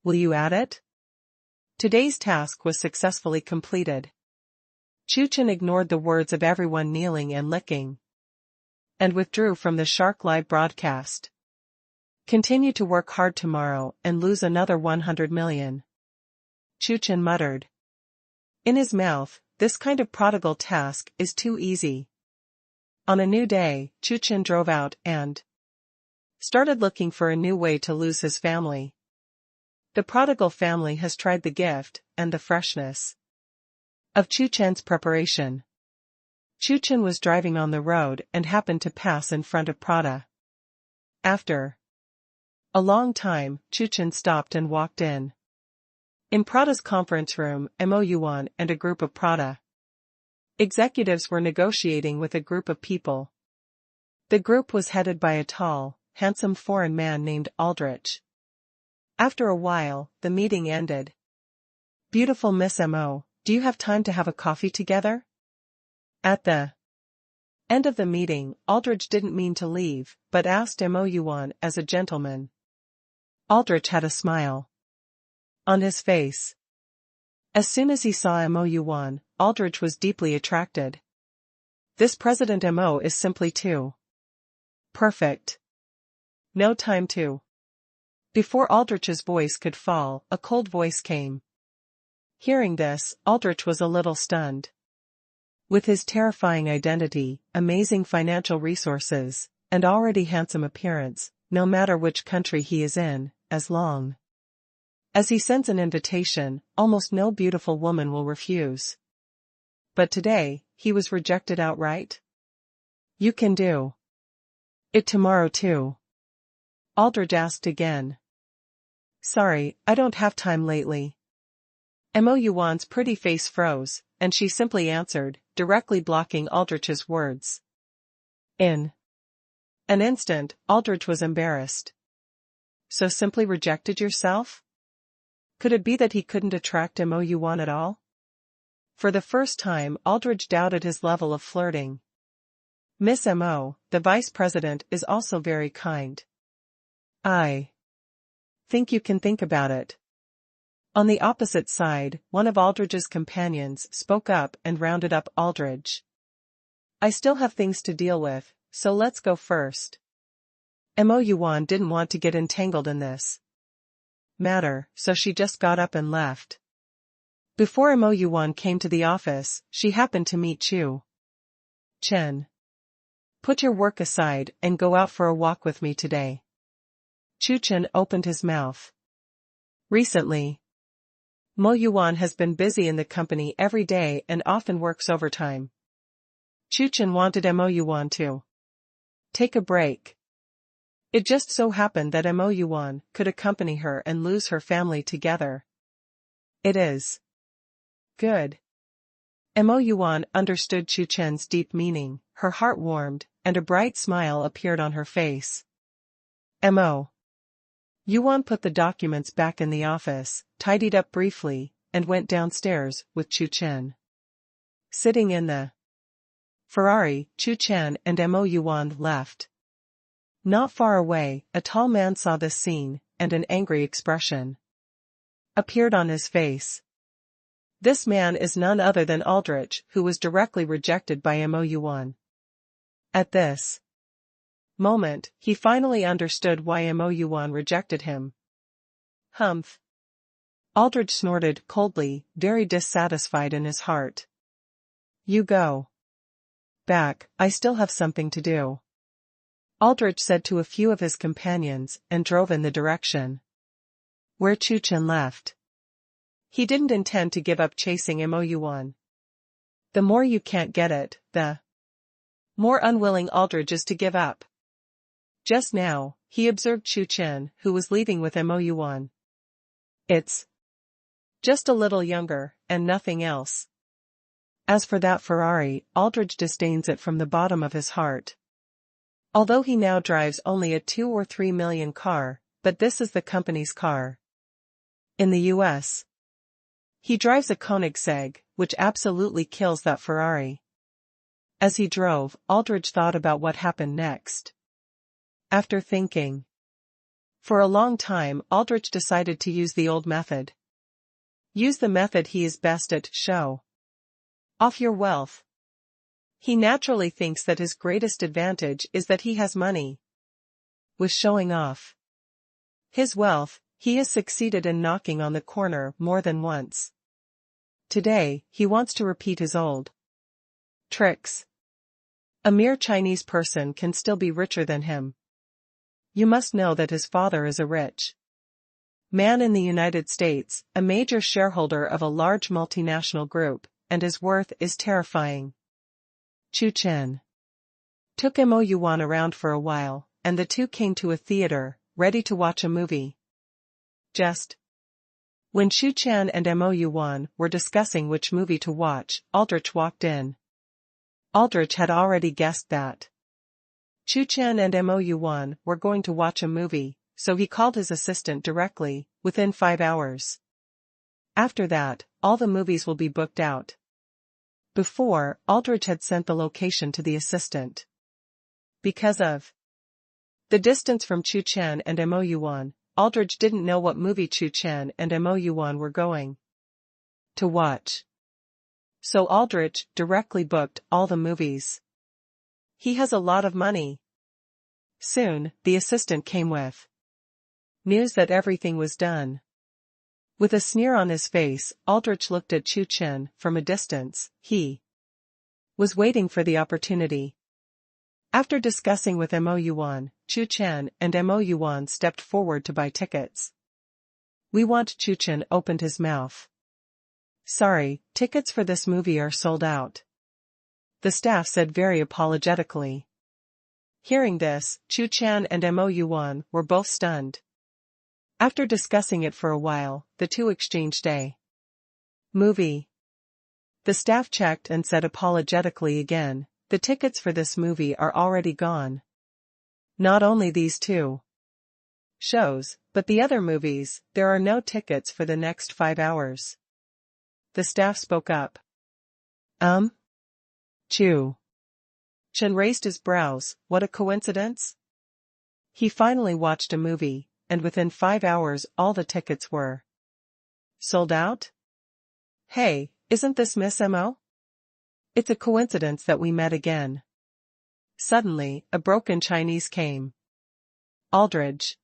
will you add it? Today's task was successfully completed. Chu Chen ignored the words of everyone kneeling and licking, and withdrew from the Shark Live broadcast. Continue to work hard tomorrow and lose another 100 million. Chu Chen muttered. In his mouth, this kind of prodigal task is too easy. On a new day, Chu Chen drove out and started looking for a new way to lose his family. The prodigal family has tried the gift and the freshness of Chu Chen's preparation. Chu Chen was driving on the road and happened to pass in front of Prada. After a long time, Chu Chen stopped and walked in. In Prada's conference room, Mo Yuan and a group of Prada executives were negotiating with a group of people. The group was headed by a tall, handsome foreign man named Aldrich. After a while, the meeting ended. Beautiful Miss Mo, do you have time to have a coffee together? At the end of the meeting, Aldrich didn't mean to leave, but asked Mo Yuan as a gentleman. Aldrich had a smile on his face. As soon as he saw Mo Yuan, Aldrich was deeply attracted. This President Mo is simply too perfect. No time to. Before Aldrich's voice could fall, a cold voice came. Hearing this, Aldrich was a little stunned. With his terrifying identity, amazing financial resources, and already handsome appearance, no matter which country he is in, as long as he sends an invitation, almost no beautiful woman will refuse. But today, he was rejected outright. You can do it tomorrow too? Aldrich asked again. Sorry, I don't have time lately. Mo Yuan's pretty face froze, and she simply answered, directly blocking Aldrich's words. In an instant, Aldrich was embarrassed. So simply rejected yourself? Could it be that he couldn't attract Mo Yuan at all? For the first time, Aldrich doubted his level of flirting. Miss Mo, the vice president is also very kind. I think you can think about it. On the opposite side, one of Aldrich's companions spoke up and rounded up Aldrich. I still have things to deal with, so let's go first. Mo Yuan didn't want to get entangled in this matter, so she just got up and left. Before Mo Yuan came to the office, she happened to meet Chu Chen. Put your work aside and go out for a walk with me today. Chu Chen opened his mouth. Recently, Mo Yuan has been busy in the company every day and often works overtime. Chu Chen wanted Mo Yuan to take a break. It just so happened that Mo Yuan could accompany her and lose her family together. It is good. Mo Yuan understood Chu Chen's deep meaning, her heart warmed, and a bright smile appeared on her face. Mo Yuan put the documents back in the office, tidied up briefly, and went downstairs with Chu Chen. Sitting in the Ferrari, Chu Chen and Mo Yuan left. Not far away, a tall man saw this scene, and an angry expression appeared on his face. This man is none other than Aldrich, who was directly rejected by Mo Yuan. At this moment, he finally understood why Mo Yuan rejected him. Humph. Aldrich snorted coldly, very dissatisfied in his heart. You go back, I still have something to do. Aldrich said to a few of his companions and drove in the direction where Chu Chen left. He didn't intend to give up chasing Mo Yuan. The more you can't get it, the more unwilling Aldrich is to give up. Just now, he observed Chu Chen, who was leaving with Mo Yuan. It's just a little younger, and nothing else. As for that Ferrari, Aldrich disdains it from the bottom of his heart. Although he now drives only a 2 or 3 million car, but this is the company's car. In the US, he drives a Koenigsegg, which absolutely kills that Ferrari. As he drove, Aldrich thought about what happened next. After thinking for a long time, Aldrich decided to use the old method. Use the method he is best at, show off your wealth. He naturally thinks that his greatest advantage is that he has money. With showing off his wealth, he has succeeded in knocking on the corner more than once. Today, he wants to repeat his old tricks. A mere Chinese person can still be richer than him. You must know that his father is a rich man in the United States, a major shareholder of a large multinational group, and his worth is terrifying. Chu Chen took Mo Yuan around for a while, and the two came to a theater, ready to watch a movie. Just when Chu Chen and Mo Yuan were discussing which movie to watch, Aldrich walked in. Aldrich had already guessed that Chu Chen and Mo Yuan were going to watch a movie, so he called his assistant directly, within 5 hours. After that, all the movies will be booked out. Before, Aldrich had sent the location to the assistant. Because of the distance from Chu Chen and Mo Yuan, Aldrich didn't know what movie Chu Chen and Mo Yuan were going to watch. So Aldrich directly booked all the movies. He has a lot of money. Soon, the assistant came with news that everything was done. With a sneer on his face, Aldrich looked at Chu Chen from a distance. He was waiting for the opportunity. After discussing with Mo Yuan, Chu Chen and Mo Yuan stepped forward to buy tickets. We want. Chu Chen opened his mouth. Sorry, tickets for this movie are sold out, the staff said very apologetically. Hearing this, Chu Chen and Mo Yuan were both stunned. After discussing it for a while, the two exchanged a movie. The staff checked and said apologetically again, the tickets for this movie are already gone. Not only these two shows, but the other movies, there are no tickets for the next 5 hours. The staff spoke up. Chu Chen raised his brows. What a coincidence? He finally watched a movie, and within 5 hours all the tickets were sold out? Hey, isn't this Miss Mo? It's a coincidence that we met again. Suddenly, a broken Chinese came. Aldrich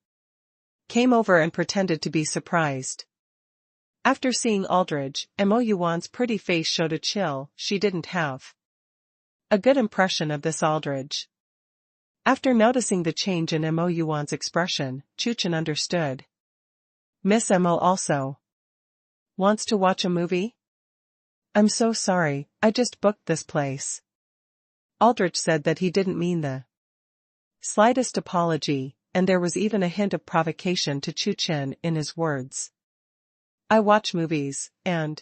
came over and pretended to be surprised. After seeing Aldrich, Mo Yuan's pretty face showed a chill. She didn't have a good impression of this Aldrich. After noticing the change in Mo Yuan's expression, Chu Chen understood. Miss Mo also wants to watch a movie? I'm so sorry, I just booked this place. Aldrich said that he didn't mean the slightest apology, and there was even a hint of provocation to Chu Chen in his words. I watch movies, and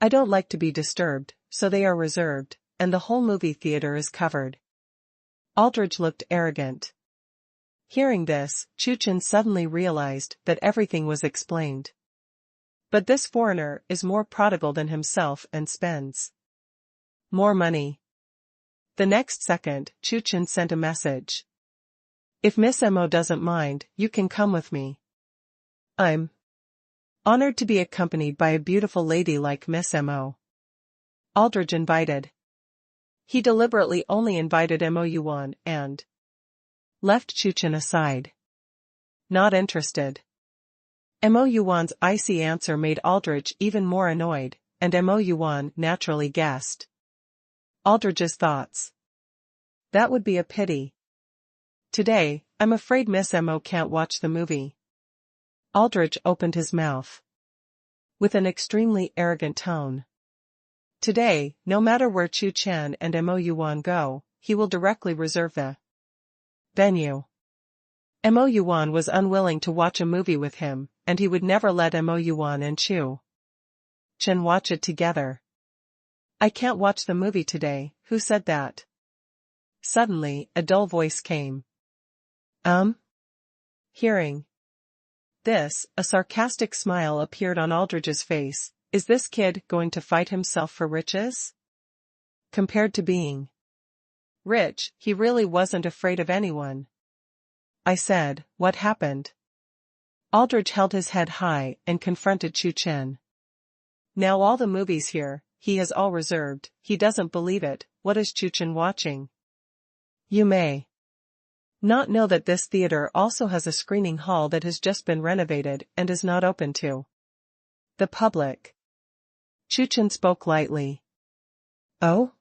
I don't like to be disturbed, so they are reserved, and the whole movie theater is covered. Aldrich looked arrogant. Hearing this, Chu Chen suddenly realized that everything was explained. But this foreigner is more prodigal than himself and spends more money. The next second, Chu Chen sent a message. If Miss Mo doesn't mind, you can come with me. I'm honored to be accompanied by a beautiful lady like Miss Mo. Aldrich invited. He deliberately only invited Mo Yuan and left Chu Chen aside. Not interested. Mo Yuan's icy answer made Aldrich even more annoyed, and Mo Yuan naturally guessed Aldrich's thoughts. That would be a pity. Today, I'm afraid Miss Mo can't watch the movie. Aldrich opened his mouth with an extremely arrogant tone. Today, no matter where Chu Chen and Mo Yuan go, he will directly reserve the venue. Mo Yuan was unwilling to watch a movie with him, and he would never let Mo Yuan and Chu Chen watch it together. I can't watch the movie today. Who said that? Suddenly, a dull voice came. Hearing this, a sarcastic smile appeared on Aldrich's face. Is this kid going to fight himself for riches? Compared to being rich, he really wasn't afraid of anyone. I said, what happened? Aldrich held his head high and confronted Chu Chen. Now all the movies here, he has all reserved, he doesn't believe it. What is Chu Chen watching? You may not know that this theater also has a screening hall that has just been renovated and is not open to the public. Chu Chen spoke lightly. Oh?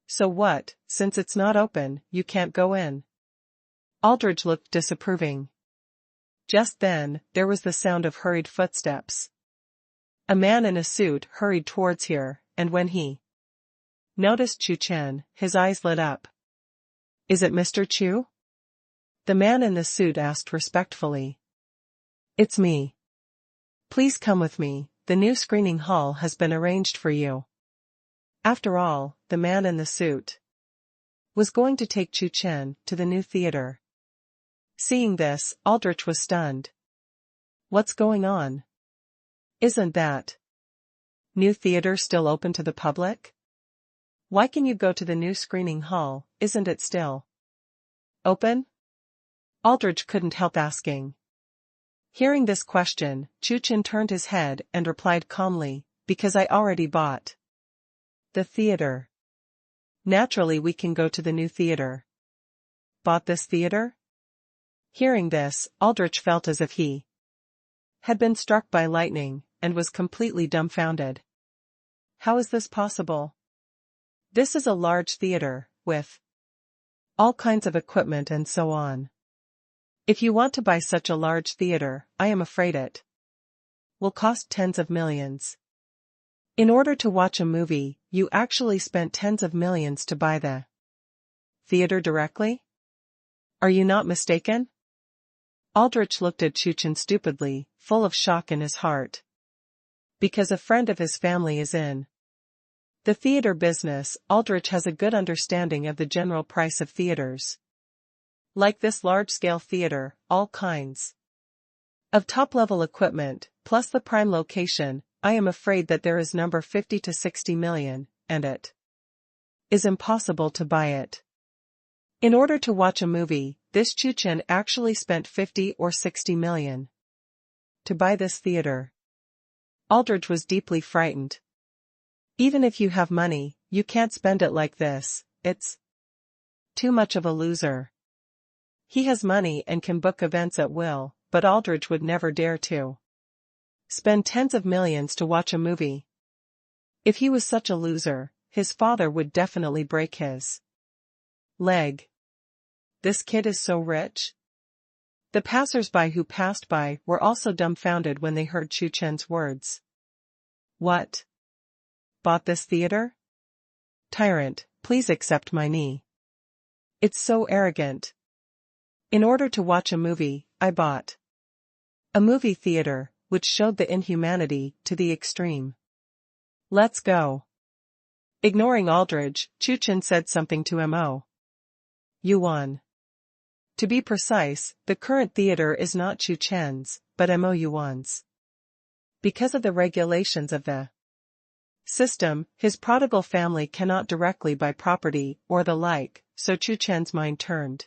So what, since it's not open, you can't go in? Aldrich looked disapproving. Just then, there was the sound of hurried footsteps. A man in a suit hurried towards here, and when he noticed Chu Chen, his eyes lit up. Is it Mr. Chu? The man in the suit asked respectfully. It's me. Please come with me, the new screening hall has been arranged for you. After all, the man in the suit was going to take Chu Chen to the new theater. Seeing this, Aldrich was stunned. What's going on? Isn't that new theater still open to the public? Why can you go to the new screening hall, isn't it still open? Aldrich couldn't help asking. Hearing this question, Chu Chen turned his head and replied calmly, because I already bought the theater. Naturally we can go to the new theater. Bought this theater? Hearing this, Aldrich felt as if he had been struck by lightning, and was completely dumbfounded. How is this possible? This is a large theater, with all kinds of equipment and so on. If you want to buy such a large theater, I am afraid it will cost tens of millions. In order to watch a movie, you actually spent tens of millions to buy the theater directly? Are you not mistaken? Aldrich looked at Chu Chen stupidly, full of shock in his heart. Because a friend of his family is in the theater business, Aldrich has a good understanding of the general price of theaters. Like this large-scale theater, all kinds of top-level equipment, plus the prime location, I am afraid that there is number 50 to 60 million, and it is impossible to buy it. In order to watch a movie, this Chu Chen actually spent 50 or 60 million to buy this theater. Aldrich was deeply frightened. Even if you have money, you can't spend it like this, it's too much of a loser. He has money and can book events at will, but Aldrich would never dare to spend tens of millions to watch a movie. If he was such a loser, his father would definitely break his leg. This kid is so rich? The passers-by who passed by were also dumbfounded when they heard Chu Chen's words. What? Bought this theater? Tyrant, please accept my knee. It's so arrogant. In order to watch a movie, I bought a movie theater, which showed the inhumanity to the extreme. Let's go. Ignoring Aldrich, Chu Chen said something to Mo Yuan. To be precise, the current theater is not Chu Chen's, but Mo Yuan's. Because of the regulations of the system, his prodigal family cannot directly buy property or the like, so Chu Chen's mind turned.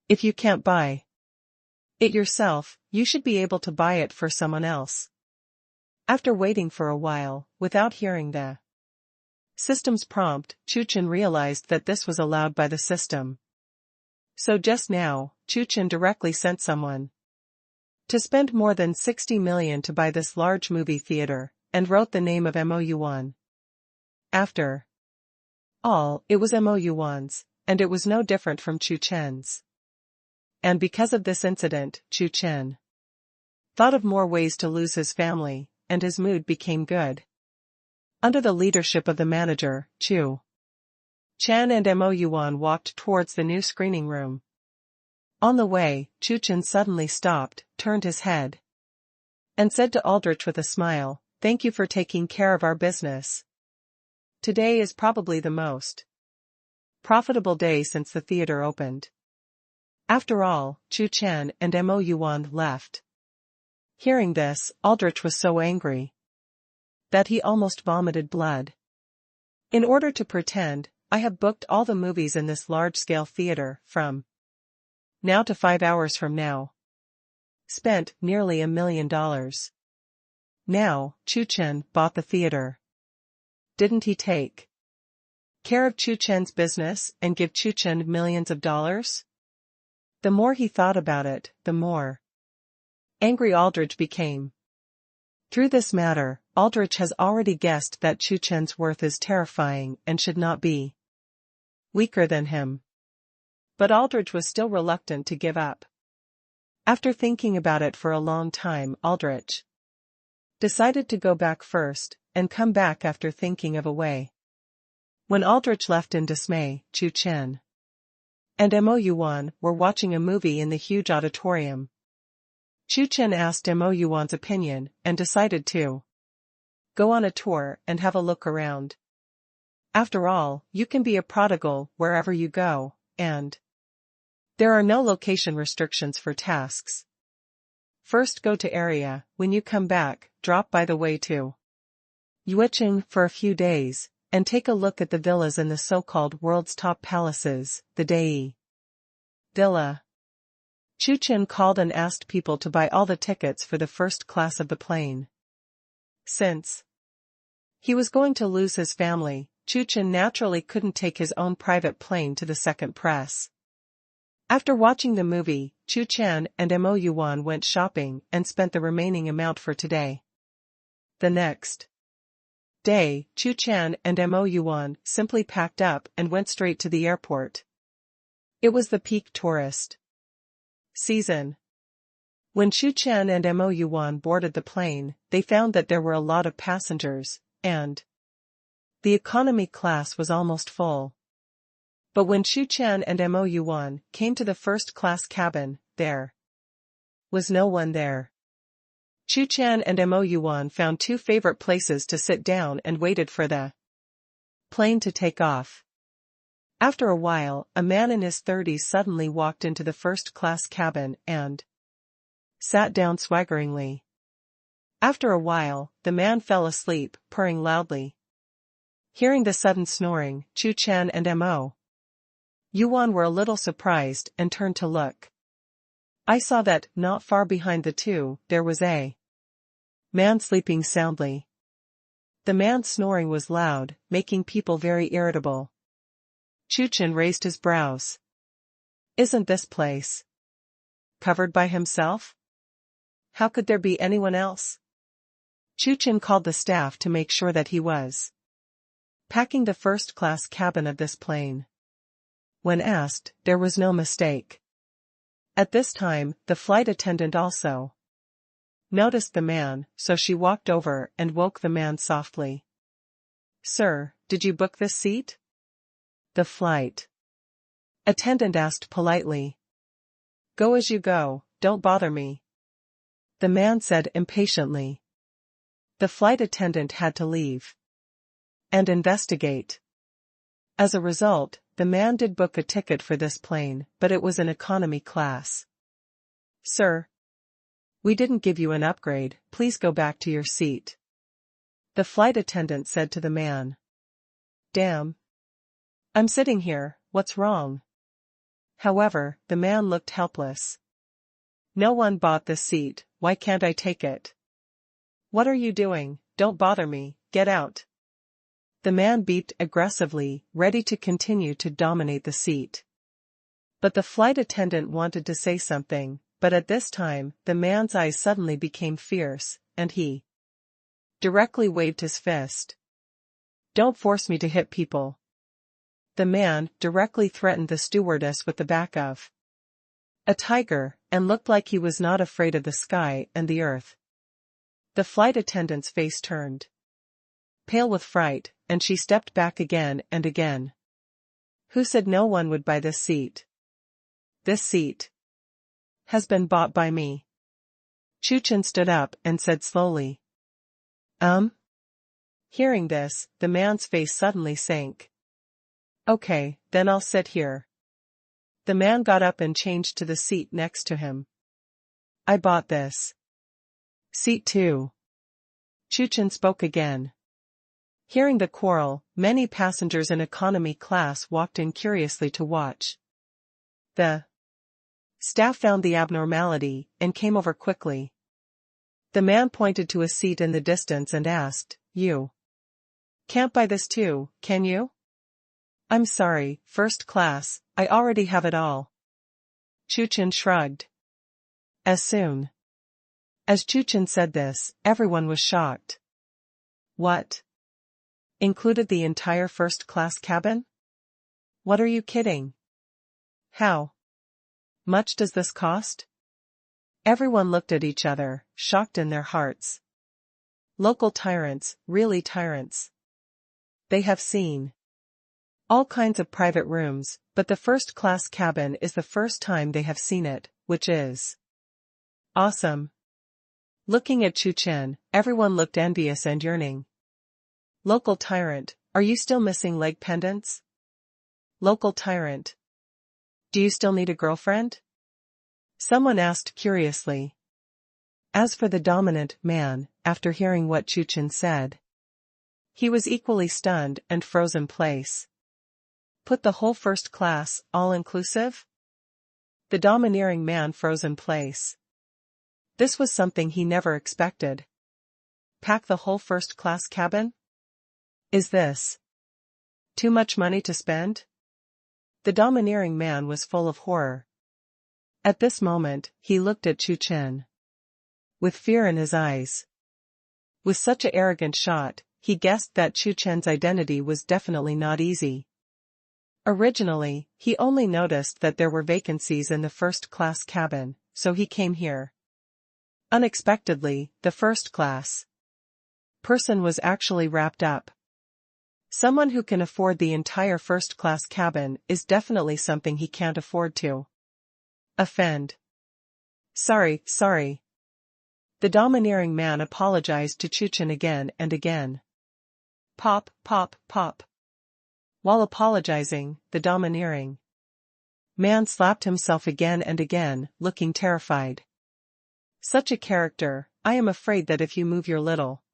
If you can't buy it yourself, you should be able to buy it for someone else. After waiting for a while, without hearing the system's prompt, Chu Chen realized that this was allowed by the system. So just now, Chu Chen directly sent someone to spend more than 60 million to buy this large movie theater, and wrote the name of Mo Yuan. After all, it was Mo Yuan's, and it was no different from Chu Chen's. And because of this incident, Chu Chen thought of more ways to lose his family, and his mood became good. Under the leadership of the manager, Chu Chen and Mo Yuan walked towards the new screening room. On the way, Chu Chen suddenly stopped, turned his head, and said to Aldrich with a smile, "Thank you for taking care of our business. Today is probably the most profitable day since the theater opened." After all, Chu Chen and Mo Yuan left. Hearing this, Aldrich was so angry. that he almost vomited blood. In order to pretend, I have booked all the movies in this large-scale theater, from now to 5 hours from now. Spent nearly $1 million. Now, Chu Chen bought the theater. Didn't he take care of Chu Chen's business and give Chu Chen millions of dollars? The more he thought about it, the more angry Aldrich became. Through this matter, Aldrich has already guessed that Chu Chen's worth is terrifying and should not be weaker than him. But Aldrich was still reluctant to give up. After thinking about it for a long time, Aldrich decided to go back first, and come back after thinking of a way. When Aldrich left in dismay, Chu Chen and Mo Yuan were watching a movie in the huge auditorium. Chu Chen asked Mo Yuan's opinion, and decided to go on a tour and have a look around. After all, you can be a prodigal wherever you go, and there are no location restrictions for tasks. First go to area, when you come back, drop by the way to Yucheng for a few days, and take a look at the villas in the so-called world's top palaces, the Dai Villa. Chu Chen called and asked people to buy all the tickets for the first class of the plane. Since he was going to lose his family, Chu Chen naturally couldn't take his own private plane to the second press. After watching the movie, Chu Chen and Mo Yuan went shopping and spent the remaining amount for today. The next day, Chu Chen and Mo Yuan simply packed up and went straight to the airport. It was the peak tourist season. When Chu Chen and Mo Yuan boarded the plane, they found that there were a lot of passengers, and the economy class was almost full. But when Chu Chen and Mo Yuan came to the first-class cabin, there was no one there. Chu Chen and Mo Yuan found two favorite places to sit down and waited for the plane to take off. After a while, a man in his 30s suddenly walked into the first-class cabin and sat down swaggeringly. After a while, the man fell asleep, purring loudly. Hearing the sudden snoring, Chu Chen and Mo Yuan were a little surprised and turned to look. I saw that, not far behind the two, there was a man sleeping soundly. The man's snoring was loud, making people very irritable. Chu Chen raised his brows. Isn't this place covered by himself? How could there be anyone else? Chu Chen called the staff to make sure that he was packing the first-class cabin of this plane. When asked, there was no mistake. At this time, the flight attendant also noticed the man, so she walked over and woke the man softly. Sir, did you book this seat? The flight attendant asked politely. Go as you go, don't bother me, the man said impatiently. The flight attendant had to leave and investigate. As a result, the man did book a ticket for this plane, but it was an economy class. Sir, we didn't give you an upgrade, please go back to your seat, the flight attendant said to the man. Damn. I'm sitting here, what's wrong? However, the man looked helpless. No one bought this seat, why can't I take it? What are you doing? Don't bother me, get out. The man beeped aggressively, ready to continue to dominate the seat. But the flight attendant wanted to say something, but at this time, the man's eyes suddenly became fierce, and he directly waved his fist. Don't force me to hit people. The man directly threatened the stewardess with the back of a tiger, and looked like he was not afraid of the sky and the earth. The flight attendant's face turned pale with fright, and she stepped back again and again. Who said no one would buy this seat? This seat has been bought by me. Chu Chen stood up and said slowly. Hearing this, the man's face suddenly sank. Okay, then I'll sit here. The man got up and changed to the seat next to him. I bought this seat too. Chu Chen spoke again. Hearing the quarrel, many passengers in economy class walked in curiously to watch. The staff found the abnormality and came over quickly. The man pointed to a seat in the distance and asked, "You can't buy this too, can you?" "I'm sorry, first class, I already have it all." Chu Chen shrugged. As soon as Chu Chen said this, everyone was shocked. What? Included the entire first-class cabin? What are you kidding? How much does this cost? Everyone looked at each other, shocked in their hearts. Local tyrants, really tyrants. They have seen all kinds of private rooms, but the first-class cabin is the first time they have seen it, which is awesome. Looking at Chu Chen, everyone looked envious and yearning. Local tyrant, are you still missing leg pendants? Local tyrant. Do you still need a girlfriend? Someone asked curiously. As for the dominant man, after hearing what Chu Chen said, he was equally stunned and froze in place. Put the whole first class, all-inclusive? The domineering man froze in place. This was something he never expected. Pack the whole first-class cabin? Is this too much money to spend? The domineering man was full of horror. At this moment, he looked at Chu Chen with fear in his eyes. With such an arrogant shot, he guessed that Chu Chen's identity was definitely not easy. Originally, he only noticed that there were vacancies in the first-class cabin, so he came here. Unexpectedly, the first-class person was actually wrapped up. Someone who can afford the entire first-class cabin is definitely something he can't afford to offend. Sorry. The domineering man apologized to Chu Chen again and again. Pop. While apologizing, the domineering man slapped himself again and again, looking terrified. Such a character, I am afraid that if you move your little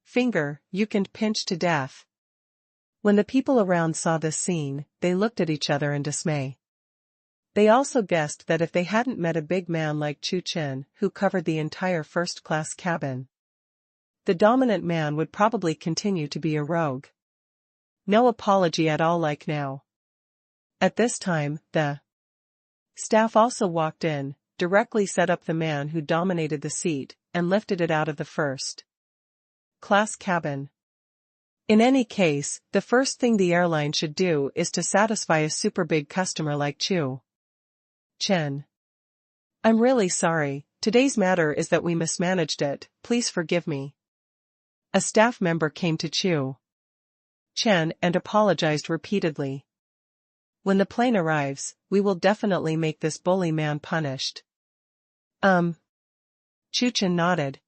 finger, you can pinch to death. When the people around saw this scene, they looked at each other in dismay. They also guessed that if they hadn't met a big man like Chu Chen, who covered the entire first-class cabin, the dominant man would probably continue to be a rogue. No apology at all like now. At this time, the staff also walked in, directly set up the man who dominated the seat, and lifted it out of the first-class cabin. In any case, the first thing the airline should do is to satisfy a super big customer like Chu Chen. I'm really sorry, today's matter is that we mismanaged it, please forgive me. A staff member came to Chu Chen and apologized repeatedly. When the plane arrives, we will definitely make this bully man punished. Chu Chen nodded.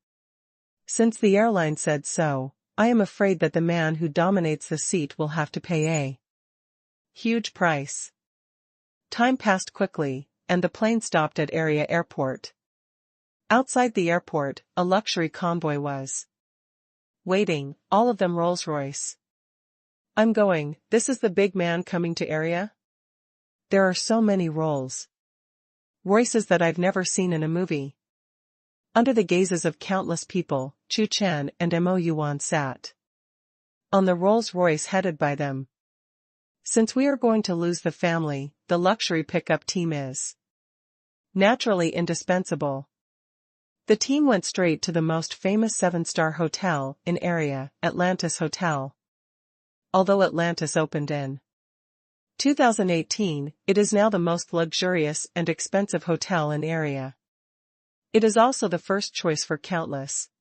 Since the airline said so, I am afraid that the man who dominates the seat will have to pay a huge price. Time passed quickly, and the plane stopped at Area Airport. Outside the airport, a luxury convoy was waiting, all of them Rolls-Royce. I'm going, this is the big man coming to Area? There are so many Rolls-Royces that I've never seen in a movie. Under the gazes of countless people, Chu Chen and Mo Yuan sat on the Rolls-Royce headed by them. Since we are going to lose the family, the luxury pickup team is naturally indispensable. The team went straight to the most famous 7-star hotel in Area, Atlantis Hotel. Although Atlantis opened in 2018, it is now the most luxurious and expensive hotel in Area. It is also the first choice for countless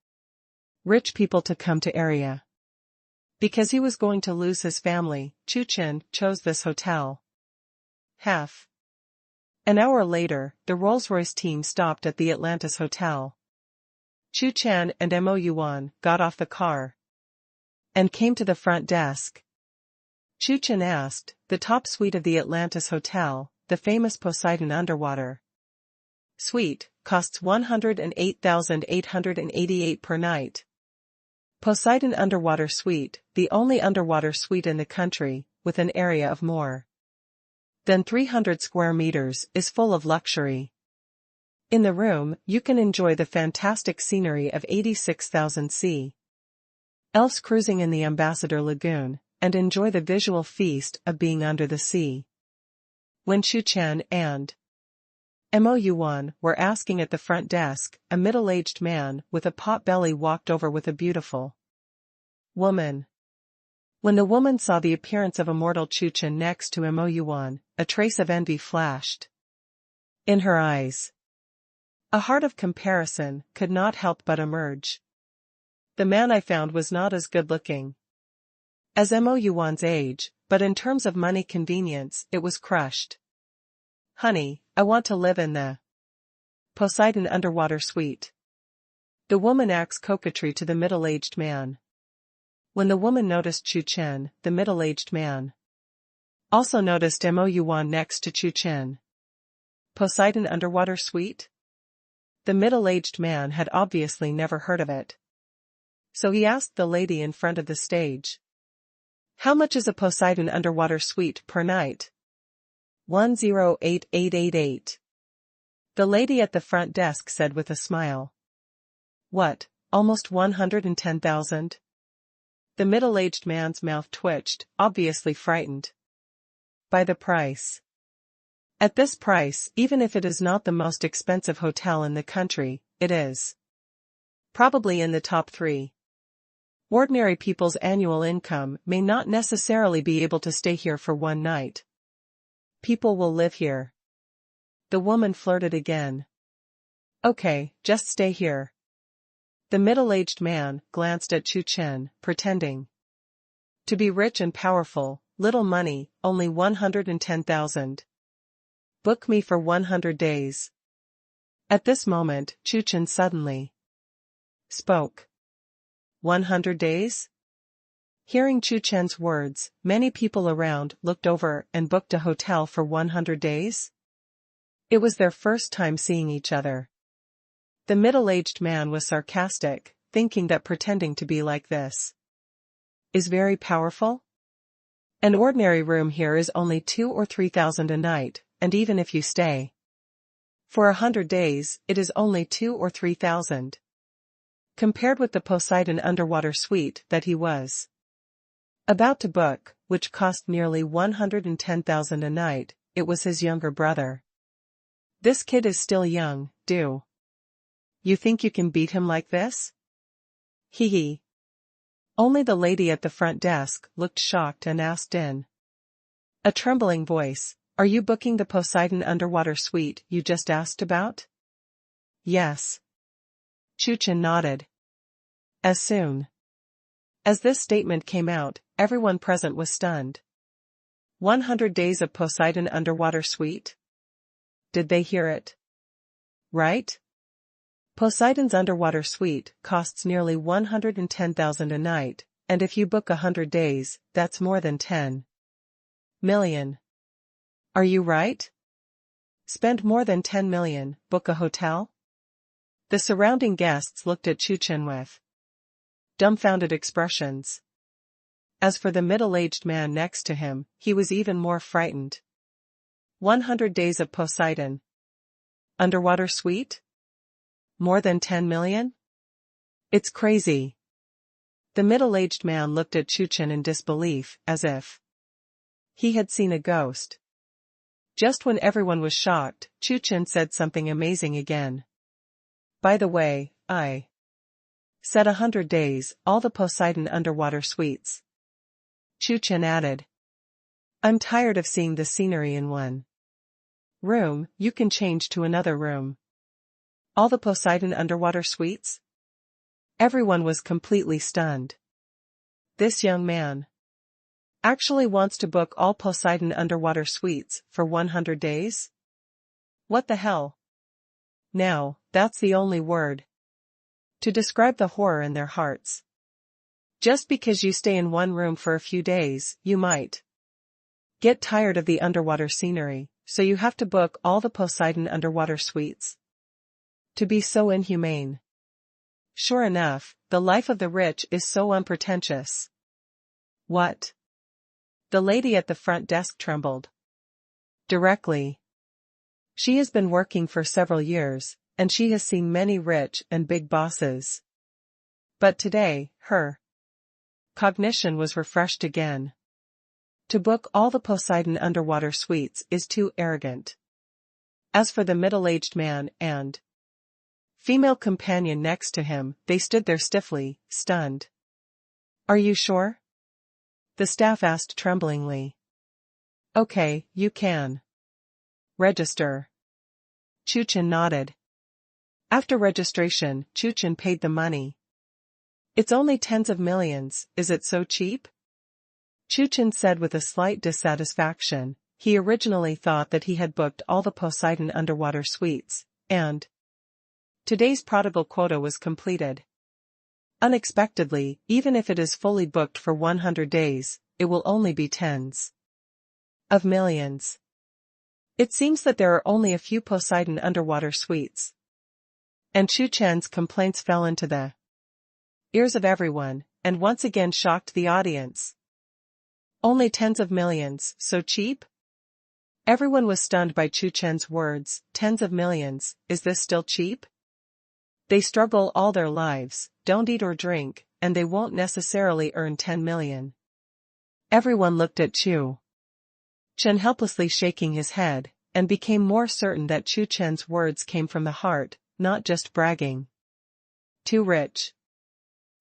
rich people to come to Area. Because he was going to lose his family, Chu Chen chose this hotel. Half an hour later, the Rolls-Royce team stopped at the Atlantis Hotel. Chu Chen and Mo Yuan got off the car and came to the front desk. Chu Chen asked, the top suite of the Atlantis Hotel, the famous Poseidon Underwater Suite, costs 108,888 per night. Poseidon Underwater Suite, the only underwater suite in the country, with an area of more than 300 square meters, is full of luxury. In the room, you can enjoy the fantastic scenery of 86,000 sea elves cruising in the Ambassador Lagoon, and enjoy the visual feast of being under the sea. When Chu Chen and Mo Yuan were asking at the front desk, a middle-aged man with a pot belly walked over with a beautiful woman. When the woman saw the appearance of immortal Chu Chen next to Mo Yuan, a trace of envy flashed in her eyes. A heart of comparison could not help but emerge. The man I found was not as good-looking as Mo Yuan's age, but in terms of money convenience, it was crushed. Honey, I want to live in the Poseidon Underwater Suite. The woman acts coquetry to the middle-aged man. When the woman noticed Chu Chen, the middle-aged man also noticed Mo Yuan next to Chu Chen. Poseidon Underwater Suite? The middle-aged man had obviously never heard of it. So he asked the lady in front of the stage. How much is a Poseidon Underwater Suite per night? 108888. The lady at the front desk said with a smile. What, almost 110,000? The middle-aged man's mouth twitched, obviously frightened by the price. At this price, even if it is not the most expensive hotel in the country, it is probably in the top 3. Ordinary people's annual income may not necessarily be able to stay here for one night. People will live here. The woman flirted again. Okay, just stay here. The middle-aged man glanced at Chu Chen, pretending to be rich and powerful. Little money, only 110,000. Book me for 100 days. At this moment, Chu Chen suddenly spoke. 100 days? Hearing Chu Chen's words, many people around looked over and booked a hotel for 100 days. It was their first time seeing each other. The middle-aged man was sarcastic, thinking that pretending to be like this is very powerful. An ordinary room here is only 2,000 or 3,000 a night, and even if you stay for 100 days, it is only 2,000 or 3,000. Compared with the Poseidon Underwater Suite that he was about to book, which cost nearly 110,000 a night, it was his younger brother. This kid is still young, do you think you can beat him like this? Hee hee. Only the lady at the front desk looked shocked and asked in a trembling voice, are you booking the Poseidon Underwater Suite you just asked about? Yes. Chu Chen nodded. As soon as this statement came out, everyone present was stunned. 100 days of Poseidon Underwater Suite? Did they hear it right? Poseidon's Underwater Suite costs nearly 110,000 a night, and if you book 100 days, that's more than 10 million. Are you right? Spend more than 10 million, book a hotel? The surrounding guests looked at Chu Chen with dumbfounded expressions. As for the middle-aged man next to him, he was even more frightened. 100 days of Poseidon Underwater Suite? More than 10 million? It's crazy. The middle-aged man looked at Chu Chen in disbelief, as if he had seen a ghost. Just when everyone was shocked, Chu Chen said something amazing again. By the way, I said 100 days, all the Poseidon Underwater Suites. Chu Chen added. I'm tired of seeing the scenery in one room, you can change to another room. All the Poseidon Underwater Suites? Everyone was completely stunned. This young man actually wants to book all Poseidon Underwater Suites for 100 days? What the hell? Now, that's the only word to describe the horror in their hearts. Just because you stay in one room for a few days, you might get tired of the underwater scenery, so you have to book all the Poseidon Underwater Suites. To be so inhumane. Sure enough, the life of the rich is so unpretentious. What? The lady at the front desk trembled. Directly. She has been working for several years, and she has seen many rich and big bosses. But today, her cognition was refreshed again. To book all the Poseidon underwater suites is too arrogant. As for the middle-aged man and female companion next to him, they stood there stiffly, stunned. Are you sure? The staff asked tremblingly. Okay, you can register. Chu Chen nodded. After registration, Chu Chen paid the money. It's only tens of millions, is it so cheap? Chu Chen said with a slight dissatisfaction. He originally thought that he had booked all the Poseidon underwater suites, and today's prodigal quota was completed. Unexpectedly, even if it is fully booked for 100 days, it will only be tens of millions. It seems that there are only a few Poseidon underwater suites. And Chu Chen's complaints fell into the ears of everyone, and once again shocked the audience. Only tens of millions, so cheap? Everyone was stunned by Chu Chen's words. Tens of millions, is this still cheap? They struggle all their lives, don't eat or drink, and they won't necessarily earn 10 million. Everyone looked at Chu Chen helplessly shaking his head, and became more certain that Chu Chen's words came from the heart, not just bragging. Too rich.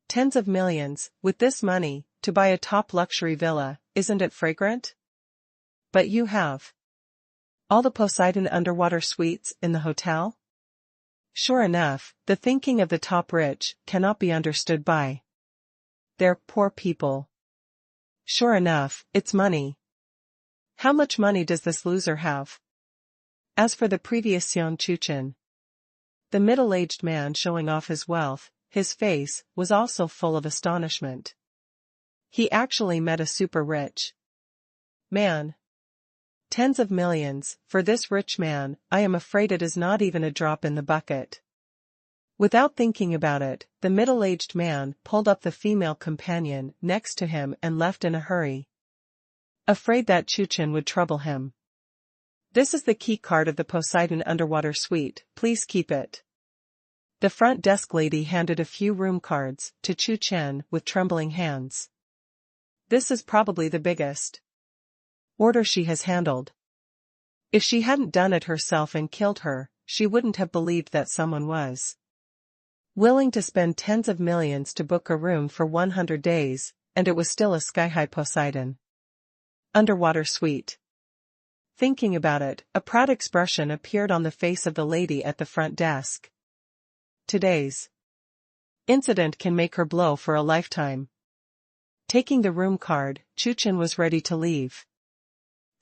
Tens of millions, with this money, to buy a top luxury villa, isn't it fragrant? But you have all the Poseidon underwater suites in the hotel? Sure enough, the thinking of the top rich cannot be understood by their poor people. Sure enough, it's money. How much money does this loser have? As for the previous Xiang Chuchen, the middle-aged man showing off his wealth, his face was also full of astonishment. He actually met a super-rich man. Tens of millions, for this rich man, I am afraid it is not even a drop in the bucket. Without thinking about it, the middle-aged man pulled up the female companion next to him and left in a hurry, afraid that Chu Chen would trouble him. This is the key card of the Poseidon underwater suite, please keep it. The front desk lady handed a few room cards to Chu Chen with trembling hands. This is probably the biggest order she has handled. If she hadn't done it herself and killed her, she wouldn't have believed that someone was willing to spend tens of millions to book a room for 100 days, and it was still a sky-high Poseidon underwater suite. Thinking about it, a proud expression appeared on the face of the lady at the front desk. Today's incident can make her blow for a lifetime. Taking the room card, Chu Chen was ready to leave.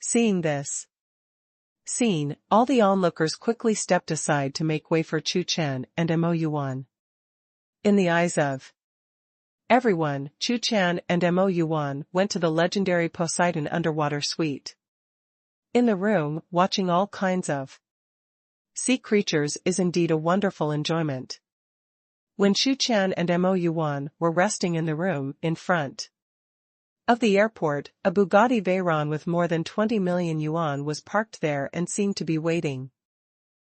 Seeing this scene, all the onlookers quickly stepped aside to make way for Chu Chen and Mo Yuan. In the eyes of everyone, Chu Chen and Mo Yuan went to the legendary Poseidon underwater suite. In the room, watching all kinds of sea creatures is indeed a wonderful enjoyment. When Chu Chen and Mo Yuan were resting in the room in front of the airport, a Bugatti Veyron with more than 20 million yuan was parked there and seemed to be waiting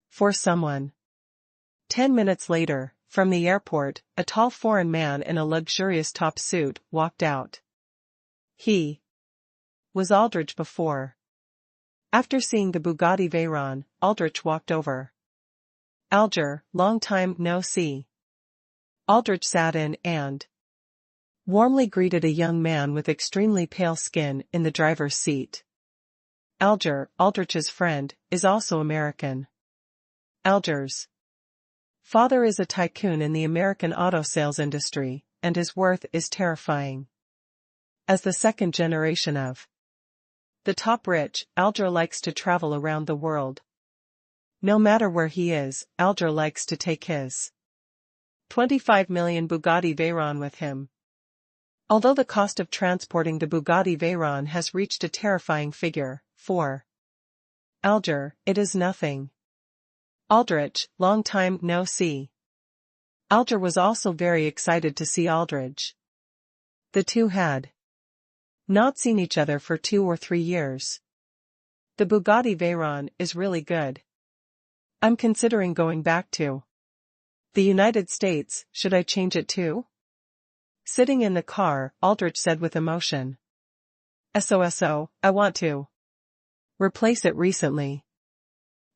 for someone. 10 minutes later, from the airport, a tall foreign man in a luxurious top suit walked out. He was Aldrich before. After seeing the Bugatti Veyron, Aldrich walked over. Alger, long time no see. Aldrich sat in and warmly greeted a young man with extremely pale skin in the driver's seat. Alger, Aldrich's friend, is also American. Alger's father is a tycoon in the American auto sales industry, and his worth is terrifying. As the second generation of the top rich, Alger likes to travel around the world. No matter where he is, Alger likes to take his 25 million Bugatti Veyron with him. Although the cost of transporting the Bugatti Veyron has reached a terrifying figure, for Alger, it is nothing. Aldrich, long time no see. Alger was also very excited to see Aldridge. The two had not seen each other for 2 or 3 years. The Bugatti Veyron is really good. I'm considering going back to the United States. Should I change it too? Sitting in the car, Aldridge said with emotion. So, I want to replace it recently.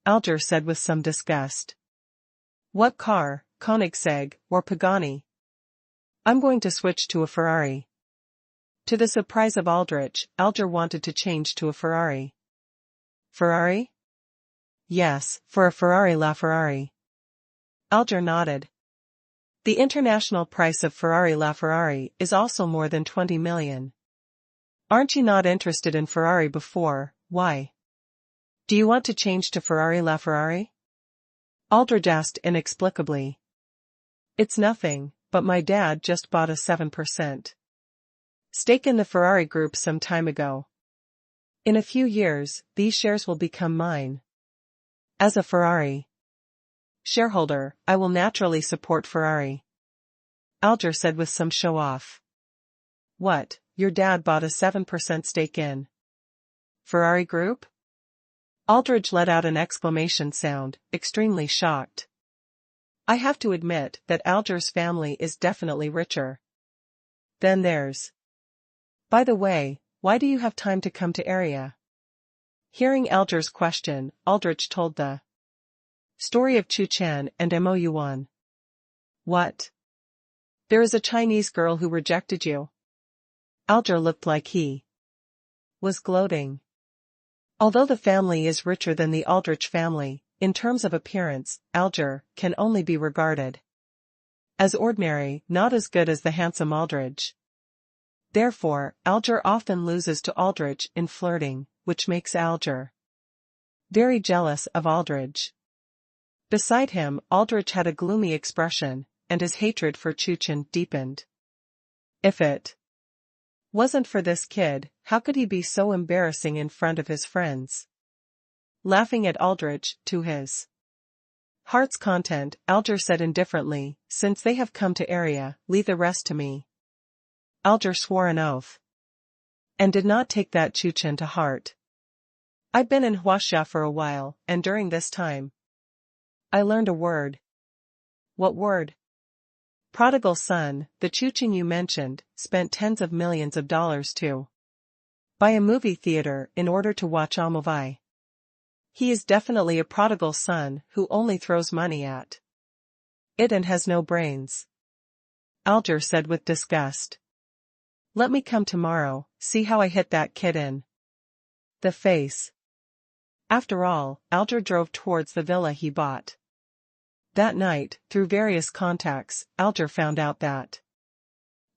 Alger said with some disgust. What car, Koenigsegg or Pagani? I'm going to switch to a Ferrari. To the surprise of Aldridge, Alger wanted to change to a Ferrari. Ferrari? Yes, for a Ferrari LaFerrari. Alger nodded. The international price of Ferrari LaFerrari is also more than 20 million. Aren't you not interested in Ferrari before? Why? Do you want to change to Ferrari LaFerrari? Aldridge asked inexplicably. It's nothing, but my dad just bought a 7% stake in the Ferrari group some time ago. In a few years, these shares will become mine. As a Ferrari shareholder, I will naturally support Ferrari. Alger said with some show-off. What, your dad bought a 7% stake in Ferrari Group? Aldridge let out an exclamation sound, extremely shocked. I have to admit that Alger's family is definitely richer than theirs. By the way, why do you have time to come to area? Hearing Alger's question, Aldridge told the story of Chu Chen and Mo Yuan. What? There is a Chinese girl who rejected you. Alger looked like he was gloating. Although the family is richer than the Aldrich family, in terms of appearance, Alger can only be regarded as ordinary, not as good as the handsome Aldridge. Therefore, Alger often loses to Aldridge in flirting, which makes Alger very jealous of Aldridge. Beside him, Aldridge had a gloomy expression, and his hatred for Chu Chen deepened. If it wasn't for this kid, how could he be so embarrassing in front of his friends? Laughing at Aldridge, to his heart's content, Alger said indifferently, since they have come to area, leave the rest to me. Alger swore an oath and did not take that Chu Chen to heart. I've been in Huaxia for a while, and during this time, I learned a word. What word? Prodigal son. The Chu Chen you mentioned spent tens of millions of dollars to buy a movie theater in order to watch a movie. He is definitely a prodigal son who only throws money at it and has no brains. Alger said with disgust. Let me come tomorrow, see how I hit that kid in the face. After all, Alger drove towards the villa he bought. That night, through various contacts, Alger found out that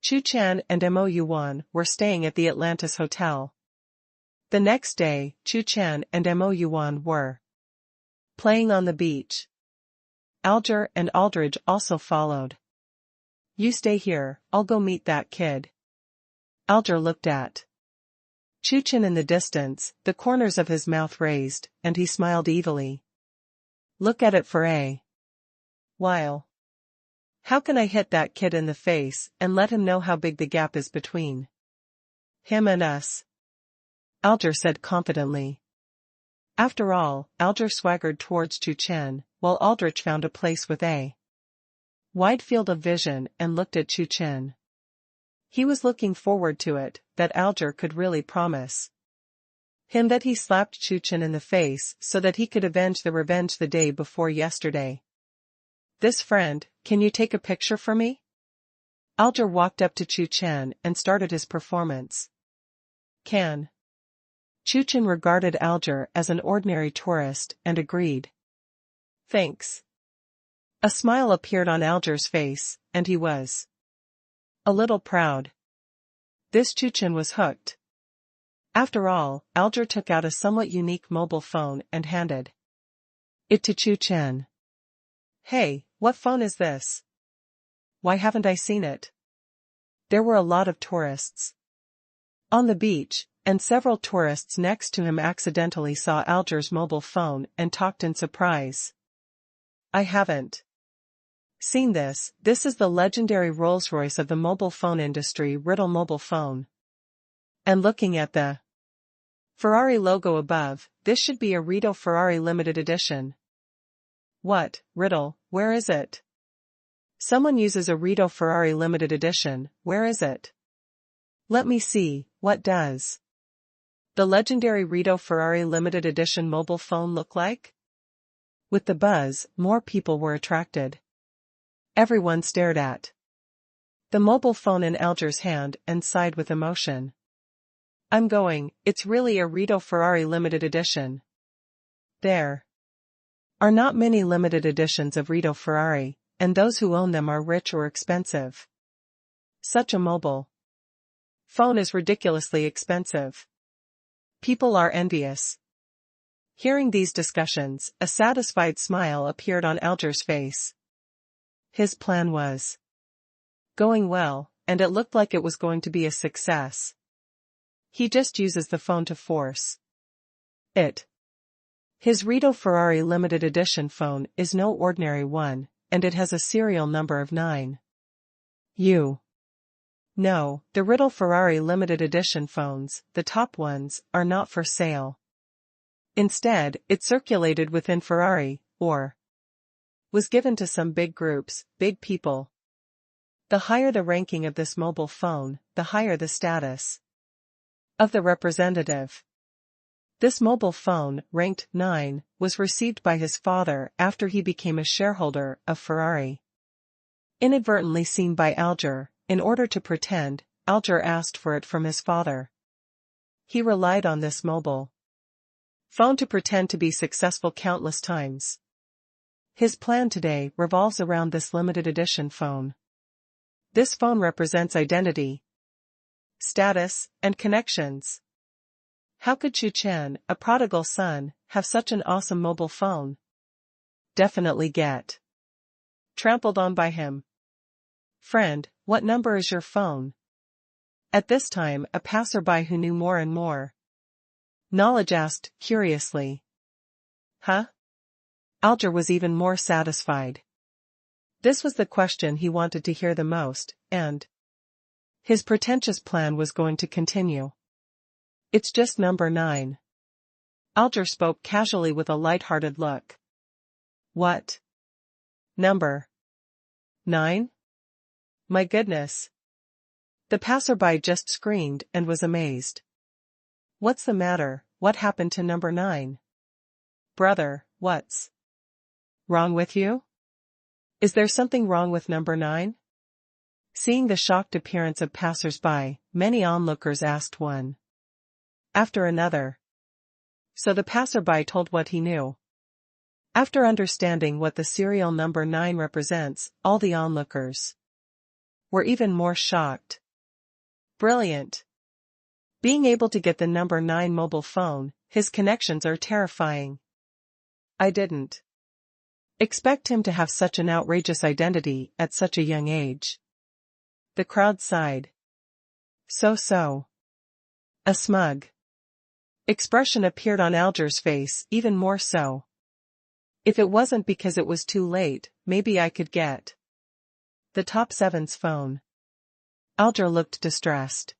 Chu Chen and Mo Yuan were staying at the Atlantis Hotel. The next day, Chu Chen and Mo Yuan were playing on the beach. Alger and Aldridge also followed. You stay here, I'll go meet that kid. Alger looked at Chu Chen in the distance, the corners of his mouth raised, and he smiled evilly. Look at it for a while. How can I hit that kid in the face and let him know how big the gap is between him and us? Alger said confidently. After all, Alger swaggered towards Chu Chen, while Aldrich found a place with a wide field of vision and looked at Chu Chen. He was looking forward to it, that Alger could really promise him that he slapped Chu Chen in the face so that he could avenge the revenge the day before yesterday. This friend, can you take a picture for me? Alger walked up to Chu Chen and started his performance. Can. Chu Chen regarded Alger as an ordinary tourist and agreed. Thanks. A smile appeared on Alger's face, and he was a little proud. This Chu Chen was hooked. After all, Alger took out a somewhat unique mobile phone and handed it to Chu Chen. Hey, what phone is this? Why haven't I seen it? There were a lot of tourists on the beach, and several tourists next to him accidentally saw Alger's mobile phone and talked in surprise. I haven't Seen this? This is the legendary Rolls-Royce of the mobile phone industry, Riddle mobile phone. And looking at the Ferrari logo above, this should be a Riddle Ferrari limited edition. What, Riddle, where is it? Someone uses a Riddle Ferrari limited edition, where is it? Let me see, what does the legendary Riddle Ferrari limited edition mobile phone look like? With the buzz, more people were attracted. Everyone stared at the mobile phone in Alger's hand and sighed with emotion. I'm going, it's really a Riddle Ferrari limited edition. There are not many limited editions of Riddle Ferrari, and those who own them are rich or expensive. Such a mobile phone is ridiculously expensive. People are envious. Hearing these discussions, a satisfied smile appeared on Alger's face. His plan was going well, and it looked like it was going to be a success. He just uses the phone to force it. His Riddle Ferrari limited edition phone is no ordinary one, and it has a serial number of 9. No, the Riddle Ferrari limited edition phones, the top ones, are not for sale. Instead, it circulated within Ferrari, or was given to some big groups, big people. The higher the ranking of this mobile phone, the higher the status of the representative. This mobile phone, ranked 9, was received by his father after he became a shareholder of Ferrari. Inadvertently seen by Alger, in order to pretend, Alger asked for it from his father. He relied on this mobile phone to pretend to be successful countless times. His plan today revolves around this limited edition phone. This phone represents identity, status, and connections. How could Chu Chen, a prodigal son, have such an awesome mobile phone? Definitely get trampled on by him. Friend, what number is your phone? At this time, a passerby who knew more and more knowledge asked, curiously. Huh? Alger was even more satisfied. This was the question he wanted to hear the most, and his pretentious plan was going to continue. It's just number 9. Alger spoke casually with a light-hearted look. What? Number 9? My goodness. The passerby just screamed and was amazed. What's the matter? What happened to number 9? Brother, what's wrong with you? Is there something wrong with number 9? Seeing the shocked appearance of passers-by, many onlookers asked one after another. So the passerby told what he knew. After understanding what the serial number 9 represents, all the onlookers were even more shocked. Brilliant. Being able to get the number 9 mobile phone, his connections are terrifying. I didn't expect him to have such an outrageous identity at such a young age. The crowd sighed. So. A smug expression appeared on Alger's face, even more so. If it wasn't because it was too late, maybe I could get the top 7's phone. Alger looked distressed.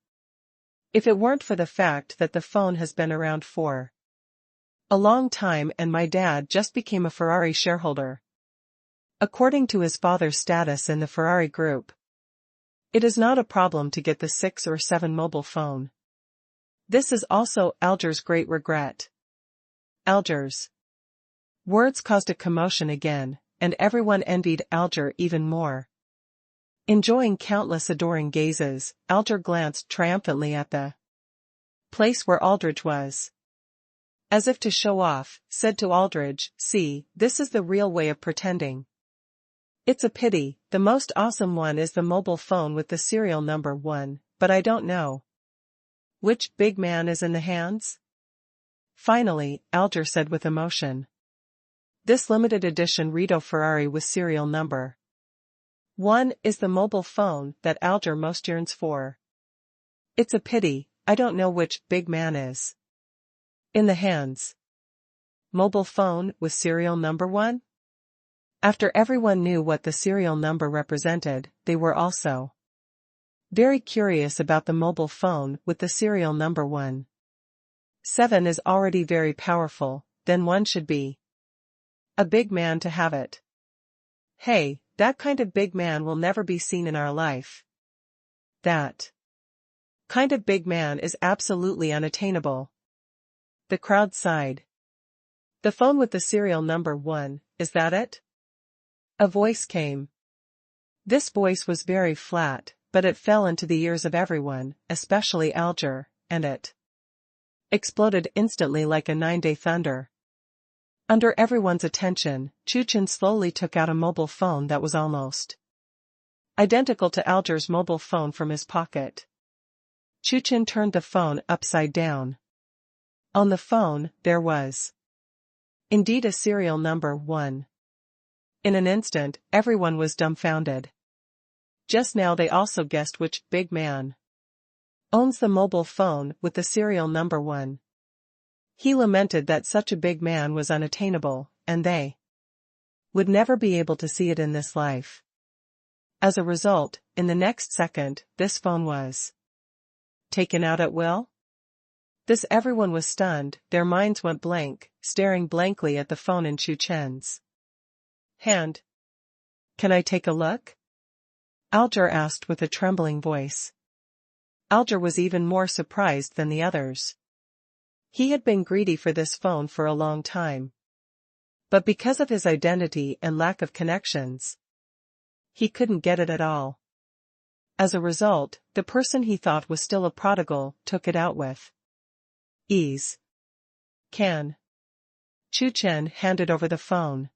If it weren't for the fact that the phone has been around for a long time and my dad just became a Ferrari shareholder. According to his father's status in the Ferrari group, it is not a problem to get the 6 or 7 mobile phone. This is also Alger's great regret. Alger's words caused a commotion again, and everyone envied Alger even more. Enjoying countless adoring gazes, Alger glanced triumphantly at the place where Aldridge was. As if to show off, said to Aldridge, "See, this is the real way of pretending. It's a pity, the most awesome one is the mobile phone with the serial number 1, but I don't know which big man is in the hands?" Finally, Alger said with emotion. This limited edition Riddle Ferrari with serial number 1 is the mobile phone that Alger most yearns for. It's a pity, I don't know which big man is in the hands. Mobile phone with serial number 1? After everyone knew what the serial number represented, they were also very curious about the mobile phone with the serial number 1. 7 is already very powerful, then 1 should be a big man to have it. Hey, that kind of big man will never be seen in our life. That kind of big man is absolutely unattainable. The crowd sighed. The phone with the serial number 1, is that it? A voice came. This voice was very flat, but it fell into the ears of everyone, especially Alger, and it exploded instantly like a 9-day thunder. Under everyone's attention, Chu Chen slowly took out a mobile phone that was almost identical to Alger's mobile phone from his pocket. Chu Chen turned the phone upside down. On the phone, there was indeed a serial number 1. In an instant, everyone was dumbfounded. Just now they also guessed which big man owns the mobile phone with the serial number 1. He lamented that such a big man was unattainable, and they would never be able to see it in this life. As a result, in the next second, this phone was taken out at will? This everyone was stunned, their minds went blank, staring blankly at the phone in Chu Chen's hand. Can I take a look? Alger asked with a trembling voice. Alger was even more surprised than the others. He had been greedy for this phone for a long time. But because of his identity and lack of connections, he couldn't get it at all. As a result, the person he thought was still a prodigal took it out with ease. Can Chu Chen handed over the phone.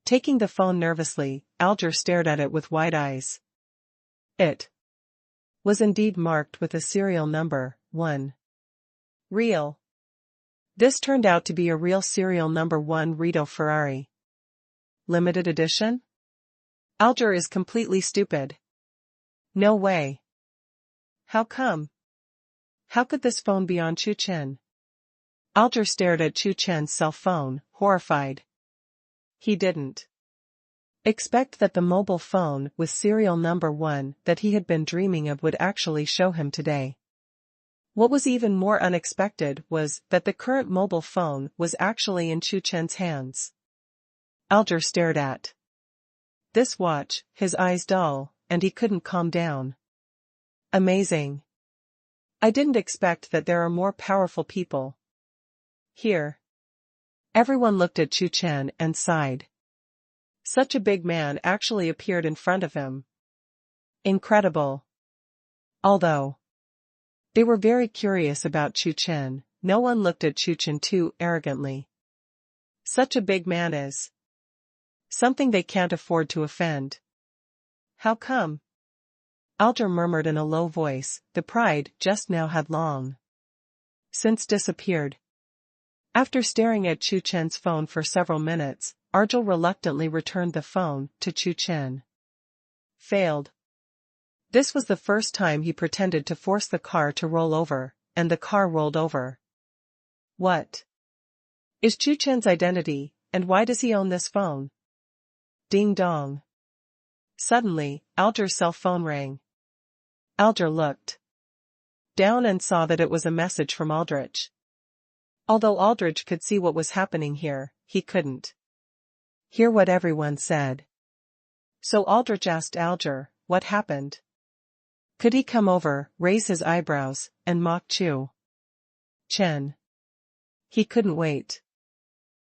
Taking the phone nervously, Alger stared at it with wide eyes. It was indeed marked with a serial number, 1. Real. This turned out to be a real serial number 1 Rito Ferrari. Limited edition? Alger is completely stupid. No way. How come? How could this phone be on Chu Chen? Alger stared at Chu Chen's cell phone, horrified. He didn't expect that the mobile phone with serial number 1 that he had been dreaming of would actually show him today. What was even more unexpected was that the current mobile phone was actually in Chu Chen's hands. Alger stared at this watch, his eyes dull, and he couldn't calm down. Amazing. I didn't expect that there are more powerful people here. Everyone looked at Chu Chen and sighed. Such a big man actually appeared in front of him. Incredible. Although they were very curious about Chu Chen, no one looked at Chu Chen too arrogantly. Such a big man is something they can't afford to offend. How come? Alger murmured in a low voice, the pride just now had long since disappeared. After staring at Chu Chen's phone for several minutes, Alger reluctantly returned the phone to Chu Chen. Failed. This was the first time he pretended to force the car to roll over, and the car rolled over. What is Chu Chen's identity, and why does he own this phone? Ding dong. Suddenly, Alger's cell phone rang. Alger looked down and saw that it was a message from Aldrich. Although Aldrich could see what was happening here, he couldn't hear what everyone said. So Aldrich asked Alger, what happened? Could he come over, raise his eyebrows, and mock Chu Chen? He couldn't wait.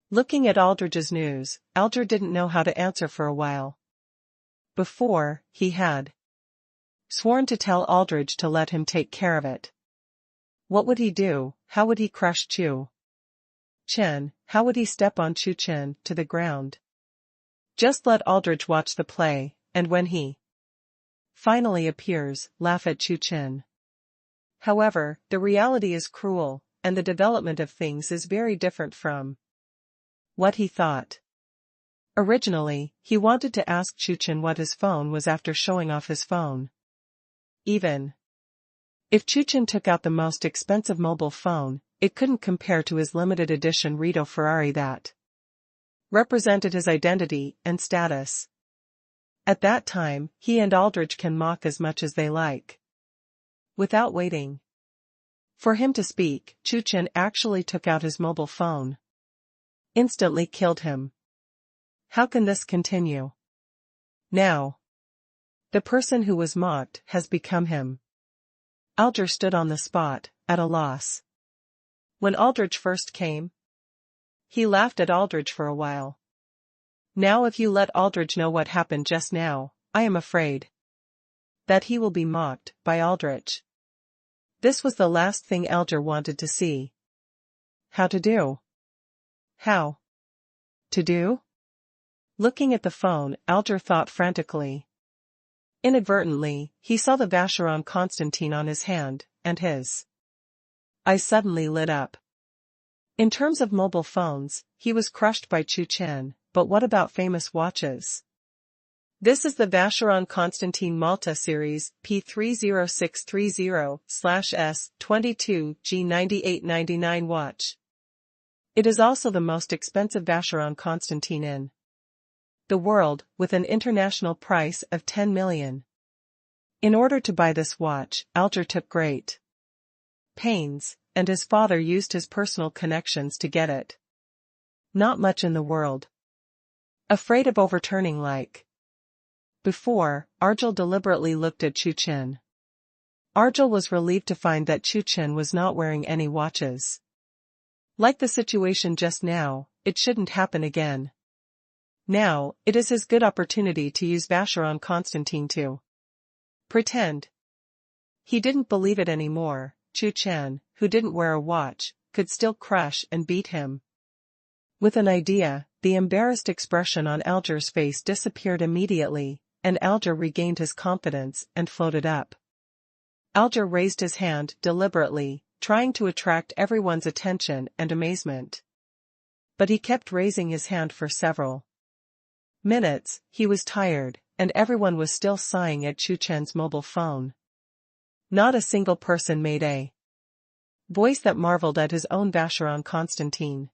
Looking at Aldrich's news, Alger didn't know how to answer for a while. Before, he had sworn to tell Aldrich to let him take care of it. What would he do? How would he crush Chu Chen? How would he step on Chu Chen to the ground? Just let Aldrich watch the play, and when he finally appears, laugh at Chu Chen. However, the reality is cruel, and the development of things is very different from what he thought. Originally, he wanted to ask Chu Chen what his phone was after showing off his phone. Even if Chu Chen took out the most expensive mobile phone, it couldn't compare to his limited edition Rito Ferrari that represented his identity and status. At that time, he and Aldrich can mock as much as they like. Without waiting for him to speak, Chu Chen actually took out his mobile phone. Instantly killed him. How can this continue? Now, the person who was mocked has become him. Aldrich stood on the spot, at a loss. When Aldrich first came, he laughed at Aldrich for a while. Now if you let Aldrich know what happened just now, I am afraid that he will be mocked by Aldrich. This was the last thing Aldrich wanted to see. How to do? How to do? Looking at the phone, Aldrich thought frantically. Inadvertently, he saw the Vacheron Constantine on his hand, and his eyes suddenly lit up. In terms of mobile phones, he was crushed by Chu Chen, but what about famous watches? This is the Vacheron Constantine Malta series P30630/S22G9899 watch. It is also the most expensive Vacheron Constantine in the world, with an international price of 10 million. In order to buy this watch, Aldrich took great pains, and his father used his personal connections to get it. Not much in the world. Afraid of overturning like before, Aldrich deliberately looked at Chu Chen. Aldrich was relieved to find that Chu Chen was not wearing any watches. Like the situation just now, it shouldn't happen again. Now, it is his good opportunity to use Vacheron Constantine to pretend he didn't believe it anymore. Chu Chen, who didn't wear a watch, could still crush and beat him. With an idea, the embarrassed expression on Aldrich's face disappeared immediately, and Aldrich regained his confidence and floated up. Aldrich raised his hand deliberately, trying to attract everyone's attention and amazement. But he kept raising his hand for several minutes. He was tired, and everyone was still sighing at Chu Chen's mobile phone. Not a single person made a voice that marveled at his own Vacheron Constantine.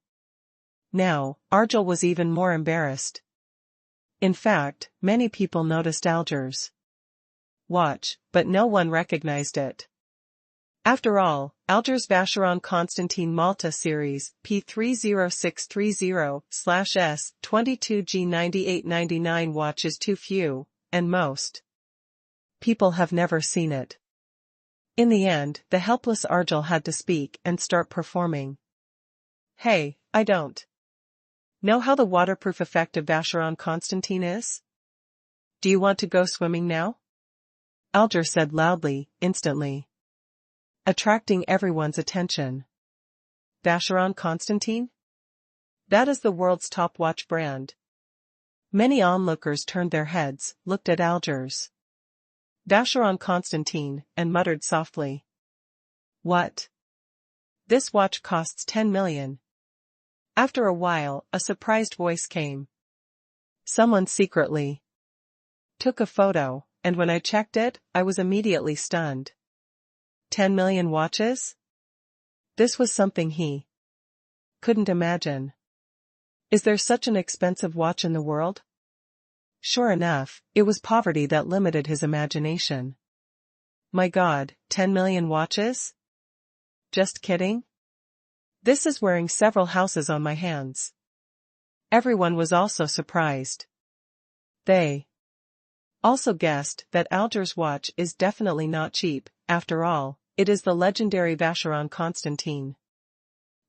Now, Aldrich was even more embarrassed. In fact, many people noticed Aldrich's watch, but no one recognized it. After all, Aldrich's Vacheron Constantine Malta series P30630/S22G9899 watch is too few, and most people have never seen it. In the end, the helpless Aldrich had to speak and start performing. Hey, I don't know how the waterproof effect of Vacheron Constantine is? Do you want to go swimming now? Aldrich said loudly, instantly attracting everyone's attention. Vacheron Constantine? That is the world's top watch brand. Many onlookers turned their heads, looked at Aldrich's Vacheron Constantine, and muttered softly. What? This watch costs 10 million. After a while, a surprised voice came. Someone secretly took a photo, and when I checked it, I was immediately stunned. 10 million watches? This was something he couldn't imagine. Is there such an expensive watch in the world? Sure enough, it was poverty that limited his imagination. My God, 10 million watches? Just kidding? This is wearing several houses on my hands. Everyone was also surprised. They also guessed that Aldrich's watch is definitely not cheap. After all, it is the legendary Vacheron Constantine.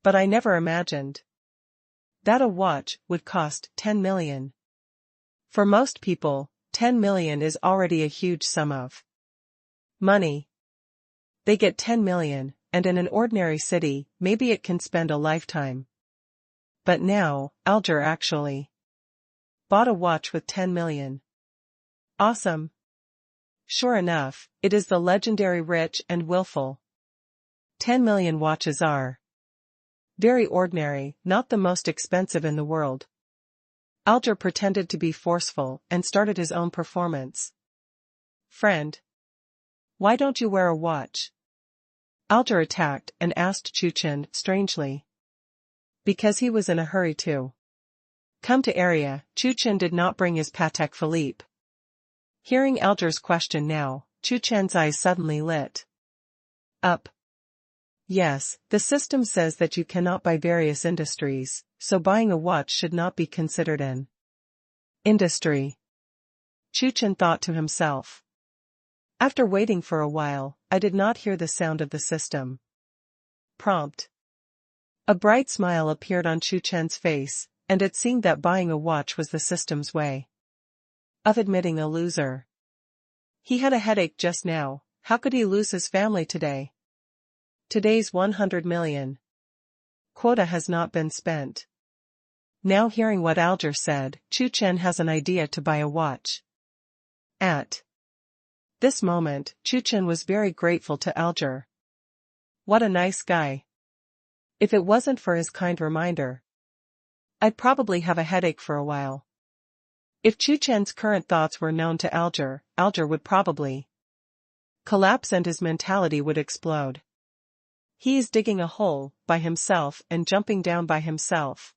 But I never imagined that a watch would cost 10 million. For most people, 10 million is already a huge sum of money. They get 10 million, and in an ordinary city, maybe it can spend a lifetime. But now, Aldrich actually bought a watch with 10 million. Awesome. Sure enough, it is the legendary Rich and Willful. 10 million watches are very ordinary, not the most expensive in the world. Aldrich pretended to be forceful and started his own performance. Friend, why don't you wear a watch? Aldrich attacked and asked Chu Chen strangely. Because he was in a hurry to Come to area. Chu Chen did not bring his Patek Philippe. Hearing Alger's question now, Chu Chen's eyes suddenly lit up. Yes, the system says that you cannot buy various industries, so buying a watch should not be considered an industry. Chu Chen thought to himself. After waiting for a while, I did not hear the sound of the system. Prompt. A bright smile appeared on Chu Chen's face, and it seemed that buying a watch was the system's way of admitting a loser. He had a headache just now. How could he lose his family today? Today's 100 million quota has not been spent. Now hearing what Alger said, Chu Chen has an idea to buy a watch. At this moment, Chu Chen was very grateful to Alger. What a nice guy. If it wasn't for his kind reminder, I'd probably have a headache for a while. If Chu Chen's current thoughts were known to Alger, Alger would probably collapse and his mentality would explode. He is digging a hole by himself and jumping down by himself.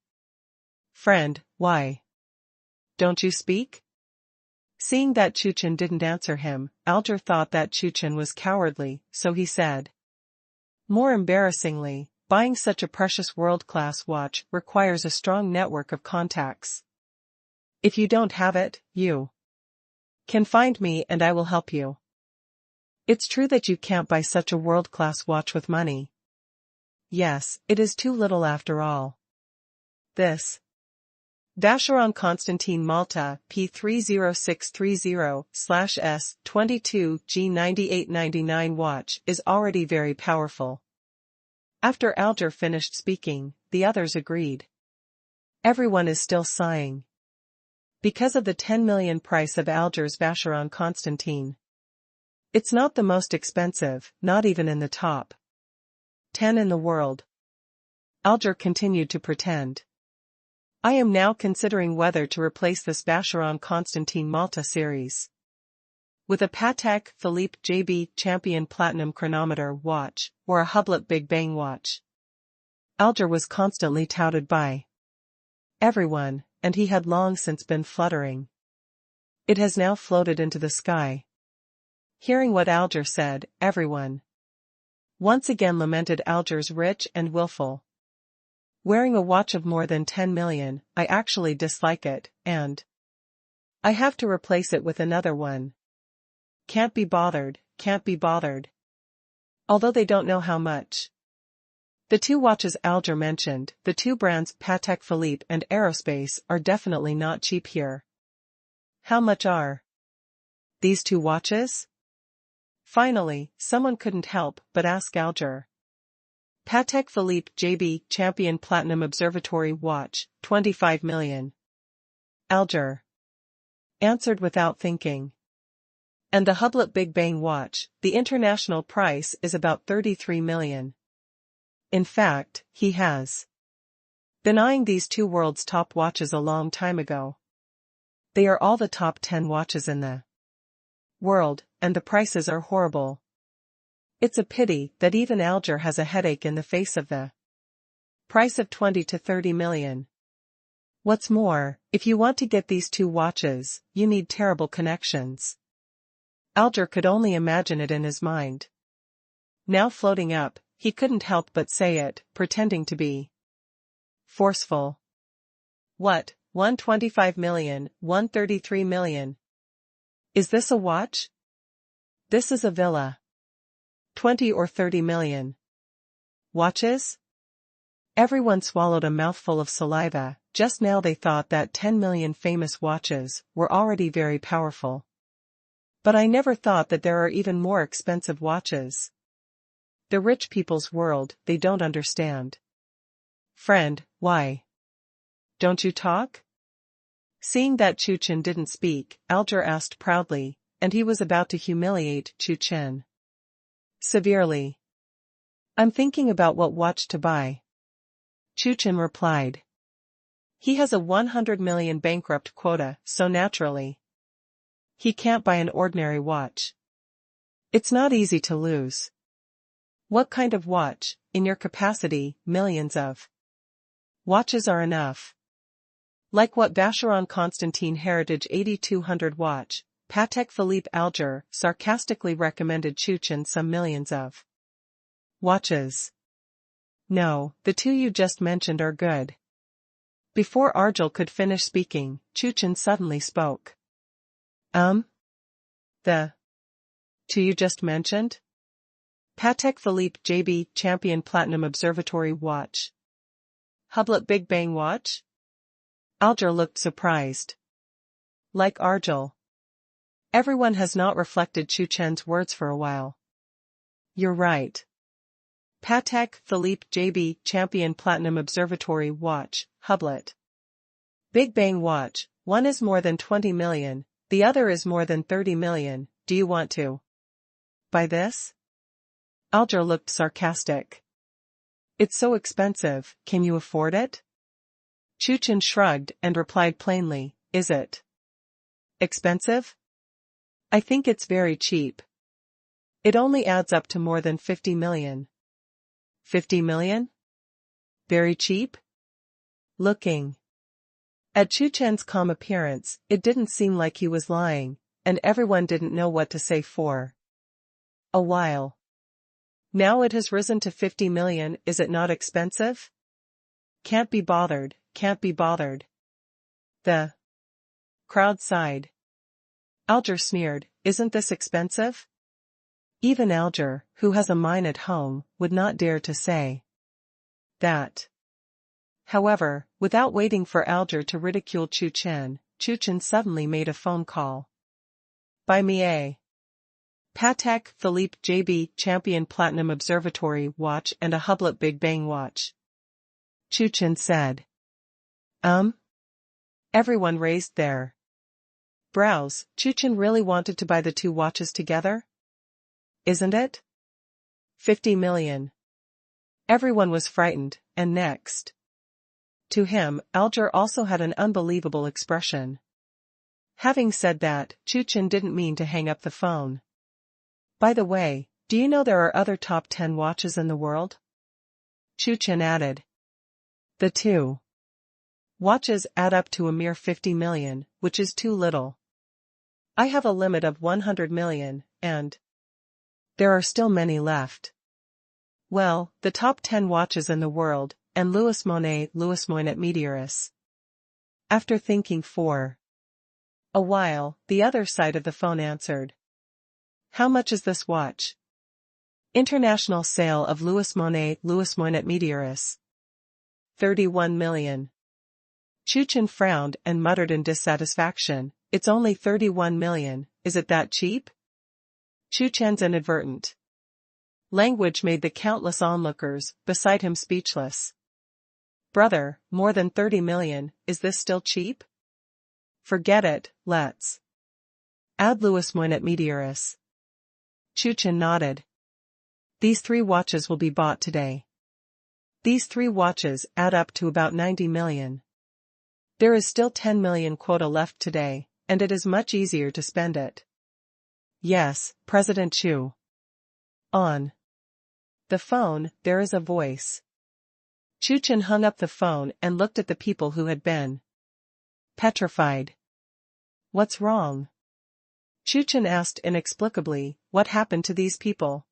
Friend, why don't you speak? Seeing that Chu Chen didn't answer him, Alger thought that Chu Chen was cowardly, so he said. More embarrassingly, buying such a precious world-class watch requires a strong network of contacts. If you don't have it, you can find me and I will help you. It's true that you can't buy such a world-class watch with money. Yes, it is too little after all. This Vacheron Constantin Malta P30630/S22G9899 watch is already very powerful. After Alger finished speaking, the others agreed. Everyone is still sighing. Because of the 10 million price of Alger's Vacheron Constantin. It's not the most expensive, not even in the top 10 in the world. Alger continued to pretend. I am now considering whether to replace this Vacheron Constantin Malta series with a Patek Philippe JB Champion Platinum Chronometer watch, or a Hublot Big Bang watch. Alger was constantly touted by everyone, and he had long since been fluttering. It has now floated into the sky. Hearing what Alger said, everyone once again lamented Alger's rich and willful. Wearing a watch of more than 10 million, I actually dislike it, and I have to replace it with another one. Can't be bothered, can't be bothered. Although they don't know how much. The two watches Alger mentioned, the two brands Patek Philippe and Aerospace, are definitely not cheap here. How much are these two watches? Finally, someone couldn't help but ask Alger. Patek Philippe JB Champion Platinum Observatory watch, 25 million. Alger answered without thinking. And the Hublot Big Bang watch, the international price is about 33 million. In fact, he has been eyeing these two world's top watches a long time ago. They are all the top 10 watches in the world, and the prices are horrible. It's a pity that even Alger has a headache in the face of the price of 20 to 30 million. What's more, if you want to get these two watches, you need terrible connections. Alger could only imagine it in his mind. Now floating up, he couldn't help but say it, pretending to be forceful. What, 125 million, 133 million? Is this a watch? This is a villa. 20 or 30 million. Watches? Everyone swallowed a mouthful of saliva. Just now they thought that 10 million famous watches were already very powerful. But I never thought that there are even more expensive watches. The rich people's world, they don't understand. Friend, why don't you talk? Seeing that Chu Chen didn't speak, Alger asked proudly, and he was about to humiliate Chu Chen severely. I'm thinking about what watch to buy. Chu Chen replied. He has a 100 million bankrupt quota, so naturally he can't buy an ordinary watch. It's not easy to lose. What kind of watch? In your capacity, millions of watches are enough. Like what Vacheron Constantin Heritage 8200 watch, Patek Philippe Alger sarcastically recommended Chu Chen some millions of watches. No, the two you just mentioned are good. Before Argel could finish speaking, Chu Chen suddenly spoke. The two you just mentioned? Patek Philippe JB Champion Platinum Observatory watch. Hublot Big Bang watch? Alger looked surprised. Like Argel. Everyone has not reflected Chu Chen's words for a while. You're right. Patek Philippe JB Champion Platinum Observatory watch, Hublot. Big Bang watch, one is more than 20 million, the other is more than 30 million, do you want to buy this? Alger looked sarcastic. It's so expensive, can you afford it? Chu Chen shrugged and replied plainly, is it expensive? I think it's very cheap. It only adds up to more than 50 million. 50 million? Very cheap? Looking at Chu Chen's calm appearance, it didn't seem like he was lying, and everyone didn't know what to say for a while. Now it has risen to 50 million, is it not expensive? Can't be bothered, can't be bothered. The crowd sighed. Alger sneered, isn't this expensive? Even Alger, who has a mine at home, would not dare to say that. However, without waiting for Alger to ridicule Chu Chen suddenly made a phone call. Buy me a Patek Philippe JB Champion Platinum Observatory watch and a Hublot Big Bang watch. Chu Chen said. Everyone raised their brows. Chu Chen really wanted to buy the two watches together? Isn't it? 50 million. Everyone was frightened, and next to him, Alger also had an unbelievable expression. Having said that, Chu Chen didn't mean to hang up the phone. By the way, do you know there are other top 10 watches in the world? Chu Chen added. The two watches add up to a mere 50 million, which is too little. I have a limit of 100 million, and there are still many left. Well, the top 10 watches in the world, and Louis Moinet Meteorus. After thinking for a while, the other side of the phone answered. How much is this watch? International sale of Louis Moinet Meteorus. 31 million. Chu Chen frowned and muttered in dissatisfaction, it's only 31 million, is it that cheap? Chu Chen's inadvertent language made the countless onlookers beside him speechless. Brother, more than 30 million, is this still cheap? Forget it, let's add Louis Moinet Meteorus. Chu Chen nodded. These three watches will be bought today. These three watches add up to about 90 million. There is still 10 million quota left today, and it is much easier to spend it. Yes, President Chu. On the phone, there is a voice. Chu Chen hung up the phone and looked at the people who had been petrified. What's wrong? Chu Chen asked inexplicably, what happened to these people?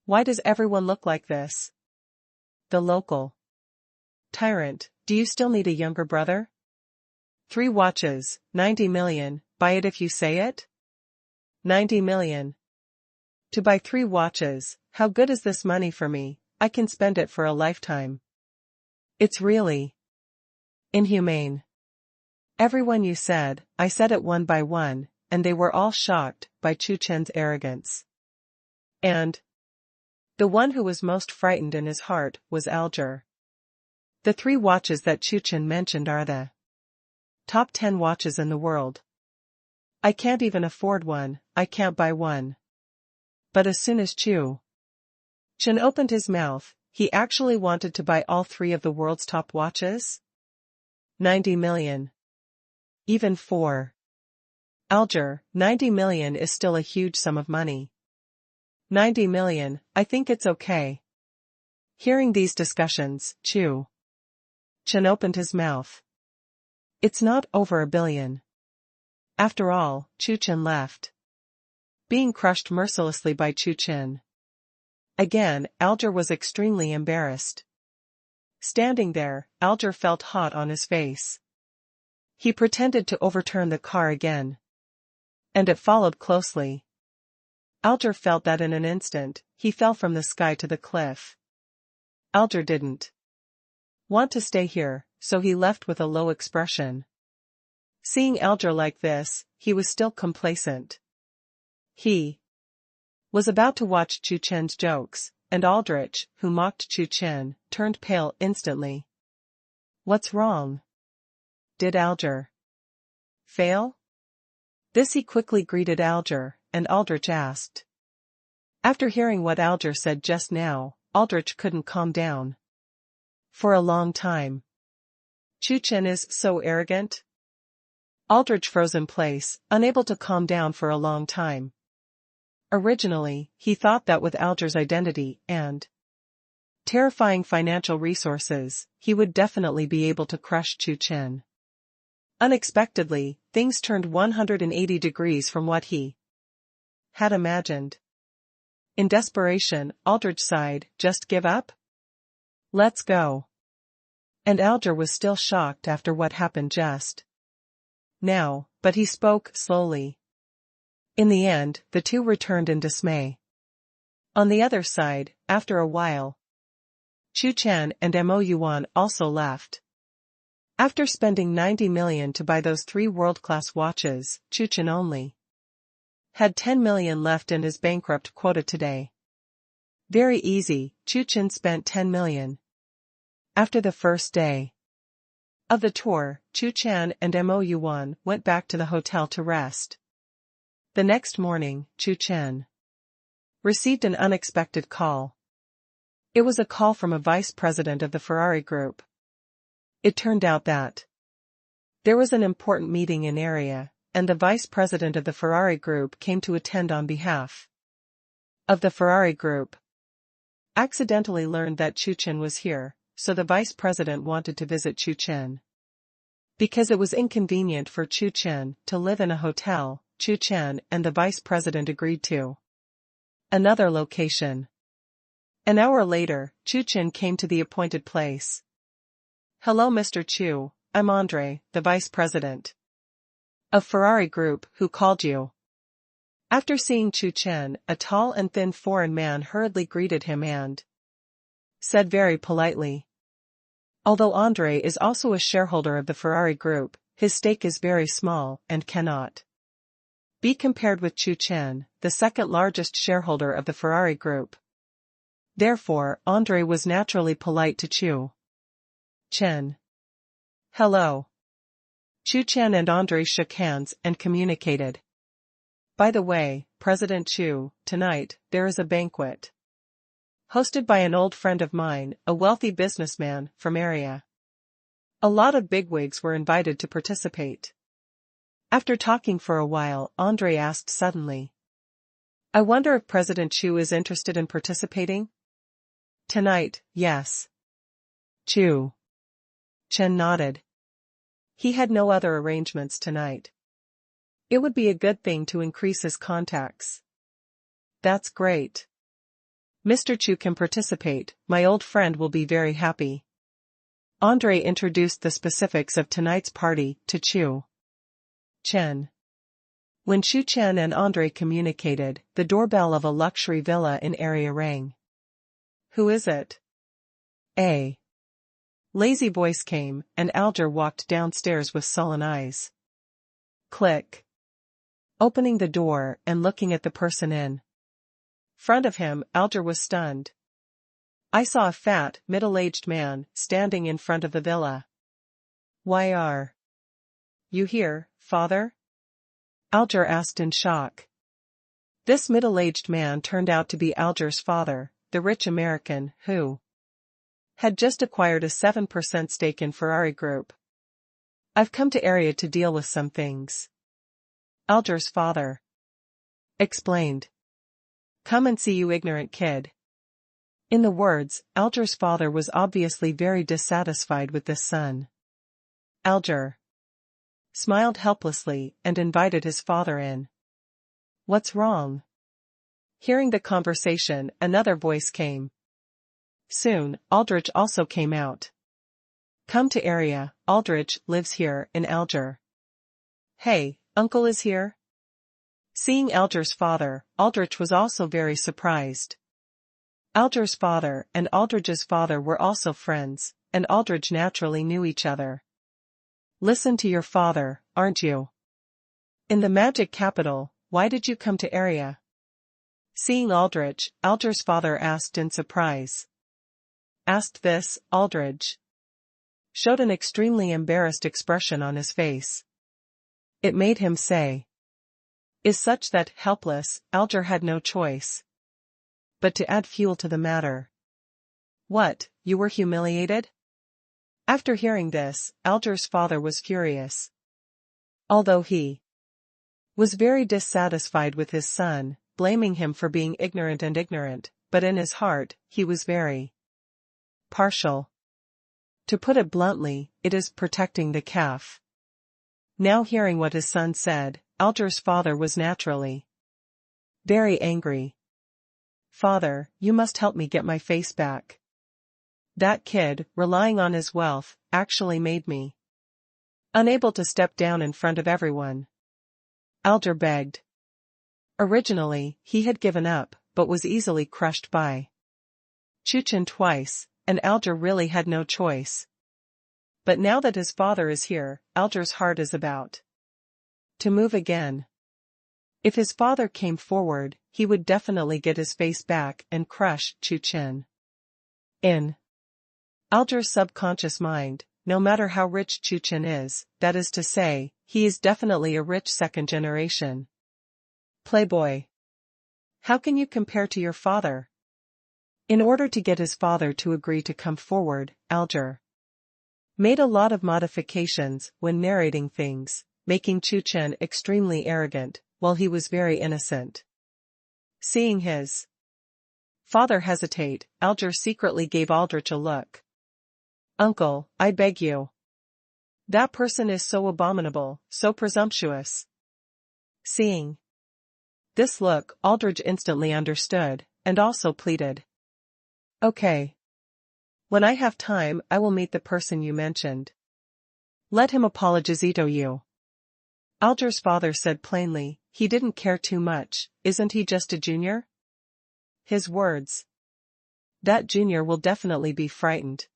Why does everyone look like this? The local tyrant, do you still need a younger brother? 3 watches, 90 million, buy it if you say it? 90 million. To buy 3 watches, how good is this money for me? I can spend it for a lifetime. It's really inhumane. Everyone you said, I said it one by one, and they were all shocked by Chu Chen's arrogance. And the one who was most frightened in his heart was Alger. The 3 watches that Chu Chen mentioned are the top 10 watches in the world. I can't even afford one, I can't buy one. But as soon as Chu Chen opened his mouth, he actually wanted to buy all 3 of the world's top watches? 90 million. Even for Alger, 90 million is still a huge sum of money. 90 million, I think it's okay. Hearing these discussions, Chu Chen opened his mouth. It's not over a billion. After all, Chu Chen left, being crushed mercilessly by Chu Chen. Again, Alger was extremely embarrassed. Standing there, Alger felt hot on his face. He pretended to overturn the car again. And it followed closely. Alger felt that in an instant, he fell from the sky to the cliff. Alger didn't want to stay here, so he left with a low expression. Seeing Alger like this, he was still complacent. He was about to watch Chu Chen's jokes, and Aldrich, who mocked Chu Chen, turned pale instantly. What's wrong? Did Alger fail? This he quickly greeted Alger, and Aldrich asked. After hearing what Alger said just now, Aldrich couldn't calm down. For a long time. Chu Chen is so arrogant? Aldrich froze in place, unable to calm down for a long time. Originally, he thought that with Alger's identity and terrifying financial resources, he would definitely be able to crush Chu Chen. Unexpectedly, things turned 180 degrees from what he had imagined. In desperation, Aldrich sighed, "Just give up? Let's go." And Alger was still shocked after what happened just now, but he spoke slowly. In the end, the two returned in dismay. On the other side, after a while, Chu Chen and Mo Yuan also left. After spending 90 million to buy those 3 world-class watches, Chu Chen only had 10 million left in his bankrupt quota today. Very easy, Chu Chen spent 10 million. After the first day of the tour, Chu Chen and Mo Yuan went back to the hotel to rest. The next morning, Chu Chen received an unexpected call. It was a call from a vice president of the Ferrari Group. It turned out that there was an important meeting in area, and the vice president of the Ferrari Group came to attend on behalf of the Ferrari Group. Accidentally learned that Chu Chen was here, so the vice president wanted to visit Chu Chen. Because it was inconvenient for Chu Chen to live in a hotel, Chu Chen and the vice president agreed to another location. An hour later, Chu Chen came to the appointed place. "Hello Mr. Chu, I'm Andre, the vice president of Ferrari Group, who called you." After seeing Chu Chen, a tall and thin foreign man hurriedly greeted him and said very politely. Although Andre is also a shareholder of the Ferrari Group, his stake is very small and cannot be compared with Chu Chen, the second largest shareholder of the Ferrari Group. Therefore, Andre was naturally polite to Chu Chen. "Hello." Chu Chen and Andre shook hands and communicated. "By the way, President Chu, tonight, there is a banquet hosted by an old friend of mine, a wealthy businessman from area. A lot of bigwigs were invited to participate." After talking for a while, Andre asked suddenly, "I wonder if President Chu is interested in participating?" "Tonight, yes." Chu Chen nodded. He had no other arrangements tonight. It would be a good thing to increase his contacts. "That's great. Mr. Chu can participate, my old friend will be very happy." Andre introduced the specifics of tonight's party to Chu Chen. When Chu Chen and Andre communicated, the doorbell of a luxury villa in area rang. "Who is it?" A lazy voice came, and Alger walked downstairs with sullen eyes. Click. Opening the door and looking at the person in front of him, Alger was stunned. "I saw a fat, middle-aged man standing in front of the villa." "Why are you here, father?" Alger asked in shock. This middle-aged man turned out to be Alger's father, the rich American, who had just acquired a 7% stake in Ferrari Group. "I've come to area to deal with some things," Alger's father explained. "Come and see, you ignorant kid." In the words, Alger's father was obviously very dissatisfied with this son. "Alger, smiled helplessly and invited his father in. "What's wrong?" Hearing the conversation, another voice came. Soon, Aldrich also came out. "Come to area, Aldrich lives here in Alger." "Hey, uncle is here?" Seeing Alger's father, Aldrich was also very surprised. Alger's father and Aldrich's father were also friends, and Aldrich naturally knew each other. "Listen to your father, aren't you? In the magic capital, why did you come to area?" Seeing Aldrich, Alger's father asked in surprise. Asked this, Aldrich showed an extremely embarrassed expression on his face. It made him say, "Is such that, helpless, Alger had no choice but to add fuel to the matter." "What, you were humiliated?" After hearing this, Alger's father was furious. Although he was very dissatisfied with his son, blaming him for being ignorant, but in his heart, he was very partial. To put it bluntly, it is protecting the calf. Now hearing what his son said, Alger's father was naturally very angry. "Father, you must help me get my face back. That kid, relying on his wealth, actually made me unable to step down in front of everyone." Alger begged. Originally, he had given up, but was easily crushed by Chu Chen twice, and Alger really had no choice. But now that his father is here, Alger's heart is about to move again. If his father came forward, he would definitely get his face back and crush Chu Chen. In Alger's subconscious mind, no matter how rich Chu Chen is, that is to say, he is definitely a rich second generation playboy. How can you compare to your father? In order to get his father to agree to come forward, Alger made a lot of modifications when narrating things, making Chu Chen extremely arrogant, while he was very innocent. Seeing his father hesitate, Alger secretly gave Aldrich a look. "Uncle, I beg you. That person is so abominable, so presumptuous." Seeing this look, Aldrich instantly understood, and also pleaded. "Okay. When I have time, I will meet the person you mentioned. Let him apologize to you." Alger's father said plainly, he didn't care too much, isn't he just a junior? His words. That junior will definitely be frightened.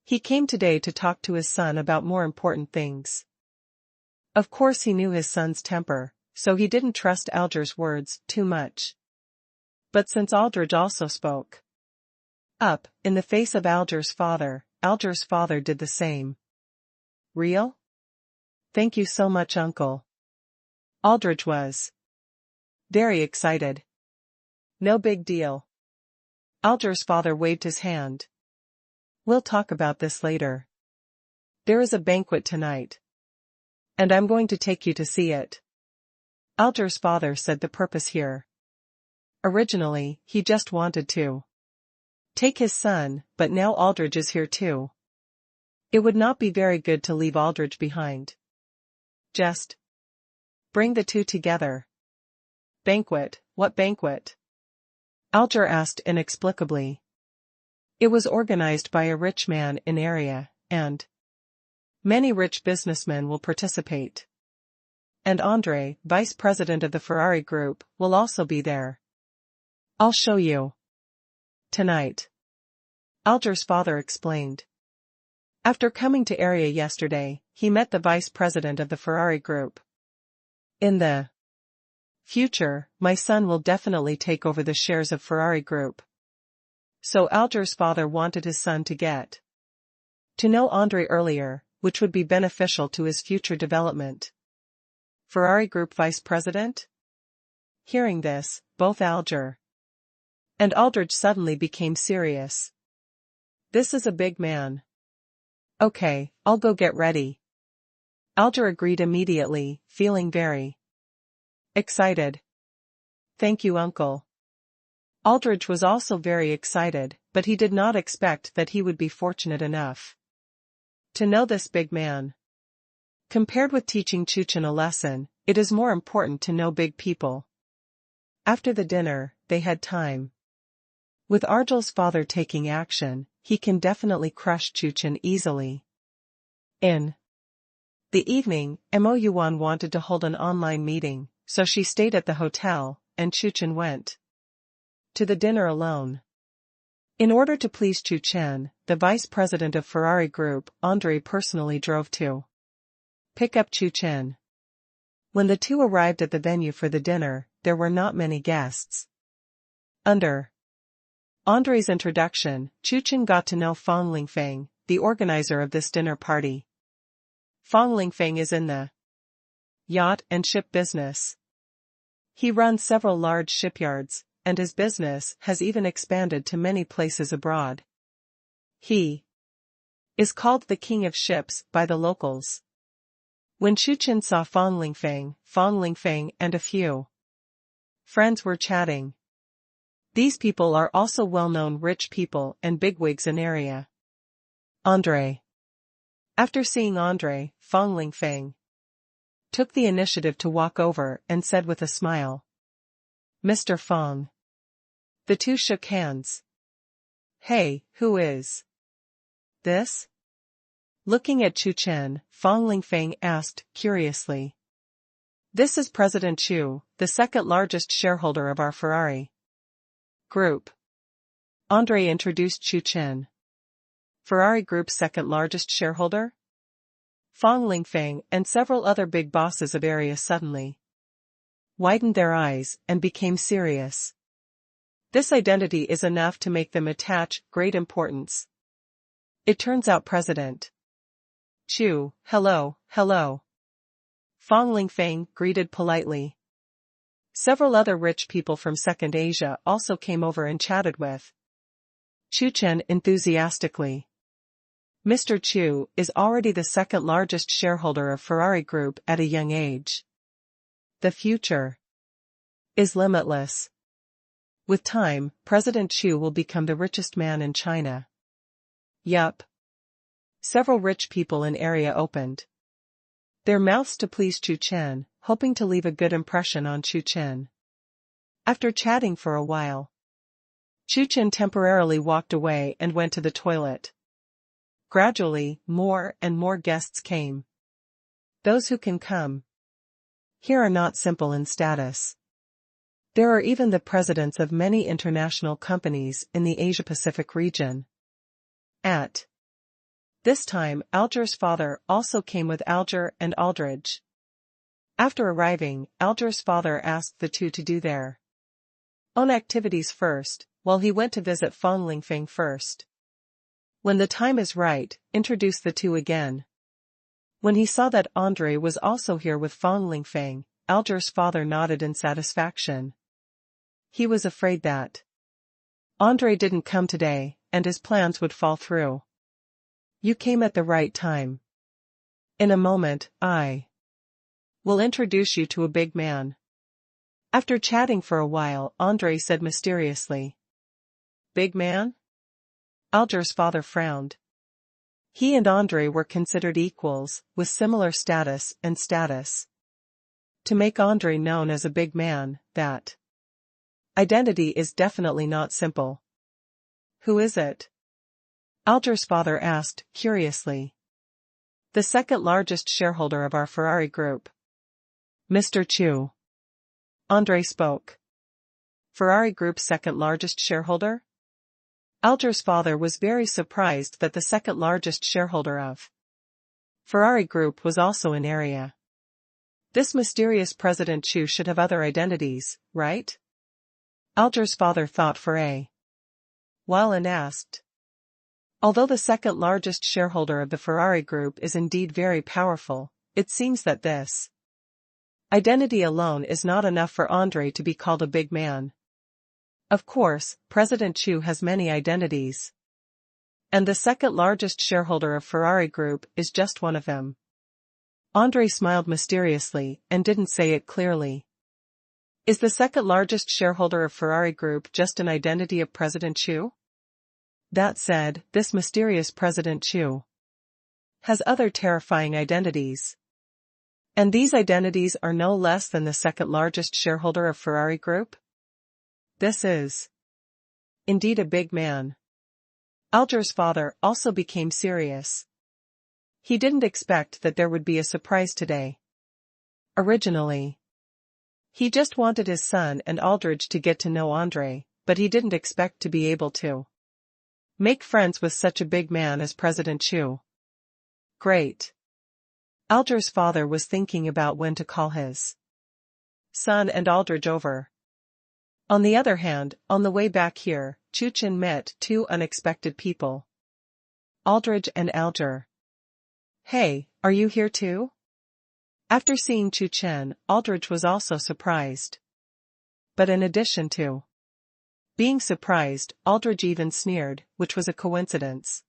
He came today to talk to his son about more important things. Of course he knew his son's temper, so he didn't trust Alger's words too much. But since Aldrich also spoke up in the face of Alger's father did the same. "Real? Thank you so much, uncle." Aldrich was very excited. "No big deal." Alger's father waved his hand. "We'll talk about this later. There is a banquet tonight. And I'm going to take you to see it." Alger's father said the purpose here. Originally, he just wanted to take his son, but now Aldrich is here too. It would not be very good to leave Aldrich behind. Just bring the two together. "Banquet, what banquet?" Alger asked inexplicably. It was organized by a rich man in area, and many rich businessmen will participate. And Andre, vice president of the Ferrari Group, will also be there. "I'll show you tonight," Alger's father explained. After coming to area yesterday, he met the vice president of the Ferrari Group. "In the future, my son will definitely take over the shares of Ferrari Group." So Alger's father wanted his son to get to know Andre earlier, which would be beneficial to his future development. Ferrari Group vice president? Hearing this, both Alger and Aldrich suddenly became serious. This is a big man. "Okay, I'll go get ready." Alger agreed immediately, feeling very excited. "Thank you, uncle." Aldrich was also very excited, but he did not expect that he would be fortunate enough to know this big man. Compared with teaching Chu Chen a lesson, it is more important to know big people. After the dinner, they had time. With Argel's father taking action, he can definitely crush Chu Chen easily. In the evening, Mo Yuan wanted to hold an online meeting, so she stayed at the hotel, and Chu Chen went to the dinner alone. In order to please Chu Chen, the vice president of Ferrari Group, Andre personally drove to pick up Chu Chen. When the two arrived at the venue for the dinner, there were not many guests. Under Andre's introduction, Chu Chen got to know Fang Lingfeng, the organizer of this dinner party. Fang Lingfeng is in the yacht and ship business. He runs several large shipyards, and his business has even expanded to many places abroad. He is called the king of ships by the locals. When Chu Chen saw Fang Lingfeng and a few friends were chatting. These people are also well-known rich people and bigwigs in area. Andre. After seeing Andre, Fang Lingfeng took the initiative to walk over and said with a smile, "Mr. Fang." The two shook hands. "Hey, who is this?" Looking at Chu Chen, Fang Lingfeng asked, curiously. "This is President Chu, the second largest shareholder of our Ferrari Group." Andre introduced Chu Chen. Ferrari Group's second largest shareholder? Fang Lingfeng and several other big bosses of area suddenly widened their eyes and became serious. This identity is enough to make them attach great importance. It turns out President Chu, hello. Fang Lingfeng greeted politely. Several other rich people from Second Asia also came over and chatted with Chu Chen enthusiastically. Mr. Chu is already the second largest shareholder of Ferrari Group at a young age. The future is limitless. With time, President Chu will become the richest man in China. Yup. Several rich people in area opened their mouths to please Chu Chen, hoping to leave a good impression on Chu Chen. After chatting for a while, Chu Chen temporarily walked away and went to the toilet. Gradually, more and more guests came. Those who can come here are not simple in status. There are even the presidents of many international companies in the Asia-Pacific region. At this time, Alger's father also came with Alger and Aldridge. After arriving, Alger's father asked the two to do their own activities first, while he went to visit Fang Lingfeng first. When the time is right, introduce the two again. When he saw that Andre was also here with Fang Lingfeng, Alger's father nodded in satisfaction. He was afraid that Andre didn't come today, and his plans would fall through. You came at the right time. In a moment, I will introduce you to a big man. After chatting for a while, Andre said mysteriously, "Big man?" Alger's father frowned. He and Andre were considered equals, with similar status. To make Andre known as a big man, that identity is definitely not simple. Who is it? Alger's father asked, curiously. The second largest shareholder of our Ferrari Group. Mr. Chu. Andre spoke. Ferrari Group's second largest shareholder? Alger's father was very surprised that the second largest shareholder of Ferrari Group was also in area. This mysterious President Chu should have other identities, right? Alger's father thought for a while and asked. Although the second largest shareholder of the Ferrari Group is indeed very powerful, it seems that this identity alone is not enough for Andre to be called a big man. Of course, President Chu has many identities. And the second largest shareholder of Ferrari Group is just one of them. Andre smiled mysteriously and didn't say it clearly. Is the second largest shareholder of Ferrari Group just an identity of President Chu? That said, this mysterious President Chu has other terrifying identities. And these identities are no less than the second largest shareholder of Ferrari Group? This is indeed a big man. Alger's father also became serious. He didn't expect that there would be a surprise today. Originally, he just wanted his son and Aldridge to get to know Andre, but he didn't expect to be able to make friends with such a big man as President Chu. Great. Alger's father was thinking about when to call his son and Aldridge over. On the other hand, on the way back here, Chu Chen met two unexpected people. Aldridge and Alger. Hey, are you here too? After seeing Chu Chen, Aldridge was also surprised. But in addition to being surprised, Aldridge even sneered, which was a coincidence.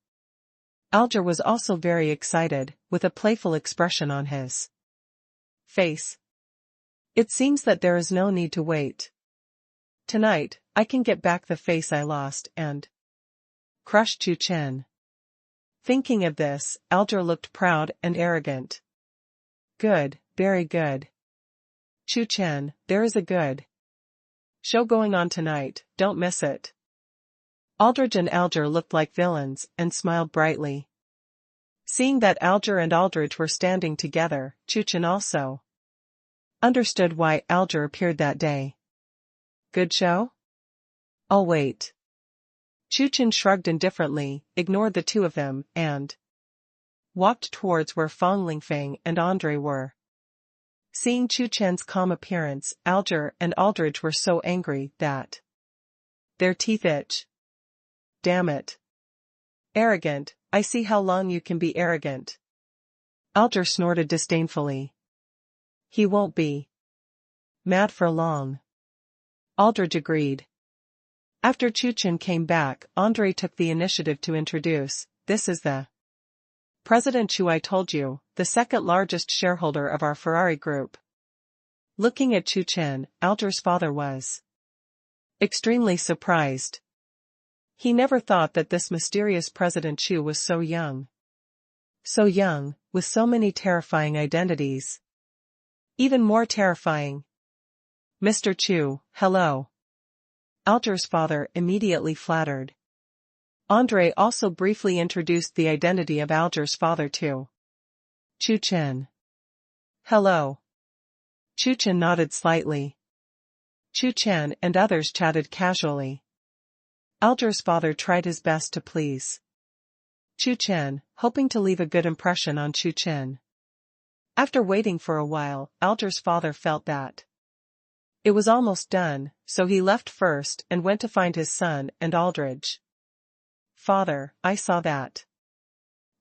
Alger was also very excited, with a playful expression on his face. It seems that there is no need to wait. Tonight, I can get back the face I lost and crush Chu Chen. Thinking of this, Alger looked proud and arrogant. Good, very good. Chu Chen, there is a good show going on tonight, don't miss it. Aldridge and Alger looked like villains and smiled brightly. Seeing that Alger and Aldridge were standing together, Chu Chen also understood why Alger appeared that day. Good show? I'll wait. Chu Chen shrugged indifferently, ignored the two of them, and walked towards where Fang Lingfeng and Andre were. Seeing Chu Chen's calm appearance, Alger and Aldridge were so angry that their teeth itch. Damn it. Arrogant, I see how long you can be arrogant. Alger snorted disdainfully. He won't be mad for long. Aldridge agreed. After Chu Chen came back, Andre took the initiative to introduce, this is the President Chu I told you, the second largest shareholder of our Ferrari Group. Looking at Chu Chen, Alger's father was extremely surprised. He never thought that this mysterious President Chu was so young. So young, with so many terrifying identities. Even more terrifying. Mr. Chu, hello. Alger's father immediately flattered. Andre also briefly introduced the identity of Alger's father too. Chu Chen. Hello. Chu Chen nodded slightly. Chu Chen and others chatted casually. Alger's father tried his best to please Chu Chen, hoping to leave a good impression on Chu Chen. After waiting for a while, Alger's father felt that it was almost done, so he left first and went to find his son and Aldridge. Father, I saw that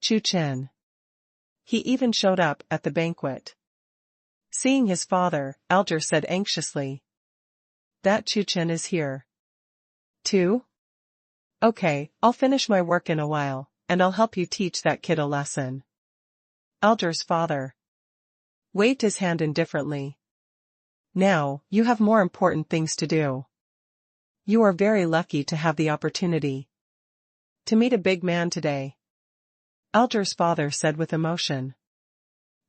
Chu Chen. He even showed up at the banquet. Seeing his father, Alger said anxiously. That Chu Chen is here too? Okay, I'll finish my work in a while, and I'll help you teach that kid a lesson. Alger's father waved his hand indifferently. Now, you have more important things to do. You are very lucky to have the opportunity to meet a big man today. Alger's father said with emotion.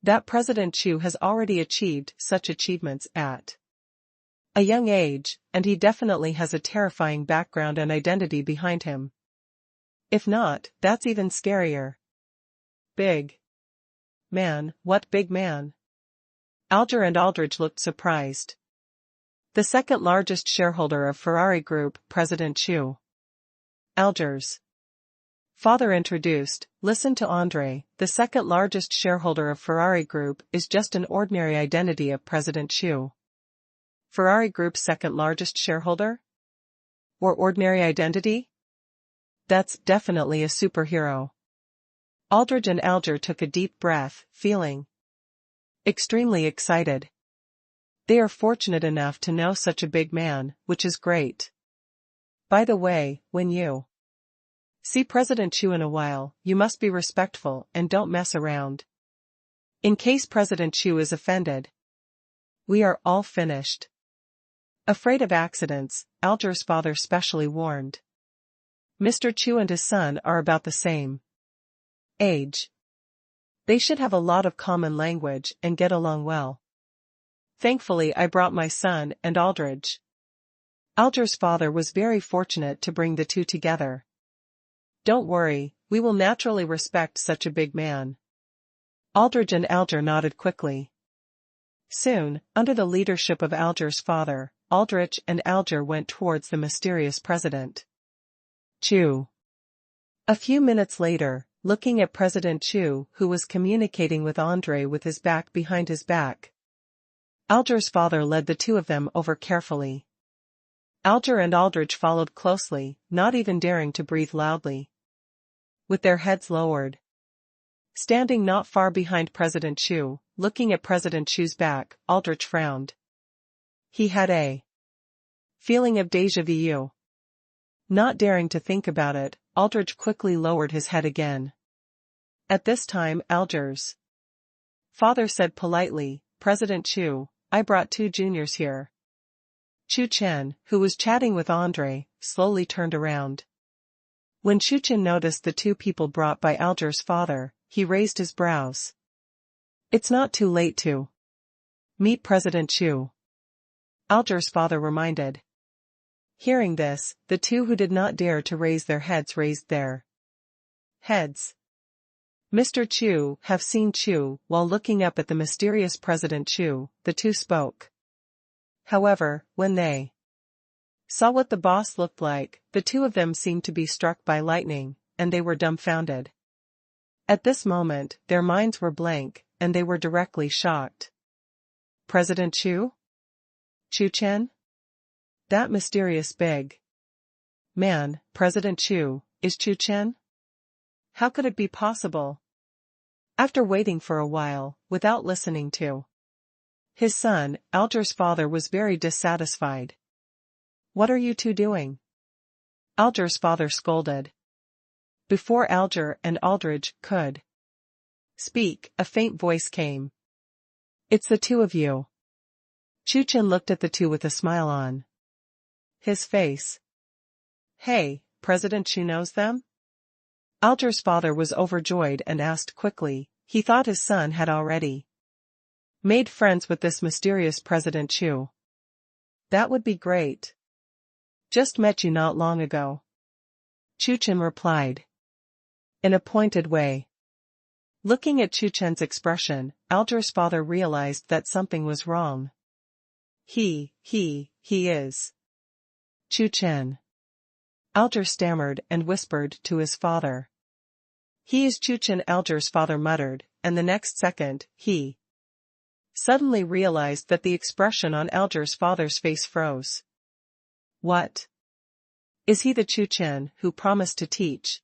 That President Chu has already achieved such achievements at a young age, and he definitely has a terrifying background and identity behind him. If not, that's even scarier. Big man, what big man? Alger and Aldridge looked surprised. The second largest shareholder of Ferrari Group, President Chu. Alger's father introduced, listen to Andre, the second largest shareholder of Ferrari Group is just an ordinary identity of President Chu. Ferrari Group's second largest shareholder? Or ordinary identity? That's definitely a superhero. Aldridge and Alger took a deep breath, feeling extremely excited. They are fortunate enough to know such a big man, which is great. By the way, when you see President Chu in a while, you must be respectful and don't mess around. In case President Chu is offended, we are all finished. Afraid of accidents, Alger's father specially warned. Mr. Chu and his son are about the same age. They should have a lot of common language and get along well. Thankfully I brought my son and Aldridge. Alger's father was very fortunate to bring the two together. Don't worry, we will naturally respect such a big man. Aldridge and Alger nodded quickly. Soon, under the leadership of Alger's father, Aldrich and Alger went towards the mysterious president. Chu. A few minutes later, looking at President Chu, who was communicating with Andre with his back behind his back. Alger's father led the two of them over carefully. Alger and Aldrich followed closely, not even daring to breathe loudly. With their heads lowered. Standing not far behind President Chu, looking at President Chu's back, Aldrich frowned. He had a feeling of déjà vu. Not daring to think about it, Aldrich quickly lowered his head again. At this time, Alger's father said politely, President Chu, I brought two juniors here. Chu Chen, who was chatting with Andre, slowly turned around. When Chu Chen noticed the two people brought by Alger's father, he raised his brows. It's not too late to meet President Chu. Alger's father reminded. Hearing this, the two who did not dare to raise their heads raised their heads. Mr. Chu, have seen Chu, while looking up at the mysterious President Chu, the two spoke. However, when they saw what the boss looked like, the two of them seemed to be struck by lightning, and they were dumbfounded. At this moment, their minds were blank, and they were directly shocked. President Chu? Chu Chen? That mysterious big man, President Chu, is Chu Chen? How could it be possible? After waiting for a while, without listening to his son, Alger's father was very dissatisfied. What are you two doing? Alger's father scolded. Before Alger and Aldridge could speak, a faint voice came. It's the two of you. Chu Chen looked at the two with a smile on his face. Hey, President Chu knows them? Alger's father was overjoyed and asked quickly, he thought his son had already made friends with this mysterious President Chu. That would be great. Just met you not long ago. Chu Chen replied. In a pointed way. Looking at Chu Chen's expression, Alger's father realized that something was wrong. He is Chu Chen. Alger stammered and whispered to his father. He is Chu Chen, Alger's father muttered, and the next second, he suddenly realized that the expression on Alger's father's face froze. What? Is he the Chu Chen who promised to teach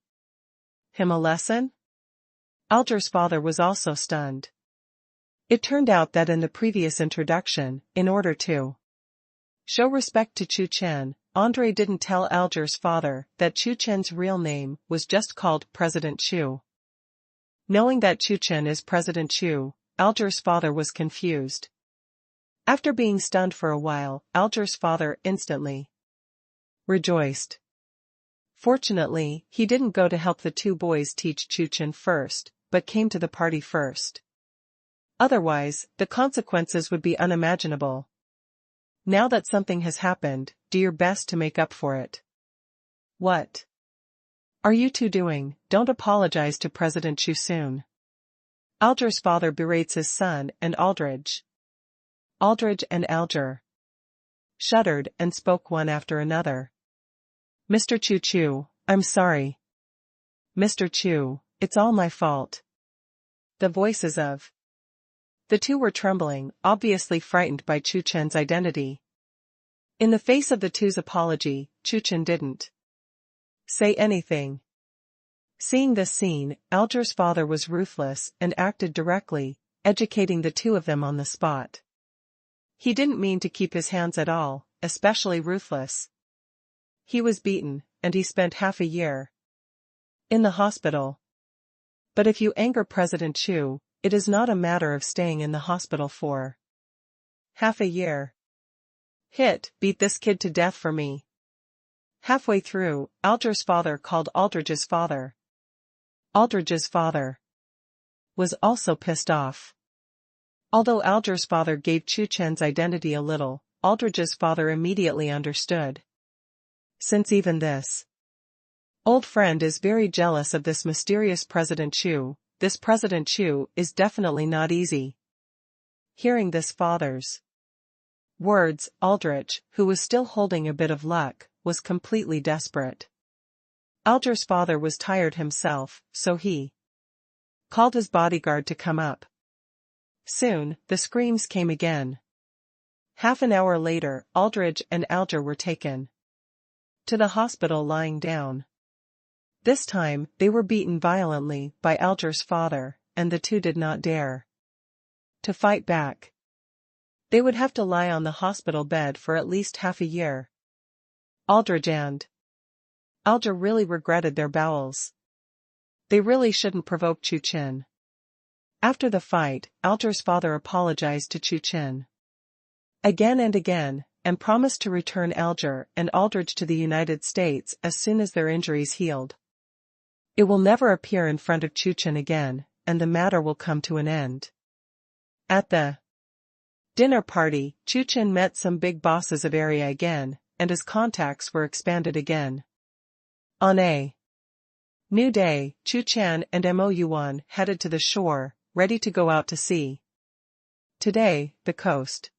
him a lesson? Alger's father was also stunned. It turned out that in the previous introduction, in order to show respect to Chu Chen, Andre didn't tell Alger's father that Chu Chen's real name was just called President Chu. Knowing that Chu Chen is President Chu, Alger's father was confused. After being stunned for a while, Alger's father instantly rejoiced. Fortunately, he didn't go to help the two boys teach Chu Chen first, but came to the party first. Otherwise, the consequences would be unimaginable. Now that something has happened, do your best to make up for it. What are you two doing? Don't apologize to President Chu soon. Alger's father berates his son and Aldridge. Aldridge and Alger shuddered and spoke one after another. Mr. Chu, I'm sorry. Mr. Chu, it's all my fault. The voices of the two were trembling, obviously frightened by Chu Chen's identity. In the face of the two's apology, Chu Chen didn't say anything. Seeing this scene, Alger's father was ruthless and acted directly, educating the two of them on the spot. He didn't mean to keep his hands at all, especially ruthless. He was beaten, and he spent half a year in the hospital. But if you anger President Chu, it is not a matter of staying in the hospital for half a year. Beat this kid to death for me. Halfway through, Alger's father called Aldridge's father. Aldridge's father was also pissed off. Although Alger's father gave Chu Chen's identity a little, Aldridge's father immediately understood. Since even this old friend is very jealous of this mysterious President Chu, this President Chu is definitely not easy. Hearing this father's words, Aldrich, who was still holding a bit of luck, was completely desperate. Alger's father was tired himself, so he called his bodyguard to come up. Soon, the screams came again. Half an hour later, Aldridge and Alger were taken to the hospital lying down. This time, they were beaten violently by Alger's father, and the two did not dare to fight back. They would have to lie on the hospital bed for at least half a year. Aldridge and Alger really regretted their bowels. They really shouldn't provoke Chu Chen. After the fight, Alger's father apologized to Chu Chen again and again, and promised to return Alger and Aldridge to the United States as soon as their injuries healed. It will never appear in front of Chu Chen again, and the matter will come to an end. At the dinner party, Chu Chen met some big bosses of area again, and his contacts were expanded again. On a new day, Chu Chen and Mo Yuan headed to the shore, ready to go out to sea. Today, the coast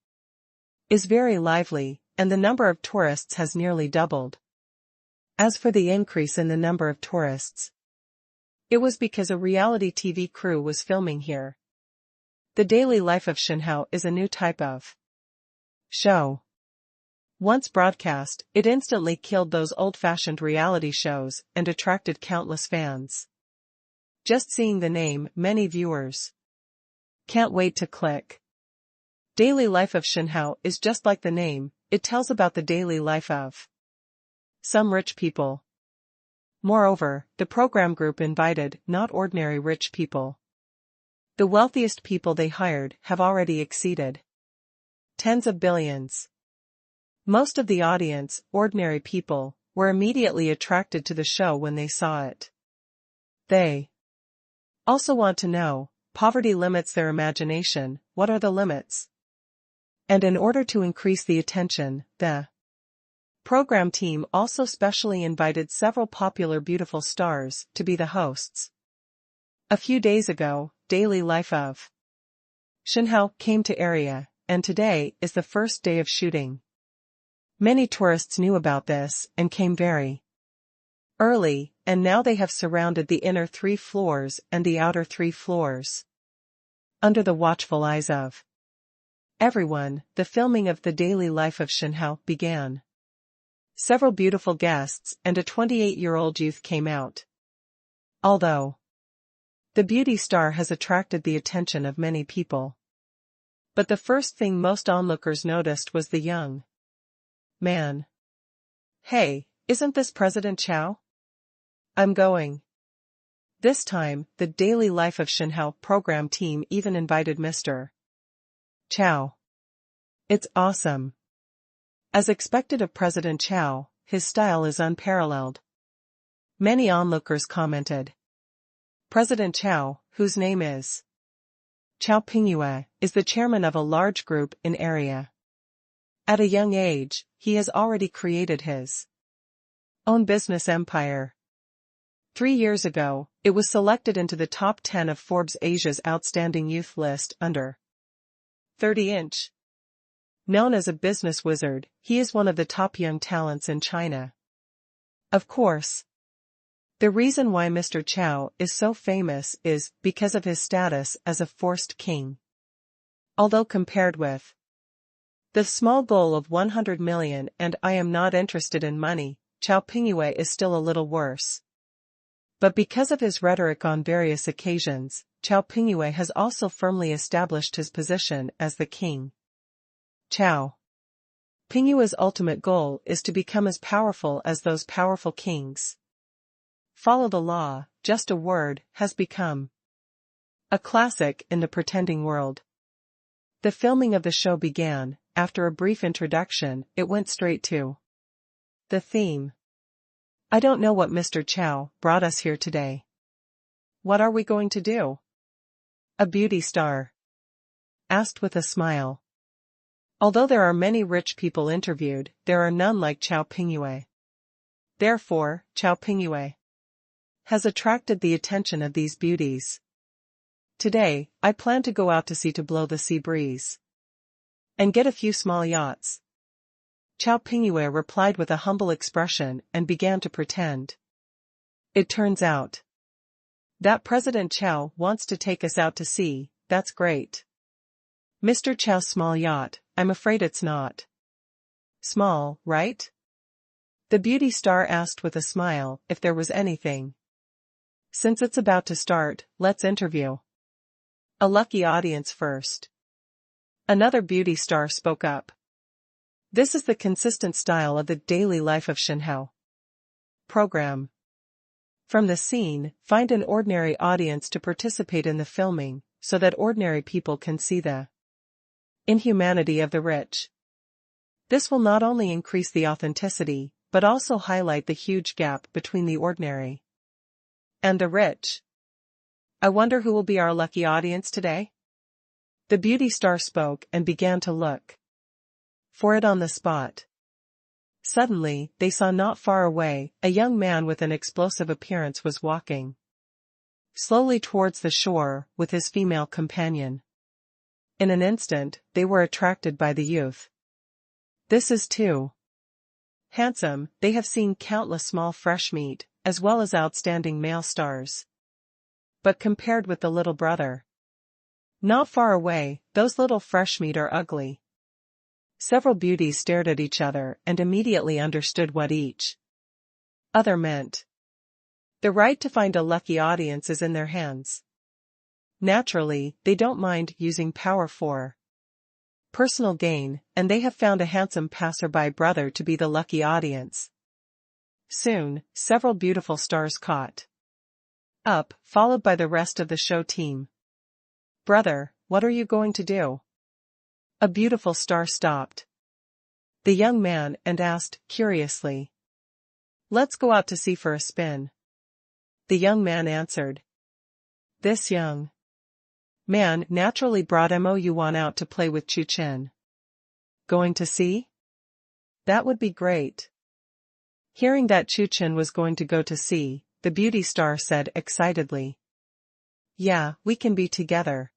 is very lively, and the number of tourists has nearly doubled. As for the increase in the number of tourists, it was because a reality TV crew was filming here. The daily life of Shenhao is a new type of show. Once broadcast, it instantly killed those old-fashioned reality shows and attracted countless fans. Just seeing the name, many viewers can't wait to click. Daily life of Shenhao is just like the name, it tells about the daily life of some rich people. Moreover, the program group invited not ordinary rich people. The wealthiest people they hired have already exceeded tens of billions. Most of the audience, ordinary people, were immediately attracted to the show when they saw it. They also want to know, poverty limits their imagination, what are the limits? And in order to increase the attention, the program team also specially invited several popular beautiful stars to be the hosts. A few days ago, daily life of Shenhao came to area, and today is the first day of shooting. Many tourists knew about this and came very early, and now they have surrounded the inner 3 floors and the outer 3 floors. Under the watchful eyes of everyone, the filming of the daily life of Shenhao began. Several beautiful guests and a 28-year-old youth came out. Although the beauty star has attracted the attention of many people, but the first thing most onlookers noticed was the young man. Hey, isn't this President Chow? I'm going. This time, the daily life of Shenhao program team even invited Mr. Chow. It's awesome. As expected of President Chow, his style is unparalleled. Many onlookers commented. President Chow, whose name is Chow Pingyue, is the chairman of a large group in area. At a young age, he has already created his own business empire. 3 years ago, it was selected into the top 10 of Forbes Asia's Outstanding Youth list under 30-inch. Known as a business wizard, he is one of the top young talents in China. Of course, the reason why Mr. Chow is so famous is because of his status as a forced king. Although compared with the small goal of 100 million and I am not interested in money, Chow Pingyue is still a little worse. But because of his rhetoric on various occasions, Chow Pingyue has also firmly established his position as the king. Chow Pingyue's ultimate goal is to become as powerful as those powerful kings. Follow the law, just a word, has become a classic in the pretending world. The filming of the show began. After a brief introduction, it went straight to the theme. I don't know what Mr. Chow brought us here today. What are we going to do? A beauty star asked with a smile. Although there are many rich people interviewed, there are none like Xiao Pingyue. Therefore, Xiao Pingyue has attracted the attention of these beauties. Today, I plan to go out to sea to blow the sea breeze and get a few small yachts. Xiao Pingyue replied with a humble expression and began to pretend. It turns out that President Xiao wants to take us out to sea. That's great. Mr. Xiao's small yacht, I'm afraid it's not small, right? The beauty star asked with a smile if there was anything. Since it's about to start, let's interview a lucky audience first. Another beauty star spoke up. This is the consistent style of the daily life of Shenhao program. From the scene, find an ordinary audience to participate in the filming, so that ordinary people can see the inhumanity of the rich. This will not only increase the authenticity, but also highlight the huge gap between the ordinary and the rich. I wonder who will be our lucky audience today? The beauty star spoke and began to look for it on the spot. Suddenly, they saw not far away, a young man with an explosive appearance was walking slowly towards the shore with his female companion. In an instant, they were attracted by the youth. This is too handsome. They have seen countless small fresh meat, as well as outstanding male stars. But compared with the little brother not far away, those little fresh meat are ugly. Several beauties stared at each other and immediately understood what each other meant. The right to find a lucky audience is in their hands. Naturally, they don't mind using power for personal gain, and they have found a handsome passerby brother to be the lucky audience. Soon, several beautiful stars caught up, followed by the rest of the show team. Brother, what are you going to do? A beautiful star stopped the young man and asked, curiously. Let's go out to sea for a spin. The young man answered. This young man naturally brought Mo Yuan out to play with Chu Chen. Going to sea? That would be great. Hearing that Chu Chen was going to go to sea, the beauty star said excitedly. Yeah, we can be together.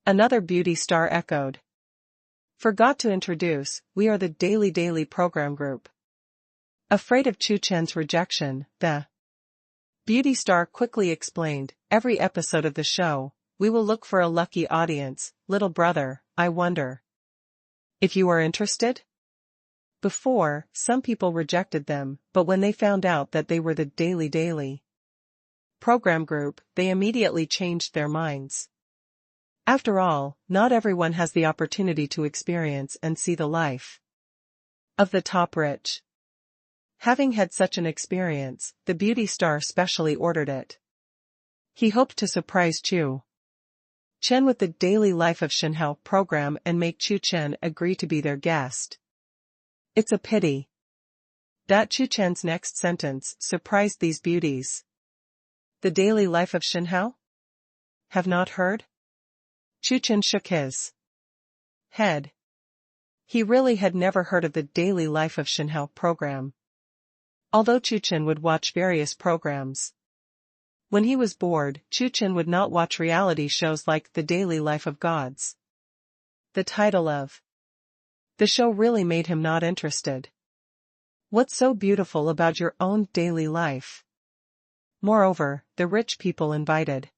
Another beauty star echoed. Forgot to introduce, we are the Daily Program Group. Afraid of Chu Chen's rejection, the beauty star quickly explained, every episode of the show, we will look for a lucky audience. Little brother, I wonder if you are interested? Before, some people rejected them, but when they found out that they were the Daily Program Group, they immediately changed their minds. After all, not everyone has the opportunity to experience and see the life of the top rich. Having had such an experience, the beauty star specially ordered it. He hoped to surprise Chu Chen with the daily life of Shenhao program and make Chu Chen agree to be their guest. It's a pity that Chu Chen's next sentence surprised these beauties. The daily life of Shenhao? Have not heard? Chu Chen shook his head. He really had never heard of the daily life of Shenhao program. Although Chu Chen would watch various programs, when he was bored, Chu Chen would not watch reality shows like The Daily Life of Gods. The title of the show really made him not interested. What's so beautiful about your own daily life? Moreover, the rich people invited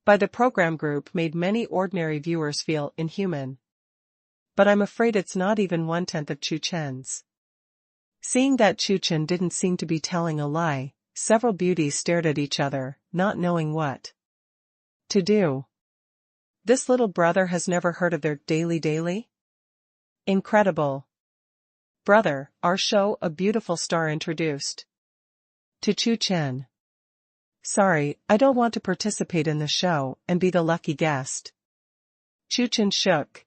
by the program group made many ordinary viewers feel inhuman. But I'm afraid it's not even 1/10 of Chu Chen's. Seeing that Chu Chen didn't seem to be telling a lie, several beauties stared at each other, not knowing what to do. This little brother has never heard of their daily? Incredible. Brother, our show, a beautiful star introduced to Chu Chen. Sorry, I don't want to participate in the show and be the lucky guest. Chu Chen shook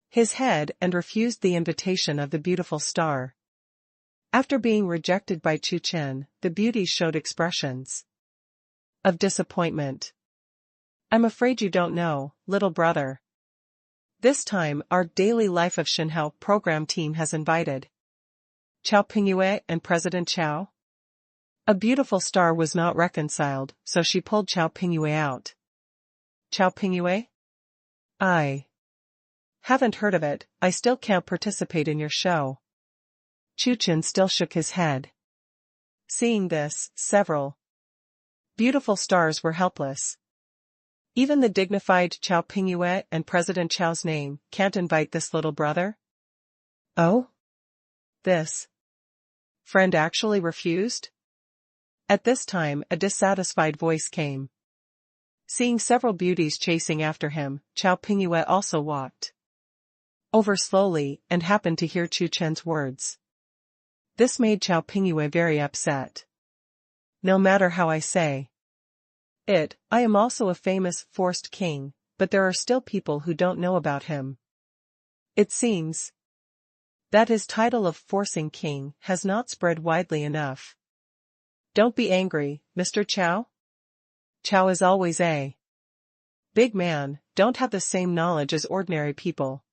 his head and refused the invitation of the beautiful star. After being rejected by Chu Chen, the beauties showed expressions of disappointment. I'm afraid you don't know, little brother. This time our Daily Life of Shenhao program team has invited Chao Pingyue and President Chao. A beautiful star was not reconciled, so she pulled Chao Pingyue out. Chao Pingyue? I haven't heard of it, I still can't participate in your show. Chu Chen still shook his head. Seeing this, several beautiful stars were helpless. Even the dignified Chao Pingyue and President Chao's name can't invite this little brother? Oh? This friend actually refused? At this time a dissatisfied voice came. Seeing several beauties chasing after him, Chao Pingyue also walked over slowly and happened to hear Chu Chen's words. This made Chao Pingyue very upset. No matter how I say it, I am also a famous forced king, but there are still people who don't know about him. It seems that his title of forcing king has not spread widely enough. Don't be angry, Mr. Chao. Chao is always a big man, don't have the same knowledge as ordinary people.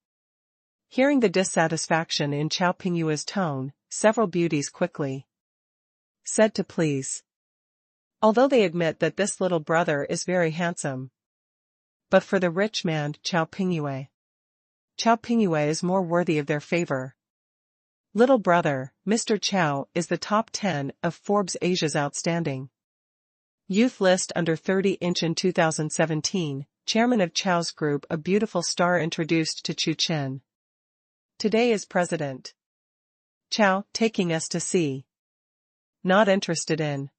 Hearing the dissatisfaction in Chao Pingyue's tone, several beauties quickly said to please. Although they admit that this little brother is very handsome. But for the rich man Chao Pingyue is more worthy of their favor. Little brother, Mr. Chao is the top 10 of Forbes Asia's outstanding youth list under 30 in 2017, chairman of Chao's group A Beautiful Star introduced to Chu Chen. Today is President Chao taking us to see. Not interested in.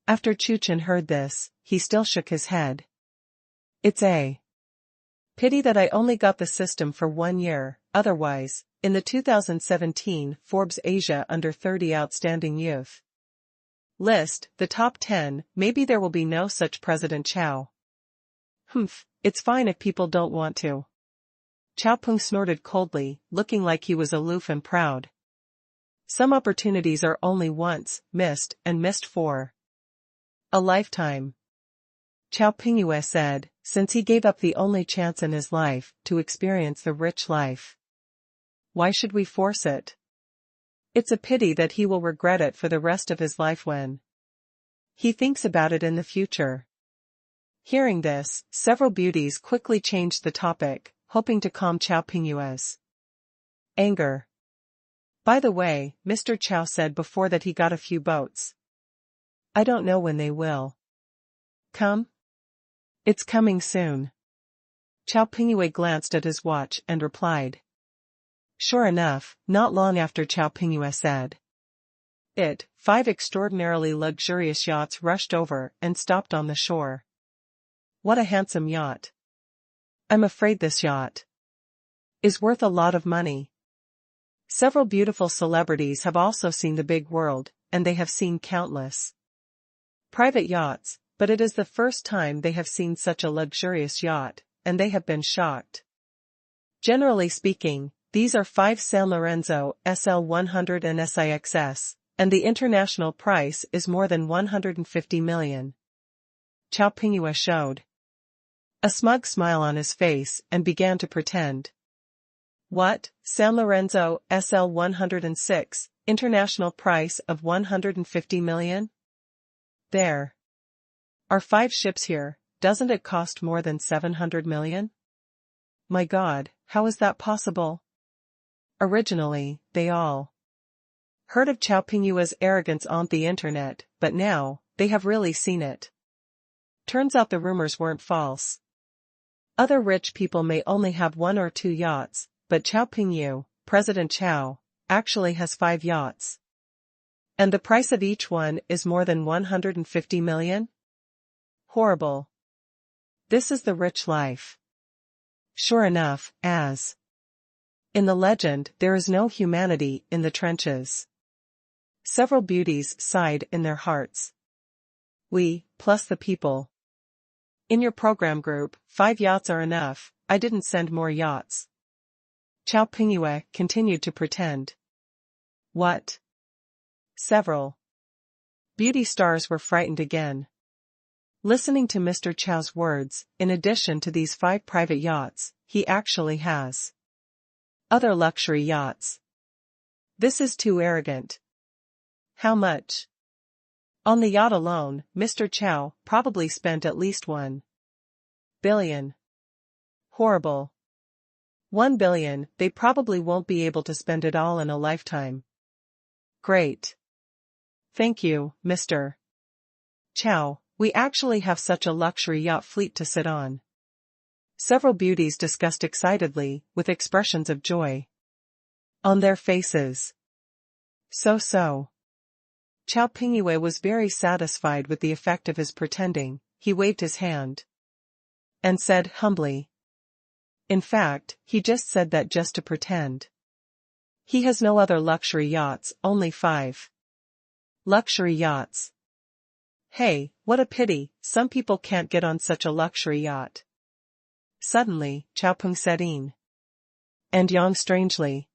After Chu Chen heard this, he still shook his head. It's a pity that I only got the system for 1 year, otherwise, in the 2017 Forbes Asia Under 30 Outstanding Youth list, the top 10, maybe there will be no such President Chao. It's fine if people don't want to. Chao Peng snorted coldly, looking like he was aloof and proud. Some opportunities are only once missed and missed for a lifetime. Chao Pingyue said, since he gave up the only chance in his life to experience the rich life. Why should we force it? It's a pity that he will regret it for the rest of his life when he thinks about it in the future. Hearing this, several beauties quickly changed the topic, hoping to calm Chao Pingyue's anger. By the way, Mr. Chao said before that he got a few boats. I don't know when they will come. It's coming soon. Chao Pingyue glanced at his watch and replied. Sure enough, not long after Chao Pingyue said it, 5 extraordinarily luxurious yachts rushed over and stopped on the shore. What a handsome yacht. I'm afraid this yacht is worth a lot of money. Several beautiful celebrities have also seen the big world, and they have seen countless private yachts, but it is the first time they have seen such a luxurious yacht, and they have been shocked. Generally speaking, these are 5 San Lorenzo SL100 and SIXS, and the international price is more than 150 million. Chao Pingyue showed a smug smile on his face and began to pretend. What, San Lorenzo SL106, international price of 150 million? There are 5 ships here, doesn't it cost more than 700 million? My God, how is that possible? Originally, they all heard of Chao Pingyue's arrogance on the internet, but now, they have really seen it. Turns out the rumors weren't false. Other rich people may only have 1 or 2 yachts, but Chao Pingyue, President Chao, actually has 5 yachts. And the price of each one is more than 150 million? Horrible. This is the rich life. Sure enough, as in the legend, there is no humanity in the trenches. Several beauties sighed in their hearts. We, plus the people. In your program group, 5 yachts are enough, I didn't send more yachts. Chao Pingyue continued to pretend. What? Several beauty stars were frightened again. Listening to Mr. Chow's words, in addition to these 5 private yachts, he actually has other luxury yachts. This is too arrogant. How much? On the yacht alone, Mr. Chow probably spent at least 1 billion. Horrible. 1 billion, they probably won't be able to spend it all in a lifetime. Great. Thank you, Mr. Chow, we actually have such a luxury yacht fleet to sit on. Several beauties discussed excitedly, with expressions of joy on their faces. So. Chow Pingyue was very satisfied with the effect of his pretending. He waved his hand and said humbly. In fact, he just said that just to pretend. He has no other luxury yachts, only 5 luxury yachts. Hey, what a pity, some people can't get on such a luxury yacht. Suddenly, Chaopeng said in. And Yang strangely.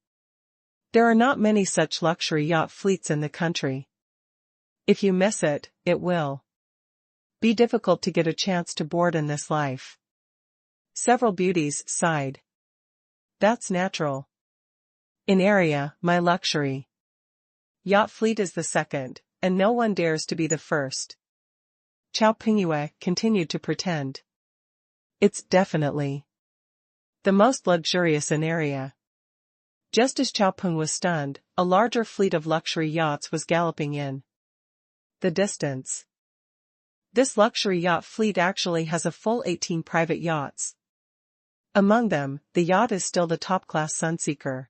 There are not many such luxury yacht fleets in the country. If you miss it, it will be difficult to get a chance to board in this life. Several beauties sighed. That's natural. In area, my luxury yacht fleet is the second, and no one dares to be the first. Chow Pingyue continued to pretend. It's definitely the most luxurious in area. Just as Chaopeng was stunned, a larger fleet of luxury yachts was galloping in the distance. This luxury yacht fleet actually has a full 18 private yachts. Among them, the yacht is still the top-class Sunseeker.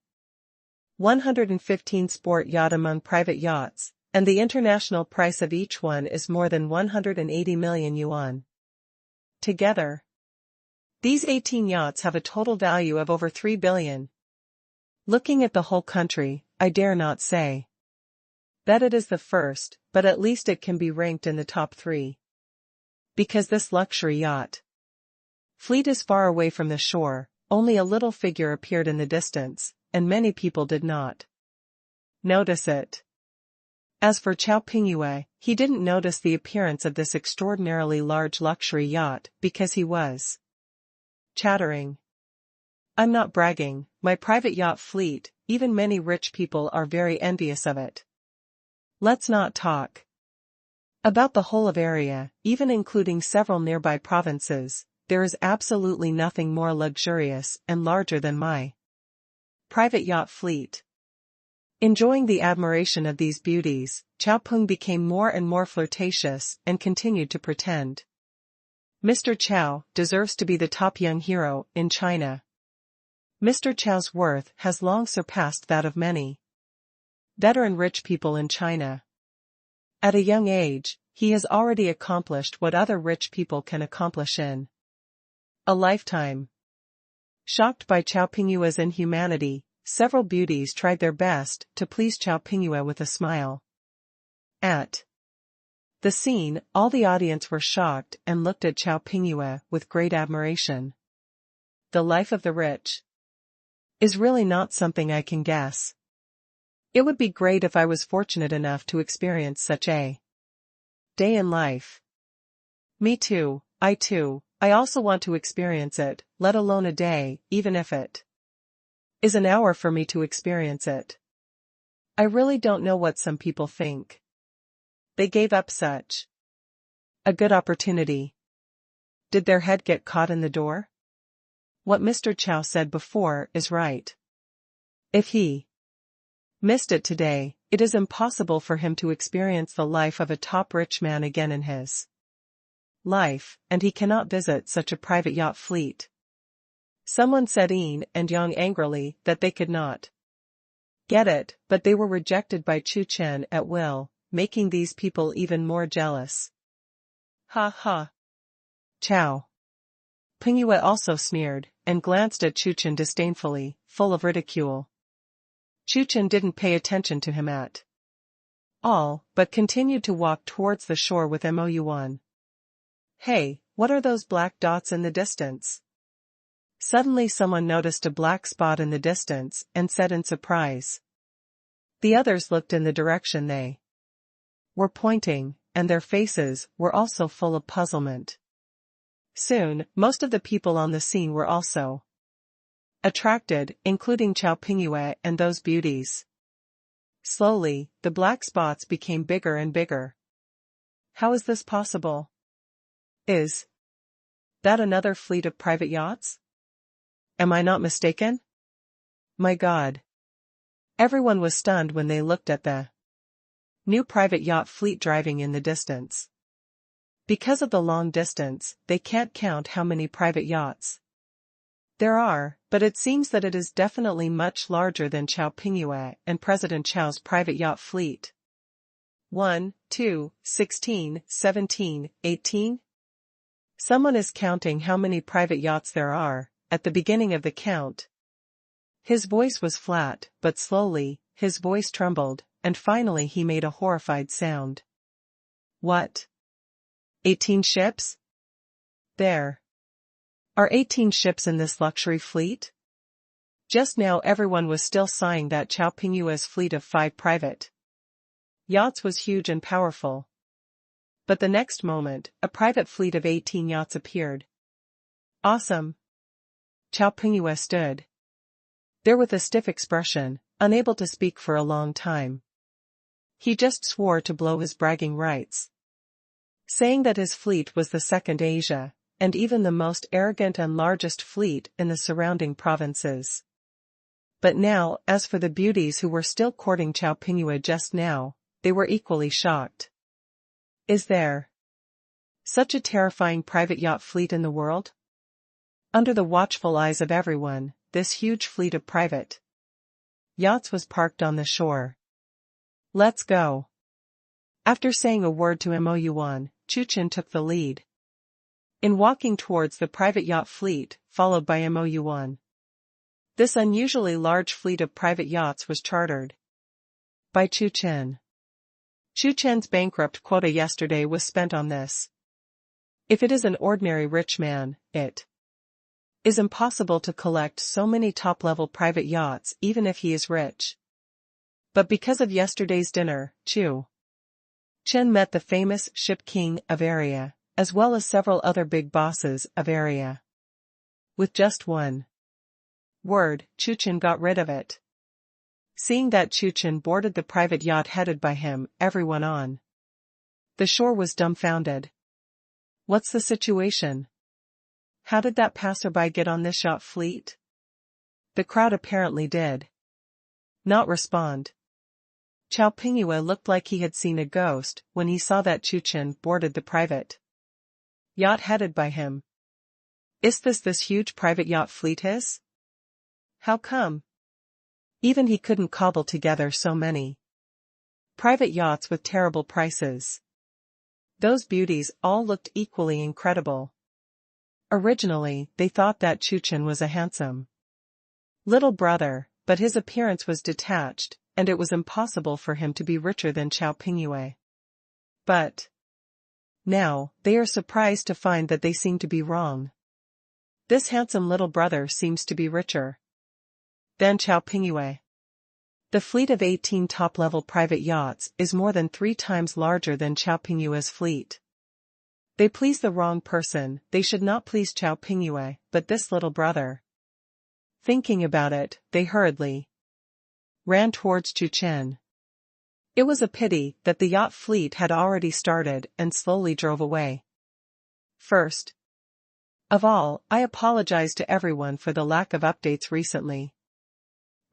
115 sport yacht among private yachts, and the international price of each one is more than 180 million yuan. Together, these 18 yachts have a total value of over 3 billion. Looking at the whole country, I dare not say that it is the first, but at least it can be ranked in the top 3. Because this luxury yacht fleet is far away from the shore, only a little figure appeared in the distance, and many people did not notice it. As for Chow Pingyue, he didn't notice the appearance of this extraordinarily large luxury yacht because he was chattering. I'm not bragging, my private yacht fleet, even many rich people are very envious of it. Let's not talk about the whole of area, even including several nearby provinces. There is absolutely nothing more luxurious and larger than my private yacht fleet. Enjoying the admiration of these beauties, Chaopeng became more and more flirtatious and continued to pretend. Mr. Chow deserves to be the top young hero in China. Mr. Chow's worth has long surpassed that of many veteran rich people in China. At a young age, he has already accomplished what other rich people can accomplish in a lifetime. Shocked by Chow Pingyue's inhumanity, several beauties tried their best to please Chow Pingyue with a smile. At the scene, all the audience were shocked and looked at Chow Pingyue with great admiration. The life of the rich is really not something I can guess. It would be great if I was fortunate enough to experience such a day in life. Me too, I also want to experience it, let alone a day, even if it is an hour for me to experience it. I really don't know what some people think. They gave up such a good opportunity. Did their head get caught in the door? What Mr. Chow said before is right. If he missed it today, it is impossible for him to experience the life of a top rich man again in his life, and he cannot visit such a private yacht fleet. Someone said Yin and Yang angrily that they could not get it, but they were rejected by Chu Chen at will, making these people even more jealous. Ha ha. Chow Pingyue also sneered, and glanced at Chu Chen disdainfully, full of ridicule. Chu Chen didn't pay attention to him at all, but continued to walk towards the shore with Mo1. Hey, what are those black dots in the distance? Suddenly someone noticed a black spot in the distance and said in surprise. The others looked in the direction they were pointing, and their faces were also full of puzzlement. Soon, most of the people on the scene were also attracted, including Chao Pingyue and those beauties. Slowly, the black spots became bigger and bigger. How is this possible? Is that another fleet of private yachts? Am I not mistaken? My God. Everyone was stunned when they looked at the new private yacht fleet driving in the distance. Because of the long distance, they can't count how many private yachts there are, but it seems that it is definitely much larger than Chao Pingyue and President Chao's private yacht fleet. 1, 2, 16, 17, 18? Someone is counting how many private yachts there are. At the beginning of the count, his voice was flat, but slowly, his voice trembled, and finally he made a horrified sound. What? 18 ships? There are 18 ships in this luxury fleet? Just now everyone was still sighing that Chao Pingyue's fleet of 5 private yachts was huge and powerful. But the next moment, a private fleet of 18 yachts appeared. Awesome! Chao Pingyue stood there with a stiff expression, unable to speak for a long time. He just swore to blow his bragging rights, saying that his fleet was the second Asia, and even the most arrogant and largest fleet in the surrounding provinces. But now, as for the beauties who were still courting Chao Pingyue just now, they were equally shocked. Is there such a terrifying private yacht fleet in the world? Under the watchful eyes of everyone, this huge fleet of private yachts was parked on the shore. Let's go. After saying a word to Mo Yuan, Chu Chen took the lead in walking towards the private yacht fleet, followed by Mo Yuan. This unusually large fleet of private yachts was chartered by Chu Chen. Chu Chen's bankrupt quota yesterday was spent on this. If it is an ordinary rich man, it is impossible to collect so many top-level private yachts even if he is rich. But because of yesterday's dinner, Chu Chen met the famous ship king of area, as well as several other big bosses of area. With just one word, Chu Chen got rid of it. Seeing that Chu Chen boarded the private yacht headed by him, everyone on the shore was dumbfounded. What's the situation? How did that passerby get on this yacht fleet? The crowd apparently did not respond. Chao Pingyue looked like he had seen a ghost when he saw that Chu Chen boarded the private yacht headed by him. Is this huge private yacht fleet his? How come? Even he couldn't cobble together so many private yachts with terrible prices. Those beauties all looked equally incredible. Originally, they thought that Chu Chen was a handsome little brother, but his appearance was detached, and it was impossible for him to be richer than Chao Pingyue. But now, they are surprised to find that they seem to be wrong. This handsome little brother seems to be richer than Chao Pingyue. The fleet of 18 top-level private yachts is more than 3 times larger than Chao Pingyue's fleet. They please the wrong person, they should not please Chao Pingyue, but this little brother. Thinking about it, they hurriedly ran towards Chu Chen. It was a pity that the yacht fleet had already started and slowly drove away. First of all, I apologize to everyone for the lack of updates recently.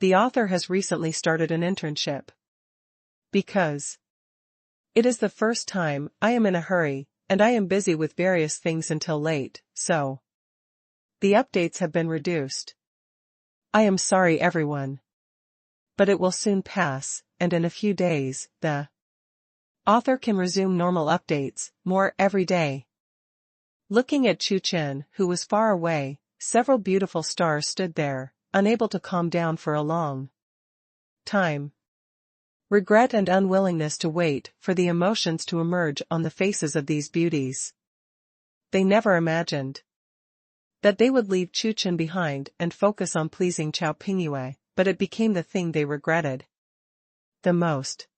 The author has recently started an internship. Because it is the first time, I am in a hurry, and I am busy with various things until late, so the updates have been reduced. I am sorry everyone. But it will soon pass, and in a few days, the author can resume normal updates, more every day. Looking at Chu Chen, who was far away, several beautiful stars stood there, unable to calm down for a long time. Regret and unwillingness to wait for the emotions to emerge on the faces of these beauties. They never imagined that they would leave Chu Chen behind and focus on pleasing Chao Pingyue, but it became the thing they regretted the most.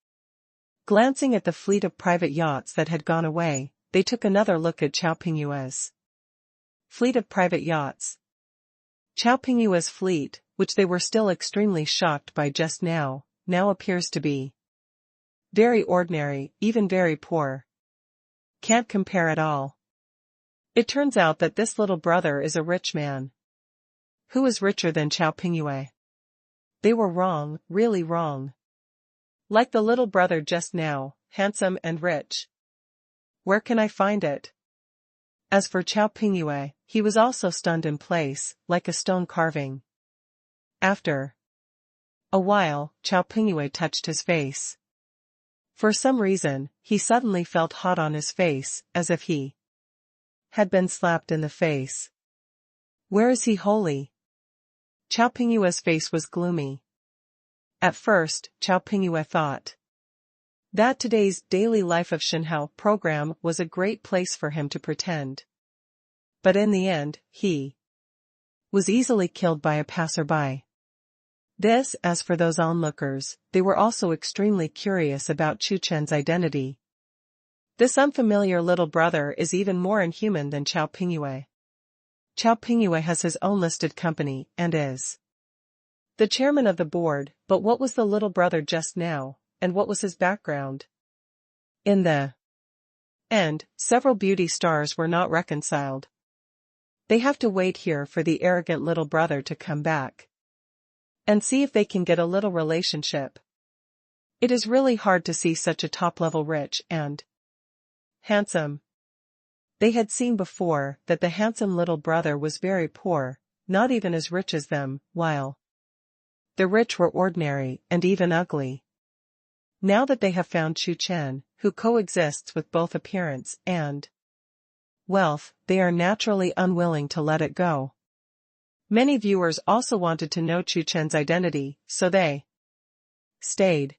Glancing at the fleet of private yachts that had gone away, they took another look at Xiao Pingyue's fleet of private yachts. Xiao Pingyue's fleet, which they were still extremely shocked by just now appears to be very ordinary, even very poor. Can't compare at all. It turns out that this little brother is a rich man. Who is richer than Xiao Pingyue? They were wrong, really wrong. Like the little brother just now, handsome and rich. Where can I find it? As for Xiao Pingyue, he was also stunned in place, like a stone carving. After a while, Xiao Pingyue touched his face. For some reason, he suddenly felt hot on his face, as if he had been slapped in the face. Where is he holy? Xiao Pingyue's face was gloomy. At first, Xiao Pingyue thought that today's Daily Life of Shenhao program was a great place for him to pretend. But in the end, he was easily killed by a passerby. As for those onlookers, they were also extremely curious about Chu Chen's identity. This unfamiliar little brother is even more inhuman than Xiao Pingyue. Xiao Pingyue has his own listed company and is the chairman of the board, but what was the little brother just now, and what was his background? In the end, several beauty stars were not reconciled. They have to wait here for the arrogant little brother to come back and see if they can get a little relationship. It is really hard to see such a top-level rich and handsome. They had seen before that the handsome little brother was very poor, not even as rich as them, while the rich were ordinary and even ugly. Now that they have found Chu Chen, who coexists with both appearance and wealth, they are naturally unwilling to let it go. Many viewers also wanted to know Chu Chen's identity, so they stayed.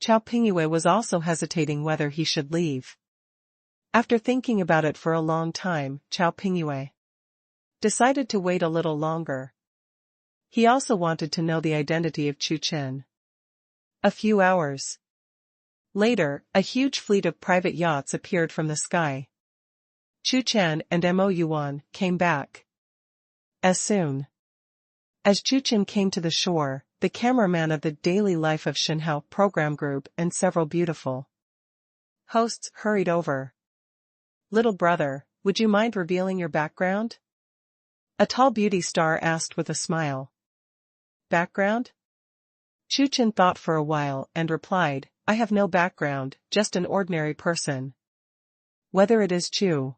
Xiao Pingyue was also hesitating whether he should leave. After thinking about it for a long time, Xiao Pingyue decided to wait a little longer. He also wanted to know the identity of Chu Chen. A few hours later, a huge fleet of private yachts appeared from the sky. Chu Chen and Mo Yuan came back. As soon as Chu Chen came to the shore, the cameraman of the Daily Life of Shenhao program group and several beautiful hosts hurried over. Little brother, would you mind revealing your background? A tall beauty star asked with a smile. Background? Chu Chen thought for a while and replied, I have no background, just an ordinary person. Whether it is Chu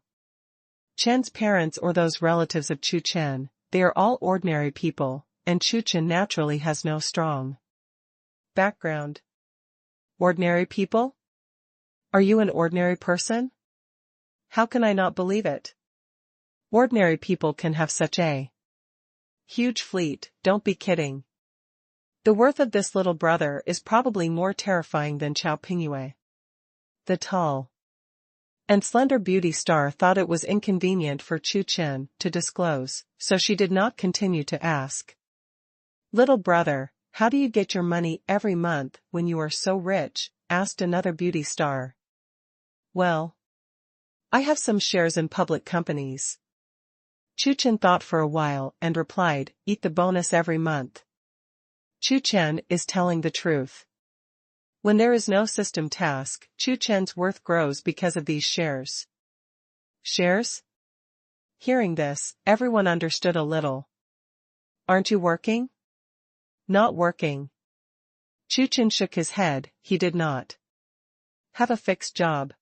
Chen's parents or those relatives of Chu Chen, they are all ordinary people, and Chu Chen naturally has no strong background. Ordinary people? Are you an ordinary person? How can I not believe it? Ordinary people can have such a huge fleet, don't be kidding. The worth of this little brother is probably more terrifying than Xiao Pingyue. The tall and slender beauty star thought it was inconvenient for Chu Chen to disclose, so she did not continue to ask. Little brother, how do you get your money every month when you are so rich? Asked another beauty star. Well, I have some shares in public companies. Chu Chen thought for a while and replied, eat the bonus every month. Chu Chen is telling the truth. When there is no system task, Chu Chen's worth grows because of these shares. Shares? Hearing this, everyone understood a little. Aren't you working? Not working. Chu Chen shook his head, he did not have a fixed job.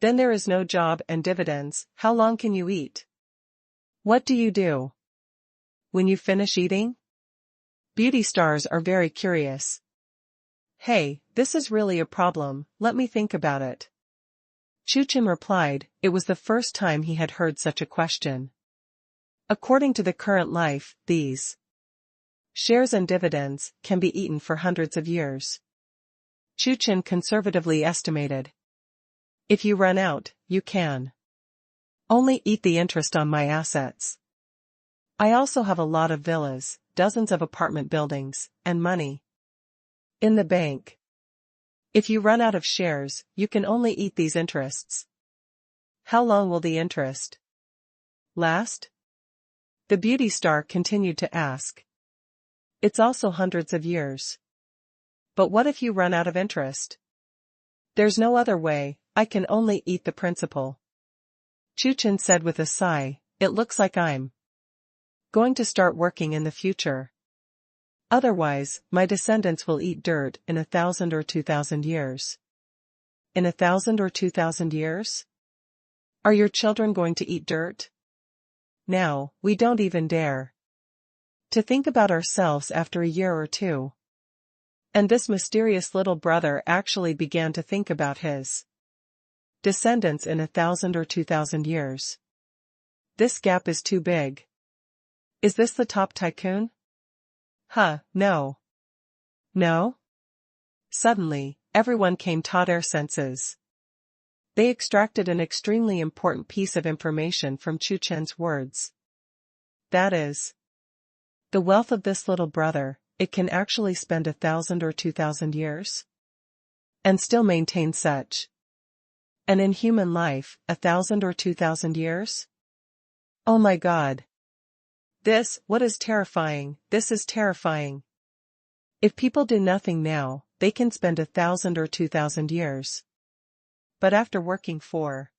Then there is no job and dividends, how long can you eat? What do you do when you finish eating? Beauty stars are very curious. Hey, this is really a problem, let me think about it. Chu Chen replied, it was the first time he had heard such a question. According to the current life, these shares and dividends can be eaten for hundreds of years. Chu Chen conservatively estimated. If you run out, you can only eat the interest on my assets. I also have a lot of villas, dozens of apartment buildings, and money in the bank. If you run out of shares, you can only eat these interests. How long will the interest last? The beauty star continued to ask. It's also hundreds of years. But what if you run out of interest? There's no other way, I can only eat the principal. Chu Chen said with a sigh, it looks like I'm going to start working in the future. Otherwise, my descendants will eat dirt in 1,000 or 2,000 years. In 1,000 or 2,000 years? Are your children going to eat dirt? Now, we don't even dare to think about ourselves after a year or two. And this mysterious little brother actually began to think about his descendants in 1,000 or 2,000 years. This gap is too big. Is this the top tycoon? No. No? Suddenly, everyone came to their senses. They extracted an extremely important piece of information from Chu Chen's words. That is, the wealth of this little brother, it can actually spend 1,000 or 2,000 years? And still maintain such an inhuman life, 1,000 or 2,000 years? Oh my God. What is terrifying, this is terrifying. If people do nothing now, they can spend 1,000 or 2,000 years. But after working for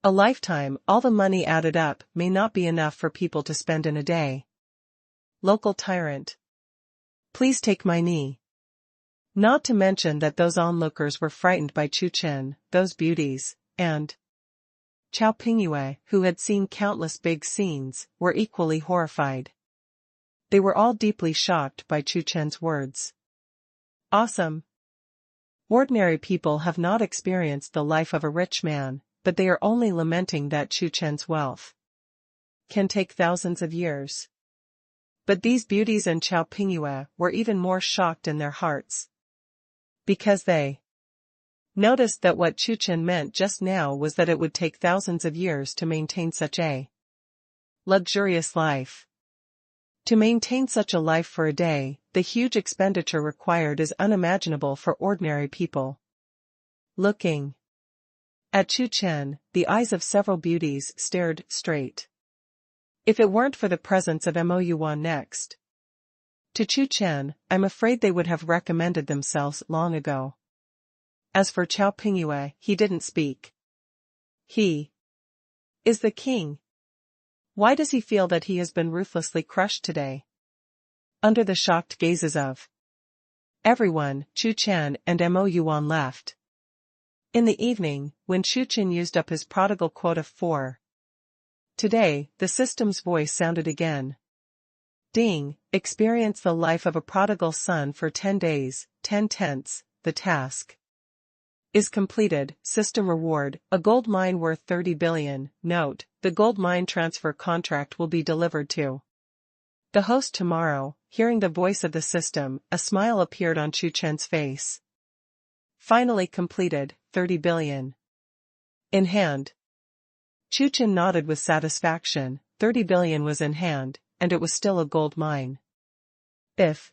a lifetime, all the money added up may not be enough for people to spend in a day. Local tyrant. Please take my knee. Not to mention that those onlookers were frightened by Chu Chen, those beauties, and Chao Pingyue, who had seen countless big scenes, were equally horrified. They were all deeply shocked by Chu Chen's words. Awesome. Ordinary people have not experienced the life of a rich man, but they are only lamenting that Chu Chen's wealth can take thousands of years. But these beauties and Chao Pingyue were even more shocked in their hearts. Because they noticed that what Chu Chen meant just now was that it would take thousands of years to maintain such a luxurious life. To maintain such a life for a day, the huge expenditure required is unimaginable for ordinary people. Looking at Chu Chen, the eyes of several beauties stared straight. If it weren't for the presence of Mo Yuan next to Chu Chen, I'm afraid they would have recommended themselves long ago. As for Chao Pingyue, he didn't speak. He is the king. Why does he feel that he has been ruthlessly crushed today? Under the shocked gazes of everyone, Chu Chen and Mo Yuan left. In the evening, when Chu Chen used up his prodigal quota for today, the system's voice sounded again. Ding, experience the life of a prodigal son for 10 days, 10 tenths, the task is completed. System reward, a gold mine worth 30 billion. Note, the gold mine transfer contract will be delivered to the host tomorrow. Hearing the voice of the system, a smile appeared on Chu Chen's face. Finally completed, 30 billion. In hand. Chu Chen nodded with satisfaction. 30 billion was in hand, and it was still a gold mine. If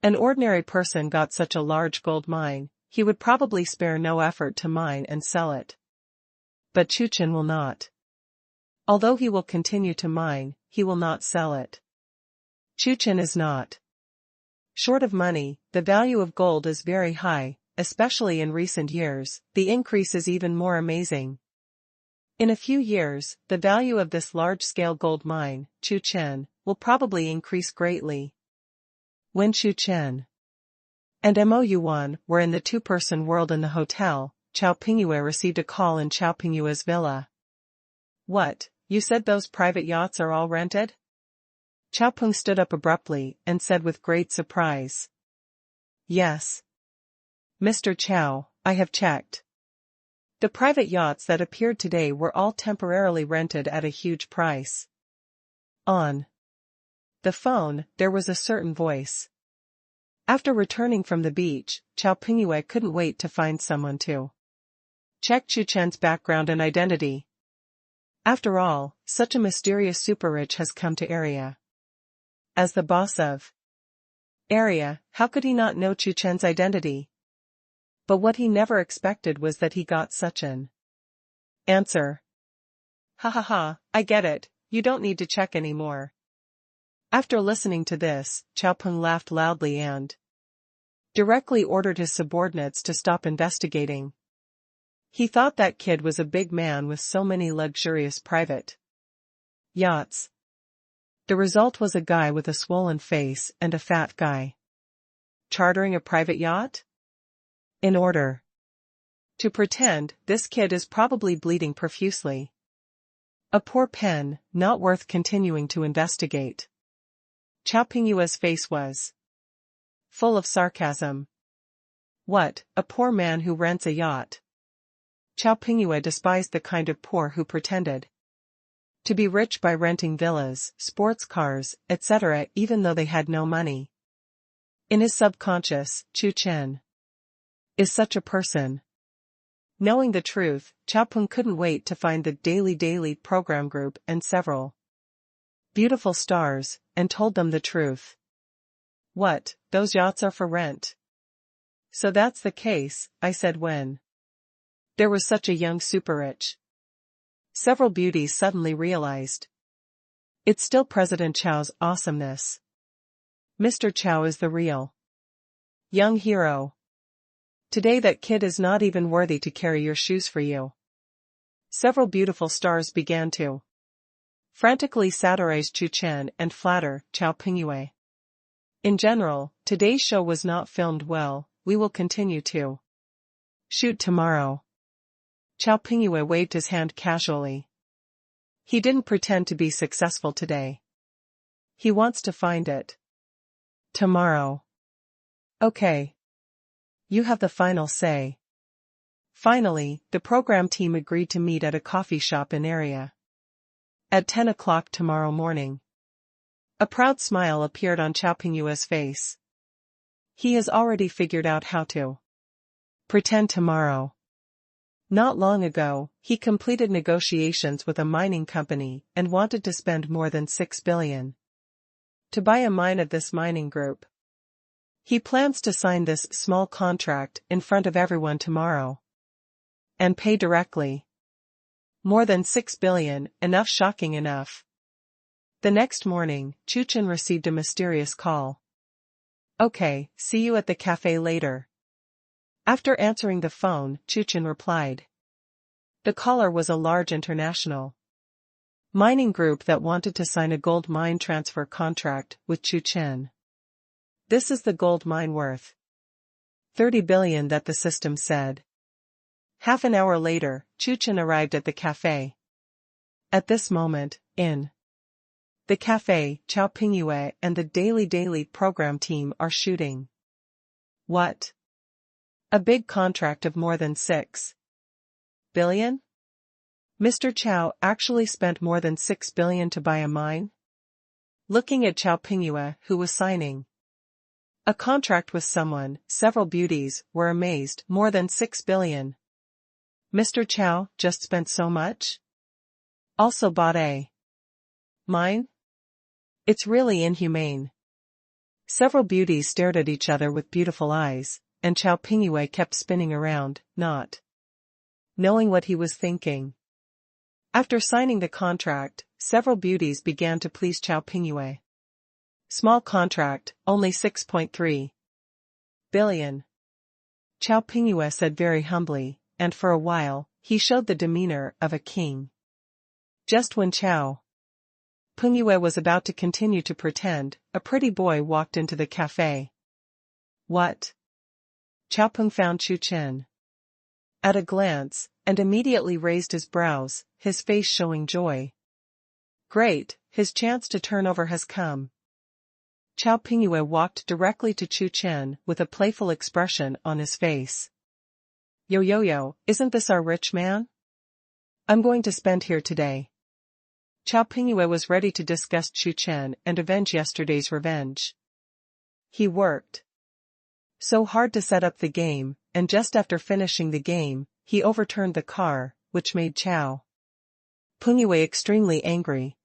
an ordinary person got such a large gold mine, he would probably spare no effort to mine and sell it. But Chu Chen will not. Although he will continue to mine, he will not sell it. Chu Chen is not short of money. The value of gold is very high, especially in recent years. The increase is even more amazing. In a few years, the value of this large-scale gold mine, Chu Chen, will probably increase greatly. When Chu Chen and Mo Yuan were in the two-person world in the hotel, Chao Pingyue received a call in Chao Pingyue's villa. What, you said those private yachts are all rented? Chao Ping stood up abruptly and said with great surprise. Yes. Mr. Chao, I have checked. The private yachts that appeared today were all temporarily rented at a huge price. On the phone, there was a certain voice. After returning from the beach, Chao Pingyue couldn't wait to find someone to check Chu Chen's background and identity. After all, such a mysterious super-rich has come to area. As the boss of area, how could he not know Chu Chen's identity? But what he never expected was that he got such an answer. Ha ha ha, I get it, you don't need to check anymore. After listening to this, Xiaopeng laughed loudly and directly ordered his subordinates to stop investigating. He thought that kid was a big man with so many luxurious private yachts. The result was a guy with a swollen face and a fat guy chartering a private yacht? In order to pretend, this kid is probably bleeding profusely. A poor pen, not worth continuing to investigate. Xiaopingyue's face was full of sarcasm. What, a poor man who rents a yacht? Xiaopingyue despised the kind of poor who pretended to be rich by renting villas, sports cars, etc., even though they had no money. In his subconscious, Chu Chen is such a person. Knowing the truth, Xiaopeng couldn't wait to find the daily program group and several beautiful stars, and told them the truth. What, those yachts are for rent? So that's the case, I said when there was such a young super-rich. Several beauties suddenly realized. It's still President Chow's awesomeness. Mr. Chow is the real young hero. Today that kid is not even worthy to carry your shoes for you. Several beautiful stars began to frantically satirize Chu Chen and flatter Xiaopingyue. In general, today's show was not filmed well, we will continue to shoot tomorrow. Xiaopingyue waved his hand casually. He didn't pretend to be successful today. He wants to find it tomorrow. Okay. You have the final say. Finally, the program team agreed to meet at a coffee shop in area at 10 o'clock tomorrow morning. A proud smile appeared on Xiaopingyue's face. He has already figured out how to pretend tomorrow. Not long ago, he completed negotiations with a mining company and wanted to spend more than 6 billion to buy a mine of this mining group. He plans to sign this small contract in front of everyone tomorrow and pay directly. More than 6 billion, enough, shocking enough. The next morning, Chu Chen received a mysterious call. Okay, see you at the cafe later. After answering the phone, Chu Chen replied. The caller was a large international mining group that wanted to sign a gold mine transfer contract with Chu Chen. This is the gold mine worth 30 billion that the system said. Half an hour later, Chu Chen arrived at the cafe. At this moment, in the cafe, Xiaopingyue and the daily program team are shooting. What? A big contract of more than 6 billion? Mr. Chow actually spent more than 6 billion to buy a mine? Looking at Xiaopingyue, who was signing a contract with someone, several beauties were amazed. More than 6 billion. Mr. Chow just spent so much? Also bought a mine? It's really inhumane. Several beauties stared at each other with beautiful eyes, and Xiaopingyue kept spinning around, not knowing what he was thinking. After signing the contract, several beauties began to please Xiaopingyue. Small contract, only 6.3 billion. Xiaopingyue said very humbly, and for a while, he showed the demeanor of a king. Just when Xiaopingyue was about to continue to pretend, a pretty boy walked into the cafe. What? Xiaopeng found Chu Chen at a glance, and immediately raised his brows, his face showing joy. Great, his chance to turn over has come. Xiaopingyue walked directly to Chu Chen with a playful expression on his face. Yo, isn't this our rich man? I'm going to spend here today. Xiaopingyue was ready to discuss Chu Chen and avenge yesterday's revenge. He worked so hard to set up the game, and just after finishing the game, he overturned the car, which made Xiaopingyue extremely angry.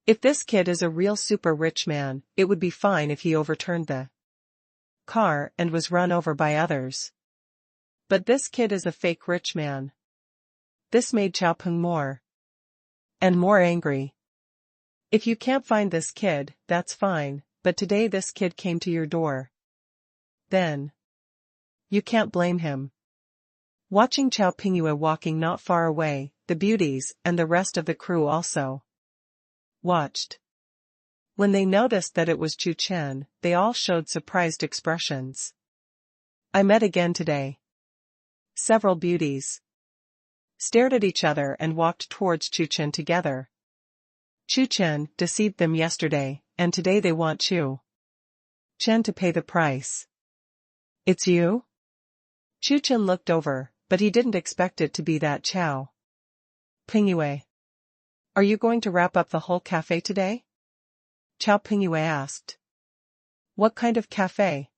If this kid is a real super rich man, it would be fine if he overturned the car and was run over by others. But this kid is a fake rich man. This made Xiaopeng more and more angry. If you can't find this kid, that's fine, but today this kid came to your door. Then you can't blame him. Watching Xiaopeng walking not far away, the beauties and the rest of the crew also watched. When they noticed that it was Chu Chen, they all showed surprised expressions. I met again today. Several beauties stared at each other and walked towards Chu Chen together. Chu Chen deceived them yesterday, and today they want Chu Chen to pay the price. It's you? Chu Chen looked over, but he didn't expect it to be that Xiao Pingyue. Are you going to wrap up the whole cafe today? Xiao Pingyue asked. What kind of cafe?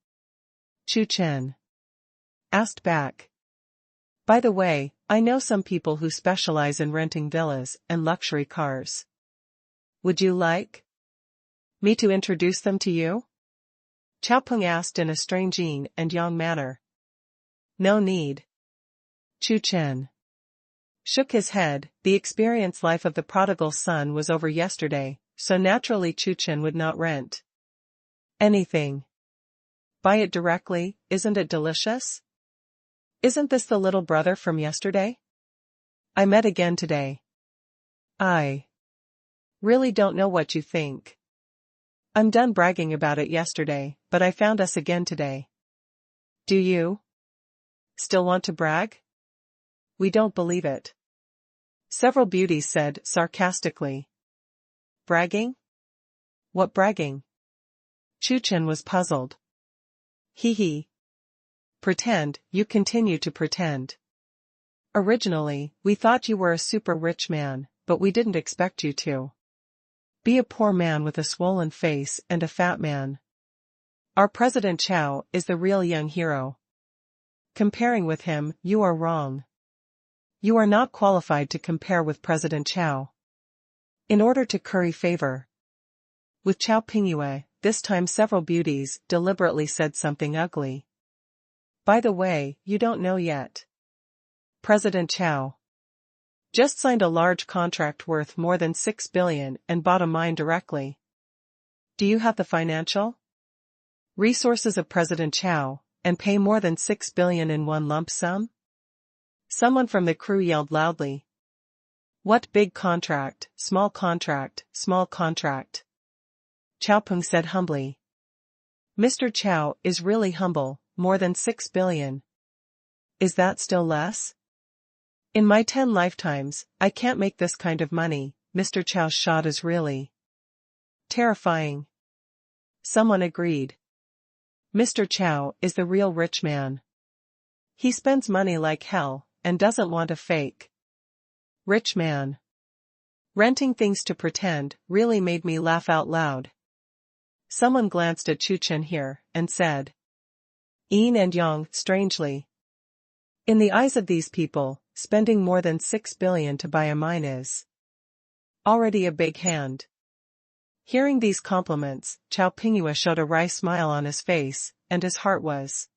Chu Chen asked back. By the way, I know some people who specialize in renting villas and luxury cars. Would you like me to introduce them to you? Xiaopeng asked in a strange yin and yang manner. No need. Chu Chen shook his head. The experienced life of the prodigal son was over yesterday, so naturally Chu Chen would not rent anything. Buy it directly, isn't it delicious? Isn't this the little brother from yesterday? I met again today. I really don't know what you think. I'm done bragging about it yesterday, but I found us again today. Do you still want to brag? We don't believe it. Several beauties said sarcastically. Bragging? What bragging? Chu Chen was puzzled. Hee. Pretend, you continue to pretend. Originally, we thought you were a super rich man, but we didn't expect you to be a poor man with a swollen face and a fat man. Our President Xiao is the real young hero. Comparing with him, you are wrong. You are not qualified to compare with President Xiao. In order to curry favor with Xiao Pingyue, this time several beauties deliberately said something ugly. By the way, you don't know yet. President Xiao just signed a large contract worth more than 6 billion and bought a mine directly. Do you have the financial resources of President Xiao, and pay more than 6 billion in one lump sum? Someone from the crew yelled loudly. What big contract, small contract, small contract? Xiaopeng said humbly. Mr. Xiao is really humble, more than 6 billion. Is that still less? In my 10 lifetimes, I can't make this kind of money. Mr. Xiao's shot is really terrifying. Someone agreed. Mr. Xiao is the real rich man. He spends money like hell, and doesn't want a fake rich man. Renting things to pretend really made me laugh out loud. Someone glanced at Chu Chen here, and said, Yin and yang, strangely. In the eyes of these people, spending more than 6 billion to buy a mine is already a big hand. Hearing these compliments, Xiao Pingyue showed a wry smile on his face, and his heart was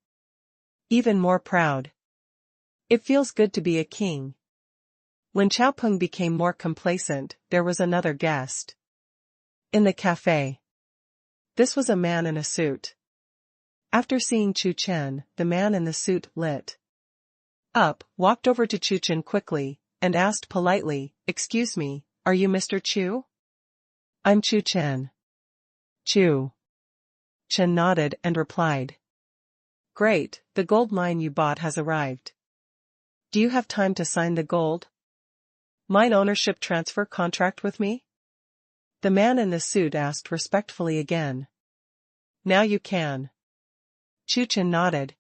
even more proud. It feels good to be a king. When Xiaopeng became more complacent, there was another guest in the cafe. This was a man in a suit. After seeing Chu Chen, the man in the suit lit up, walked over to Chu Chen quickly, and asked politely, Excuse me, are you Mr. Chu? I'm Chu Chen. Chu Chen nodded and replied. Great, the gold mine you bought has arrived. Do you have time to sign the gold mine ownership transfer contract with me? The man in the suit asked respectfully again. Now you can. Chu Chen nodded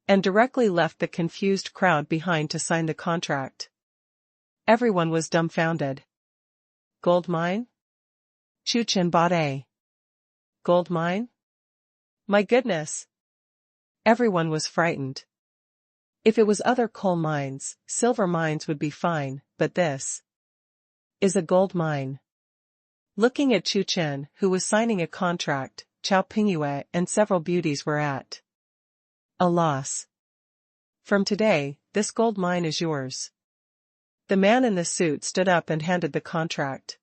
and directly left the confused crowd behind to sign the contract. Everyone was dumbfounded. Gold mine? Chu Chen bought a gold mine? My goodness! Everyone was frightened. If it was other coal mines, silver mines would be fine, but this is a gold mine. Looking at Chu Chen, who was signing a contract, Xiao Pingyue and several beauties were at a loss From today, this gold mine is yours. The man in the suit stood up and handed the contract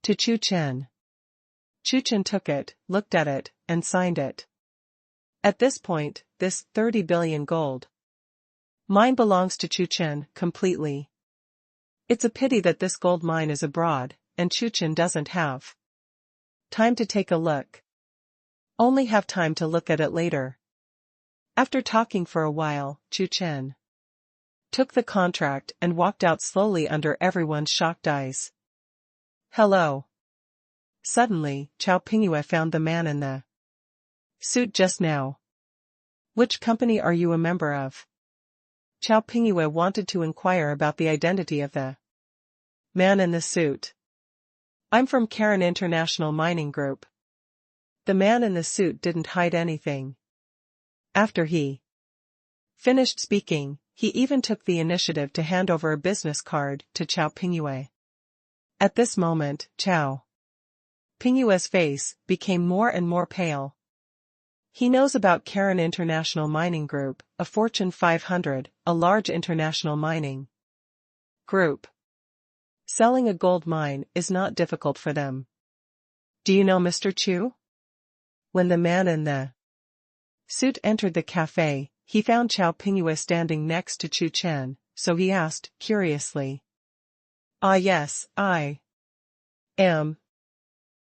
to Chu Chen. Chu Chen took it, looked at it, and signed it. At this point, this 30 billion gold mine belongs to Chu Chen completely. It's a pity that this gold mine is abroad, and Chu Chen doesn't have time to take a look. Only have time to look at it later. After talking for a while, Chu Chen took the contract and walked out slowly under everyone's shocked eyes. Hello. Suddenly, Chao Pingyue found the man in the suit just now. Which company are you a member of? Chao Pingyue wanted to inquire about the identity of the man in the suit. I'm from Karen International Mining Group. The man in the suit didn't hide anything. After he finished speaking, he even took the initiative to hand over a business card to Chao Pingyue. At this moment, Chao Pingyue's face became more and more pale. He knows about Karen International Mining Group, a Fortune 500, a large international mining group. Selling a gold mine is not difficult for them. Do you know Mr. Chu? When the man in the suit entered the cafe, he found Chao Pingyue standing next to Chu Chen, so he asked, curiously. Ah yes, I am.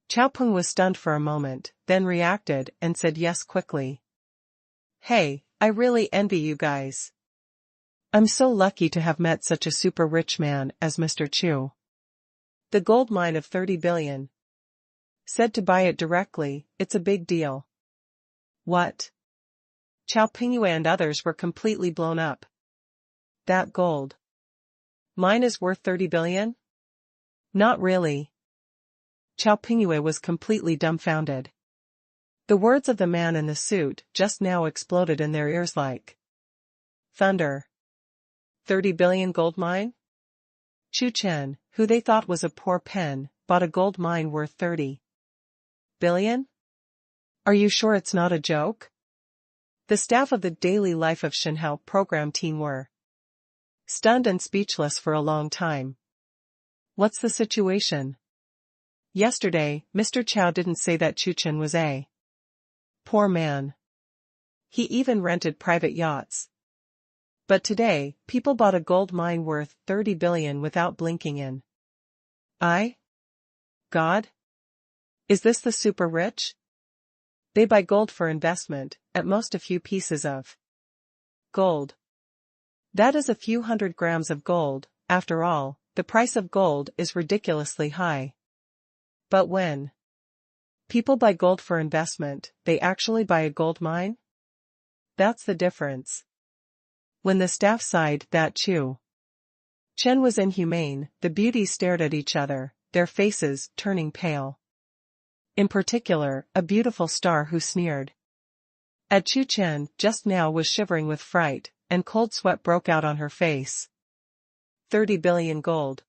Chao Peng was stunned for a moment, then reacted and said yes quickly. Hey, I really envy you guys. I'm so lucky to have met such a super rich man as Mr. Chu. The gold mine of 30 billion. Said to buy it directly, it's a big deal. What? Chao Pingyue and others were completely blown up. That gold mine is worth 30 billion? Not really. Chao Pingyue was completely dumbfounded. The words of the man in the suit just now exploded in their ears like thunder. 30 billion gold mine? Chu Chen, who they thought was a poor pen, bought a gold mine worth 30 billion? Are you sure it's not a joke? The staff of the Daily Life of Shenhao program team were stunned and speechless for a long time. What's the situation? Yesterday, Mr. Chao didn't say that Chu Chen was a poor man. He even rented private yachts. But today, people bought a gold mine worth 30 billion without blinking an eye? God? Is this the super rich? They buy gold for investment, at most a few pieces of gold. That is a few hundred grams of gold. After all, the price of gold is ridiculously high. But when people buy gold for investment, they actually buy a gold mine? That's the difference. When the staff sighed that Chu Chen was inhumane, the beauties stared at each other, their faces turning pale. In particular, a beautiful star who sneered at Chu Chen just now was shivering with fright, and cold sweat broke out on her face. 30 billion gold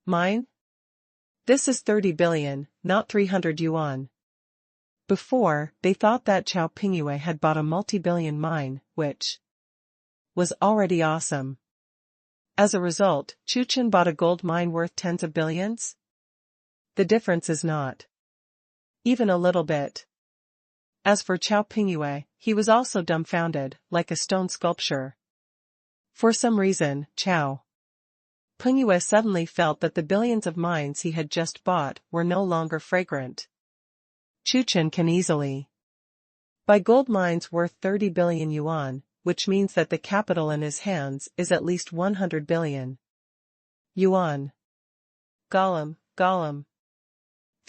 mine? This is 30 billion, not 300 yuan. Before, they thought that Chao Pingyue had bought a multi-billion mine, which was already awesome. As a result, Chu Chen bought a gold mine worth tens of billions? The difference is not even a little bit. As for Chao Pingyue, he was also dumbfounded, like a stone sculpture. For some reason, Chao Pingyue suddenly felt that the billions of mines he had just bought were no longer fragrant. Chu Chen can easily buy gold mines worth 30 billion yuan, which means that the capital in his hands is at least 100 billion yuan. Gollum.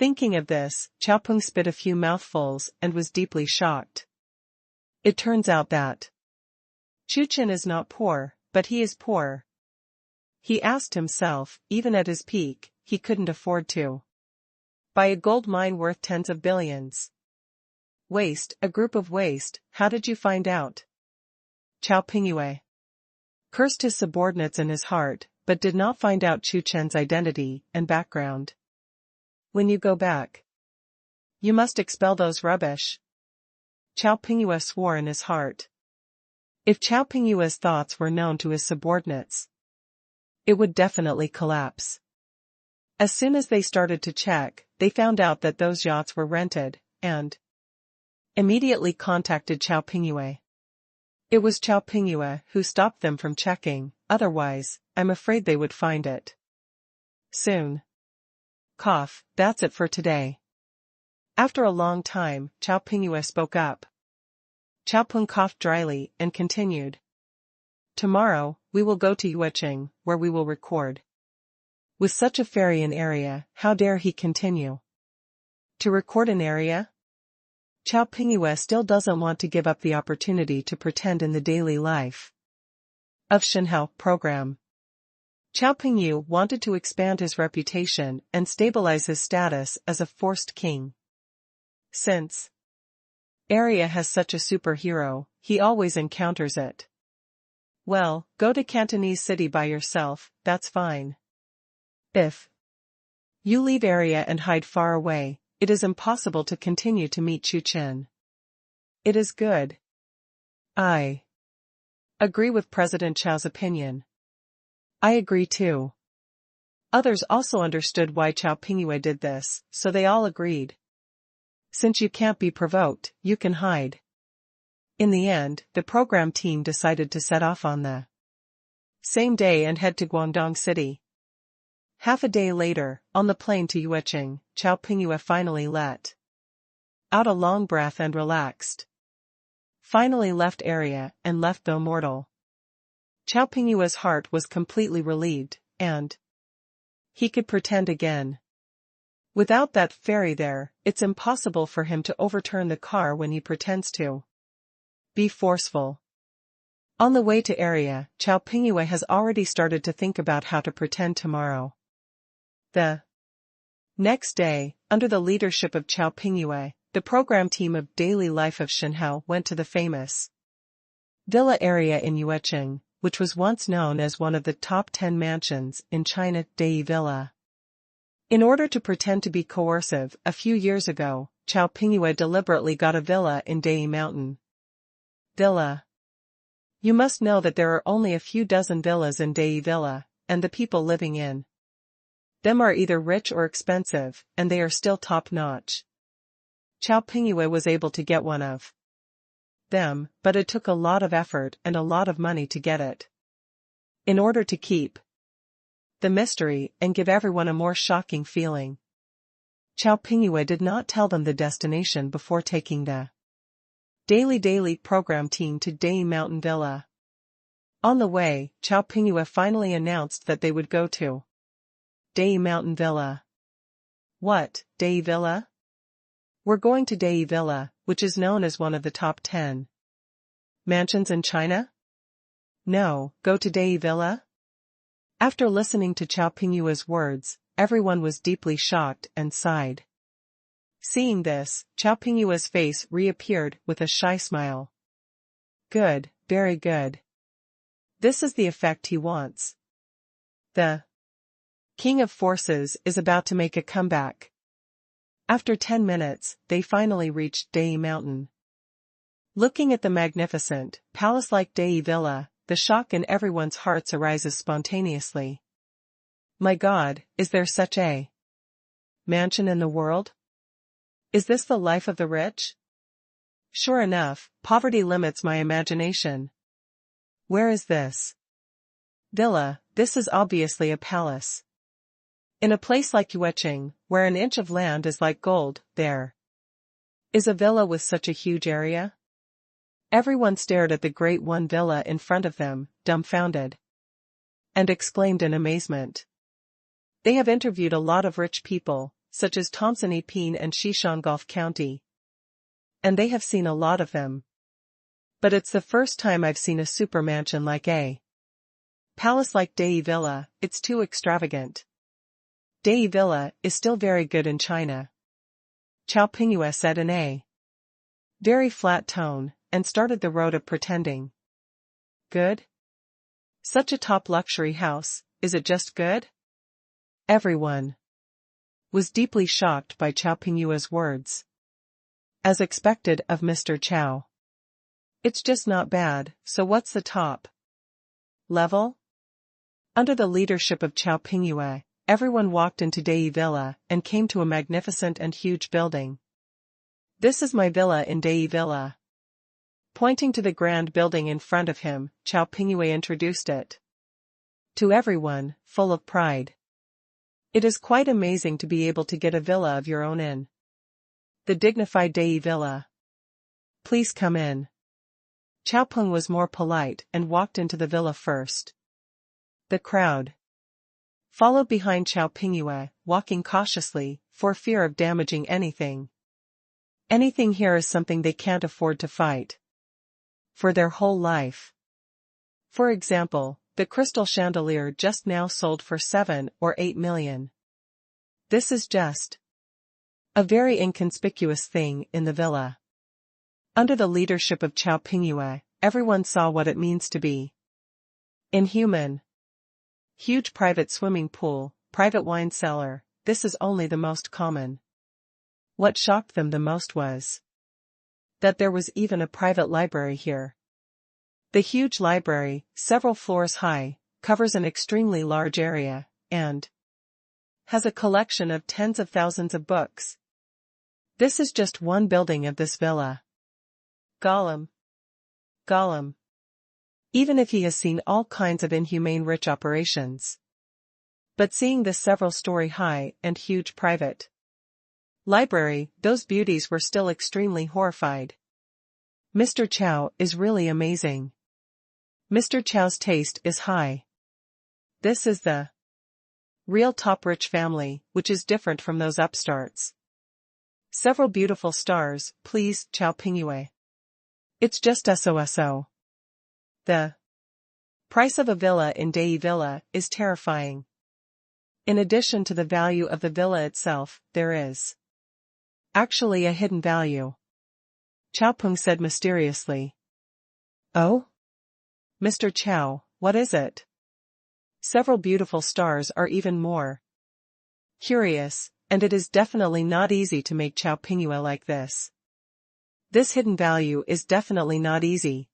Thinking of this, Chao Peng spit a few mouthfuls and was deeply shocked. It turns out that Chu Chen is not poor, but he is poor. He asked himself, even at his peak, he couldn't afford to buy a gold mine worth tens of billions. Waste, a group of waste, how did you find out? Chao Pingyue cursed his subordinates in his heart, but did not find out Chu Chen's identity and background. When you go back, you must expel those rubbish. Chao Pingyue swore in his heart. If Chao Pingyue's thoughts were known to his subordinates, it would definitely collapse. As soon as they started to check, they found out that those yachts were rented, and immediately contacted Chao Pingyue. It was Chao Pingyue who stopped them from checking, otherwise, I'm afraid they would find it soon. Cough, that's it for today. After a long time, Chao Pingyue spoke up. Chao Peng coughed dryly and continued. Tomorrow, we will go to Yueching, where we will record. With such a ferry in area, how dare he continue to record an area? Chao Pingyue still doesn't want to give up the opportunity to pretend in the daily life of Shenhao program. Chao Pingyue wanted to expand his reputation and stabilize his status as a forced king. Since area has such a superhero, he always encounters it. Well, go to Cantonese City by yourself, that's fine. If you leave area and hide far away, it is impossible to continue to meet Chu Chen. It is good. I agree with President Chao's opinion. I agree too. Others also understood why Chao Pingyue did this, so they all agreed. Since you can't be provoked, you can hide. In the end, the program team decided to set off on the same day and head to Guangdong City. Half a day later, on the plane to Yueching, Chao Pingyue finally let out a long breath and relaxed. Finally left area and left though mortal. Chao Pingyue's heart was completely relieved, and he could pretend again. Without that ferry there, it's impossible for him to overturn the car when he pretends to be forceful. On the way to area, Chao Pingyue has already started to think about how to pretend tomorrow. The next day, under the leadership of Chao Pingyue, the program team of Daily Life of Shenhao went to the famous villa area in Yueching, which was once known as one of the top 10 mansions in China, Dai Villa. In order to pretend to be coercive, a few years ago, Chao Pingyue deliberately got a villa in Dai Mountain. Villa. You must know that there are only a few dozen villas in Dai Villa, and the people living in them are either rich or expensive, and they are still top-notch. Chao Pingyue was able to get one of them, but it took a lot of effort and a lot of money to get it. In order to keep the mystery and give everyone a more shocking feeling, Chao Pingyue did not tell them the destination before taking the daily program team to Dai Mountain Villa. On the way, Chao Pingyue finally announced that they would go to Dai Mountain Villa. What, Dai Villa? We're going to Dai Villa, which is known as one of the top 10 mansions in China? No, go to Dai Villa? After listening to Chao Pingyue's words, everyone was deeply shocked and sighed. Seeing this, Chao Pingyue's face reappeared with a shy smile. Good, very good. This is the effect he wants. The King of Forces is about to make a comeback. After 10 minutes, they finally reached Dai Mountain. Looking at the magnificent, palace-like Dai Villa, the shock in everyone's hearts arises spontaneously. My God, is there such a mansion in the world? Is this the life of the rich? Sure enough, poverty limits my imagination. Where is this villa? This is obviously a palace. In a place like Yueching, where an inch of land is like gold, there is a villa with such a huge area? Everyone stared at the great one villa in front of them, dumbfounded, and exclaimed in amazement. They have interviewed a lot of rich people, such as Thompson Epine and Xishan County, and they have seen a lot of them. But it's the first time I've seen a super mansion like a palace like Dai Villa. It's too extravagant. Dai Villa is still very good in China, Chao Pingyue said in a very flat tone, and started the road of pretending. Good? Such a top luxury house, is it just good? Everyone was deeply shocked by Chao Pingyue's words. As expected of Mr. Chao, It's just not bad, so what's the top level? Under the leadership of Chao Pingyue, everyone walked into Dai Villa and came to a magnificent and huge building. This is my villa in Dai Villa. Pointing to the grand building in front of him, Chao Pingyue introduced it to everyone, full of pride. It is quite amazing to be able to get a villa of your own in the dignified Dai Villa. Please come in. Chao Peng was more polite and walked into the villa first. The crowd followed behind Chao Pingyue, walking cautiously, for fear of damaging anything. Anything here is something they can't afford to fight for their whole life. For example, the crystal chandelier just now sold for 7 or 8 million. This is just a very inconspicuous thing in the villa. Under the leadership of Chao Pingyue, everyone saw what it means to be inhuman. Huge private swimming pool, private wine cellar, this is only the most common. What shocked them the most was that there was even a private library here. The huge library, several floors high, covers an extremely large area, and has a collection of tens of thousands of books. This is just one building of this villa. Gollum. Even if he has seen all kinds of inhumane rich operations. But seeing this several-story high and huge private library, those beauties were still extremely horrified. Mr. Chao is really amazing. Mr. Chao's taste is high. This is the real top-rich family, which is different from those upstarts. Several beautiful stars, please, Chao Pingyue. It's just SOSO. The price of a villa in Dai Villa is terrifying. In addition to the value of the villa itself, there is actually a hidden value. Chao Peng said mysteriously. Oh? Mr. Chao, what is it? Several beautiful stars are even more curious, and it is definitely not easy to make Chao Pingyue like this. This hidden value is definitely not easy.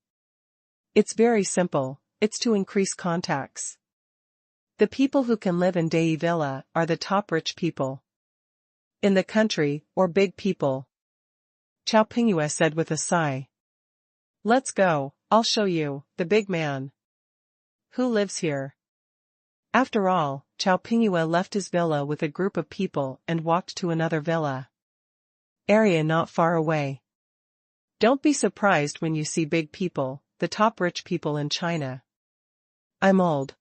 It's very simple, it's to increase contacts. The people who can live in Dai Villa are the top rich people in the country, or big people. Chao Pingyue said with a sigh. Let's go, I'll show you, the big man. Who lives here? After all, Chao Pingyue left his villa with a group of people and walked to another villa area not far away. Don't be surprised when you see big people, the top rich people in China. I'm old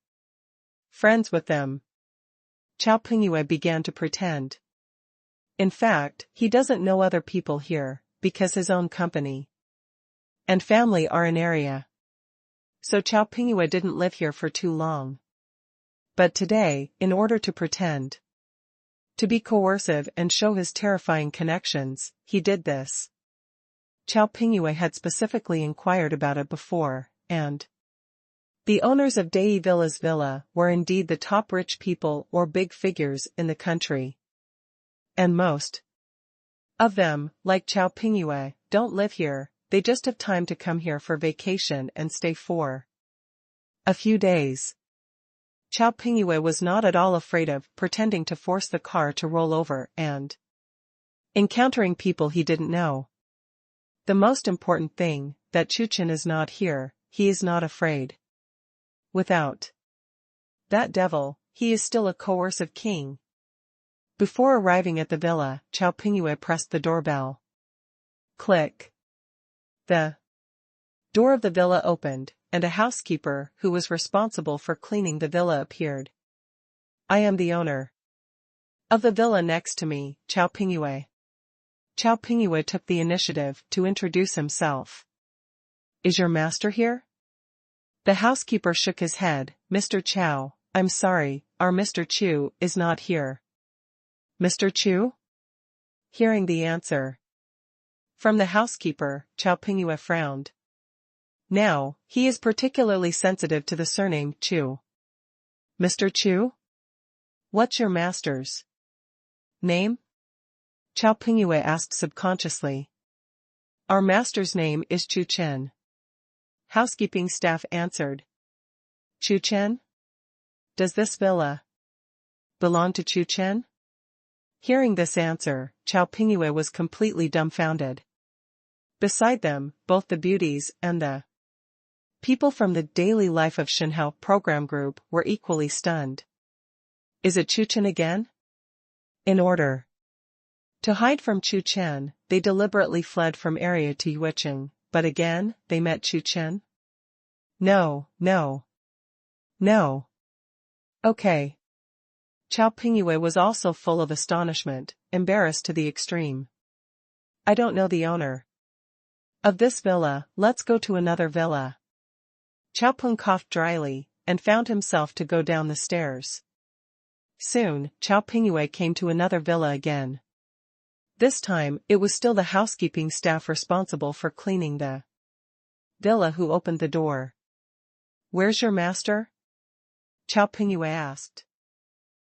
friends with them. Chao Pingyue began to pretend. In fact, he doesn't know other people here, because his own company and family are in area. So Chao Pingyue didn't live here for too long. But today, in order to pretend to be coercive and show his terrifying connections, he did this. Chao Pingyue had specifically inquired about it before, and the owners of Dai Villa's villa were indeed the top rich people or big figures in the country. And most of them, like Chao Pingyue, don't live here, they just have time to come here for vacation and stay for a few days. Chao Pingyue was not at all afraid of pretending to force the car to roll over and encountering people he didn't know. The most important thing, that Chu Chen is not here, he is not afraid. Without that devil, he is still a coercive king. Before arriving at the villa, Chao Pingyue pressed the doorbell. Click. The door of the villa opened, and a housekeeper who was responsible for cleaning the villa appeared. I am the owner of the villa next to me, Chao Pingyue. Chao Pingyue took the initiative to introduce himself. Is your master here? The housekeeper shook his head. Mr. Chao, I'm sorry, our Mr. Chu is not here. Mr. Chu? Hearing the answer from the housekeeper, Chao Pingyue frowned. Now, he is particularly sensitive to the surname Chu. Mr. Chu? What's your master's name? Chao Pingyue asked subconsciously. Our master's name is Chu Chen. housekeeping staff answered. Chu Chen? Does this villa belong to Chu Chen? Hearing this answer, Chao Pingyue was completely dumbfounded. Beside them, both the beauties and the people from the Daily Life of Shenhao program group were equally stunned. Is it Chu Chen again? In order to hide from Chu Chen, they deliberately fled from area to Yueching, but again, they met Chu Chen? No. Okay. Chao Pingyue was also full of astonishment, embarrassed to the extreme. I don't know the owner of this villa, let's go to another villa. Chao Peng coughed dryly, and found himself to go down the stairs. Soon, Chao Pingyue came to another villa again. This time, it was still the housekeeping staff responsible for cleaning the villa who opened the door. Where's your master? Chao Pingyue asked.